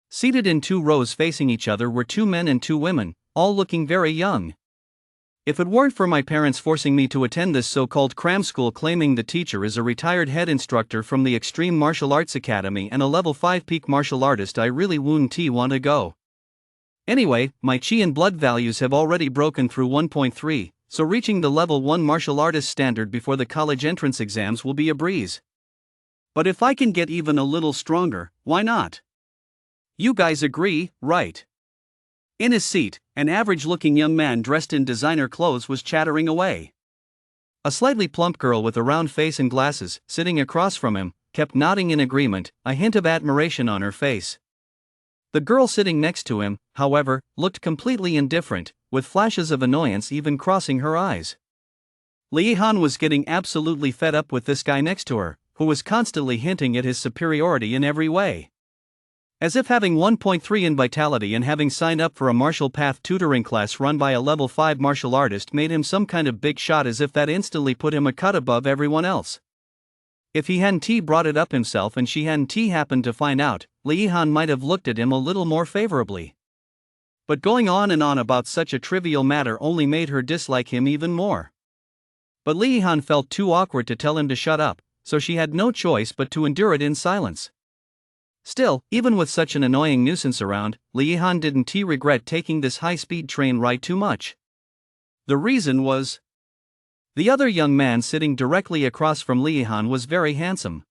Seated in 2 rows facing each other were 2 men and 2 women, all looking very young. If it weren't for my parents forcing me to attend this so-called cram school, claiming the teacher is a retired head instructor from the Extreme Martial Arts Academy and a level 5 peak martial artist, I really wouldn't want to go. Anyway, my chi and blood values have already broken through 1.3, so reaching the level 1 martial artist standard before the college entrance exams will be a breeze. But if I can get even a little stronger, why not? You guys agree, right? In his seat, an average-looking young man dressed in designer clothes was chattering away. A slightly plump girl with a round face and glasses, sitting across from him, kept nodding in agreement, a hint of admiration on her face. The girl sitting next to him, however, looked completely indifferent, with flashes of annoyance even crossing her eyes. Li Han was getting absolutely fed up with this guy next to her, who was constantly hinting at his superiority in every way. As if having 1.3 in vitality and having signed up for a martial path tutoring class run by a level 5 martial artist made him some kind of big shot, as if that instantly put him a cut above everyone else. If he hadn't brought it up himself and she hadn't happened to find out, Li Han might have looked at him a little more favorably. But going on and on about such a trivial matter only made her dislike him even more. But Li Han felt too awkward to tell him to shut up, so she had no choice but to endure it in silence. Still, even with such an annoying nuisance around, Li Han didn't regret taking this high-speed train ride too much. The reason was, the other young man sitting directly across from Li Han was very handsome.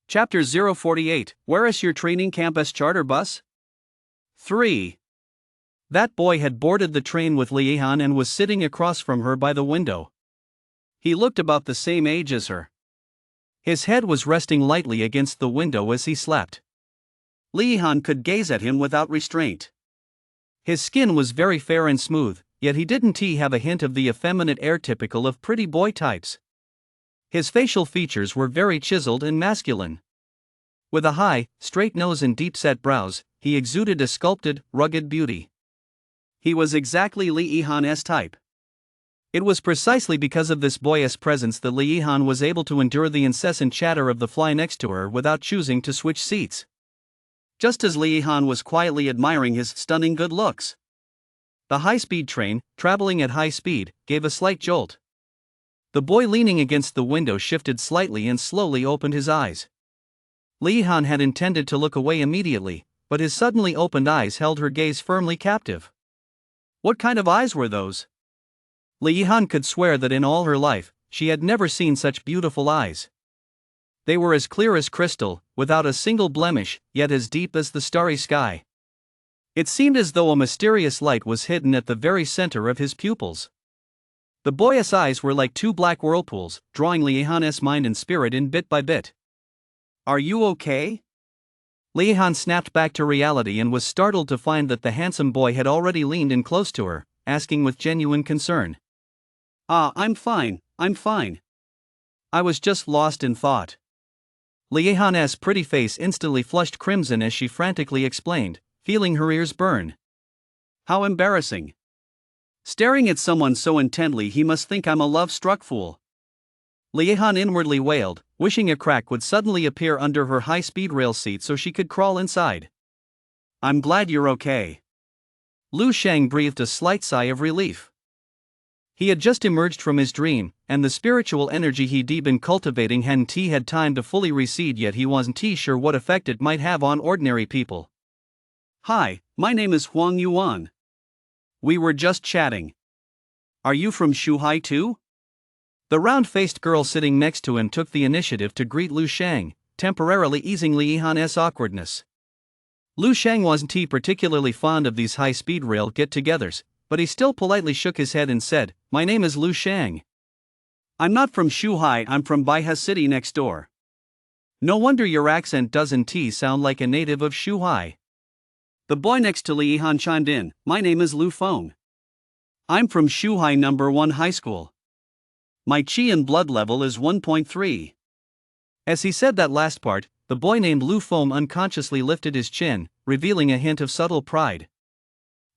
Chapter 048, Where is your training campus charter bus? 3. That boy had boarded the train with Li Han and was sitting across from her by the window. He looked about the same age as her. His head was resting lightly against the window as he slept. Li Han could gaze at him without restraint. His skin was very fair and smooth, yet he didn't have a hint of the effeminate air typical of pretty boy types. His facial features were very chiseled and masculine. With a high, straight nose and deep-set brows, he exuded a sculpted, rugged beauty. He was exactly Li Han's type. It was precisely because of this boyish presence that Li Han was able to endure the incessant chatter of the fly next to her without choosing to switch seats. Just as Li Han was quietly admiring his stunning good looks. The high-speed train, traveling at high speed, gave a slight jolt. The boy leaning against the window shifted slightly and slowly opened his eyes. Li Han had intended to look away immediately, but his suddenly opened eyes held her gaze firmly captive. What kind of eyes were those? Li Han could swear that in all her life, she had never seen such beautiful eyes. They were as clear as crystal, without a single blemish, yet as deep as the starry sky. It seemed as though a mysterious light was hidden at the very center of his pupils. The boyish eyes were like 2 black whirlpools, drawing Li Han's mind and spirit in bit by bit. Are you okay? Li Han snapped back to reality and was startled to find that the handsome boy had already leaned in close to her, asking with genuine concern. I'm fine. I was just lost in thought. Liehan's pretty face instantly flushed crimson as she frantically explained, feeling her ears burn. How embarrassing. Staring at someone so intently he must think I'm a love-struck fool. Liehan inwardly wailed, wishing a crack would suddenly appear under her high-speed rail seat so she could crawl inside. I'm glad you're okay. Lu Shang breathed a slight sigh of relief. He had just emerged from his dream, and the spiritual energy he'd been cultivating hadn't had time to fully recede yet. He wasn't sure what effect it might have on ordinary people. Hi, my name is Huang Yuan. We were just chatting. Are you from Shuhai too? The round-faced girl sitting next to him took the initiative to greet Lu Shang, temporarily easing Liehan's awkwardness. Lu Shang wasn't particularly fond of these high-speed rail get-togethers, but he still politely shook his head and said, "My name is Lu Shang. I'm not from Shuhai, I'm from Baihe City next door." No wonder your accent doesn't sound like a native of Shuhai. The boy next to Liehan chimed in, "My name is Lu Feng. I'm from Shuhai No. 1 High School. My qi and blood level is 1.3. As he said that last part, the boy named Lu Feng unconsciously lifted his chin, revealing a hint of subtle pride.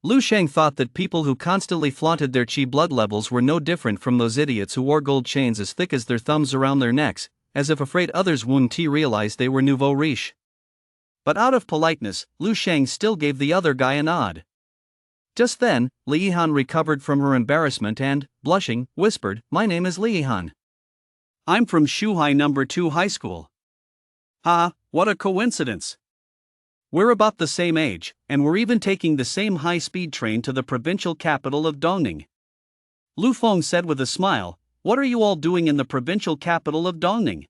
Lu Shang thought that people who constantly flaunted their qi blood levels were no different from those idiots who wore gold chains as thick as their thumbs around their necks, as if afraid others wouldn't realize they were nouveau riche. But out of politeness, Lu Shang still gave the other guy a nod. Just then, Liehan recovered from her embarrassment and, blushing, whispered, "My name is Liehan. I'm from Shuhai No. 2 High School." What a coincidence. We're about the same age, and we're even taking the same high-speed train to the provincial capital of Dongning. Lu Feng said with a smile, "What are you all doing in the provincial capital of Dongning?"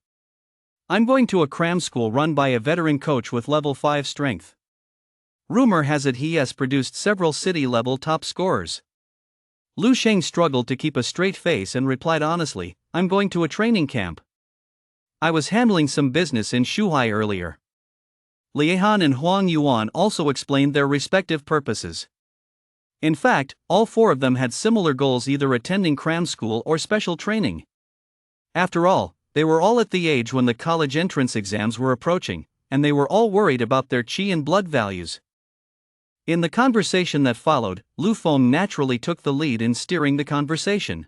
"I'm going to a cram school run by a veteran coach with level 5 strength. Rumor has it he has produced several city-level top scorers." Lu Shang struggled to keep a straight face and replied honestly, "I'm going to a training camp. I was handling some business in Shuhai earlier." Liehan and Huang Yuan also explained their respective purposes. In fact, all four of them had similar goals, either attending cram school or special training. After all, they were all at the age when the college entrance exams were approaching, and they were all worried about their qi and blood values. In the conversation that followed, Lu Feng naturally took the lead in steering the conversation.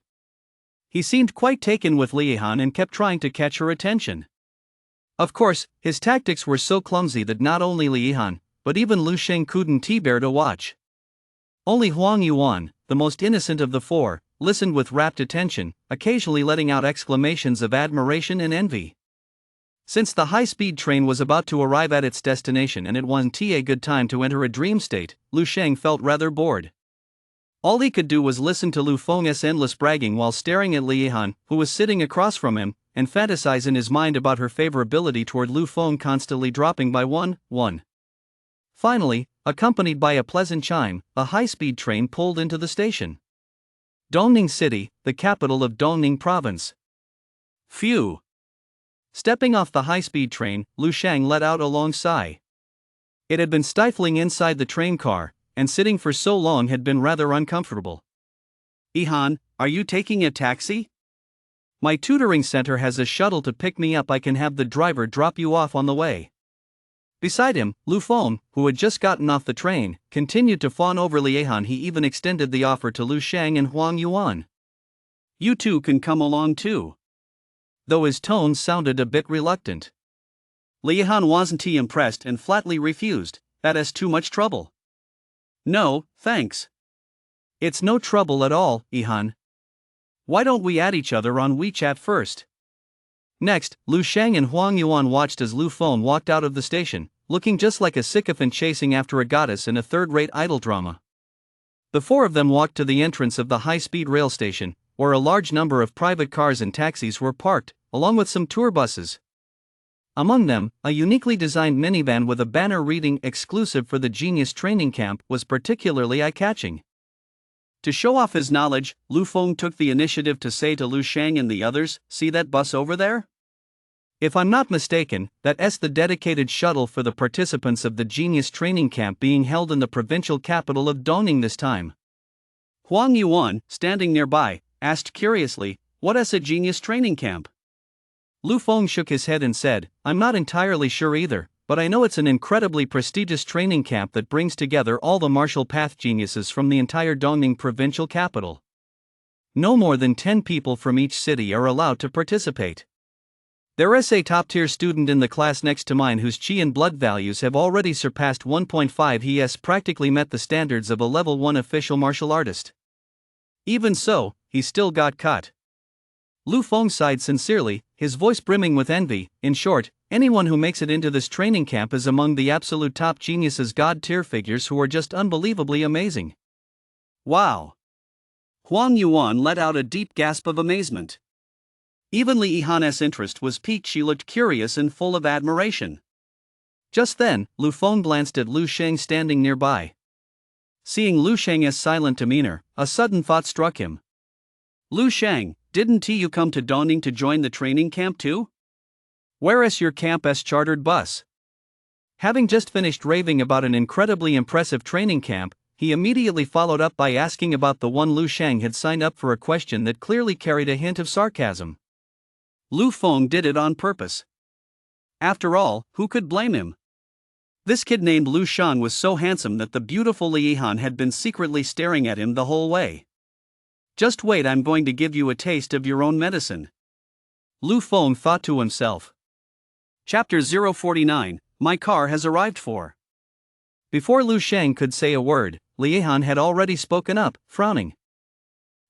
He seemed quite taken with Liehan and kept trying to catch her attention. Of course, his tactics were so clumsy that not only Liehan, but even Lu Shang couldn't bear to watch. Only Huang Yuan, the most innocent of the four, listened with rapt attention, occasionally letting out exclamations of admiration and envy. Since the high-speed train was about to arrive at its destination and it wasn't a good time to enter a dream state, Lu Shang felt rather bored. All he could do was listen to Lu Feng's endless bragging while staring at Liehan, who was sitting across from him, and fantasize in his mind about her favorability toward Lu Feng constantly dropping by 1. Finally, accompanied by a pleasant chime, a high-speed train pulled into the station. Dongning City, the capital of Dongning Province. Phew! Stepping off the high-speed train, Lu Shang let out a long sigh. It had been stifling inside the train car, and sitting for so long had been rather uncomfortable. "Ihan, are you taking a taxi? My tutoring center has a shuttle to pick me up. I can have the driver drop you off on the way." Beside him, Lu Feng, who had just gotten off the train, continued to fawn over Liehan. He even extended the offer to Lu Shang and Huang Yuan. "You two can come along too." Though his tone sounded a bit reluctant. Liehan wasn't impressed and flatly refused, "That is too much trouble." "No, thanks." "It's no trouble at all, Ihan. Why don't we add each other on WeChat first?" Next, Lu Shang and Huang Yuan watched as Lu Feng walked out of the station, looking just like a sycophant chasing after a goddess in a third-rate idol drama. The four of them walked to the entrance of the high-speed rail station, where a large number of private cars and taxis were parked, along with some tour buses. Among them, a uniquely designed minivan with a banner reading "Exclusive for the Genius Training Camp" was particularly eye-catching. To show off his knowledge, Lu Feng took the initiative to say to Lu Shang and the others, "See that bus over there? If I'm not mistaken, that's the dedicated shuttle for the participants of the Genius Training Camp being held in the provincial capital of Dongning this time." Huang Yuan, standing nearby, asked curiously, "What is a Genius Training Camp?" Lu Feng shook his head and said, I'm not entirely sure either, but I know it's an incredibly prestigious training camp that brings together all the martial path geniuses from the entire Dongning provincial capital. No more than 10 people from each city are allowed to participate. There is a top-tier student in the class next to mine whose chi and blood values have already surpassed 1.5. He has practically met the standards of a level 1 official martial artist. Even so, he still got cut. Lu Feng sighed sincerely, his voice brimming with envy. In short, anyone who makes it into this training camp is among the absolute top geniuses, god-tier figures who are just unbelievably amazing. Wow! Huang Yuan let out a deep gasp of amazement. Even Li Yihan's interest was piqued. She looked curious and full of admiration. Just then, Lu Feng glanced at Lu Sheng standing nearby. Seeing Lu Sheng's silent demeanor, a sudden thought struck him. Lu Sheng, didn't you come to Dongning to join the training camp too? Where is your camp's chartered bus? Having just finished raving about an incredibly impressive training camp, he immediately followed up by asking about the one Lu Sheng had signed up for, a question that clearly carried a hint of sarcasm. Lu Feng did it on purpose. After all, who could blame him? This kid named Lu Sheng was so handsome that the beautiful Li Yihan had been secretly staring at him the whole way. Just wait, I'm going to give you a taste of your own medicine. Lu Feng thought to himself. Chapter 049, My car has arrived for. Before Lu Sheng could say a word, Li Yihan had already spoken up, frowning.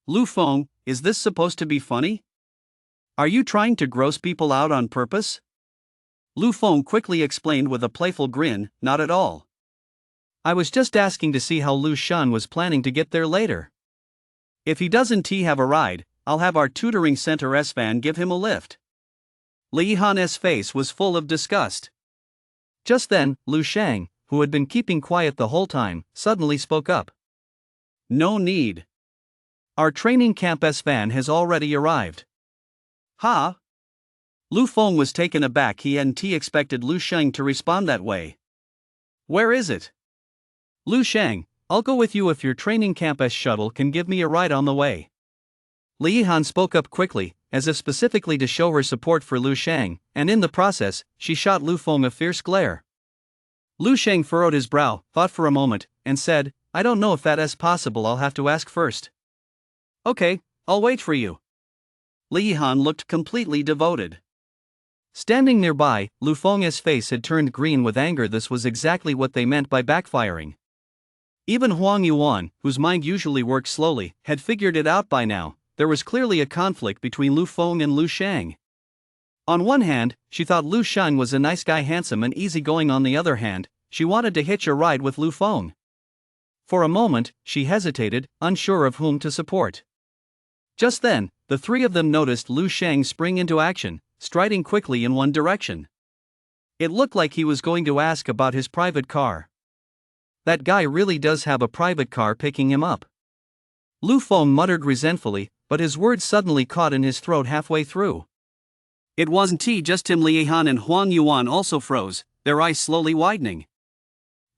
Lu Feng, is this supposed to be funny? Are you trying to gross people out on purpose? Lu Feng quickly explained with a playful grin, not at all. I was just asking to see how Lu Sheng was planning to get there later. If he doesn't have a ride, I'll have our tutoring center's van give him a lift. Li Yihan's face was full of disgust. Just then, Lu Sheng, who had been keeping quiet the whole time, suddenly spoke up. No need. Our training camp's van has already arrived. Huh? Lu Feng was taken aback. He hadn't expected Lu Sheng to respond that way. Where is it? Lu Sheng, I'll go with you if your training camp's shuttle can give me a ride on the way. Li Yihan spoke up quickly, as if specifically to show her support for Lu Sheng, and in the process, she shot Lu Feng a fierce glare. Lu Sheng furrowed his brow, thought for a moment, and said, I don't know if that is possible. I'll have to ask first. Okay, I'll wait for you. Li Yihan looked completely devoted. Standing nearby, Lu Feng's face had turned green with anger. This was exactly what they meant by backfiring. Even Huang Yuan, whose mind usually works slowly, had figured it out by now. There was clearly a conflict between Lu Feng and Lu Sheng. On one hand, she thought Lu Sheng was a nice guy, handsome and easygoing. On the other hand, she wanted to hitch a ride with Lu Feng. For a moment, she hesitated, unsure of whom to support. Just then, the three of them noticed Lu Sheng spring into action, striding quickly in one direction. It looked like he was going to ask about his private car. That guy really does have a private car picking him up. Lu Feng muttered resentfully, but his words suddenly caught in his throat halfway through. It wasn't just him. Li Yihan and Huang Yuan also froze, their eyes slowly widening.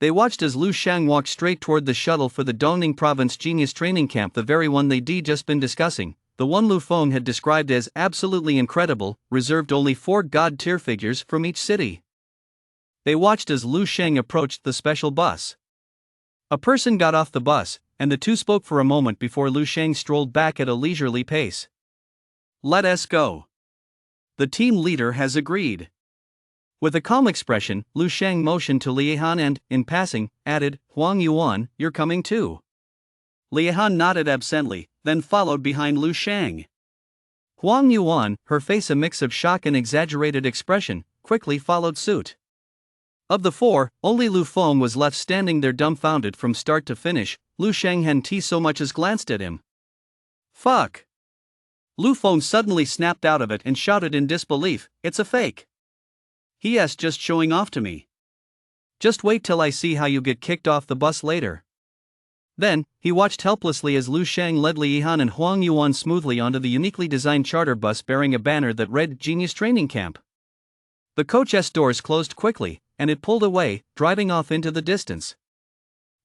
They watched as Lu Sheng walked straight toward the shuttle for the Dongning Province Genius Training Camp, the very one they'd just been discussing, the one Lu Feng had described as absolutely incredible, reserved only for god-tier figures from each city. They watched as Lu Sheng approached the special bus. A person got off the bus, and the two spoke for a moment before Lu Sheng strolled back at a leisurely pace. Let us go. The team leader has agreed. With a calm expression, Lu Sheng motioned to Li Yihan and, in passing, added, Huang Yuan, you're coming too. Li Yihan nodded absently, then followed behind Lu Sheng. Huang Yuan, her face a mix of shock and exaggerated expression, quickly followed suit. Of the four, only Lu Feng was left standing there dumbfounded from start to finish. Lu Sheng hadn't so much as glanced at him. Fuck! Lu Feng suddenly snapped out of it and shouted in disbelief, it's a fake. He's just showing off to me. Just wait till I see how you get kicked off the bus later. Then, he watched helplessly as Lu Sheng led Li Yihan and Huang Yuan smoothly onto the uniquely designed charter bus bearing a banner that read Genius Training Camp. The coach's doors closed quickly, and it pulled away, driving off into the distance.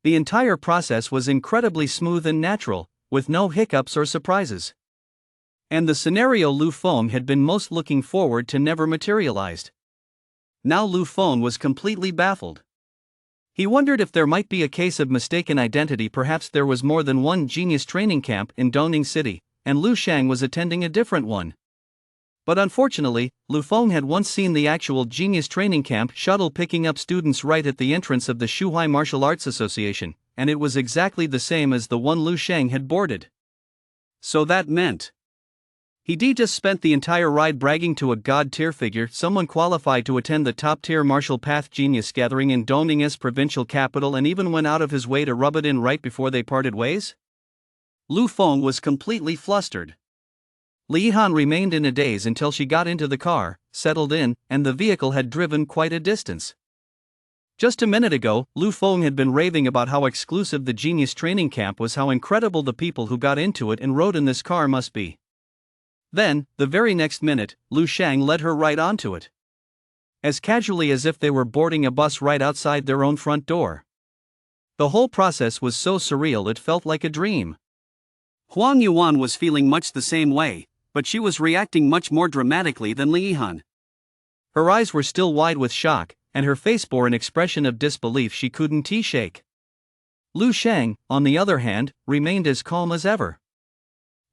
The entire process was incredibly smooth and natural, with no hiccups or surprises. And the scenario Lu Feng had been most looking forward to never materialized. Now Lu Feng was completely baffled. He wondered if there might be a case of mistaken identity. Perhaps there was more than one genius training camp in Dongning City, and Lu Shang was attending a different one. But unfortunately, Lu Feng had once seen the actual genius training camp shuttle picking up students right at the entrance of the Shuhai Martial Arts Association, and it was exactly the same as the one Lu Shang had boarded. So that meant he'd just spent the entire ride bragging to a god-tier figure, someone qualified to attend the top-tier martial path genius gathering in Dongning's provincial capital, and even went out of his way to rub it in right before they parted ways? Lu Feng was completely flustered. Li Yihan remained in a daze until she got into the car, settled in, and the vehicle had driven quite a distance. Just a minute ago, Lu Feng had been raving about how exclusive the genius training camp was, how incredible the people who got into it and rode in this car must be. Then, the very next minute, Lu Shang led her right onto it. As casually as if they were boarding a bus right outside their own front door. The whole process was so surreal it felt like a dream. Huang Yuan was feeling much the same way, but she was reacting much more dramatically than Li Yihan. Her eyes were still wide with shock, and her face bore an expression of disbelief she couldn't shake. Lu Shang, on the other hand, remained as calm as ever.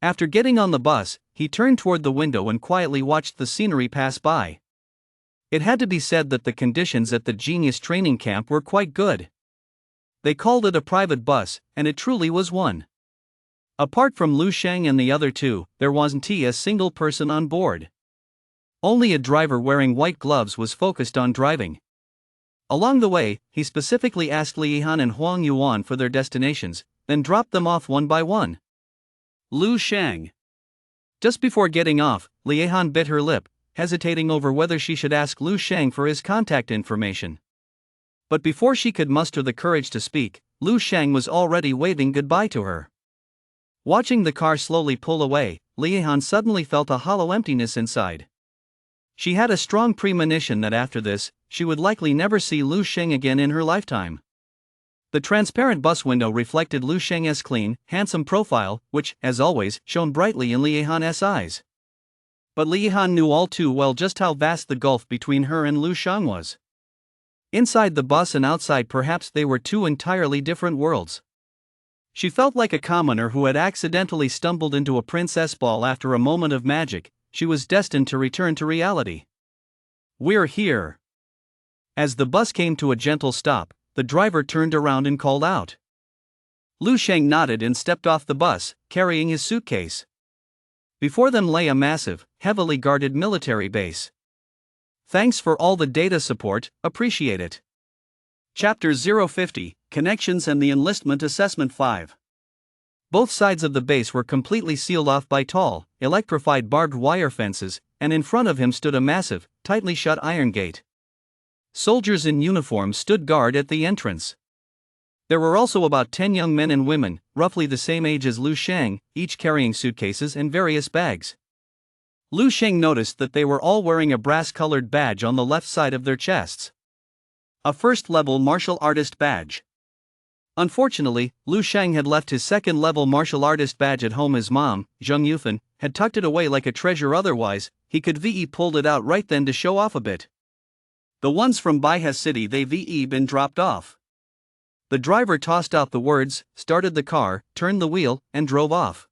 After getting on the bus, he turned toward the window and quietly watched the scenery pass by. It had to be said that the conditions at the genius training camp were quite good. They called it a private bus, and it truly was one. Apart from Lu Shang and the other two, there wasn't a single person on board. Only a driver wearing white gloves was focused on driving. Along the way, he specifically asked Li Yihan and Huang Yuan for their destinations, then dropped them off one by one. Lu Shang. Just before getting off, Li Yihan bit her lip, hesitating over whether she should ask Lu Shang for his contact information. But before she could muster the courage to speak, Lu Shang was already waving goodbye to her. Watching the car slowly pull away, Li Yihan suddenly felt a hollow emptiness inside. She had a strong premonition that after this, she would likely never see Lu Shang again in her lifetime. The transparent bus window reflected Lu Shang's clean, handsome profile, which, as always, shone brightly in Li Yihan's eyes. But Li Yihan knew all too well just how vast the gulf between her and Lu Shang was. Inside the bus and outside, perhaps they were two entirely different worlds. She felt like a commoner who had accidentally stumbled into a princess ball after a moment of magic. She was destined to return to reality. "We're here." As the bus came to a gentle stop, the driver turned around and called out. Lu Shang nodded and stepped off the bus, carrying his suitcase. Before them lay a massive, heavily guarded military base. "Thanks for all the data support, appreciate it." Chapter 050, Connections and the Enlistment Assessment 5. Both sides of the base were completely sealed off by tall, electrified barbed wire fences, and in front of him stood a massive, tightly shut iron gate. Soldiers in uniform stood guard at the entrance. There were also about 10 young men and women, roughly the same age as Lu Shang, each carrying suitcases and various bags. Lu Shang noticed that they were all wearing a brass-colored badge on the left side of their chests. A first-level martial artist badge. Unfortunately, Lu Shang had left his second-level martial artist badge at home. His mom, Zheng Yufan, had tucked it away like a treasure, otherwise, he could pulled it out right then to show off a bit. The ones from Baihe City, they've been dropped off. The driver tossed out the words, started the car, turned the wheel, and drove off.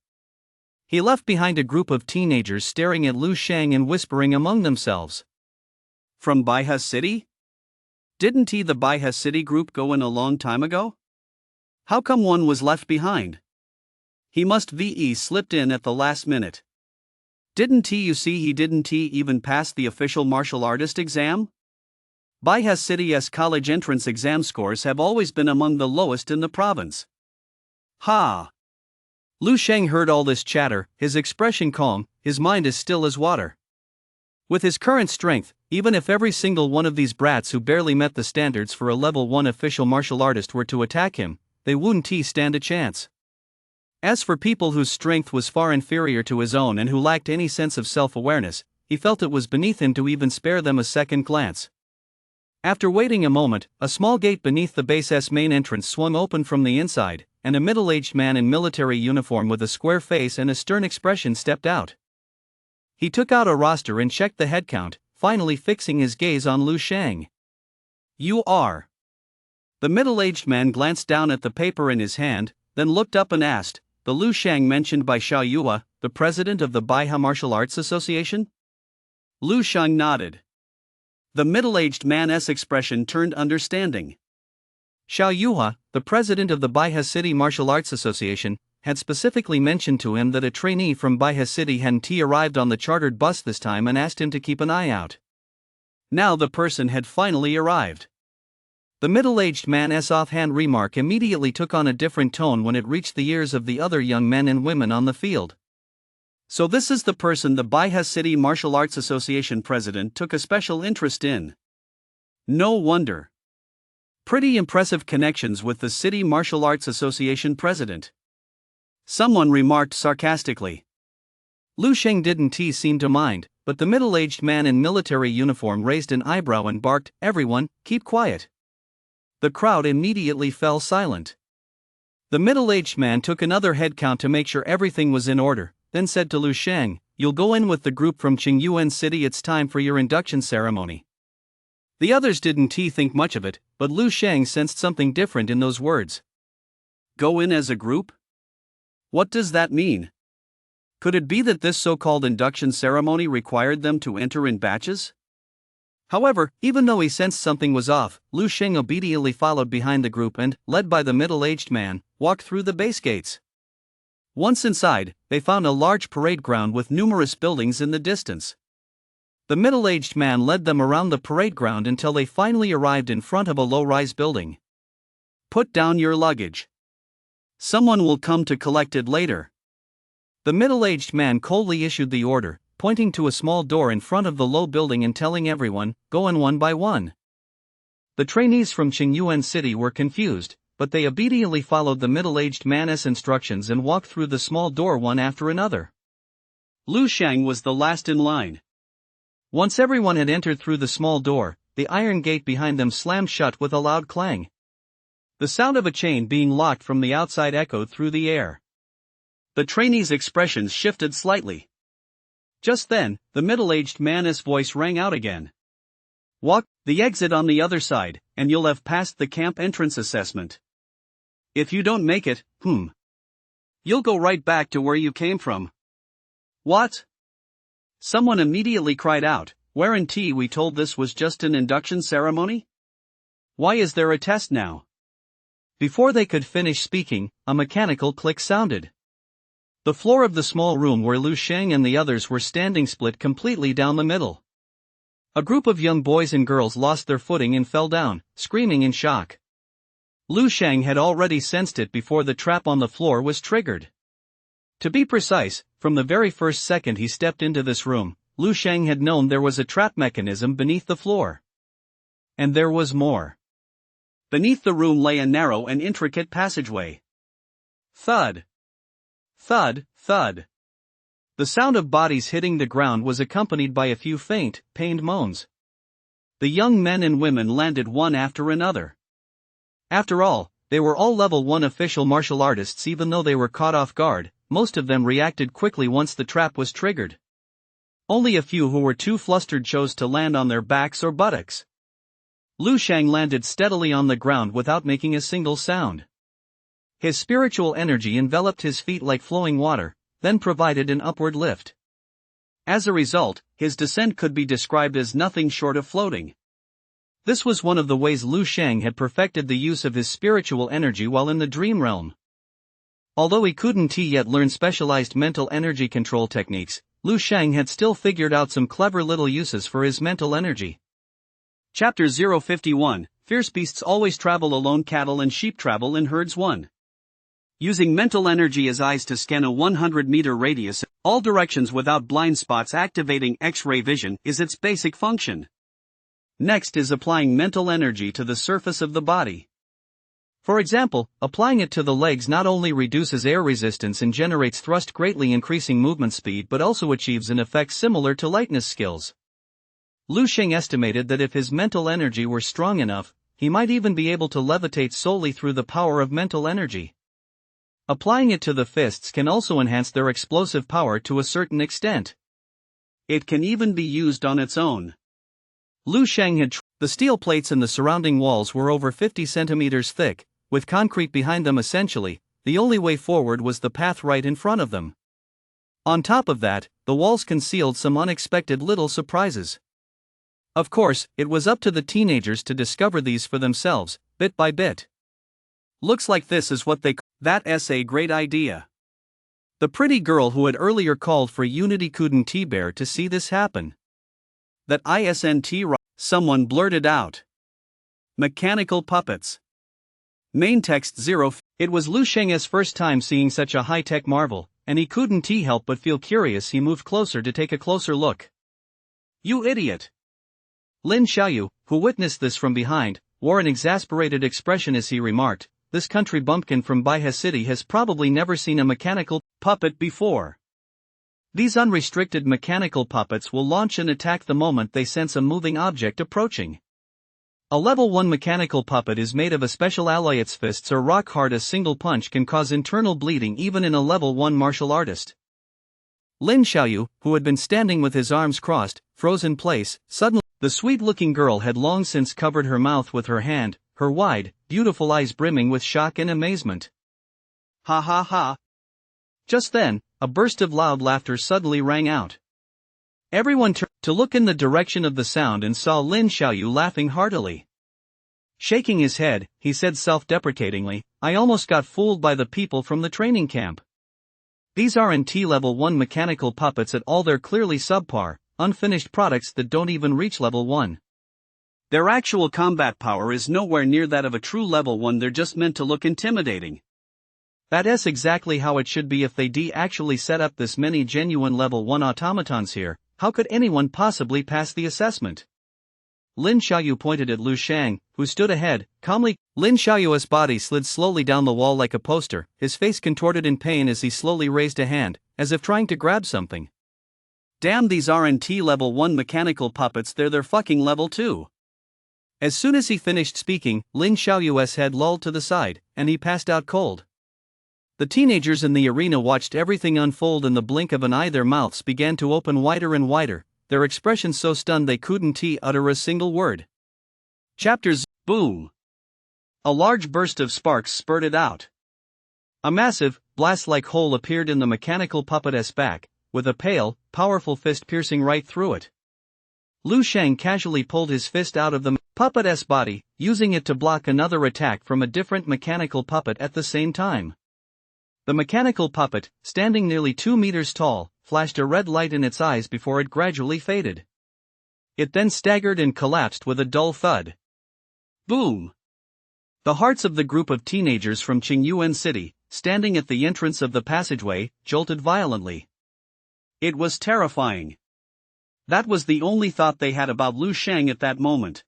He left behind a group of teenagers staring at Lu Shang and whispering among themselves. From Baihe City? Didn't the Baihe City group go in a long time ago? How come one was left behind? He must slipped in at the last minute. Didn't you see he didn't even pass the official martial artist exam? Baihe City's college entrance exam scores have always been among the lowest in the province. Ha! Lu Shang heard all this chatter, his expression calm, his mind as still as water. With his current strength, even if every single one of these brats who barely met the standards for a level 1 official martial artist were to attack him, they wouldn't stand a chance. As for people whose strength was far inferior to his own and who lacked any sense of self-awareness, he felt it was beneath him to even spare them a second glance. After waiting a moment, a small gate beneath the base's main entrance swung open from the inside, and a middle-aged man in military uniform with a square face and a stern expression stepped out. He took out a roster and checked the head count, finally fixing his gaze on Lu Shang. You are. The middle-aged man glanced down at the paper in his hand, then looked up and asked, the Lu Shang mentioned by Xiao Yue, the president of the Baihe Martial Arts Association? Lu Shang nodded. The middle-aged man's expression turned understanding. Xiao Yue, the president of the Baihe City Martial Arts Association, had specifically mentioned to him that a trainee from Baihe City hadn't arrived on the chartered bus this time and asked him to keep an eye out. Now the person had finally arrived. The middle-aged man's offhand remark immediately took on a different tone when it reached the ears of the other young men and women on the field. So this is the person the Baihe City Martial Arts Association president took a special interest in. No wonder. Pretty impressive connections with the City Martial Arts Association president. Someone remarked sarcastically. Lu Sheng didn't seem to mind, but the middle-aged man in military uniform raised an eyebrow and barked, "Everyone, keep quiet." The crowd immediately fell silent. The middle-aged man took another head count to make sure everything was in order, then said to Lu Sheng, "You'll go in with the group from Qingyuan City. It's time for your induction ceremony." The others didn't think much of it, but Lu Sheng sensed something different in those words. Go in as a group? What does that mean? Could it be that this so-called induction ceremony required them to enter in batches? However, even though he sensed something was off, Lu Sheng obediently followed behind the group and, led by the middle-aged man, walked through the base gates. Once inside, they found a large parade ground with numerous buildings in the distance. The middle-aged man led them around the parade ground until they finally arrived in front of a low-rise building. Put down your luggage. Someone will come to collect it later. The middle-aged man coldly issued the order, pointing to a small door in front of the low building and telling everyone, go in one by one. The trainees from Qingyuan City were confused, but they obediently followed the middle-aged man's instructions and walked through the small door one after another. Lu Shang was the last in line. Once everyone had entered through the small door, the iron gate behind them slammed shut with a loud clang. The sound of a chain being locked from the outside echoed through the air. The trainees' expressions shifted slightly. Just then, the middle-aged man's voice rang out again. Walk the exit on the other side, and you'll have passed the camp entrance assessment. If you don't make it, you'll go right back to where you came from. What? Someone immediately cried out, weren't we told this was just an induction ceremony? Why is there a test now? Before they could finish speaking, a mechanical click sounded. The floor of the small room where Lu Sheng and the others were standing split completely down the middle. A group of young boys and girls lost their footing and fell down, screaming in shock. Lu Sheng had already sensed it before the trap on the floor was triggered. To be precise, from the very first second he stepped into this room, Lu Sheng had known there was a trap mechanism beneath the floor. And there was more. Beneath the room lay a narrow and intricate passageway. Thud. Thud, thud. The sound of bodies hitting the ground was accompanied by a few faint, pained moans. The young men and women landed one after another. After all, they were all level 1 official martial artists. Even though they were caught off guard, most of them reacted quickly once the trap was triggered. Only a few who were too flustered chose to land on their backs or buttocks. Lu Shang landed steadily on the ground without making a single sound. His spiritual energy enveloped his feet like flowing water, then provided an upward lift. As a result, his descent could be described as nothing short of floating. This was one of the ways Lu Shang had perfected the use of his spiritual energy while in the dream realm. Although he couldn't yet learn specialized mental energy control techniques, Lu Shang had still figured out some clever little uses for his mental energy. Chapter 051, Fierce Beasts Always Travel Alone. Cattle and sheep travel in herds. 1. Using mental energy as eyes to scan a 100-meter radius, all directions without blind spots. Activating X-ray vision is its basic function. Next is applying mental energy to the surface of the body. For example, applying it to the legs not only reduces air resistance and generates thrust, greatly increasing movement speed, but also achieves an effect similar to lightness skills. Lu Sheng estimated that if his mental energy were strong enough, he might even be able to levitate solely through the power of mental energy. Applying it to the fists can also enhance their explosive power to a certain extent. It can even be used on its own. Lu Sheng had the steel plates in the surrounding walls were over 50 centimeters thick, with concrete behind them essentially. The only way forward was the path right in front of them. On top of that, the walls concealed some unexpected little surprises. Of course, it was up to the teenagers to discover these for themselves, bit by bit. Looks like this is what they call that's a great idea. The pretty girl who had earlier called for Unity couldn't bear to see this happen. That isn't right, someone blurted out. Mechanical puppets. Main text 0. It was Lu Sheng's first time seeing such a high-tech marvel, and he couldn't help but feel curious. He moved closer to take a closer look. You idiot! Lin Xiaoyu, who witnessed this from behind, wore an exasperated expression as he remarked, "This country bumpkin from Baihe City has probably never seen a mechanical puppet before. These unrestricted mechanical puppets will launch an attack the moment they sense a moving object approaching. A level 1 mechanical puppet is made of a special alloy. Its fists are rock hard. A single punch can cause internal bleeding even in a level 1 martial artist." Lin Xiaoyu, who had been standing with his arms crossed, froze in place. Suddenly, the sweet-looking girl had long since covered her mouth with her hand, her wide, beautiful eyes brimming with shock and amazement. Ha ha ha! Just then, a burst of loud laughter suddenly rang out. Everyone turned to look in the direction of the sound and saw Lin Xiaoyu laughing heartily. Shaking his head, he said self-deprecatingly, "I almost got fooled by the people from the training camp. These aren't level 1 mechanical puppets at all. They're clearly subpar, unfinished products that don't even reach level 1. Their actual combat power is nowhere near that of a true level 1. They're just meant to look intimidating. That's exactly how it should be. If they actually set up this many genuine level 1 automatons here, how could anyone possibly pass the assessment?" Lin Xiaoyu pointed at Lu Sheng, who stood ahead, calmly. Lin Xiaoyu's body slid slowly down the wall like a poster, his face contorted in pain as he slowly raised a hand, as if trying to grab something. "Damn, these aren't level 1 mechanical puppets, they're fucking level 2. As soon as he finished speaking, Lin Xiaoyu's head lolled to the side, and he passed out cold. The teenagers in the arena watched everything unfold in the blink of an eye. Their mouths began to open wider and wider, their expressions so stunned they couldn't utter a single word. Chapters. Boom! A large burst of sparks spurted out. A massive, blast-like hole appeared in the mechanical puppet's back, with a pale, powerful fist piercing right through it. Lu Sheng casually pulled his fist out of the puppet's body, using it to block another attack from a different mechanical puppet at the same time. The mechanical puppet, standing nearly 2 meters tall, flashed a red light in its eyes before it gradually faded. It then staggered and collapsed with a dull thud. Boom! The hearts of the group of teenagers from Qingyuan City, standing at the entrance of the passageway, jolted violently. It was terrifying. That was the only thought they had about Lu Sheng at that moment.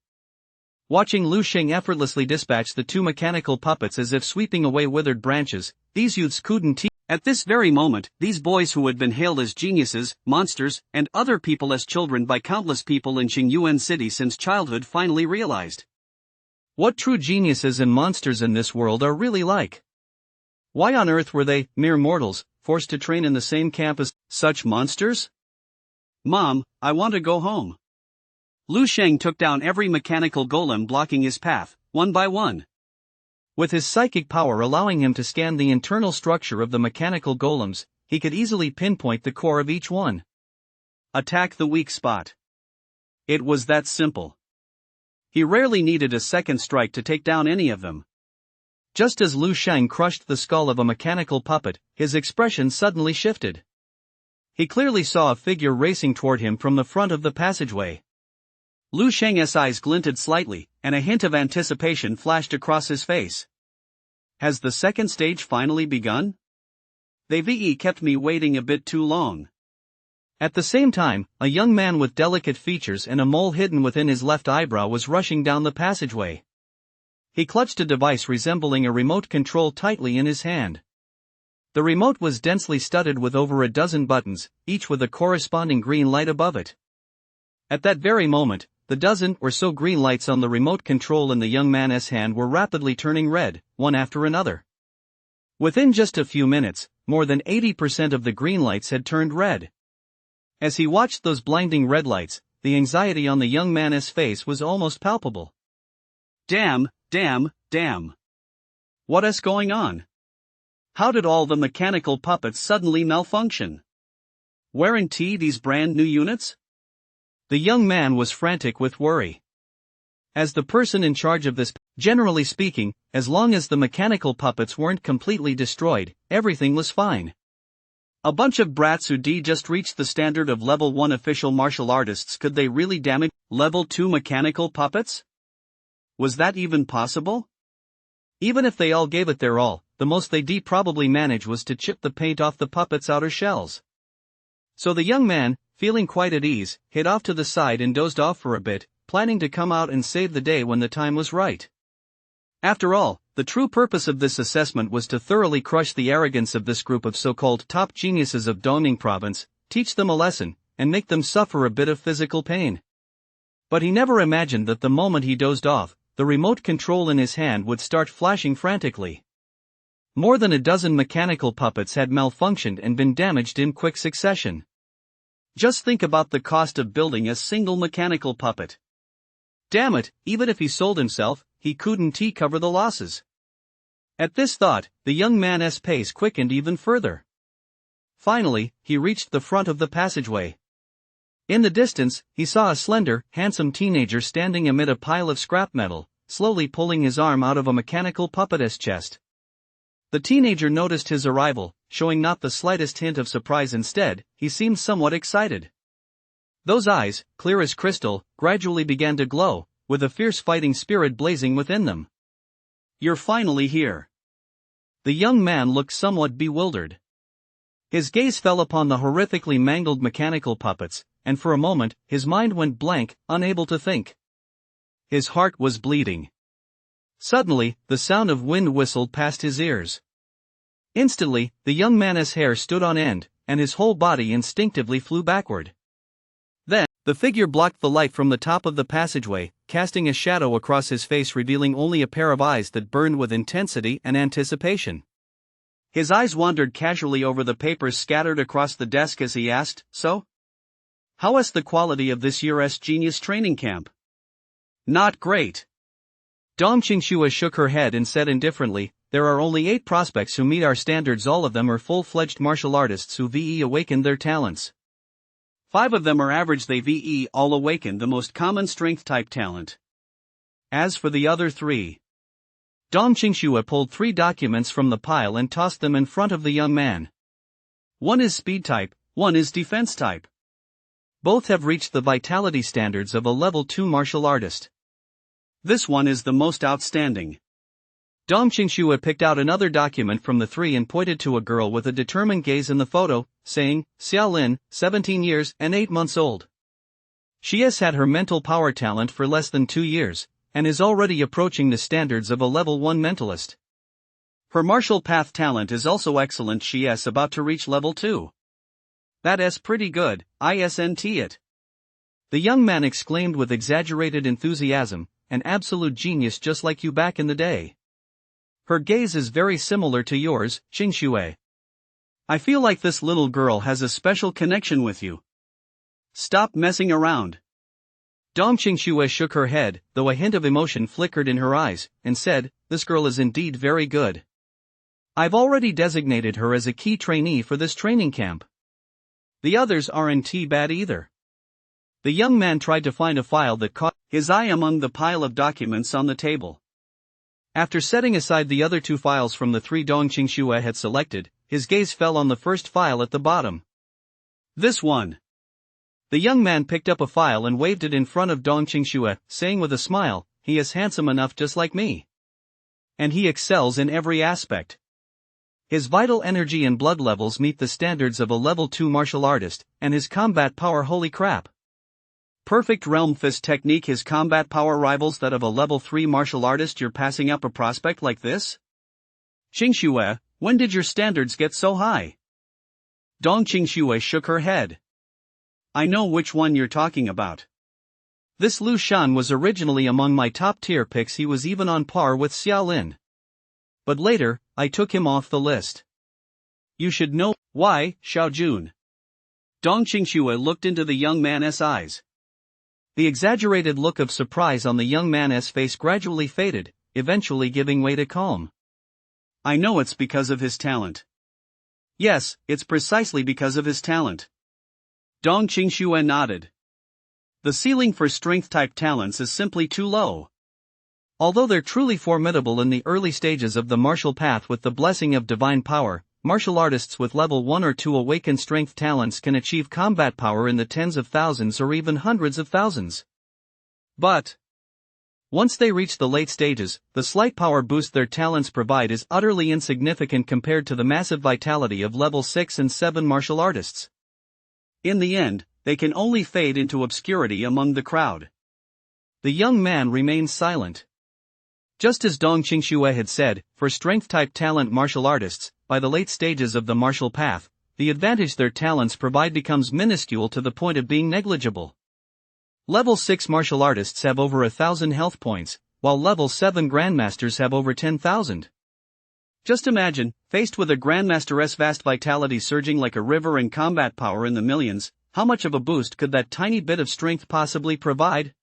Watching Lu Sheng effortlessly dispatch the 2 mechanical puppets as if sweeping away withered branches, these youths couldn't. At this very moment, these boys who had been hailed as geniuses, monsters, and other people as children by countless people in Qingyuan City since childhood finally realized what true geniuses and monsters in this world are really like. Why on earth were they, mere mortals, forced to train in the same camp as such monsters? "Mom, I want to go home." Lu Sheng took down every mechanical golem blocking his path, one by one. With his psychic power allowing him to scan the internal structure of the mechanical golems, he could easily pinpoint the core of each one. Attack the weak spot. It was that simple. He rarely needed a second strike to take down any of them. Just as Lu Sheng crushed the skull of a mechanical puppet, his expression suddenly shifted. He clearly saw a figure racing toward him from the front of the passageway. Lu Sheng's eyes glinted slightly, and a hint of anticipation flashed across his face. Has the second stage finally begun? They've kept me waiting a bit too long. At the same time, a young man with delicate features and a mole hidden within his left eyebrow was rushing down the passageway. He clutched a device resembling a remote control tightly in his hand. The remote was densely studded with over a dozen buttons, each with a corresponding green light above it. At that very moment, the dozen or so green lights on the remote control in the young man's hand were rapidly turning red, one after another. Within just a few minutes, more than 80% of the green lights had turned red. As he watched those blinding red lights, the anxiety on the young man's face was almost palpable. Damn. What's going on? How did all the mechanical puppets suddenly malfunction? Weren't these brand new units? The young man was frantic with worry. As the person in charge of this, generally speaking, as long as the mechanical puppets weren't completely destroyed, everything was fine. A bunch of brats who just reached the standard of level 1 official martial artists, could they really damage level 2 mechanical puppets? Was that even possible? Even if they all gave it their all, the most they'd probably manage was to chip the paint off the puppets' outer shells. So the young man, feeling quite at ease, hid off to the side and dozed off for a bit, planning to come out and save the day when the time was right. After all, the true purpose of this assessment was to thoroughly crush the arrogance of this group of so-called top geniuses of Dongning province, teach them a lesson, and make them suffer a bit of physical pain. But he never imagined that the moment he dozed off, the remote control in his hand would start flashing frantically. More than a dozen mechanical puppets had malfunctioned and been damaged in quick succession. Just think about the cost of building a single mechanical puppet. Damn it, even if he sold himself, he couldn't cover the losses. At this thought, the young man's pace quickened even further. Finally, he reached the front of the passageway. In the distance, he saw a slender, handsome teenager standing amid a pile of scrap metal, slowly pulling his arm out of a mechanical puppet's chest. The teenager noticed his arrival, showing not the slightest hint of surprise. Instead, he seemed somewhat excited. Those eyes, clear as crystal, gradually began to glow, with a fierce fighting spirit blazing within them. You're finally here. The young man looked somewhat bewildered. His gaze fell upon the horrifically mangled mechanical puppets, and for a moment, his mind went blank, unable to think. His heart was bleeding. Suddenly, the sound of wind whistled past his ears. Instantly, the young man's hair stood on end, and his whole body instinctively flew backward. Then, the figure blocked the light from the top of the passageway, casting a shadow across his face, revealing only a pair of eyes that burned with intensity and anticipation. His eyes wandered casually over the papers scattered across the desk as he asked, "So? How's the quality of this year's genius training camp?" "Not great." Dong Qingxue shook her head and said indifferently, "There are only 8 prospects who meet our standards. All of them are full-fledged martial artists who awakened their talents. 5 of them are average. They all awakened the most common strength-type talent. As for the other 3..." Dong Qingxue pulled 3 documents from the pile and tossed them in front of the young man. "One is speed-type, one is defense-type. Both have reached the vitality standards of a level 2 martial artist. This one is the most outstanding." Dong Qingxue picked out another document from the 3 and pointed to a girl with a determined gaze in the photo, saying, "Xiao Lin, 17 years and 8 months old. She has had her mental power talent for less than 2 years, and is already approaching the standards of a level 1 mentalist. Her martial path talent is also excellent. She is about to reach level 2. That's pretty good, isn't it?" The young man exclaimed with exaggerated enthusiasm, "An absolute genius, just like you back in the day. Her gaze is very similar to yours, Qingxue. I feel like this little girl has a special connection with you. Stop messing around." Dong Qingxue shook her head, though a hint of emotion flickered in her eyes, and said, "This girl is indeed very good. I've already designated her as a key trainee for this training camp. The others aren't bad either." The young man tried to find a file that caught his eye among the pile of documents on the table. After setting aside the other 2 files from the 3 Dong Qingxue had selected, his gaze fell on the first file at the bottom. "This one." The young man picked up a file and waved it in front of Dong Qingxue, saying with a smile, "He is handsome enough just like me. And he excels in every aspect. His vital energy and blood levels meet the standards of a level 2 martial artist, and his combat power, holy crap. Perfect realm fist technique. His combat power rivals that of a level 3 martial artist. You're passing up a prospect like this? Qingxue, when did your standards get so high?" Dong Qingxue shook her head. "I know which one you're talking about. This Lu Shan was originally among my top-tier picks. He was even on par with Xiao Lin. But later, I took him off the list. You should know why, Xiaojun. Dong Qingxue looked into the young man's eyes. The exaggerated look of surprise on the young man's face gradually faded, eventually giving way to calm. I know it's because of his talent. Yes, it's precisely because of his talent. Dong Qingxue nodded. The ceiling for strength-type talents is simply too low. Although they're truly formidable in the early stages of the martial path with the blessing of divine power, martial artists with level 1 or 2 awakened strength talents can achieve combat power in the tens of thousands or even hundreds of thousands. But once they reach the late stages, the slight power boost their talents provide is utterly insignificant compared to the massive vitality of level 6 and 7 martial artists. In the end, they can only fade into obscurity among the crowd. The young man remained silent. Just as Dong Qingxue had said, for strength-type talent martial artists, by the late stages of the martial path, the advantage their talents provide becomes minuscule to the point of being negligible. Level 6 martial artists have over 1,000 health points, while level 7 grandmasters have over 10,000. Just imagine, faced with a grandmaster's vast vitality surging like a river and combat power in the millions, how much of a boost could that tiny bit of strength possibly provide?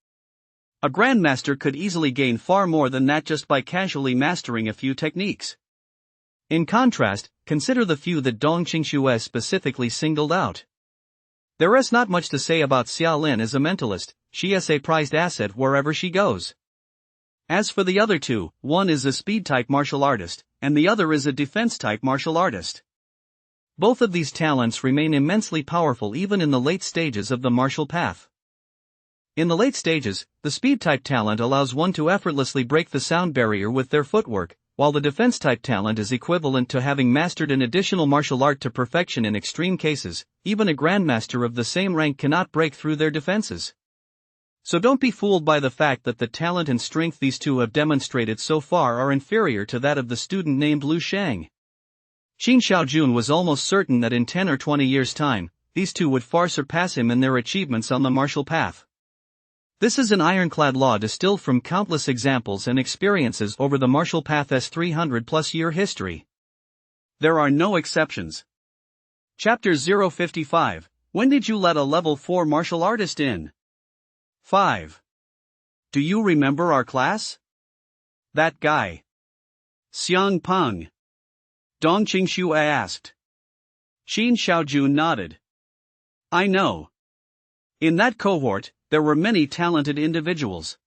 A grandmaster could easily gain far more than that just by casually mastering a few techniques. In contrast, consider the few that Dong Qingxue specifically singled out. There is not much to say about Xia Lin as a mentalist, she is a prized asset wherever she goes. As for the other two, one is a speed-type martial artist, and the other is a defense-type martial artist. Both of these talents remain immensely powerful even in the late stages of the martial path. In the late stages, the speed-type talent allows one to effortlessly break the sound barrier with their footwork, while the defense-type talent is equivalent to having mastered an additional martial art to perfection in extreme cases. Even a grandmaster of the same rank cannot break through their defenses. So don't be fooled by the fact that the talent and strength these two have demonstrated so far are inferior to that of the student named Lu Shang. Qin Shaojun was almost certain that in 10 or 20 years' time, these two would far surpass him in their achievements on the martial path. This is an ironclad law distilled from countless examples and experiences over the martial path's 300-plus year history. There are no exceptions. Chapter 055, When did you let a level 4 martial artist in? 5. Do you remember our class? That guy. Xiang Peng. Dong Qingxue asked. Qin Shaojun nodded. I know. In that cohort, there were many talented individuals.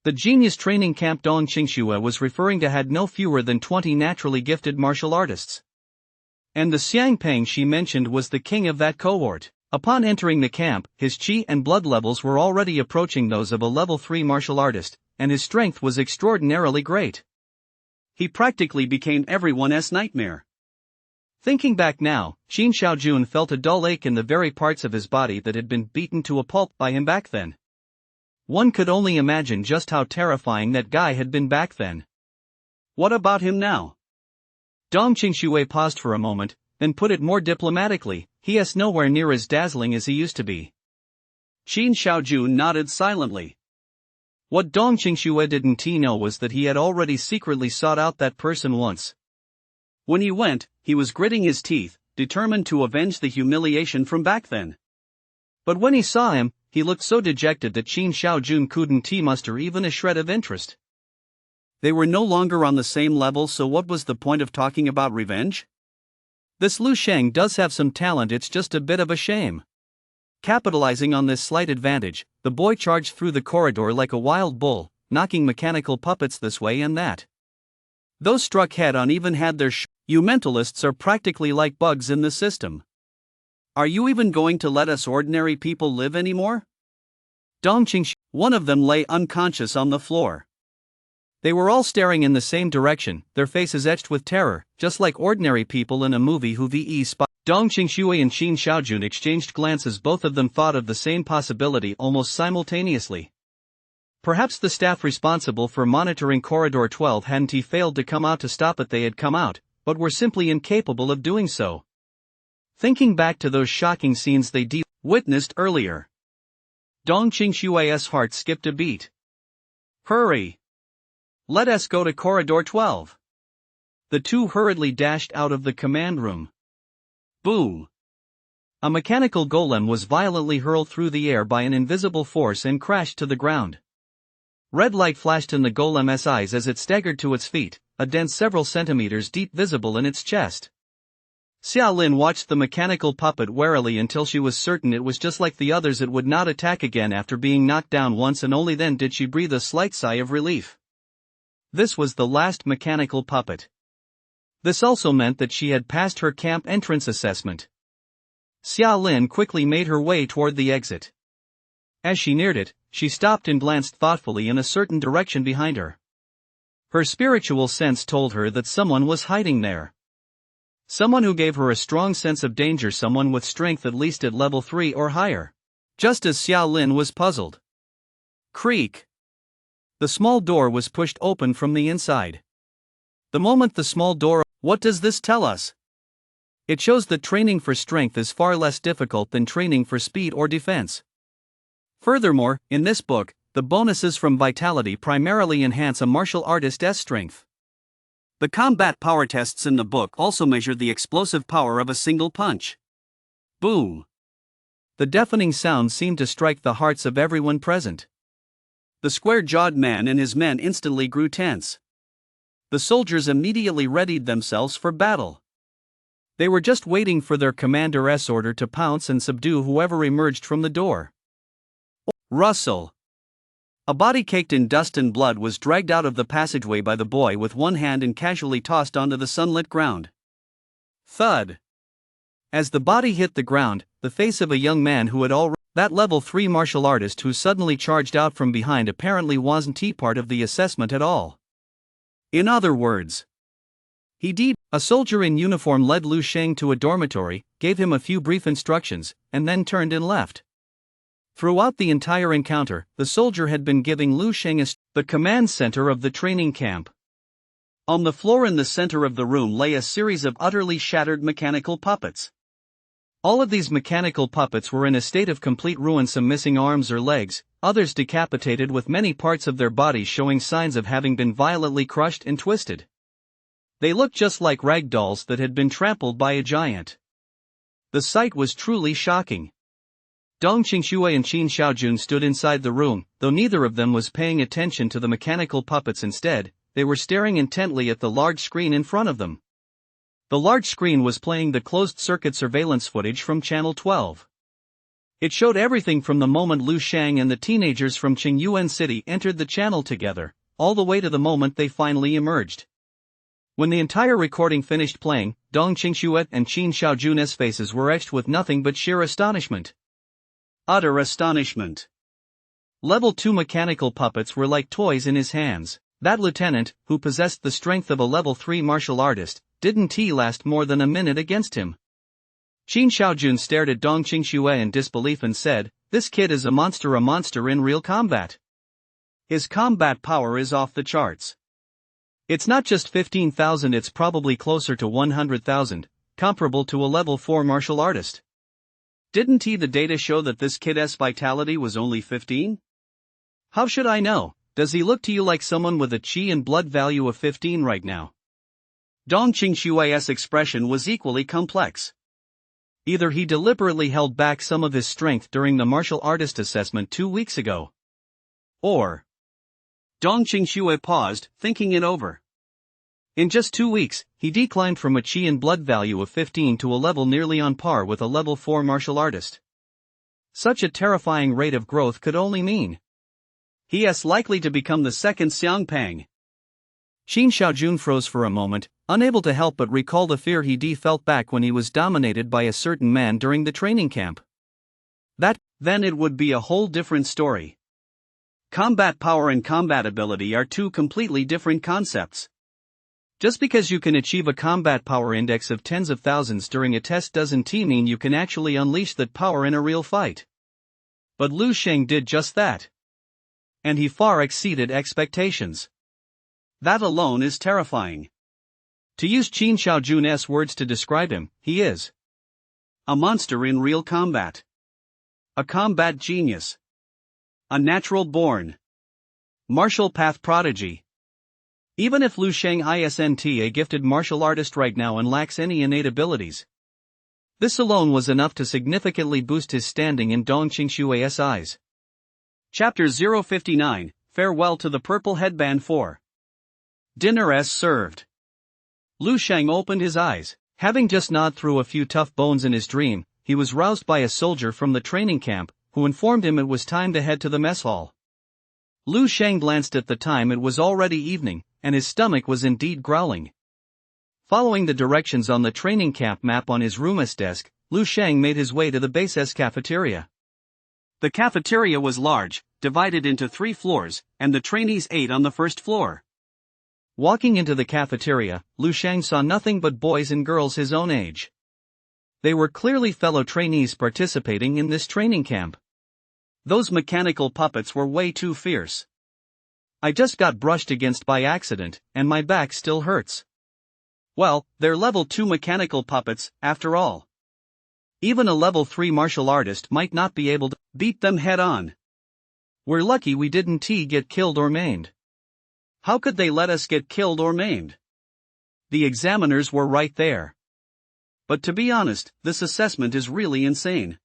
The genius training camp Dong Qingxue was referring to had no fewer than 20 naturally gifted martial artists. And the Xiang Peng she mentioned was the king of that cohort. Upon entering the camp, his qi and blood levels were already approaching those of a level 3 martial artist, and his strength was extraordinarily great. He practically became everyone's nightmare. Thinking back now, Qin Shaojun felt a dull ache in the very parts of his body that had been beaten to a pulp by him back then. One could only imagine just how terrifying that guy had been back then. What about him now? Dong Qingxue paused for a moment, then put it more diplomatically, he is nowhere near as dazzling as he used to be. Qin Shaojun nodded silently. What Dong Qingxue didn't know was that he had already secretly sought out that person once. When he went, he was gritting his teeth, determined to avenge the humiliation from back then. But when he saw him, he looked so dejected that Qin Shaojun couldn't muster even a shred of interest. They were no longer on the same level, so what was the point of talking about revenge? This Lu Sheng does have some talent, it's just a bit of a shame. Capitalizing on this slight advantage, the boy charged through the corridor like a wild bull, knocking mechanical puppets this way and that. Those struck head on even had their You mentalists are practically like bugs in the system. Are you even going to let us ordinary people live anymore? Dong Qingxue, one of them lay unconscious on the floor. They were all staring in the same direction, their faces etched with terror, just like ordinary people in a movie who spot. Dong Qingxue and Qin Shaojun exchanged glances, both of them thought of the same possibility almost simultaneously. Perhaps the staff responsible for monitoring Corridor 12 hadn't failed to come out to stop it, they had come out, but were simply incapable of doing so. Thinking back to those shocking scenes they witnessed earlier, Dong Qingxue's heart skipped a beat. Hurry! Let us go to Corridor 12. The two hurriedly dashed out of the command room. Boom! A mechanical golem was violently hurled through the air by an invisible force and crashed to the ground. Red light flashed in the golem's eyes as it staggered to its feet, a dent several centimeters deep visible in its chest. Xia Lin watched the mechanical puppet warily until she was certain it was just like the others. It would not attack again after being knocked down once, and only then did she breathe a slight sigh of relief. This was the last mechanical puppet. This also meant that she had passed her camp entrance assessment. Xia Lin quickly made her way toward the exit. As she neared it, she stopped and glanced thoughtfully in a certain direction behind her. Her spiritual sense told her that someone was hiding there. Someone who gave her a strong sense of danger, someone with strength at least at level 3 or higher. Just as Xia Lin was puzzled. Creak! The small door was pushed open from the inside. The moment the small door, what does this tell us? It shows that training for strength is far less difficult than training for speed or defense. Furthermore, in this book, the bonuses from Vitality primarily enhance a martial artist's strength. The combat power tests in the book also measure the explosive power of a single punch. Boom! The deafening sound seemed to strike the hearts of everyone present. The square-jawed man and his men instantly grew tense. The soldiers immediately readied themselves for battle. They were just waiting for their commander's order to pounce and subdue whoever emerged from the door. Rustle! A body caked in dust and blood was dragged out of the passageway by the boy with one hand and casually tossed onto the sunlit ground. Thud! As the body hit the ground, the face of a young man who had already, that level 3 martial artist who suddenly charged out from behind, apparently wasn't part of the assessment at all. In other words, a soldier in uniform led Lu Sheng to a dormitory, gave him a few brief instructions, and then turned and left. Throughout the entire encounter, the soldier had been giving Lu Sheng the command center of the training camp. On the floor in the center of the room lay a series of utterly shattered mechanical puppets. All of these mechanical puppets were in a state of complete ruin, some missing arms or legs, others decapitated with many parts of their bodies showing signs of having been violently crushed and twisted. They looked just like rag dolls that had been trampled by a giant. The sight was truly shocking. Dong Qingxue and Qin Xiaojun stood inside the room, though neither of them was paying attention to the mechanical puppets. Instead, they were staring intently at the large screen in front of them. The large screen was playing the closed-circuit surveillance footage from Channel 12. It showed everything from the moment Lu Shang and the teenagers from Qingyuan City entered the channel together, all the way to the moment they finally emerged. When the entire recording finished playing, Dong Qingxue and Qin Xiaojun's faces were etched with nothing but sheer astonishment. Utter astonishment. Level 2 mechanical puppets were like toys in his hands. That lieutenant, who possessed the strength of a level 3 martial artist, didn't last more than a minute against him. Qin Xiaojun stared at Dong Qingxue in disbelief and said, "This kid is a monster in real combat. His combat power is off the charts. It's not just 15,000, it's probably closer to 100,000, comparable to a level 4 martial artist. Didn't the data show that this kid's vitality was only 15? How should I know? Does he look to you like someone with a chi and blood value of 15 right now?" Dong Qingxue's expression was equally complex. Either he deliberately held back some of his strength during the martial artist assessment 2 weeks ago. Or Dong Qingxue paused, thinking it over. In just 2 weeks, he declined from a chi and blood value of 15 to a level nearly on par with a level 4 martial artist. Such a terrifying rate of growth could only mean he is likely to become the second Xiangpang. Qin Xiaojun froze for a moment, unable to help but recall the fear he felt back when he was dominated by a certain man during the training camp. Then it would be a whole different story. Combat power and combat ability are two completely different concepts. Just because you can achieve a combat power index of tens of thousands during a test doesn't mean you can actually unleash that power in a real fight. But Lu Sheng did just that. And he far exceeded expectations. That alone is terrifying. To use Qin Xiaojun's words to describe him, he is a monster in real combat. A combat genius. A natural-born martial path prodigy. Even if Lu Sheng isn't a gifted martial artist right now and lacks any innate abilities, This alone was enough to significantly boost his standing in Dong Qingshui's eyes. Chapter 059, Farewell to the Purple Headband 4. Dinner as served. Lu Sheng opened his eyes. Having just gnawed through a few tough bones in his dream, he was roused by a soldier from the training camp, who informed him it was time to head to the mess hall. Lu Sheng glanced at the time. It was already evening, and his stomach was indeed growling. Following the directions on the training camp map on his roommate's desk, Lu Sheng made his way to the base's cafeteria. The cafeteria was large, divided into 3 floors, and the trainees ate on the first floor. Walking into the cafeteria, Lu Sheng saw nothing but boys and girls his own age. They were clearly fellow trainees participating in this training camp. Those mechanical puppets were way too fierce. I just got brushed against by accident, and my back still hurts. Well, they're level 2 mechanical puppets, after all. Even a level 3 martial artist might not be able to beat them head on. We're lucky we didn't get killed or maimed. How could they let us get killed or maimed? The examiners were right there. But to be honest, this assessment is really insane.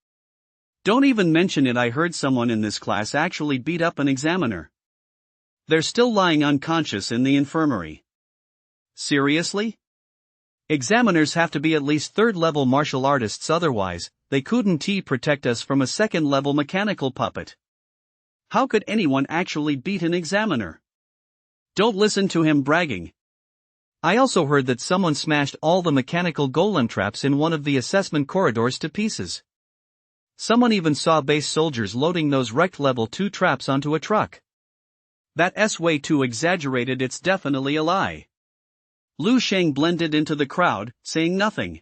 Don't even mention it. I heard someone in this class actually beat up an examiner. They're still lying unconscious in the infirmary. Seriously? Examiners have to be at least 3rd level martial artists, otherwise, they couldn't protect us from a 2nd level mechanical puppet. How could anyone actually beat an examiner? Don't listen to him bragging. I also heard that someone smashed all the mechanical golem traps in one of the assessment corridors to pieces. Someone even saw base soldiers loading those wrecked level 2 traps onto a truck. That's way too exaggerated. It's definitely a lie. Lu Sheng blended into the crowd, saying nothing.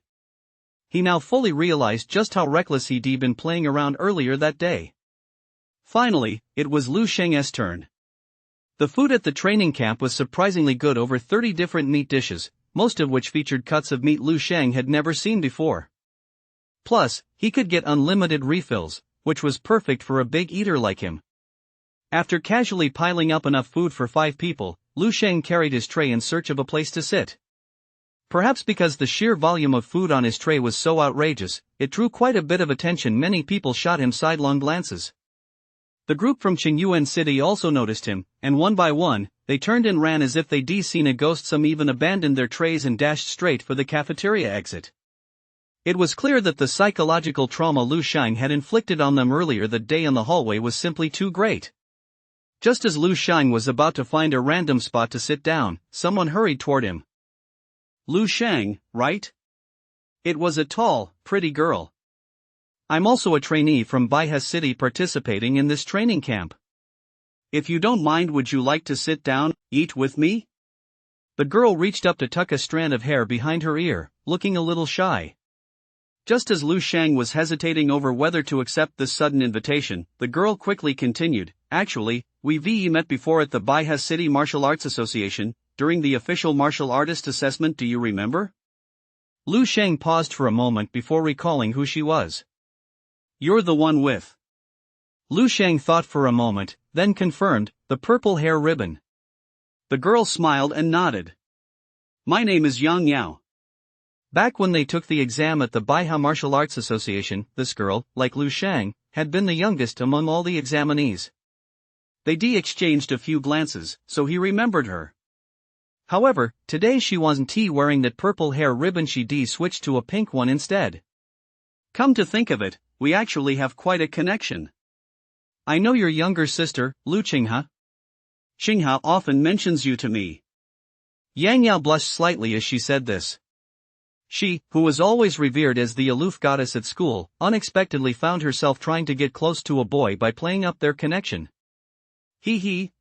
He now fully realized just how reckless he'd been playing around earlier that day. Finally, it was Lu Sheng's turn. The food at the training camp was surprisingly good. Over 30 different meat dishes, most of which featured cuts of meat Lu Sheng had never seen before. Plus, he could get unlimited refills, which was perfect for a big eater like him. After casually piling up enough food for 5 people, Lu Sheng carried his tray in search of a place to sit. Perhaps because the sheer volume of food on his tray was so outrageous, it drew quite a bit of attention. Many people shot him sidelong glances. The group from Qingyuan City also noticed him, and one by one, they turned and ran as if they'd seen a ghost. Some even abandoned their trays and dashed straight for the cafeteria exit. It was clear that the psychological trauma Lu Sheng had inflicted on them earlier that day in the hallway was simply too great. Just as Lu Sheng was about to find a random spot to sit down, someone hurried toward him. Lu Sheng, right? It was a tall, pretty girl. I'm also a trainee from Baihe City participating in this training camp. If you don't mind, would you like to sit down, eat with me? The girl reached up to tuck a strand of hair behind her ear, looking a little shy. Just as Lu Sheng was hesitating over whether to accept this sudden invitation, the girl quickly continued, Actually, we've met before at the Baihe City Martial Arts Association, during the official martial artist assessment. Do you remember? Lu Sheng paused for a moment before recalling who she was. You're the one with. Lu Sheng thought for a moment, then confirmed, the purple hair ribbon. The girl smiled and nodded. My name is Yang Yao. Back when they took the exam at the Baihe Martial Arts Association, this girl, like Lu Sheng, had been the youngest among all the examinees. They exchanged a few glances, so he remembered her. However, today she wasn't wearing that purple hair ribbon. She switched to a pink one instead. Come to think of it, we actually have quite a connection. I know your younger sister, Lu Qinghe. Qinghe often mentions you to me. Yang Yao blushed slightly as she said this. She, who was always revered as the aloof goddess at school, unexpectedly found herself trying to get close to a boy by playing up their connection.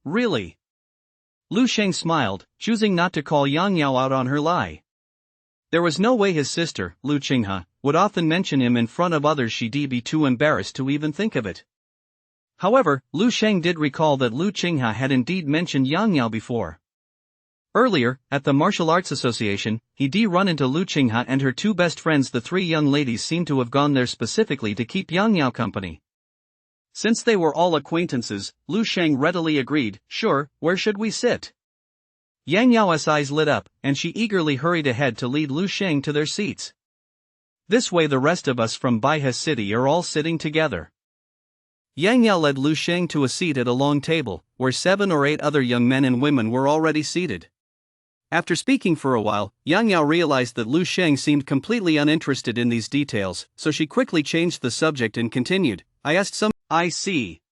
Really? Lu Sheng smiled, choosing not to call Yang Yao out on her lie. There was no way his sister, Lu Qinghe, would often mention him in front of others. She'd be too embarrassed to even think of it. However, Lu Sheng did recall that Lu Qinghe had indeed mentioned Yang Yao before. Earlier, at the Martial Arts Association, he'd run into Lu Qinghe and her 2 best friends. The 3 young ladies seemed to have gone there specifically to keep Yang Yao company. Since they were all acquaintances, Lu Sheng readily agreed, Sure, where should we sit? Yang Yao's eyes lit up, and she eagerly hurried ahead to lead Lu Sheng to their seats. This way the rest of us from Baiha City are all sitting together. Yang Yao led Lu Sheng to a seat at a long table, where 7 or 8 other young men and women were already seated. After speaking for a while, Yang Yao realized that Lu Sheng seemed completely uninterested in these details, so she quickly changed the subject and continued, I see.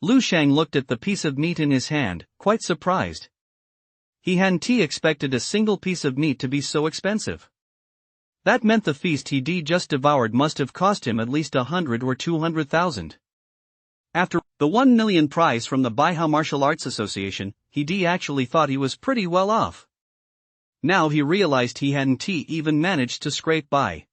Lu Sheng looked at the piece of meat in his hand, quite surprised. He hadn't expected a single piece of meat to be so expensive. That meant the feast he just devoured must have cost him at least 100 or 200,000. After the 1 million prize from the Baiha Martial Arts Association, he actually thought he was pretty well off. Now he realized he hadn't even managed to scrape by.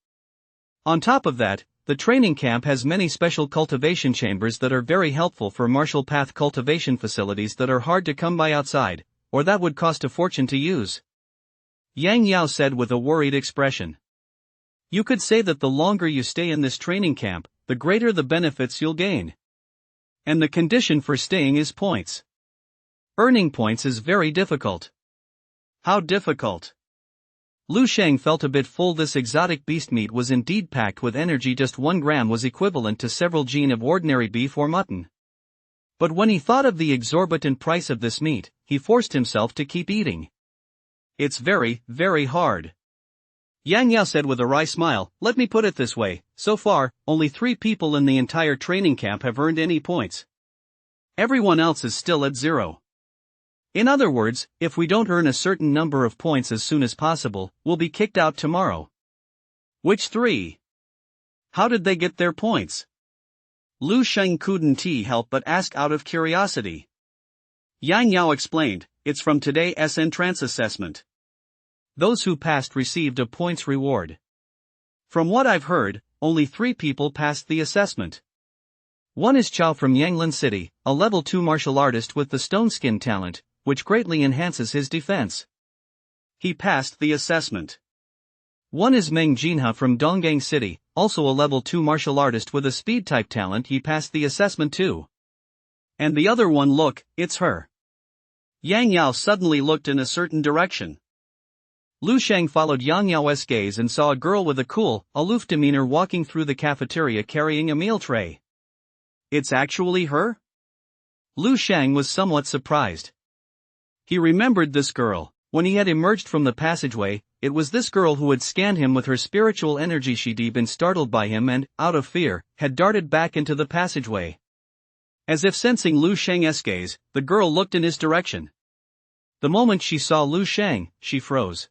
On top of that, the training camp has many special cultivation chambers that are very helpful for martial path cultivation facilities that are hard to come by outside, or that would cost a fortune to use. Yang Yao said with a worried expression. You could say that the longer you stay in this training camp, the greater the benefits you'll gain. And the condition for staying is points. Earning points is very difficult. How difficult? Lu Sheng felt a bit full. This exotic beast meat was indeed packed with energy. Just 1 gram was equivalent to several gen of ordinary beef or mutton. But when he thought of the exorbitant price of this meat, he forced himself to keep eating. It's very, very hard. Yang Yao said with a wry smile, let me put it this way, so far, only 3 people in the entire training camp have earned any points. Everyone else is still at 0. In other words, if we don't earn a certain number of points as soon as possible, we'll be kicked out tomorrow. Which 3? How did they get their points? Lu Sheng couldn't help but ask out of curiosity. Yang Yao explained, it's from today's entrance assessment. Those who passed received a points reward. From what I've heard, only 3 people passed the assessment. One is Chao from Yanglin City, a level 2 martial artist with the stone skin talent, which greatly enhances his defense. He passed the assessment. One is Meng Jinha from Donggang City, also a level 2 martial artist with a speed type talent. He passed the assessment too. And the other one, look, it's her. Yang Yao suddenly looked in a certain direction. Lu Sheng followed Yang Yao's gaze and saw a girl with a cool, aloof demeanor walking through the cafeteria carrying a meal tray. It's actually her? Lu Sheng was somewhat surprised. He remembered this girl. When he had emerged from the passageway, it was this girl who had scanned him with her spiritual energy. She'd been startled by him and, out of fear, had darted back into the passageway. As if sensing Lu Sheng's gaze, the girl looked in his direction. The moment she saw Lu Sheng, she froze.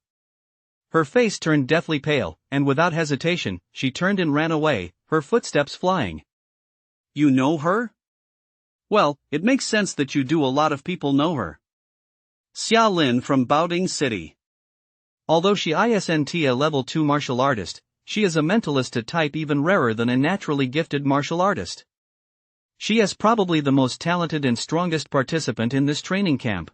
Her face turned deathly pale, and without hesitation, she turned and ran away, her footsteps flying. You know her? Well, it makes sense that you do. A lot of people know her. Xia Lin from Baoding City. Although she isn't a level 2 martial artist, she is a mentalist, a type even rarer than a naturally gifted martial artist. She is probably the most talented and strongest participant in this training camp.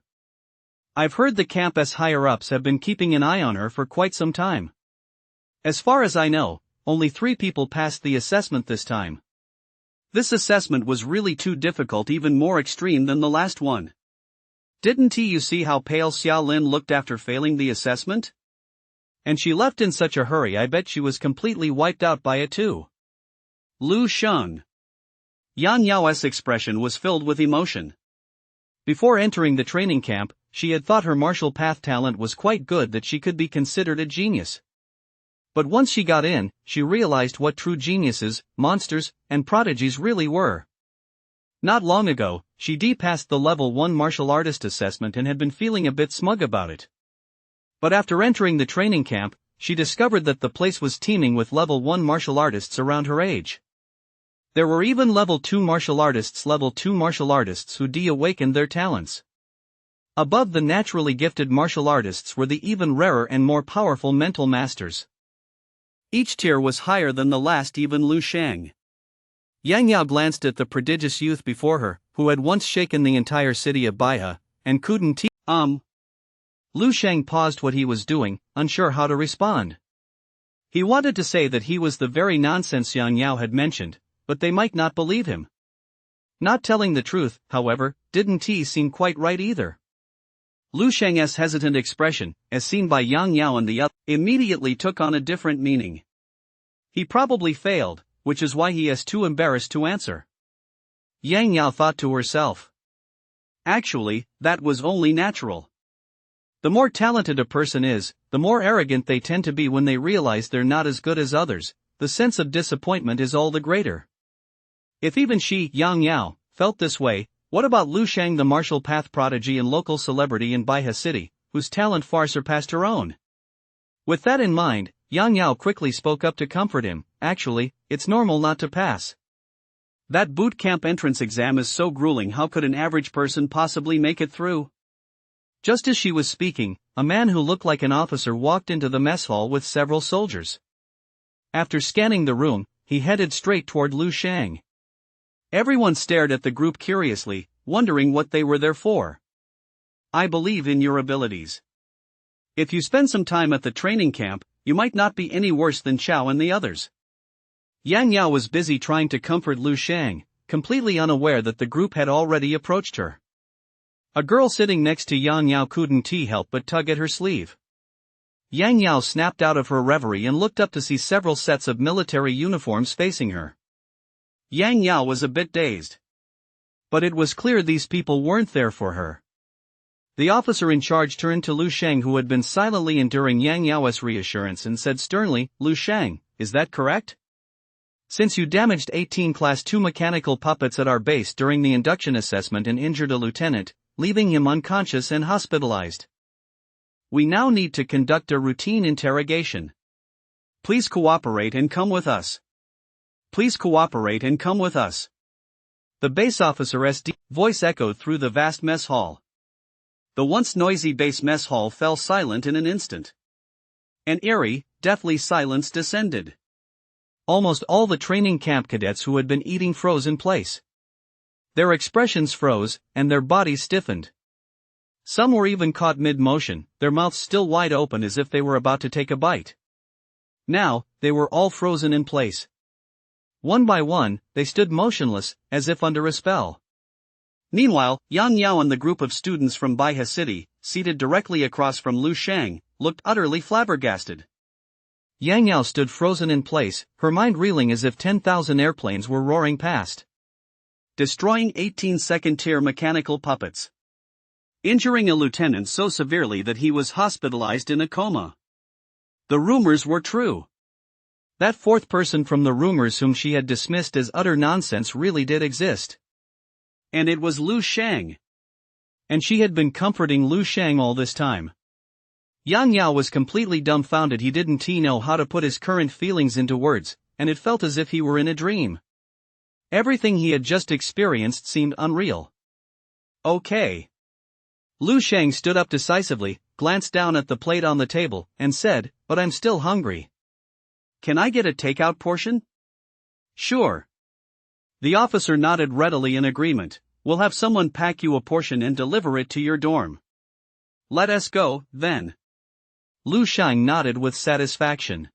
I've heard the campus higher-ups have been keeping an eye on her for quite some time. As far as I know, only 3 people passed the assessment this time. This assessment was really too difficult, even more extreme than the last one. Didn't you see how pale Xia Lin looked after failing the assessment? And she left in such a hurry. I bet she was completely wiped out by it too. Lu Sheng. Yan Yao's expression was filled with emotion. Before entering the training camp, she had thought her martial path talent was quite good, that she could be considered a genius. But once she got in, she realized what true geniuses, monsters, and prodigies really were. Not long ago, she passed the level 1 martial artist assessment and had been feeling a bit smug about it. But after entering the training camp, she discovered that the place was teeming with level 1 martial artists around her age. There were even level 2 martial artists who awakened their talents. Above the naturally gifted martial artists were the even rarer and more powerful mental masters. Each tier was higher than the last, even Lu Sheng. Yang Yao glanced at the prodigious youth before her, who had once shaken the entire city of Baiha, and couldn't Lu Sheng paused what he was doing, unsure how to respond. He wanted to say that he was the very nonsense Yang Yao had mentioned, but they might not believe him. Not telling the truth, however, didn't seem quite right either. Lu Sheng's hesitant expression, as seen by Yang Yao and the other, immediately took on a different meaning. He probably failed, which is why he is too embarrassed to answer. Yang Yao thought to herself. Actually, that was only natural. The more talented a person is, the more arrogant they tend to be when they realize they're not as good as others. The sense of disappointment is all the greater. If even she, Yang Yao, felt this way, what about Lu Shang, the martial path prodigy and local celebrity in Baihe City, whose talent far surpassed her own? With that in mind, Yang Yao quickly spoke up to comfort him. Actually, it's normal not to pass. That boot camp entrance exam is so grueling, how could an average person possibly make it through? Just as she was speaking, a man who looked like an officer walked into the mess hall with several soldiers. After scanning the room, he headed straight toward Lu Shang. Everyone stared at the group curiously, wondering what they were there for. I believe in your abilities. If you spend some time at the training camp, you might not be any worse than Chao and the others. Yang Yao was busy trying to comfort Lu Shang, completely unaware that the group had already approached her. A girl sitting next to Yang Yao couldn't help but tug at her sleeve. Yang Yao snapped out of her reverie and looked up to see several sets of military uniforms facing her. Yang Yao was a bit dazed. But it was clear these people weren't there for her. The officer in charge turned to Lu Shang, who had been silently enduring Yang Yao's reassurance, and said sternly, Lu Shang, is that correct? Since you damaged 18 Class 2 mechanical puppets at our base during the induction assessment and injured a lieutenant, leaving him unconscious and hospitalized. We now need to conduct a routine interrogation. Please cooperate and come with us. Please cooperate and come with us. The base officer's deep voice echoed through the vast mess hall. The once noisy base mess hall fell silent in an instant. An eerie, deathly silence descended. Almost all the training camp cadets who had been eating froze in place. Their expressions froze, and their bodies stiffened. Some were even caught mid-motion, their mouths still wide open as if they were about to take a bite. Now, they were all frozen in place. One by one, they stood motionless, as if under a spell. Meanwhile, Yang Yao and the group of students from Baihe City, seated directly across from Lu Shang, looked utterly flabbergasted. Yang Yao stood frozen in place, her mind reeling as if 10,000 airplanes were roaring past. Destroying 18 second-tier mechanical puppets. Injuring a lieutenant so severely that he was hospitalized in a coma. The rumors were true. That fourth person from the rumors whom she had dismissed as utter nonsense really did exist. And it was Lu Shang. And she had been comforting Lu Shang all this time. Yang Yao was completely dumbfounded. He didn't know how to put his current feelings into words, and it felt as if he were in a dream. Everything he had just experienced seemed unreal. Okay. Lu Shang stood up decisively, glanced down at the plate on the table, and said, but I'm still hungry. Can I get a takeout portion? Sure. The officer nodded readily in agreement. We'll have someone pack you a portion and deliver it to your dorm. Let us go, then. Lu Shang nodded with satisfaction.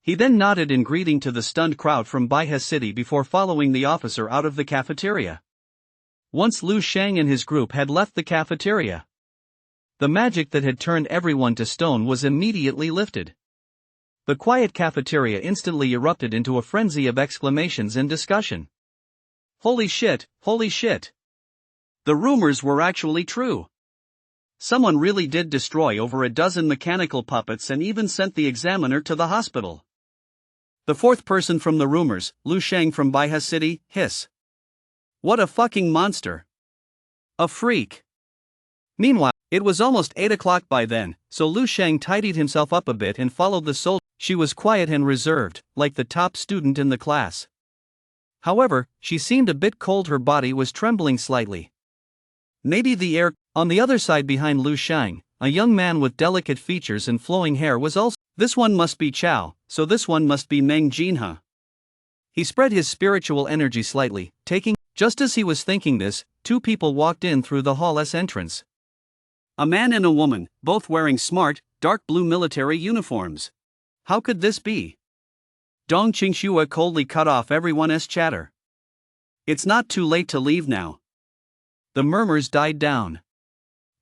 He then nodded in greeting to the stunned crowd from Baihe City before following the officer out of the cafeteria. Once Lu Shang and his group had left the cafeteria, the magic that had turned everyone to stone was immediately lifted. The quiet cafeteria instantly erupted into a frenzy of exclamations and discussion. Holy shit, holy shit. The rumors were actually true. Someone really did destroy over a dozen mechanical puppets and even sent the examiner to the hospital. The fourth person from the rumors, Lu Shang from Baihe City, hiss. What a fucking monster. A freak. Meanwhile, it was almost 8 o'clock by then, so Lu Shang tidied himself up a bit and followed the soldier. She was quiet and reserved, like the top student in the class. However, she seemed a bit cold. Her body was trembling slightly. Maybe the air. On the other side behind Lu Shang, a young man with delicate features and flowing hair was also. This one must be Chao, so this one must be Meng Jinhe. He spread his spiritual energy slightly, taking. Just as he was thinking this, two people walked in through the hall's entrance. A man and a woman, both wearing smart, dark blue military uniforms. How could this be? Dong Qingxue coldly cut off everyone's chatter. It's not too late to leave now. The murmurs died down.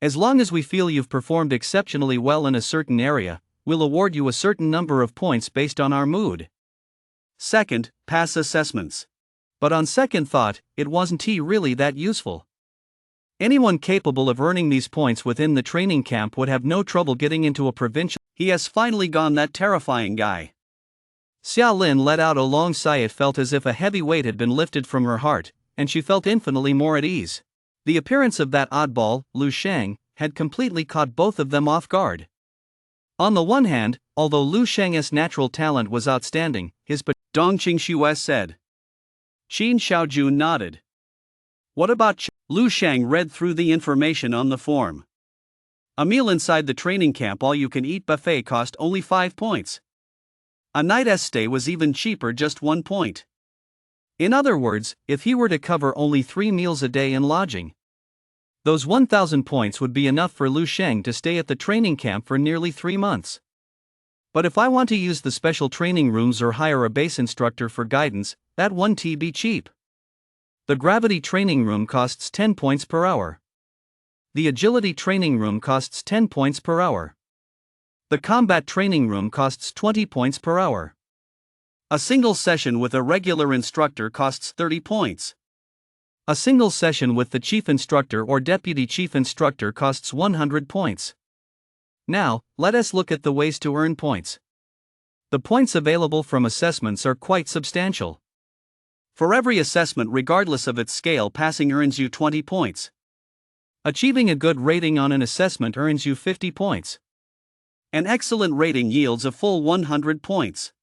As long as we feel you've performed exceptionally well in a certain area, we'll award you a certain number of points based on our mood. Second, pass assessments. But on second thought, it wasn't really that useful. Anyone capable of earning these points within the training camp would have no trouble getting into a provincial. He has finally gone, that terrifying guy. Xia Lin let out a long sigh. It felt as if a heavy weight had been lifted from her heart, and she felt infinitely more at ease. The appearance of that oddball, Lu Shang, had completely caught both of them off guard. On the one hand, although Lu Shang's natural talent was outstanding, his Dongqing Shuai said. Qin Xiaojun nodded. What about Lu Shang read through the information on the form. A meal inside the training camp all-you-can-eat buffet cost only 5 points. A night's stay was even cheaper, just 1 point. In other words, if he were to cover only 3 meals a day and lodging, those 1,000 points would be enough for Lu Shang to stay at the training camp for nearly 3 months. But if I want to use the special training rooms or hire a base instructor for guidance, that won't be cheap. The gravity training room costs 10 points per hour. The agility training room costs 10 points per hour. The combat training room costs 20 points per hour. A single session with a regular instructor costs 30 points. A single session with the chief instructor or deputy chief instructor costs 100 points. Now, let us look at the ways to earn points. The points available from assessments are quite substantial. For every assessment, regardless of its scale, passing earns you 20 points. Achieving a good rating on an assessment earns you 50 points. An excellent rating yields a full 100 points.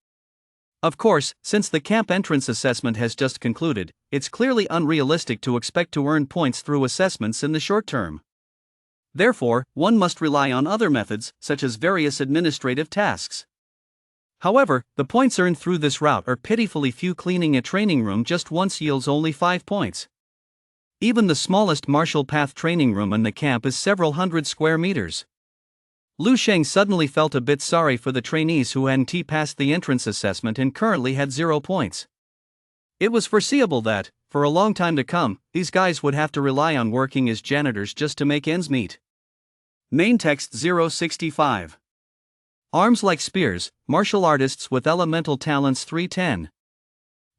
Of course, since the camp entrance assessment has just concluded, it's clearly unrealistic to expect to earn points through assessments in the short term. Therefore, one must rely on other methods, such as various administrative tasks. However, the points earned through this route are pitifully few. Cleaning a training room just once yields only 5 points. Even the smallest martial path training room in the camp is several hundred square meters. Lu Shang suddenly felt a bit sorry for the trainees who hadn't passed the entrance assessment and currently had 0 points. It was foreseeable that, for a long time to come, these guys would have to rely on working as janitors just to make ends meet. Main text 065. Arms like spears, martial artists with elemental talents 310.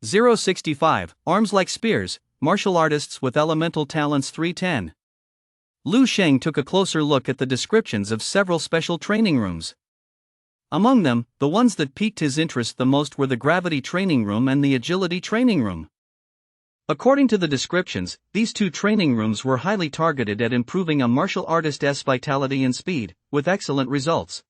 065. Arms like spears, martial artists with elemental talents 310. Lu Shang took a closer look at the descriptions of several special training rooms. Among them, the ones that piqued his interest the most were the gravity training room and the agility training room. According to the descriptions, these two training rooms were highly targeted at improving a martial artist's vitality and speed, with excellent results.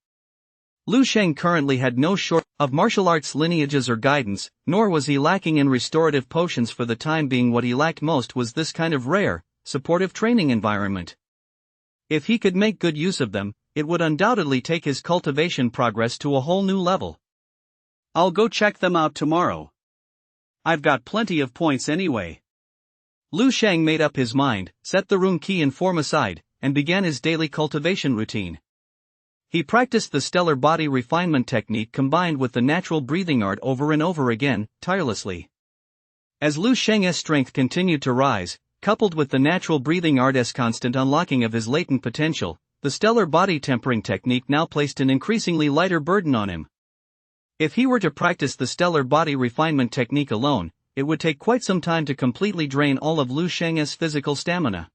Lu Shang currently had no shortage of martial arts lineages or guidance, nor was he lacking in restorative potions for the time being. What he lacked most was this kind of rare, supportive training environment. If he could make good use of them, it would undoubtedly take his cultivation progress to a whole new level. I'll go check them out tomorrow. I've got plenty of points anyway. Lu Shang made up his mind, set the room key and form aside, and began his daily cultivation routine. He practiced the stellar body refinement technique combined with the natural breathing art over and over again, tirelessly. As Lu Shang's strength continued to rise, coupled with the natural breathing art's constant unlocking of his latent potential, the stellar body tempering technique now placed an increasingly lighter burden on him. If he were to practice the stellar body refinement technique alone, it would take quite some time to completely drain all of Lu Shang's physical stamina.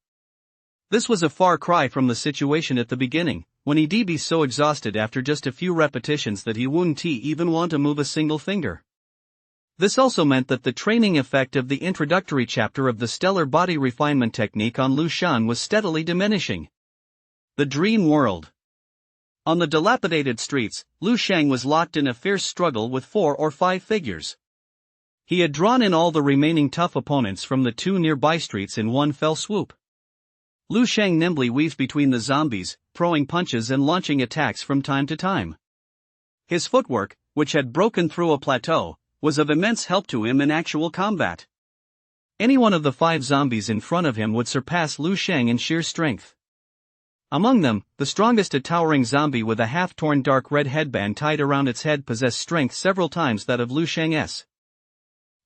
This was a far cry from the situation at the beginning, when he'd be so exhausted after just a few repetitions that he wouldn't even want to move a single finger. This also meant that the training effect of the introductory chapter of the stellar body refinement technique on Lu Shan was steadily diminishing. The dream world. On the dilapidated streets, Lu Shang was locked in a fierce struggle with 4 or 5 figures. He had drawn in all the remaining tough opponents from the 2 nearby streets in one fell swoop. Lu Shang nimbly weaved between the zombies, throwing punches and launching attacks from time to time. His footwork, which had broken through a plateau, was of immense help to him in actual combat. Any one of the 5 zombies in front of him would surpass Lu Shang in sheer strength. Among them, the strongest, a towering zombie with a half-torn dark red headband tied around its head, possessed strength several times that of Lu Shang's.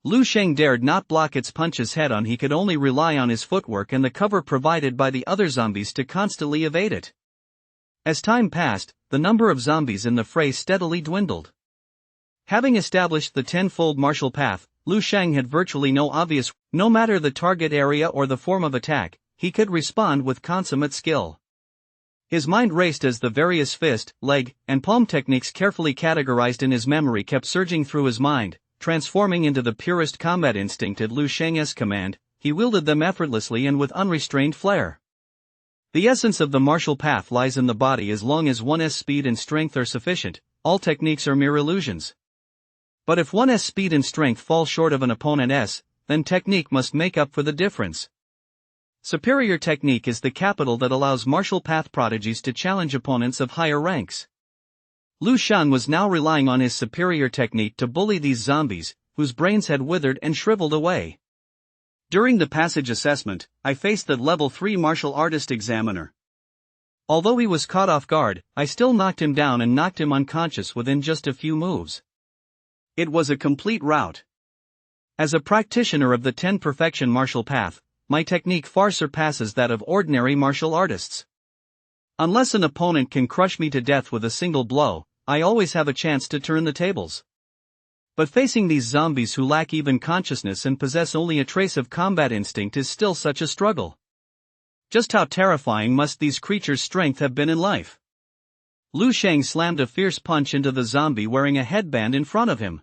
Lu Shang dared not block its punches head-on. He could only rely on his footwork and the cover provided by the other zombies to constantly evade it. As time passed, the number of zombies in the fray steadily dwindled. Having established the tenfold martial path, Lu Shang had virtually no matter the target area or the form of attack, he could respond with consummate skill. His mind raced as the various fist, leg, and palm techniques carefully categorized in his memory kept surging through his mind, transforming into the purest combat instinct at Lu Shang's command. He wielded them effortlessly and with unrestrained flair. The essence of the martial path lies in the body. As long as one's speed and strength are sufficient, all techniques are mere illusions. But if one's speed and strength fall short of an opponent's, then technique must make up for the difference. Superior technique is the capital that allows martial path prodigies to challenge opponents of higher ranks. Lu Shang was now relying on his superior technique to bully these zombies, whose brains had withered and shriveled away. During the passage assessment, I faced the level 3 martial artist examiner. Although he was caught off guard, I still knocked him down and knocked him unconscious within just a few moves. It was a complete rout. As a practitioner of the 10 perfection martial path, my technique far surpasses that of ordinary martial artists. Unless an opponent can crush me to death with a single blow, I always have a chance to turn the tables. But facing these zombies who lack even consciousness and possess only a trace of combat instinct is still such a struggle. Just how terrifying must these creatures' strength have been in life? Lu Shang slammed a fierce punch into the zombie wearing a headband in front of him.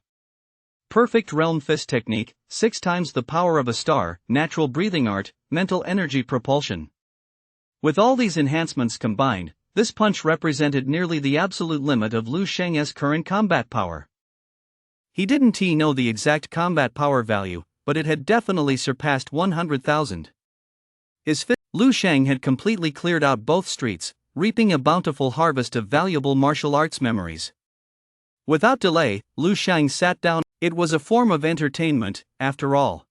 Perfect realm fist technique, 6 times the power of a star, natural breathing art, mental energy propulsion. With all these enhancements combined, this punch represented nearly the absolute limit of Lu Shang's current combat power. He didn't know the exact combat power value, but it had definitely surpassed 100,000. Lu Shang had completely cleared out both streets, reaping a bountiful harvest of valuable martial arts memories. Without delay, Lu Shang sat down. It was a form of entertainment, after all.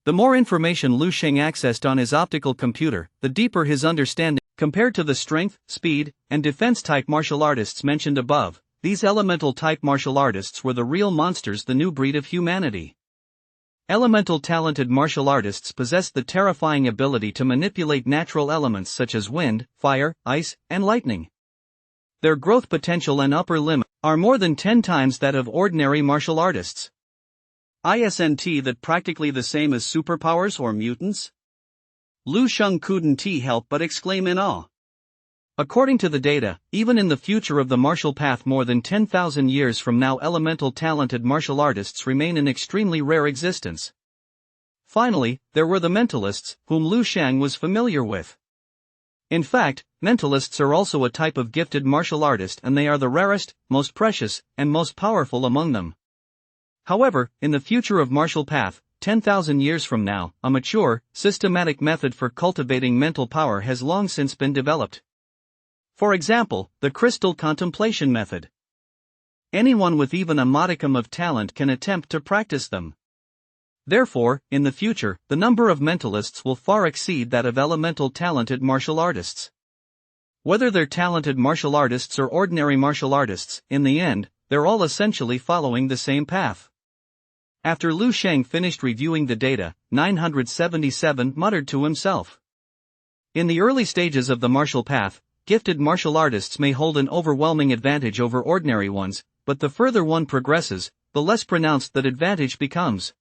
The more information Lu Shang accessed on his optical computer, the deeper his understanding. Compared to the strength, speed, and defense-type martial artists mentioned above, these elemental-type martial artists were the real monsters, the new breed of humanity. Elemental-talented martial artists possessed the terrifying ability to manipulate natural elements such as wind, fire, ice, and lightning. Their growth potential and upper limit are more than 10 times that of ordinary martial artists. Isn't that practically the same as superpowers or mutants? Lu Shang couldn't help but exclaim in awe. According to the data, even in the future of the martial path more than 10,000 years from now, elemental talented martial artists remain in extremely rare existence. Finally, there were the mentalists, whom Lu Shang was familiar with. In fact, mentalists are also a type of gifted martial artist, and they are the rarest, most precious, and most powerful among them. However, in the future of martial path, 10,000 years from now, a mature, systematic method for cultivating mental power has long since been developed. For example, the crystal contemplation method. Anyone with even a modicum of talent can attempt to practice them. Therefore, in the future, the number of mentalists will far exceed that of elemental talented martial artists. Whether they're talented martial artists or ordinary martial artists, in the end, they're all essentially following the same path. After Lu Shang finished reviewing the data, 977 muttered to himself. In the early stages of the martial path, gifted martial artists may hold an overwhelming advantage over ordinary ones, but the further one progresses, the less pronounced that advantage becomes.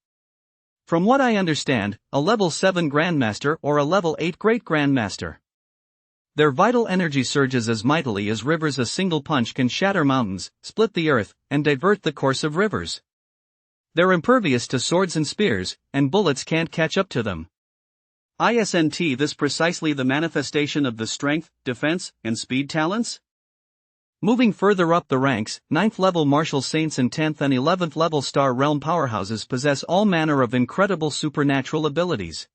From what I understand, a level 7 Grandmaster or a level 8 Great Grandmaster. Their vital energy surges as mightily as rivers. A single punch can shatter mountains, split the earth, and divert the course of rivers. They're impervious to swords and spears, and bullets can't catch up to them. Isn't this precisely the manifestation of the strength, defense, and speed talents? Moving further up the ranks, 9th level martial saints and 10th and 11th level star realm powerhouses possess all manner of incredible supernatural abilities.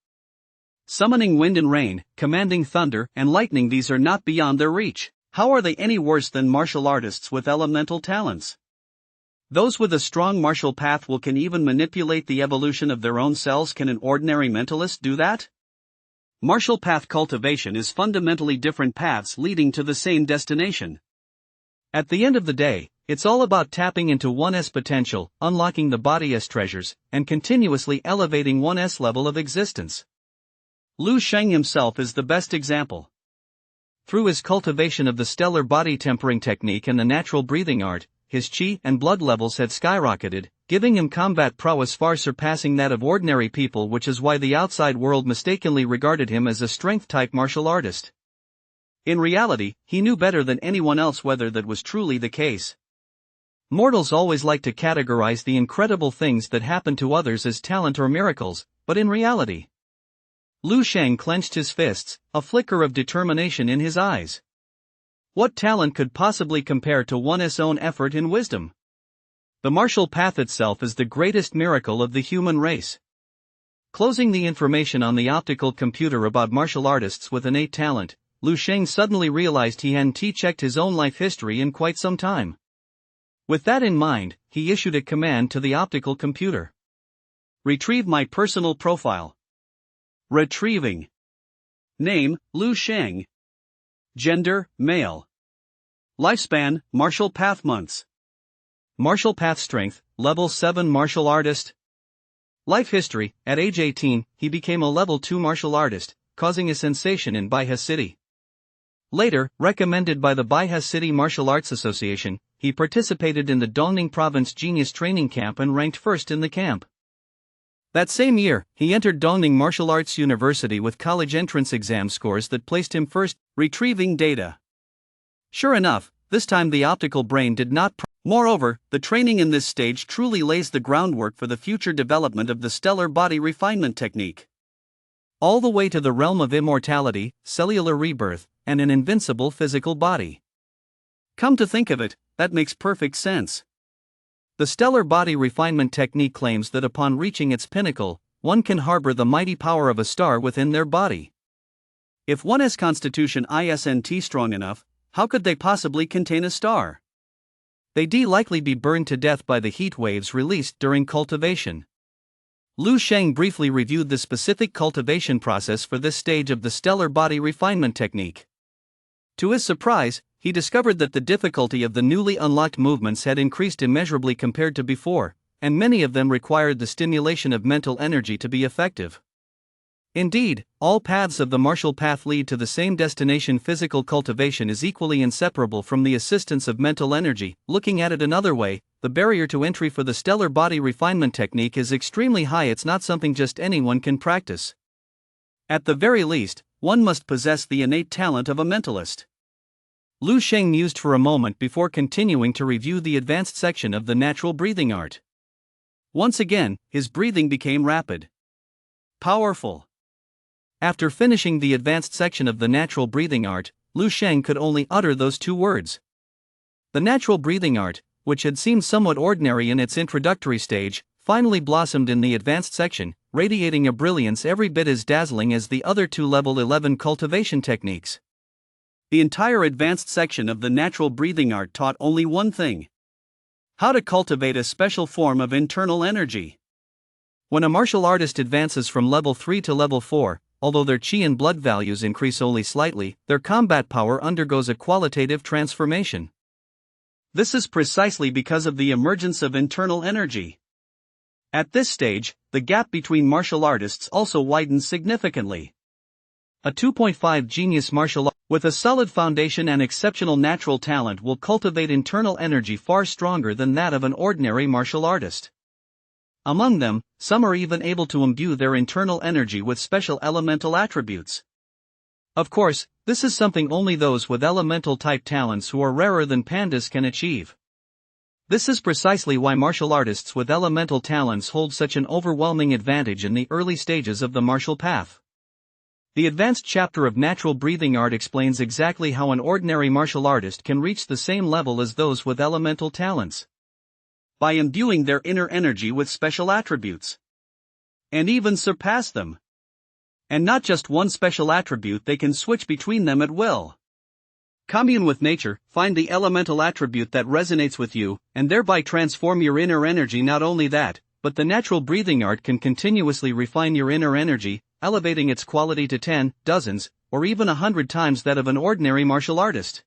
Summoning wind and rain, commanding thunder and lightning, these are not beyond their reach. How are they any worse than martial artists with elemental talents? Those with a strong martial path can even manipulate the evolution of their own cells. Can an ordinary mentalist do that? Martial path cultivation is fundamentally different paths leading to the same destination. At the end of the day, it's all about tapping into one's potential, unlocking the body's treasures, and continuously elevating one's level of existence. Lu Shang himself is the best example. Through his cultivation of the stellar body tempering technique and the natural breathing art, his chi and blood levels had skyrocketed, giving him combat prowess far surpassing that of ordinary people, which is why the outside world mistakenly regarded him as a strength-type martial artist. In reality, he knew better than anyone else whether that was truly the case. Mortals always like to categorize the incredible things that happen to others as talent or miracles, but in reality, Lu Sheng clenched his fists, a flicker of determination in his eyes. What talent could possibly compare to one's own effort and wisdom? The martial path itself is the greatest miracle of the human race. Closing the information on the optical computer about martial artists with innate talent, Lu Sheng suddenly realized he hadn't checked his own life history in quite some time. With that in mind, he issued a command to the optical computer. Retrieve my personal profile. Retrieving. Name, Lu Sheng. Gender, male. Lifespan, martial path months. Martial path strength, level 7 martial artist. Life history, at age 18, he became a level 2 martial artist, causing a sensation in Baihe City. Later, recommended by the Baihe City Martial Arts Association, he participated in the Dongning Province Genius Training Camp and ranked first in the camp. That same year, he entered Dongning Martial Arts University with college entrance exam scores that placed him first. Retrieving data. Sure enough, this time the optical brain did not. Moreover, the training in this stage truly lays the groundwork for the future development of the stellar body refinement technique. All the way to the realm of immortality, cellular rebirth, and an invincible physical body. Come to think of it, that makes perfect sense. The stellar body refinement technique claims that upon reaching its pinnacle, one can harbor the mighty power of a star within their body. If one's constitution isn't strong enough, how could they possibly contain a star? They'd likely be burned to death by the heat waves released during cultivation. Lu Sheng briefly reviewed the specific cultivation process for this stage of the stellar body refinement technique. To his surprise, he discovered that the difficulty of the newly unlocked movements had increased immeasurably compared to before, and many of them required the stimulation of mental energy to be effective. Indeed, all paths of the martial path lead to the same destination. Physical cultivation is equally inseparable from the assistance of mental energy. Looking at it another way, the barrier to entry for the stellar body refinement technique is extremely high. It's not something just anyone can practice. At the very least, one must possess the innate talent of a mentalist. Lu Sheng mused for a moment before continuing to review the advanced section of the natural breathing art. Once again, his breathing became rapid. Powerful. After finishing the advanced section of the natural breathing art, Lu Sheng could only utter those two words. The natural breathing art, which had seemed somewhat ordinary in its introductory stage, finally blossomed in the advanced section, radiating a brilliance every bit as dazzling as the other two level 11 cultivation techniques. The entire advanced section of the natural breathing art taught only one thing: how to cultivate a special form of internal energy. When a martial artist advances from level 3 to level 4, although their chi and blood values increase only slightly, their combat power undergoes a qualitative transformation. This is precisely because of the emergence of internal energy. At this stage, the gap between martial artists also widens significantly. A 2.5 genius martial artist with a solid foundation and exceptional natural talent will cultivate internal energy far stronger than that of an ordinary martial artist. Among them, some are even able to imbue their internal energy with special elemental attributes. Of course, this is something only those with elemental-type talents who are rarer than pandas can achieve. This is precisely why martial artists with elemental talents hold such an overwhelming advantage in the early stages of the martial path. The advanced chapter of natural breathing art explains exactly how an ordinary martial artist can reach the same level as those with elemental talents. By imbuing their inner energy with special attributes. And even surpass them. And not just one special attribute, they can switch between them at will. Commune with nature, find the elemental attribute that resonates with you, and thereby transform your inner energy. Not only that, but the natural breathing art can continuously refine your inner energy, elevating its quality to 10, dozens, or even 100 times that of an ordinary martial artist.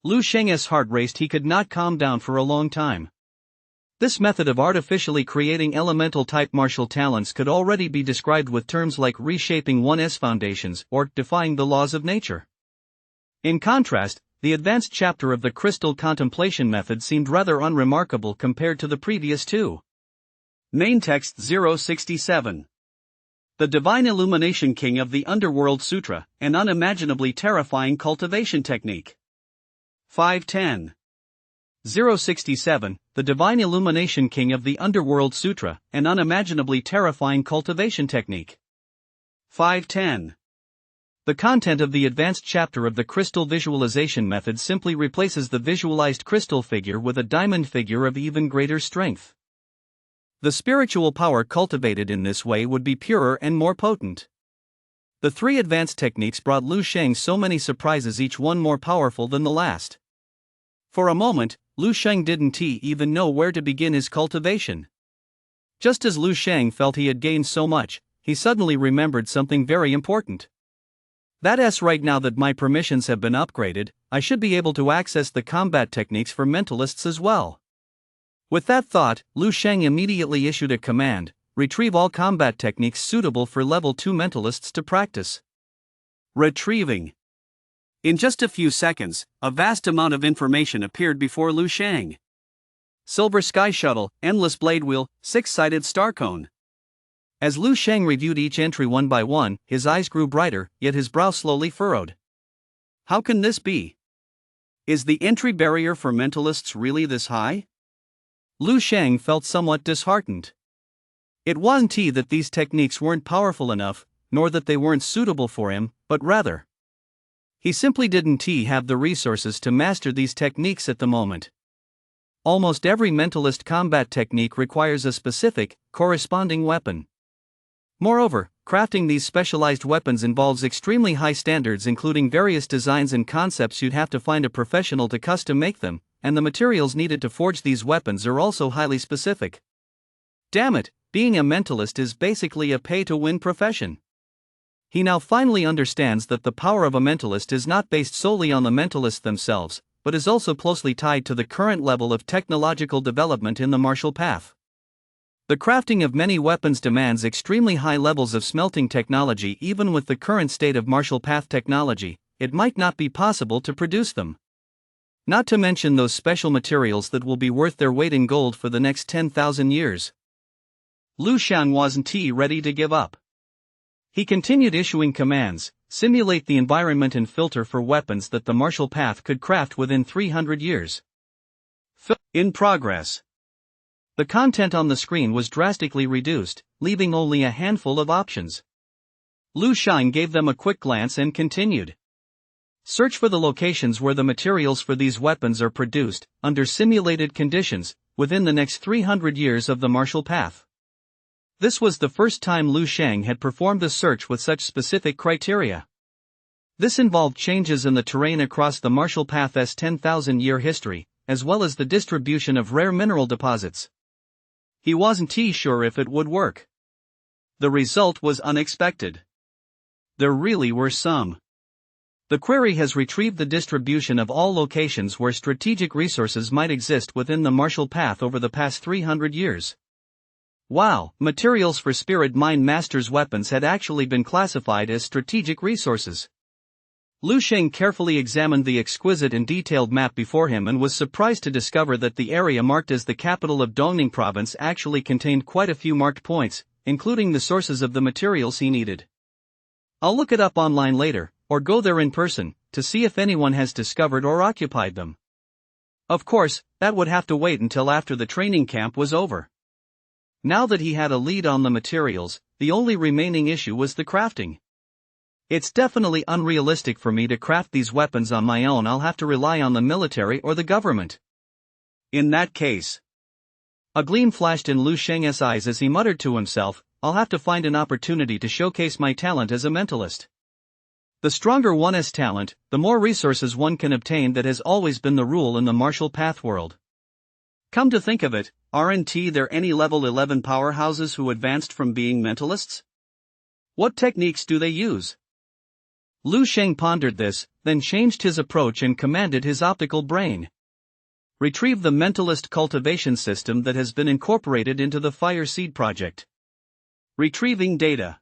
Lu Sheng's heart raced. He could not calm down for a long time. This method of artificially creating elemental-type martial talents could already be described with terms like reshaping one's foundations or defying the laws of nature. In contrast, the advanced chapter of the crystal contemplation method seemed rather unremarkable compared to the previous two. Main text 067. The Divine Illumination King of the Underworld Sutra, an unimaginably terrifying cultivation technique. 510. 067. The Divine Illumination King of the Underworld Sutra, an unimaginably terrifying cultivation technique. 510. The content of the advanced chapter of the crystal visualization method simply replaces the visualized crystal figure with a diamond figure of even greater strength. The spiritual power cultivated in this way would be purer and more potent. The three advanced techniques brought Lu Sheng so many surprises, each one more powerful than the last. For a moment, Lu Sheng didn't even know where to begin his cultivation. Just as Lu Sheng felt he had gained so much, he suddenly remembered something very important. That's right, now that my permissions have been upgraded, I should be able to access the combat techniques for mentalists as well. With that thought, Lu Sheng immediately issued a command: retrieve all combat techniques suitable for level 2 mentalists to practice. Retrieving. In just a few seconds, a vast amount of information appeared before Lu Sheng. Silver Sky Shuttle, Endless Blade Wheel, Six-Sided Star Cone. As Lu Sheng reviewed each entry one by one, his eyes grew brighter, yet his brow slowly furrowed. How can this be? Is the entry barrier for mentalists really this high? Lu Sheng felt somewhat disheartened. It wasn't that these techniques weren't powerful enough, nor that they weren't suitable for him, but rather, he simply didn't have the resources to master these techniques at the moment. Almost every mentalist combat technique requires a specific, corresponding weapon. Moreover, crafting these specialized weapons involves extremely high standards, including various designs and concepts. You'd have to find a professional to custom make them, and the materials needed to forge these weapons are also highly specific. Damn it, being a mentalist is basically a pay-to-win profession. He now finally understands that the power of a mentalist is not based solely on the mentalists themselves, but is also closely tied to the current level of technological development in the martial path. The crafting of many weapons demands extremely high levels of smelting technology. Even with the current state of martial path technology, it might not be possible to produce them. Not to mention those special materials that will be worth their weight in gold for the next 10,000 years. Lu Sheng wasn't ready to give up. He continued issuing commands: simulate the environment and filter for weapons that the martial path could craft within 300 years. In progress. The content on the screen was drastically reduced, leaving only a handful of options. Lu Sheng gave them a quick glance and continued. Search for the locations where the materials for these weapons are produced, under simulated conditions, within the next 300 years of the martial path. This was the first time Lu Sheng had performed a search with such specific criteria. This involved changes in the terrain across the martial path's 10,000-year history, as well as the distribution of rare mineral deposits. He wasn't sure if it would work. The result was unexpected. There really were some. The query has retrieved the distribution of all locations where strategic resources might exist within the martial path over the past 300 years. Wow, materials for Spirit Mind Master's weapons had actually been classified as strategic resources. Lu Sheng carefully examined the exquisite and detailed map before him and was surprised to discover that the area marked as the capital of Dongning Province actually contained quite a few marked points, including the sources of the materials he needed. I'll look it up online later, or go there in person, to see if anyone has discovered or occupied them. Of course, that would have to wait until after the training camp was over. Now that he had a lead on the materials, the only remaining issue was the crafting. It's definitely unrealistic for me to craft these weapons on my own. I'll have to rely on the military or the government. In that case, a gleam flashed in Lu Sheng's eyes as he muttered to himself, I'll have to find an opportunity to showcase my talent as a mentalist. The stronger one's talent, the more resources one can obtain. That has always been the rule in the martial path world. Come to think of it, aren't there any level 11 powerhouses who advanced from being mentalists? What techniques do they use? Lu Sheng pondered this, then changed his approach and commanded his optical brain. Retrieve the mentalist cultivation system that has been incorporated into the Fire Seed project. Retrieving data.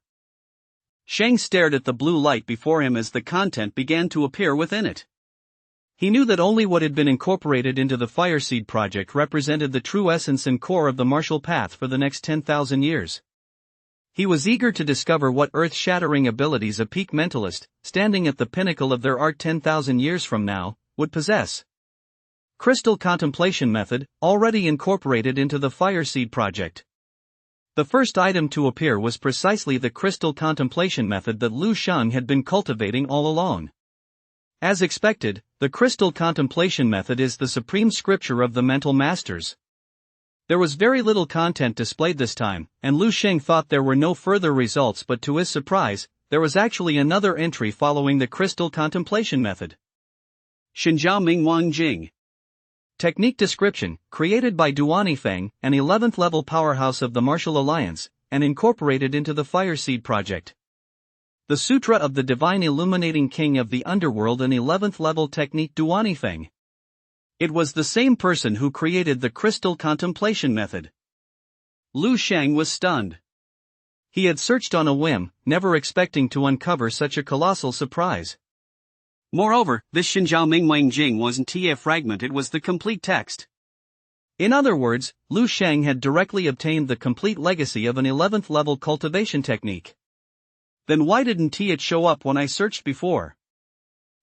Sheng stared at the blue light before him as the content began to appear within it. He knew that only what had been incorporated into the Fireseed project represented the true essence and core of the martial path for the next 10,000 years. He was eager to discover what earth-shattering abilities a peak mentalist, standing at the pinnacle of their art 10,000 years from now, would possess. Crystal contemplation method, already incorporated into the Fireseed project. The first item to appear was precisely the crystal contemplation method that Lu Sheng had been cultivating all along. As expected, the crystal contemplation method is the supreme scripture of the mental masters. There was very little content displayed this time, and Lu Sheng thought there were no further results, but to his surprise, there was actually another entry following the crystal contemplation method. Xinjiao Ming Wang Jing. Technique description, created by Duani Feng, an 11th level powerhouse of the Martial Alliance, and incorporated into the Fireseed project. The Sutra of the Divine Illuminating King of the Underworld, an 11th level technique Duani Feng. It was the same person who created the crystal contemplation method. Lu Sheng was stunned. He had searched on a whim, never expecting to uncover such a colossal surprise. Moreover, this Xinjiao Ming Wang Jing wasn't a fragment, it was the complete text. In other words, Lu Sheng had directly obtained the complete legacy of an 11th level cultivation technique. Then why didn't it show up when I searched before?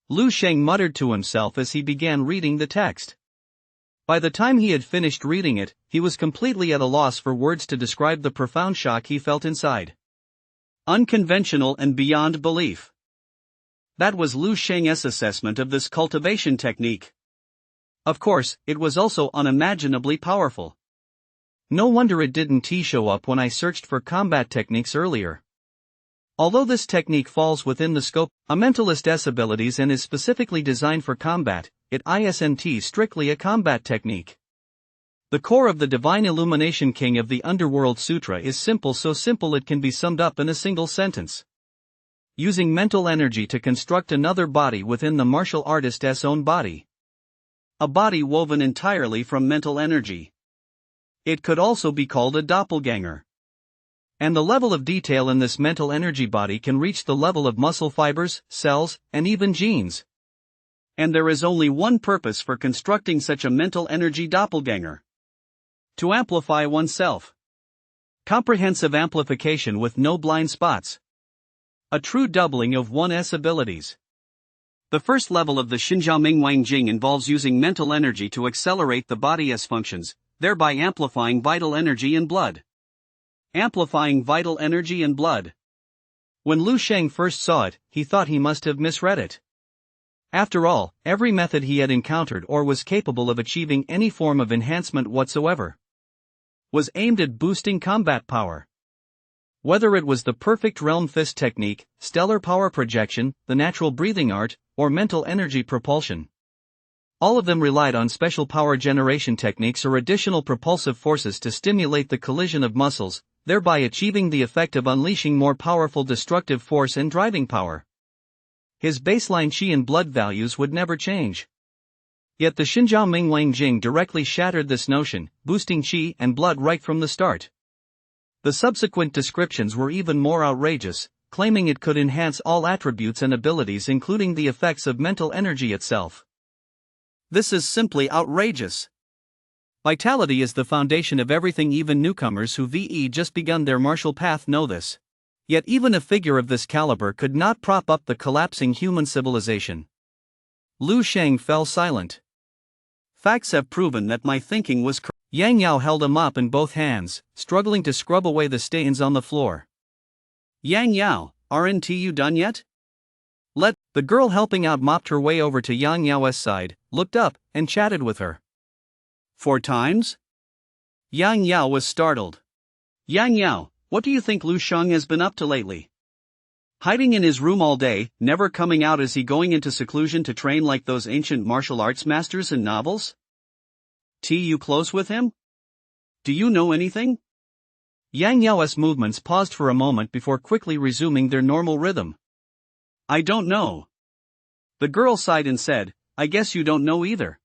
Lu Sheng muttered to himself as he began reading the text. By the time he had finished reading it, he was completely at a loss for words to describe the profound shock he felt inside. Unconventional and beyond belief. That was Lu Sheng's assessment of this cultivation technique. Of course, it was also unimaginably powerful. No wonder it didn't show up when I searched for combat techniques earlier. Although this technique falls within the scope of a mentalist's abilities and is specifically designed for combat, it isn't strictly a combat technique. The core of the Divine Illumination King of the Underworld Sutra is simple, so simple it can be summed up in a single sentence. Using mental energy to construct another body within the martial artist's own body. A body woven entirely from mental energy. It could also be called a doppelganger. And the level of detail in this mental energy body can reach the level of muscle fibers, cells, and even genes. And there is only one purpose for constructing such a mental energy doppelganger. To amplify oneself. Comprehensive amplification with no blind spots. A true doubling of one's abilities. The first level of the Xinjiao Ming Wang Jing involves using mental energy to accelerate the body's functions, thereby amplifying vital energy and blood. Amplifying vital energy and blood. When Lu Sheng first saw it, he thought he must have misread it. After all, every method he had encountered or was capable of achieving any form of enhancement whatsoever was aimed at boosting combat power. Whether it was the perfect realm fist technique, stellar power projection, the natural breathing art, or mental energy propulsion. All of them relied on special power generation techniques or additional propulsive forces to stimulate the collision of muscles, thereby achieving the effect of unleashing more powerful destructive force and driving power. His baseline qi and blood values would never change. Yet the Xinjiao Ming Wang Jing directly shattered this notion, boosting qi and blood right from the start. The subsequent descriptions were even more outrageous, claiming it could enhance all attributes and abilities including the effects of mental energy itself. This is simply outrageous. Vitality is the foundation of everything. Even newcomers who just begun their martial path know this. Yet even a figure of this caliber could not prop up the collapsing human civilization. Lu Sheng fell silent. Facts have proven that my thinking was correct. Yang Yao held a mop in both hands, struggling to scrub away the stains on the floor. Yang Yao, aren't you done yet? The girl helping out mopped her way over to Yang Yao's side, looked up, and chatted with her. 4 times? Yang Yao was startled. Yang Yao, what do you think Lu Sheng has been up to lately? Hiding in his room all day, never coming out? Is he going into seclusion to train like those ancient martial arts masters in novels? You close with him? Do you know anything? Yang Yao's movements paused for a moment before quickly resuming their normal rhythm. I don't know. The girl sighed and said, I guess you don't know either.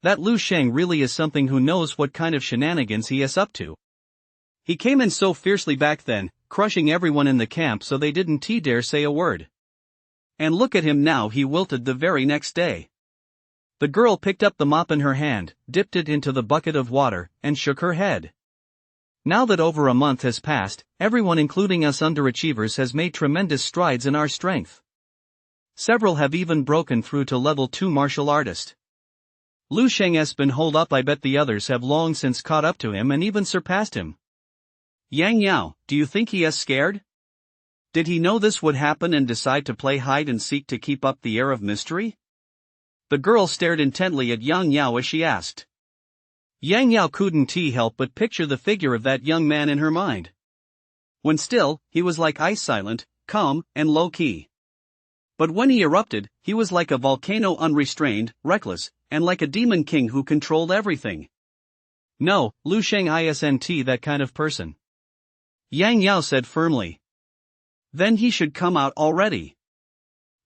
That Lu Sheng really is something. Who knows what kind of shenanigans he is up to. He came in so fiercely back then, crushing everyone in the camp so they didn't dare say a word. And look at him now, he wilted the very next day. The girl picked up the mop in her hand, dipped it into the bucket of water, and shook her head. Now that over a month has passed, everyone including us underachievers has made tremendous strides in our strength. Several have even broken through to level 2 martial artist. Lu Sheng's been holed up. I bet the others have long since caught up to him and even surpassed him. Yang Yao, do you think he is scared? Did he know this would happen and decide to play hide and seek to keep up the air of mystery? The girl stared intently at Yang Yao as she asked. Yang Yao couldn't help but picture the figure of that young man in her mind. When still, he was like ice, silent, calm, and low-key. But when he erupted, he was like a volcano, unrestrained, reckless, and like a demon king who controlled everything. No, Lu Sheng isn't that kind of person. Yang Yao said firmly. Then he should come out already.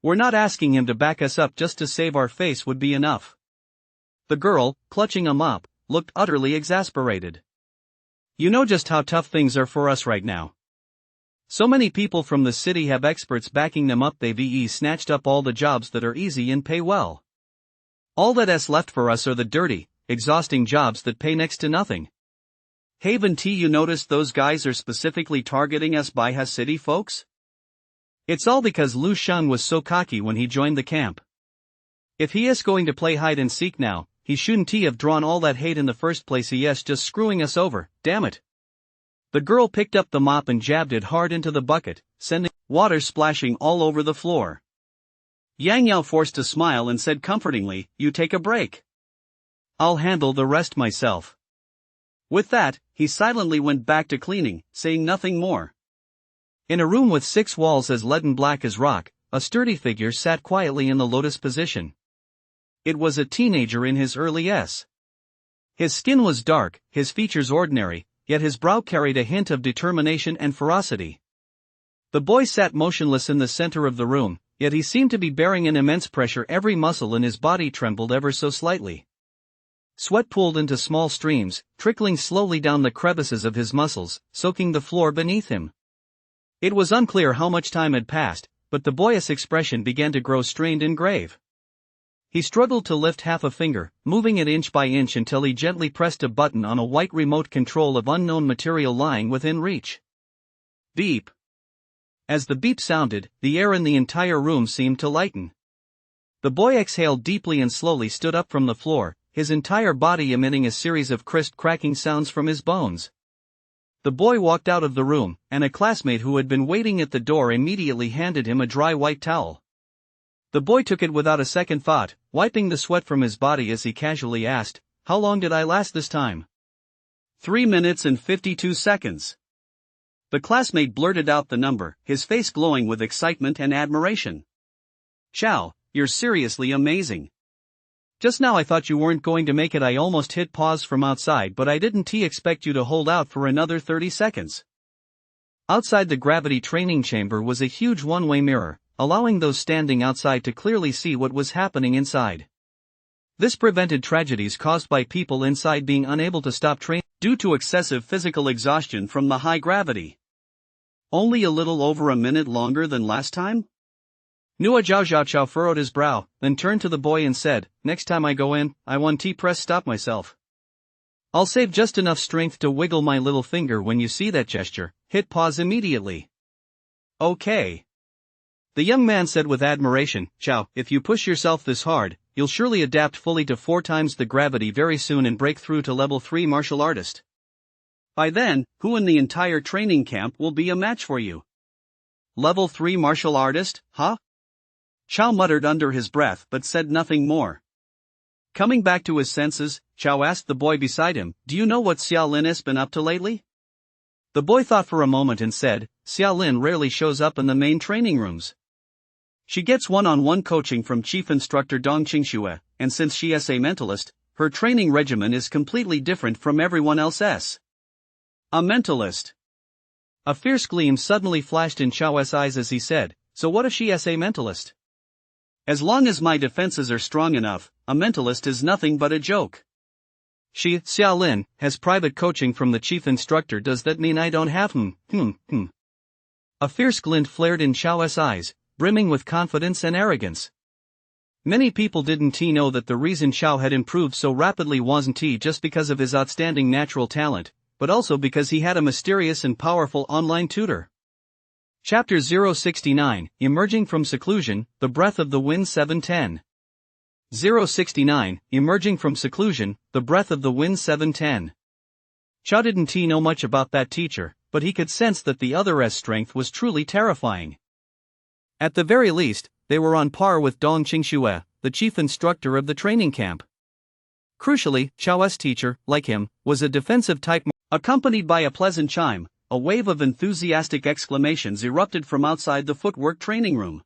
We're not asking him to back us up. Just to save our face would be enough. The girl, clutching a mop, looked utterly exasperated. You know just how tough things are for us right now. So many people from the city have experts backing them up. They've snatched up all the jobs that are easy and pay well. All that's left for us are the dirty, exhausting jobs that pay next to nothing. Haven't you noticed those guys are specifically targeting us Baiha City folks? It's all because Lu Shan was so cocky when he joined the camp. If he is going to play hide and seek now, he shouldn't have drawn all that hate in the first place. He is just screwing us over, damn it. The girl picked up the mop and jabbed it hard into the bucket, sending water splashing all over the floor. Yang Yao forced a smile and said comfortingly, "You take a break. I'll handle the rest myself." With that, he silently went back to cleaning, saying nothing more. In a room with 6 walls as leaden black as rock, a sturdy figure sat quietly in the lotus position. It was a teenager in his early s. His skin was dark, his features ordinary, yet his brow carried a hint of determination and ferocity. The boy sat motionless in the center of the room, yet he seemed to be bearing an immense pressure. Every muscle in his body trembled ever so slightly. Sweat pooled into small streams, trickling slowly down the crevices of his muscles, soaking the floor beneath him. It was unclear how much time had passed, but the boyish expression began to grow strained and grave. He struggled to lift half a finger, moving it inch by inch until he gently pressed a button on a white remote control of unknown material lying within reach. Beep. As the beep sounded, the air in the entire room seemed to lighten. The boy exhaled deeply and slowly stood up from the floor, his entire body emitting a series of crisp cracking sounds from his bones. The boy walked out of the room, and a classmate who had been waiting at the door immediately handed him a dry white towel. The boy took it without a second thought, wiping the sweat from his body as he casually asked, "How long did I last this time?" 3 minutes and 52 seconds. The classmate blurted out the number, his face glowing with excitement and admiration. "Chow, you're seriously amazing. Just now I thought you weren't going to make it." I almost hit pause from outside, but I didn't expect you to hold out for another 30 seconds. Outside the gravity training chamber was a huge one-way mirror, allowing those standing outside to clearly see what was happening inside. This prevented tragedies caused by people inside being unable to stop training due to excessive physical exhaustion from the high gravity. Only a little over a minute longer than last time? Nua Zhao Chao furrowed his brow, then turned to the boy and said, "Next time I go in, I want to press stop myself. I'll save just enough strength to wiggle my little finger when you see that gesture. Hit pause immediately." "Okay." The young man said with admiration, "Chow, if you push yourself this hard, you'll surely adapt fully to 4 times the gravity very soon and break through to level 3 martial artist. By then, who in the entire training camp will be a match for you?" "Level 3 martial artist, huh?" Chow muttered under his breath but said nothing more. Coming back to his senses, Chow asked the boy beside him, "Do you know what Xiao Lin has been up to lately?" The boy thought for a moment and said, "Xiao Lin rarely shows up in the main training rooms. She gets one-on-one coaching from Chief Instructor Dong Qingxue, and since she is a mentalist, her training regimen is completely different from everyone else's." "A mentalist?" A fierce gleam suddenly flashed in Chao's eyes as he said, "So what if she is a mentalist? As long as my defenses are strong enough, a mentalist is nothing but a joke. She, Xiao Lin, has private coaching from the chief instructor. Does that mean I don't have A fierce glint flared in Chao's eyes, brimming with confidence and arrogance. Many people didn't know that the reason Xiao had improved so rapidly wasn't just because of his outstanding natural talent, but also because he had a mysterious and powerful online tutor. Chapter 069, Emerging from Seclusion, The Breath of the Wind 710. 069, Emerging from Seclusion, The Breath of the Wind 710. Xiao didn't know much about that teacher, but he could sense that the other's strength was truly terrifying. At the very least, they were on par with Dong Qingxue, the chief instructor of the training camp. Crucially, Xiao's teacher, like him, was a defensive type. Accompanied by a pleasant chime, a wave of enthusiastic exclamations erupted from outside the footwork training room.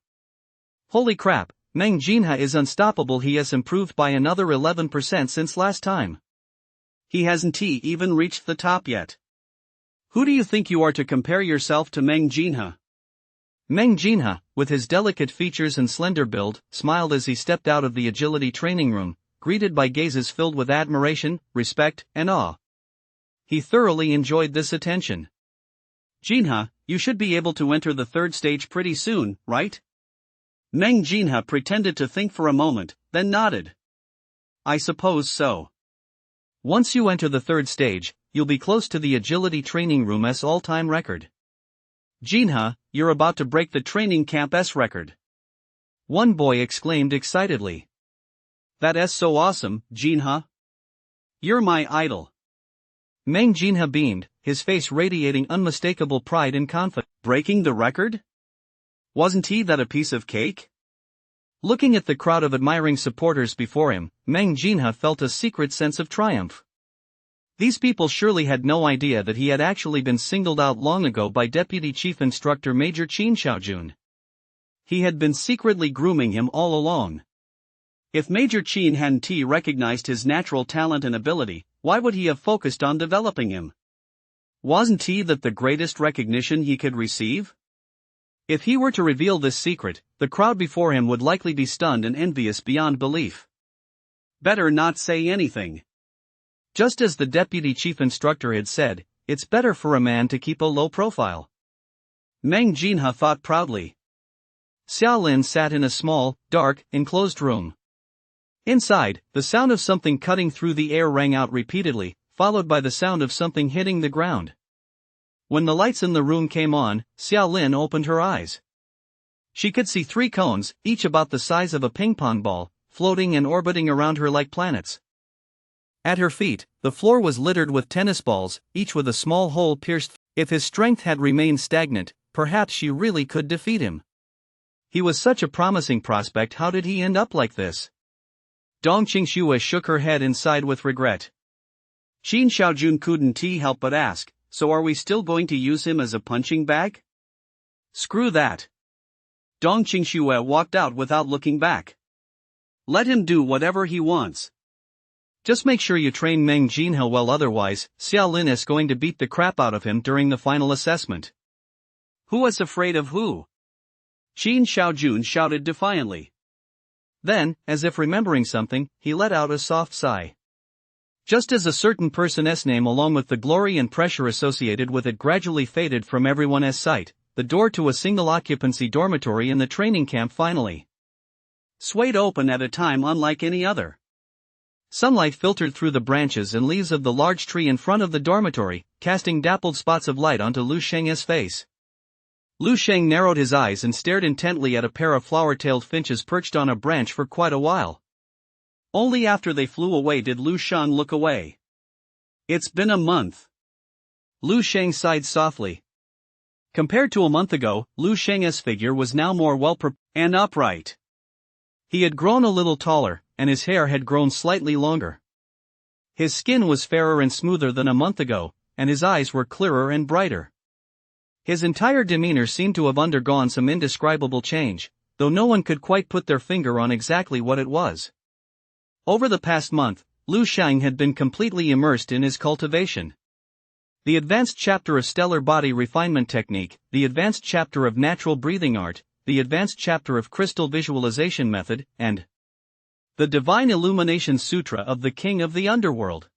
Holy crap, Meng Jinhe is unstoppable. He has improved by another 11% since last time. He hasn't even reached the top yet. Who do you think you are to compare yourself to Meng Jinhe? Meng Jinhe, with his delicate features and slender build, smiled as he stepped out of the agility training room, greeted by gazes filled with admiration, respect, and awe. He thoroughly enjoyed this attention. Jinhe, you should be able to enter the third stage pretty soon, right? Meng Jinhe pretended to think for a moment, then nodded. I suppose so. Once you enter the third stage, you'll be close to the agility training room's all-time record. Jinhe, you're about to break the training camp's record. One boy exclaimed excitedly. That's so awesome, Jinhe. You're my idol. Meng Jinhe beamed, his face radiating unmistakable pride and confidence. Breaking the record? Wasn't that a piece of cake? Looking at the crowd of admiring supporters before him, Meng Jinhe felt a secret sense of triumph. These people surely had no idea that he had actually been singled out long ago by Deputy Chief Instructor Major Qin Xiaojun. He had been secretly grooming him all along. If Major Qin hadn't recognized his natural talent and ability, why would he have focused on developing him? Wasn't that the greatest recognition he could receive? If he were to reveal this secret, the crowd before him would likely be stunned and envious beyond belief. Better not say anything. Just as the deputy chief instructor had said, it's better for a man to keep a low profile. Meng Jinhe thought proudly. Xiao Lin sat in a small, dark, enclosed room. Inside, the sound of something cutting through the air rang out repeatedly, followed by the sound of something hitting the ground. When the lights in the room came on, Xiao Lin opened her eyes. She could see 3 cones, each about the size of a ping-pong ball, floating and orbiting around her like planets. At her feet, the floor was littered with tennis balls, each with a small hole pierced. If his strength had remained stagnant, perhaps she really could defeat him. He was such a promising prospect. How did he end up like this? Dong Qingxue shook her head and sighed with regret. Qin Xiaojun couldn't help but ask, so are we still going to use him as a punching bag? Screw that. Dong Qingxue walked out without looking back. Let him do whatever he wants. Just make sure you train Meng Jinhe well, otherwise, Xiao Lin is going to beat the crap out of him during the final assessment. Who is afraid of who? Qin Xiaojun shouted defiantly. Then, as if remembering something, he let out a soft sigh. Just as a certain person's name along with the glory and pressure associated with it gradually faded from everyone's sight, the door to a single-occupancy dormitory in the training camp finally swayed open at a time unlike any other. Sunlight filtered through the branches and leaves of the large tree in front of the dormitory, casting dappled spots of light onto Lu Sheng's face. Lu Sheng narrowed his eyes and stared intently at a pair of flower-tailed finches perched on a branch for quite a while. Only after they flew away did Lu Sheng look away. It's been a month. Lu Sheng sighed softly. Compared to a month ago, Lu Sheng's figure was now more well-prepared and upright. He had grown a little taller, and his hair had grown slightly longer. His skin was fairer and smoother than a month ago, and his eyes were clearer and brighter. His entire demeanor seemed to have undergone some indescribable change, though no one could quite put their finger on exactly what it was. Over the past month, Lu Sheng had been completely immersed in his cultivation. The advanced chapter of stellar body refinement technique, the advanced chapter of natural breathing art, the advanced chapter of crystal visualization method, and the Divine Illumination Sutra of the King of the Underworld.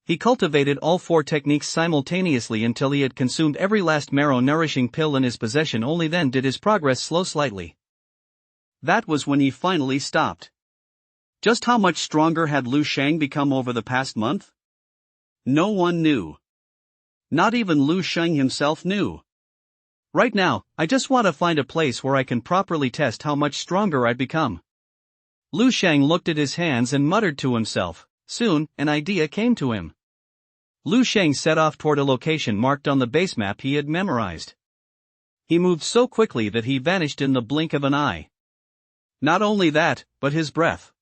He cultivated all 4 techniques simultaneously until he had consumed every last marrow-nourishing pill in his possession. Only then did his progress slow slightly. That was when he finally stopped. Just how much stronger had Lu Shang become over the past month? No one knew. Not even Lu Shang himself knew. Right now, I just want to find a place where I can properly test how much stronger I'd become. Lu Shang looked at his hands and muttered to himself. Soon, an idea came to him. Lu Shang set off toward a location marked on the base map he had memorized. He moved so quickly that he vanished in the blink of an eye. Not only that, but his breath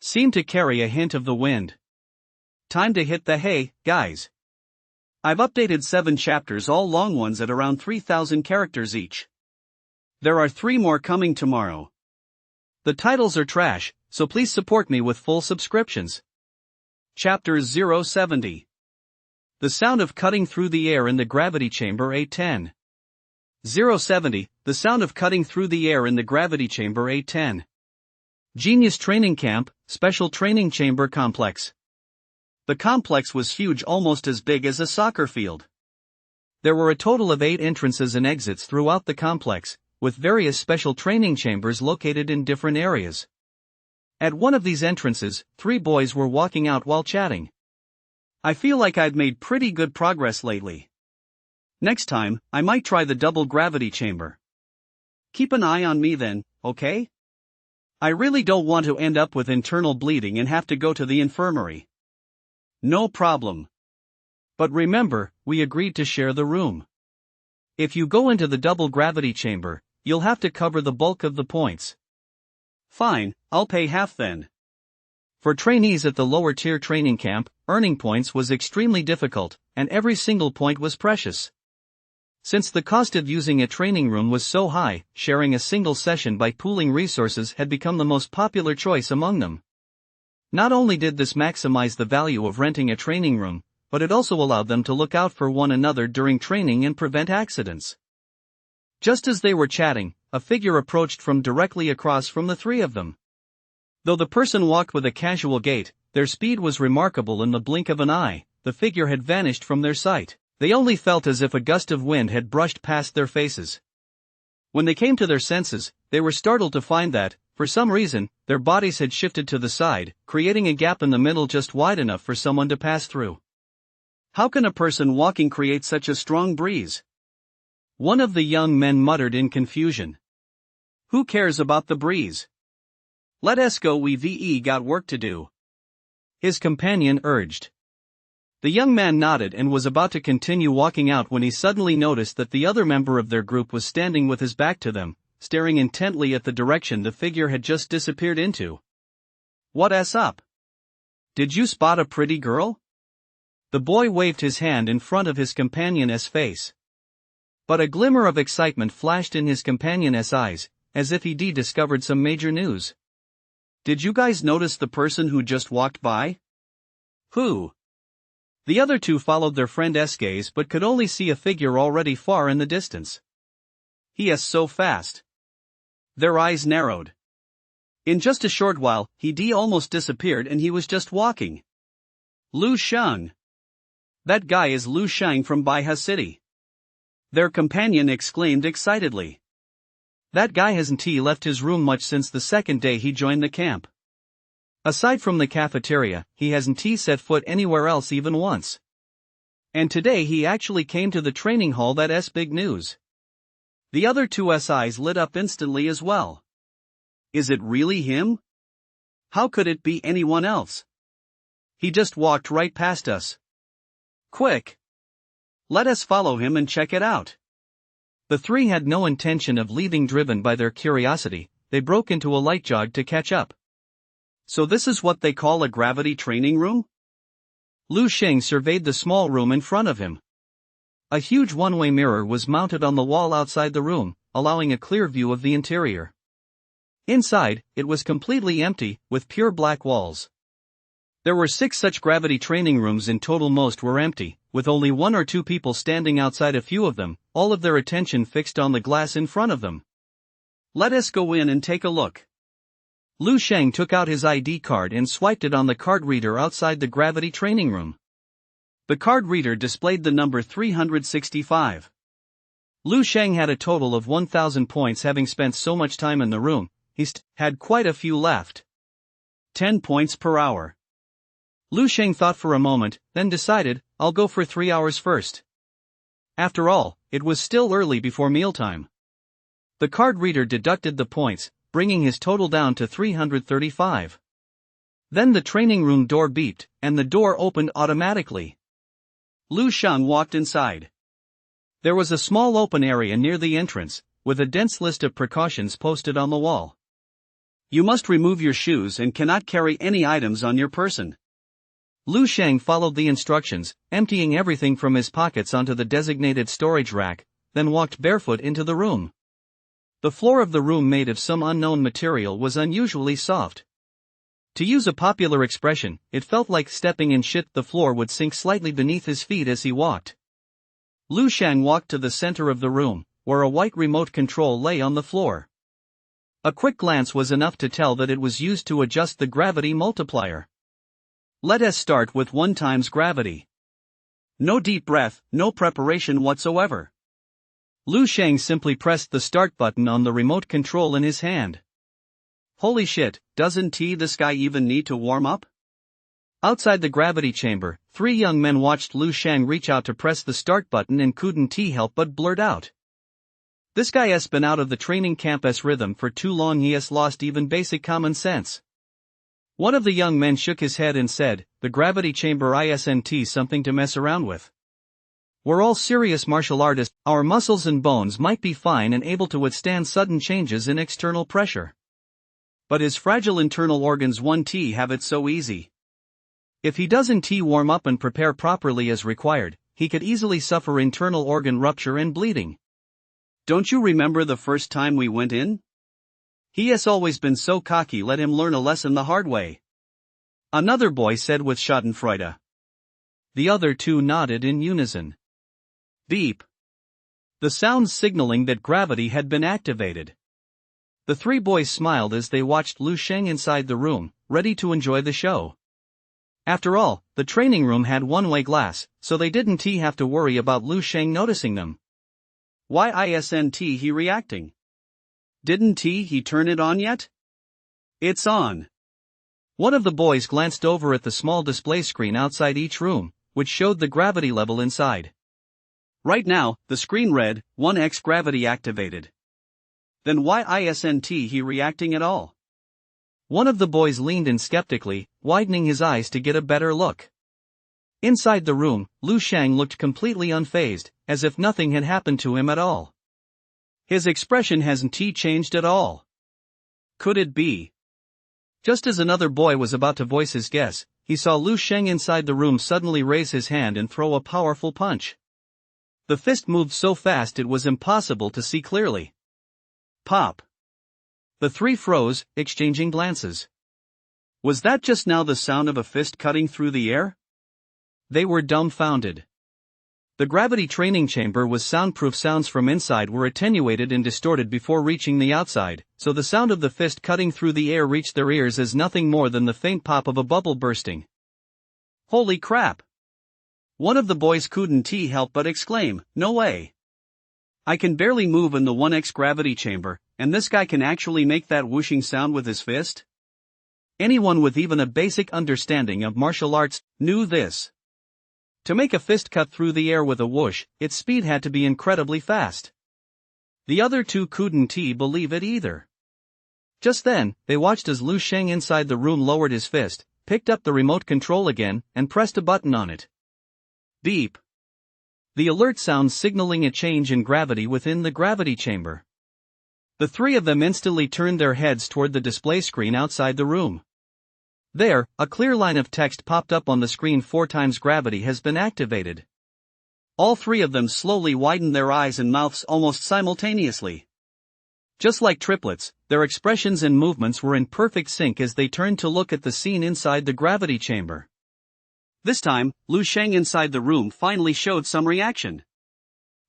seemed to carry a hint of the wind. Time to hit the hay, guys. I've updated 7 chapters, all long ones at around 3,000 characters each. There are 3 more coming tomorrow. The titles are trash, so please support me with full subscriptions. Chapter 070. The sound of cutting through the air in the gravity chamber 810. 070. The sound of cutting through the air in the gravity chamber 810. Genius Training Camp, Special Training Chamber Complex. The complex was huge, almost as big as a soccer field. There were a total of 8 entrances and exits throughout the complex, with various special training chambers located in different areas. At one of these entrances, 3 boys were walking out while chatting. I feel like I've made pretty good progress lately. Next time, I might try the double gravity chamber. Keep an eye on me then, okay? I really don't want to end up with internal bleeding and have to go to the infirmary. No problem. But remember, we agreed to share the room. If you go into the double gravity chamber, you'll have to cover the bulk of the points. Fine, I'll pay half then. For trainees at the lower tier training camp, earning points was extremely difficult, and every single point was precious. Since the cost of using a training room was so high, sharing a single session by pooling resources had become the most popular choice among them. Not only did this maximize the value of renting a training room, but it also allowed them to look out for one another during training and prevent accidents. Just as they were chatting, a figure approached from directly across from the 3 of them. Though the person walked with a casual gait, their speed was remarkable. In the blink of an eye, the figure had vanished from their sight. They only felt as if a gust of wind had brushed past their faces. When they came to their senses, they were startled to find that, for some reason, their bodies had shifted to the side, creating a gap in the middle just wide enough for someone to pass through. How can a person walking create such a strong breeze? One of the young men muttered in confusion. Who cares about the breeze? Let us go, we got work to do. His companion urged. The young man nodded and was about to continue walking out when he suddenly noticed that the other member of their group was standing with his back to them, staring intently at the direction the figure had just disappeared into. What's up? Did you spot a pretty girl? The boy waved his hand in front of his companion's face. But a glimmer of excitement flashed in his companion's eyes, as if he discovered some major news. Did you guys notice the person who just walked by? Who? The other 2 followed their friend's gaze but could only see a figure already far in the distance. He is so fast. Their eyes narrowed. In just a short while, he almost disappeared and he was just walking. Lu Shang. That guy is Lu Shang from Baiha City. Their companion exclaimed excitedly. That guy hasn't left his room much since the second day he joined the camp. Aside from the cafeteria, he hasn't set foot anywhere else even once. And today he actually came to the training hall. That's big news. The other 2's eyes lit up instantly as well. Is it really him? How could it be anyone else? He just walked right past us. Quick! Let us follow him and check it out. The 3 had no intention of leaving. Driven by their curiosity, they broke into a light jog to catch up. So this is what they call a gravity training room? Lu Shang surveyed the small room in front of him. A huge one-way mirror was mounted on the wall outside the room, allowing a clear view of the interior. Inside, it was completely empty, with pure black walls. There were 6 such gravity training rooms in total. Most were empty, with only 1 or 2 people standing outside a few of them, all of their attention fixed on the glass in front of them. Let us go in and take a look. Lu Shang took out his ID card and swiped it on the card reader outside the gravity training room. The card reader displayed the number 365. Lu Shang had a total of 1,000 points, having spent so much time in the room, had quite a few left. 10 points per hour. Lu Sheng thought for a moment, then decided, I'll go for 3 hours first. After all, it was still early before mealtime. The card reader deducted the points, bringing his total down to 335. Then the training room door beeped, and the door opened automatically. Lu Sheng walked inside. There was a small open area near the entrance, with a dense list of precautions posted on the wall. You must remove your shoes and cannot carry any items on your person. Lu Sheng followed the instructions, emptying everything from his pockets onto the designated storage rack, then walked barefoot into the room. The floor of the room, made of some unknown material, was unusually soft. To use a popular expression, it felt like stepping in shit. The floor would sink slightly beneath his feet as he walked. Lu Sheng walked to the center of the room, where a white remote control lay on the floor. A quick glance was enough to tell that it was used to adjust the gravity multiplier. Let us start with 1 times gravity. No deep breath, no preparation whatsoever. Lu Sheng simply pressed the start button on the remote control in his hand. Holy shit, doesn't this guy even need to warm up? Outside the gravity chamber, 3 young men watched Lu Sheng reach out to press the start button and couldn't help but blurt out. This guy has been out of the training camp's rhythm for too long. He has lost even basic common sense. One of the young men shook his head and said, the gravity chamber isn't something to mess around with. We're all serious martial artists. Our muscles and bones might be fine and able to withstand sudden changes in external pressure. But his fragile internal organs won't have it so easy. If he doesn't warm up and prepare properly as required, he could easily suffer internal organ rupture and bleeding. Don't you remember the first time we went in? He has always been so cocky. Let him learn a lesson the hard way. Another boy said with schadenfreude. The other 2 nodded in unison. Beep. The sound signaling that gravity had been activated. The 3 boys smiled as they watched Lu Sheng inside the room, ready to enjoy the show. After all, the training room had one-way glass, so they didn't have to worry about Lu Sheng noticing them. Why isn't he reacting? Didn't he turn it on yet? It's on. One of the boys glanced over at the small display screen outside each room, which showed the gravity level inside. Right now, the screen read, 1x gravity activated. Then why isn't he reacting at all? One of the boys leaned in skeptically, widening his eyes to get a better look. Inside the room, Lu Sheng looked completely unfazed, as if nothing had happened to him at all. His expression hasn't changed at all. Could it be? Just as another boy was about to voice his guess, he saw Lu Sheng inside the room suddenly raise his hand and throw a powerful punch. The fist moved so fast it was impossible to see clearly. Pop. The 3 froze, exchanging glances. Was that just now the sound of a fist cutting through the air? They were dumbfounded. The gravity training chamber was soundproof. Sounds from inside were attenuated and distorted before reaching the outside, so the sound of the fist cutting through the air reached their ears as nothing more than the faint pop of a bubble bursting. Holy crap! One of the boys couldn't help but exclaim, no way! I can barely move in the 1x gravity chamber, and this guy can actually make that whooshing sound with his fist? Anyone with even a basic understanding of martial arts knew this. To make a fist cut through the air with a whoosh, its speed had to be incredibly fast. The other 2 couldn't believe it either. Just then, they watched as Lu Sheng inside the room lowered his fist, picked up the remote control again, and pressed a button on it. Beep. The alert sound signaling a change in gravity within the gravity chamber. The 3 of them instantly turned their heads toward the display screen outside the room. There, a clear line of text popped up on the screen: 4 times gravity has been activated. All 3 of them slowly widened their eyes and mouths almost simultaneously. Just like triplets, their expressions and movements were in perfect sync as they turned to look at the scene inside the gravity chamber. This time, Lu Sheng inside the room finally showed some reaction.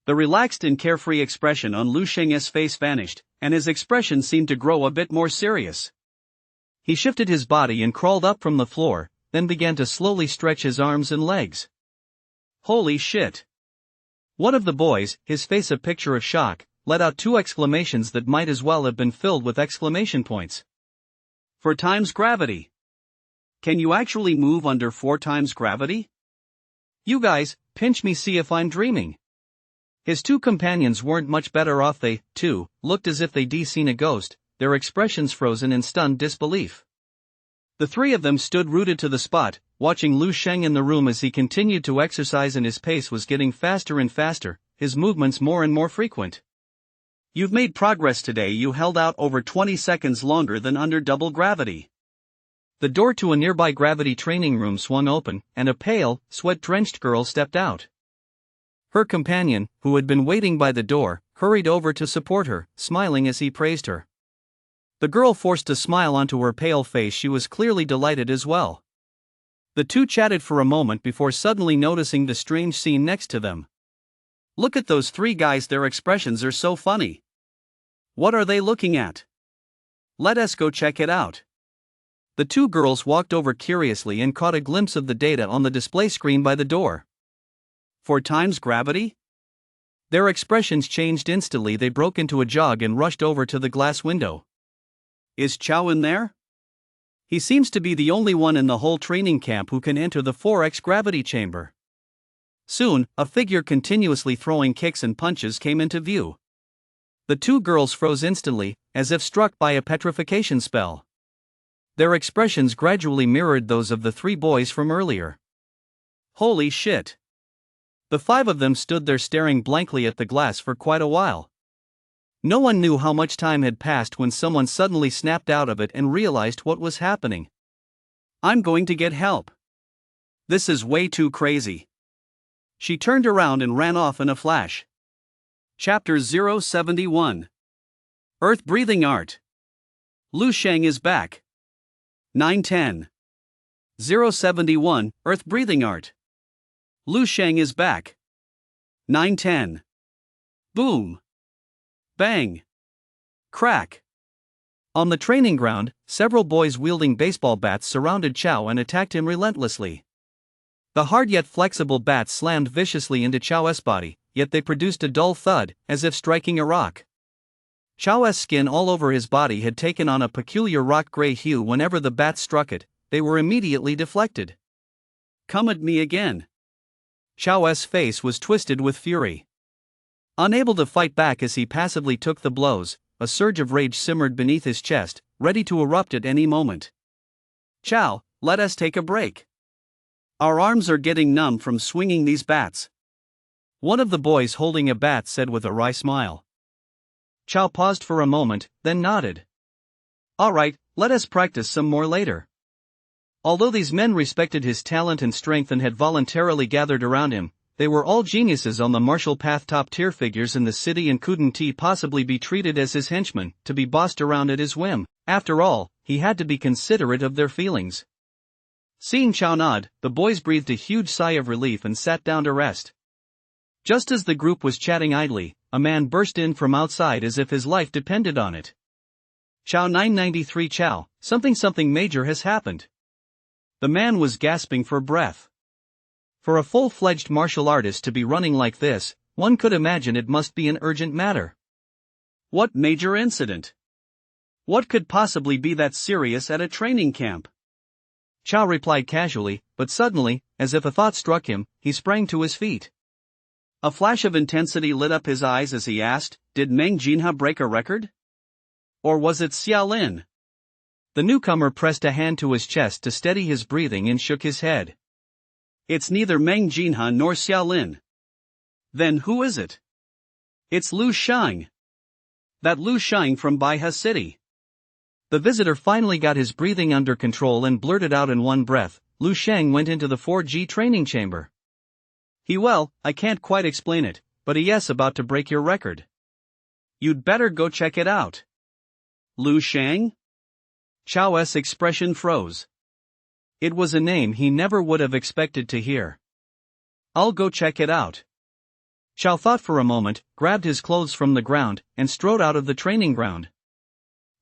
The relaxed and carefree expression on Lu Sheng's face vanished, and his expression seemed to grow a bit more serious. He shifted his body and crawled up from the floor, then began to slowly stretch his arms and legs. Holy shit! One of the boys, his face a picture of shock, let out two exclamations that might as well have been filled with exclamation points. 4 times gravity. Can you actually move under 4 times gravity? You guys, pinch me, see if I'm dreaming. His two companions weren't much better off. They, too, looked as if they'd seen a ghost, their expressions frozen in stunned disbelief. The three of them stood rooted to the spot, watching Lu Sheng in the room as he continued to exercise, and his pace was getting faster and faster, his movements more and more frequent. You've made progress today. You held out over 20 seconds longer than under double gravity. The door to a nearby gravity training room swung open, and a pale, sweat-drenched girl stepped out. Her companion, who had been waiting by the door, hurried over to support her, smiling as he praised her. The girl forced a smile onto her pale face. She was clearly delighted as well. The two chatted for a moment before suddenly noticing the strange scene next to them. Look at those three guys, their expressions are so funny. What are they looking at? Let us go check it out. The two girls walked over curiously and caught a glimpse of the data on the display screen by the door. 4 times gravity? Their expressions changed instantly. They broke into a jog and rushed over to the glass window. Is Chow in there? He seems to be the only one in the whole training camp who can enter the 4x gravity chamber. Soon, a figure continuously throwing kicks and punches came into view. The two girls froze instantly, as if struck by a petrification spell. Their expressions gradually mirrored those of the 3 boys from earlier. Holy shit! The 5 of them stood there staring blankly at the glass for quite a while. No one knew how much time had passed when someone suddenly snapped out of it and realized what was happening. I'm going to get help. This is way too crazy. She turned around and ran off in a flash. Chapter 071. Earth Breathing Art. Lu Sheng is back. 910. 071, Earth Breathing Art. Lu Sheng is back. 910. Boom. Bang. Crack. On the training ground, several boys wielding baseball bats surrounded Chow and attacked him relentlessly. The hard yet flexible bats slammed viciously into Chow's body, yet they produced a dull thud, as if striking a rock. Chow's skin all over his body had taken on a peculiar rock-gray hue. Whenever the bats struck it, they were immediately deflected. Come at me again. Chow's face was twisted with fury. Unable to fight back as he passively took the blows, a surge of rage simmered beneath his chest, ready to erupt at any moment. Chow, let us take a break. Our arms are getting numb from swinging these bats. One of the boys holding a bat said with a wry smile. Chow paused for a moment, then nodded. All right, let us practice some more later. Although these men respected his talent and strength and had voluntarily gathered around him, they were all geniuses on the martial path, top-tier figures in the city, and couldn't possibly be treated as his henchmen, to be bossed around at his whim. After all, he had to be considerate of their feelings. Seeing Chow nod, the boys breathed a huge sigh of relief and sat down to rest. Just as the group was chatting idly, a man burst in from outside as if his life depended on it. Chow 993 Chow, something major has happened. The man was gasping for breath. For a full-fledged martial artist to be running like this, one could imagine it must be an urgent matter. What major incident? What could possibly be that serious at a training camp? Chow replied casually, but suddenly, as if a thought struck him, he sprang to his feet. A flash of intensity lit up his eyes as he asked, did Meng Jinha break a record? Or was it Xiaolin? The newcomer pressed a hand to his chest to steady his breathing and shook his head. It's neither Meng Jinha nor Xiaolin. Then who is it? It's Lu Sheng. That Lu Sheng from Baihe City. The visitor finally got his breathing under control and blurted out in one breath, Lu Sheng went into the 4G training chamber. I can't quite explain it, but yes, about to break your record. You'd better go check it out. Lu Sheng? Chow's expression froze. It was a name he never would have expected to hear. I'll go check it out. Chow thought for a moment, grabbed his clothes from the ground, and strode out of the training ground.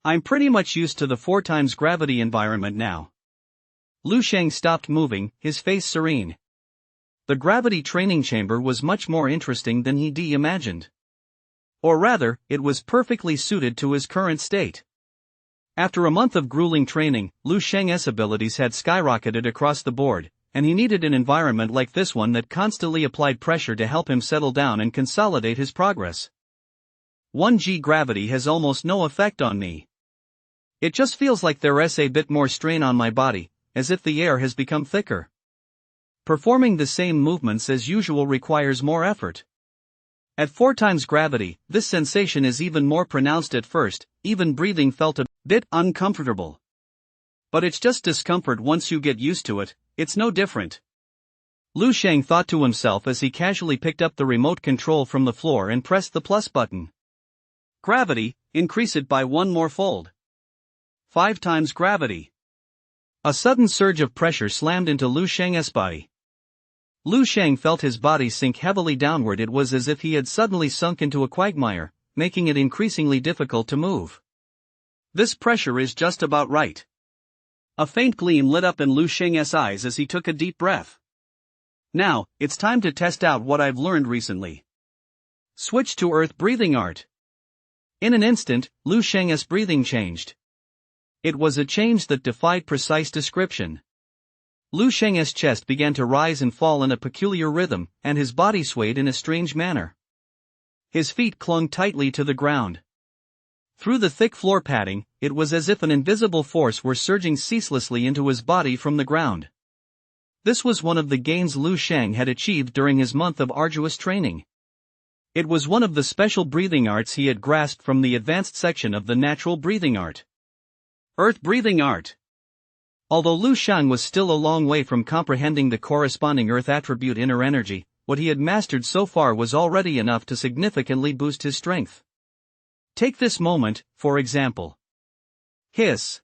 I'm pretty much used to the 4 times gravity environment now. Lu Sheng stopped moving, his face serene. The gravity training chamber was much more interesting than he'd imagined. Or rather, it was perfectly suited to his current state. After a month of grueling training, Lu Sheng's abilities had skyrocketed across the board, and he needed an environment like this one that constantly applied pressure to help him settle down and consolidate his progress. 1G gravity has almost no effect on me. It just feels like there's a bit more strain on my body, as if the air has become thicker. Performing the same movements as usual requires more effort. At 4 times gravity, this sensation is even more pronounced at first, even breathing felt a bit uncomfortable. But it's just discomfort once you get used to it, it's no different. Lu Sheng thought to himself as he casually picked up the remote control from the floor and pressed the plus button. Gravity, increase it by 1 more fold. 5 times gravity. A sudden surge of pressure slammed into Lu Sheng's body. Lu Sheng felt his body sink heavily downward. It was as if he had suddenly sunk into a quagmire, making it increasingly difficult to move. This pressure is just about right. A faint gleam lit up in Lu Sheng's eyes as he took a deep breath. Now, it's time to test out what I've learned recently. Switch to earth breathing art. In an instant, Lu Sheng's breathing changed. It was a change that defied precise description. Lu Sheng's chest began to rise and fall in a peculiar rhythm, and his body swayed in a strange manner. His feet clung tightly to the ground. Through the thick floor padding, it was as if an invisible force were surging ceaselessly into his body from the ground. This was one of the gains Lu Sheng had achieved during his month of arduous training. It was one of the special breathing arts he had grasped from the advanced section of the natural breathing art. Earth breathing art. Although Lu Sheng was still a long way from comprehending the corresponding earth attribute inner energy, what he had mastered so far was already enough to significantly boost his strength. Take this moment, for example. Hiss.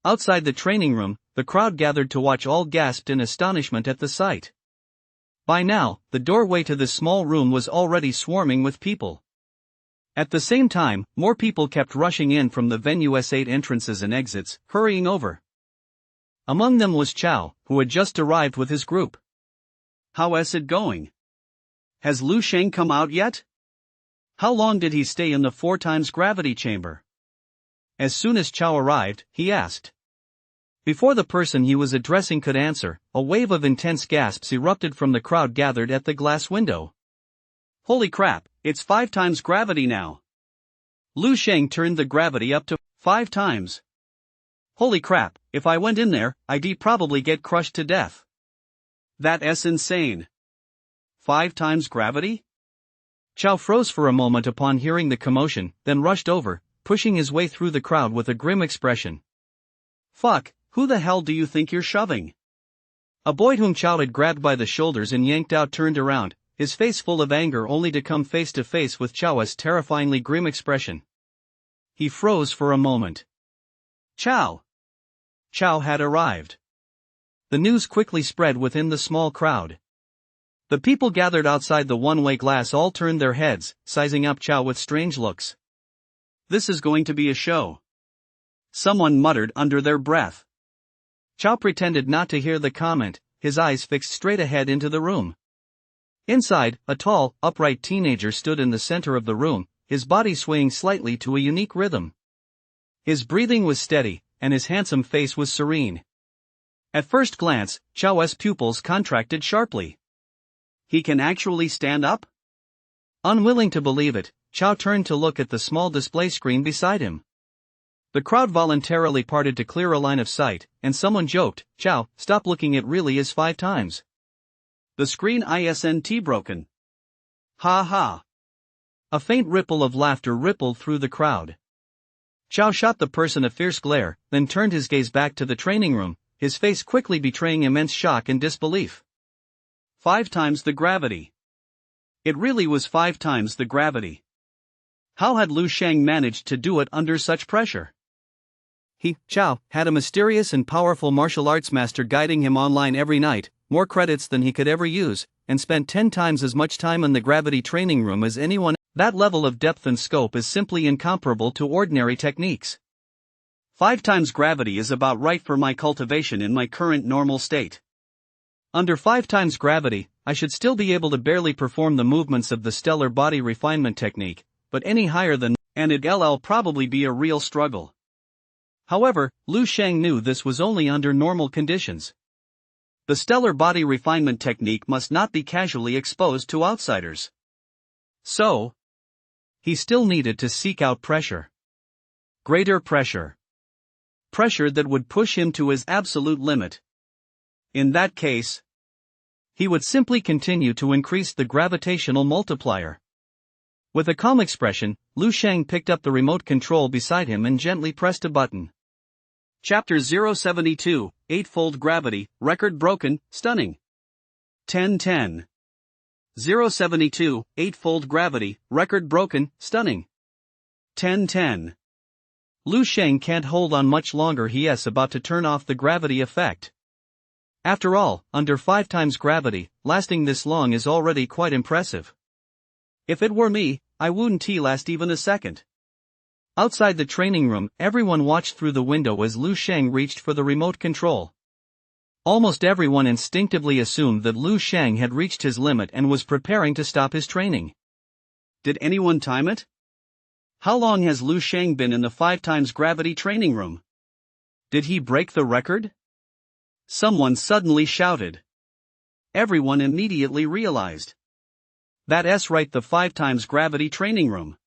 Outside the training room, the crowd gathered to watch all gasped in astonishment at the sight. By now, the doorway to this small room was already swarming with people. At the same time, more people kept rushing in from the venue's 8 entrances and exits, hurrying over. Among them was Chow, who had just arrived with his group. How's it going? Has Lu Sheng come out yet? How long did he stay in the 4 times gravity chamber? As soon as Chow arrived, he asked. Before the person he was addressing could answer, a wave of intense gasps erupted from the crowd gathered at the glass window. Holy crap, it's 5 times gravity now. Lu Sheng turned the gravity up to 5 times. Holy crap, if I went in there, I'd probably get crushed to death. That's insane. 5 times gravity? Chow froze for a moment upon hearing the commotion, then rushed over, pushing his way through the crowd with a grim expression. Fuck, who the hell do you think you're shoving? A boy whom Chow had grabbed by the shoulders and yanked out turned around, his face full of anger only to come face to face with Chow's terrifyingly grim expression. He froze for a moment. Chow! Chow had arrived. The news quickly spread within the small crowd. The people gathered outside the one-way glass all turned their heads, sizing up Chow with strange looks. This is going to be a show. Someone muttered under their breath. Chow pretended not to hear the comment, his eyes fixed straight ahead into the room. Inside, a tall, upright teenager stood in the center of the room, his body swaying slightly to a unique rhythm. His breathing was steady, and his handsome face was serene. At first glance, Chow's pupils contracted sharply. He can actually stand up? Unwilling to believe it, Chow turned to look at the small display screen beside him. The crowd voluntarily parted to clear a line of sight, and someone joked, Chow, stop looking, it really is 5 times. The screen isn't broken. Ha ha. A faint ripple of laughter rippled through the crowd. Chow shot the person a fierce glare, then turned his gaze back to the training room, his face quickly betraying immense shock and disbelief. 5 times the gravity. It really was 5 times the gravity. How had Lu Sheng managed to do it under such pressure? He, Chow, had a mysterious and powerful martial arts master guiding him online every night, more credits than he could ever use, and spent 10 times as much time in the gravity training room as anyone. That level of depth and scope is simply incomparable to ordinary techniques. 5 times gravity is about right for my cultivation in my current normal state. Under 5 times gravity, I should still be able to barely perform the movements of the stellar body refinement technique, but any higher than, and it'll probably be a real struggle. However, Lu Sheng knew this was only under normal conditions. The stellar body refinement technique must not be casually exposed to outsiders. So, he still needed to seek out pressure. Greater pressure. Pressure that would push him to his absolute limit. In that case, he would simply continue to increase the gravitational multiplier. With a calm expression, Lu Sheng picked up the remote control beside him and gently pressed a button. Chapter 072, Eightfold Gravity, Record Broken, Stunning. 1010. 072, Eightfold Gravity, Record Broken, Stunning. 1010. Lu Sheng can't hold on much longer. He's about to turn off the gravity effect. After all, under 5 times gravity, lasting this long is already quite impressive. If it were me, I wouldn't last even a second. Outside the training room, everyone watched through the window as Lu Sheng reached for the remote control. Almost everyone instinctively assumed that Lu Sheng had reached his limit and was preparing to stop his training. Did anyone time it? How long has Lu Sheng been in the 5 times gravity training room? Did he break the record? Someone suddenly shouted. Everyone immediately realized. That's right, the 5 times gravity training room.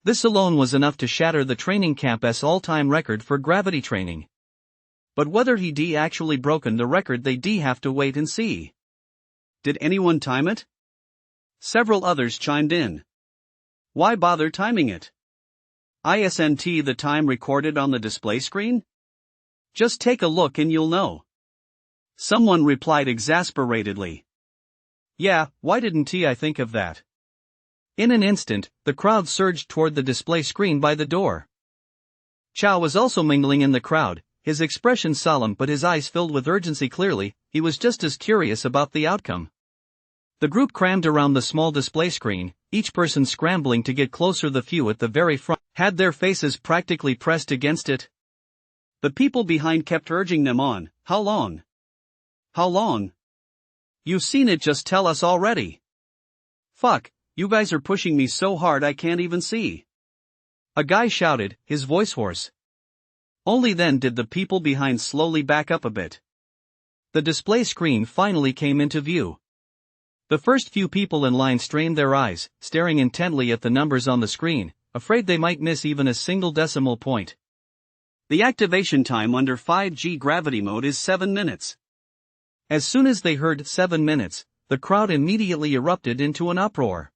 This alone was enough to shatter the training camp's all-time record for gravity training. But whether he actually broken the record, they have to wait and see. Did anyone time it? Several others chimed in. Why bother timing it? Isn't the time recorded on the display screen? Just take a look and you'll know. Someone replied exasperatedly. Yeah, why didn't I think of that? In an instant, the crowd surged toward the display screen by the door. Chow was also mingling in the crowd, his expression solemn but his eyes filled with urgency. Clearly, he was just as curious about the outcome. The group crammed around the small display screen, each person scrambling to get closer. The few at the very front had their faces practically pressed against it. The people behind kept urging them on. How long? How long? You've seen it, just tell us already. Fuck, you guys are pushing me so hard I can't even see. A guy shouted, his voice hoarse. Only then did the people behind slowly back up a bit. The display screen finally came into view. The first few people in line strained their eyes, staring intently at the numbers on the screen, afraid they might miss even a single decimal point. The activation time under 5G gravity mode is 7 minutes. As soon as they heard 7 minutes, the crowd immediately erupted into an uproar.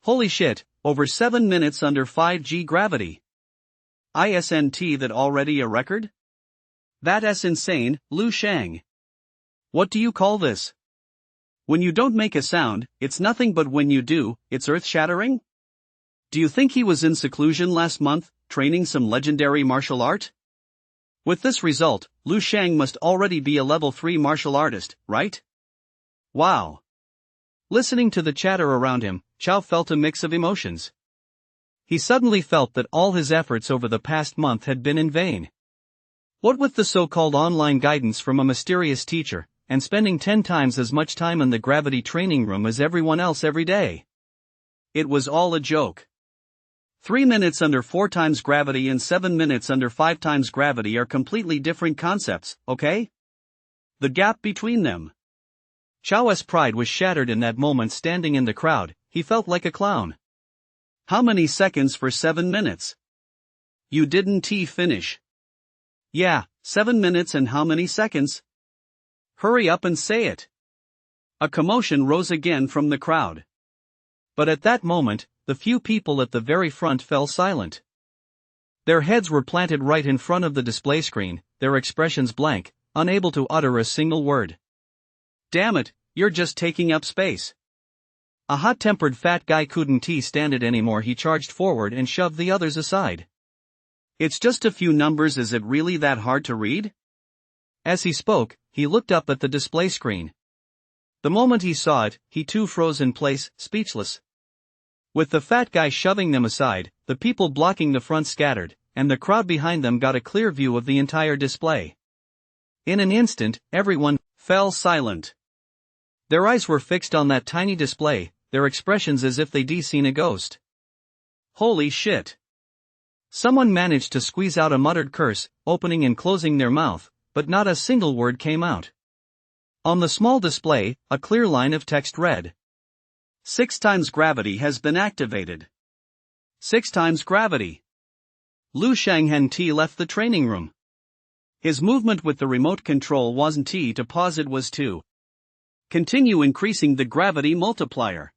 Holy shit, over 7 minutes under 5G gravity. Isn't that already a record? That's insane, Lu Sheng. What do you call this? When you don't make a sound, it's nothing, but when you do, it's earth-shattering? Do you think he was in seclusion last month, training some legendary martial art? With this result, Lu Sheng must already be a level 3 martial artist, right? Wow. Listening to the chatter around him, Chow felt a mix of emotions. He suddenly felt that all his efforts over the past month had been in vain. What with the so-called online guidance from a mysterious teacher, and spending 10 times as much time in the gravity training room as everyone else every day. It was all a joke. 3 minutes under 4 times gravity and 7 minutes under 5 times gravity are completely different concepts, okay? The gap between them. Chow's pride was shattered in that moment. Standing in the crowd, he felt like a clown. How many seconds for 7 minutes? You didn't finish. Yeah, 7 minutes and how many seconds? Hurry up and say it. A commotion rose again from the crowd. But at that moment, the few people at the very front fell silent. Their heads were planted right in front of the display screen, their expressions blank, unable to utter a single word. Damn it, you're just taking up space. A hot-tempered fat guy couldn't stand it anymore. He charged forward and shoved the others aside. It's just a few numbers, is it really that hard to read? As he spoke, he looked up at the display screen. The moment he saw it, he too froze in place, speechless. With the fat guy shoving them aside, the people blocking the front scattered, and the crowd behind them got a clear view of the entire display. In an instant, everyone fell silent. Their eyes were fixed on that tiny display, their expressions as if they'd seen a ghost. Holy shit. Someone managed to squeeze out a muttered curse, opening and closing their mouth, but not a single word came out. On the small display, a clear line of text read. 6 times gravity has been activated. 6 times gravity. Lu Shanghen T left the training room. His movement with the remote control wasn't T to pause, it was to continue increasing the gravity multiplier.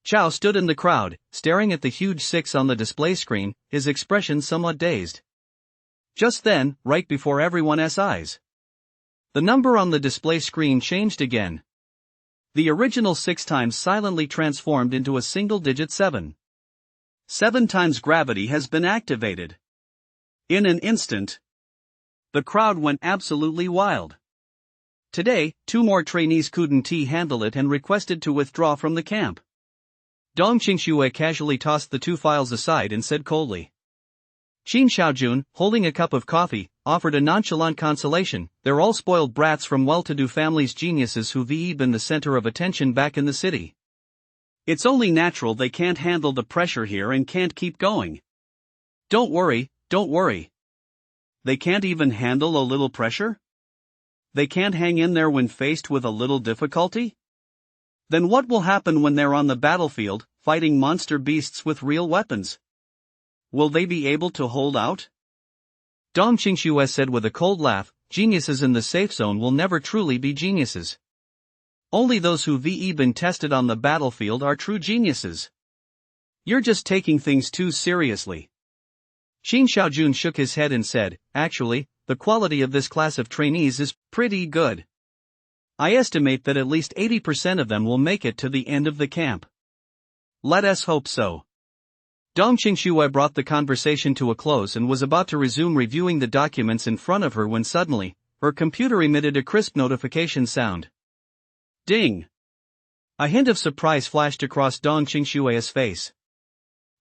Chow stood in the crowd, staring at the huge 6 on the display screen, his expression somewhat dazed. Just then, right before everyone's eyes, the number on the display screen changed again. The original 6 times silently transformed into a single-digit 7. 7 times gravity has been activated. In an instant, the crowd went absolutely wild. Today, 2 more trainees couldn't handle it and requested to withdraw from the camp. Dong Qingxue casually tossed the 2 files aside and said coldly. Qin Xiaojun, holding a cup of coffee, offered a nonchalant consolation. They're all spoiled brats from well-to-do families, geniuses who've been the center of attention back in the city. It's only natural they can't handle the pressure here and can't keep going. Don't worry. They can't even handle a little pressure? They can't hang in there when faced with a little difficulty? Then what will happen when they're on the battlefield, fighting monster beasts with real weapons? Will they be able to hold out? Dong Qingxue said with a cold laugh, geniuses in the safe zone will never truly be geniuses. Only those who've been tested on the battlefield are true geniuses. You're just taking things too seriously. Qin Xiaojun shook his head and said, actually, the quality of this class of trainees is pretty good. I estimate that at least 80% of them will make it to the end of the camp. Let us hope so. Dong Qingxue brought the conversation to a close and was about to resume reviewing the documents in front of her when suddenly, her computer emitted a crisp notification sound. Ding! A hint of surprise flashed across Dong Qingxue's face.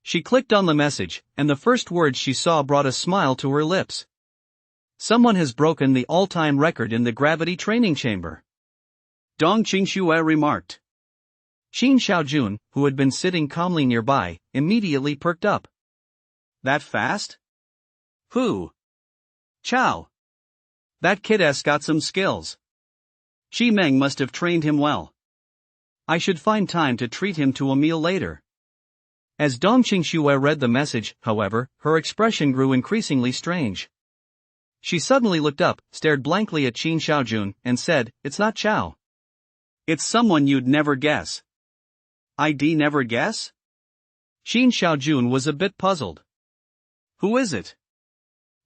She clicked on the message, and the first words she saw brought a smile to her lips. Someone has broken the all-time record in the gravity training chamber. Dong Qingxue remarked. Qin Xiaojun, who had been sitting calmly nearby, immediately perked up. That fast? Who? Chow. That kid's got some skills. Xi Meng must have trained him well. I should find time to treat him to a meal later. As Dong Qingxue read the message, however, her expression grew increasingly strange. She suddenly looked up, stared blankly at Qin Xiaojun, and said, "It's not Chow. It's someone you'd never guess." I'd never guess? Qin Xiaojun was a bit puzzled. Who is it?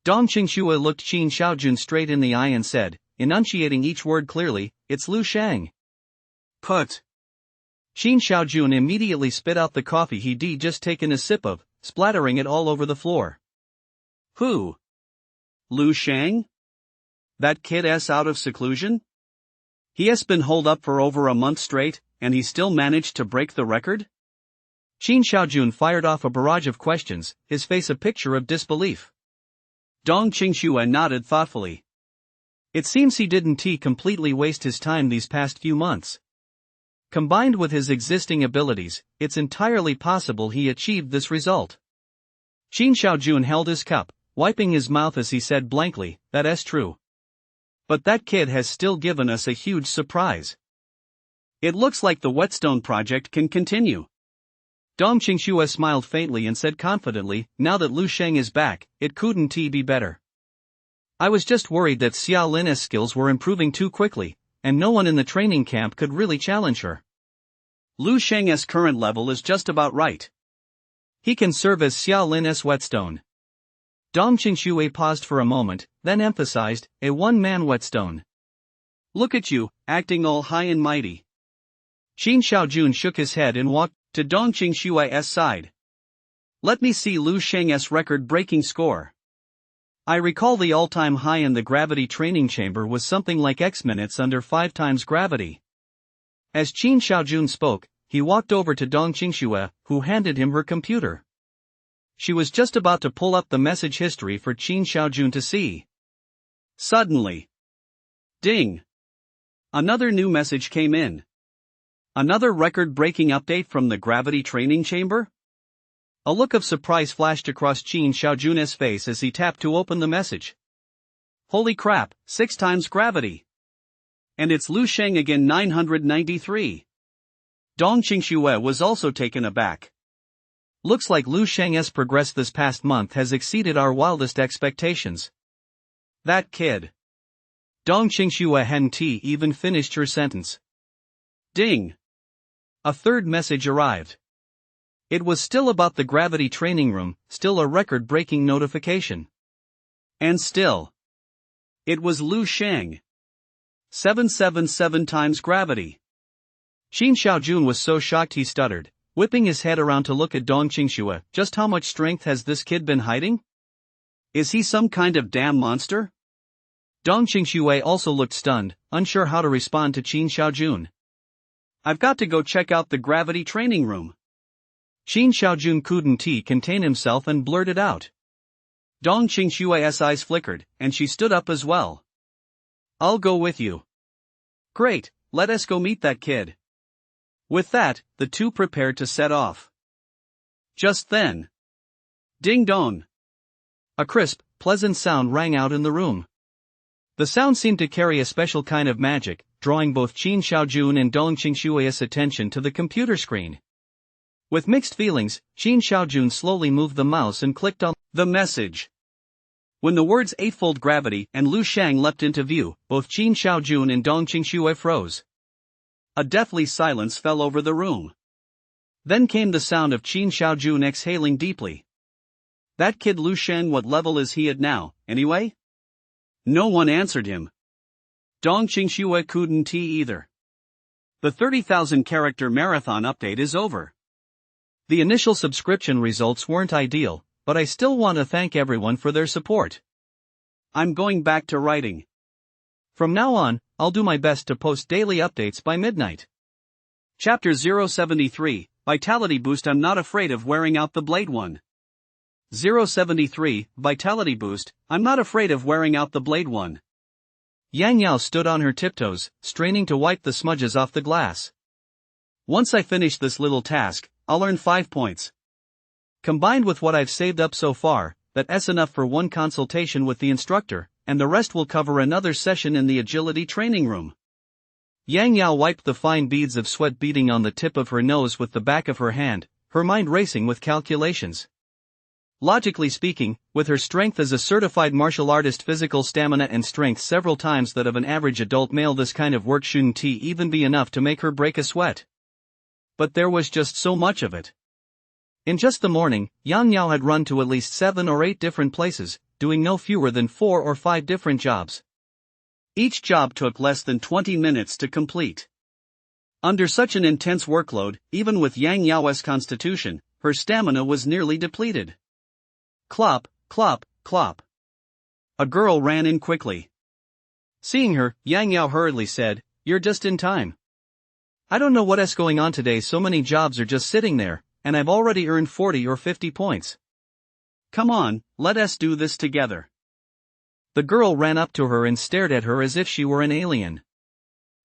Dong Qingxue looked Qin Xiaojun straight in the eye and said, enunciating each word clearly, "It's Lu Shang." Put. Qin Xiaojun immediately spit out the coffee he'd just taken a sip of, splattering it all over the floor. Who? Lu Shang? That kid's out of seclusion? He has been holed up for over a month straight, and he still managed to break the record? Qin Xiaojun fired off a barrage of questions, his face a picture of disbelief. Dong Qingxue nodded thoughtfully. It seems he didn't completely waste his time these past few months. Combined with his existing abilities, it's entirely possible he achieved this result. Qin Xiaojun held his cup, wiping his mouth as he said blankly, "That's true. But that kid has still given us a huge surprise. It looks like the Whetstone project can continue." Dong Qingxue smiled faintly and said confidently, "Now that Lu Sheng is back, it couldn't be better. I was just worried that Xia Lin's skills were improving too quickly, and no one in the training camp could really challenge her. Lu Sheng's current level is just about right. He can serve as Xia Lin's whetstone." Dong Qingxue paused for a moment, then emphasized, "A one-man whetstone. Look at you, acting all high and mighty." Qin Xiaojun shook his head and walked to Dong Qingxue's side. "Let me see Lu Sheng's record-breaking score. I recall the all-time high in the gravity training chamber was something like X minutes under 5 times gravity." As Qin Xiaojun spoke, he walked over to Dong Qingxue, who handed him her computer. She was just about to pull up the message history for Qin Xiaojun to see. Suddenly, ding! Another new message came in. Another record-breaking update from the gravity training chamber? A look of surprise flashed across Qin Xiaojun's face as he tapped to open the message. Holy crap, 6 times gravity! And it's Lu Sheng again 993. Dong Qingxue was also taken aback. Looks like Lu Sheng's progress this past month has exceeded our wildest expectations. That kid. Dong Qingxue hadn't even finished her sentence. Ding! A third message arrived. It was still about the gravity training room, still a record-breaking notification. And still. It was Lu Sheng. 777 times gravity. Qin Xiaojun was so shocked he stuttered, whipping his head around to look at Dong Qingxue. Just how much strength has this kid been hiding? Is he some kind of damn monster? Dong Qingxue also looked stunned, unsure how to respond to Qin Xiaojun. I've got to go check out the gravity training room. Qin Xiaojun couldn't contain himself and blurted out. Dong Qingxue's eyes flickered, and she stood up as well. I'll go with you. Great, let us go meet that kid. With that, the two prepared to set off. Just then. Ding dong. A crisp, pleasant sound rang out in the room. The sound seemed to carry a special kind of magic, drawing both Qin Xiaojun and Dong Qingxue's attention to the computer screen. With mixed feelings, Qin Xiaojun slowly moved the mouse and clicked on the message. When the words eightfold gravity and Lu Sheng leapt into view, both Qin Xiaojun and Dong Qingxue froze. A deathly silence fell over the room. Then came the sound of Qin Xiaojun exhaling deeply. That kid Lu Sheng, what level is he at now, anyway? No one answered him. Dong Qingxue couldn't either. The 30,000 character marathon update is over. The initial subscription results weren't ideal, but I still want to thank everyone for their support. I'm going back to writing. From now on, I'll do my best to post daily updates by midnight. Chapter 073, Vitality Boost. I'm not afraid of wearing out the blade. 1. 073, Vitality Boost. I'm not afraid of wearing out the blade. 1. Yang Yao stood on her tiptoes, straining to wipe the smudges off the glass. Once I finish this little task, I'll earn 5 points. Combined with what I've saved up so far, that's enough for one consultation with the instructor, and the rest will cover another session in the agility training room. Yang Yao wiped the fine beads of sweat beading on the tip of her nose with the back of her hand, her mind racing with calculations. Logically speaking, with her strength as a certified martial artist, physical stamina and strength several times that of an average adult male, this kind of work shouldn't even be enough to make her break a sweat. But there was just so much of it. In just the morning, Yang Yao had run to at least 7 or 8 different places, doing no fewer than 4 or 5 different jobs. Each job took less than 20 minutes to complete. Under such an intense workload, even with Yang Yao's constitution, her stamina was nearly depleted. Clop, clop, clop. A girl ran in quickly. Seeing her, Yang Yao hurriedly said, "You're just in time. I don't know what's going on today, so many jobs are just sitting there, and I've already earned 40 or 50 points. Come on, let us do this together." The girl ran up to her and stared at her as if she were an alien.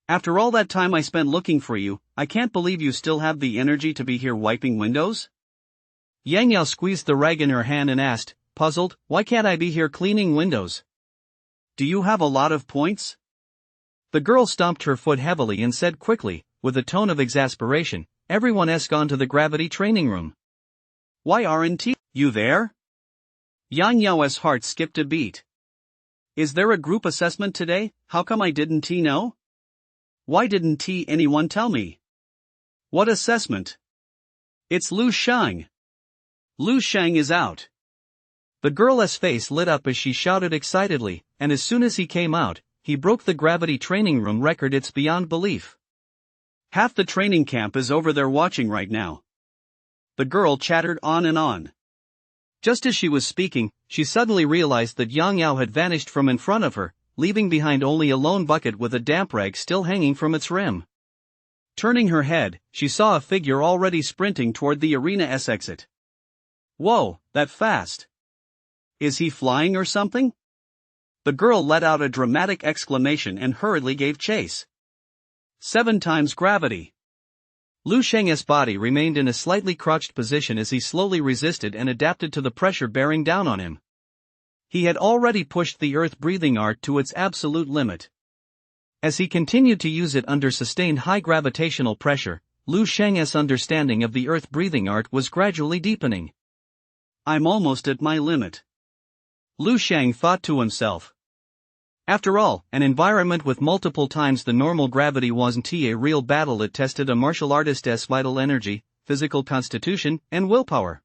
"After all that time I spent looking for you, I can't believe you still have the energy to be here wiping windows?" Yang Yao squeezed the rag in her hand and asked, puzzled, "Why can't I be here cleaning windows? Do you have a lot of points?" The girl stomped her foot heavily and said quickly, with a tone of exasperation, "Everyone's gone to the gravity training room. Why aren't you there?" Yang Yao's heart skipped a beat. "Is there a group assessment today? How come I didn't know? Why didn't anyone tell me? What assessment? It's Lu Sheng. Lu Sheng is out." The girl's face lit up as she shouted excitedly, and as soon as he came out, he broke the gravity training room record. It's beyond belief. Half the training camp is over there watching right now. The girl chattered on and on. Just as she was speaking, she suddenly realized that Yang Yao had vanished from in front of her, leaving behind only a lone bucket with a damp rag still hanging from its rim. Turning her head, she saw a figure already sprinting toward the arena's exit. Whoa, that fast! Is he flying or something? The girl let out a dramatic exclamation and hurriedly gave chase. 7 times gravity. Lu Sheng's body remained in a slightly crouched position as he slowly resisted and adapted to the pressure bearing down on him. He had already pushed the earth-breathing art to its absolute limit. As he continued to use it under sustained high gravitational pressure, Lu Sheng's understanding of the earth-breathing art was gradually deepening. I'm almost at my limit, Lu Sheng thought to himself. After all, an environment with multiple times the normal gravity wasn't a real battle. It tested a martial artist's vital energy, physical constitution, and willpower.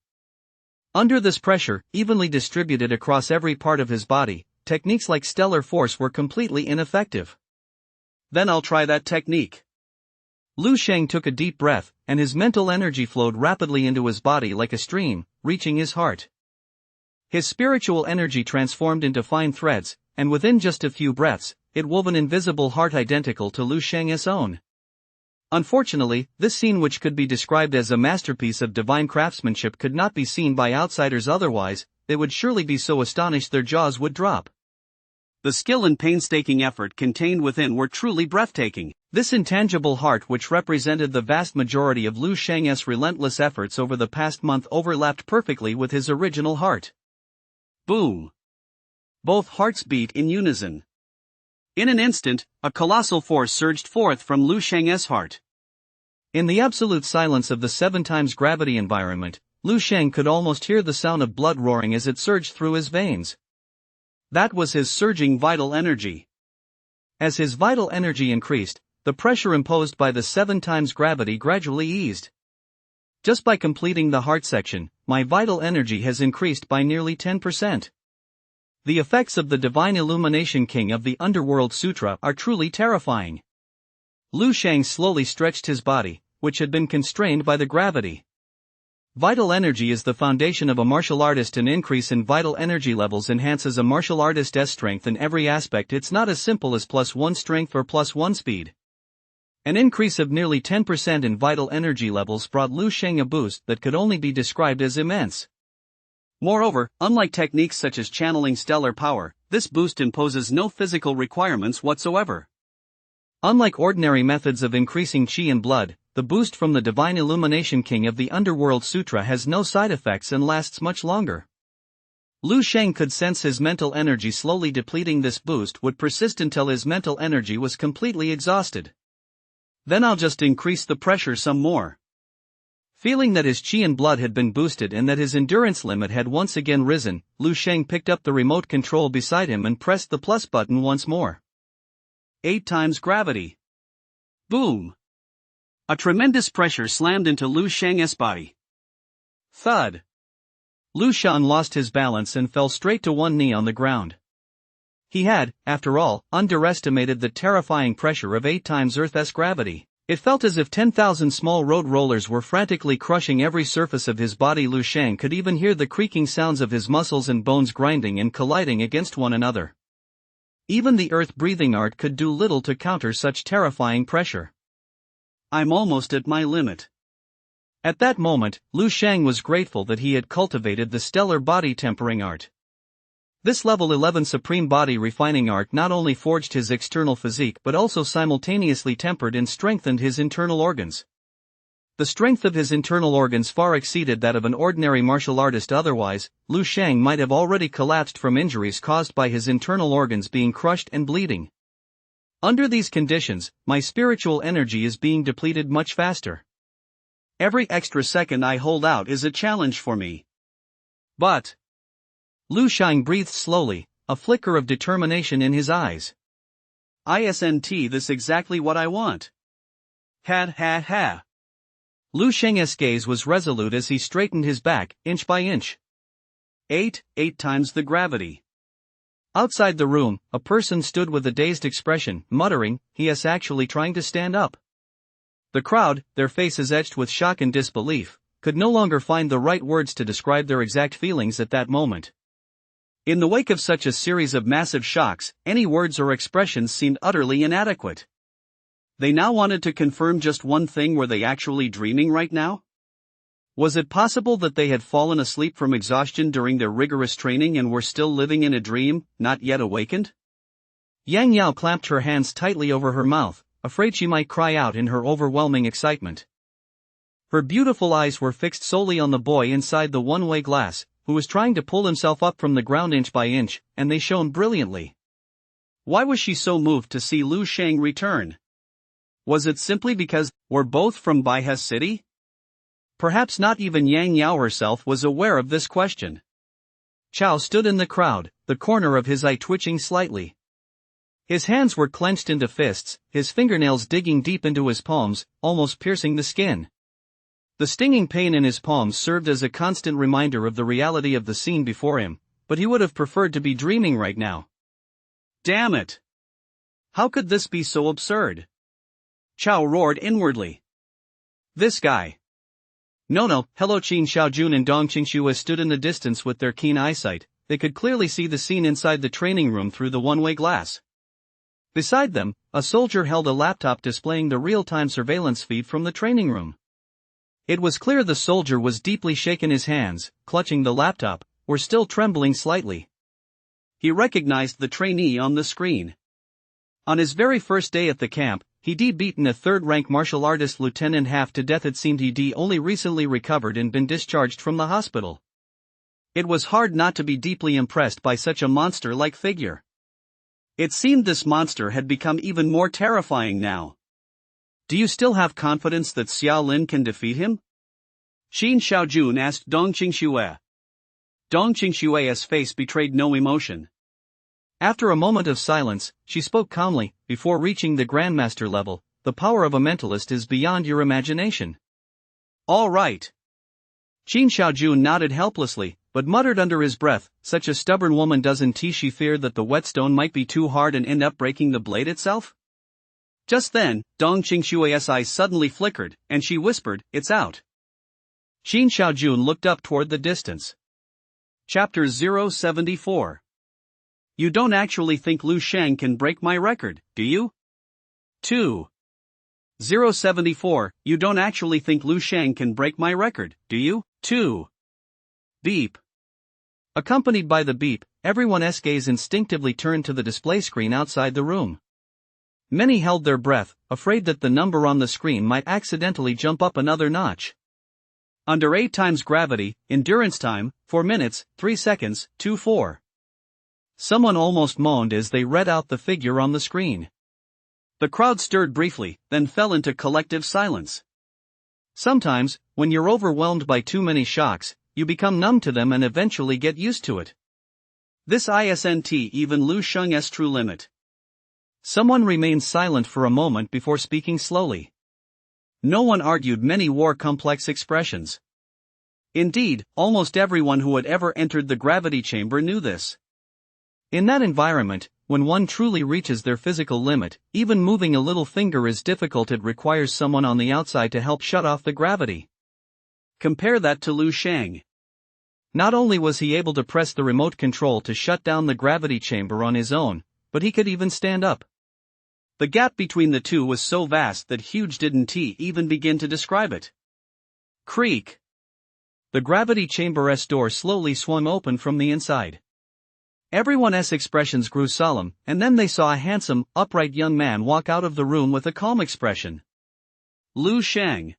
Under this pressure, evenly distributed across every part of his body, techniques like stellar force were completely ineffective. Then I'll try that technique. Lu Sheng took a deep breath, and his mental energy flowed rapidly into his body like a stream, reaching his heart. His spiritual energy transformed into fine threads, and within just a few breaths, it wove an invisible heart identical to Lu Sheng's own. Unfortunately, this scene, which could be described as a masterpiece of divine craftsmanship, could not be seen by outsiders, otherwise, they would surely be so astonished their jaws would drop. The skill and painstaking effort contained within were truly breathtaking. This intangible heart, which represented the vast majority of Lu Sheng's relentless efforts over the past month, overlapped perfectly with his original heart. Boom! Both hearts beat in unison. In an instant, a colossal force surged forth from Lu Sheng's heart. In the absolute silence of the 7 times gravity environment, Lu Sheng could almost hear the sound of blood roaring as it surged through his veins. That was his surging vital energy. As his vital energy increased, the pressure imposed by the 7 times gravity gradually eased. Just by completing the heart section, my vital energy has increased by nearly 10%. The effects of the Divine Illumination King of the Underworld Sutra are truly terrifying. Lu Sheng slowly stretched his body, which had been constrained by the gravity. Vital energy is the foundation of a martial artist. An increase in vital energy levels enhances a martial artist's strength in every aspect. It's not as simple as +1 strength or +1 speed. An increase of nearly 10% in vital energy levels brought Lu Sheng a boost that could only be described as immense. Moreover, unlike techniques such as channeling stellar power, this boost imposes no physical requirements whatsoever. Unlike ordinary methods of increasing qi and blood, the boost from the Divine Illumination King of the Underworld Sutra has no side effects and lasts much longer. Lu Sheng could sense his mental energy slowly depleting. This boost would persist until his mental energy was completely exhausted. Then I'll just increase the pressure some more. Feeling that his qi and blood had been boosted and that his endurance limit had once again risen, Lu Sheng picked up the remote control beside him and pressed the plus button once more. 8 times gravity. Boom! A tremendous pressure slammed into Lu Sheng's body. Thud! Lu Shan lost his balance and fell straight to one knee on the ground. He had, after all, underestimated the terrifying pressure of 8 times Earth's gravity. It felt as if 10,000 small road rollers were frantically crushing every surface of his body. Lu Sheng could even hear the creaking sounds of his muscles and bones grinding and colliding against one another. Even the earth-breathing art could do little to counter such terrifying pressure. I'm almost at my limit. At that moment, Lu Sheng was grateful that he had cultivated the stellar body tempering art. This level 11 supreme body refining art not only forged his external physique but also simultaneously tempered and strengthened his internal organs. The strength of his internal organs far exceeded that of an ordinary martial artist. Otherwise, Lu Sheng might have already collapsed from injuries caused by his internal organs being crushed and bleeding. Under these conditions, my spiritual energy is being depleted much faster. Every extra second I hold out is a challenge for me. But Lu Sheng breathed slowly, a flicker of determination in his eyes. Isn't this exactly what I want? Ha ha ha. Lu Sheng's gaze was resolute as he straightened his back, inch by inch. 8 times the gravity. Outside the room, a person stood with a dazed expression, muttering, "He is actually trying to stand up." The crowd, their faces etched with shock and disbelief, could no longer find the right words to describe their exact feelings at that moment. In the wake of such a series of massive shocks, any words or expressions seemed utterly inadequate. They now wanted to confirm just one thing: were they actually dreaming right now? Was it possible that they had fallen asleep from exhaustion during their rigorous training and were still living in a dream, not yet awakened? Yang Yao clamped her hands tightly over her mouth, afraid she might cry out in her overwhelming excitement. Her beautiful eyes were fixed solely on the boy inside the one-way glass, who was trying to pull himself up from the ground inch by inch, and they shone brilliantly. Why was she so moved to see Lu Shang return? Was it simply because we're both from Baihe City? Perhaps not even Yang Yao herself was aware of this question. Chao stood in the crowd, the corner of his eye twitching slightly. His hands were clenched into fists, his fingernails digging deep into his palms, almost piercing the skin. The stinging pain in his palms served as a constant reminder of the reality of the scene before him, but he would have preferred to be dreaming right now. Damn it! How could this be so absurd? Chao roared inwardly. This guy. No, hello. Qin Xiaojun and Dong Qingxue stood in the distance with their keen eyesight. They could clearly see the scene inside the training room through the one-way glass. Beside them, a soldier held a laptop displaying the real-time surveillance feed from the training room. It was clear the soldier was deeply shaken. His hands, clutching the laptop, were still trembling slightly. He recognized the trainee on the screen. On his very first day at the camp, he'd beaten a third-rank martial artist lieutenant half to death. It seemed he'd only recently recovered and been discharged from the hospital. It was hard not to be deeply impressed by such a monster-like figure. It seemed this monster had become even more terrifying now. Do you still have confidence that Xiao Lin can defeat him? Qin Xiaojun asked Dong Qingxue. Dong Qingxue's face betrayed no emotion. After a moment of silence, she spoke calmly. Before reaching the Grandmaster level, the power of a mentalist is beyond your imagination. All right. Qin Xiaojun nodded helplessly, but muttered under his breath, such a stubborn woman. Doesn't she fear that the whetstone might be too hard and end up breaking the blade itself? Just then, Dong Qingxue's eyes suddenly flickered, and she whispered, "It's out." Qin Xiaojun looked up toward the distance. Chapter 074. You don't actually think Lu Shang can break my record, do you? 2. 074. You don't actually think Lu Shang can break my record, do you? 2. Beep. Accompanied by the beep, everyone's gaze instinctively turned to the display screen outside the room. Many held their breath, afraid that the number on the screen might accidentally jump up another notch. Under 8 times gravity, endurance time, 4 minutes, 3 seconds, 2-4. Someone almost moaned as they read out the figure on the screen. The crowd stirred briefly, then fell into collective silence. Sometimes, when you're overwhelmed by too many shocks, you become numb to them and eventually get used to it. This isn't even Lu Sheng's true limit. Someone remained silent for a moment before speaking slowly. No one argued. Many wore complex expressions. Indeed, almost everyone who had ever entered the gravity chamber knew this. In that environment, when one truly reaches their physical limit, even moving a little finger is difficult. It requires someone on the outside to help shut off the gravity. Compare that to Lu Shang. Not only was he able to press the remote control to shut down the gravity chamber on his own, but he could even stand up. The gap between the two was so vast that huge didn't he even begin to describe it. Creak. The gravity chamber's door slowly swung open from the inside. Everyone's expressions grew solemn, and then they saw a handsome, upright young man walk out of the room with a calm expression. Lu Shang.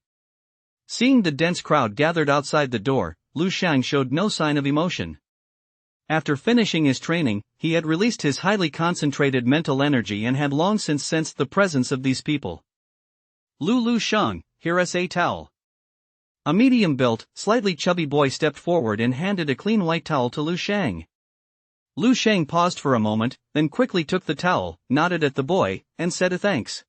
Seeing the dense crowd gathered outside the door, Lu Shang showed no sign of emotion. After finishing his training, he had released his highly concentrated mental energy and had long since sensed the presence of these people. Lu Shang, here's a towel. A medium-built, slightly chubby boy stepped forward and handed a clean white towel to Lu Shang. Lu Shang paused for a moment, then quickly took the towel, nodded at the boy, and said a thanks.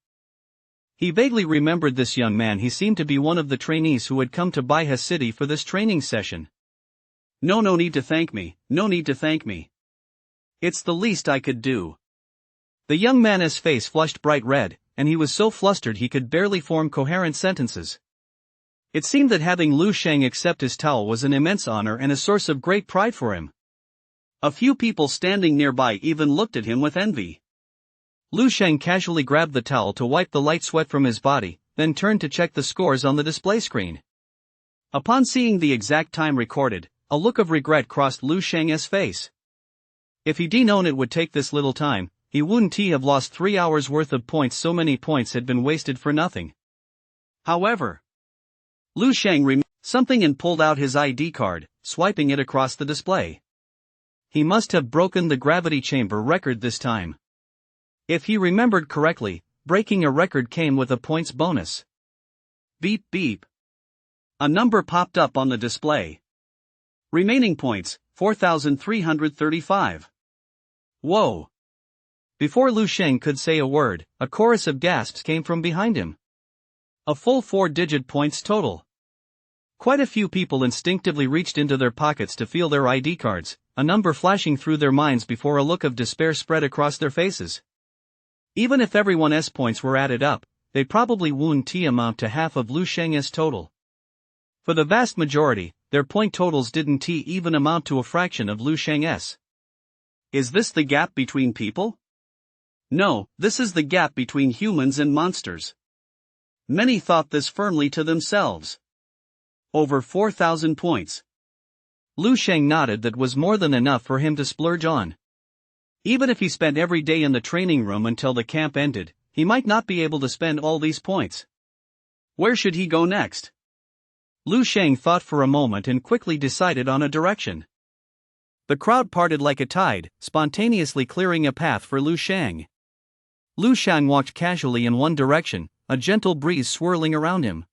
He vaguely remembered this young man. He seemed to be one of the trainees who had come to Baihe City for this training session. No need to thank me, no need to thank me. It's the least I could do. The young man's face flushed bright red, and he was so flustered he could barely form coherent sentences. It seemed that having Lu Shang accept his towel was an immense honor and a source of great pride for him. A few people standing nearby even looked at him with envy. Lu Shang casually grabbed the towel to wipe the light sweat from his body, then turned to check the scores on the display screen. Upon seeing the exact time recorded, a look of regret crossed Lu Shang's face. If he'd known it would take this little time, he wouldn't have lost 3 hours worth of points. So many points had been wasted for nothing. However, Lu Sheng remembered something and pulled out his ID card, swiping it across the display. He must have broken the gravity chamber record this time. If he remembered correctly, breaking a record came with a points bonus. Beep beep. A number popped up on the display. Remaining points, 4,335. Whoa. Before Lu Sheng could say a word, a chorus of gasps came from behind him. A full 4-digit points total. Quite a few people instinctively reached into their pockets to feel their ID cards, a number flashing through their minds before a look of despair spread across their faces. Even if everyone's points were added up, they probably wouldn't amount to half of Lu Sheng's total. For the vast majority, their point totals didn't even amount to a fraction of Lu Sheng's. Is this the gap between people? No, this is the gap between humans and monsters. Many thought this firmly to themselves. Over 4,000 points. Lu Sheng nodded. That was more than enough for him to splurge on. Even if he spent every day in the training room until the camp ended, he might not be able to spend all these points. Where should he go next? Lu Sheng thought for a moment and quickly decided on a direction. The crowd parted like a tide, spontaneously clearing a path for Lu Sheng. Lu Sheng walked casually in one direction, a gentle breeze swirling around him.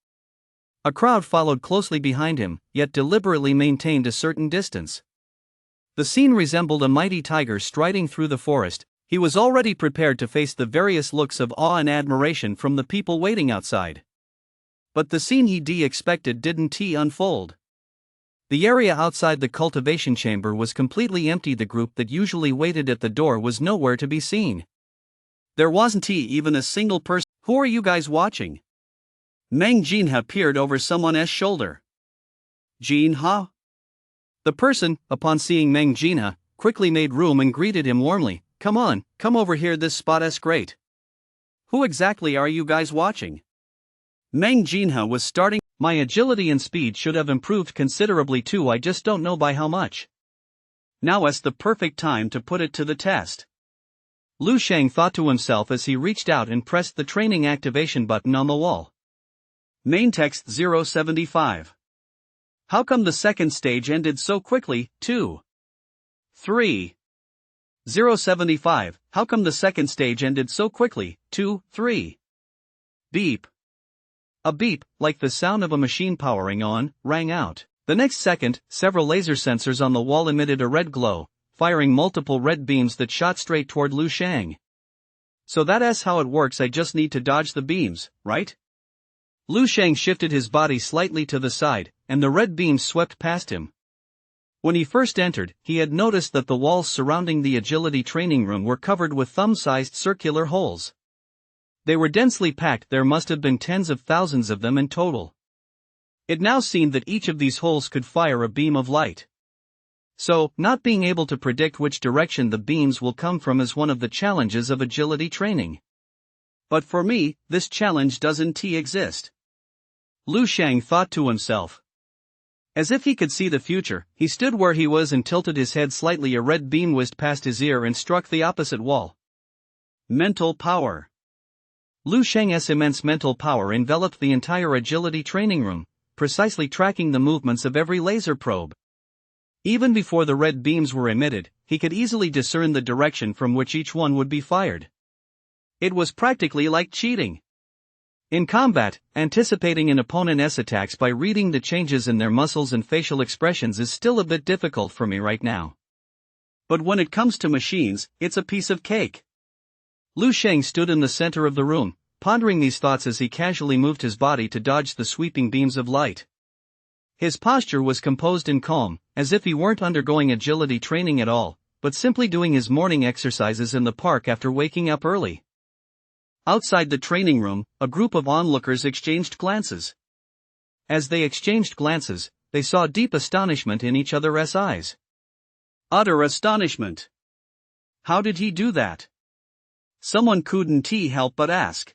A crowd followed closely behind him, yet deliberately maintained a certain distance. The scene resembled a mighty tiger striding through the forest. He was already prepared to face the various looks of awe and admiration from the people waiting outside. But the scene he expected didn't unfold. The area outside the cultivation chamber was completely empty. The group that usually waited at the door was nowhere to be seen. There wasn't even a single person. Who are you guys watching? Meng Jinha peered over someone's shoulder. Jinha? The person, upon seeing Meng Jinha, quickly made room and greeted him warmly. Come on, come over here, this spot's great. Who exactly are you guys watching? Meng Jinha was starting. My agility and speed should have improved considerably too, I just don't know by how much. Now's the perfect time to put it to the test. Lu Sheng thought to himself as he reached out and pressed the training activation button on the wall. Main text 075. How come the second stage ended so quickly? 2. 3. 075. How come the second stage ended so quickly? 2. 3. Beep. A beep, like the sound of a machine powering on, rang out. The next second, several laser sensors on the wall emitted a red glow, firing multiple red beams that shot straight toward Lu Sheng. So that's how it works, I just need to dodge the beams, right? Lu Sheng shifted his body slightly to the side, and the red beams swept past him. When he first entered, he had noticed that the walls surrounding the agility training room were covered with thumb-sized circular holes. They were densely packed, there must have been tens of thousands of them in total. It now seemed that each of these holes could fire a beam of light. So, not being able to predict which direction the beams will come from is one of the challenges of agility training. But for me, this challenge doesn't exist. Lu Sheng thought to himself. As if he could see the future, he stood where he was and tilted his head slightly. A red beam whizzed past his ear and struck the opposite wall. Mental power. Lu Sheng's immense mental power enveloped the entire agility training room, precisely tracking the movements of every laser probe. Even before the red beams were emitted, he could easily discern the direction from which each one would be fired. It was practically like cheating. In combat, anticipating an opponent's attacks by reading the changes in their muscles and facial expressions is still a bit difficult for me right now. But when it comes to machines, it's a piece of cake. Lu Sheng stood in the center of the room, pondering these thoughts as he casually moved his body to dodge the sweeping beams of light. His posture was composed and calm, as if he weren't undergoing agility training at all, but simply doing his morning exercises in the park after waking up early. Outside the training room, a group of onlookers exchanged glances. As they exchanged glances, they saw deep astonishment in each other's eyes. Utter astonishment. How did he do that? Someone couldn't help but ask.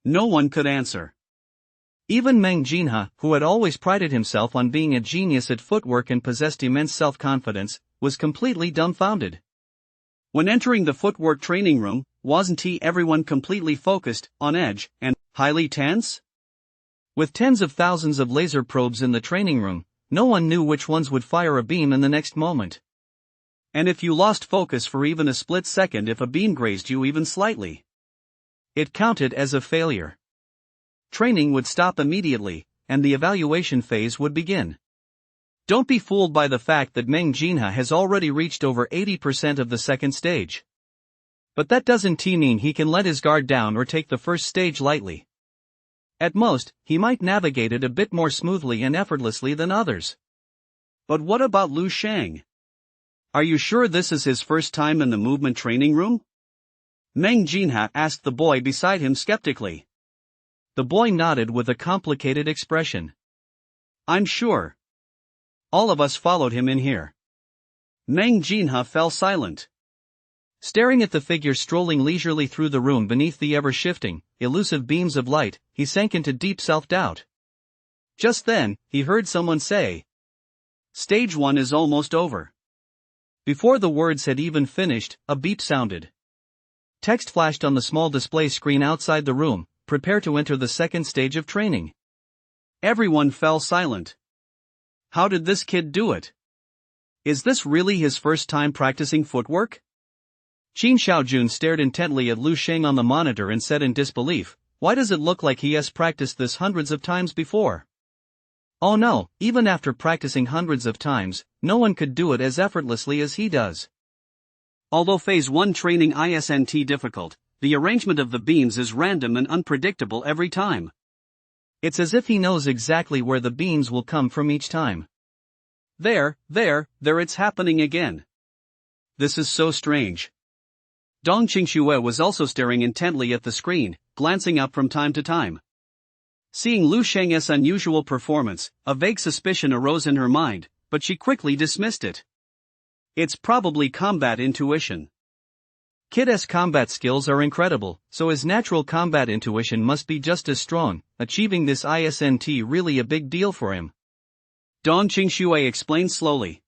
No one could answer. Even Meng Jinha, who had always prided himself on being a genius at footwork and possessed immense self-confidence, was completely dumbfounded. When entering the footwork training room, wasn't everyone completely focused, on edge, and highly tense? With tens of thousands of laser probes in the training room, no one knew which ones would fire a beam in the next moment. And if you lost focus for even a split second, if a beam grazed you even slightly, it counted as a failure. Training would stop immediately, and the evaluation phase would begin. Don't be fooled by the fact that Meng Jinha has already reached over 80% of the second stage. But that doesn't mean he can let his guard down or take the first stage lightly. At most, he might navigate it a bit more smoothly and effortlessly than others. But what about Lu Shang? Are you sure this is his first time in the movement training room? Meng Jinha asked the boy beside him skeptically. The boy nodded with a complicated expression. I'm sure. All of us followed him in here. Meng Jinha fell silent. Staring at the figure strolling leisurely through the room beneath the ever-shifting, elusive beams of light, he sank into deep self-doubt. Just then, he heard someone say, "Stage 1 is almost over." Before the words had even finished, a beep sounded. Text flashed on the small display screen outside the room, "Prepare to enter the second stage of training." Everyone fell silent. How did this kid do it? Is this really his first time practicing footwork? Qin Xiaojun stared intently at Lu Sheng on the monitor and said in disbelief, "Why does it look like he has practiced this hundreds of times before?" Oh no, even after practicing hundreds of times, no one could do it as effortlessly as he does. Although Phase 1 training isn't difficult, the arrangement of the beams is random and unpredictable every time. It's as if he knows exactly where the beams will come from each time. There, it's happening again. This is so strange. Dong Qingxue was also staring intently at the screen, glancing up from time to time. Seeing Lu Sheng's unusual performance, a vague suspicion arose in her mind, but she quickly dismissed it. It's probably combat intuition. Kid's combat skills are incredible, so his natural combat intuition must be just as strong. Achieving this isn't really a big deal for him. Dong Qingxue explained slowly.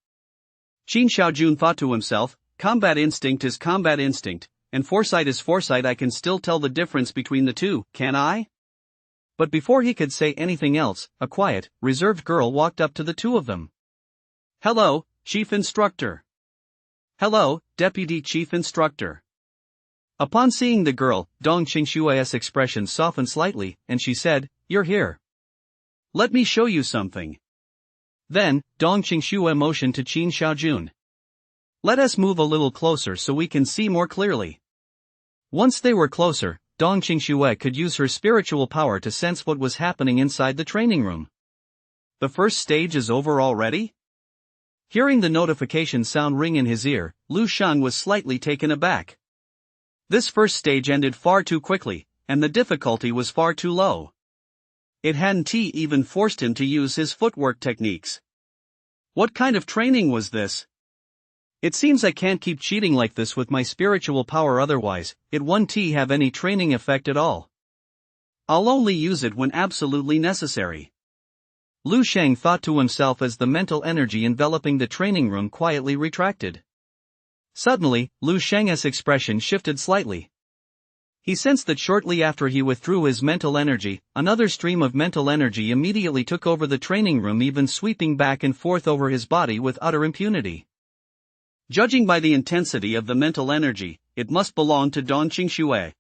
Qin Xiaojun thought to himself, combat instinct is combat instinct, and foresight is foresight. I can still tell the difference between the two, can I? But before he could say anything else, a quiet, reserved girl walked up to the two of them. "Hello, Chief Instructor." "Hello, Deputy Chief Instructor." Upon seeing the girl, Dong Qingxue's expression softened slightly, and she said, "You're here. Let me show you something." Then, Dong Qingxue motioned to Qin Xiaojun. "Let us move a little closer so we can see more clearly." Once they were closer, Dong Qingxue could use her spiritual power to sense what was happening inside the training room. The first stage is over already? Hearing the notification sound ring in his ear, Lu Shang was slightly taken aback. This first stage ended far too quickly, and the difficulty was far too low. It hadn't even forced him to use his footwork techniques. What kind of training was this? It seems I can't keep cheating like this with my spiritual power, otherwise, it won't have any training effect at all. I'll only use it when absolutely necessary. Lu Sheng thought to himself as the mental energy enveloping the training room quietly retracted. Suddenly, Lu Sheng's expression shifted slightly. He sensed that shortly after he withdrew his mental energy, another stream of mental energy immediately took over the training room, even sweeping back and forth over his body with utter impunity. Judging by the intensity of the mental energy, it must belong to Dong Qingxue.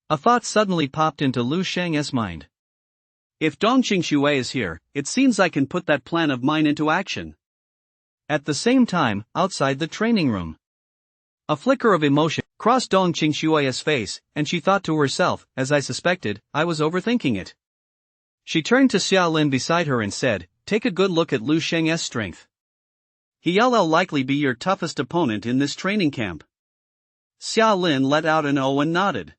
A thought suddenly popped into Lu Sheng's mind. If Dong Qingxue is here, it seems I can put that plan of mine into action. At the same time, outside the training room, a flicker of emotion crossed Dong Qingxue's face, and she thought to herself, as I suspected, I was overthinking it. She turned to Xiaolin beside her and said, "Take a good look at Lu Sheng's strength. He'll likely be your toughest opponent in this training camp." Xiaolin let out an "oh" and nodded.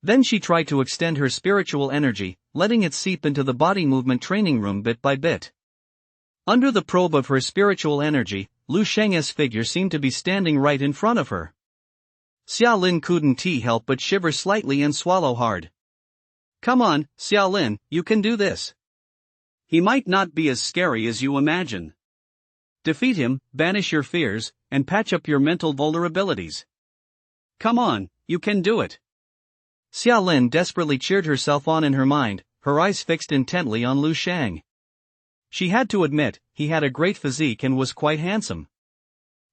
Then she tried to extend her spiritual energy, letting it seep into the body movement training room bit by bit. Under the probe of her spiritual energy, Lu Sheng's figure seemed to be standing right in front of her. Xiaolin couldn't help but shiver slightly and swallow hard. "Come on, Xiaolin, you can do this. He might not be as scary as you imagine. Defeat him, banish your fears, and patch up your mental vulnerabilities. Come on, you can do it." Xiaolin desperately cheered herself on in her mind, her eyes fixed intently on Lu Shang. She had to admit, he had a great physique and was quite handsome.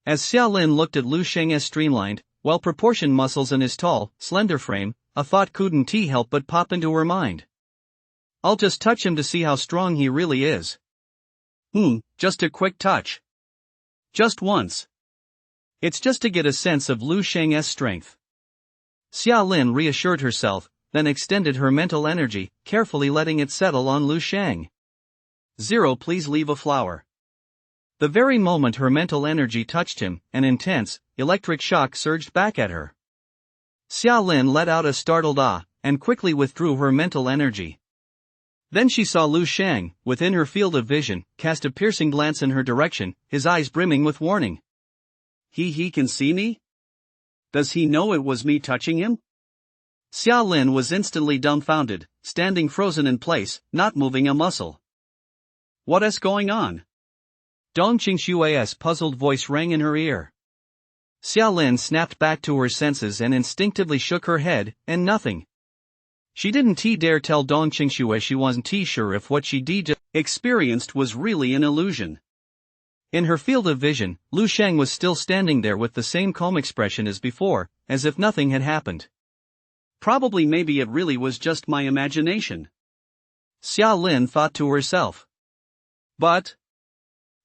As Xiaolin looked at Lu Shang's streamlined, well-proportioned muscles and his tall, slender frame, a thought couldn't help but pop into her mind. I'll just touch him to see how strong he really is. Just a quick touch. Just once. It's just to get a sense of Lu Shang's strength. Xiaolin reassured herself, then extended her mental energy, carefully letting it settle on Lu Shang. 0 Please leave a flower. The very moment her mental energy touched him, an intense, electric shock surged back at her. Xiaolin let out a startled ah, and quickly withdrew her mental energy. Then she saw Lu Shang, within her field of vision, cast a piercing glance in her direction, his eyes brimming with warning. He can see me? Does he know it was me touching him? Xiaolin was instantly dumbfounded, standing frozen in place, not moving a muscle. What's going on? Dong Qingshui's puzzled voice rang in her ear. Xiaolin snapped back to her senses and instinctively shook her head, and nothing. She didn't dare tell Dong Qingshui she wasn't sure if what she just experienced was really an illusion. In her field of vision, Lu Shang was still standing there with the same calm expression as before, as if nothing had happened. Probably maybe it really was just my imagination. Xiaolin thought to herself. But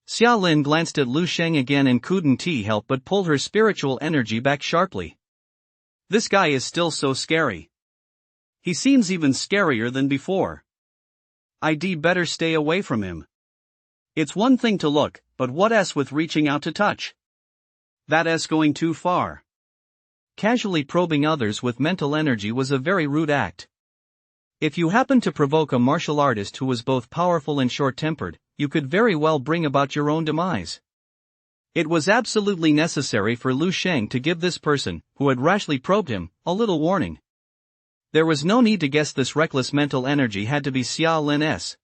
Xiaolin glanced at Lu Shang again and couldn't help but pull her spiritual energy back sharply. This guy is still so scary. He seems even scarier than before. I'd better stay away from him. It's one thing to look, but what's with reaching out to touch? That's going too far. Casually probing others with mental energy was a very rude act. If you happened to provoke a martial artist who was both powerful and short-tempered, you could very well bring about your own demise. It was absolutely necessary for Lu Shang to give this person, who had rashly probed him, a little warning. There was no need to guess this reckless mental energy had to be Xiaolin's.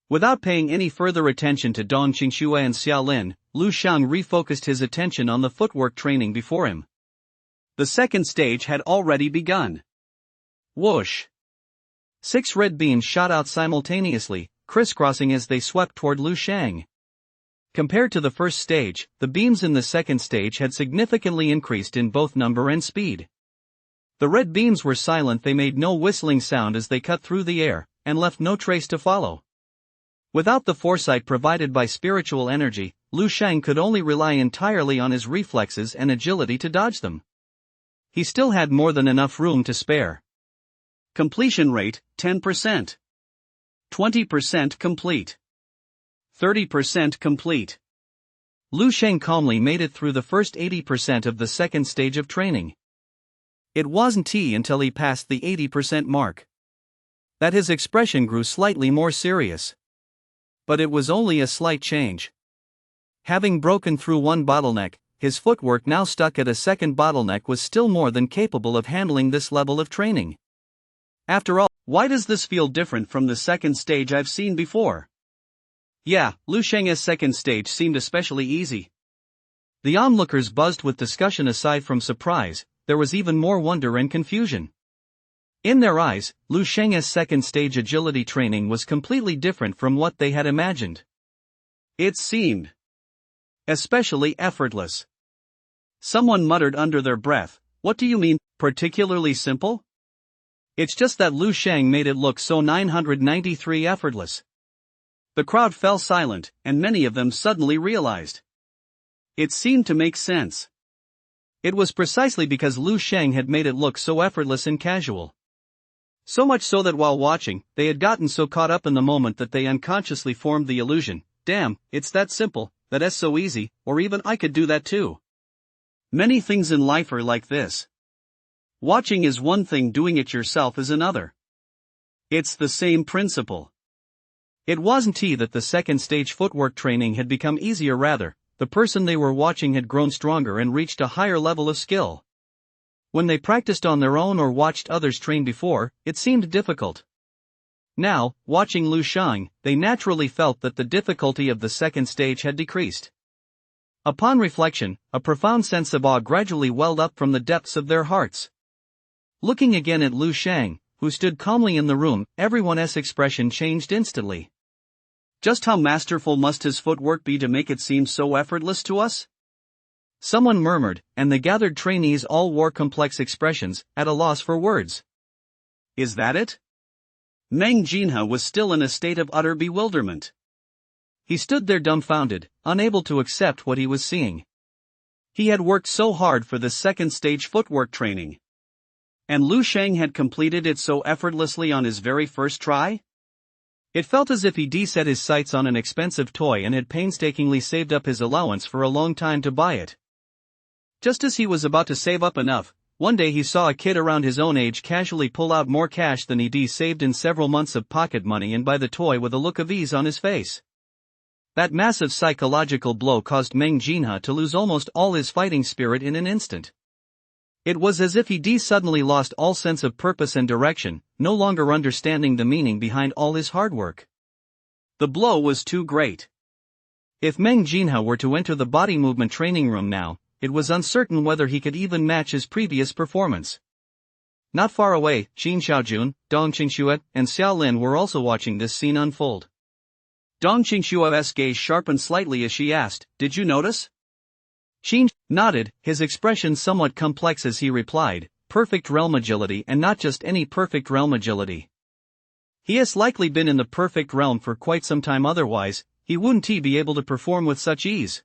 Without paying any further attention to Dong Qingshui and Xiaolin, Lu Shang refocused his attention on the footwork training before him. The second stage had already begun. Whoosh! 6 red beams shot out simultaneously, crisscrossing as they swept toward Lu Shang. Compared to the first stage, the beams in the second stage had significantly increased in both number and speed. The red beams were silent, they made no whistling sound as they cut through the air, and left no trace to follow. Without the foresight provided by spiritual energy, Lu Shang could only rely entirely on his reflexes and agility to dodge them. He still had more than enough room to spare. Completion rate, 10%. 20% complete. 30% complete. Lu Shang calmly made it through the first 80% of the second stage of training. It wasn't until he passed the 80% mark that his expression grew slightly more serious. But it was only a slight change. Having broken through one bottleneck, his footwork now stuck at a second bottleneck was still more than capable of handling this level of training. After all, why does this feel different from the second stage I've seen before? Yeah, Lu Shang's second stage seemed especially easy. The onlookers buzzed with discussion. Aside from surprise, there was even more wonder and confusion. In their eyes, Lu Shang's second stage agility training was completely different from what they had imagined. It seemed especially effortless. Someone muttered under their breath, "What do you mean, particularly simple?" It's just that Lu Shang made it look so 993 effortless. The crowd fell silent, and many of them suddenly realized. It seemed to make sense. It was precisely because Lu Shang had made it look so effortless and casual. So much so that while watching, they had gotten so caught up in the moment that they unconsciously formed the illusion, "Damn, it's that simple, that's so easy, or even I could do that too." Many things in life are like this. Watching is one thing, doing it yourself is another. It's the same principle. It wasn't that the second stage footwork training had become easier, rather, the person they were watching had grown stronger and reached a higher level of skill. When they practiced on their own or watched others train before, it seemed difficult. Now, watching Lu Shang, they naturally felt that the difficulty of the second stage had decreased. Upon reflection, a profound sense of awe gradually welled up from the depths of their hearts. Looking again at Lu Shang, who stood calmly in the room, everyone's expression changed instantly. Just how masterful must his footwork be to make it seem so effortless to us? Someone murmured, and the gathered trainees all wore complex expressions, at a loss for words. Is that it? Meng Jinhe was still in a state of utter bewilderment. He stood there dumbfounded, unable to accept what he was seeing. He had worked so hard for this second stage footwork training. And Lu Sheng had completed it so effortlessly on his very first try? It felt as if he'd set his sights on an expensive toy and had painstakingly saved up his allowance for a long time to buy it. Just as he was about to save up enough, one day he saw a kid around his own age casually pull out more cash than he'd saved in several months of pocket money and buy the toy with a look of ease on his face. That massive psychological blow caused Meng Jinhe to lose almost all his fighting spirit in an instant. It was as if he'd suddenly lost all sense of purpose and direction, no longer understanding the meaning behind all his hard work. The blow was too great. If Meng Jinhe were to enter the body movement training room now, it was uncertain whether he could even match his previous performance. Not far away, Xin Xiaojun, Dong Qingxue, and Xiao Lin were also watching this scene unfold. Dong Qingxue's gaze sharpened slightly as she asked, "Did you notice?" Xin nodded, his expression somewhat complex as he replied, "Perfect realm agility, and not just any perfect realm agility. He has likely been in the perfect realm for quite some time, otherwise, he wouldn't be able to perform with such ease."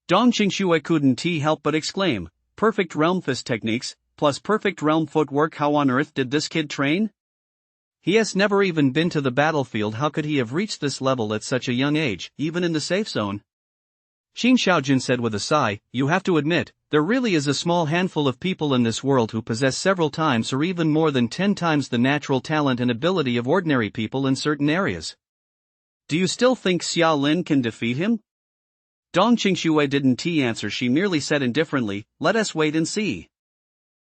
Dong Qingxue couldn't help but exclaim, "Perfect realm fist techniques, plus perfect realm footwork, how on earth did this kid train? He has never even been to the battlefield, how could he have reached this level at such a young age, even in the safe zone?" Xin Xiaojun said with a sigh, "You have to admit, there really is a small handful of people in this world who possess several times or even more than 10 times the natural talent and ability of ordinary people in certain areas. Do you still think Xiao Lin can defeat him?" Dong Qingxue didn't answer, she merely said indifferently, "Let us wait and see."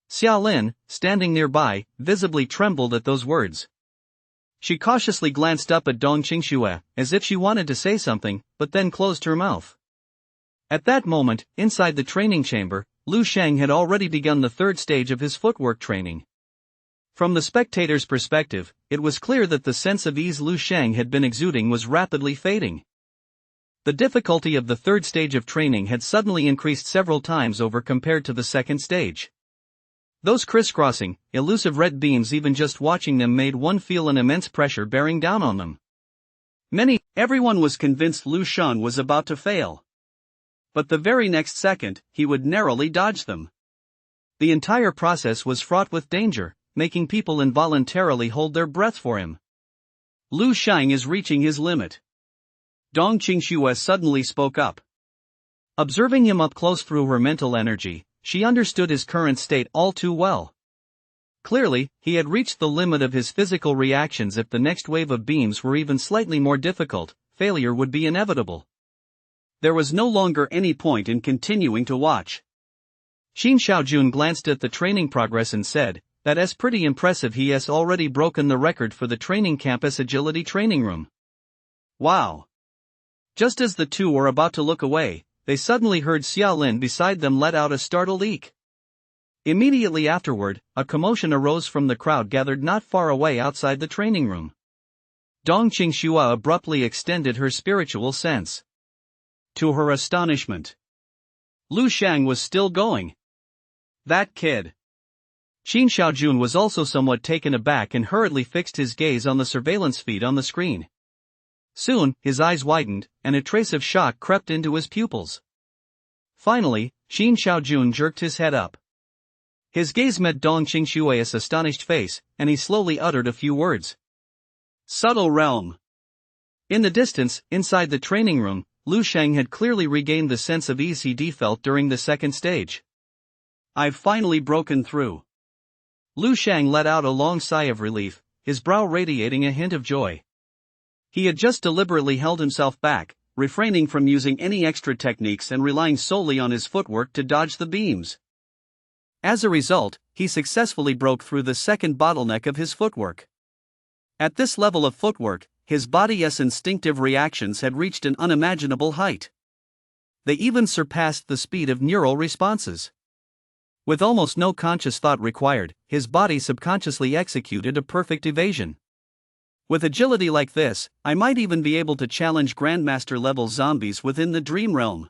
Xiao Lin, standing nearby, visibly trembled at those words. She cautiously glanced up at Dong Qingxue, as if she wanted to say something, but then closed her mouth. At that moment, inside the training chamber, Lu Sheng had already begun the third stage of his footwork training. From the spectator's perspective, it was clear that the sense of ease Lu Sheng had been exuding was rapidly fading. The difficulty of the third stage of training had suddenly increased several times over compared to the second stage. Those crisscrossing, elusive red beams, even just watching them made one feel an immense pressure bearing down on them. Everyone was convinced Lu Sheng was about to fail. But the very next second, he would narrowly dodge them. The entire process was fraught with danger, making people involuntarily hold their breath for him. Lu Sheng is reaching his limit. Dong Qingxue suddenly spoke up. Observing him up close through her mental energy, she understood his current state all too well. Clearly, he had reached the limit of his physical reactions. If the next wave of beams were even slightly more difficult, failure would be inevitable. There was no longer any point in continuing to watch. Xin Xiaojun glanced at the training progress and said, "That's pretty impressive. He has already broken the record for the training campus agility training room." Wow! Just as the two were about to look away, they suddenly heard Xiao Lin beside them let out a startled eek. Immediately afterward, a commotion arose from the crowd gathered not far away outside the training room. Dong Qingxue abruptly extended her spiritual sense. To her astonishment, Lu Sheng was still going. That kid! Xin Xiaojun was also somewhat taken aback and hurriedly fixed his gaze on the surveillance feed on the screen. Soon, his eyes widened, and a trace of shock crept into his pupils. Finally, Xin Xiaojun jerked his head up. His gaze met Dong Qingxue's astonished face, and he slowly uttered a few words. Subtle realm. In the distance, inside the training room, Lu Sheng had clearly regained the sense of ease he'd felt during the second stage. I've finally broken through. Lu Sheng let out a long sigh of relief, his brow radiating a hint of joy. He had just deliberately held himself back, refraining from using any extra techniques and relying solely on his footwork to dodge the beams. As a result, he successfully broke through the second bottleneck of his footwork. At this level of footwork, his body's instinctive reactions had reached an unimaginable height. They even surpassed the speed of neural responses. With almost no conscious thought required, his body subconsciously executed a perfect evasion. With agility like this, I might even be able to challenge Grandmaster-level zombies within the dream realm.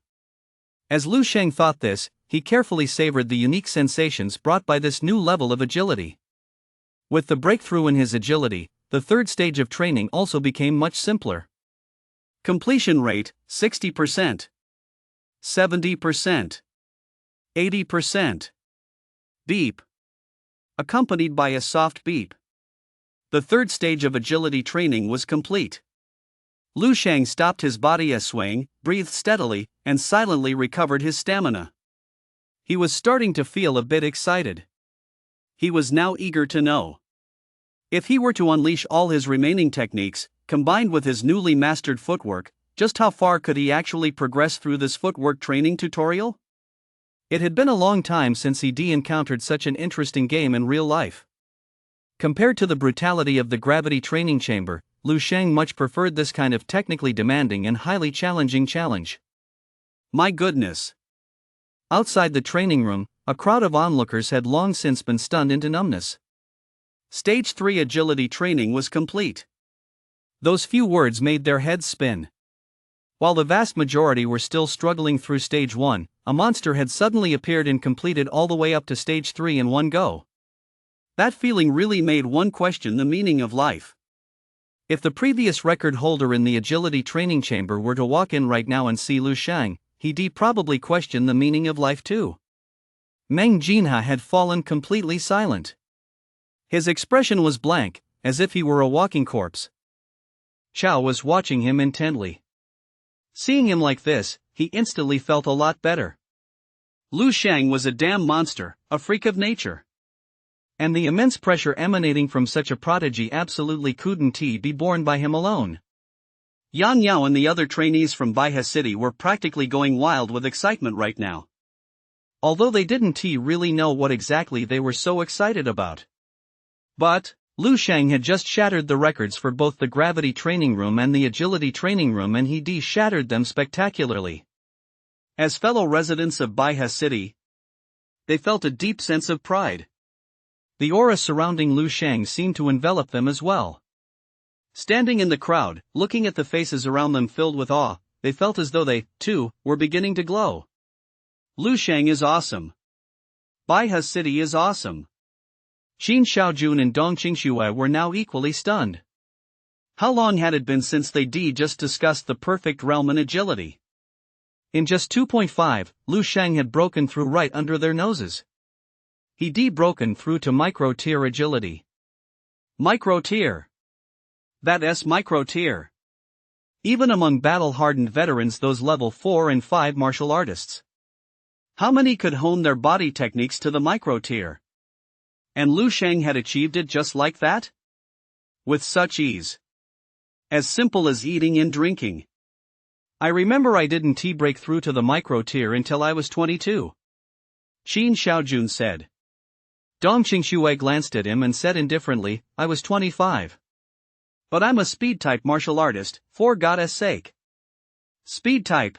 As Lu Sheng thought this, he carefully savored the unique sensations brought by this new level of agility. With the breakthrough in his agility, the third stage of training also became much simpler. Completion rate, 60%. 70%. 80%. Beep. Accompanied by a soft beep. The third stage of agility training was complete. Lu Sheng stopped his body as swaying, breathed steadily, and silently recovered his stamina. He was starting to feel a bit excited. He was now eager to know. If he were to unleash all his remaining techniques, combined with his newly mastered footwork, just how far could he actually progress through this footwork training tutorial? It had been a long time since he'd encountered such an interesting game in real life. Compared to the brutality of the gravity training chamber, Lu Sheng much preferred this kind of technically demanding and highly challenging challenge. My goodness! Outside the training room, a crowd of onlookers had long since been stunned into numbness. Stage 3 agility training was complete. Those few words made their heads spin. While the vast majority were still struggling through Stage 1, a monster had suddenly appeared and completed all the way up to Stage 3 in one go. That feeling really made one question the meaning of life. If the previous record holder in the agility training chamber were to walk in right now and see Lu Sheng, he'd probably question the meaning of life too. Meng Jinha had fallen completely silent. His expression was blank, as if he were a walking corpse. Chao was watching him intently. Seeing him like this, he instantly felt a lot better. Lu Sheng was a damn monster, a freak of nature. And the immense pressure emanating from such a prodigy absolutely couldn't be borne by him alone. Yan Yao and the other trainees from Baihe City were practically going wild with excitement right now. Although they didn't really know what exactly they were so excited about. But Lu Sheng had just shattered the records for both the gravity training room and the agility training room, and he shattered them spectacularly. As fellow residents of Baihe City, they felt a deep sense of pride. The aura surrounding Lu Sheng seemed to envelop them as well. Standing in the crowd, looking at the faces around them filled with awe, they felt as though they, too, were beginning to glow. Lu Sheng is awesome. Baihe City is awesome. Qin Xiaojun and Dong Qingshui were now equally stunned. How long had it been since they just discussed the perfect realm in agility? In just 2.5, Lu Sheng had broken through right under their noses. He'd broken through to micro-tier agility. Micro-tier. That's micro-tier. Even among battle-hardened veterans, those level 4 and 5 martial artists. How many could hone their body techniques to the micro-tier? And Lu Sheng had achieved it just like that? With such ease. As simple as eating and drinking. I remember I didn't break through to the micro-tier until I was 22. Qin Xiaojun said. Dong Qingshui glanced at him and said indifferently, I was 25. But I'm a speed-type martial artist, for God's sake. Speed-type.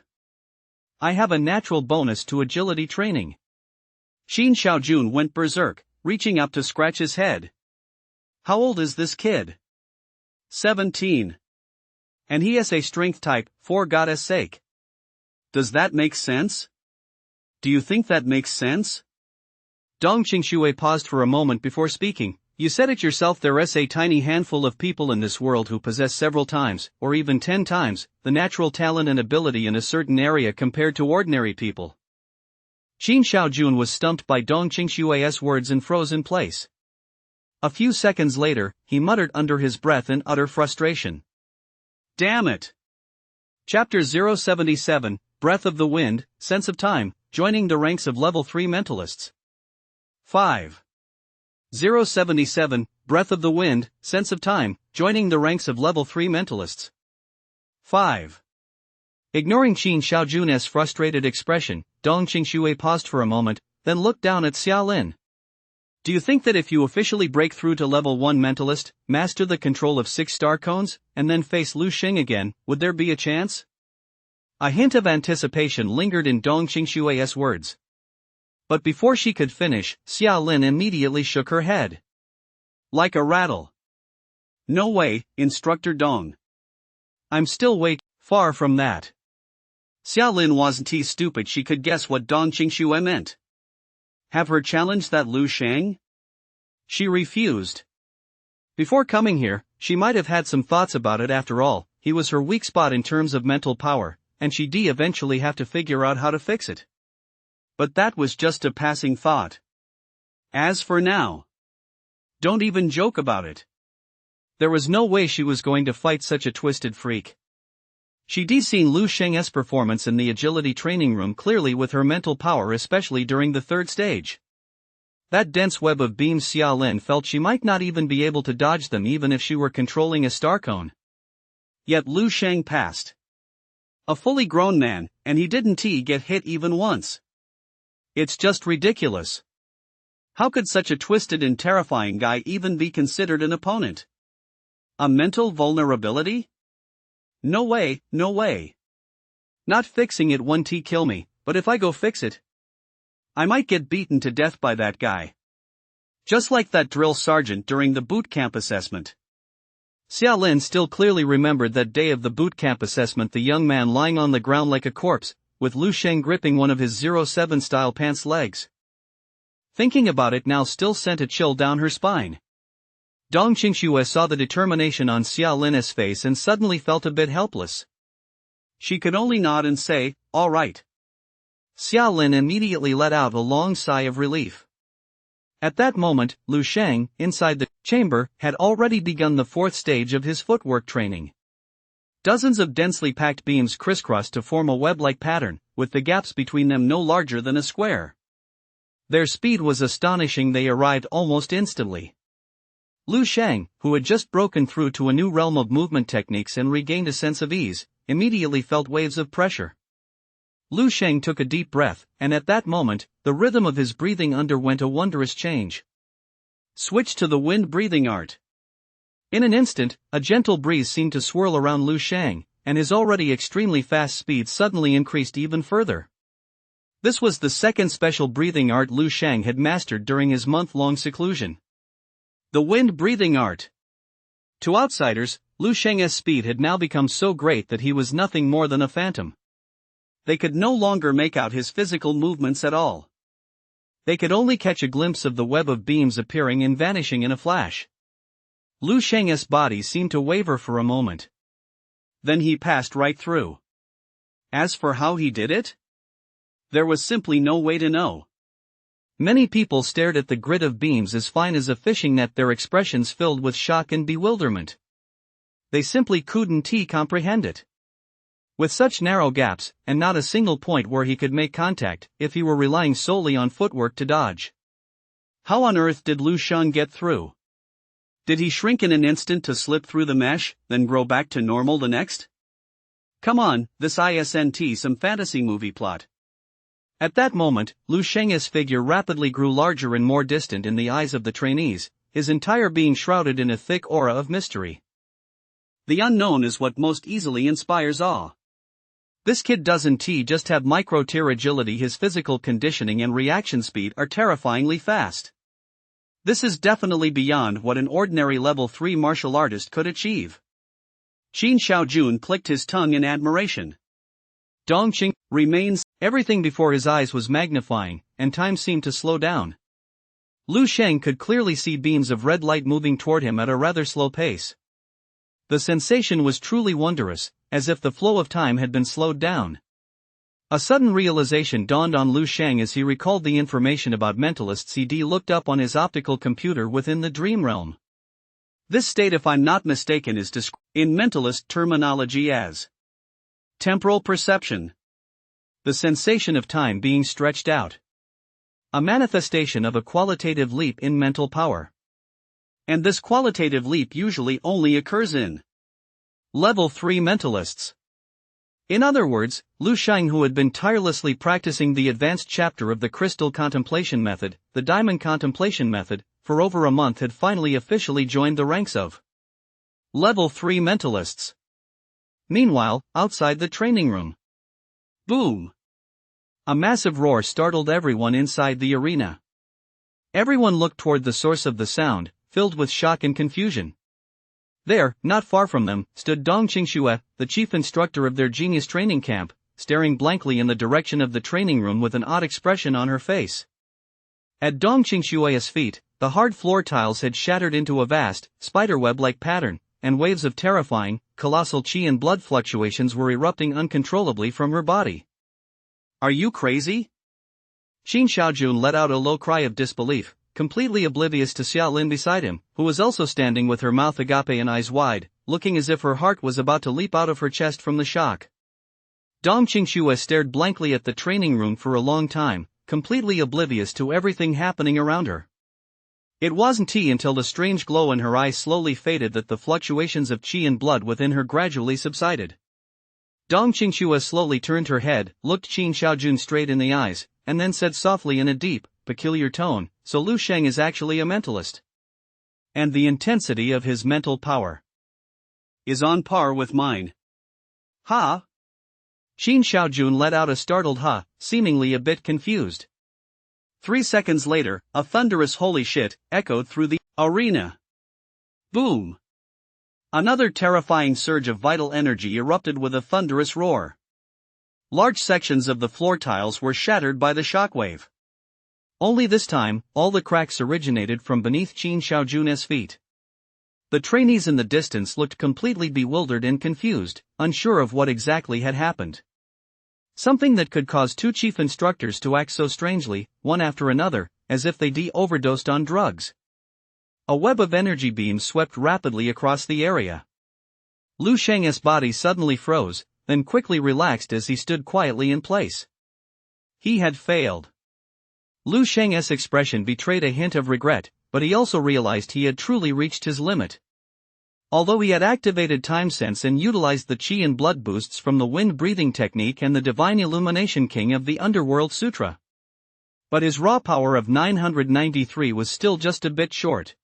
I have a natural bonus to agility training. Qin Xiaojun went berserk, reaching up to scratch his head. How old is this kid? 17. And he is a strength type, for God's sake. Does that make sense? Do you think that makes sense? Dong Qingshui paused for a moment before speaking. You said it yourself, there is a tiny handful of people in this world who possess several times, or even 10 times, the natural talent and ability in a certain area compared to ordinary people. Qin Xiaojun was stumped by Dong Qingshui's words and froze in place. A few seconds later, he muttered under his breath in utter frustration. Damn it! Chapter 077, Breath of the Wind, Sense of Time, joining the ranks of level 3 mentalists. 5. 077, Breath of the Wind, Sense of Time, joining the ranks of level 3 mentalists. 5. Ignoring Qin Xiaojun's frustrated expression, Dong Qingshui paused for a moment, then looked down at Xiaolin. Do you think that if you officially break through to level 1 mentalist, master the control of 6 star cones, and then face Lu Sheng again, would there be a chance? A hint of anticipation lingered in Dong Qingshui's words. But before she could finish, Xia Lin immediately shook her head. Like a rattle. No way, Instructor Dong. I'm still way far from that. Xia Lin wasn't stupid, she could guess what Dong Qingxue meant. Have her challenge that Lu Shang? She refused. Before coming here, she might have had some thoughts about it. After all, he was her weak spot in terms of mental power, and she'd eventually have to figure out how to fix it. But that was just a passing thought. As for now, don't even joke about it. There was no way she was going to fight such a twisted freak. She'd seen Lu Sheng's performance in the agility training room clearly with her mental power, especially during the third stage. That dense web of beams, Xia Lin felt she might not even be able to dodge them even if she were controlling a star cone. Yet Lu Sheng passed. A fully grown man, and he didn't get hit even once. It's just ridiculous. How could such a twisted and terrifying guy even be considered an opponent? A mental vulnerability? No way, no way. Not fixing it won't kill me, but if I go fix it, I might get beaten to death by that guy. Just like that drill sergeant during the boot camp assessment. Xia Lin still clearly remembered that day of the boot camp assessment, the young man lying on the ground like a corpse, with Lu Sheng gripping one of his 07 style pants legs. Thinking about it now still sent a chill down her spine. Dong Qingxue saw the determination on Xia Lin's face and suddenly felt a bit helpless. She could only nod and say, all right. Xia Lin immediately let out a long sigh of relief. At that moment, Lu Sheng, inside the chamber, had already begun the fourth stage of his footwork training. Dozens of densely packed beams crisscrossed to form a web-like pattern, with the gaps between them no larger than a square. Their speed was astonishing, they arrived almost instantly. Lu Sheng, who had just broken through to a new realm of movement techniques and regained a sense of ease, immediately felt waves of pressure. Lu Sheng took a deep breath, and at that moment, the rhythm of his breathing underwent a wondrous change. Switch to the wind breathing art. In an instant, a gentle breeze seemed to swirl around Lu Sheng, and his already extremely fast speed suddenly increased even further. This was the second special breathing art Lu Sheng had mastered during his month-long seclusion. The wind breathing art. To outsiders, Lu Sheng's speed had now become so great that he was nothing more than a phantom. They could no longer make out his physical movements at all. They could only catch a glimpse of the web of beams appearing and vanishing in a flash. Lu Sheng's body seemed to waver for a moment. Then he passed right through. As for how he did it? There was simply no way to know. Many people stared at the grid of beams as fine as a fishing net, their expressions filled with shock and bewilderment. They simply couldn't comprehend it. With such narrow gaps, and not a single point where he could make contact, if he were relying solely on footwork to dodge. How on earth did Lu Sheng get through? Did he shrink in an instant to slip through the mesh, then grow back to normal the next? Come on, this isn't some fantasy movie plot. At that moment, Lu Sheng's figure rapidly grew larger and more distant in the eyes of the trainees, his entire being shrouded in a thick aura of mystery. The unknown is what most easily inspires awe. This kid doesn't just have micro-tier agility, his physical conditioning and reaction speed are terrifyingly fast. This is definitely beyond what an ordinary level 3 martial artist could achieve. Qin Shaojun clicked his tongue in admiration. Dongqing remains, everything before his eyes was magnifying, and time seemed to slow down. Lu Sheng could clearly see beams of red light moving toward him at a rather slow pace. The sensation was truly wondrous, as if the flow of time had been slowed down. A sudden realization dawned on Lu Sheng as he recalled the information about mentalists he'd looked up on his optical computer within the dream realm. This state, if I'm not mistaken, is described in mentalist terminology as temporal perception. The sensation of time being stretched out. A manifestation of a qualitative leap in mental power. And this qualitative leap usually only occurs in Level 3 mentalists. In other words, Lu Sheng, who had been tirelessly practicing the advanced chapter of the Crystal Contemplation Method, the Diamond Contemplation Method, for over a month, had finally officially joined the ranks of Level 3 mentalists. Meanwhile, outside the training room. Boom! A massive roar startled everyone inside the arena. Everyone looked toward the source of the sound, filled with shock and confusion. There, not far from them, stood Dong Qingxue, the chief instructor of their genius training camp, staring blankly in the direction of the training room with an odd expression on her face. At Dong Qingxue's feet, the hard floor tiles had shattered into a vast, spiderweb-like pattern, and waves of terrifying, colossal qi and blood fluctuations were erupting uncontrollably from her body. "Are you crazy?" Qin Xiaojun let out a low cry of disbelief, completely oblivious to Xia Lin beside him, who was also standing with her mouth agape and eyes wide, looking as if her heart was about to leap out of her chest from the shock. Dong Qingxue stared blankly at the training room for a long time, completely oblivious to everything happening around her. It wasn't until the strange glow in her eyes slowly faded that the fluctuations of qi and blood within her gradually subsided. Dong Qingxue slowly turned her head, looked Qin Xiaojun straight in the eyes, and then said softly in a deep, peculiar tone, "So Lu Sheng is actually a mentalist. And the intensity of his mental power is on par with mine." "Ha?" Qin Xiaojun let out a startled "ha," seemingly a bit confused. 3 seconds later, a thunderous "holy shit" echoed through the arena. Boom! Another terrifying surge of vital energy erupted with a thunderous roar. Large sections of the floor tiles were shattered by the shockwave. Only this time, all the cracks originated from beneath Qin Xiaojun's feet. The trainees in the distance looked completely bewildered and confused, unsure of what exactly had happened. Something that could cause two chief instructors to act so strangely, one after another, as if they overdosed on drugs. A web of energy beams swept rapidly across the area. Lu Sheng's body suddenly froze, then quickly relaxed as he stood quietly in place. He had failed. Lu Sheng's expression betrayed a hint of regret, but he also realized he had truly reached his limit. Although he had activated time sense and utilized the qi and blood boosts from the wind breathing technique and the divine illumination king of the Underworld Sutra. But his raw power of 993 was still just a bit short.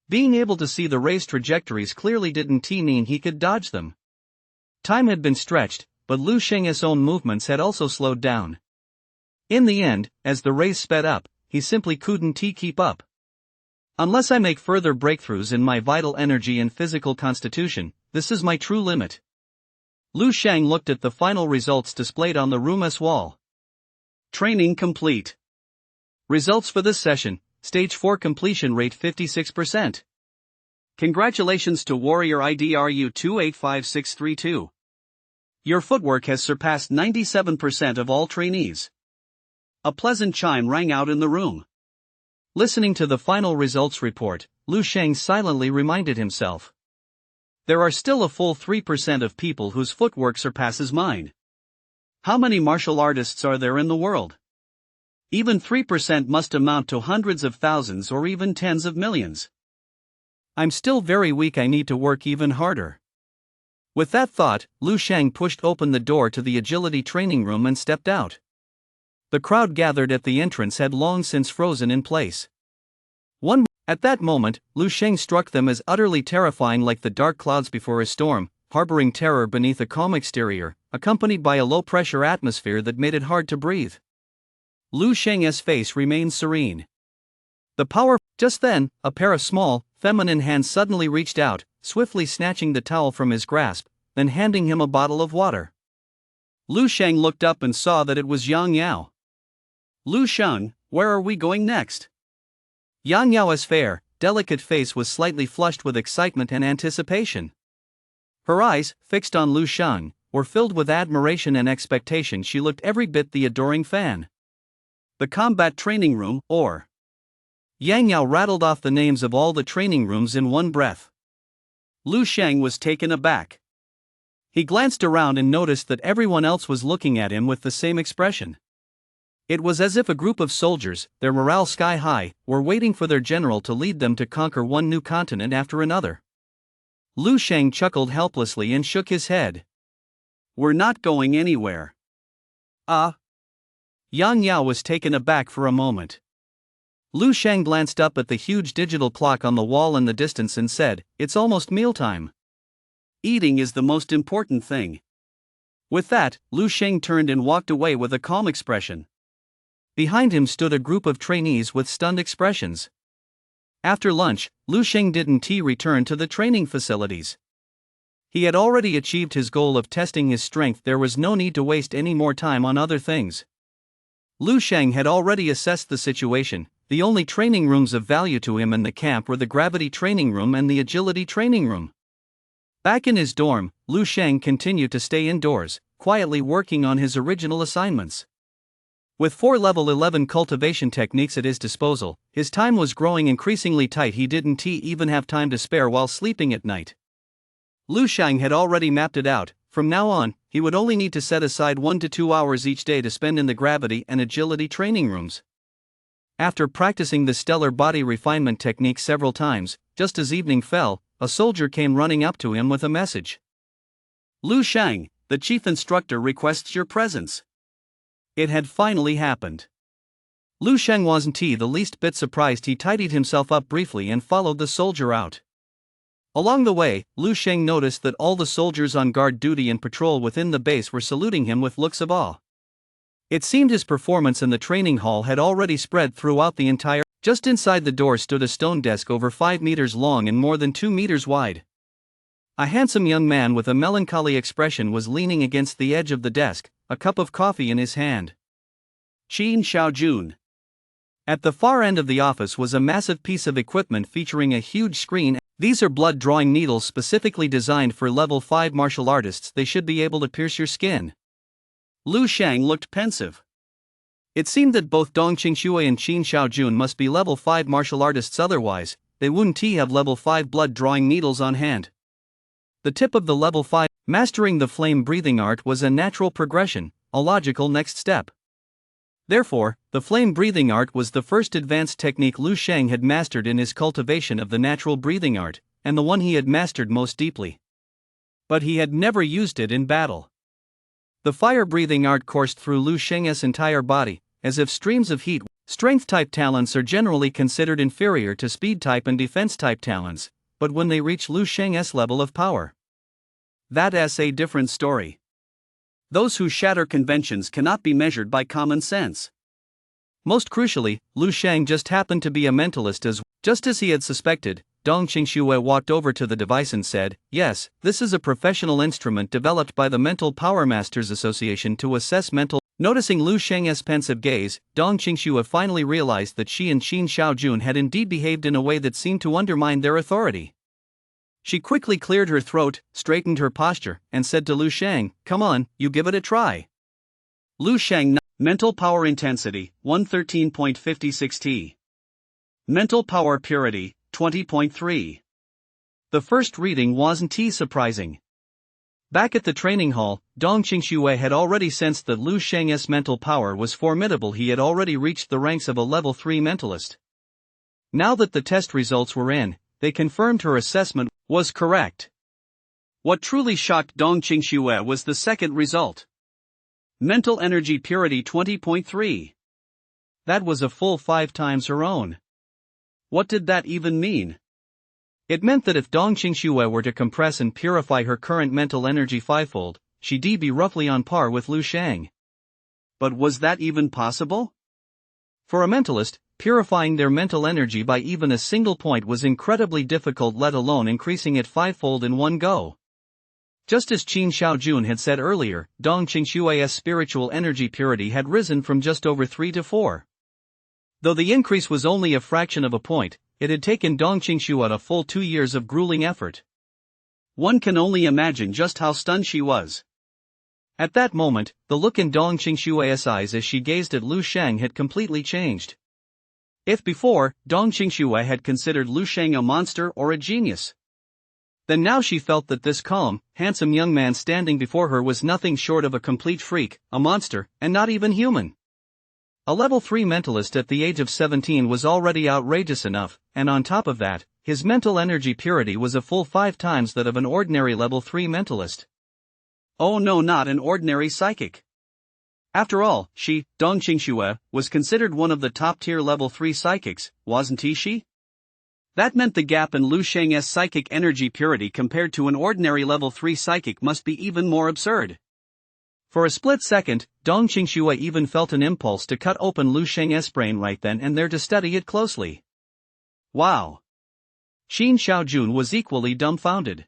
Being able to see the ray's trajectories clearly didn't mean he could dodge them. Time had been stretched, but Lu Sheng's own movements had also slowed down. In the end, as the rays sped up, he simply couldn't keep up. "Unless I make further breakthroughs in my vital energy and physical constitution, this is my true limit." Lu Sheng looked at the final results displayed on the room's wall. Training complete. Results for this session: Stage 4 completion rate 56%. Congratulations to Warrior ID RU285632. Your footwork has surpassed 97% of all trainees. A pleasant chime rang out in the room. Listening to the final results report, Lu Sheng silently reminded himself. There are still a full 3% of people whose footwork surpasses mine. How many martial artists are there in the world? Even 3% must amount to hundreds of thousands or even tens of millions. I'm still very weak, I need to work even harder. With that thought, Lu Sheng pushed open the door to the agility training room and stepped out. The crowd gathered at the entrance had long since frozen in place. At that moment, Lu Sheng struck them as utterly terrifying, like the dark clouds before a storm, harboring terror beneath a calm exterior, accompanied by a low-pressure atmosphere that made it hard to breathe. Lu Sheng's face remained serene. Just then, a pair of small, feminine hands suddenly reached out, swiftly snatching the towel from his grasp, then handing him a bottle of water. Lu Sheng looked up and saw that it was Yang Yao. "Lu Sheng, where are we going next?" Yang Yao's fair, delicate face was slightly flushed with excitement and anticipation. Her eyes, fixed on Lu Sheng, were filled with admiration and expectation. She looked every bit the adoring fan. "The combat training room, or..." Yang Yao rattled off the names of all the training rooms in one breath. Lu Sheng was taken aback. He glanced around and noticed that everyone else was looking at him with the same expression. It was as if a group of soldiers, their morale sky high, were waiting for their general to lead them to conquer one new continent after another. Lu Sheng chuckled helplessly and shook his head. "We're not going anywhere." Yang Yao was taken aback for a moment. Lu Sheng glanced up at the huge digital clock on the wall in the distance and said, "It's almost mealtime. Eating is the most important thing." With that, Lu Sheng turned and walked away with a calm expression. Behind him stood a group of trainees with stunned expressions. After lunch, Lu Sheng didn't return to the training facilities. He had already achieved his goal of testing his strength. There was no need to waste any more time on other things. Lu Sheng had already assessed the situation. The only training rooms of value to him in the camp were the gravity training room and the agility training room. Back in his dorm, Lu Sheng continued to stay indoors, quietly working on his original assignments. With 4 level 11 cultivation techniques at his disposal, his time was growing increasingly tight. He didn't even have time to spare while sleeping at night. Lu Sheng had already mapped it out. From now on, he would only need to set aside 1 to 2 hours each day to spend in the gravity and agility training rooms. After practicing the stellar body refinement technique several times, just as evening fell, a soldier came running up to him with a message. Lu Sheng, the chief instructor requests your presence. It had finally happened. Lu Sheng wasn't the least bit surprised. He tidied himself up briefly and followed the soldier out. Along the way, Lu Sheng noticed that all the soldiers on guard duty and patrol within the base were saluting him with looks of awe. It seemed his performance in the training hall had already spread throughout the entire. Just inside the door stood a stone desk over 5 meters long and more than 2 meters wide. A handsome young man with a melancholy expression was leaning against the edge of the desk, a cup of coffee in his hand. Qin Xiaojun. At the far end of the office was a massive piece of equipment featuring a huge screen. These are blood drawing needles specifically designed for level 5 martial artists. They should be able to pierce your skin. Lu Sheng looked pensive. It seemed that both Dong Qingxue and Qin Xiaojun must be level 5 martial artists, otherwise, they wouldn't have level 5 blood drawing needles on hand. The tip of the level 5, mastering the flame breathing art, was a natural progression, a logical next step. Therefore, the flame breathing art was the first advanced technique Lu Sheng had mastered in his cultivation of the natural breathing art, and the one he had mastered most deeply. But he had never used it in battle. The fire breathing art coursed through Lu Sheng's entire body, as if streams of heat. Strength type talents are generally considered inferior to speed type and defense type talents, but when they reach Lu Sheng's level of power, that's a different story. Those who shatter conventions cannot be measured by common sense. Most crucially, Lu Sheng just happened to be a mentalist just as he had suspected. Dong Qingxue walked over to the device and said, "Yes, this is a professional instrument developed by the Mental Power Masters Association to assess mental." Noticing Lu Sheng's pensive gaze, Dong Qingxue finally realized that she and Qin Xiaojun had indeed behaved in a way that seemed to undermine their authority. She quickly cleared her throat, straightened her posture, and said to Lu Sheng, "Come on, you give it a try." Lu Sheng. Mental Power Intensity, 113.56 T. Mental Power Purity, 20.3. The first reading wasn't surprising. Back at the training hall, Dong Qingxue had already sensed that Lu Sheng's mental power was formidable. He had already reached the ranks of a level 3 mentalist. Now that the test results were in, they confirmed her assessment was correct. What truly shocked Dong Qingxue was the second result. Mental Energy Purity 20.3. That was a full 5 times her own. What did that even mean? It meant that if Dong Qingxue were to compress and purify her current mental energy 5-fold, she'd be roughly on par with Lu Sheng. But was that even possible? For a mentalist, purifying their mental energy by even a single point was incredibly difficult, let alone increasing it 5-fold in one go. Just as Qin Xiaojun had said earlier, Dong Qingxue's spiritual energy purity had risen from just over 3 to 4. Though the increase was only a fraction of a point, it had taken Dong Qingxue a full 2 years of grueling effort. One can only imagine just how stunned she was. At that moment, the look in Dong Qingxue's eyes as she gazed at Lu Sheng had completely changed. If before, Dong Qingxue had considered Lu Sheng a monster or a genius, then now she felt that this calm, handsome young man standing before her was nothing short of a complete freak, a monster, and not even human. A level 3 mentalist at the age of 17 was already outrageous enough, and on top of that, his mental energy purity was a full 5 times that of an ordinary level 3 mentalist. Oh no, not an ordinary psychic. After all, she, Dong Qingxue, was considered one of the top-tier level 3 psychics, wasn't she? That meant the gap in Lu Sheng's psychic energy purity compared to an ordinary level 3 psychic must be even more absurd. For a split second, Dong Qingxue even felt an impulse to cut open Lu Sheng's brain right then and there to study it closely. Wow! Qin Xiaojun was equally dumbfounded.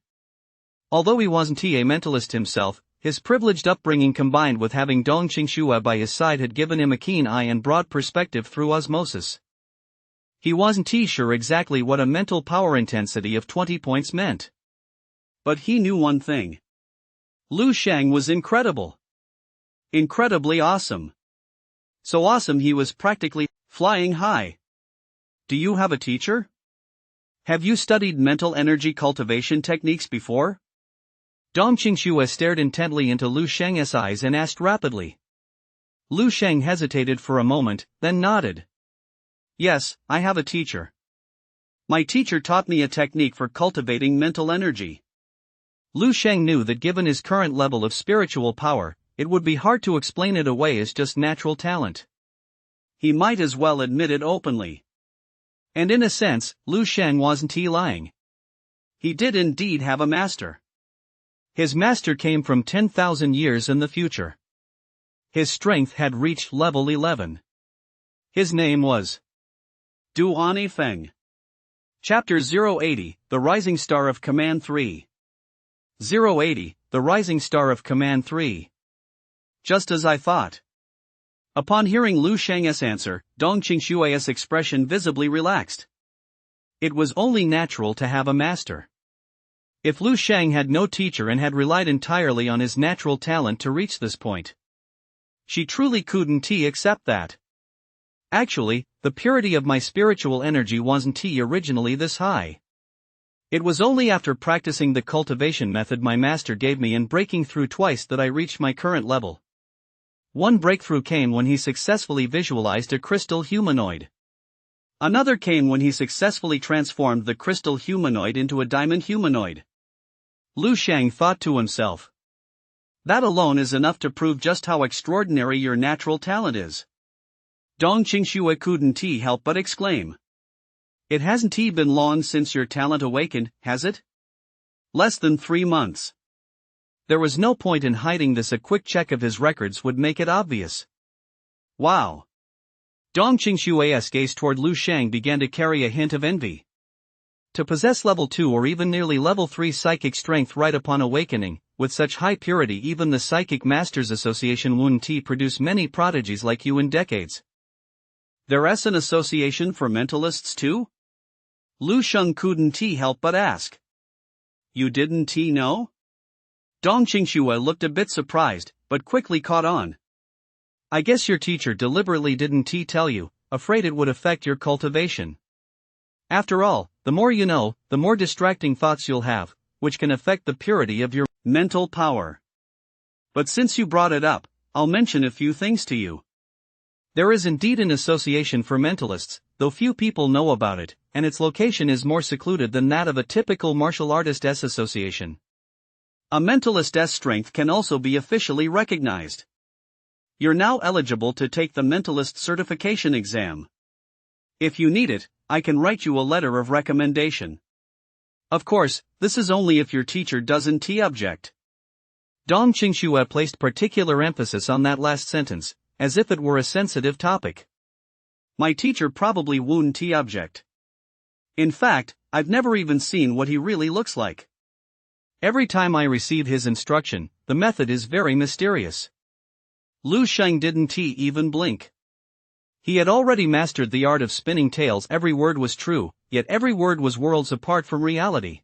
Although he wasn't a mentalist himself, his privileged upbringing combined with having Dong Qingxue by his side had given him a keen eye and broad perspective through osmosis. He wasn't sure exactly what a mental power intensity of 20 points meant. But he knew one thing. Lu Sheng was incredible. Incredibly awesome. So awesome he was practically flying high. Do you have a teacher? Have you studied mental energy cultivation techniques before? Dong Qingxue stared intently into Lu Sheng's eyes and asked rapidly. Lu Sheng hesitated for a moment, then nodded. Yes, I have a teacher. My teacher taught me a technique for cultivating mental energy. Lu Sheng knew that given his current level of spiritual power, it would be hard to explain it away as just natural talent. He might as well admit it openly. And in a sense, Lu Sheng wasn't lying. He did indeed have a master. His master came from 10,000 years in the future. His strength had reached level 11. His name was Duan Feng. Chapter 080, The Rising Star of Command 3. 080, The Rising Star of Command 3. Just as I thought. Upon hearing Lu Sheng's answer, Dong Qingxue's expression visibly relaxed. It was only natural to have a master. If Lu Sheng had no teacher and had relied entirely on his natural talent to reach this point, she truly couldn't accept that. Actually, the purity of my spiritual energy wasn't originally this high. It was only after practicing the cultivation method my master gave me and breaking through twice that I reached my current level. One breakthrough came when he successfully visualized a crystal humanoid. Another came when he successfully transformed the crystal humanoid into a diamond humanoid. Lu Sheng thought to himself. That alone is enough to prove just how extraordinary your natural talent is. Dong Qingxue couldn't help but exclaim. It hasn't been long since your talent awakened, has it? Less than 3 months. There was no point in hiding this. A quick check of his records would make it obvious. Wow. Dong Qingxue's gaze toward Lu Sheng began to carry a hint of envy. To possess level 2 or even nearly level 3 psychic strength right upon awakening, with such high purity even the Psychic Masters Association wouldn't produce many prodigies like you in decades. There's an association for mentalists too? Lu Sheng couldn't help but ask. You didn't know? Dong Qingxue looked a bit surprised, but quickly caught on. I guess your teacher deliberately didn't tell you, afraid it would affect your cultivation. After all, the more you know, the more distracting thoughts you'll have, which can affect the purity of your mental power. But since you brought it up, I'll mention a few things to you. There is indeed an association for mentalists, though few people know about it, and its location is more secluded than that of a typical martial artist's association. A mentalist's strength can also be officially recognized. You're now eligible to take the mentalist certification exam. If you need it, I can write you a letter of recommendation. Of course, this is only if your teacher doesn't object. Dong Qingxue placed particular emphasis on that last sentence, as if it were a sensitive topic. My teacher probably won't object. In fact, I've never even seen what he really looks like. Every time I receive his instruction, the method is very mysterious. Lu Sheng didn't even blink. He had already mastered the art of spinning tales. Every word was true, yet every word was worlds apart from reality.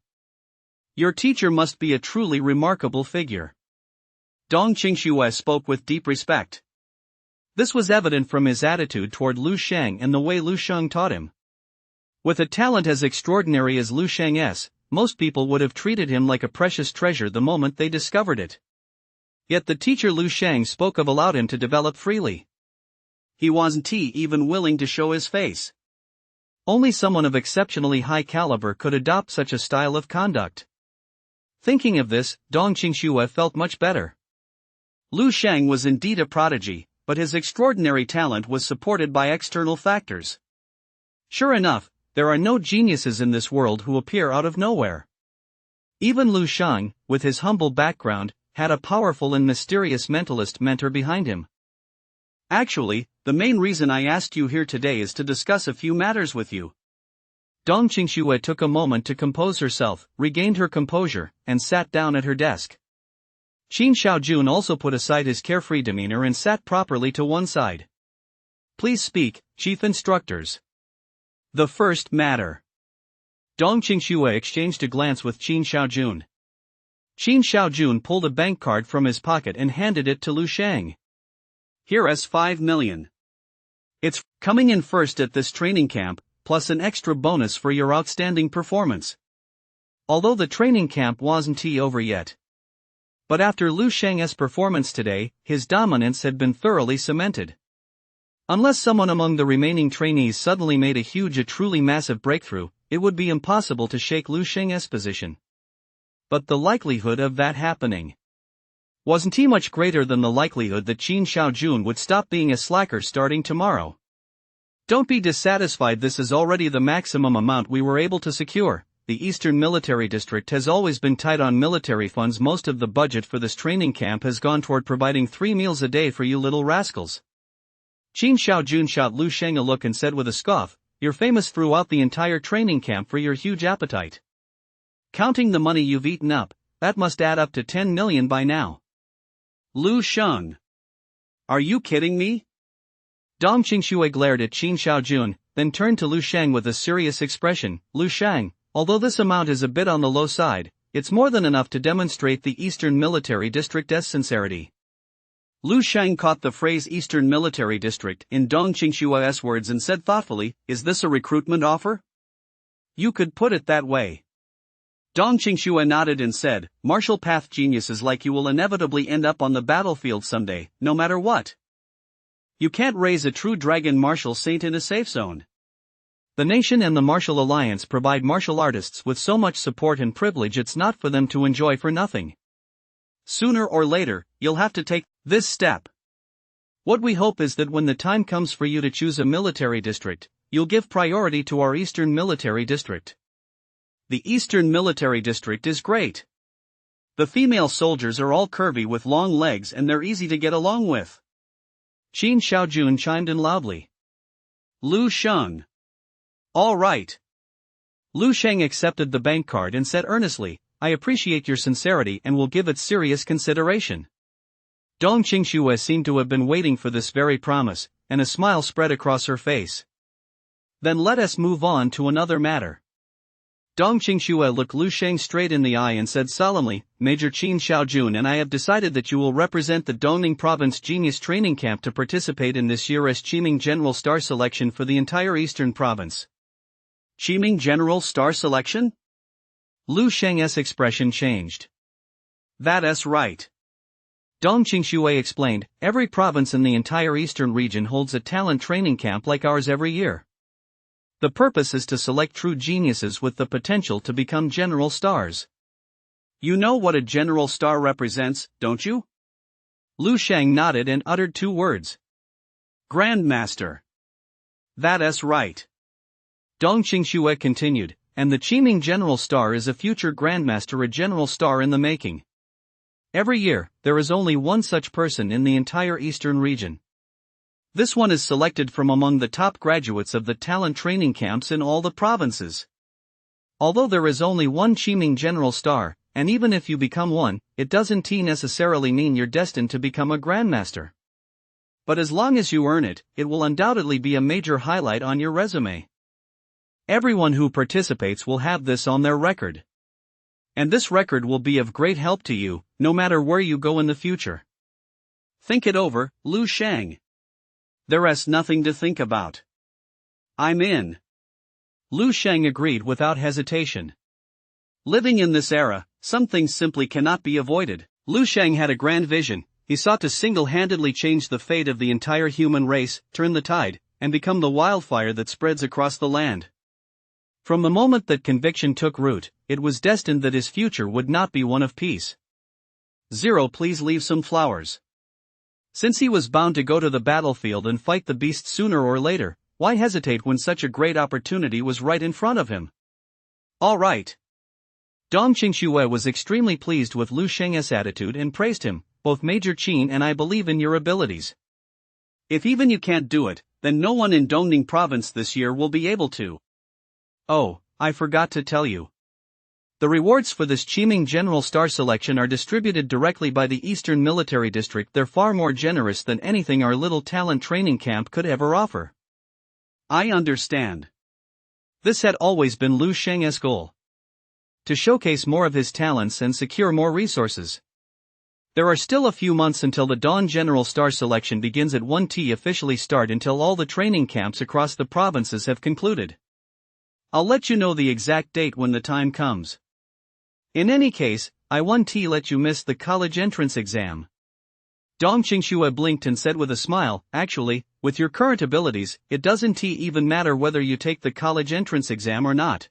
Your teacher must be a truly remarkable figure. Dong Qingxue spoke with deep respect. This was evident from his attitude toward Lu Sheng and the way Lu Sheng taught him. With a talent as extraordinary as Lu Sheng's, most people would have treated him like a precious treasure the moment they discovered it. Yet the teacher Lu Sheng spoke of allowed him to develop freely. He wasn't even willing to show his face. Only someone of exceptionally high caliber could adopt such a style of conduct. Thinking of this, Dong Qingxue felt much better. Lu Sheng was indeed a prodigy, but his extraordinary talent was supported by external factors. Sure enough, there are no geniuses in this world who appear out of nowhere. Even Lu Sheng, with his humble background, had a powerful and mysterious mentalist mentor behind him. Actually, the main reason I asked you here today is to discuss a few matters with you. Dong Qingxue took a moment to compose herself, regained her composure, and sat down at her desk. Qin Shaojun also put aside his carefree demeanor and sat properly to one side. Please speak, chief instructors. The first matter. Dong Qingxue exchanged a glance with Qin Shaojun. Qin Shaojun pulled a bank card from his pocket and handed it to Lu Shang. Here is 5 million. It's coming in first at this training camp, plus an extra bonus for your outstanding performance. Although the training camp wasn't over yet. But after Lu Shang's performance today, his dominance had been thoroughly cemented. Unless someone among the remaining trainees suddenly made a truly massive breakthrough, it would be impossible to shake Lu Shang's position. But the likelihood of that happening wasn't much greater than the likelihood that Qin Shaojun would stop being a slacker starting tomorrow. Don't be dissatisfied, this is already the maximum amount we were able to secure. The Eastern Military District has always been tight on military funds. Most of the budget for this training camp has gone toward providing 3 meals a day for you little rascals. Qin Shaojun shot Lu Shang a look and said with a scoff, "You're famous throughout the entire training camp for your huge appetite. Counting the money you've eaten up, that must add up to 10 million by now." Lu Shang. Are you kidding me? Dong Qingxue glared at Qin Shaojun, then turned to Lu Shang with a serious expression. Lu Shang, although this amount is a bit on the low side, it's more than enough to demonstrate the Eastern Military District's sincerity. Lu Shang caught the phrase Eastern Military District in Dong Qingxue's words and said thoughtfully, "Is this a recruitment offer?" You could put it that way. Dong Qingxue nodded and said, "Martial path geniuses like you will inevitably end up on the battlefield someday, no matter what. You can't raise a true dragon martial saint in a safe zone. The nation and the Martial Alliance provide martial artists with so much support and privilege, it's not for them to enjoy for nothing. Sooner or later, you'll have to take this step. What we hope is that when the time comes for you to choose a military district, you'll give priority to our Eastern Military District. The Eastern Military District is great. The female soldiers are all curvy with long legs and they're easy to get along with." Qin Shaojun chimed in loudly. Lu Shang. All right. Lu Shang accepted the bank card and said earnestly, "I appreciate your sincerity and will give it serious consideration." Dong Qingxue seemed to have been waiting for this very promise, and a smile spread across her face. Then let us move on to another matter. Dong Qingxue looked Lu Shang straight in the eye and said solemnly, "Major Qin Shaojun and I have decided that you will represent the Dongning Province Genius Training Camp to participate in this year's Qiming General Star Selection for the entire Eastern Province." Qiming General Star Selection? Lu Shang's expression changed. That's right. Dong Qingxue explained, "Every province in the entire eastern region holds a talent training camp like ours every year. The purpose is to select true geniuses with the potential to become general stars." You know what a general star represents, don't you? Lu Shang nodded and uttered 2 words. Grandmaster. That's right. Dong Qingxue continued, "And the Qiming General Star is a future Grandmaster, a general star in the making. Every year, there is only one such person in the entire eastern region. This one is selected from among the top graduates of the talent training camps in all the provinces. Although there is only one Qiming General Star, and even if you become one, it doesn't necessarily mean you're destined to become a Grandmaster. But as long as you earn it, it will undoubtedly be a major highlight on your resume. Everyone who participates will have this on their record. And this record will be of great help to you, no matter where you go in the future. Think it over, Lu Shang. There's nothing to think about. I'm in." Lu Shang agreed without hesitation. Living in this era, some things simply cannot be avoided. Lu Shang had a grand vision. He sought to single-handedly change the fate of the entire human race, turn the tide, and become the wildfire that spreads across the land. From the moment that conviction took root, it was destined that his future would not be one of peace. "Zero, please leave some flowers." Since he was bound to go to the battlefield and fight the beast sooner or later, why hesitate when such a great opportunity was right in front of him? All right. Dong Qingxue was extremely pleased with Lu Sheng's attitude and praised him, both Major Qin and I believe in your abilities. If even you can't do it, then no one in Dongning province this year will be able to. Oh, I forgot to tell you. The rewards for this Qiming General Star Selection are distributed directly by the Eastern Military District. They're far more generous than anything our little talent training camp could ever offer. I understand. This had always been Lu Sheng's goal. To showcase more of his talents and secure more resources. There are still a few months until the Dawn General Star Selection begins at 1T officially start until all the training camps across the provinces have concluded. I'll let you know the exact date when the time comes. In any case, I 1T let you miss the college entrance exam. Dong Qingxue blinked and said with a smile, actually, with your current abilities, it doesn't even matter whether you take the college entrance exam or not.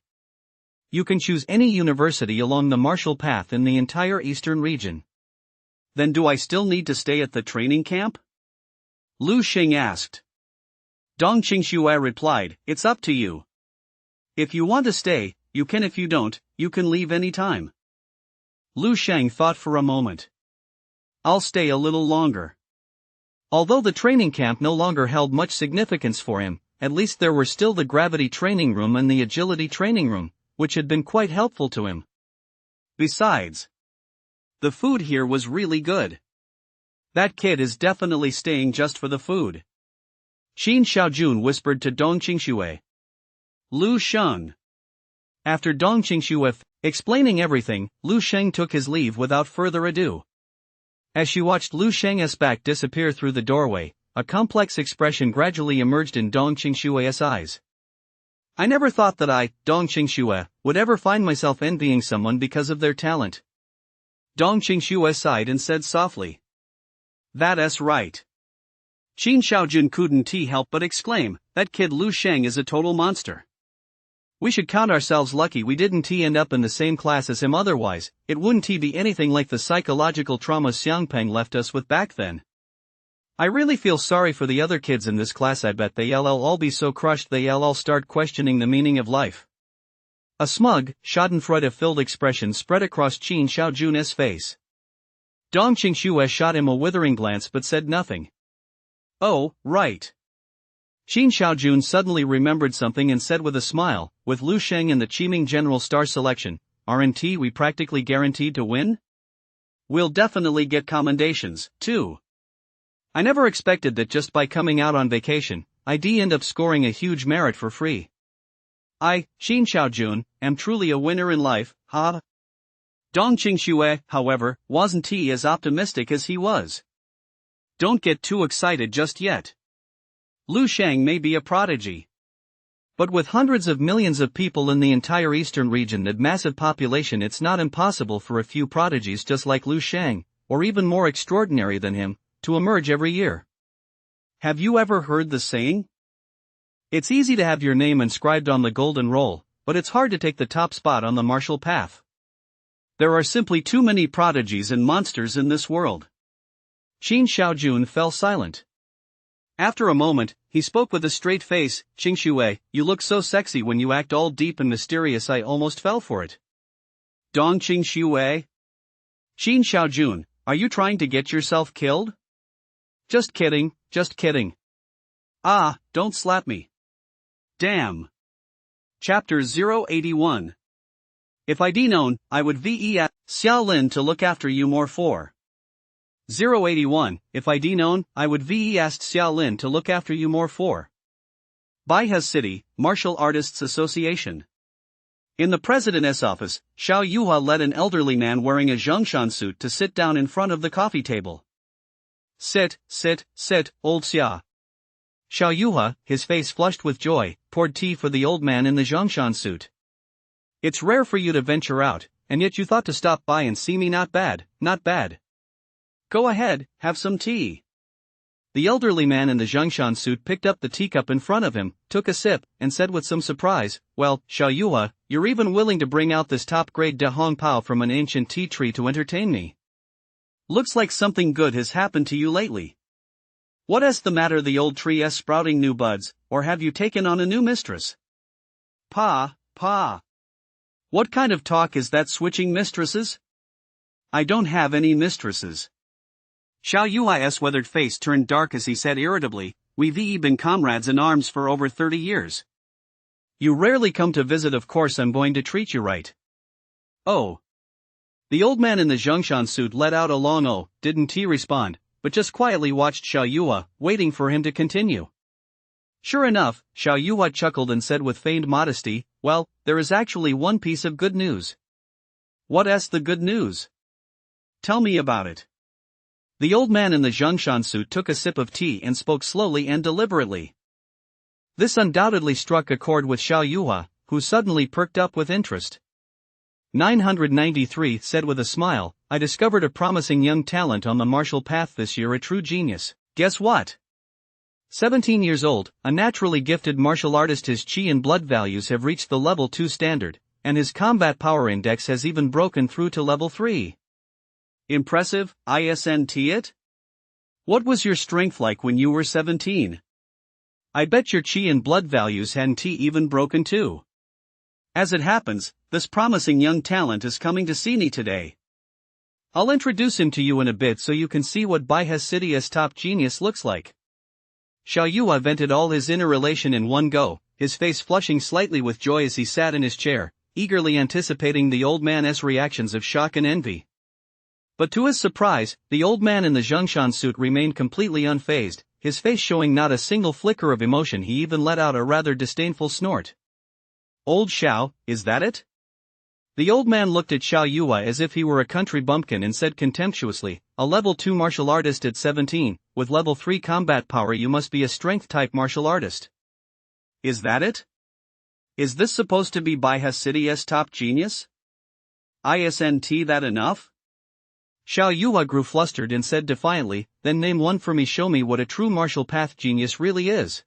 You can choose any university along the martial path in the entire eastern region. Then do I still need to stay at the training camp? Lu Sheng asked. Dong Qingxue replied, it's up to you. If you want to stay, you can. If you don't, you can leave any time. Lu Sheng thought for a moment. I'll stay a little longer. Although the training camp no longer held much significance for him, at least there were still the gravity training room and the agility training room, which had been quite helpful to him. Besides, the food here was really good. That kid is definitely staying just for the food. Qin Xiaojun whispered to Dong Qingxue. Lu Sheng. After Dong Qingxue explaining everything, Lu Sheng took his leave without further ado. As she watched Lu Sheng's back disappear through the doorway, a complex expression gradually emerged in Dong Qingxue's eyes. I never thought that I, Dong Qingxue, would ever find myself envying someone because of their talent. Dong Qingxue sighed and said softly. That's right. Qin Xiaojun couldn't help but exclaim, that kid Lu Sheng is a total monster. We should count ourselves lucky we didn't end up in the same class as him, otherwise, it wouldn't be anything like the psychological trauma Xiangpeng left us with back then. I really feel sorry for the other kids in this class. I bet they'll all be so crushed they'll all start questioning the meaning of life. A smug, schadenfreude-filled expression spread across Qin Xiaojun's face. Dong Qingxue shot him a withering glance but said nothing. Oh, right. Qin Xiaojun suddenly remembered something and said with a smile, with Lu Sheng in the Qiming General Star Selection, aren't we practically guaranteed to win? We'll definitely get commendations, too. I never expected that just by coming out on vacation, I'd end up scoring a huge merit for free. I, Qin Xiaojun, am truly a winner in life, huh? Dong Qingxue, however, wasn't as optimistic as he was. Don't get too excited just yet. Lu Sheng may be a prodigy. But with hundreds of millions of people in the entire eastern region and massive population, it's not impossible for a few prodigies just like Lu Sheng, or even more extraordinary than him, to emerge every year. Have you ever heard the saying? It's easy to have your name inscribed on the golden roll, but it's hard to take the top spot on the martial path. There are simply too many prodigies and monsters in this world. Qin Xiaojun fell silent. After a moment, he spoke with a straight face, Qingxue, you look so sexy when you act all deep and mysterious I almost fell for it. Dong Qingxue? Qin Xiaojun, are you trying to get yourself killed? Just kidding, just kidding. Ah, don't slap me. Damn. Chapter 081. If I'd known, I would ask Xiaolin to look after you more for. 081, if I'd known, I would asked Xiaolin to look after you more for. Baihe City, Martial Artists Association. In the president's office, Xiao Yuhua led an elderly man wearing a zhongshan suit to sit down in front of the coffee table. Sit, old Xia. Xiao Yuhua, his face flushed with joy, poured tea for the old man in the zhongshan suit. It's rare for you to venture out, and yet you thought to stop by and see me. Not bad, not bad. Go ahead, have some tea. The elderly man in the zhongshan suit picked up the teacup in front of him, took a sip, and said with some surprise, well, Xiao Yuhua, you're even willing to bring out this top-grade De Hong Pao from an ancient tea tree to entertain me. Looks like something good has happened to you lately. What is the matter? The old tree is sprouting new buds, or have you taken on a new mistress? Pa. What kind of talk is that, switching mistresses? I don't have any mistresses. Xiao Yui's weathered face turned dark as he said irritably, we've been comrades in arms for over 30 years. You rarely come to visit, of course I'm going to treat you right. Oh. The old man in the Zhongshan suit let out a long oh, didn't he respond, but just quietly watched Xiao Yue, waiting for him to continue. Sure enough, Xiao Yue chuckled and said with feigned modesty, well, there is actually one piece of good news. What's the good news? Tell me about it. The old man in the Zhongshan suit took a sip of tea and spoke slowly and deliberately. This undoubtedly struck a chord with Xiao Yue, who suddenly perked up with interest. 993 said with a smile, I discovered a promising young talent on the martial path this year, a true genius. Guess what? 17 years old, a naturally gifted martial artist. His chi and blood values have reached the level 2 standard, and his combat power index has even broken through to level 3. Impressive, isn't it? What was your strength like when you were 17? I bet your chi and blood values hadn't even broken too. As it happens, this promising young talent is coming to see me today. I'll introduce him to you in a bit so you can see what Baihe City's top genius looks like. Xiao Yue vented all his inner relation in one go, his face flushing slightly with joy as he sat in his chair, eagerly anticipating the old man's reactions of shock and envy. But to his surprise, the old man in the Zhongshan suit remained completely unfazed, his face showing not a single flicker of emotion. He even let out a rather disdainful snort. Old Xiao, is that it? The old man looked at Xiao Yue as if he were a country bumpkin and said contemptuously, a level 2 martial artist at 17, with level 3 combat power. You must be a strength-type martial artist. Is that it? Is this supposed to be Baihe City's top genius? Isn't that enough? Xiao Yue grew flustered and said defiantly, then name one for me, show me what a true martial path genius really is.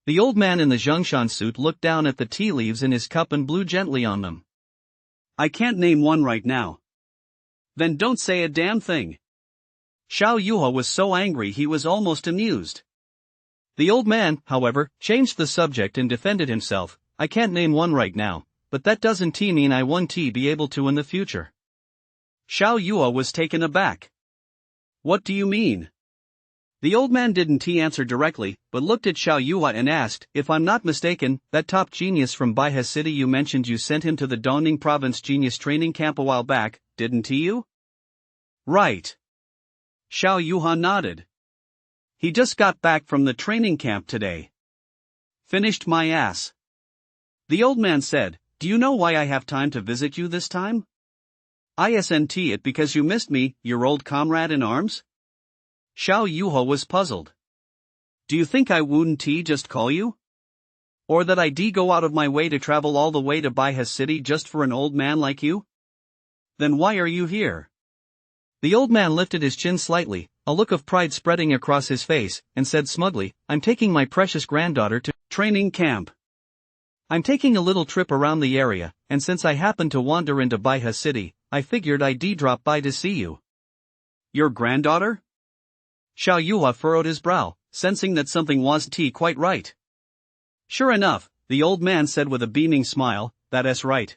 The old man in the Zhongshan suit looked down at the tea leaves in his cup and blew gently on them. I can't name one right now. Then don't say a damn thing. Xiao Yue was so angry he was almost amused. The old man, however, changed the subject and defended himself. I can't name one right now, but that doesn't mean I won't be able to in the future. Xiao Yue was taken aback. What do you mean? The old man didn't answer directly, but looked at Xiao Yue and asked, if I'm not mistaken, that top genius from Baihe City you mentioned, you sent him to the Dongning Province Genius Training Camp a while back, didn't you? Right. Xiao Yue nodded. He just got back from the training camp today. Finished my ass. The old man said, do you know why I have time to visit you this time? Isn't it because you missed me, your old comrade in arms? Xiao Yue was puzzled. Do you think I wouldn't just call you? Or that I'd go out of my way to travel all the way to Baihe City just for an old man like you? Then why are you here? The old man lifted his chin slightly, a look of pride spreading across his face, and said smugly, I'm taking my precious granddaughter to training camp. I'm taking a little trip around the area, and since I happened to wander into Baihe City, I figured I'd drop by to see you. Your granddaughter? Xiao Yue furrowed his brow, sensing that something wasn't quite right. Sure enough, the old man said with a beaming smile, that's right.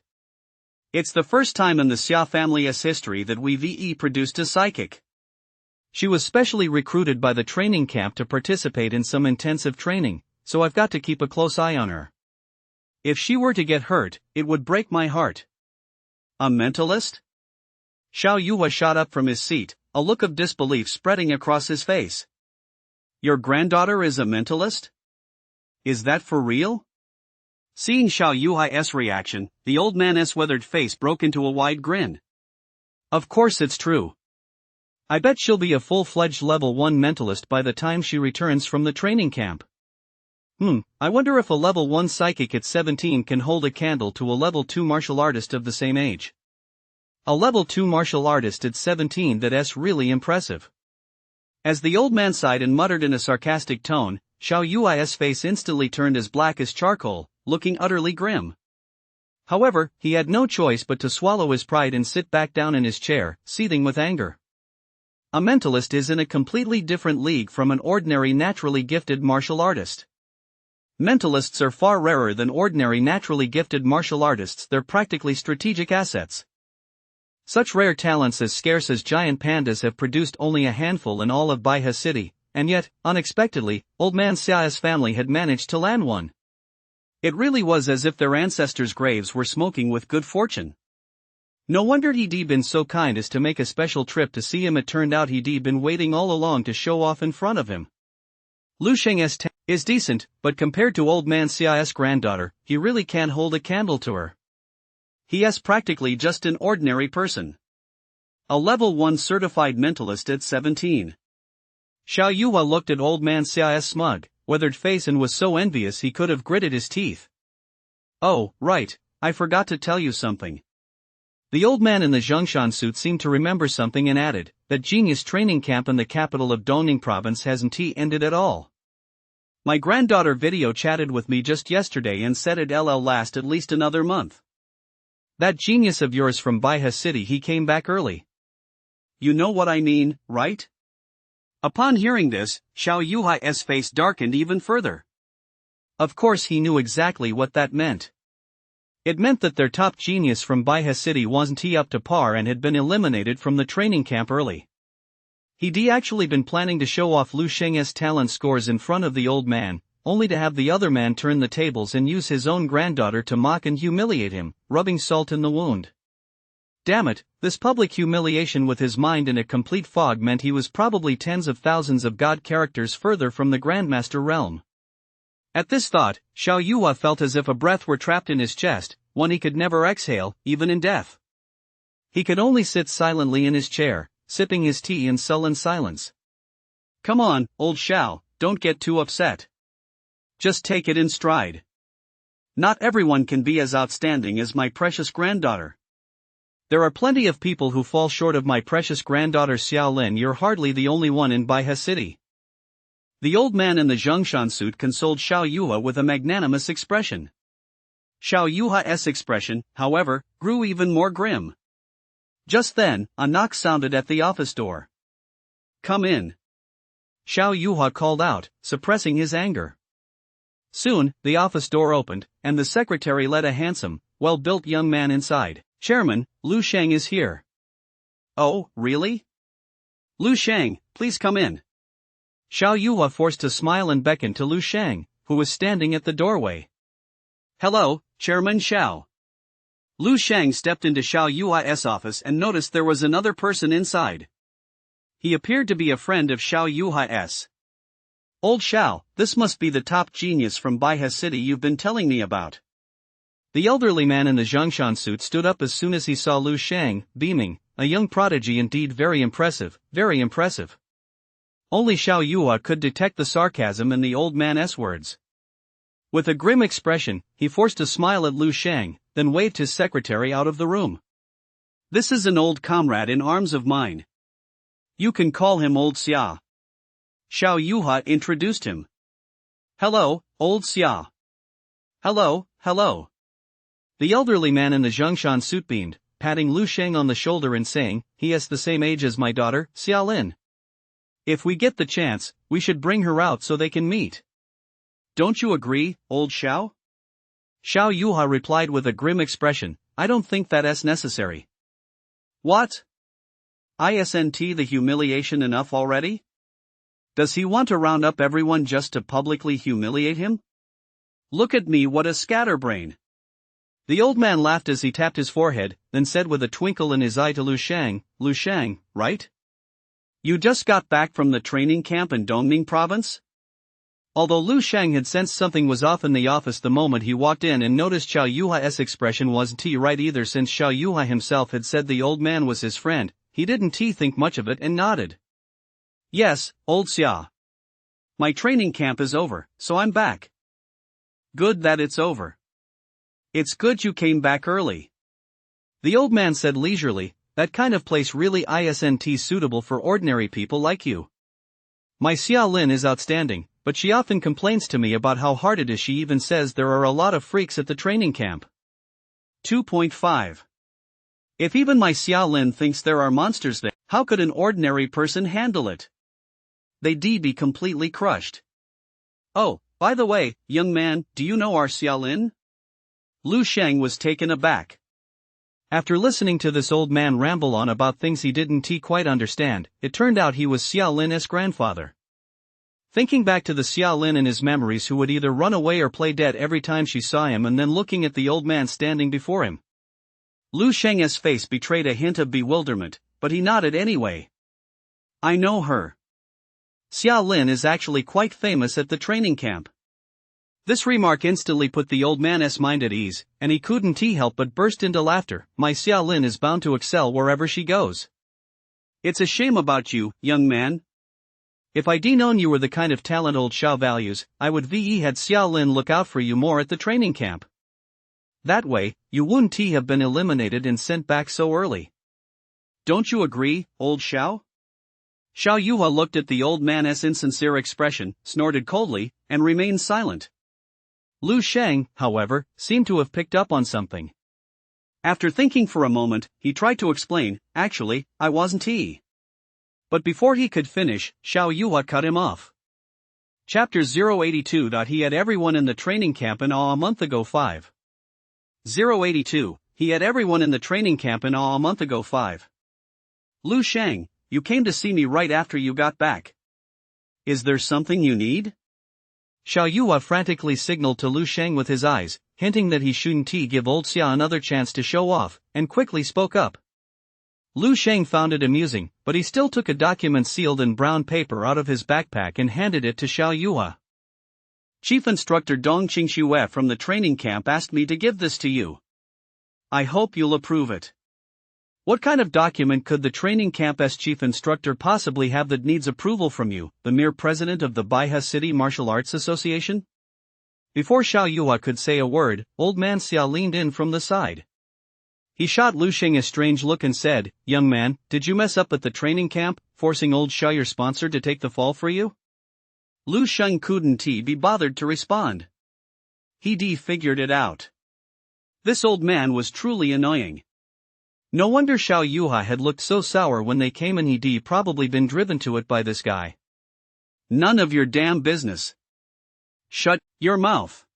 It's the first time in the Xia family's history that we've produced a psychic. She was specially recruited by the training camp to participate in some intensive training, so I've got to keep a close eye on her. If she were to get hurt, it would break my heart. A mentalist? Xiao Yue shot up from his seat, a look of disbelief spreading across his face. Your granddaughter is a mentalist? Is that for real? Seeing Xiao Yui's reaction, the old man's weathered face broke into a wide grin. Of course it's true. I bet she'll be a full-fledged level 1 mentalist by the time she returns from the training camp. I wonder if a level 1 psychic at 17 can hold a candle to a level 2 martial artist of the same age. A level 2 martial artist at 17, that's really impressive. As the old man sighed and muttered in a sarcastic tone, Xiao Yui's face instantly turned as black as charcoal, looking utterly grim. However, he had no choice but to swallow his pride and sit back down in his chair, seething with anger. A mentalist is in a completely different league from an ordinary naturally gifted martial artist. Mentalists are far rarer than ordinary naturally gifted martial artists, they're practically strategic assets. Such rare talents as scarce as giant pandas have produced only a handful in all of Baiha City, and yet, unexpectedly, Old Man Sia's family had managed to land one. It really was as if their ancestors' graves were smoking with good fortune. No wonder he'd been so kind as to make a special trip to see him. It turned out he'd been waiting all along to show off in front of him. Lu Sheng's is decent, but compared to Old Man Sia's granddaughter, he really can't hold a candle to her. He is practically just an ordinary person. A level 1 certified mentalist at 17. Xiao Yuhua looked at Old Man Sia's smug, weathered face and was so envious he could have gritted his teeth. Oh, right, I forgot to tell you something. The old man in the Zhongshan suit seemed to remember something and added, that genius training camp in the capital of Dongning province hasn't ended at all. My granddaughter video chatted with me just yesterday and said it'll last at least another month. That genius of yours from Baiha City, he came back early. You know what I mean, right? Upon hearing this, Xiao Yuhai's face darkened even further. Of course he knew exactly what that meant. It meant that their top genius from Baiha City wasn't up to par and had been eliminated from the training camp early. He'd actually been planning to show off Lu Sheng's talent scores in front of the old man, only to have the other man turn the tables and use his own granddaughter to mock and humiliate him, rubbing salt in the wound. Damn it, this public humiliation with his mind in a complete fog meant he was probably tens of thousands of god characters further from the Grandmaster realm. At this thought, Xiao Yuhua felt as if a breath were trapped in his chest, one he could never exhale, even in death. He could only sit silently in his chair, sipping his tea in sullen silence. Come on, old Xiao, don't get too upset. Just take it in stride. Not everyone can be as outstanding as my precious granddaughter. There are plenty of people who fall short of my precious granddaughter Xiaolin. You're hardly the only one in Baiha City. The old man in the Zhongshan suit consoled Xiao Yuhua with a magnanimous expression. Xiao Yuha's expression, however, grew even more grim. Just then, a knock sounded at the office door. Come in. Xiao Yuhua called out, suppressing his anger. Soon, the office door opened, and the secretary led a handsome, well-built young man inside. Chairman, Lu Sheng is here. Oh, really? Lu Sheng, please come in. Xiao Yuhua forced a smile and beckoned to Lu Sheng, who was standing at the doorway. Hello, Chairman Xiao. Lu Sheng stepped into Xiao Yuhai's office and noticed there was another person inside. He appeared to be a friend of Xiao Yuhai's. Old Xiao, this must be the top genius from Baiha City you've been telling me about. The elderly man in the Zhongshan suit stood up as soon as he saw Lu Sheng, beaming, a young prodigy indeed, very impressive, very impressive. Only Xiao Yuhua could detect the sarcasm in the old man's words. With a grim expression, he forced a smile at Lu Sheng, then waved his secretary out of the room. This is an old comrade in arms of mine. You can call him Old Xia. Xiao Yuhua introduced him. Hello, Old Xia. Hello, hello. The elderly man in the Zhongshan suit beamed, patting Lu Sheng on the shoulder and saying, he is the same age as my daughter, Xiaolin. If we get the chance, we should bring her out so they can meet. Don't you agree, Old Xiao? Xiao Yuhua replied with a grim expression, I don't think that's necessary. What? Isn't the humiliation enough already? Does he want to round up everyone just to publicly humiliate him? Look at me, what a scatterbrain. The old man laughed as he tapped his forehead, then said with a twinkle in his eye to Lu Sheng, right? You just got back from the training camp in Dongning province? Although Lu Sheng had sensed something was off in the office the moment he walked in and noticed Xiao Yuhai's expression wasn't right either, since Xiao Yuhai himself had said the old man was his friend, he didn't think much of it and nodded. Yes, Old Xia. My training camp is over, so I'm back. Good that it's over. It's good you came back early. The old man said leisurely, that kind of place really isn't suitable for ordinary people like you. My Xiaolin is outstanding, but she often complains to me about how hard it is. She even says there are a lot of freaks at the training camp. 2.5. If even my Xiaolin thinks there are monsters there, how could an ordinary person handle it? They'd be completely crushed. Oh, By the way, young man, do you know our Xiaolin? Lu Sheng was taken aback. After listening to this old man ramble on about things he didn't quite understand, it turned out he was Xiaolin's grandfather. Thinking back to the Xiaolin in his memories who would either run away or play dead every time she saw him, and then looking at the old man standing before him. Lu Sheng's face betrayed a hint of bewilderment, but he nodded anyway. I know her. Xiaolin is actually quite famous at the training camp. This remark instantly put the old man's mind at ease, and he couldn't help but burst into laughter. My Xiaolin is bound to excel wherever she goes. It's a shame about you, young man. If I'd known you were the kind of talent old Xiao values, I would had Xiaolin look out for you more at the training camp. That way, you wouldn't have been eliminated and sent back so early. Don't you agree, old Xiao? Xiao Yuhua looked at the old man's insincere expression, snorted coldly, and remained silent. Lu Sheng, however, seemed to have picked up on something. After thinking for a moment, he tried to explain, actually, I wasn't he. But before he could finish, Xiao Yuhua cut him off. Chapter 082. He had everyone in the training camp in awe a month ago. 5. 082. He had everyone in the training camp in awe a month ago. 5. Lu Sheng, you came to see me right after you got back. Is there something you need? Xiao Yuhua frantically signaled to Lu Sheng with his eyes, hinting that he shouldn't give old Xia another chance to show off, and quickly spoke up. Lu Sheng found it amusing, but he still took a document sealed in brown paper out of his backpack and handed it to Xiao Yuhua. Chief Instructor Dong Qingxue from the training camp asked me to give this to you. I hope you'll approve it. What kind of document could the training camp's chief instructor possibly have that needs approval from you, the mere president of the Baihe City Martial Arts Association? Before Xiao Yuhua could say a word, old man Xia leaned in from the side. He shot Lu Sheng a strange look and said, Young man, did you mess up at the training camp, forcing old Xiao your sponsor to take the fall for you? Lu Sheng couldn't be bothered to respond. He figured it out. This old man was truly annoying. No wonder Xiao Yuhua had looked so sour when they came, and he'd probably been driven to it by this guy. None of your damn business. Shut your mouth.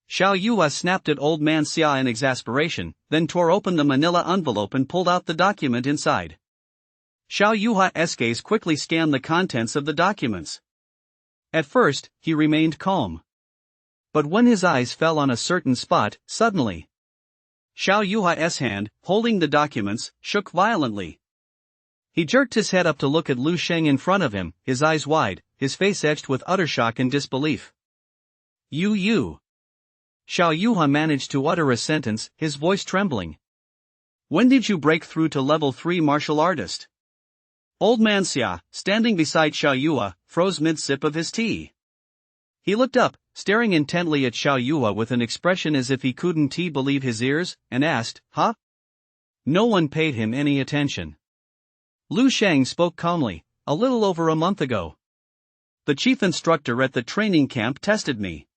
Xiao Yuhua snapped at old man Xia in exasperation, then tore open the manila envelope and pulled out the document inside. Xiao Yuhua's gaze quickly scanned the contents of the documents. At first, he remained calm. But when his eyes fell on a certain spot, suddenly, Xiao Yuhua's hand, holding the documents, shook violently. He jerked his head up to look at Lu Sheng in front of him, his eyes wide, his face etched with utter shock and disbelief. You. Xiao Yuhua managed to utter a sentence, his voice trembling. When did you break through to level 3 martial artist? Old man Xia, standing beside Xiao Yuhua, froze mid-sip of his tea. He looked up, staring intently at Xiao Yuhua with an expression as if he couldn't believe his ears, and asked, Huh? No one paid him any attention. Lu Sheng spoke calmly, a little over a month ago. The chief instructor at the training camp tested me.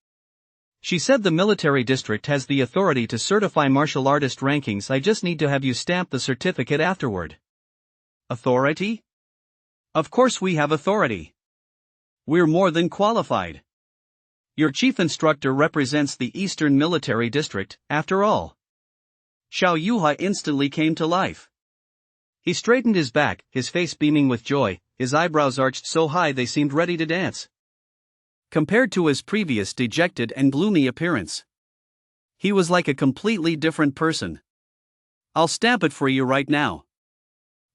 She said the military district has the authority to certify martial artist rankings. I just need to have you stamp the certificate afterward. Authority? Of course we have authority. We're more than qualified. Your chief instructor represents the Eastern Military District, after all. Xiao Yuhua instantly came to life. He straightened his back, his face beaming with joy, his eyebrows arched so high they seemed ready to dance. Compared to his previous dejected and gloomy appearance, he was like a completely different person. I'll stamp it for you right now.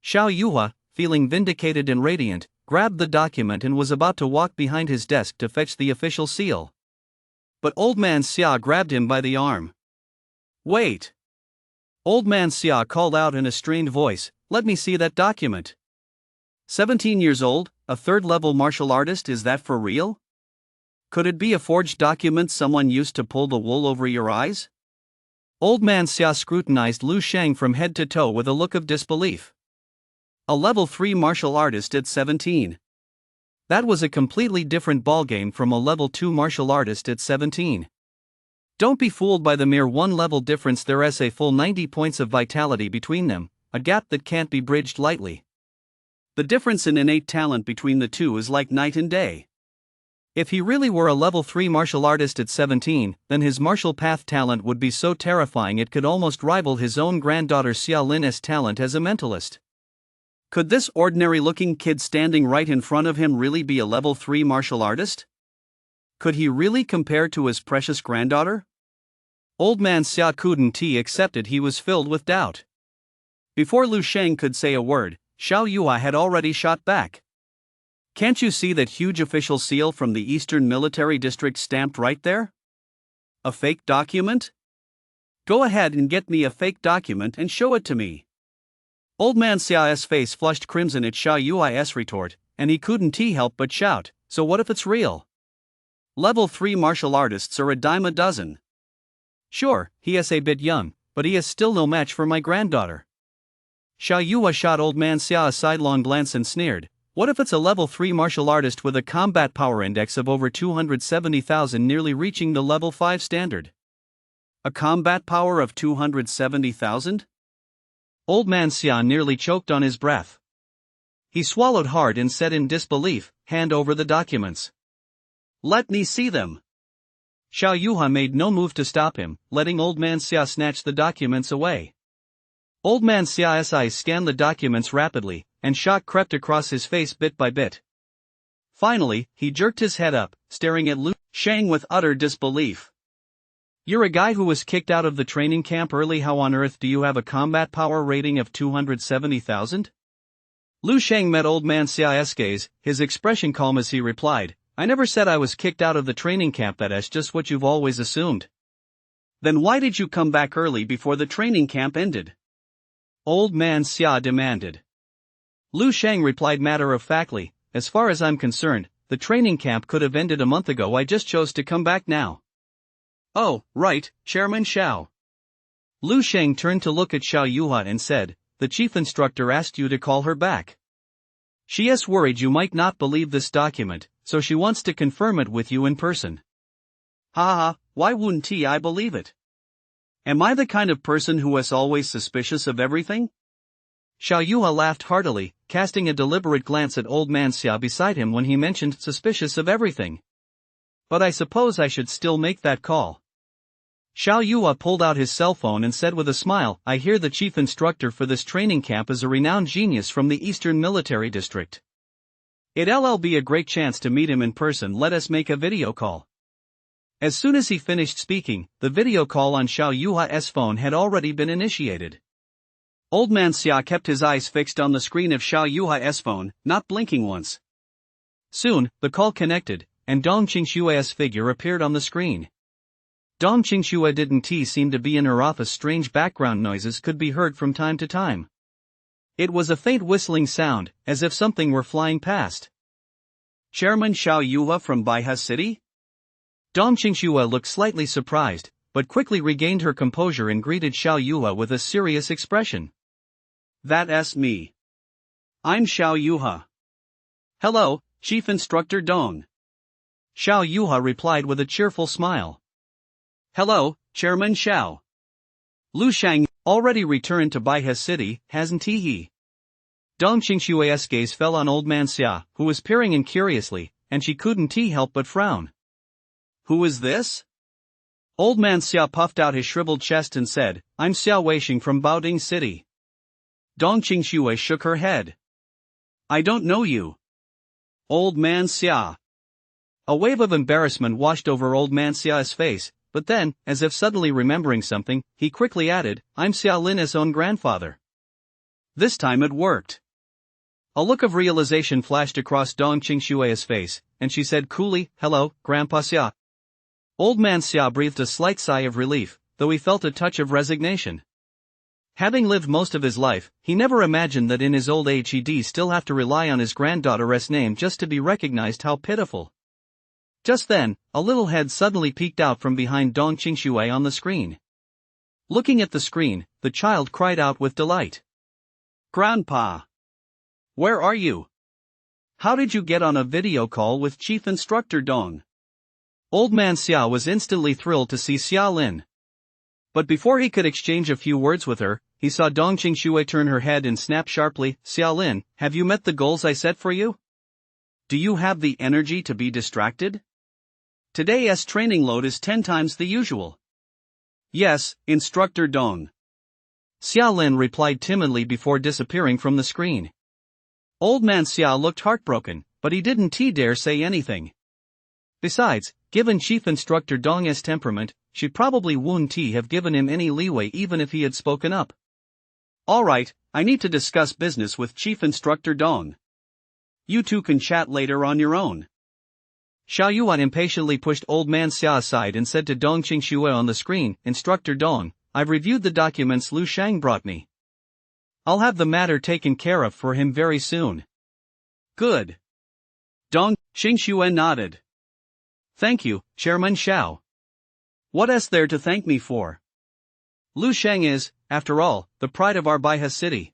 Xiao Yuhua, feeling vindicated and radiant, grabbed the document and was about to walk behind his desk to fetch the official seal. But old man Xia grabbed him by the arm. Wait! Old man Xia called out in a strained voice, let me see that document. 17 years old, a third-level martial artist, is that for real? Could it be a forged document someone used to pull the wool over your eyes? Old man Xia scrutinized Lu Sheng from head to toe with a look of disbelief. A level 3 martial artist at 17. That was a completely different ballgame from a level 2 martial artist at 17. Don't be fooled by the mere one level difference. There is a full 90 points of vitality between them, a gap that can't be bridged lightly. The difference in innate talent between the two is like night and day. If he really were a level 3 martial artist at 17, then his martial path talent would be so terrifying it could almost rival his own granddaughter Xia Lin's talent as a mentalist. Could this ordinary-looking kid standing right in front of him really be a level 3 martial artist? Could he really compare to his precious granddaughter? Old man Xia couldn't accepted he was filled with doubt. Before Lu Sheng could say a word, Xiao Yuhua had already shot back. Can't you see that huge official seal from the Eastern Military District stamped right there? A fake document? Go ahead and get me a fake document and show it to me. Old man Xia's face flushed crimson at Xiao Yui's retort, and he couldn't help but shout, so what if it's real? Level 3 martial artists are a dime a dozen. Sure, he is a bit young, but he is still no match for my granddaughter. Xiao Yuhua shot old man Xia a sidelong glance and sneered, what if it's a level 3 martial artist with a combat power index of over 270,000, nearly reaching the level 5 standard? A combat power of 270,000? Old man Xia nearly choked on his breath. He swallowed hard and said in disbelief, hand over the documents. Let me see them. Xiao Yuhua made no move to stop him, letting old man Xia snatch the documents away. Old man Xia's eyes scanned the documents rapidly, and shock crept across his face bit by bit. Finally, he jerked his head up, staring at Lu Sheng with utter disbelief. You're a guy who was kicked out of the training camp early. How on earth do you have a combat power rating of 270,000? Lu Sheng met old man Xia's gaze, his expression calm as he replied, I never said I was kicked out of the training camp. That's just what you've always assumed. Then why did you come back early before the training camp ended? Old man Xia demanded. Lu Sheng replied matter-of-factly, as far as I'm concerned, the training camp could have ended a month ago. I just chose to come back now. Oh, right, Chairman Xiao. Lu Sheng turned to look at Xiao Yuhua and said, the chief instructor asked you to call her back. She is worried you might not believe this document, so she wants to confirm it with you in person. Ha ha, why wouldn't I believe it? Am I the kind of person who is always suspicious of everything? Xiao Yuhua laughed heartily, casting a deliberate glance at old man Xia beside him when he mentioned suspicious of everything. But I suppose I should still make that call. Xiao Yuhua pulled out his cell phone and said with a smile, I hear the chief instructor for this training camp is a renowned genius from the Eastern Military District. It'll be a great chance to meet him in person. Let us make a video call. As soon as he finished speaking, the video call on Xiao Yuhua's phone had already been initiated. Old man Xia kept his eyes fixed on the screen of Xiao Yuhua's phone, not blinking once. Soon, the call connected, and Dong Qingshua's figure appeared on the screen. Dong Qingxue didn't seem to be in her office. Strange background noises could be heard from time to time. It was a faint whistling sound, as if something were flying past. Chairman Xiao Yuhua from Baihe City? Dong Qingxue looked slightly surprised, but quickly regained her composure and greeted Xiao Yuhua with a serious expression. That's me. I'm Xiao Yuhua. Hello, Chief Instructor Dong. Xiao Yuhua replied with a cheerful smile. Hello, Chairman Xiao. Lu Sheng already returned to Baihe City, hasn't he? Dong Qingshue's gaze fell on old man Xia, who was peering in curiously, and she couldn't help but frown. Who is this? Old man Xia puffed out his shriveled chest and said, I'm Xia Weixing from Baoding City. Dong Qingxue shook her head. I don't know you. Old man Xia. A wave of embarrassment washed over old man Xia's face, but then, as if suddenly remembering something, he quickly added, I'm Xia Lin's own grandfather. This time it worked. A look of realization flashed across Dong Qingshue's face, and she said coolly, hello, Grandpa Xia. Old man Xia breathed a slight sigh of relief, though he felt a touch of resignation. Having lived most of his life, he never imagined that in his old age he'd still have to rely on his granddaughter's name just to be recognized. How pitiful. Just then, a little head suddenly peeked out from behind Dong Qingxue on the screen. Looking at the screen, the child cried out with delight. Grandpa! Where are you? How did you get on a video call with Chief Instructor Dong? Old man Xia was instantly thrilled to see Xia Lin. But before he could exchange a few words with her, he saw Dong Qingxue turn her head and snap sharply, Xia Lin, have you met the goals I set for you? Do you have the energy to be distracted? Today's training load is 10 times the usual. Yes, Instructor Dong. Xia Lin replied timidly before disappearing from the screen. Old man Xia looked heartbroken, but he didn't dare say anything. Besides, given Chief Instructor Dong's temperament, she probably wouldn't have given him any leeway even if he had spoken up. Alright, I need to discuss business with Chief Instructor Dong. You two can chat later on your own. Xiao Yuan impatiently pushed old man Xia aside and said to Dong Qingxue on the screen, Instructor Dong, I've reviewed the documents Lu Shang brought me. I'll have the matter taken care of for him very soon. Good. Dong Qingxue nodded. Thank you, Chairman Xiao. What is there to thank me for? Lu Shang is, after all, the pride of our Baihe city.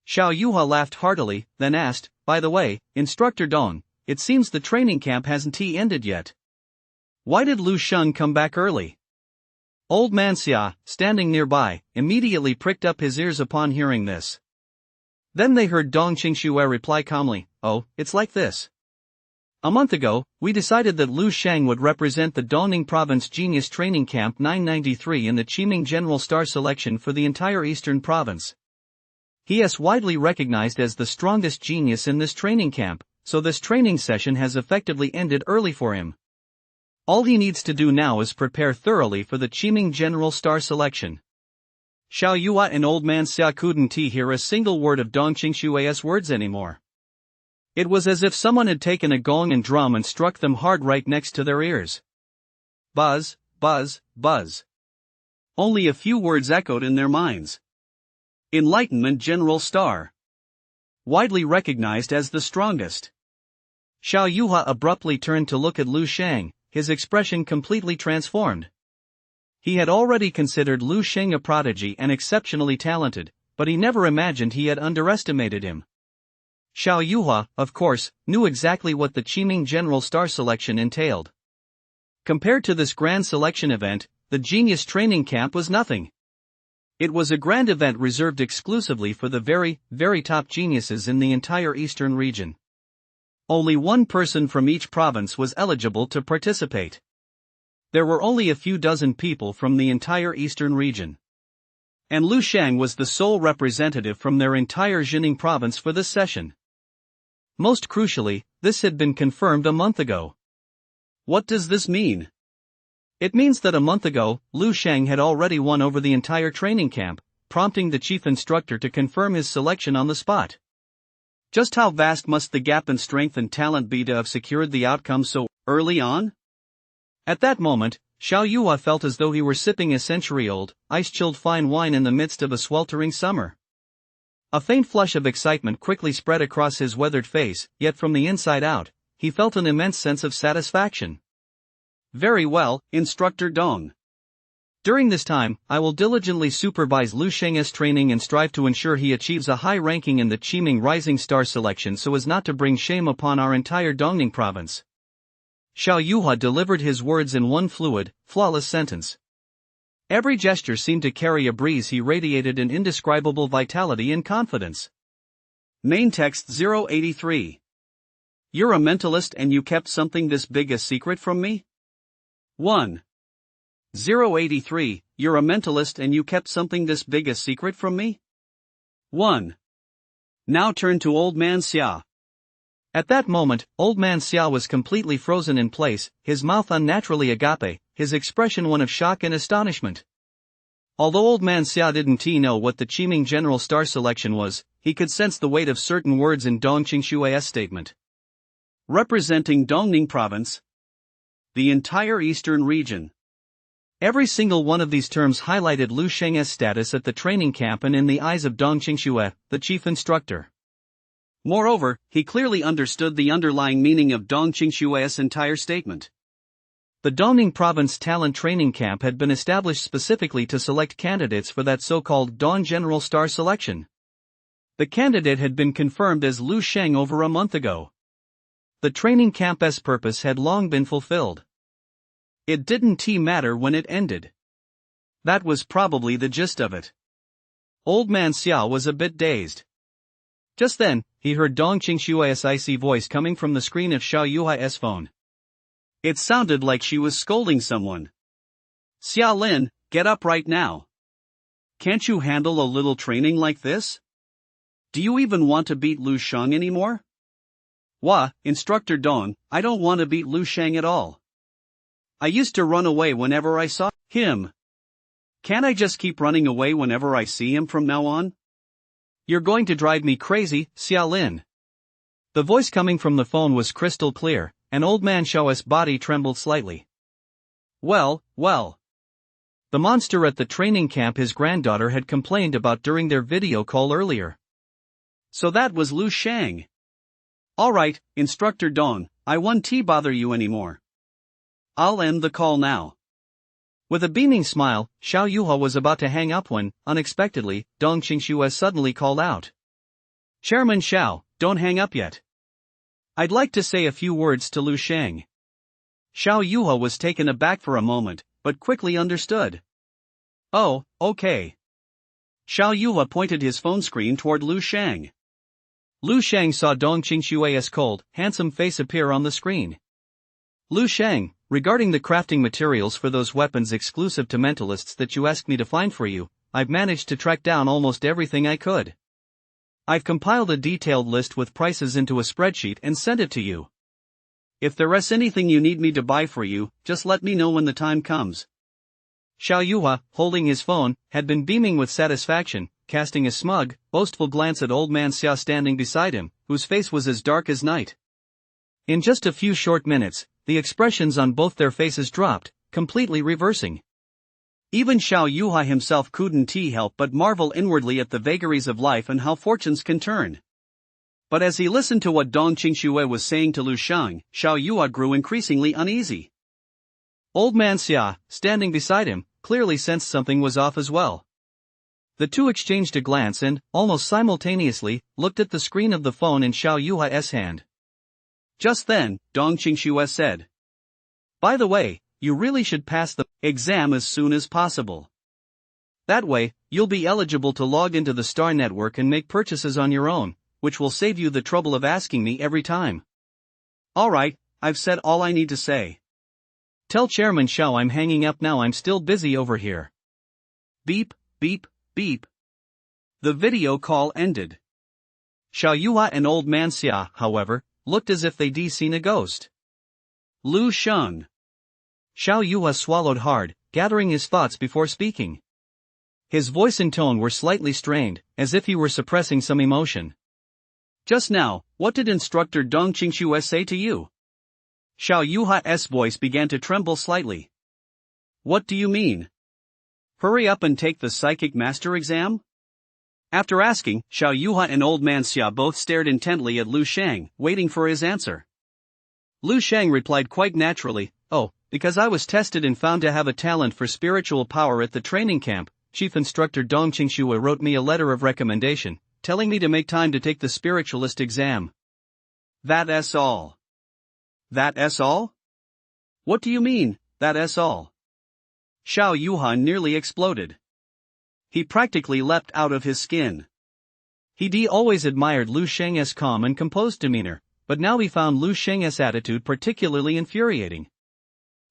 Xiao Yuha laughed heartily, then asked, by the way, Instructor Dong, it seems the training camp hasn't ended yet. Why did Lu Sheng come back early? Old man Xia, standing nearby, immediately pricked up his ears upon hearing this. Then they heard Dong Qingxue reply calmly, oh, it's like this. A month ago, we decided that Lu Sheng would represent the Dongning Province Genius Training Camp 993 in the Qiming General Star Selection for the entire Eastern Province. He is widely recognized as the strongest genius in this training camp, so this training session has effectively ended early for him. All he needs to do now is prepare thoroughly for the Qiming General Star Selection. Xiao Yua and old man Xia couldn't hear a single word of Dong Qingxue's words anymore. It was as if someone had taken a gong and drum and struck them hard right next to their ears. Buzz, buzz, buzz. Only a few words echoed in their minds. Enlightenment General Star. Widely recognized as the strongest. Xiao Yuha abruptly turned to look at Lu Shang, his expression completely transformed. He had already considered Lu Shang a prodigy and exceptionally talented, but he never imagined he had underestimated him. Xiao Yuha, of course, knew exactly what the Qiming General Star Selection entailed. Compared to this grand selection event, the Genius Training Camp was nothing. It was a grand event reserved exclusively for the very, very top geniuses in the entire eastern region. Only one person from each province was eligible to participate. There were only a few dozen people from the entire eastern region. And Lu Shang was the sole representative from their entire Jining province for this session. Most crucially, this had been confirmed a month ago. What does this mean? It means that a month ago, Lu Shang had already won over the entire training camp, prompting the chief instructor to confirm his selection on the spot. Just how vast must the gap in strength and talent be to have secured the outcome so early on? At that moment, Xiao Yua felt as though he were sipping a century-old, ice-chilled fine wine in the midst of a sweltering summer. A faint flush of excitement quickly spread across his weathered face, yet from the inside out, he felt an immense sense of satisfaction. Very well, Instructor Dong. During this time, I will diligently supervise Lu Sheng's training and strive to ensure he achieves a high ranking in the Qiming Rising Star Selection so as not to bring shame upon our entire Dongning province. Xiao Yuha delivered his words in one fluid, flawless sentence. Every gesture seemed to carry a breeze. He radiated an indescribable vitality and confidence. Main text 083. You're a mentalist and you kept something this big a secret from me? 1. 083, you're a mentalist and you kept something this big a secret from me? 1. Now turn to old man Xia. At that moment, old man Xia was completely frozen in place, his mouth unnaturally agape, his expression one of shock and astonishment. Although old man Xia didn't know what the Qiming General Star Selection was, he could sense the weight of certain words in Dong Qingxue's statement. Representing Dongning Province, the entire eastern region. Every single one of these terms highlighted Lu Sheng's status at the training camp and in the eyes of Dong Qingxue, the chief instructor. Moreover, he clearly understood the underlying meaning of Dong Qingxue's entire statement. The Dongning Province Talent Training Camp had been established specifically to select candidates for that so-called Dong General Star Selection. The candidate had been confirmed as Lu Sheng over a month ago. The training camp's purpose had long been fulfilled. It didn't matter when it ended. That was probably the gist of it. Old man Xiao was a bit dazed. Just then, he heard Dong Qingshui's icy voice coming from the screen of Xiao Yuhai's phone. It sounded like she was scolding someone. Xia Lin, get up right now. Can't you handle a little training like this? Do you even want to beat Lu Sheng anymore? Wah, Instructor Dong, I don't want to beat Lu Sheng at all. I used to run away whenever I saw him. Can't I just keep running away whenever I see him from now on? You're going to drive me crazy, Xia Lin. The voice coming from the phone was crystal clear, and old man Xiao's body trembled slightly. Well. The monster at the training camp his granddaughter had complained about during their video call earlier. So that was Lu Sheng. Alright, Instructor Dong, I won't bother you anymore. I'll end the call now. With a beaming smile, Xiao Yuhua was about to hang up when, unexpectedly, Dong Qingshu suddenly called out. Chairman Xiao, don't hang up yet. I'd like to say a few words to Lu Sheng. Xiao Yuhua was taken aback for a moment, but quickly understood. Oh, okay. Xiao Yuhua pointed his phone screen toward Lu Sheng. Lu Sheng saw Dong Qingshu's cold, handsome face appear on the screen. Lu Sheng, regarding the crafting materials for those weapons exclusive to mentalists that you asked me to find for you, I've managed to track down almost everything I could. I've compiled a detailed list with prices into a spreadsheet and sent it to you. If there's anything you need me to buy for you, just let me know when the time comes. Xiao Yuhua, holding his phone, had been beaming with satisfaction, casting a smug, boastful glance at old man Xia standing beside him, whose face was as dark as night. In just a few short minutes, the expressions on both their faces dropped, completely reversing. Even Xiao Yuhua himself couldn't help but marvel inwardly at the vagaries of life and how fortunes can turn. But as he listened to what Dong Qingshu was saying to Lu Sheng, Xiao Yuhua grew increasingly uneasy. Old man Xia, standing beside him, clearly sensed something was off as well. The two exchanged a glance and, almost simultaneously, looked at the screen of the phone in Xiao Yuhua's hand. Just then, Dong Qingshu said. By the way, you really should pass the exam as soon as possible. That way, you'll be eligible to log into the Star Network and make purchases on your own, which will save you the trouble of asking me every time. Alright, I've said all I need to say. Tell Chairman Xiao I'm hanging up now, I'm still busy over here. Beep, beep, beep. The video call ended. Xiao Yuhua and old man Xia, however, looked as if they'd seen a ghost. Lu Sheng. Xiao Yuhua swallowed hard, gathering his thoughts before speaking. His voice and tone were slightly strained, as if he were suppressing some emotion. Just now, what did Instructor Dong Qingshu say to you? Xiao Yuhua's voice began to tremble slightly. What do you mean? Hurry up and take the Psychic Master exam? After asking, Xiao Yuhua and old man Xia both stared intently at Lu Sheng, waiting for his answer. Lu Sheng replied quite naturally, Oh, because I was tested and found to have a talent for spiritual power at the training camp, Chief Instructor Dong Qingshu wrote me a letter of recommendation, telling me to make time to take the spiritualist exam. That's all. That's all? What do you mean, that's all? Xiao Yuhua nearly exploded. He practically leapt out of his skin. He'd always admired Lu Sheng's calm and composed demeanor, but now he found Lu Sheng's attitude particularly infuriating.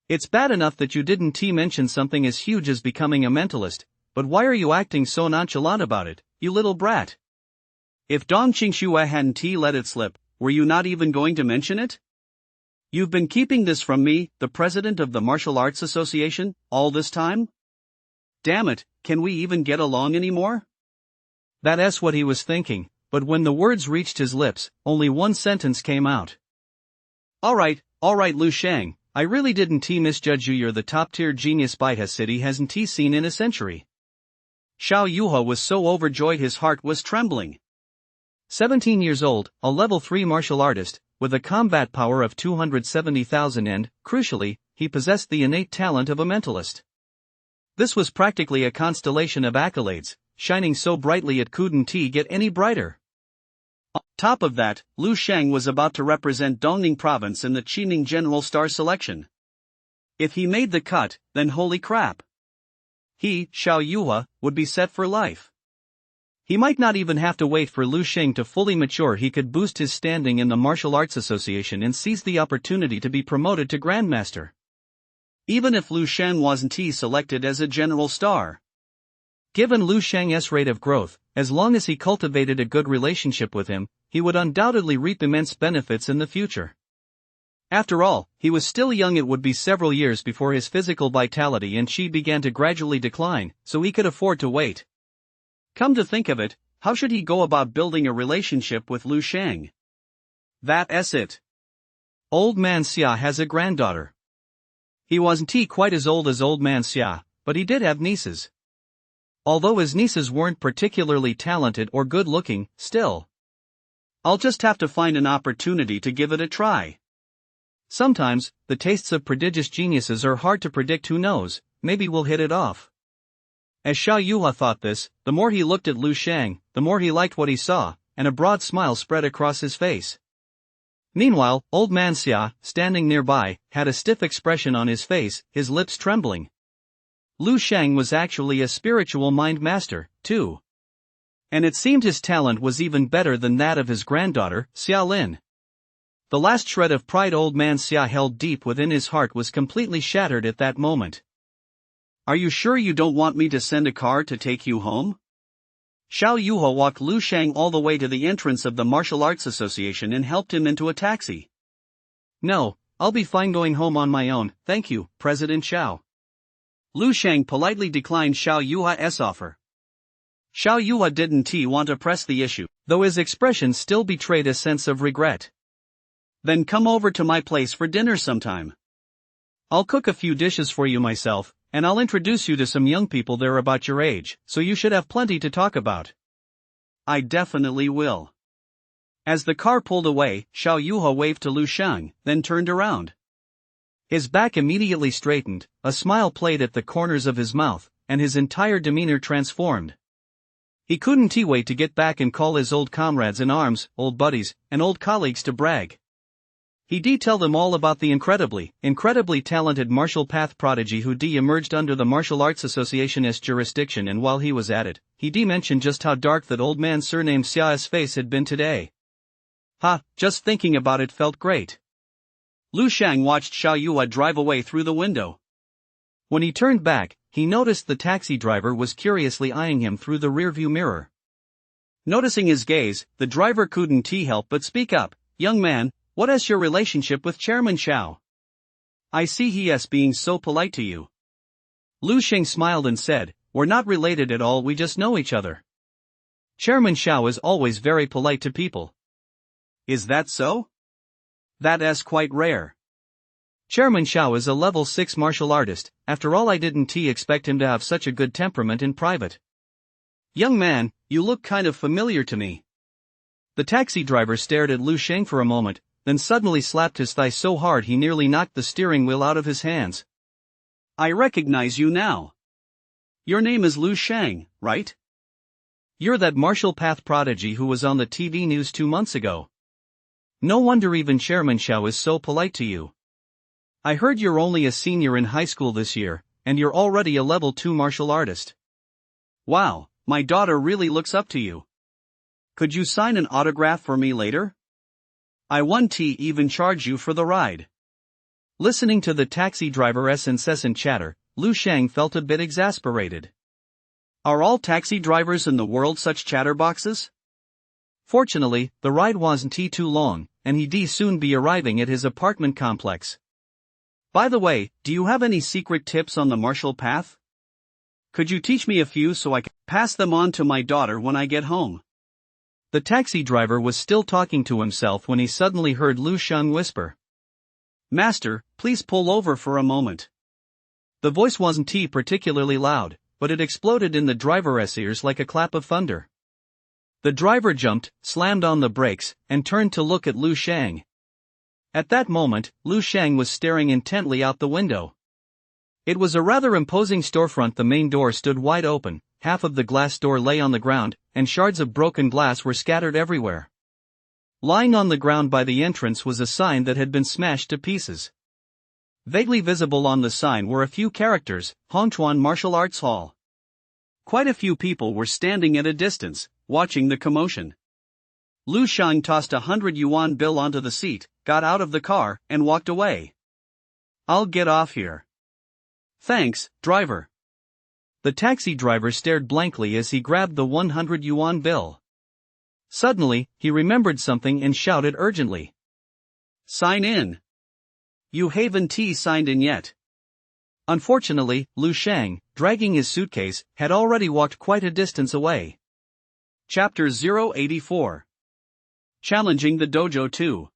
It's bad enough that you didn't mention something as huge as becoming a mentalist, but why are you acting so nonchalant about it, you little brat? If Dong Qingshu hadn't let it slip, were you not even going to mention it? You've been keeping this from me, the president of the Martial Arts Association, all this time? Damn it, can we even get along anymore? That's what he was thinking, but when the words reached his lips, only one sentence came out. Alright, Lu Sheng, I really didn't misjudge you, you're the top-tier genius Baita City hasn't seen in a century. Xiao Yuhua was so overjoyed his heart was trembling. 17 years old, a level 3 martial artist, with a combat power of 270,000 and, crucially, he possessed the innate talent of a mentalist. This was practically a constellation of accolades, shining so brightly it couldn't get any brighter. On top of that, Lu Sheng was about to represent Dongning Province in the Qining General Star Selection. If he made the cut, then holy crap. He, Xiao Yuhua, would be set for life. He might not even have to wait for Lu Sheng to fully mature. He could boost his standing in the Martial Arts Association and seize the opportunity to be promoted to Grandmaster. Even if Lu Sheng wasn't selected as a general star. Given Lu Sheng's rate of growth, as long as he cultivated a good relationship with him, he would undoubtedly reap immense benefits in the future. After all, he was still young. It would be several years before his physical vitality and chi began to gradually decline, so he could afford to wait. Come to think of it, how should he go about building a relationship with Lu Sheng? That's it. Old Man Xia has a granddaughter. He wasn't quite as old as Old Man Xia, but he did have nieces. Although his nieces weren't particularly talented or good-looking, still. I'll just have to find an opportunity to give it a try. Sometimes, the tastes of prodigious geniuses are hard to predict. Who knows, maybe we'll hit it off. As Xiao Yuhua thought this, the more he looked at Lu Sheng, the more he liked what he saw, and a broad smile spread across his face. Meanwhile, Old Man Xia, standing nearby, had a stiff expression on his face, his lips trembling. Lu Sheng was actually a spiritual mind master, too. And it seemed his talent was even better than that of his granddaughter, Xia Lin. The last shred of pride Old Man Xia held deep within his heart was completely shattered at that moment. Are you sure you don't want me to send a car to take you home? Xiao Yuhua walked Lu Sheng all the way to the entrance of the Martial Arts Association and helped him into a taxi. No, I'll be fine going home on my own, thank you, President Xiao. Lu Sheng politely declined Xiao Yuhua's offer. Xiao Yuhua didn't want to press the issue, though his expression still betrayed a sense of regret. Then come over to my place for dinner sometime. I'll cook a few dishes for you myself, and I'll introduce you to some young people there about your age, so you should have plenty to talk about. I definitely will. As the car pulled away, Xiao Yuhua waved to Lu Sheng, then turned around. His back immediately straightened, a smile played at the corners of his mouth, and his entire demeanor transformed. He couldn't wait to get back and call his old comrades in arms, old buddies, and old colleagues to brag. He detailed them all about the incredibly talented martial path prodigy who emerged under the Martial Arts Association's jurisdiction, and while he was at it, he mentioned just how dark that old man surnamed Xia's face had been today. Just thinking about it felt great. Lu Sheng watched Xiao Yuhua drive away through the window. When he turned back, he noticed the taxi driver was curiously eyeing him through the rearview mirror. Noticing his gaze, the driver couldn't help but speak up. Young man, what is your relationship with Chairman Xiao? I see he is being so polite to you. Lu Sheng smiled and said, we're not related at all, we just know each other. Chairman Xiao is always very polite to people. Is that so? That is quite rare. Chairman Xiao is a level 6 martial artist, after all I didn't expect him to have such a good temperament in private. Young man, you look kind of familiar to me. The taxi driver stared at Lu Sheng for a moment, then suddenly slapped his thigh so hard he nearly knocked the steering wheel out of his hands. I recognize you now. Your name is Lu Sheng, right? You're that martial path prodigy who was on the TV news 2 months ago. No wonder even Chairman Xiao is so polite to you. I heard you're only a senior in high school this year, and you're already a level 2 martial artist. Wow, my daughter really looks up to you. Could you sign an autograph for me later? I won't even charge you for the ride. Listening to the taxi driver's incessant chatter, Lu Sheng felt a bit exasperated. Are all taxi drivers in the world such chatterboxes? Fortunately, the ride wasn't too long, and he'd soon be arriving at his apartment complex. By the way, do you have any secret tips on the martial path? Could you teach me a few so I can pass them on to my daughter when I get home? The taxi driver was still talking to himself when he suddenly heard Lu Sheng whisper. Master, please pull over for a moment. The voice wasn't particularly loud, but it exploded in the driver's ears like a clap of thunder. The driver jumped, slammed on the brakes, and turned to look at Lu Sheng. At that moment, Lu Sheng was staring intently out the window. It was a rather imposing storefront. The main door stood wide open, half of the glass door lay on the ground, and shards of broken glass were scattered everywhere. Lying on the ground by the entrance was a sign that had been smashed to pieces. Vaguely visible on the sign were a few characters, Hongchuan Martial Arts Hall. Quite a few people were standing at a distance, watching the commotion. Lu Shang tossed a 100 yuan bill onto the seat, got out of the car, and walked away. "I'll get off here." "Thanks, driver." The taxi driver stared blankly as he grabbed the 100 yuan bill. Suddenly, he remembered something and shouted urgently. "Sign in. You haven't signed in yet." Unfortunately, Lu Shang, dragging his suitcase, had already walked quite a distance away. Chapter 084. Challenging the Dojo 2.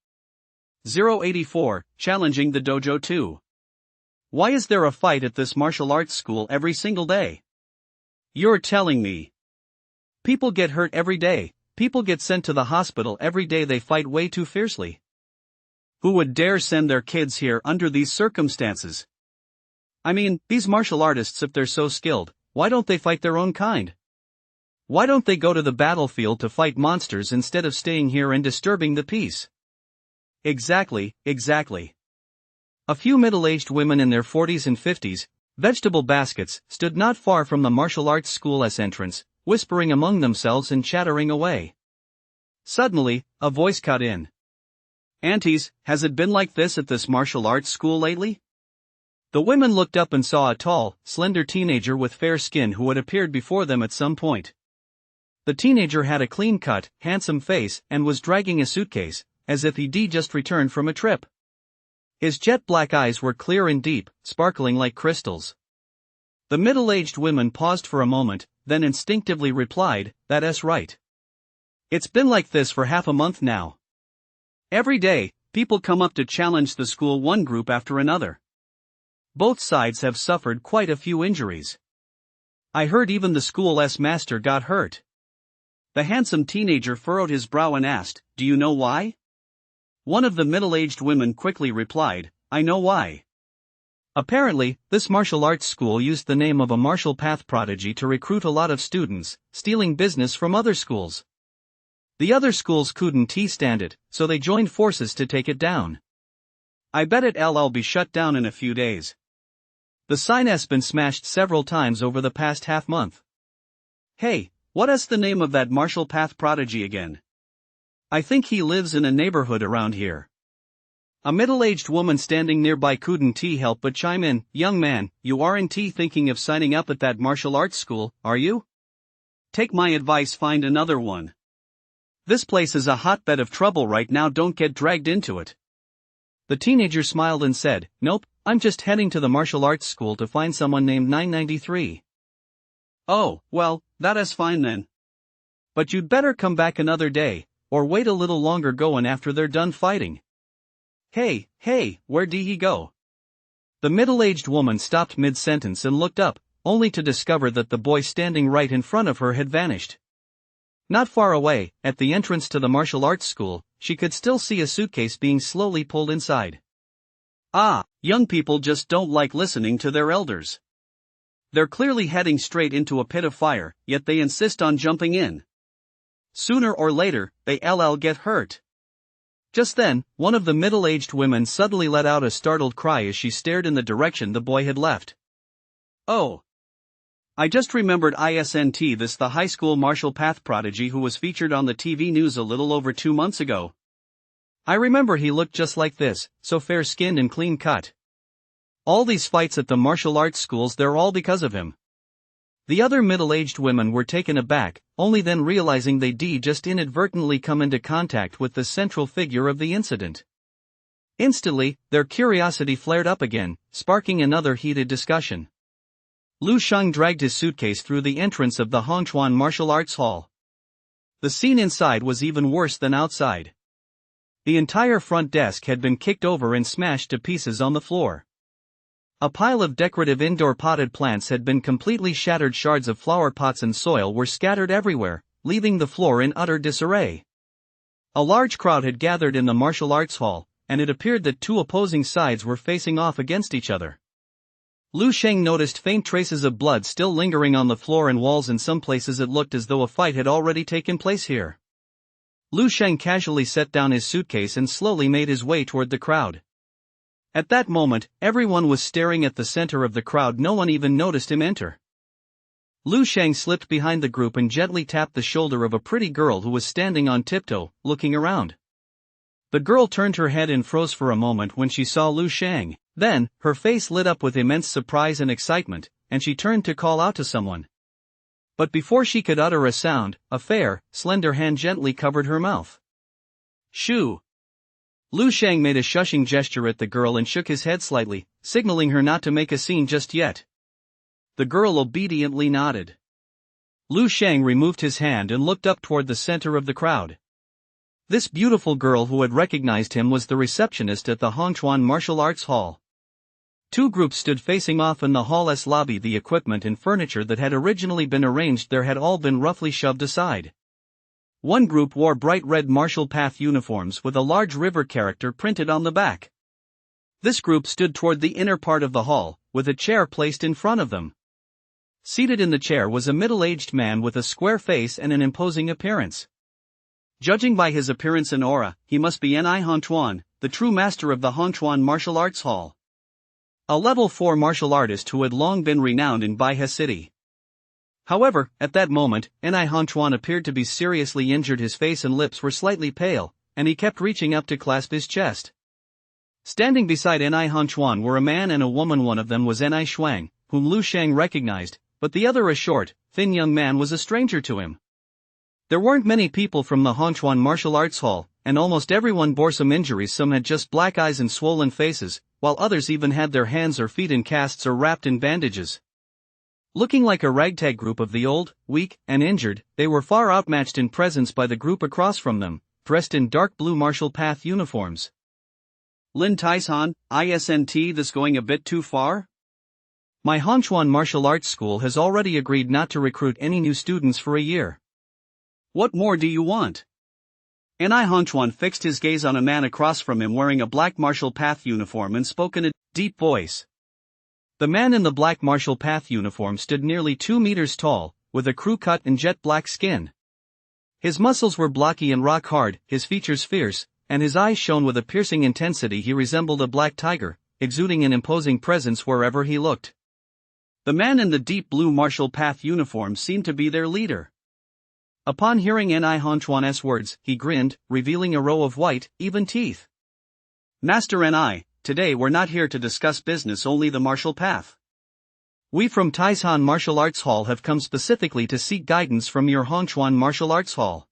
084, Challenging the Dojo 2. Why is there a fight at this martial arts school every single day? You're telling me. People get hurt every day, people get sent to the hospital every day, they fight way too fiercely. Who would dare send their kids here under these circumstances? I mean, these martial artists, if they're so skilled, why don't they fight their own kind? Why don't they go to the battlefield to fight monsters instead of staying here and disturbing the peace? Exactly. A few middle-aged women in their 40s and 50s, vegetable baskets, stood not far from the martial arts school's entrance, whispering among themselves and chattering away. Suddenly, a voice cut in. "Aunties, has it been like this at this martial arts school lately?" The women looked up and saw a tall, slender teenager with fair skin who had appeared before them at some point. The teenager had a clean-cut, handsome face and was dragging a suitcase, as if he'd just returned from a trip. His jet-black eyes were clear and deep, sparkling like crystals. The middle-aged woman paused for a moment, then instinctively replied, "That's right. It's been like this for half a month now. Every day, people come up to challenge the school, one group after another. Both sides have suffered quite a few injuries. I heard even the school's master got hurt." The handsome teenager furrowed his brow and asked, "Do you know why?" One of the middle-aged women quickly replied, "I know why. Apparently, this martial arts school used the name of a martial path prodigy to recruit a lot of students, stealing business from other schools. The other schools couldn't stand it, so they joined forces to take it down. I bet it'll be shut down in a few days. The sign has been smashed several times over the past half month. Hey, what is the name of that martial path prodigy again? I think he lives in a neighborhood around here." A middle-aged woman standing nearby couldn't help but chime in, "Young man, you aren't thinking of signing up at that martial arts school, are you? Take my advice, find another one. This place is a hotbed of trouble right now, don't get dragged into it." The teenager smiled and said, "Nope, I'm just heading to the martial arts school to find someone named 993. "Oh, well, that is fine then. But you'd better come back another day, or wait a little longer going after they're done fighting." Hey, where did he go?" The middle-aged woman stopped mid-sentence and looked up, only to discover that the boy standing right in front of her had vanished. Not far away, at the entrance to the martial arts school, she could still see a suitcase being slowly pulled inside. Young people just don't like listening to their elders. They're clearly heading straight into a pit of fire, yet they insist on jumping in. Sooner or later, they'll get hurt. Just then, one of the middle-aged women suddenly let out a startled cry as she stared in the direction the boy had left. "Oh! I just remembered this the high school martial path prodigy who was featured on the TV news a little over 2 months ago. I remember he looked just like this, so fair-skinned and clean-cut. All these fights at the martial arts schools, they're all because of him." The other middle-aged women were taken aback, only then realizing they'd just inadvertently come into contact with the central figure of the incident. Instantly, their curiosity flared up again, sparking another heated discussion. Lu Shang dragged his suitcase through the entrance of the Hongchuan Martial Arts Hall. The scene inside was even worse than outside. The entire front desk had been kicked over and smashed to pieces on the floor. A pile of decorative indoor potted plants had been completely shattered. Shards of flower pots and soil were scattered everywhere, leaving the floor in utter disarray. A large crowd had gathered in the martial arts hall, and it appeared that two opposing sides were facing off against each other. Lu Sheng noticed faint traces of blood still lingering on the floor and walls. In some places it looked as though a fight had already taken place here. Lu Sheng casually set down his suitcase and slowly made his way toward the crowd. At that moment, everyone was staring at the center of the crowd. No one even noticed him enter. Lu Shang slipped behind the group and gently tapped the shoulder of a pretty girl who was standing on tiptoe, looking around. The girl turned her head and froze for a moment when she saw Lu Shang. Then, her face lit up with immense surprise and excitement, and she turned to call out to someone. But before she could utter a sound, a fair, slender hand gently covered her mouth. Shoo! Lu Shang made a shushing gesture at the girl and shook his head slightly, signaling her not to make a scene just yet. The girl obediently nodded. Lu Shang removed his hand and looked up toward the center of the crowd. This beautiful girl who had recognized him was the receptionist at the Hongchuan Martial Arts Hall. Two groups stood facing off in the hall's lobby. The equipment and furniture that had originally been arranged there had all been roughly shoved aside. One group wore bright red martial path uniforms with a large river character printed on the back. This group stood toward the inner part of the hall, with a chair placed in front of them. Seated in the chair was a middle-aged man with a square face and an imposing appearance. Judging by his appearance and aura, he must be Ni Hongchuan, the true master of the Hongchuan Martial Arts Hall. A level 4 martial artist who had long been renowned in Baihe City. However, at that moment, Ni Hongchuan appeared to be seriously injured. His face and lips were slightly pale, and he kept reaching up to clasp his chest. Standing beside Ni Hongchuan were a man and a woman. One of them was Ni Shuang, whom Lu Shang recognized, but the other, a short, thin young man, was a stranger to him. There weren't many people from the Hongchuan Martial Arts Hall, and almost everyone bore some injuries. Some had just black eyes and swollen faces, while others even had their hands or feet in casts or wrapped in bandages. Looking like a ragtag group of the old, weak, and injured, they were far outmatched in presence by the group across from them, dressed in dark blue martial path uniforms. Lin Taishan, isn't this going a bit too far? My Hongchuan martial arts school has already agreed not to recruit any new students for a year. What more do you want? Ni Hongchuan fixed his gaze on a man across from him wearing a black martial path uniform and spoke in a deep voice. The man in the black martial path uniform stood nearly 2 meters tall, with a crew cut and jet black skin. His muscles were blocky and rock hard, his features fierce, and his eyes shone with a piercing intensity. He resembled a black tiger, exuding an imposing presence wherever he looked. The man in the deep blue martial path uniform seemed to be their leader. Upon hearing Ni Hongchuan's words, he grinned, revealing a row of white, even teeth. Master Ni, today we're not here to discuss business, only the martial path. We from Taishan Martial Arts Hall have come specifically to seek guidance from your Hongchuan Martial Arts Hall.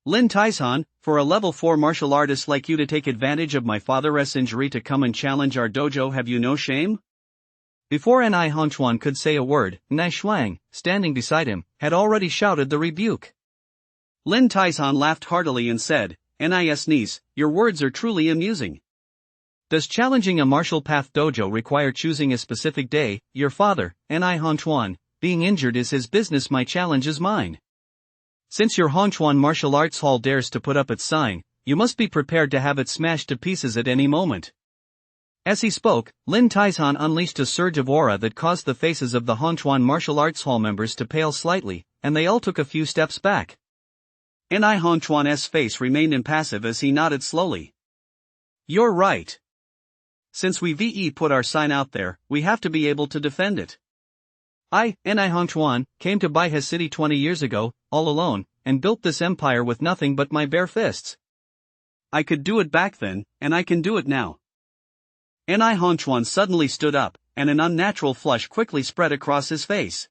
Lin Taishan, for a level 4 martial artist like you to take advantage of my father's injury to come and challenge our dojo, have you no shame? Before Ni Hongchuan could say a word, Ni Shuang, standing beside him, had already shouted the rebuke. Lin Taishan laughed heartily and said, Nis niece, your words are truly amusing. Does challenging a martial path dojo require choosing a specific day? Your father, Ni Hongchuan, being injured is his business, my challenge is mine. Since your Hongchuan Martial Arts Hall dares to put up its sign, you must be prepared to have it smashed to pieces at any moment. As he spoke, Lin Taishan unleashed a surge of aura that caused the faces of the Hongchuan Martial Arts Hall members to pale slightly, and they all took a few steps back. Ni Hongchuan's face remained impassive as he nodded slowly. You're right. Since we put our sign out there, we have to be able to defend it. I, Ni Hongchuan, came to Baihe City 20 years ago, all alone, and built this empire with nothing but my bare fists. I could do it back then, and I can do it now. Ni Hongchuan suddenly stood up, and an unnatural flush quickly spread across his face.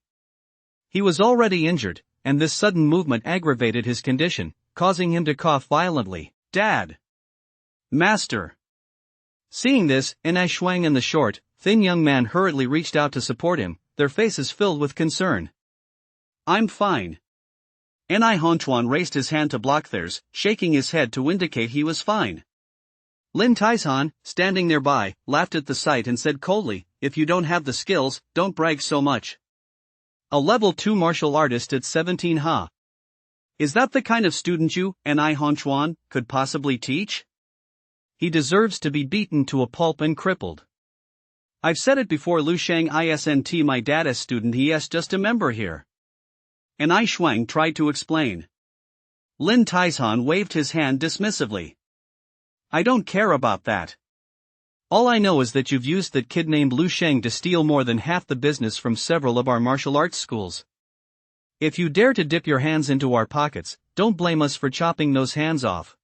He was already injured, and this sudden movement aggravated his condition, causing him to cough violently. Dad! Master! Seeing this, Ni Shuang and the short, thin young man hurriedly reached out to support him, their faces filled with concern. I'm fine. Ni Hongchuan raised his hand to block theirs, shaking his head to indicate he was fine. Lin Taishan, standing nearby, laughed at the sight and said coldly, if you don't have the skills, don't brag so much. A level 2 martial artist at 17 ha. Is that the kind of student you, Ni Hongchuan, could possibly teach? He deserves to be beaten to a pulp and crippled. I've said it before, Lu Shang isn't my dad's student, he is just a member here. Ni Shuang tried to explain. Lin Taishan waved his hand dismissively. I don't care about that. All I know is that you've used that kid named Lu Sheng to steal more than half the business from several of our martial arts schools. If you dare to dip your hands into our pockets, don't blame us for chopping those hands off.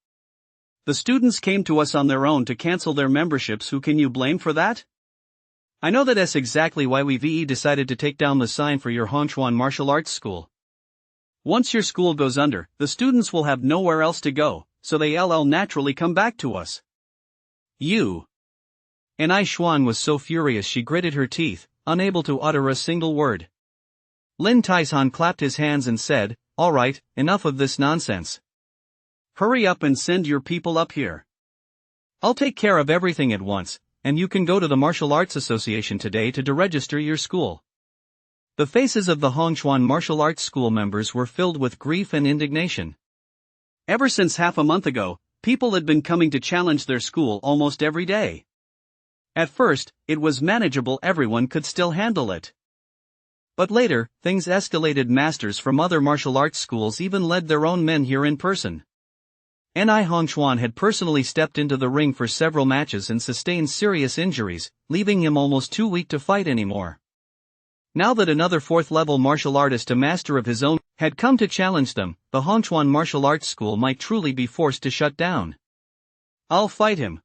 The students came to us on their own to cancel their memberships. Who can you blame for that? I know that's exactly why we decided to take down the sign for your Hongchuan martial arts school. Once your school goes under, the students will have nowhere else to go, so they'll naturally come back to us. You. And Ai Xuan was so furious she gritted her teeth, unable to utter a single word. Lin Taizhan clapped his hands and said, "All right, enough of this nonsense. Hurry up and send your people up here. I'll take care of everything at once, and you can go to the Martial Arts Association today to deregister your school." The faces of the Hongchuan martial arts school members were filled with grief and indignation. Ever since half a month ago, people had been coming to challenge their school almost every day. At first, it was manageable, everyone could still handle it. But later, things escalated. Masters from other martial arts schools even led their own men here in person. Ni Hongchuan had personally stepped into the ring for several matches and sustained serious injuries, leaving him almost too weak to fight anymore. Now that another fourth-level martial artist, a master of his own, had come to challenge them, the Hongchuan martial arts school might truly be forced to shut down. "I'll fight him."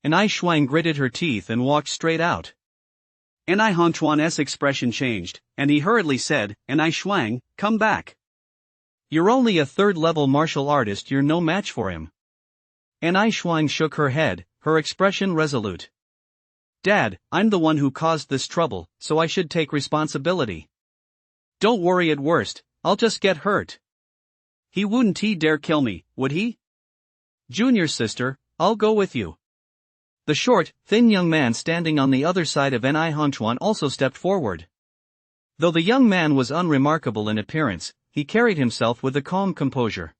And Ai Shuang gritted her teeth and walked straight out. Ni Hongchuan's expression changed, and he hurriedly said, "Ai Shuang, come back. You're only a third-level martial artist, you're no match for him." Ai Shuang shook her head, her expression resolute. "Dad, I'm the one who caused this trouble, so I should take responsibility. Don't worry, at worst, I'll just get hurt. He wouldn't dare kill me, would he? Junior sister, I'll go with you." The short, thin young man standing on the other side of Ni Hongchuan also stepped forward. Though the young man was unremarkable in appearance, he carried himself with a calm composure.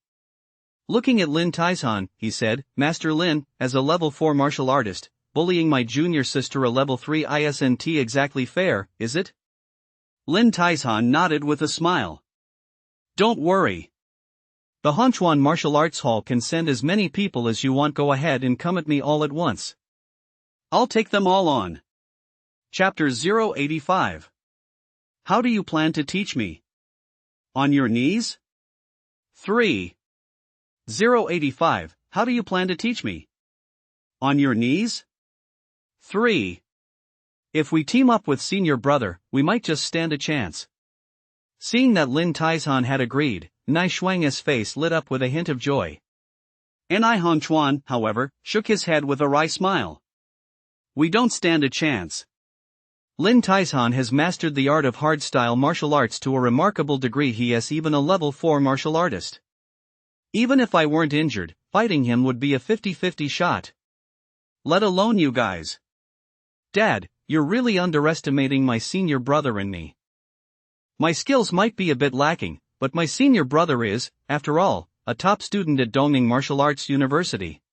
Looking at Lin Taizhan, he said, "Master Lin, as a level 4 martial artist, bullying my junior sister, a level 3 isn't exactly fair, is it?" Lin Taizhan nodded with a smile. "Don't worry. The Hongchuan Martial Arts Hall can send as many people as you want. Go ahead and come at me all at once. I'll take them all on." Chapter 085. How do you plan to teach me? On your knees? 3. 085. How do you plan to teach me? On your knees? 3. If we team up with senior brother, we might just stand a chance. Seeing that Lin Taizhan had agreed, Nai Shuang's face lit up with a hint of joy. Ni Hongchuan, however, shook his head with a wry smile. "We don't stand a chance. Lin Taizhan has mastered the art of hardstyle martial arts to a remarkable degree. He is even a level 4 martial artist. Even if I weren't injured, fighting him would be a 50-50 shot. Let alone you guys. Dad, you're really underestimating my senior brother and me. My skills might be a bit lacking, but my senior brother is, after all, a top student at Dongning Martial Arts University.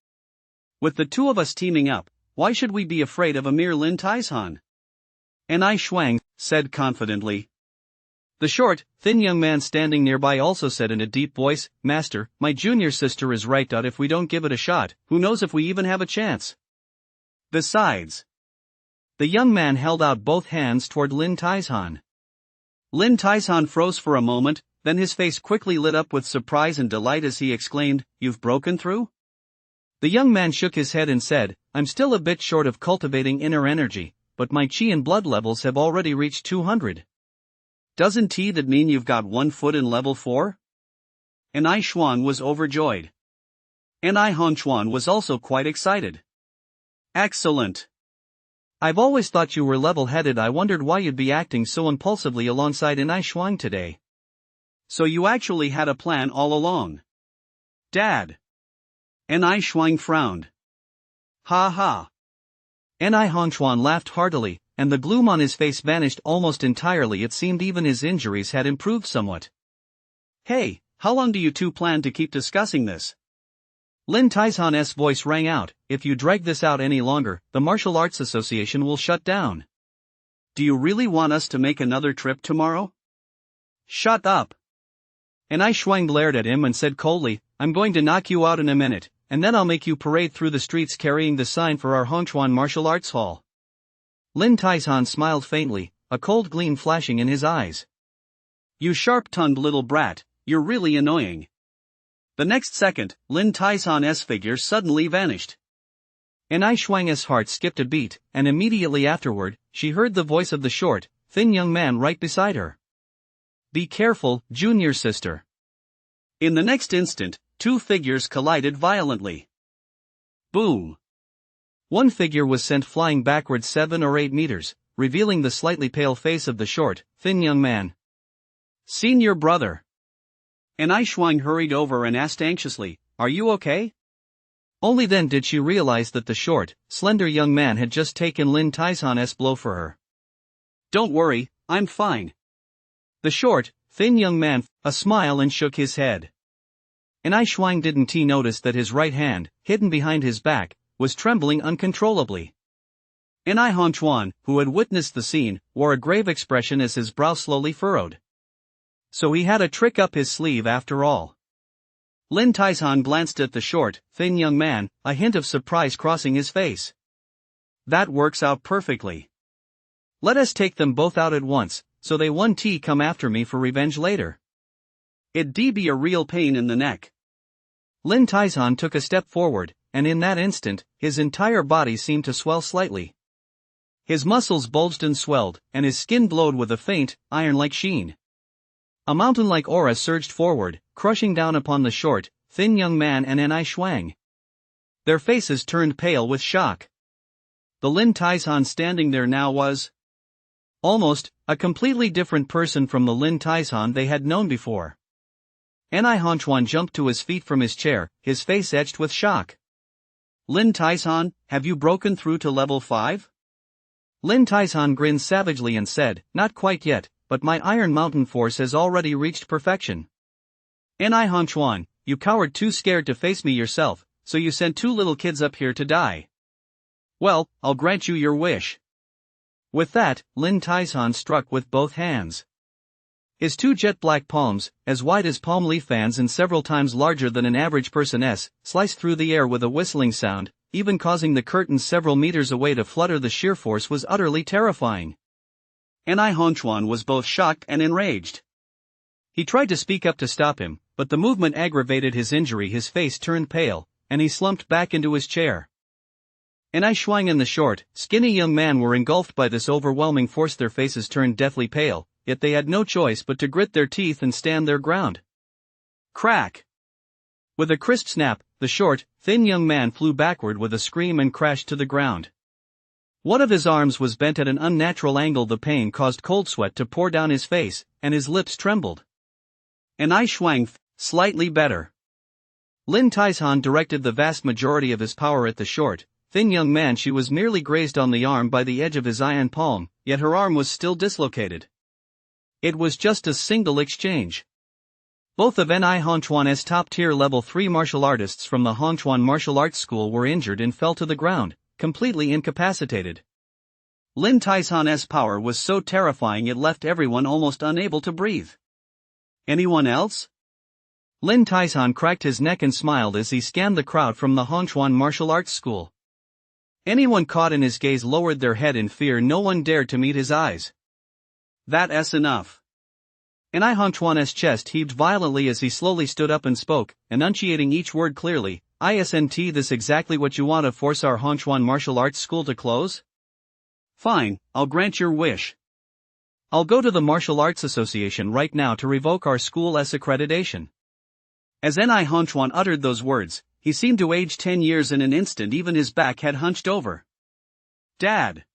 With the two of us teaming up, why should we be afraid of a mere Lin Taizhan?" Ni Shuang said confidently. The short, thin young man standing nearby also said in a deep voice, "Master, my junior sister is right. If we don't give it a shot, who knows if we even have a chance? Besides..." The young man held out both hands toward Lin Taizhan. Lin Taizhan froze for a moment, then his face quickly lit up with surprise and delight as he exclaimed, "You've broken through?" The young man shook his head and said, "I'm still a bit short of cultivating inner energy, but my qi and blood levels have already reached 200. Doesn't that mean you've got 1 foot in level 4? Ni Shuang was overjoyed. Ni Hongchuan was also quite excited. "Excellent. I've always thought you were level-headed. I wondered why you'd be acting so impulsively alongside Ni Shuang today. So you actually had a plan all along? Dad." Ni Shuang frowned. "Ha ha." Ni Hongchuan laughed heartily, and the gloom on his face vanished almost entirely. It seemed even his injuries had improved somewhat. "Hey, how long do you two plan to keep discussing this?" Lin Taizhan's voice rang out, "If you drag this out any longer, the Martial Arts Association will shut down. Do you really want us to make another trip tomorrow?" "Shut up." Ni Shuang glared at him and said coldly, "I'm going to knock you out in a minute, and then I'll make you parade through the streets carrying the sign for our Hongchuan Martial Arts Hall." Lin Taishan smiled faintly, a cold gleam flashing in his eyes. "You sharp-tongued little brat, you're really annoying." The next second, Lin Taishan's figure suddenly vanished. Ai Shuang's heart skipped a beat, and immediately afterward, she heard the voice of the short, thin young man right beside her. "Be careful, junior sister." In the next instant, two figures collided violently. Boom! One figure was sent flying backwards 7 or 8 meters, revealing the slightly pale face of the short, thin young man. "Senior brother." Ai Shuang hurried over and asked anxiously, "Are you okay?" Only then did she realize that the short, slender young man had just taken Lin Taishan's blow for her. "Don't worry, I'm fine." The short, thin young man a smile and shook his head. Ai Shuang didn't notice that his right hand, hidden behind his back, was trembling uncontrollably. Ai Hongchuan, who had witnessed the scene, wore a grave expression as his brow slowly furrowed. So he had a trick up his sleeve after all. Lin Taishan glanced at the short, thin young man, a hint of surprise crossing his face. "That works out perfectly. Let us take them both out at once, so they won't come after me for revenge later. It'd be a real pain in the neck." Lin Taishan took a step forward, and in that instant, his entire body seemed to swell slightly. His muscles bulged and swelled, and his skin glowed with a faint, iron-like sheen. A mountain-like aura surged forward, crushing down upon the short, thin young man and Ai Shuang. Their faces turned pale with shock. The Lin Taishan standing there now was almost a completely different person from the Lin Taishan they had known before. Ai Hongchuan jumped to his feet from his chair, his face etched with shock. "Lin Taishan, have you broken through to level 5? Lin Taishan grinned savagely and said, "Not quite yet, but my Iron Mountain force has already reached perfection." "Ai Hongchuan, you coward, too scared to face me yourself, so you sent 2 little kids up here to die. Well, I'll grant you your wish." With that, Lin Taishan struck with both hands. His 2 jet-black palms, as wide as palm leaf fans and several times larger than an average person's, sliced through the air with a whistling sound, even causing the curtains several meters away to flutter. The sheer force was utterly terrifying. Ai Hongchuan was both shocked and enraged. He tried to speak up to stop him, but the movement aggravated his injury. His face turned pale, and he slumped back into his chair. Ai Shuang and the short, skinny young man were engulfed by this overwhelming force. Their faces turned deathly pale, yet they had no choice but to grit their teeth and stand their ground. Crack! With a crisp snap, the short, thin young man flew backward with a scream and crashed to the ground. One of his arms was bent at an unnatural angle. The pain caused cold sweat to pour down his face, and his lips trembled. Ai Shuang slightly better. Lin Taishan directed the vast majority of his power at the short, thin young man. She was merely grazed on the arm by the edge of his iron palm, yet her arm was still dislocated. It was just a single exchange. Both of Ai Hongchuan's top-tier level 3 martial artists from the Hongchuan Martial Arts School were injured and fell to the ground, completely incapacitated. Lin Taishan's power was so terrifying it left everyone almost unable to breathe. Anyone else? Lin Taishan cracked his neck and smiled as he scanned the crowd from the Hongchuan Martial Arts School. Anyone caught in his gaze lowered their head in fear. No one dared to meet his eyes. That's enough. Ai Hongchuan's chest heaved violently as he slowly stood up and spoke, enunciating each word clearly. "Isn't this exactly what you want to force our Hongchuan Martial Arts School to close? Fine, I'll grant your wish. I'll go to the Martial Arts Association right now to revoke our school's accreditation." As Ai Hongchuan uttered those words, he seemed to age 10 years in an instant. Even his back had hunched over. "Dad!"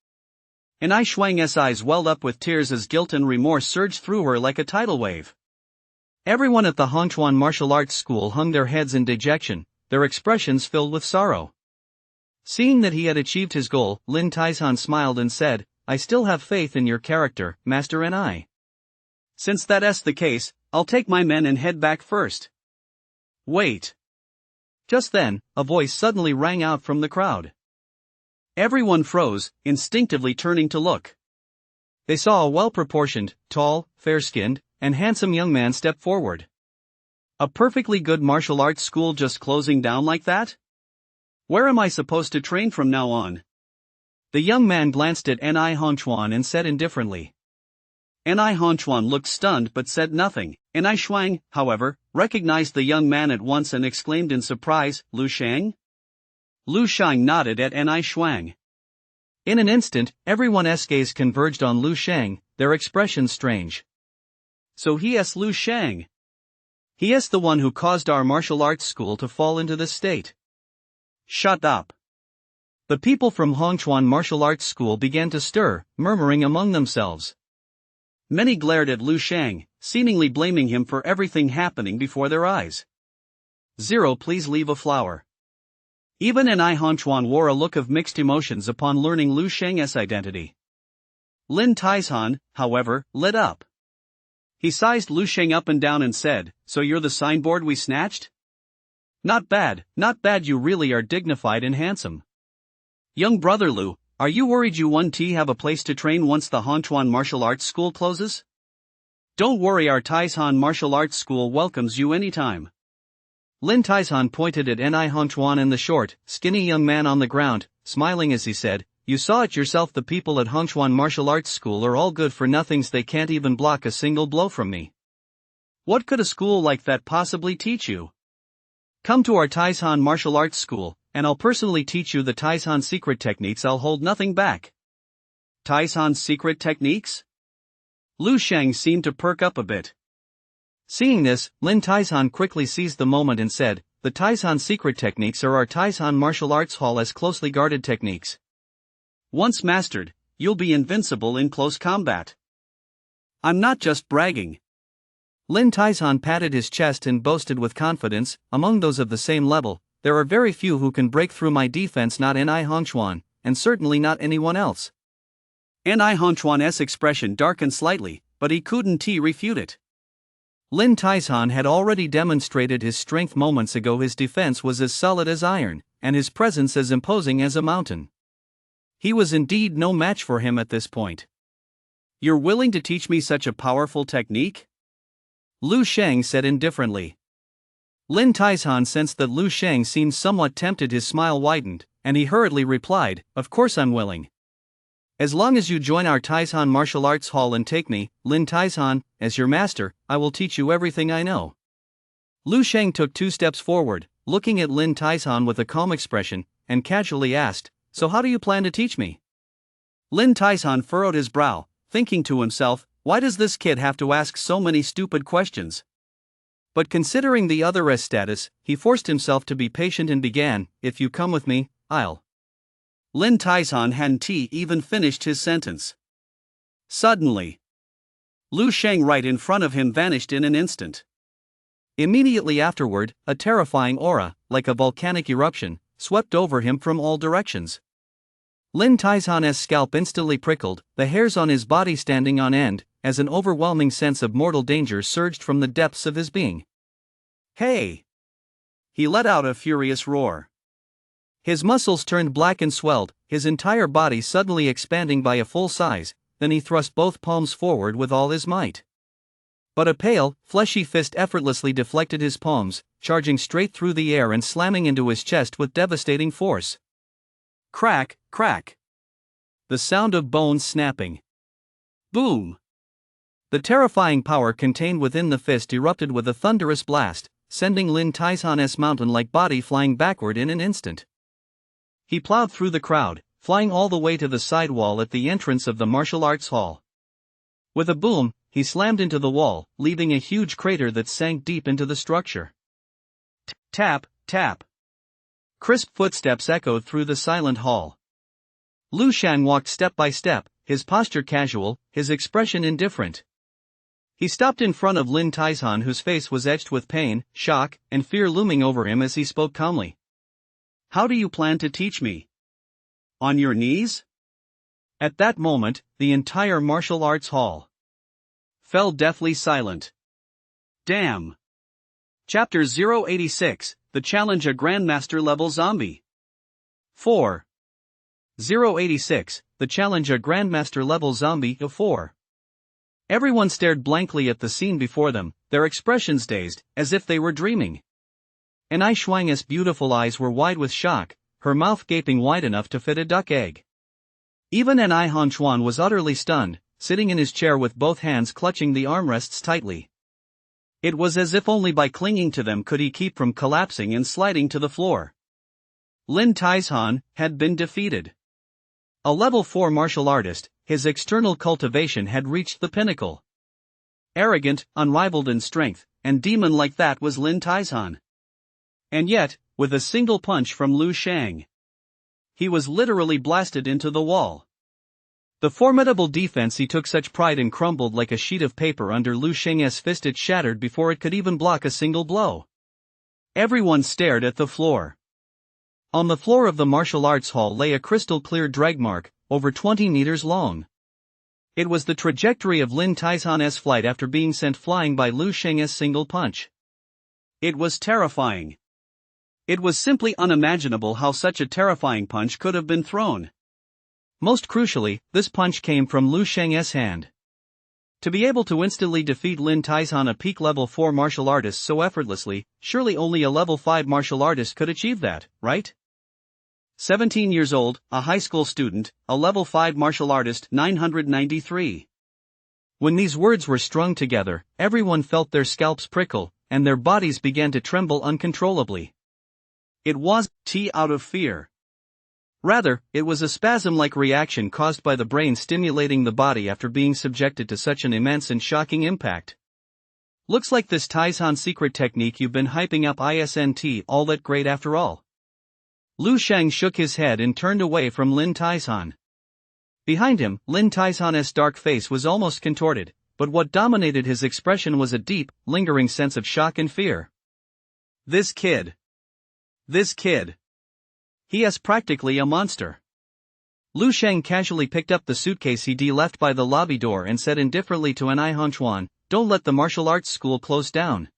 Ai Shuang's eyes welled up with tears as guilt and remorse surged through her like a tidal wave. Everyone at the Hongchuan Martial Arts School hung their heads in dejection, their expressions filled with sorrow. Seeing that he had achieved his goal, Lin Taishan smiled and said, "I still have faith in your character, Master Ai. Since that's the case, I'll take my men and head back first." Wait. Just then, a voice suddenly rang out from the crowd. Everyone froze, instinctively turning to look. They saw a well-proportioned, tall, fair-skinned, and handsome young man step forward. A perfectly good martial arts school just closing down like that? Where am I supposed to train from now on? The young man glanced at Ni Hongchuan and said indifferently. Ni Hongchuan looked stunned but said nothing. Ni Shuang, however, recognized the young man at once and exclaimed in surprise, Lu Shang? Lu Shang nodded at Ni Shuang. In an instant, everyone's gaze converged on Lu Shang, their expressions strange. So he is Lu Shang. He is the one who caused our martial arts school to fall into this state. Shut up. The people from Hongchuan Martial Arts School began to stir, murmuring among themselves. Many glared at Lu Shang, seemingly blaming him for everything happening before their eyes. 0 Please leave a flower. Even Ni Hongchuan wore a look of mixed emotions upon learning Lu Shang's identity. Lin Taizhan, however, lit up. He sized Lu Shang up and down and said, So you're the signboard we snatched? Not bad, you really are dignified and handsome. Young brother Lu, are you worried you won't have a place to train once the Hongchuan Martial Arts School closes? Don't worry, our Taizhan Martial Arts School welcomes you anytime. Lin Taizhan pointed at Ni Hongchuan and the short, skinny young man on the ground, smiling as he said, You saw it yourself, the people at Hongchuan Martial Arts School are all good for nothings, they can't even block a single blow from me. What could a school like that possibly teach you? Come to our Taizhan Martial Arts School, and I'll personally teach you the Taizhan secret techniques. I'll hold nothing back. Taizhan secret techniques? Lu Shang seemed to perk up a bit. Seeing this, Lin Taizhan quickly seized the moment and said, The Taizhan secret techniques are our Taizhan Martial Arts Hall as closely guarded techniques. Once mastered, you'll be invincible in close combat. I'm not just bragging. Lin Taizhan patted his chest and boasted with confidence, among those of the same level, there are very few who can break through my defense, not Ni Hongchuan, and certainly not anyone else. Ni Hongchuan's expression darkened slightly, but he couldn't refute it. Lin Taizhan had already demonstrated his strength moments ago. His defense was as solid as iron, and his presence as imposing as a mountain. He was indeed no match for him at this point. You're willing to teach me such a powerful technique? Lu Shang said indifferently. Lin Taizhan sensed that Lu Shang seemed somewhat tempted. His smile widened, and he hurriedly replied, Of course I'm willing. As long as you join our Taizhan Martial Arts Hall and take me, Lin Taizhan, as your master, I will teach you everything I know. Lu Shang took 2 steps forward, looking at Lin Taizhan with a calm expression, and casually asked, So how do you plan to teach me? Lin Taizhan furrowed his brow, thinking to himself, Why does this kid have to ask so many stupid questions? But considering the other's status, he forced himself to be patient and began, If you come with me, I'll. Lin Taizhan hadn't even finished his sentence. Suddenly, Lu Shang right in front of him vanished in an instant. Immediately afterward, a terrifying aura, like a volcanic eruption, swept over him from all directions. Lin Taizhan's scalp instantly prickled, the hairs on his body standing on end, as an overwhelming sense of mortal danger surged from the depths of his being. Hey! He let out a furious roar. His muscles turned black and swelled, his entire body suddenly expanding by a full size, then he thrust both palms forward with all his might. But a pale, fleshy fist effortlessly deflected his palms, charging straight through the air and slamming into his chest with devastating force. Crack, crack. The sound of bones snapping. Boom. The terrifying power contained within the fist erupted with a thunderous blast, sending Lin Taizhan's mountain-like body flying backward in an instant. He plowed through the crowd, flying all the way to the side wall at the entrance of the martial arts hall. With a boom, he slammed into the wall, leaving a huge crater that sank deep into the structure. Tap, tap. Crisp footsteps echoed through the silent hall. Lu Shang walked step by step, his posture casual, his expression indifferent. He stopped in front of Lin Taizhan, whose face was etched with pain, shock, and fear looming over him as he spoke calmly. How do you plan to teach me? On your knees? At that moment, the entire martial arts hall fell deathly silent. Damn. Chapter 086, The Challenge, a Grandmaster Level Zombie. 4. 086, The Challenge, a Grandmaster Level Zombie. 4. Everyone stared blankly at the scene before them, their expressions dazed, as if they were dreaming. Ni Shuang's beautiful eyes were wide with shock, her mouth gaping wide enough to fit a duck egg. Even An Han Chuan was utterly stunned, sitting in his chair with both hands clutching the armrests tightly. It was as if only by clinging to them could he keep from collapsing and sliding to the floor. Lin Taizhan had been defeated. A level 4 martial artist, his external cultivation had reached the pinnacle. Arrogant, unrivaled in strength, and demon-like that was Lin Taizhan. And yet, with a single punch from Lu Shang, he was literally blasted into the wall. The formidable defense he took such pride in crumbled like a sheet of paper under Lu Sheng's fist. It shattered before it could even block a single blow. Everyone stared at the floor. On the floor of the martial arts hall lay a crystal-clear drag mark, over 20 meters long. It was the trajectory of Lin Taizhan's flight after being sent flying by Lu Sheng's single punch. It was terrifying. It was simply unimaginable how such a terrifying punch could have been thrown. Most crucially, this punch came from Lu Sheng's hand. To be able to instantly defeat Lin Taizhan, a peak level 4 martial artist, so effortlessly, surely only a level 5 martial artist could achieve that, right? 17 years old, a high school student, a level 5 martial artist, 993. When these words were strung together, everyone felt their scalps prickle, and their bodies began to tremble uncontrollably. It wasn't out of fear. Rather, it was a spasm-like reaction caused by the brain stimulating the body after being subjected to such an immense and shocking impact. Looks like this Taizhan secret technique you've been hyping up isn't all that great after all. Lu Shang shook his head and turned away from Lin Taizhan. Behind him, Lin Taizhan's dark face was almost contorted, but what dominated his expression was a deep, lingering sense of shock and fear. This kid. He is practically a monster. Lu Shang casually picked up the suitcase he'd left by the lobby door and said indifferently to An Han Chuan, "Don't let the martial arts school close down.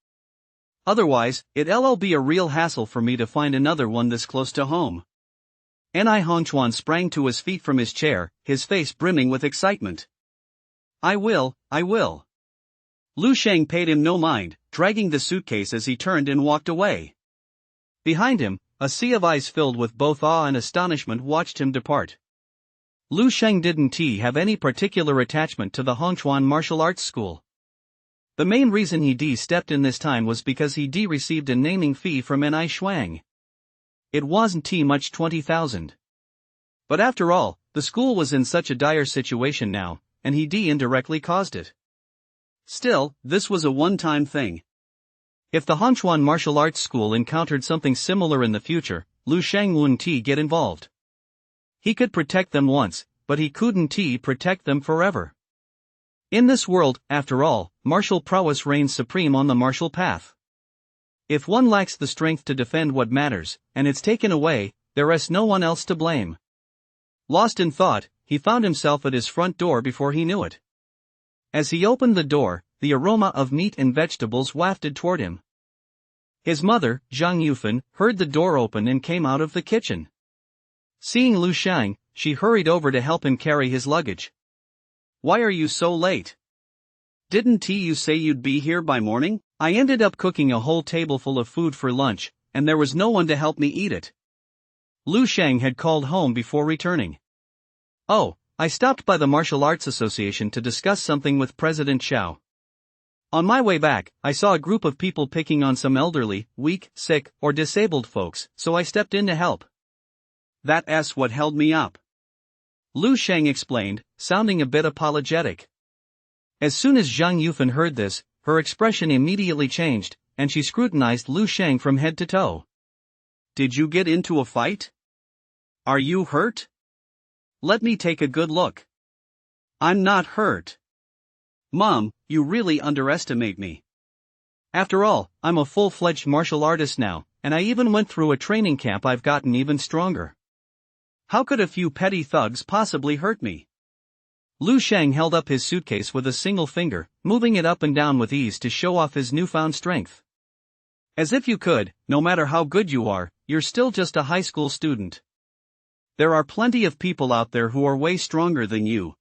Otherwise, it'll be a real hassle for me to find another one this close to home." An Han Chuan sprang to his feet from his chair, his face brimming with excitement. I will. Lu Shang paid him no mind, dragging the suitcase as he turned and walked away. Behind him, a sea of eyes filled with both awe and astonishment watched him depart. Lu Shang didn't have any particular attachment to the Hongchuan martial arts school. The main reason he stepped in this time was because he received a naming fee from An Shuang. It wasn't much, 20,000. But after all, the school was in such a dire situation now, and he indirectly caused it. Still, this was a one-time thing. If the Hongchuan martial arts school encountered something similar in the future, Lu Shang wouldn't get involved. He could protect them once, but he couldn't protect them forever. In this world, after all, martial prowess reigns supreme on the martial path. If one lacks the strength to defend what matters, and it's taken away, there is no one else to blame. Lost in thought, he found himself at his front door before he knew it. As he opened the door, the aroma of meat and vegetables wafted toward him. His mother, Zhang Yufan, heard the door open and came out of the kitchen. Seeing Lu Shang, she hurried over to help him carry his luggage. "Why are you so late? Didn't you say you'd be here by morning?" "I ended up cooking a whole tableful of food for lunch, and there was no one to help me eat it." Lu Shang had called home before returning. "Oh, I stopped by the Martial Arts Association to discuss something with President Xiao. On my way back, I saw a group of people picking on some elderly, weak, sick, or disabled folks, so I stepped in to help. That's what held me up," Lu Shang explained, sounding a bit apologetic. As soon as Zhang Yufan heard this, her expression immediately changed, and she scrutinized Lu Shang from head to toe. "Did you get into a fight? Are you hurt? Let me take a good look." "I'm not hurt. Mom, you really underestimate me. After all, I'm a full-fledged martial artist now, and I even went through a training camp. I've gotten even stronger. How could a few petty thugs possibly hurt me?" Lu Shang held up his suitcase with a single finger, moving it up and down with ease to show off his newfound strength. "As if you could, no matter how good you are, you're still just a high school student. There are plenty of people out there who are way stronger than you.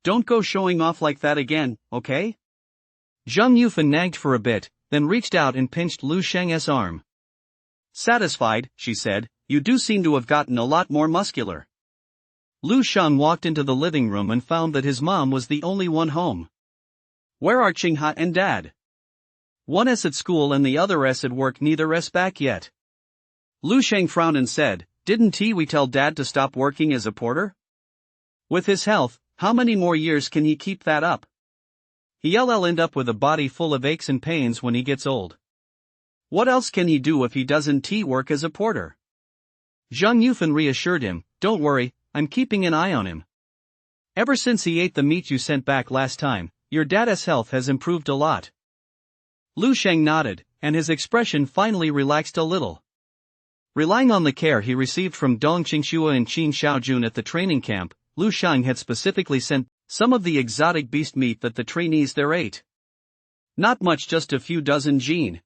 Don't go showing off like that again, okay?" Zhang Yufan nagged for a bit, then reached out and pinched Lu Shang's arm. Satisfied, she said, you do seem to have gotten a lot more muscular. Lu Sheng walked into the living room and found that his mom was the only one home. Where are Qinghe and Dad? One's at school and the other's at work, neither's back yet. Lu Sheng frowned and said, didn't we tell Dad to stop working as a porter? With his health, how many more years can he keep that up? He'll end up with a body full of aches and pains when he gets old. What else can he do if he doesn't work as a porter? Zhang Yufan reassured him, don't worry, I'm keeping an eye on him. Ever since he ate the meat you sent back last time, your dad's health has improved a lot. Lu Sheng nodded, and his expression finally relaxed a little. Relying on the care he received from Dong Qingxue and Qin Xiaojun at the training camp, Lu Sheng had specifically sent some of the exotic beast meat that the trainees there ate. Not much, just a few dozen jin.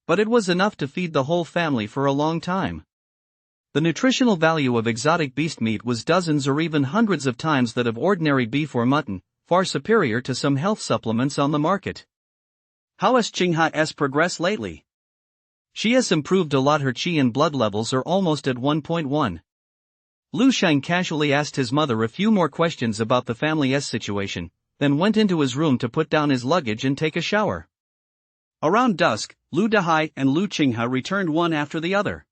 But it was enough to feed the whole family for a long time. The nutritional value of exotic beast meat was dozens or even hundreds of times that of ordinary beef or mutton, far superior to some health supplements on the market. How has Qinghe's progressed lately? She has improved a lot. Her qi and blood levels are almost at 1.1. Lu Sheng casually asked his mother a few more questions about the family's situation, then went into his room to put down his luggage and take a shower. Around dusk, Lu Dahai and Lu Qinghe returned one after the other.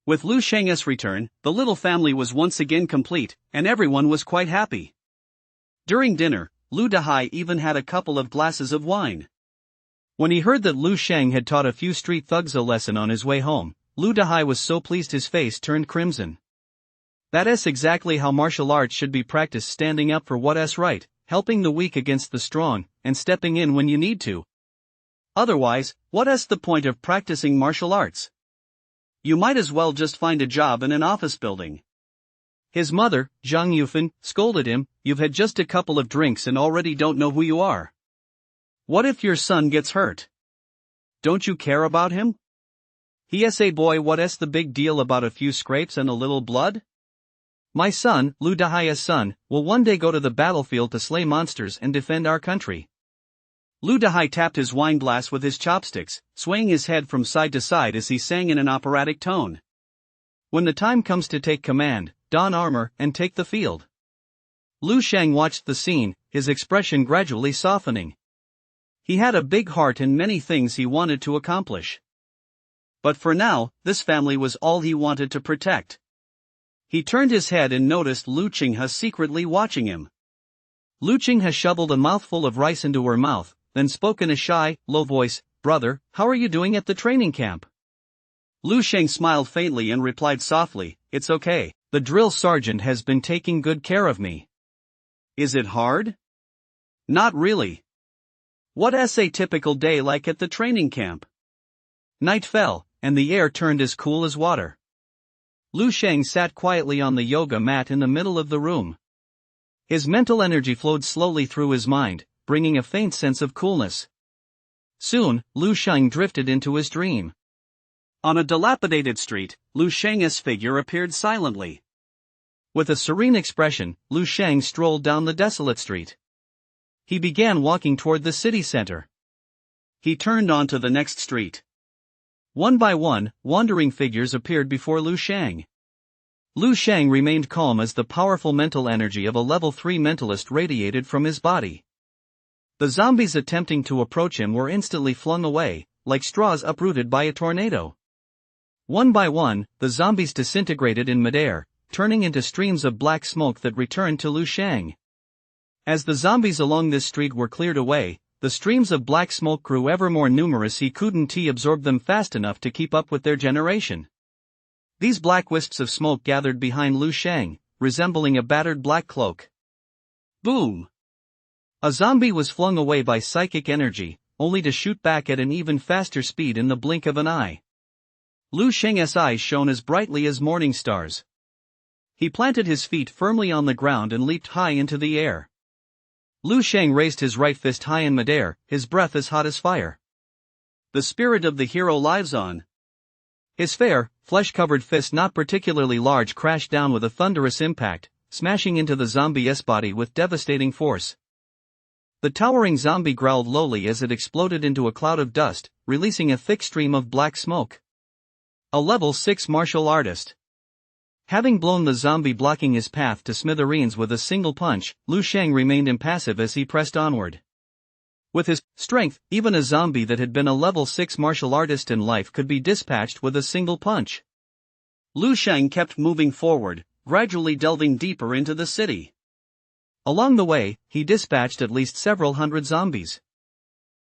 With Lu Sheng's return, the little family was once again complete, and everyone was quite happy. During dinner, Lu Dahai even had a couple of glasses of wine. When he heard that Lu Sheng had taught a few street thugs a lesson on his way home, Lu Dahai was so pleased his face turned crimson. That's exactly how martial arts should be practiced, standing up for what's right, helping the weak against the strong, and stepping in when you need to. Otherwise, what's the point of practicing martial arts? You might as well just find a job in an office building. His mother, Zhang Yufan, scolded him, you've had just a couple of drinks and already don't know who you are. What if your son gets hurt? Don't you care about him? He's a boy, what's the big deal about a few scrapes and a little blood? My son, Lu Dahai's son, will one day go to the battlefield to slay monsters and defend our country. Lu Dahai tapped his wine glass with his chopsticks, swaying his head from side to side as he sang in an operatic tone. When the time comes to take command, don armor and take the field. Lu Sheng watched the scene, his expression gradually softening. He had a big heart and many things he wanted to accomplish. But for now, this family was all he wanted to protect. He turned his head and noticed Lu Qinghe secretly watching him. Lu Qinghe shoveled a mouthful of rice into her mouth, then spoke in a shy, low voice, brother, how are you doing at the training camp? Lu Sheng smiled faintly and replied softly, it's okay, the drill sergeant has been taking good care of me. Is it hard? Not really. What's a typical day like at the training camp? Night fell, and the air turned as cool as water. Lu Sheng sat quietly on the yoga mat in the middle of the room. His mental energy flowed slowly through his mind, bringing a faint sense of coolness. Soon, Lu Sheng drifted into his dream. On a dilapidated street, Lu Sheng's figure appeared silently. With a serene expression, Lu Sheng strolled down the desolate street. He began walking toward the city center. He turned onto the next street. One by one, wandering figures appeared before Lu Sheng. Lu Sheng remained calm as the powerful mental energy of a level 3 mentalist radiated from his body. The zombies attempting to approach him were instantly flung away, like straws uprooted by a tornado. One by one, the zombies disintegrated in midair, turning into streams of black smoke that returned to Lu Sheng. As the zombies along this street were cleared away, the streams of black smoke grew ever more numerous. He couldn't absorb them fast enough to keep up with their generation. These black wisps of smoke gathered behind Lu Sheng, resembling a battered black cloak. Boom! A zombie was flung away by psychic energy, only to shoot back at an even faster speed in the blink of an eye. Lu Sheng's eyes shone as brightly as morning stars. He planted his feet firmly on the ground and leaped high into the air. Lu Sheng raised his right fist high in midair, his breath as hot as fire. The spirit of the hero lives on. His fair, flesh-covered fist, not particularly large, crashed down with a thunderous impact, smashing into the zombie's body with devastating force. The towering zombie growled lowly as it exploded into a cloud of dust, releasing a thick stream of black smoke. A level 6 martial artist. Having blown the zombie blocking his path to smithereens with a single punch, Lu Sheng remained impassive as he pressed onward. With his strength, even a zombie that had been a level 6 martial artist in life could be dispatched with a single punch. Lu Sheng kept moving forward, gradually delving deeper into the city. Along the way, he dispatched at least several hundred zombies.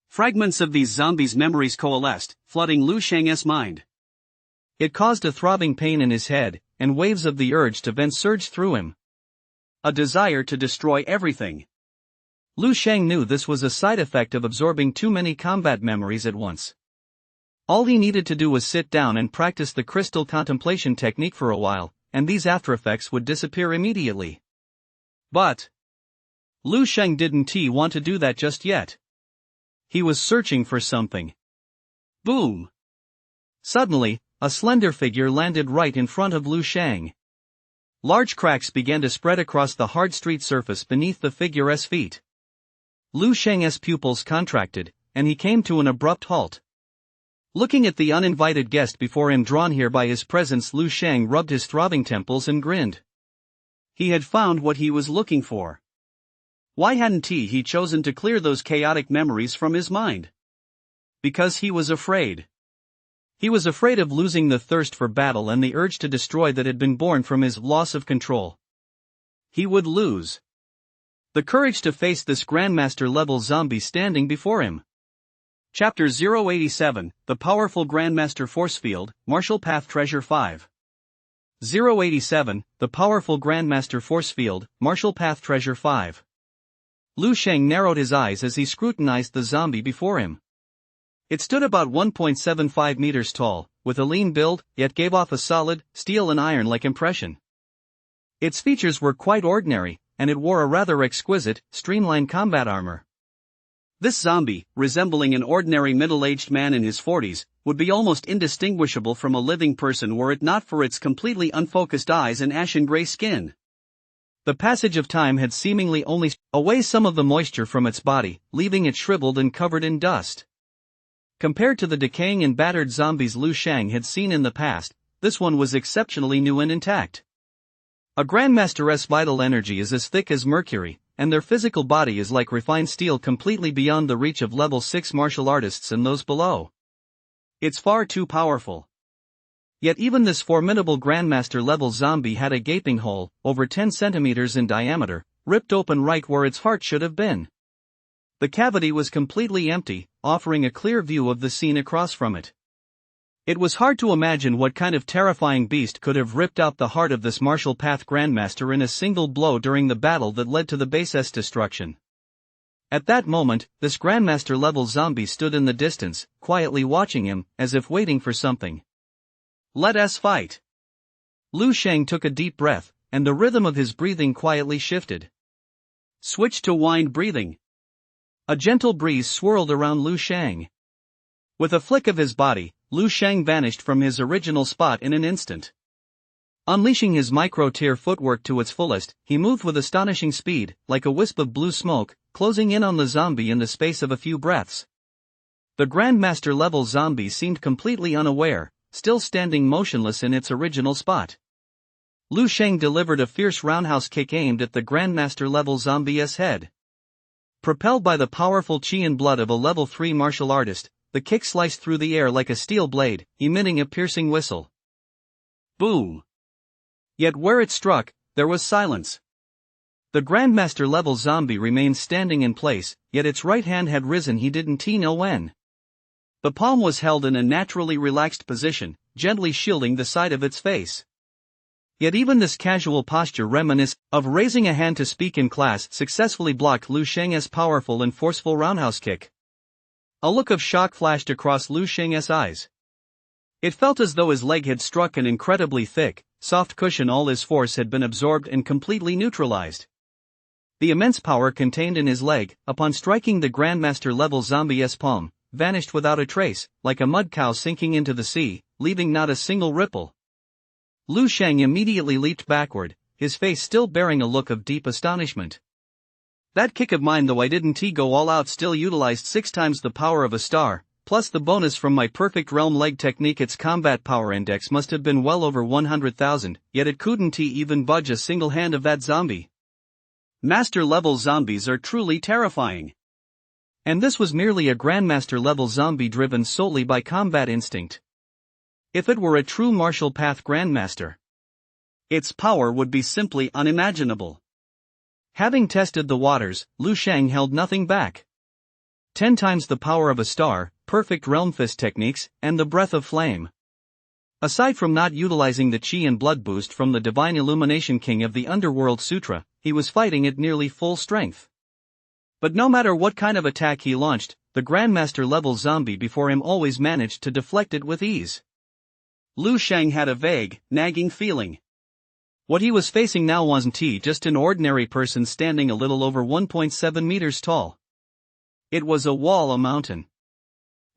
Fragments of these zombies' memories coalesced, flooding Lu Sheng's mind. It caused a throbbing pain in his head, and waves of the urge to vent surged through him. A desire to destroy everything. Lu Sheng knew this was a side effect of absorbing too many combat memories at once. All he needed to do was sit down and practice the crystal contemplation technique for a while, and these aftereffects would disappear immediately. But Lu Sheng didn't want to do that just yet. He was searching for something. Boom! Suddenly, a slender figure landed right in front of Lu Sheng. Large cracks began to spread across the hard street surface beneath the figure's feet. Lu Sheng's pupils contracted, and he came to an abrupt halt. Looking at the uninvited guest before him drawn here by his presence, Lu Sheng rubbed his throbbing temples and grinned. He had found what he was looking for. Why hadn't he chosen to clear those chaotic memories from his mind? Because he was afraid. He was afraid of losing the thirst for battle and the urge to destroy that had been born from his loss of control. He would lose the courage to face this Grandmaster-level zombie standing before him. Chapter 087, The Powerful Grandmaster Force Field, Martial Path Treasure 5. 087, The Powerful Grandmaster Force Field, Martial Path Treasure 5. Lu Sheng narrowed his eyes as he scrutinized the zombie before him. It stood about 1.75 meters tall, with a lean build, yet gave off a solid, steel and iron-like impression. Its features were quite ordinary, and it wore a rather exquisite, streamlined combat armor. This zombie, resembling an ordinary middle-aged man in his 40s, would be almost indistinguishable from a living person were it not for its completely unfocused eyes and ashen-gray skin. The passage of time had seemingly only away some of the moisture from its body, leaving it shriveled and covered in dust. Compared to the decaying and battered zombies Lu Sheng had seen in the past, this one was exceptionally new and intact. A Grandmaster's vital energy is as thick as mercury, and their physical body is like refined steel, completely beyond the reach of level 6 martial artists and those below. It's far too powerful. Yet even this formidable Grandmaster-level zombie had a gaping hole, over 10 centimeters in diameter, ripped open right where its heart should have been. The cavity was completely empty, offering a clear view of the scene across from it. It was hard to imagine what kind of terrifying beast could have ripped out the heart of this martial path Grandmaster in a single blow during the battle that led to the base's destruction. At that moment, this Grandmaster-level zombie stood in the distance, quietly watching him, as if waiting for something. Let us fight. Lu Sheng took a deep breath, and the rhythm of his breathing quietly shifted. Switch to wind breathing. A gentle breeze swirled around Lu Sheng. With a flick of his body, Lu Sheng vanished from his original spot in an instant. Unleashing his micro-tier footwork to its fullest, he moved with astonishing speed, like a wisp of blue smoke, closing in on the zombie in the space of a few breaths. The Grandmaster-level zombie seemed completely unaware, still standing motionless in its original spot. Lu Sheng delivered a fierce roundhouse kick aimed at the Grandmaster-level zombie's head. Propelled by the powerful chi and blood of a level 3 martial artist, the kick sliced through the air like a steel blade, emitting a piercing whistle. Boom! Yet where it struck, there was silence. The Grandmaster-level zombie remained standing in place, yet its right hand had risen, he didn't know when. The palm was held in a naturally relaxed position, gently shielding the side of its face. Yet even this casual posture reminiscent of raising a hand to speak in class successfully blocked Lu Sheng's powerful and forceful roundhouse kick. A look of shock flashed across Lu Sheng's eyes. It felt as though his leg had struck an incredibly thick, soft cushion. All his force had been absorbed and completely neutralized. The immense power contained in his leg, upon striking the Grandmaster-level zombie's palm, vanished without a trace, like a mud cow sinking into the sea, leaving not a single ripple. Lu Sheng immediately leaped backward, his face still bearing a look of deep astonishment. That kick of mine, though I didn't go all out, still utilized 6 times the power of a star, plus the bonus from my perfect realm leg technique. Its combat power index must have been well over 100,000, yet it couldn't even budge a single hand of that zombie. Master level zombies are truly terrifying. And this was merely a Grandmaster level zombie driven solely by combat instinct. If it were a true martial path Grandmaster, its power would be simply unimaginable. Having tested the waters, Liu Shang held nothing back. 10 times the power of a star, perfect realm fist techniques, and the breath of flame. Aside from not utilizing the chi and blood boost from the Divine Illumination King of the Underworld Sutra, he was fighting at nearly full strength. But no matter what kind of attack he launched, the Grandmaster level zombie before him always managed to deflect it with ease. Liu Shang had a vague, nagging feeling. What he was facing now wasn't just an ordinary person standing a little over 1.7 meters tall. It was a wall, a mountain.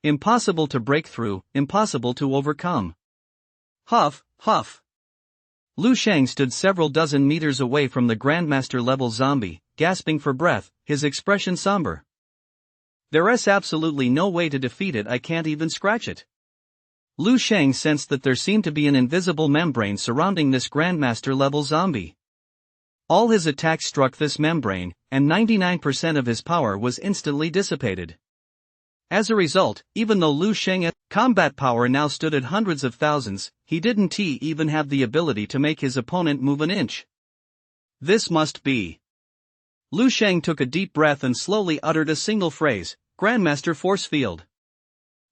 Impossible to break through, impossible to overcome. Huff, huff. Liu Shang stood several dozen meters away from the Grandmaster level zombie, gasping for breath, his expression somber. There's absolutely no way to defeat it. I can't even scratch it. Liu Shang sensed that there seemed to be an invisible membrane surrounding this Grandmaster level zombie. All his attacks struck this membrane, and 99% of his power was instantly dissipated. As a result, even though Liu Shang's combat power now stood at hundreds of thousands, he didn't even have the ability to make his opponent move an inch. This must be. Liu Shang took a deep breath and slowly uttered a single phrase, Grandmaster Force Field.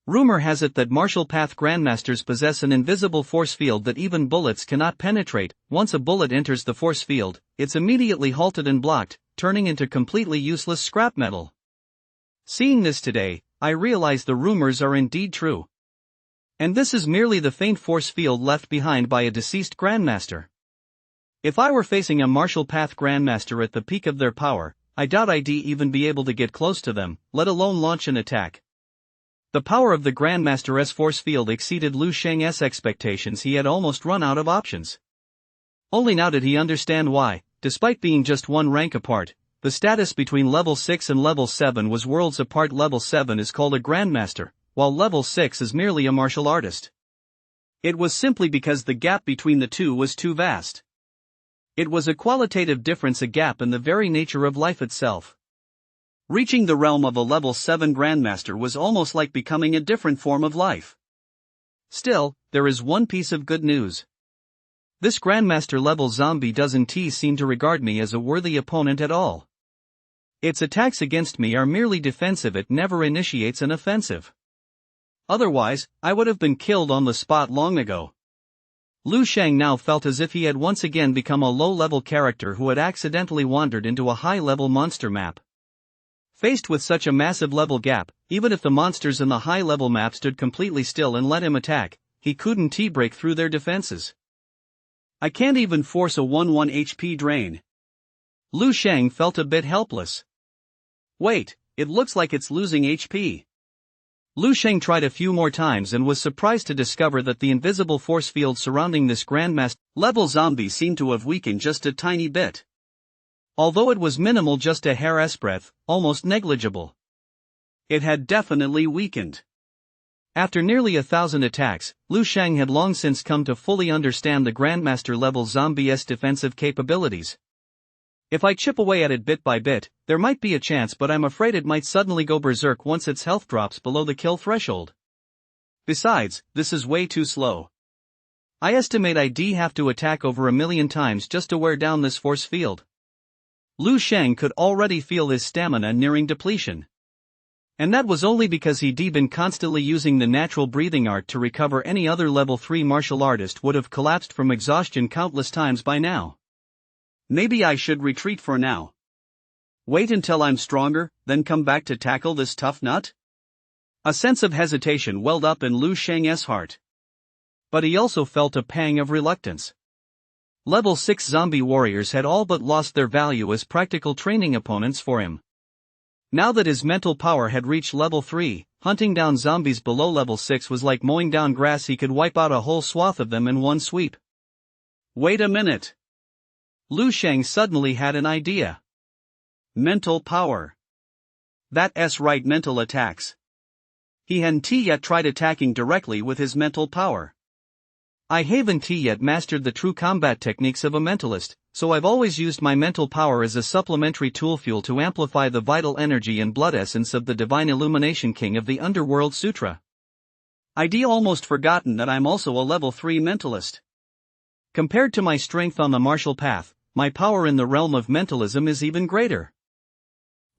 Rumor has it that martial path Grandmasters possess an invisible force field that even bullets cannot penetrate. Once a bullet enters the force field, it's immediately halted and blocked, turning into completely useless scrap metal. Seeing this today, I realize the rumors are indeed true. And this is merely the faint force field left behind by a deceased Grandmaster. If I were facing a martial path Grandmaster at the peak of their power, I doubt I'd even be able to get close to them, let alone launch an attack. The power of the Grandmaster's force field exceeded Liu Shang's expectations. He had almost run out of options. Only now did he understand why, despite being just one rank apart, the status between level 6 and level 7 was worlds apart. Level 7 is called a Grandmaster, while level 6 is merely a martial artist. It was simply because the gap between the two was too vast. It was a qualitative difference, a gap in the very nature of life itself. Reaching the realm of a level 7 Grandmaster was almost like becoming a different form of life. Still, there is one piece of good news. This Grandmaster level zombie doesn't seem to regard me as a worthy opponent at all. Its attacks against me are merely defensive. It never initiates an offensive. Otherwise, I would have been killed on the spot long ago. Liu Shang now felt as if he had once again become a low-level character who had accidentally wandered into a high-level monster map. Faced with such a massive level gap, even if the monsters in the high-level map stood completely still and let him attack, he couldn't break through their defenses. I can't even force a 1-1 HP drain. Liu Shang felt a bit helpless. Wait, it looks like it's losing HP. Liu Shang tried a few more times and was surprised to discover that the invisible force field surrounding this Grandmaster level zombie seemed to have weakened just a tiny bit. Although it was minimal, just a hair's breadth, almost negligible. It had definitely weakened. After nearly 1,000 attacks, Liu Shang had long since come to fully understand the Grandmaster level zombie's defensive capabilities. If I chip away at it bit by bit, there might be a chance, but I'm afraid it might suddenly go berserk once its health drops below the kill threshold. Besides, this is way too slow. I estimate I'd have to attack over 1,000,000 times just to wear down this force field. Liu Shang could already feel his stamina nearing depletion. And that was only because he'd been constantly using the natural breathing art to recover. Any other level 3 martial artist would have collapsed from exhaustion countless times by now. Maybe I should retreat for now. Wait until I'm stronger, then come back to tackle this tough nut? A sense of hesitation welled up in Liu Shang's heart. But he also felt a pang of reluctance. Level 6 zombie warriors had all but lost their value as practical training opponents for him. Now that his mental power had reached level 3, hunting down zombies below level 6 was like mowing down grass. He could wipe out a whole swath of them in one sweep. Wait a minute. Liu Shang suddenly had an idea. Mental power. That's right, mental attacks. He hadn't yet tried attacking directly with his mental power. I haven't yet mastered the true combat techniques of a mentalist, so I've always used my mental power as a supplementary tool fuel to amplify the vital energy and blood essence of the divine illumination king of the Underworld Sutra. I'd almost forgotten that I'm also a level 3 mentalist. Compared to my strength on the martial path, my power in the realm of mentalism is even greater.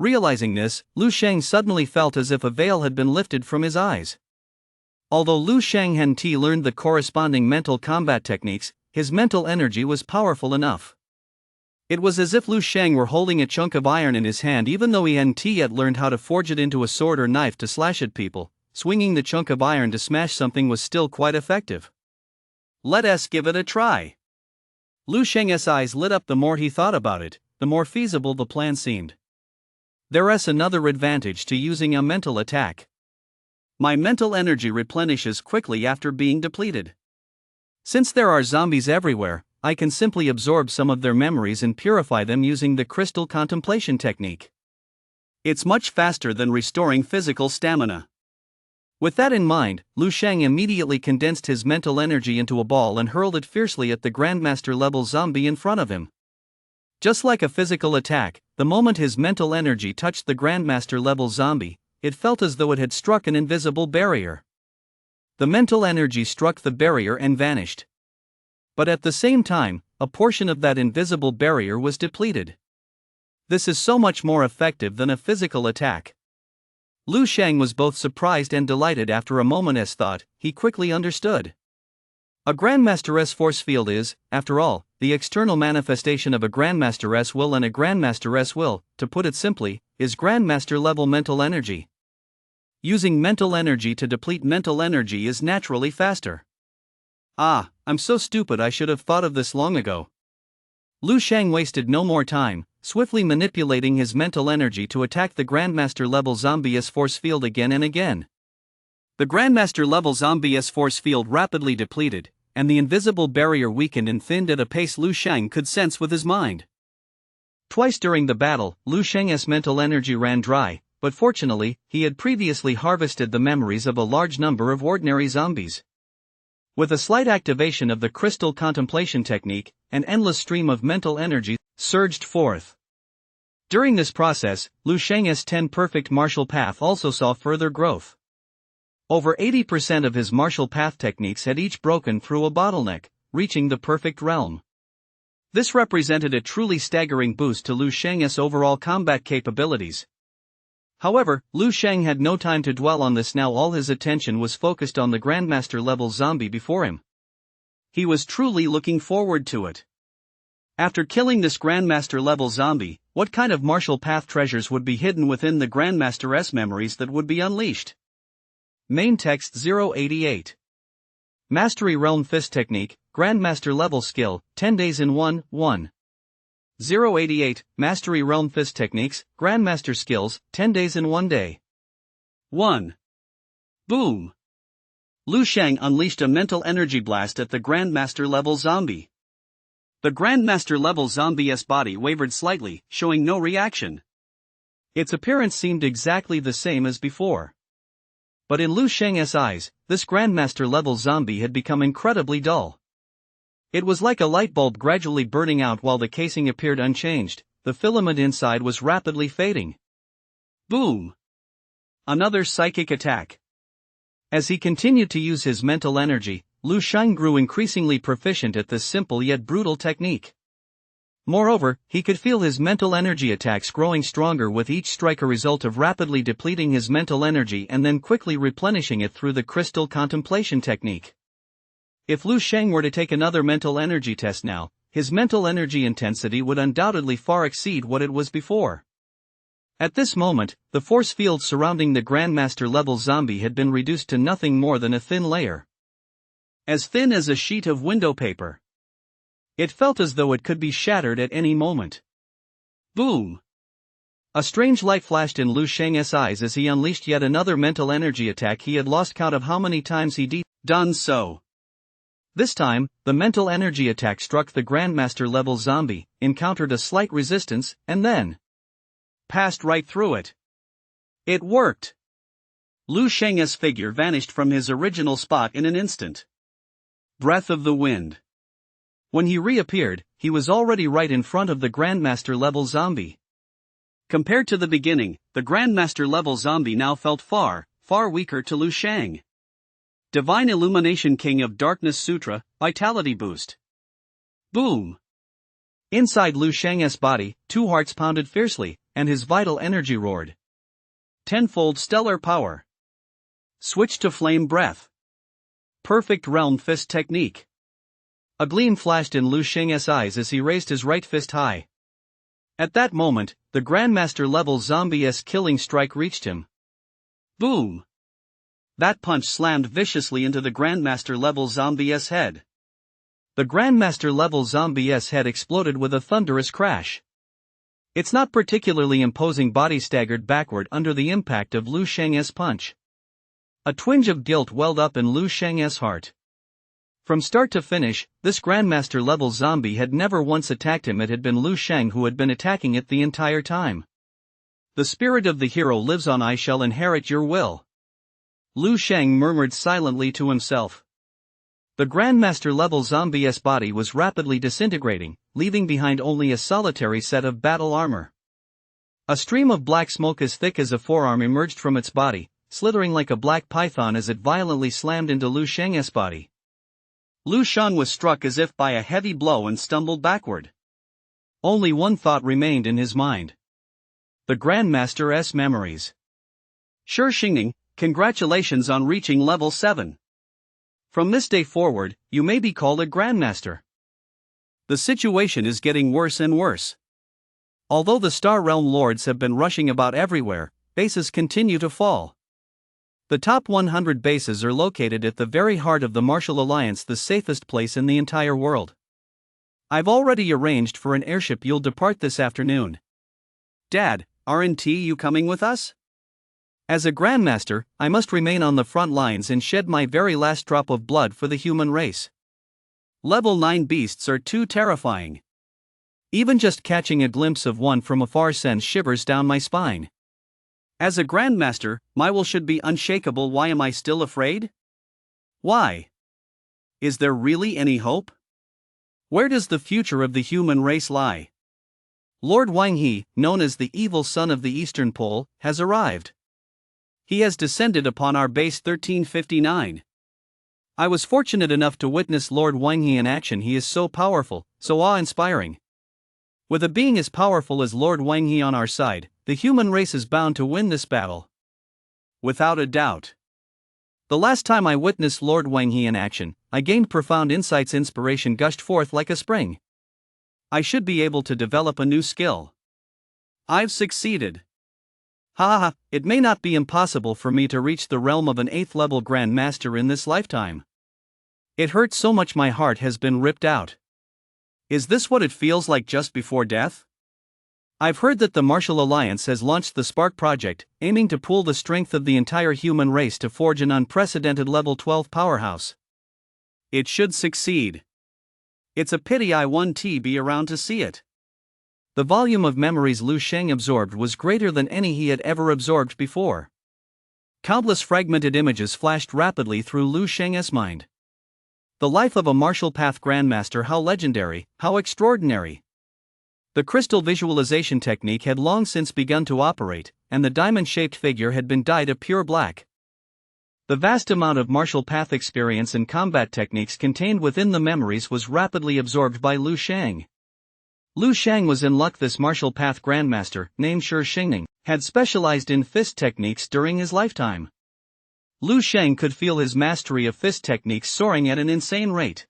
Realizing this, Lu Sheng suddenly felt as if a veil had been lifted from his eyes. Although Lu Sheng hadn't learned the corresponding mental combat techniques, his mental energy was powerful enough. It was as if Lu Sheng were holding a chunk of iron in his hand even though he hadn't yet learned how to forge it into a sword or knife to slash at people. Swinging the chunk of iron to smash something was still quite effective. Let us give it a try. Lu Sheng's eyes lit up the more he thought about it, the more feasible the plan seemed. There's another advantage to using a mental attack. My mental energy replenishes quickly after being depleted. Since there are zombies everywhere, I can simply absorb some of their memories and purify them using the crystal contemplation technique. It's much faster than restoring physical stamina. With that in mind, Lu Sheng immediately condensed his mental energy into a ball and hurled it fiercely at the Grandmaster-level zombie in front of him. Just like a physical attack, the moment his mental energy touched the Grandmaster-level zombie, it felt as though it had struck an invisible barrier. The mental energy struck the barrier and vanished. But at the same time, a portion of that invisible barrier was depleted. This is so much more effective than a physical attack. Lu Sheng was both surprised and delighted. After a moment's thought, he quickly understood. A Grandmaster's force field is, after all, the external manifestation of a Grandmaster's will, and a Grandmaster's will, to put it simply, is Grandmaster-level mental energy. Using mental energy to deplete mental energy is naturally faster. Ah, I'm so stupid, I should have thought of this long ago. Lu Sheng wasted no more time, swiftly manipulating his mental energy to attack the Grandmaster-level zombie's force field again and again. The Grandmaster-level zombie's force field rapidly depleted, and the invisible barrier weakened and thinned at a pace Lu Sheng could sense with his mind. Twice during the battle, Lu Sheng's mental energy ran dry, but fortunately, he had previously harvested the memories of a large number of ordinary zombies. With a slight activation of the crystal contemplation technique, an endless stream of mental energy surged forth. During this process, Lu Sheng's 10 perfect martial path also saw further growth. Over 80% of his martial path techniques had each broken through a bottleneck, reaching the perfect realm. This represented a truly staggering boost to Lu Sheng's overall combat capabilities. However, Lu Sheng had no time to dwell on this now. All his attention was focused on the Grandmaster-level zombie before him. He was truly looking forward to it. After killing this Grandmaster-level zombie, what kind of martial path treasures would be hidden within the Grandmaster's memories that would be unleashed? Main text 088. Mastery Realm Fist Technique, Grandmaster Level Skill, 10 days in 1, 1. 088, Mastery Realm Fist Techniques, Grandmaster Skills, 10 days in 1 day. 1. Boom! Lu Sheng unleashed a mental energy blast at the Grandmaster level zombie. The Grandmaster level zombie's body wavered slightly, showing no reaction. Its appearance seemed exactly the same as before. But in Lu Sheng's eyes, this Grandmaster-level zombie had become incredibly dull. It was like a light bulb gradually burning out while the casing appeared unchanged. The filament inside was rapidly fading. Boom! Another psychic attack. As he continued to use his mental energy, Lu Sheng grew increasingly proficient at this simple yet brutal technique. Moreover, he could feel his mental energy attacks growing stronger with each strike, a result of rapidly depleting his mental energy and then quickly replenishing it through the crystal contemplation technique. If Lu Sheng were to take another mental energy test now, his mental energy intensity would undoubtedly far exceed what it was before. At this moment, the force field surrounding the Grandmaster-level zombie had been reduced to nothing more than a thin layer. As thin as a sheet of window paper. It felt as though it could be shattered at any moment. Boom! A strange light flashed in Lu Sheng's eyes as he unleashed yet another mental energy attack. He had lost count of how many times he'd done so. This time, the mental energy attack struck the Grandmaster-level zombie, encountered a slight resistance, and then passed right through it. It worked! Lu Sheng's figure vanished from his original spot in an instant. Breath of the wind. When he reappeared, he was already right in front of the Grandmaster level zombie. Compared to the beginning, the Grandmaster level zombie now felt far weaker to Lu Sheng. Divine Illumination King of Darkness Sutra, Vitality Boost. Boom! Inside Lu Sheng's body, 2 hearts pounded fiercely, and his vital energy roared. Tenfold stellar power. Switch to flame breath. Perfect realm fist technique. A gleam flashed in Lu Sheng's eyes as he raised his right fist high. At that moment, the Grandmaster level zombie's killing strike reached him. Boom! That punch slammed viciously into the Grandmaster level zombie's head. The Grandmaster level zombie's head exploded with a thunderous crash. Its not particularly imposing body staggered backward under the impact of Lu Sheng's punch. A twinge of guilt welled up in Lu Sheng's heart. From start to finish, this Grandmaster level zombie had never once attacked him. It had been Lu Sheng who had been attacking it the entire time. The spirit of the hero lives on. I shall inherit your will. Lu Sheng murmured silently to himself. The Grandmaster level zombie's body was rapidly disintegrating, leaving behind only a solitary set of battle armor. A stream of black smoke as thick as a forearm emerged from its body, slithering like a black python as it violently slammed into Lu Sheng's body. Lu Shan was struck as if by a heavy blow and stumbled backward. Only one thought remained in his mind. The Grandmaster's memories. Shi Xingning, congratulations on reaching level 7. From this day forward, you may be called a Grandmaster. The situation is getting worse and worse. Although the Star Realm Lords have been rushing about everywhere, bases continue to fall. The top 100 bases are located at the very heart of the Martial Alliance, the safest place in the entire world. I've already arranged for an airship. You'll depart this afternoon. Dad, aren't you coming with us? As a Grandmaster, I must remain on the front lines and shed my very last drop of blood for the human race. Level 9 beasts are too terrifying. Even just catching a glimpse of one from afar sends shivers down my spine. As a Grandmaster, my will should be unshakable. Why am I still afraid? Why? Is there really any hope? Where does the future of the human race lie? Lord Wang He, known as the evil son of the Eastern Pole, has arrived. He has descended upon our base 1359. I was fortunate enough to witness Lord Wang He in action. He is so powerful, so awe-inspiring. With a being as powerful as Lord Wang He on our side, the human race is bound to win this battle. Without a doubt. The last time I witnessed Lord Wang He in action, I gained profound insights. Inspiration gushed forth like a spring. I should be able to develop a new skill. I've succeeded. Ha! It may not be impossible for me to reach the realm of an 8th level Grandmaster in this lifetime. It hurts so much. My heart has been ripped out. Is this what it feels like just before death? I've heard that the Martial Alliance has launched the Spark Project, aiming to pool the strength of the entire human race to forge an unprecedented level 12 powerhouse. It should succeed. It's a pity I won't be around to see it. The volume of memories Lu Sheng absorbed was greater than any he had ever absorbed before. Countless fragmented images flashed rapidly through Lu Sheng's mind. The life of a martial path Grandmaster, how legendary, how extraordinary. The crystal visualization technique had long since begun to operate, and the diamond-shaped figure had been dyed a pure black. The vast amount of martial path experience and combat techniques contained within the memories was rapidly absorbed by Lu Sheng. Lu Sheng was in luck. This martial path Grandmaster, named Shi Xingning, had specialized in fist techniques during his lifetime. Lu Sheng could feel his mastery of fist techniques soaring at an insane rate.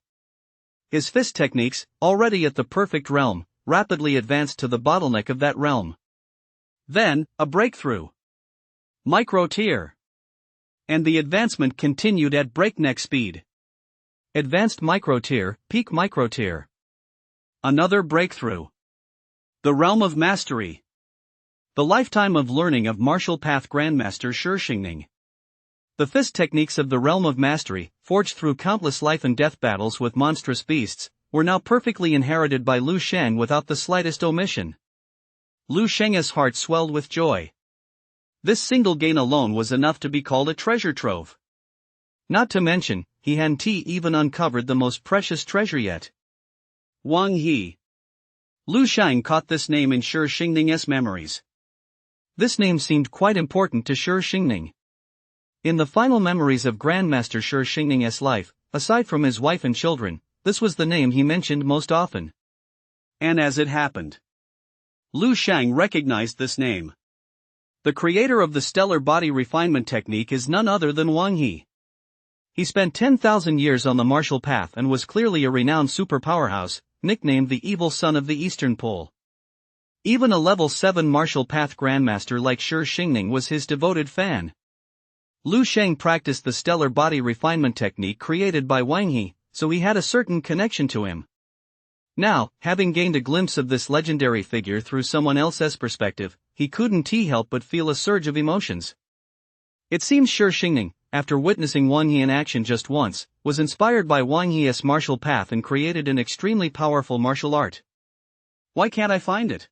His fist techniques, already at the perfect realm, rapidly advanced to the bottleneck of that realm. Then, a breakthrough. Micro-tier. And the advancement continued at breakneck speed. Advanced micro-tier, peak micro-tier. Another breakthrough. The realm of mastery. The lifetime of learning of martial path Grandmaster Shi Xingning. The fist techniques of the realm of mastery, forged through countless life and death battles with monstrous beasts, were now perfectly inherited by Lu Sheng without the slightest omission. Lu Sheng's heart swelled with joy. This single gain alone was enough to be called a treasure trove. Not to mention, he hadn't even uncovered the most precious treasure yet. Wang He. Lu Shang caught this name in Shi Xingning's memories. This name seemed quite important to Shi Xingning. In the final memories of Grandmaster Shi Xingning's life, aside from his wife and children, this was the name he mentioned most often. And as it happened, Lu Shang recognized this name. The creator of the stellar body refinement technique is none other than Wang He. He spent 10,000 years on the martial path and was clearly a renowned super powerhouse, nicknamed the evil son of the Eastern Pole. Even a level 7 martial path grandmaster like Shi Xingning was his devoted fan. Lu Shang practiced the stellar body refinement technique created by Wang He, so he had a certain connection to him. Now, having gained a glimpse of this legendary figure through someone else's perspective, he couldn't help but feel a surge of emotions. It seems Shi Xingning, after witnessing Wang He in action just once, was inspired by Wang He's martial path and created an extremely powerful martial art. Why can't I find it?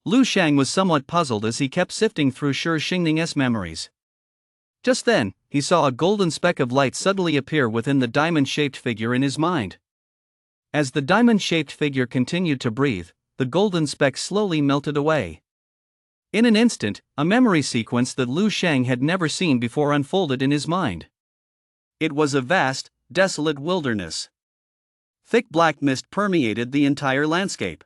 Lu Shang was somewhat puzzled as he kept sifting through Shi Xingning's memories. Just then, he saw a golden speck of light suddenly appear within the diamond-shaped figure in his mind. As the diamond-shaped figure continued to breathe, the golden speck slowly melted away. In an instant, a memory sequence that Lu Shang had never seen before unfolded in his mind. It was a vast, desolate wilderness. Thick black mist permeated the entire landscape.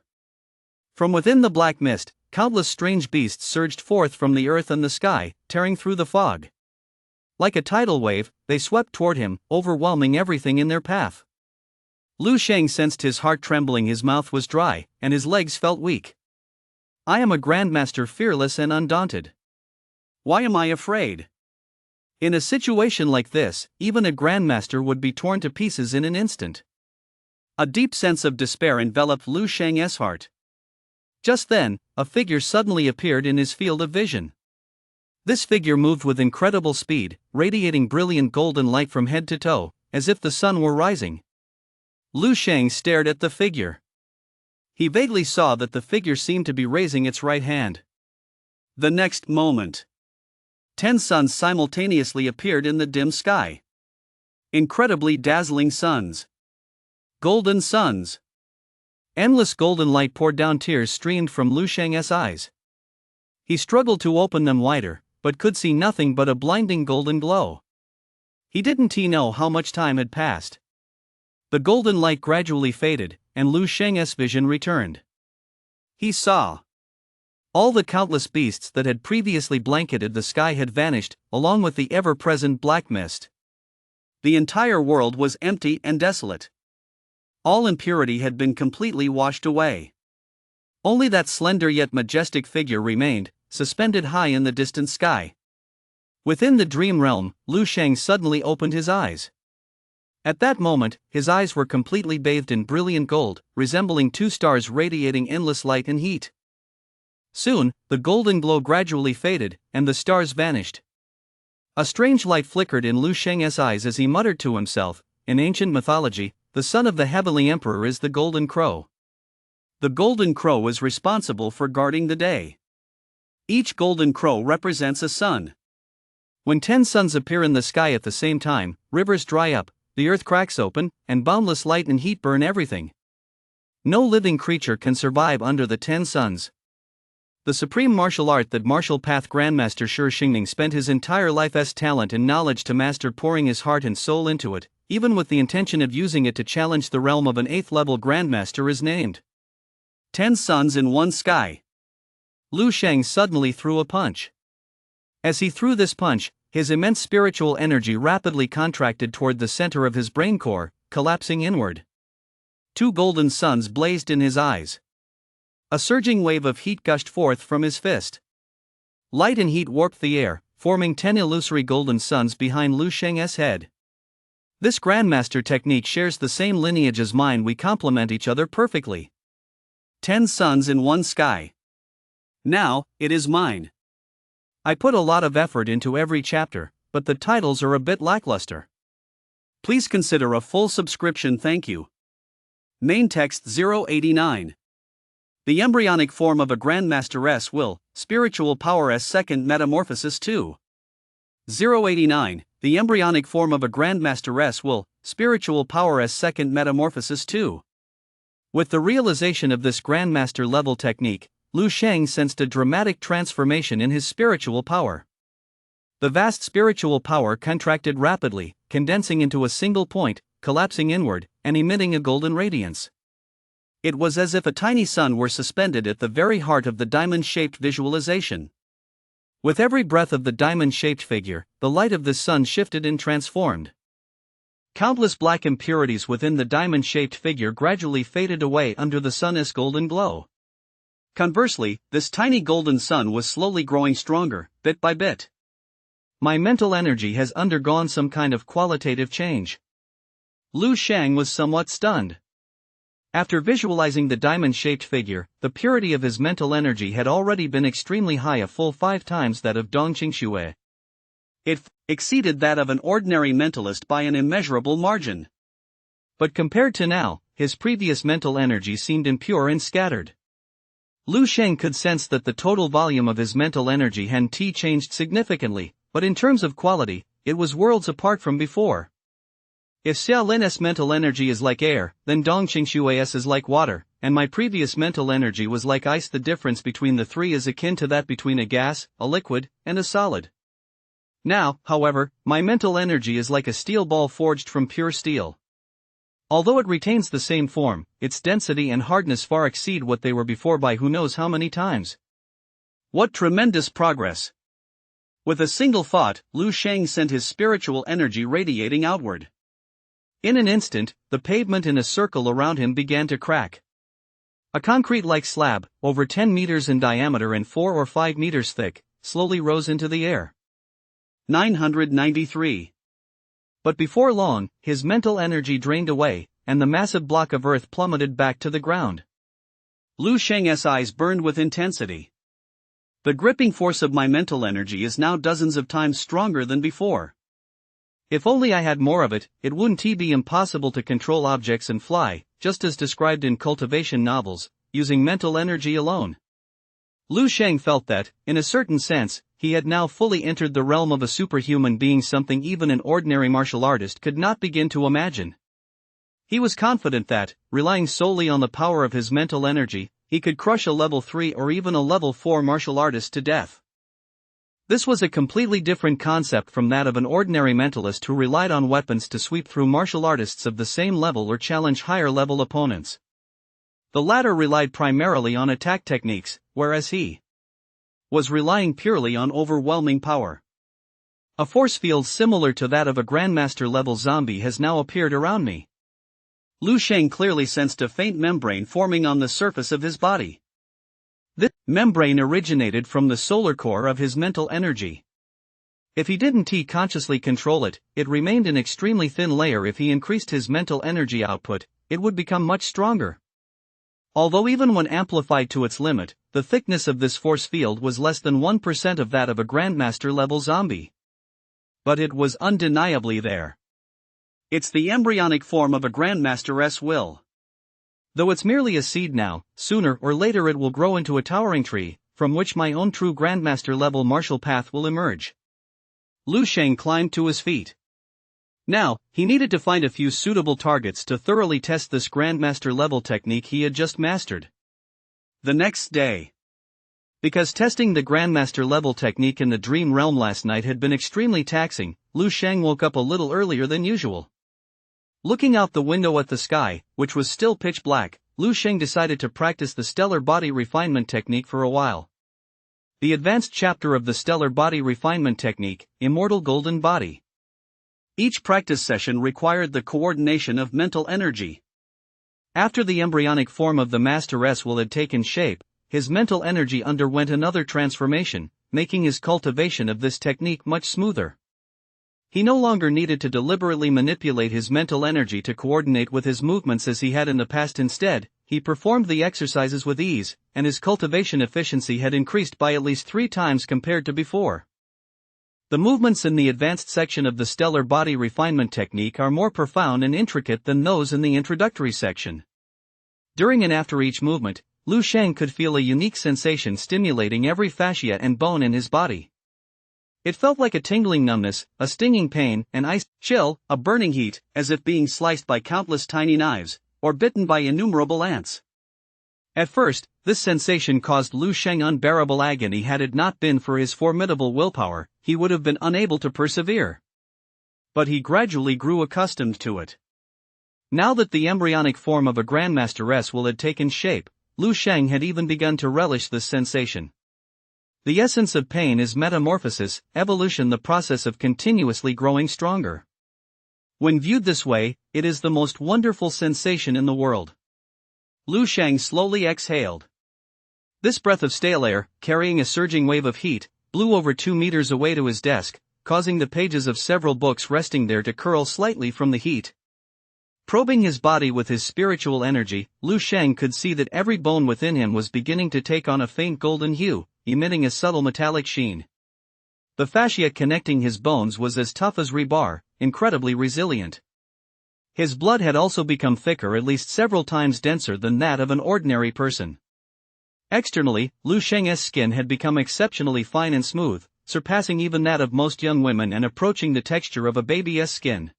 From within the black mist, countless strange beasts surged forth from the earth and the sky, tearing through the fog. Like a tidal wave, they swept toward him, overwhelming everything in their path. Lu Shang sensed his heart trembling, his mouth was dry, and his legs felt weak. I am a grandmaster, fearless and undaunted. Why am I afraid? In a situation like this, even a grandmaster would be torn to pieces in an instant. A deep sense of despair enveloped Lu Shang's heart. Just then, a figure suddenly appeared in his field of vision. This figure moved with incredible speed, radiating brilliant golden light from head to toe, as if the sun were rising. Lu Shang stared at the figure. He vaguely saw that the figure seemed to be raising its right hand. The next moment, 10 suns simultaneously appeared in the dim sky. Incredibly dazzling suns. Golden suns. Endless golden light poured down, tears streamed from Lu Shang's eyes. He struggled to open them wider, but could see nothing but a blinding golden glow. He didn't know how much time had passed. The golden light gradually faded, and Lu Shang's vision returned. He saw. All the countless beasts that had previously blanketed the sky had vanished, along with the ever-present black mist. The entire world was empty and desolate. All impurity had been completely washed away. Only that slender yet majestic figure remained, suspended high in the distant sky. Within the dream realm, Lu Shang suddenly opened his eyes. At that moment, his eyes were completely bathed in brilliant gold, resembling 2 stars radiating endless light and heat. Soon, the golden glow gradually faded, and the stars vanished. A strange light flickered in Lu Shang's eyes as he muttered to himself, in ancient mythology, the son of the heavenly emperor is the Golden Crow. The Golden Crow is responsible for guarding the day. Each Golden Crow represents a sun. When 10 suns appear in the sky at the same time, rivers dry up, the earth cracks open, and boundless light and heat burn everything. No living creature can survive under the 10 suns. The supreme martial art that martial path grandmaster Shi Xingning spent his entire life's talent and knowledge to master, pouring his heart and soul into it, even with the intention of using it to challenge the realm of an 8th level grandmaster, is named 10 suns in one sky. Lu Shang suddenly threw a punch. As he threw this punch, his immense spiritual energy rapidly contracted toward the center of his brain core, collapsing inward. 2 golden suns blazed in his eyes. A surging wave of heat gushed forth from his fist. Light and heat warped the air, forming 10 illusory golden suns behind Lu Shang's head. This grandmaster technique shares the same lineage as mine. We complement each other perfectly. 10 suns in one sky. Now, it is mine. I put a lot of effort into every chapter, but the titles are a bit lackluster. Please consider a full subscription, thank you. Main text 089. The embryonic form of a Grandmaster's will, spiritual power's second metamorphosis 2. 089. The embryonic form of a Grandmaster's will, spiritual power's second metamorphosis 2. With the realization of this Grandmaster level technique, Lu Sheng sensed a dramatic transformation in his spiritual power. The vast spiritual power contracted rapidly, condensing into a single point, collapsing inward, and emitting a golden radiance. It was as if a tiny sun were suspended at the very heart of the diamond-shaped visualization. With every breath of the diamond-shaped figure, the light of this sun shifted and transformed. Countless black impurities within the diamond-shaped figure gradually faded away under the sun's golden glow. Conversely, this tiny golden sun was slowly growing stronger, bit by bit. My mental energy has undergone some kind of qualitative change. Lu Sheng was somewhat stunned. After visualizing the diamond-shaped figure, the purity of his mental energy had already been extremely high, a full 5 times that of Dong Qingxue. It exceeded that of an ordinary mentalist by an immeasurable margin. But compared to now, his previous mental energy seemed impure and scattered. Lu Sheng could sense that the total volume of his mental energy had changed significantly, but in terms of quality, it was worlds apart from before. If Xia Lin's mental energy is like air, then Dong Qingxue's is like water, and my previous mental energy was like ice. The difference between the three is akin to that between a gas, a liquid, and a solid. Now, however, my mental energy is like a steel ball forged from pure steel. Although it retains the same form, its density and hardness far exceed what they were before by who knows how many times. What tremendous progress! With a single thought, Lu Sheng sent his spiritual energy radiating outward. In an instant, the pavement in a circle around him began to crack. A concrete-like slab, over 10 meters in diameter and 4 or 5 meters thick, slowly rose into the air. 993. But before long, his mental energy drained away, and the massive block of earth plummeted back to the ground. Lu Sheng's eyes burned with intensity. The gripping force of my mental energy is now dozens of times stronger than before. If only I had more of it, it wouldn't be impossible to control objects and fly, just as described in cultivation novels, using mental energy alone. Lu Sheng felt that, in a certain sense, he had now fully entered the realm of a superhuman being, something even an ordinary martial artist could not begin to imagine. He was confident that, relying solely on the power of his mental energy, he could crush a level 3 or even a level 4 martial artist to death. This was a completely different concept from that of an ordinary mentalist who relied on weapons to sweep through martial artists of the same level or challenge higher-level opponents. The latter relied primarily on attack techniques, whereas he was relying purely on overwhelming power. A force field similar to that of a Grandmaster-level zombie has now appeared around me. Lu Sheng clearly sensed a faint membrane forming on the surface of his body. This membrane originated from the solar core of his mental energy. If he didn't consciously control it, it remained an extremely thin layer. If he increased his mental energy output, it would become much stronger. Although even when amplified to its limit, the thickness of this force field was less than 1% of that of a Grandmaster-level zombie. But it was undeniably there. It's the embryonic form of a Grandmaster's will. Though it's merely a seed now, sooner or later it will grow into a towering tree, from which my own true Grandmaster-level martial path will emerge. Lu Sheng climbed to his feet. Now, he needed to find a few suitable targets to thoroughly test this Grandmaster-level technique he had just mastered. The next day. Because testing the Grandmaster-level technique in the dream realm last night had been extremely taxing, Lu Sheng woke up a little earlier than usual. Looking out the window at the sky, which was still pitch black, Lu Sheng decided to practice the stellar body refinement technique for a while. The advanced chapter of the stellar body refinement technique, Immortal Golden Body. Each practice session required the coordination of mental energy. After the embryonic form of the Master's will had taken shape, his mental energy underwent another transformation, making his cultivation of this technique much smoother. He no longer needed to deliberately manipulate his mental energy to coordinate with his movements as he had in the past. Instead, he performed the exercises with ease, and his cultivation efficiency had increased by at least 3 times compared to before. The movements in the advanced section of the stellar body refinement technique are more profound and intricate than those in the introductory section. During and after each movement, Lu Sheng could feel a unique sensation stimulating every fascia and bone in his body. It felt like a tingling numbness, a stinging pain, an ice chill, a burning heat, as if being sliced by countless tiny knives, or bitten by innumerable ants. At first, this sensation caused Lu Sheng unbearable agony. Had it not been for his formidable willpower, he would have been unable to persevere. But he gradually grew accustomed to it. Now that the embryonic form of a grandmasteress will had taken shape, Lu Sheng had even begun to relish this sensation. The essence of pain is metamorphosis, evolution, the process of continuously growing stronger. When viewed this way, it is the most wonderful sensation in the world. Lu Sheng slowly exhaled. This breath of stale air, carrying a surging wave of heat, blew over 2 meters away to his desk, causing the pages of several books resting there to curl slightly from the heat. Probing his body with his spiritual energy, Lu Sheng could see that every bone within him was beginning to take on a faint golden hue, emitting a subtle metallic sheen. The fascia connecting his bones was as tough as rebar, incredibly resilient. His blood had also become thicker, at least several times denser than that of an ordinary person. Externally, Lu Sheng's skin had become exceptionally fine and smooth, surpassing even that of most young women and approaching the texture of a baby's skin.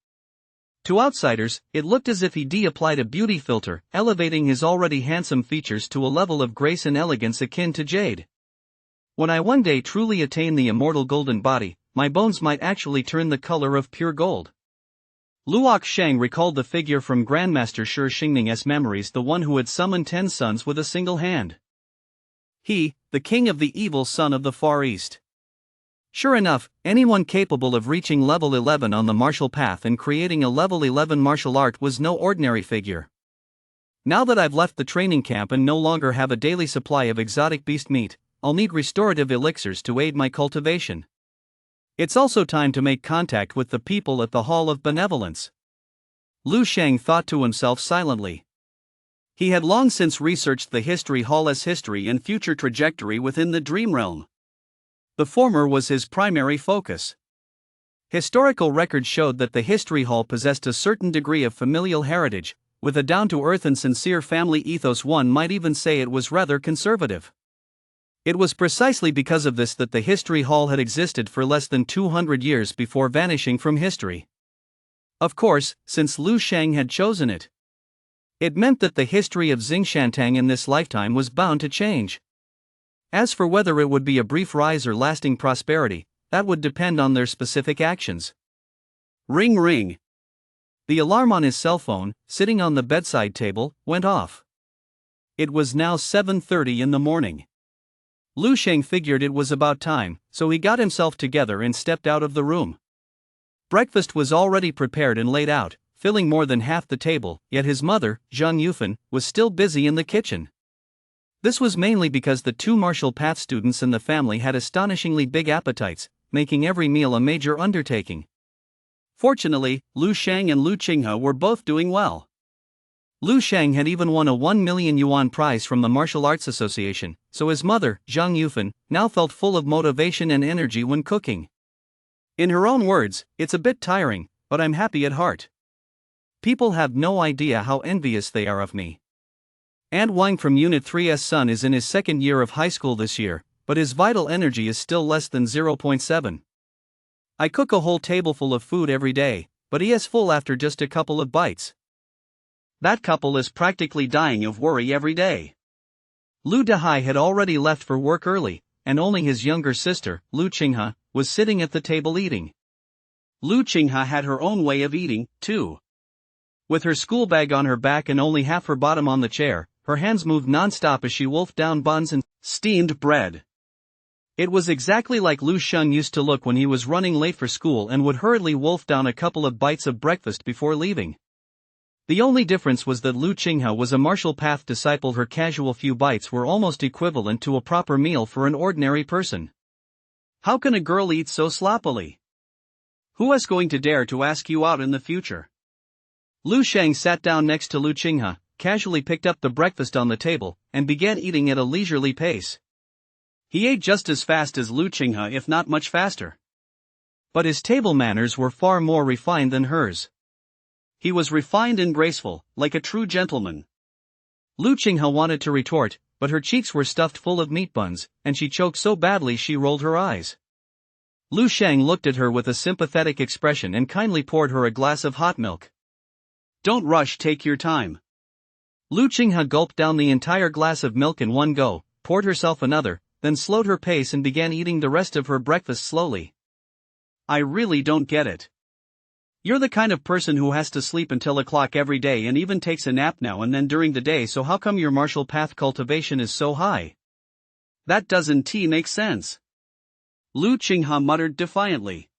To outsiders, it looked as if he applied a beauty filter, elevating his already handsome features to a level of grace and elegance akin to jade. When I one day truly attain the immortal golden body, my bones might actually turn the color of pure gold. Luo Sheng recalled the figure from Grandmaster Shi Xingning's memories, the one who had summoned 10 suns with a single hand. He, the king of the evil sun of the Far East. Sure enough, anyone capable of reaching level 11 on the martial path and creating a level 11 martial art was no ordinary figure. Now that I've left the training camp and no longer have a daily supply of exotic beast meat, I'll need restorative elixirs to aid my cultivation. It's also time to make contact with the people at the Hall of Benevolence. Lu Sheng thought to himself silently. He had long since researched the History Hall's history and future trajectory within the Dream Realm. The former was his primary focus. Historical records showed that the History Hall possessed a certain degree of familial heritage, with a down-to-earth and sincere family ethos. One might even say it was rather conservative. It was precisely because of this that the History Hall had existed for less than 200 years before vanishing from history. Of course, since Lu Sheng had chosen it, it meant that the history of Xingshantang in this lifetime was bound to change. As for whether it would be a brief rise or lasting prosperity, that would depend on their specific actions. Ring ring. The alarm on his cell phone, sitting on the bedside table, went off. It was now 7:30 in the morning. Lu Sheng figured it was about time, so he got himself together and stepped out of the room. Breakfast was already prepared and laid out, filling more than half the table, yet his mother, Zhang Yufan, was still busy in the kitchen. This was mainly because the 2 martial path students in the family had astonishingly big appetites, making every meal a major undertaking. Fortunately, Lu Sheng and Lu Qinghe were both doing well. Lu Sheng had even won a 1 million yuan prize from the Martial Arts Association, so his mother, Zhang Yufan, now felt full of motivation and energy when cooking. In her own words, "It's a bit tiring, but I'm happy at heart. People have no idea how envious they are of me." And Wang from Unit 3's son is in his 2nd year of high school this year, but his vital energy is still less than 0.7. I cook a whole tableful of food every day, but he is full after just a couple of bites. That couple is practically dying of worry every day. Lu Dehai had already left for work early, and only his younger sister, Lu Qinghe, was sitting at the table eating. Lu Qinghe had her own way of eating, too. With her school bag on her back and only half her bottom on the chair, her hands moved non-stop as she wolfed down buns and steamed bread. It was exactly like Lu Sheng used to look when he was running late for school and would hurriedly wolf down a couple of bites of breakfast before leaving. The only difference was that Lu Qinghe was a martial path disciple. Her casual few bites were almost equivalent to a proper meal for an ordinary person. How can a girl eat so sloppily? Who is going to dare to ask you out in the future? Lu Sheng sat down next to Lu Qinghe, casually picked up the breakfast on the table, and began eating at a leisurely pace. He ate just as fast as Lu Qinghe, if not much faster. But his table manners were far more refined than hers. He was refined and graceful, like a true gentleman. Lu Qinghe wanted to retort, but her cheeks were stuffed full of meat buns, and she choked so badly she rolled her eyes. Lu Shang looked at her with a sympathetic expression and kindly poured her a glass of hot milk. Don't rush, take your time. Lu Qinghe gulped down the entire glass of milk in one go, poured herself another, then slowed her pace and began eating the rest of her breakfast slowly. I really don't get it. You're the kind of person who has to sleep until o'clock every day and even takes a nap now and then during the day, so how come your martial path cultivation is so high? That doesn't make sense. Lu Qinghe muttered defiantly.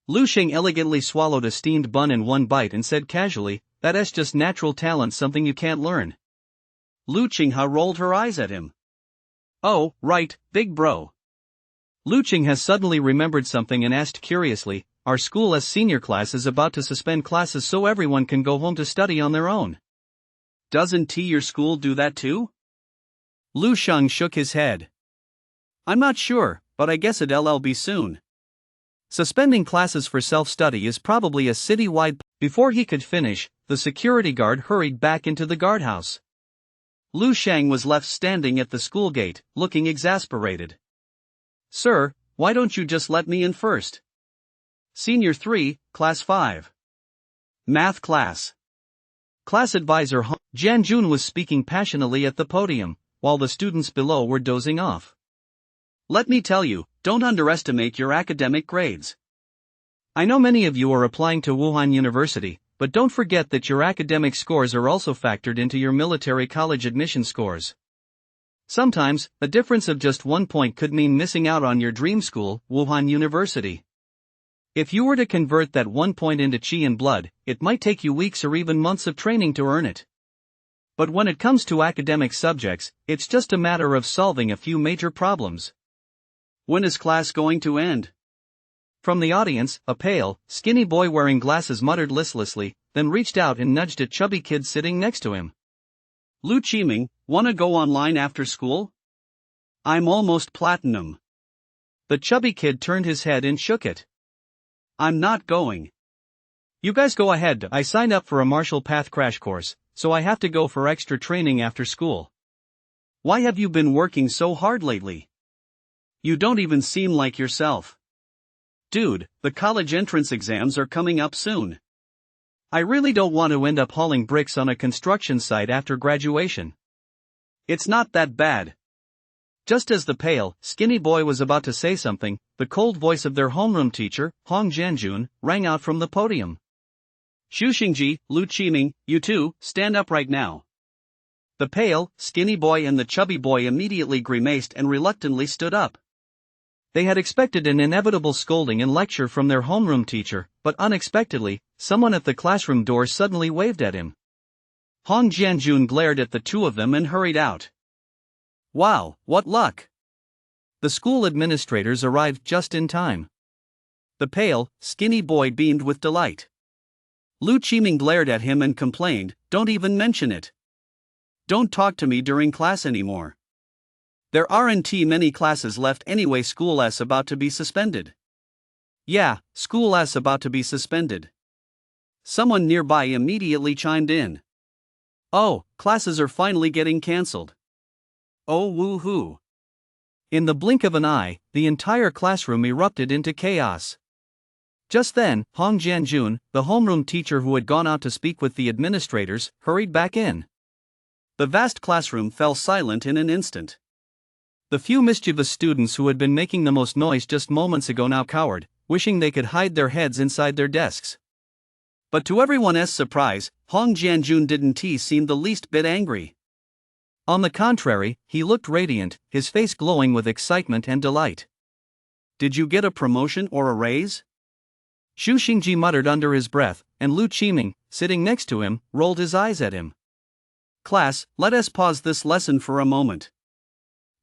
Lu Sheng elegantly swallowed a steamed bun in one bite and said casually, "That's just natural talent, something you can't learn." Lu Qinghe rolled her eyes at him. Oh, right, big bro. Lu Qing has suddenly remembered something and asked curiously, our school's senior class is about to suspend classes so everyone can go home to study on their own. Doesn't your school do that too? Lu Sheng shook his head. I'm not sure, but I guess it'll be soon. Suspending classes for self-study is probably a city-wide. Before he could finish, the security guard hurried back into the guardhouse. Lu Shang was left standing at the school gate, looking exasperated. Sir, why don't you just let me in first? Senior 3, Class 5. Math class. Class advisor Jianjun was speaking passionately at the podium, while the students below were dozing off. Let me tell you, don't underestimate your academic grades. I know many of you are applying to Wuhan University, but don't forget that your academic scores are also factored into your military college admission scores. Sometimes, a difference of just 1 point could mean missing out on your dream school, Wuhan University. If you were to convert that 1 point into qi and blood, it might take you weeks or even months of training to earn it. But when it comes to academic subjects, it's just a matter of solving a few major problems. When is class going to end? From the audience, a pale, skinny boy wearing glasses muttered listlessly, then reached out and nudged a chubby kid sitting next to him. Lu Qiming, wanna go online after school? I'm almost platinum. The chubby kid turned his head and shook it. I'm not going. You guys go ahead. I signed up for a martial path crash course, so I have to go for extra training after school. Why have you been working so hard lately? You don't even seem like yourself. Dude, the college entrance exams are coming up soon. I really don't want to end up hauling bricks on a construction site after graduation. It's not that bad. Just as the pale, skinny boy was about to say something, the cold voice of their homeroom teacher, Hong Jianjun, rang out from the podium. Xu Xingji, Lu Qiming, you two, stand up right now. The pale, skinny boy and the chubby boy immediately grimaced and reluctantly stood up. They had expected an inevitable scolding and lecture from their homeroom teacher, but unexpectedly, someone at the classroom door suddenly waved at him. Hong Jianjun glared at the two of them and hurried out. Wow, what luck! The school administrators arrived just in time. The pale, skinny boy beamed with delight. Lu Qiming glared at him and complained, don't even mention it. Don't talk to me during class anymore. There aren't many classes left anyway, school's about to be suspended. Yeah, school's about to be suspended. Someone nearby immediately chimed in. Oh, classes are finally getting cancelled. Oh woohoo. In the blink of an eye, the entire classroom erupted into chaos. Just then, Hong Jianjun, the homeroom teacher who had gone out to speak with the administrators, hurried back in. The vast classroom fell silent in an instant. The few mischievous students who had been making the most noise just moments ago now cowered, wishing they could hide their heads inside their desks. But to everyone's surprise, Hong Jianjun didn't seem the least bit angry. On the contrary, he looked radiant, his face glowing with excitement and delight. Did you get a promotion or a raise? Xu Xingji muttered under his breath, and Lu Qiming, sitting next to him, rolled his eyes at him. Class, let us pause this lesson for a moment.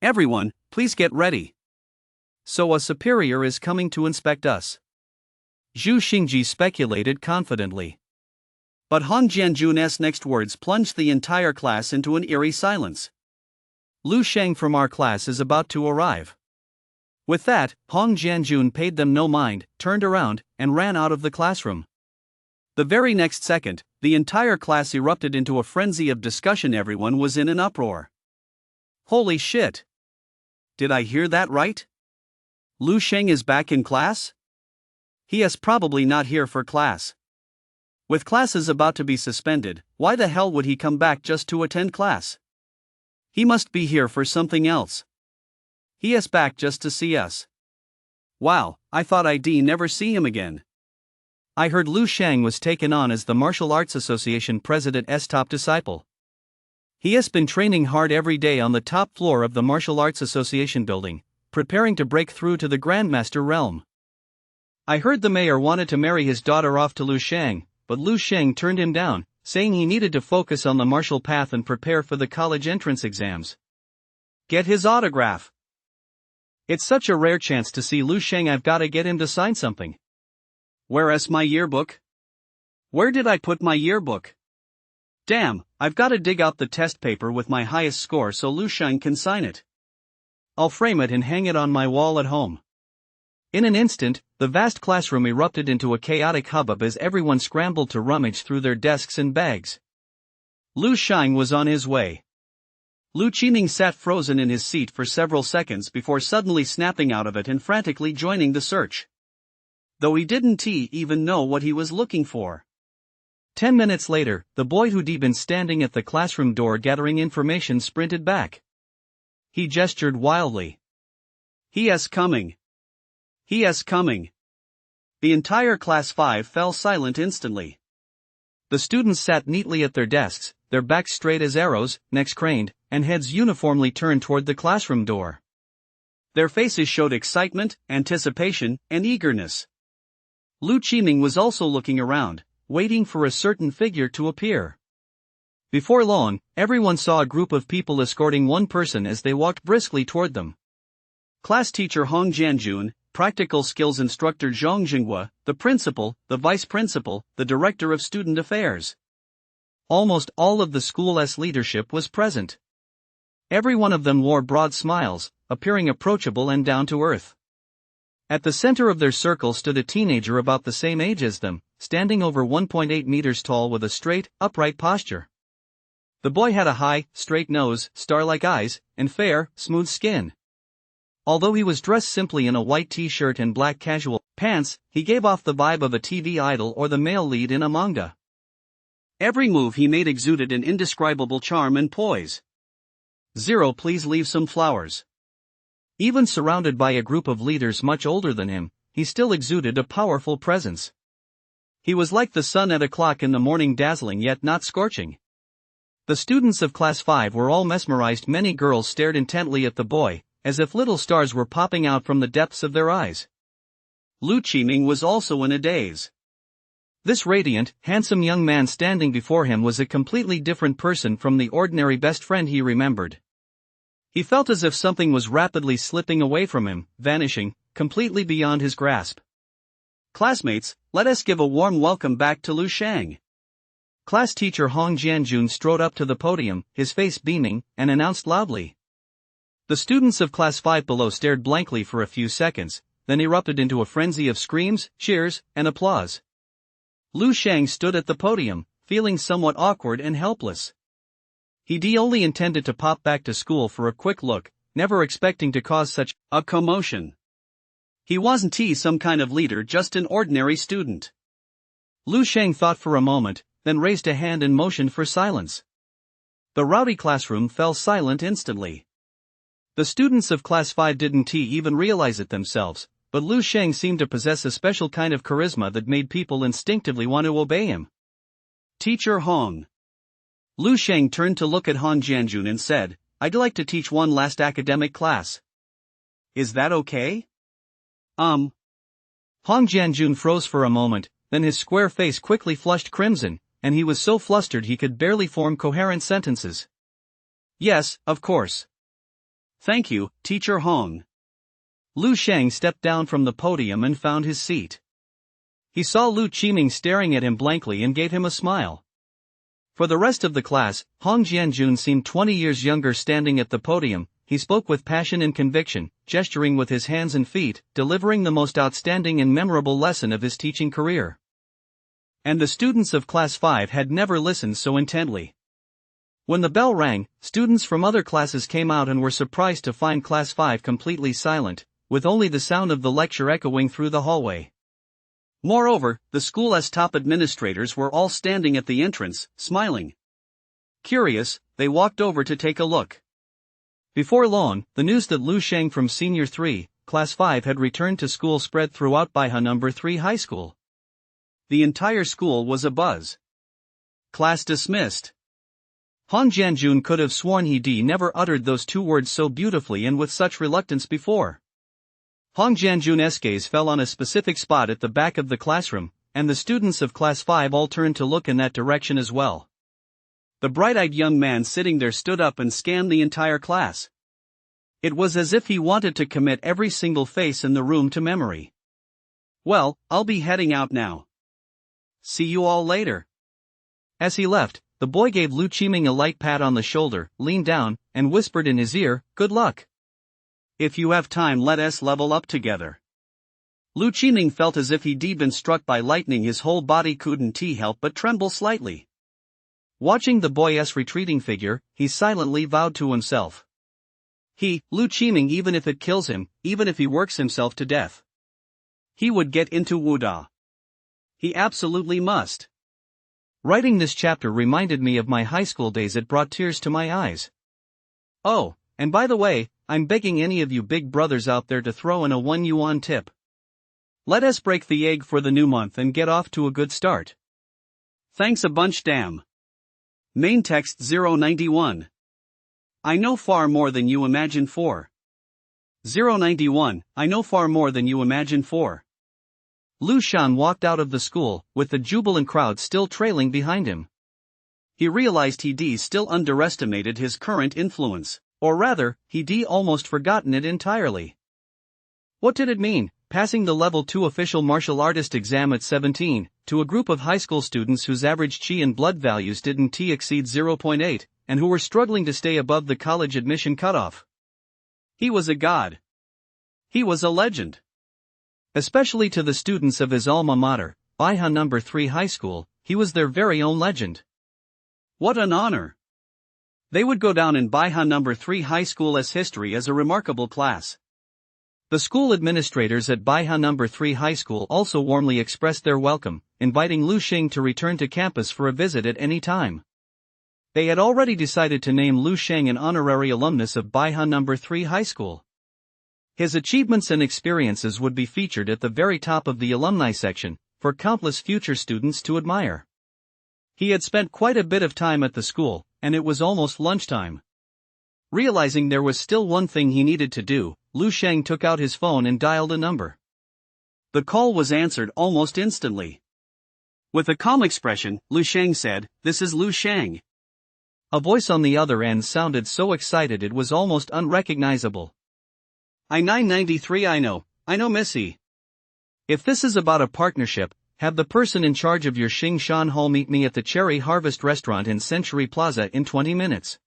Everyone, please get ready. So a superior is coming to inspect us. Xu Xingji speculated confidently. But Hong Jianjun's next words plunged the entire class into an eerie silence. Lu Sheng from our class is about to arrive. With that, Hong Jianjun paid them no mind, turned around, and ran out of the classroom. The very next second, the entire class erupted into a frenzy of discussion. Everyone was in an uproar. Holy shit! Did I hear that right? Lu Sheng is back in class? He is probably not here for class. With classes about to be suspended, why the hell would he come back just to attend class? He must be here for something else. He is back just to see us. Wow, I thought I'd never see him again. I heard Lu Sheng was taken on as the Martial Arts Association president's top disciple. He has been training hard every day on the top floor of the Martial Arts Association building, preparing to break through to the Grandmaster realm. I heard the mayor wanted to marry his daughter off to Lu Sheng, but Lu Sheng turned him down, saying he needed to focus on the martial path and prepare for the college entrance exams. Get his autograph. It's such a rare chance to see Lu Sheng, I've gotta get him to sign something. Where's my yearbook? Where did I put my yearbook? Damn, I've gotta dig out the test paper with my highest score so Lu Sheng can sign it. I'll frame it and hang it on my wall at home. In an instant, the vast classroom erupted into a chaotic hubbub as everyone scrambled to rummage through their desks and bags. Lu Sheng was on his way. Lu Qiming sat frozen in his seat for several seconds before suddenly snapping out of it and frantically joining the search. Though he didn't even know what he was looking for. 10 minutes later, the boy who'd been standing at the classroom door gathering information sprinted back. He gestured wildly. He is coming. He is coming. The entire class 5 fell silent instantly. The students sat neatly at their desks, their backs straight as arrows, necks craned, and heads uniformly turned toward the classroom door. Their faces showed excitement, anticipation, and eagerness. Lu Qiming was also looking around, waiting for a certain figure to appear. Before long, everyone saw a group of people escorting one person as they walked briskly toward them. Class teacher Hong Jianjun, practical skills instructor Zhang Jinghua, the principal, the vice principal, the director of student affairs. Almost all of the school's leadership was present. Every one of them wore broad smiles, appearing approachable and down to earth. At the center of their circle stood a teenager about the same age as them, standing over 1.8 meters tall with a straight, upright posture. The boy had a high, straight nose, star-like eyes, and fair, smooth skin. Although he was dressed simply in a white t-shirt and black casual pants, he gave off the vibe of a TV idol or the male lead in a manga. Every move he made exuded an indescribable charm and poise. Zero, please leave some flowers. Even surrounded by a group of leaders much older than him, he still exuded a powerful presence. He was like the sun at o'clock in the morning, dazzling yet not scorching. The students of Class 5 were all mesmerized. Many girls stared intently at the boy, as if little stars were popping out from the depths of their eyes. Lu Qiming was also in a daze. This radiant, handsome young man standing before him was a completely different person from the ordinary best friend he remembered. He felt as if something was rapidly slipping away from him, vanishing, completely beyond his grasp. Classmates, let us give a warm welcome back to Lu Sheng. Class teacher Hong Jianjun strode up to the podium, his face beaming, and announced loudly. The students of Class 5 below stared blankly for a few seconds, then erupted into a frenzy of screams, cheers, and applause. Lu Sheng stood at the podium, feeling somewhat awkward and helpless. He only intended to pop back to school for a quick look, never expecting to cause such a commotion. He wasn't some kind of leader, just an ordinary student. Lu Sheng thought for a moment, then raised a hand and motioned for silence. The rowdy classroom fell silent instantly. The students of Class 5 didn't even realize it themselves, but Lu Sheng seemed to possess a special kind of charisma that made people instinctively want to obey him. Teacher Hong. Lu Sheng turned to look at Hong Jianjun and said, I'd like to teach one last academic class. Is that okay? Hong Jianjun froze for a moment, then his square face quickly flushed crimson, and he was so flustered he could barely form coherent sentences. Yes, of course. Thank you, Teacher Hong. Lu Sheng stepped down from the podium and found his seat. He saw Lu Qiming staring at him blankly and gave him a smile. For the rest of the class, Hong Jianjun seemed 20 years younger. Standing at the podium, he spoke with passion and conviction, gesturing with his hands and feet, delivering the most outstanding and memorable lesson of his teaching career. And the students of Class 5 had never listened so intently. When the bell rang, students from other classes came out and were surprised to find Class 5 completely silent, with only the sound of the lecture echoing through the hallway. Moreover, the school's top administrators were all standing at the entrance, smiling. Curious, they walked over to take a look. Before long, the news that Lu Sheng from Senior 3, Class 5 had returned to school spread throughout Baiha No. 3 High School. The entire school was abuzz. Class dismissed. Han Jianjun could have sworn he never uttered those two words so beautifully and with such reluctance before. Han Jianjun's gaze fell on a specific spot at the back of the classroom, and the students of Class 5 all turned to look in that direction as well. The bright-eyed young man sitting there stood up and scanned the entire class. It was as if he wanted to commit every single face in the room to memory. Well, I'll be heading out now. See you all later. As he left, the boy gave Lu Qiming a light pat on the shoulder, leaned down, and whispered in his ear, "Good luck. If you have time, let us level up together." Lu Qiming felt as if he'd been struck by lightning. His whole body couldn't help but tremble slightly. Watching the boy's retreating figure, he silently vowed to himself. Lu Qiming, even if it kills him, even if he works himself to death, he would get into Wuda. He absolutely must. Writing this chapter reminded me of my high school days. It brought tears to my eyes. Oh, and by the way, I'm begging any of you big brothers out there to throw in a 1 yuan tip. Let us break the egg for the new month and get off to a good start. Thanks a bunch, damn. Main text 091. I know far more than you imagine. 091. I know far more than you imagine. Lu Shan walked out of the school, with the jubilant crowd still trailing behind him. He realized he'd still underestimated his current influence, or rather, he'd almost forgotten it entirely. What did it mean, passing the Level 2 official martial artist exam at 17, to a group of high school students whose average qi and blood values didn't exceed 0.8, and who were struggling to stay above the college admission cutoff? He was a god. He was a legend. Especially to the students of his alma mater, Baiha No. 3 High School, he was their very own legend. What an honor! They would go down in Baiha No. 3 High School's history as a remarkable class. The school administrators at Baiha No. 3 High School also warmly expressed their welcome, inviting Lu Sheng to return to campus for a visit at any time. They had already decided to name Lu Sheng an honorary alumnus of Baiha No. 3 High School. His achievements and experiences would be featured at the very top of the alumni section, for countless future students to admire. He had spent quite a bit of time at the school, and it was almost lunchtime. Realizing there was still one thing he needed to do, Lu Sheng took out his phone and dialed a number. The call was answered almost instantly. With a calm expression, Lu Sheng said, "This is Lu Sheng." A voice on the other end sounded so excited it was almost unrecognizable. I-993. I know, Missy. If this is about a partnership, have the person in charge of your Xing Shan Hall meet me at the Cherry Harvest restaurant in Century Plaza in 20 minutes.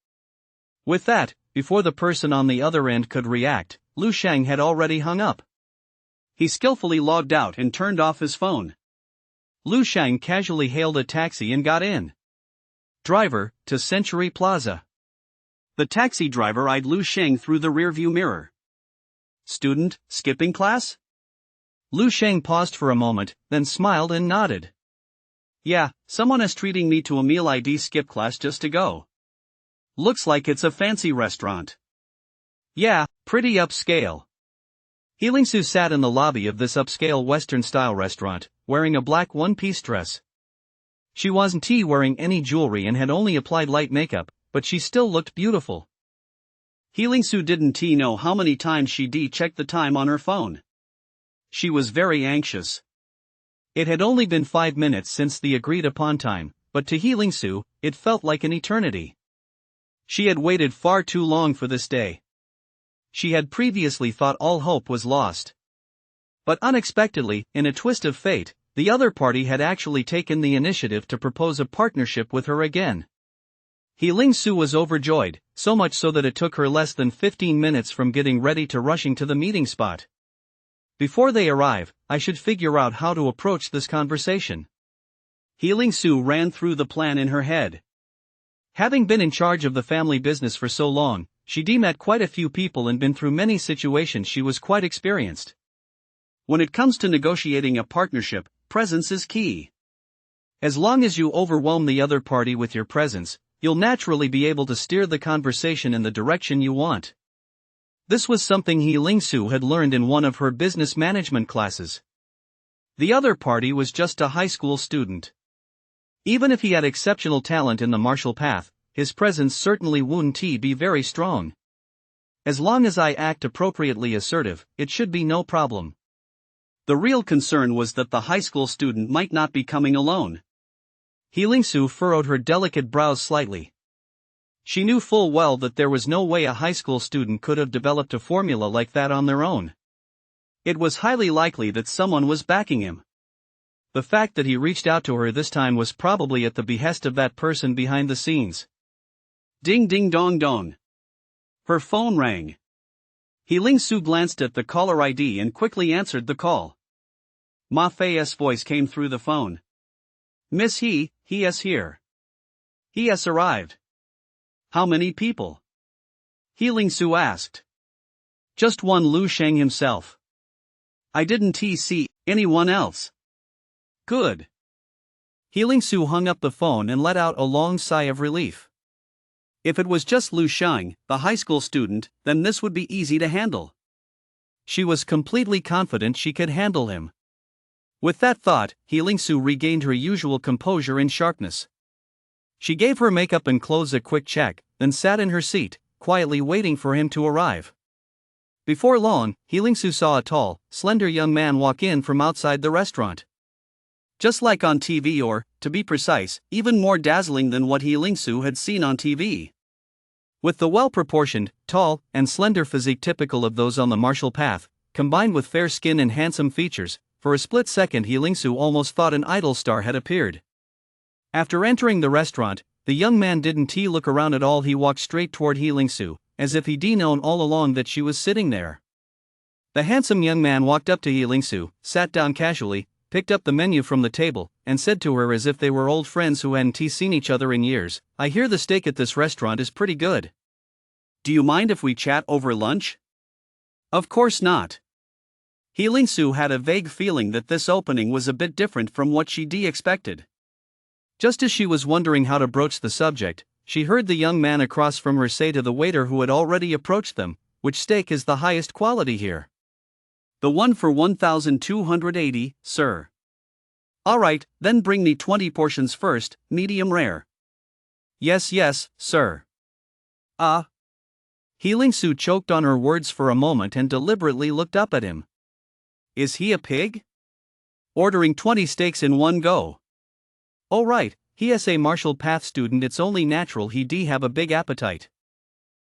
With that, before the person on the other end could react, Lu Sheng had already hung up. He skillfully logged out and turned off his phone. Lu Sheng casually hailed a taxi and got in. Driver, to Century Plaza. The taxi driver eyed Lu Sheng through the rearview mirror. Student, skipping class? Lu Sheng paused for a moment, then smiled and nodded. Yeah, someone is treating me to a meal. ID skip class just to go. Looks like it's a fancy restaurant. Yeah, pretty upscale. Heilingsu sat in the lobby of this upscale Western-style restaurant, wearing a black one-piece dress. She wasn't wearing any jewelry and had only applied light makeup, but she still looked beautiful. Heilingsu didn't know how many times she'd checked the time on her phone. She was very anxious. It had only been 5 minutes since the agreed-upon time, but to Heilingsu, it felt like an eternity. She had waited far too long for this day. She had previously thought all hope was lost. But unexpectedly, in a twist of fate, the other party had actually taken the initiative to propose a partnership with her again. Heilingsu was overjoyed, so much so that it took her less than 15 minutes from getting ready to rushing to the meeting spot. Before they arrive, I should figure out how to approach this conversation. Heilingsu ran through the plan in her head. Having been in charge of the family business for so long, she'd met quite a few people and been through many situations. She was quite experienced. When it comes to negotiating a partnership, presence is key. As long as you overwhelm the other party with your presence, you'll naturally be able to steer the conversation in the direction you want. This was something He Ling-soo had learned in one of her business management classes. The other party was just a high school student. Even if he had exceptional talent in the martial path, his presence certainly wouldn't be very strong. As long as I act appropriately assertive, it should be no problem. The real concern was that the high school student might not be coming alone. He Ling-soo furrowed her delicate brows slightly. She knew full well that there was no way a high school student could have developed a formula like that on their own. It was highly likely that someone was backing him. The fact that he reached out to her this time was probably at the behest of that person behind the scenes. Ding ding dong dong. Her phone rang. He Ling-soo glanced at the caller ID and quickly answered the call. Ma Fei's voice came through the phone. Miss He is here. He has arrived. How many people? He Ling-soo asked. Just one, Lu Sheng himself. I didn't see anyone else. Good. He Ling-soo hung up the phone and let out a long sigh of relief. If it was just Lu Sheng, the high school student, then this would be easy to handle. She was completely confident she could handle him. With that thought, He Ling-soo regained her usual composure and sharpness. She gave her makeup and clothes a quick check, then sat in her seat, quietly waiting for him to arrive. Before long, He Ling-soo saw a tall, slender young man walk in from outside the restaurant. Just like on TV, or, to be precise, even more dazzling than what He Ling-soo had seen on TV. With the well-proportioned, tall, and slender physique typical of those on the martial path, combined with fair skin and handsome features, for a split second He Ling-soo almost thought an idol star had appeared. After entering the restaurant, the young man didn't look around at all. He walked straight toward He Ling-soo, as if he'd known all along that she was sitting there. The handsome young man walked up to He Ling-soo, sat down casually, picked up the menu from the table, and said to her as if they were old friends who hadn't seen each other in years, I hear the steak at this restaurant is pretty good. Do you mind if we chat over lunch? Of course not. He Ling-soo had a vague feeling that this opening was a bit different from what she'd expected. Just as she was wondering how to broach the subject, she heard the young man across from her say to the waiter who had already approached them, which steak is the highest quality here? The one for 1,280, sir. Alright, then bring me 20 portions first, medium rare. Yes, sir. He Ling-soo choked on her words for a moment and deliberately looked up at him. Is he a pig? Ordering 20 steaks in one go. Oh right, he is a martial path student, it's only natural he'd have a big appetite.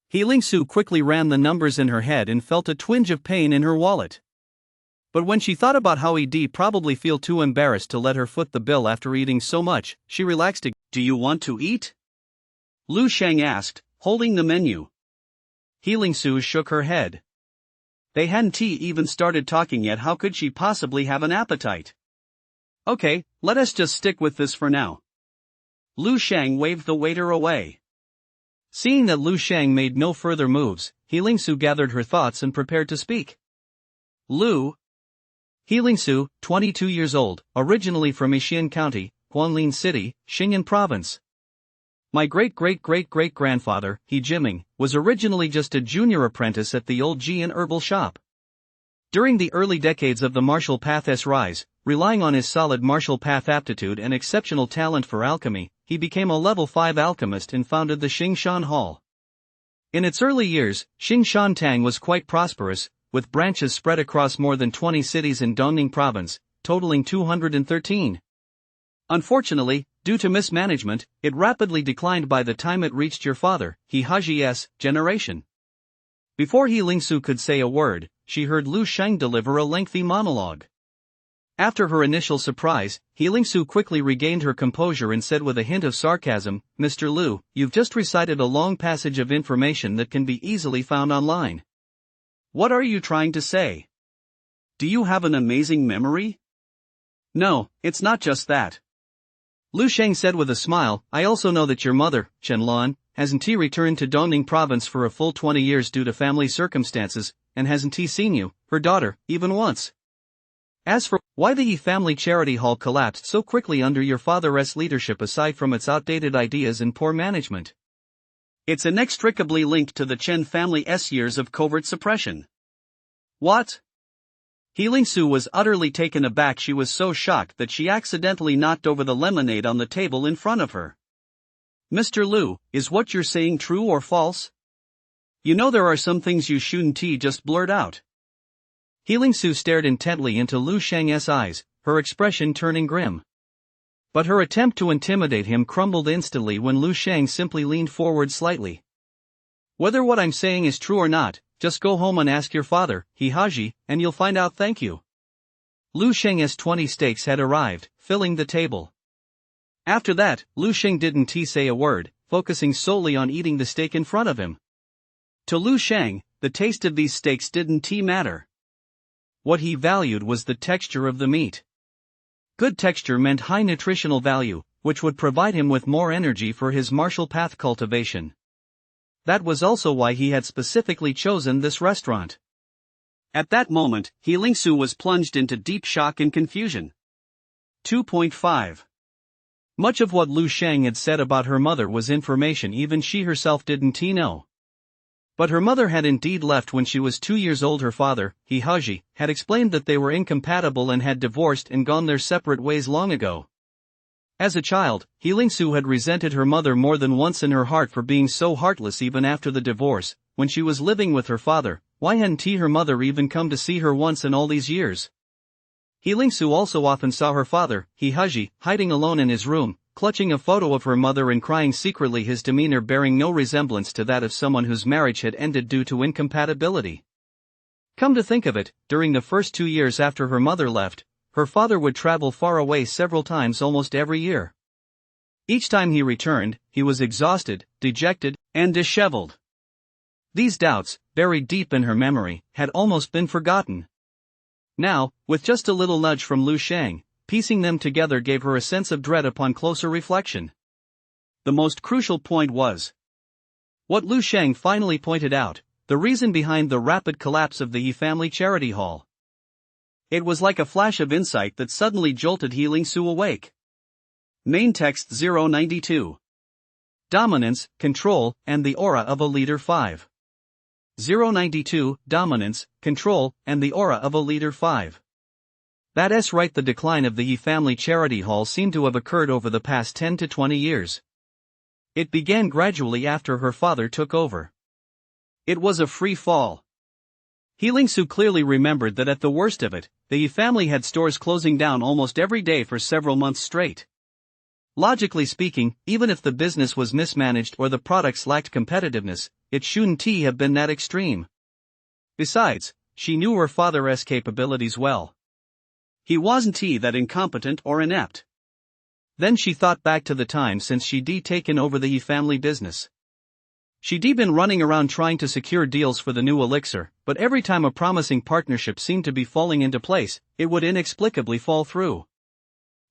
He Ling-soo quickly ran the numbers in her head and felt a twinge of pain in her wallet. But when she thought about how he'd probably feel too embarrassed to let her foot the bill after eating so much, she relaxed. Do you want to eat? Lu Sheng asked, holding the menu. He Ling-soo shook her head. They hadn't even started talking yet, how could she possibly have an appetite? Okay, let us just stick with this for now. Lu Sheng waved the waiter away. Seeing that Lu Sheng made no further moves, He Ling-soo gathered her thoughts and prepared to speak. Lu. He Ling-soo, 22 years old, originally from Ishian County, Huanlin City, Xing'an Province. My great-great-great-great-grandfather, He Jiming, was originally just a junior apprentice at the old Jian herbal shop. During the early decades of the martial path's rise, relying on his solid martial path aptitude and exceptional talent for alchemy, he became a level 5 alchemist and founded the Xingshan Hall. In its early years, Xingshan Tang was quite prosperous, with branches spread across more than 20 cities in Dongning Province, totaling 213. Unfortunately, due to mismanagement, it rapidly declined by the time it reached your father, He Haji's, generation. Before He Ling-soo could say a word, she heard Lu Sheng deliver a lengthy monologue. After her initial surprise, He Ling-soo quickly regained her composure and said with a hint of sarcasm, Mr. Lu, you've just recited a long passage of information that can be easily found online. What are you trying to say? Do you have an amazing memory? No, it's not just that. Lu Sheng said with a smile, I also know that your mother, Chen Lan, hasn't returned to Dongning province for a full 20 years due to family circumstances, and hasn't seen you, her daughter, even once. As for why the Yi family charity hall collapsed so quickly under your father's leadership aside from its outdated ideas and poor management, it's inextricably linked to the Chen family's years of covert suppression. What? He Lingsu was utterly taken aback. She was so shocked that she accidentally knocked over the lemonade on the table in front of her. Mr. Lu, is what you're saying true or false? You know there are some things you shouldn't just blurt out. He Lingsu stared intently into Lu Sheng's eyes, her expression turning grim. But her attempt to intimidate him crumbled instantly when Lu Sheng simply leaned forward slightly. Whether what I'm saying is true or not, just go home and ask your father, He Haji, and you'll find out. Thank you. Lu Sheng's 20 steaks had arrived, filling the table. After that, Lu Sheng didn't say a word, focusing solely on eating the steak in front of him. To Lu Sheng, the taste of these steaks didn't matter. What he valued was the texture of the meat. Good texture meant high nutritional value, which would provide him with more energy for his martial path cultivation. That was also why he had specifically chosen this restaurant. At that moment, He Lingsu was plunged into deep shock and confusion. 2.5. Much of what Lu Sheng had said about her mother was information even she herself didn't know. But her mother had indeed left when she was 2 years old. Her father, He Haji, had explained that they were incompatible and had divorced and gone their separate ways long ago. As a child, He Lingsu had resented her mother more than once in her heart for being so heartless. Even after the divorce, when she was living with her father, why hadn't her mother even come to see her once in all these years? He Lingsu also often saw her father, He Haji, hiding alone in his room, clutching a photo of her mother and crying secretly, his demeanor bearing no resemblance to that of someone whose marriage had ended due to incompatibility. Come to think of it, during the first 2 years after her mother left, her father would travel far away several times almost every year. Each time he returned, he was exhausted, dejected, and disheveled. These doubts, buried deep in her memory, had almost been forgotten. Now, with just a little nudge from Lu Sheng, piecing them together gave her a sense of dread upon closer reflection. The most crucial point was what Lu Sheng finally pointed out, the reason behind the rapid collapse of the Yi family charity hall. It was like a flash of insight that suddenly jolted He Lingsu awake. Main text 092. Dominance, control, and the aura of a leader 5. 092, Dominance, control, and the aura of a leader 5. That's right, the decline of the Yi family charity hall seemed to have occurred over the past 10 to 20 years. It began gradually after her father took over. It was a free fall. He Lingsu clearly remembered that at the worst of it, the Yi family had stores closing down almost every day for several months straight. Logically speaking, even if the business was mismanaged or the products lacked competitiveness, it shouldn't have been that extreme. Besides, she knew her father's capabilities well. He wasn't that incompetent or inept. Then she thought back to the time since she'd taken over the Yi family business. She'd been running around trying to secure deals for the new elixir, but every time a promising partnership seemed to be falling into place, it would inexplicably fall through.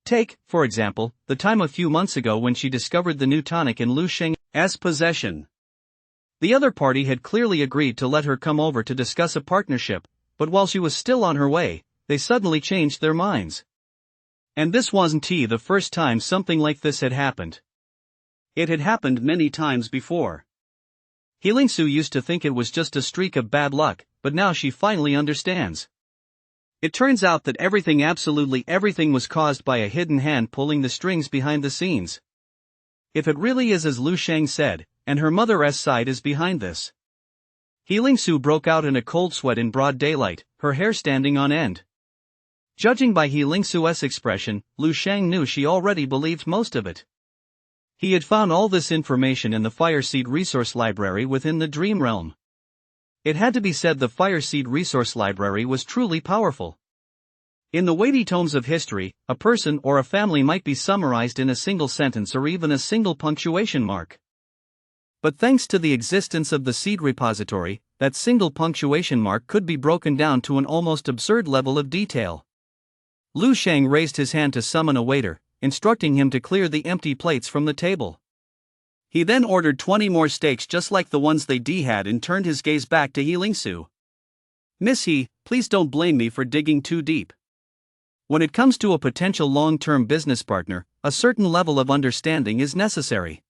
Take, for example, the time a few months ago when she discovered the new tonic in Lu Sheng's possession. The other party had clearly agreed to let her come over to discuss a partnership, but while she was still on her way, they suddenly changed their minds. And this wasn't the first time something like this had happened. It had happened many times before. He Lingsu used to think it was just a streak of bad luck, but now she finally understands. It turns out that absolutely everything was caused by a hidden hand pulling the strings behind the scenes. If it really is as Lu Sheng said, and her mother's side is behind this. He Lingsu broke out in a cold sweat in broad daylight, her hair standing on end. Judging by He Lingsu's expression, Lu Sheng knew she already believed most of it. He had found all this information in the Fireseed Resource Library within the Dream Realm. It had to be said the Fireseed Resource Library was truly powerful. In the weighty tomes of history, a person or a family might be summarized in a single sentence or even a single punctuation mark. But thanks to the existence of the seed repository, that single punctuation mark could be broken down to an almost absurd level of detail. Lu Sheng raised his hand to summon a waiter, instructing him to clear the empty plates from the table. He then ordered 20 more steaks just like the ones they had and turned his gaze back to Heelingsu. Miss He, please don't blame me for digging too deep. When it comes to a potential long-term business partner, a certain level of understanding is necessary.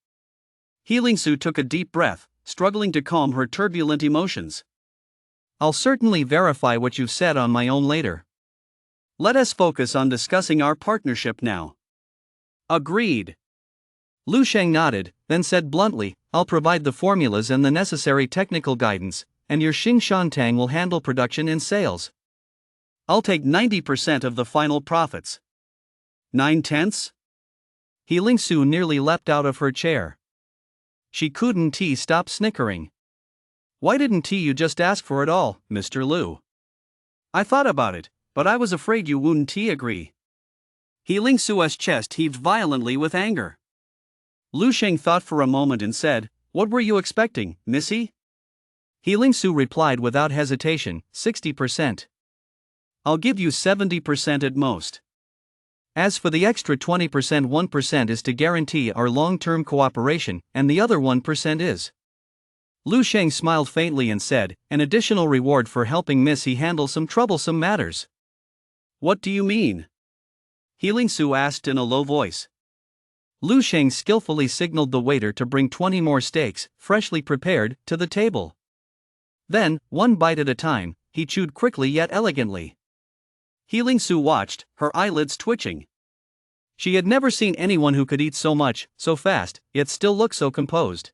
Heelingsu took a deep breath, struggling to calm her turbulent emotions. I'll certainly verify what you've said on my own later. Let us focus on discussing our partnership now. Agreed. Lu Sheng nodded, then said bluntly, I'll provide the formulas and the necessary technical guidance, and your Xing Shantang will handle production and sales. I'll take 90% of the final profits. 9/10? Heelingsu nearly leapt out of her chair. She couldn't stop snickering. Why didn't you just ask for it all, Mr. Lu? I thought about it, but I was afraid you wouldn't agree. Heelingsu's chest heaved violently with anger. Lu Sheng thought for a moment and said, What were you expecting, Missy? Heelingsu replied without hesitation, 60%. I'll give you 70% at most. As for the extra 20%, 1% is to guarantee our long-term cooperation, and the other 1% is. Lu Sheng smiled faintly and said, an additional reward for helping Miss He handle some troublesome matters. What do you mean? Heelingsu asked in a low voice. Lu Sheng skillfully signaled the waiter to bring 20 more steaks, freshly prepared, to the table. Then, one bite at a time, he chewed quickly yet elegantly. Heelingsu watched, her eyelids twitching. She had never seen anyone who could eat so much, so fast, yet still look so composed.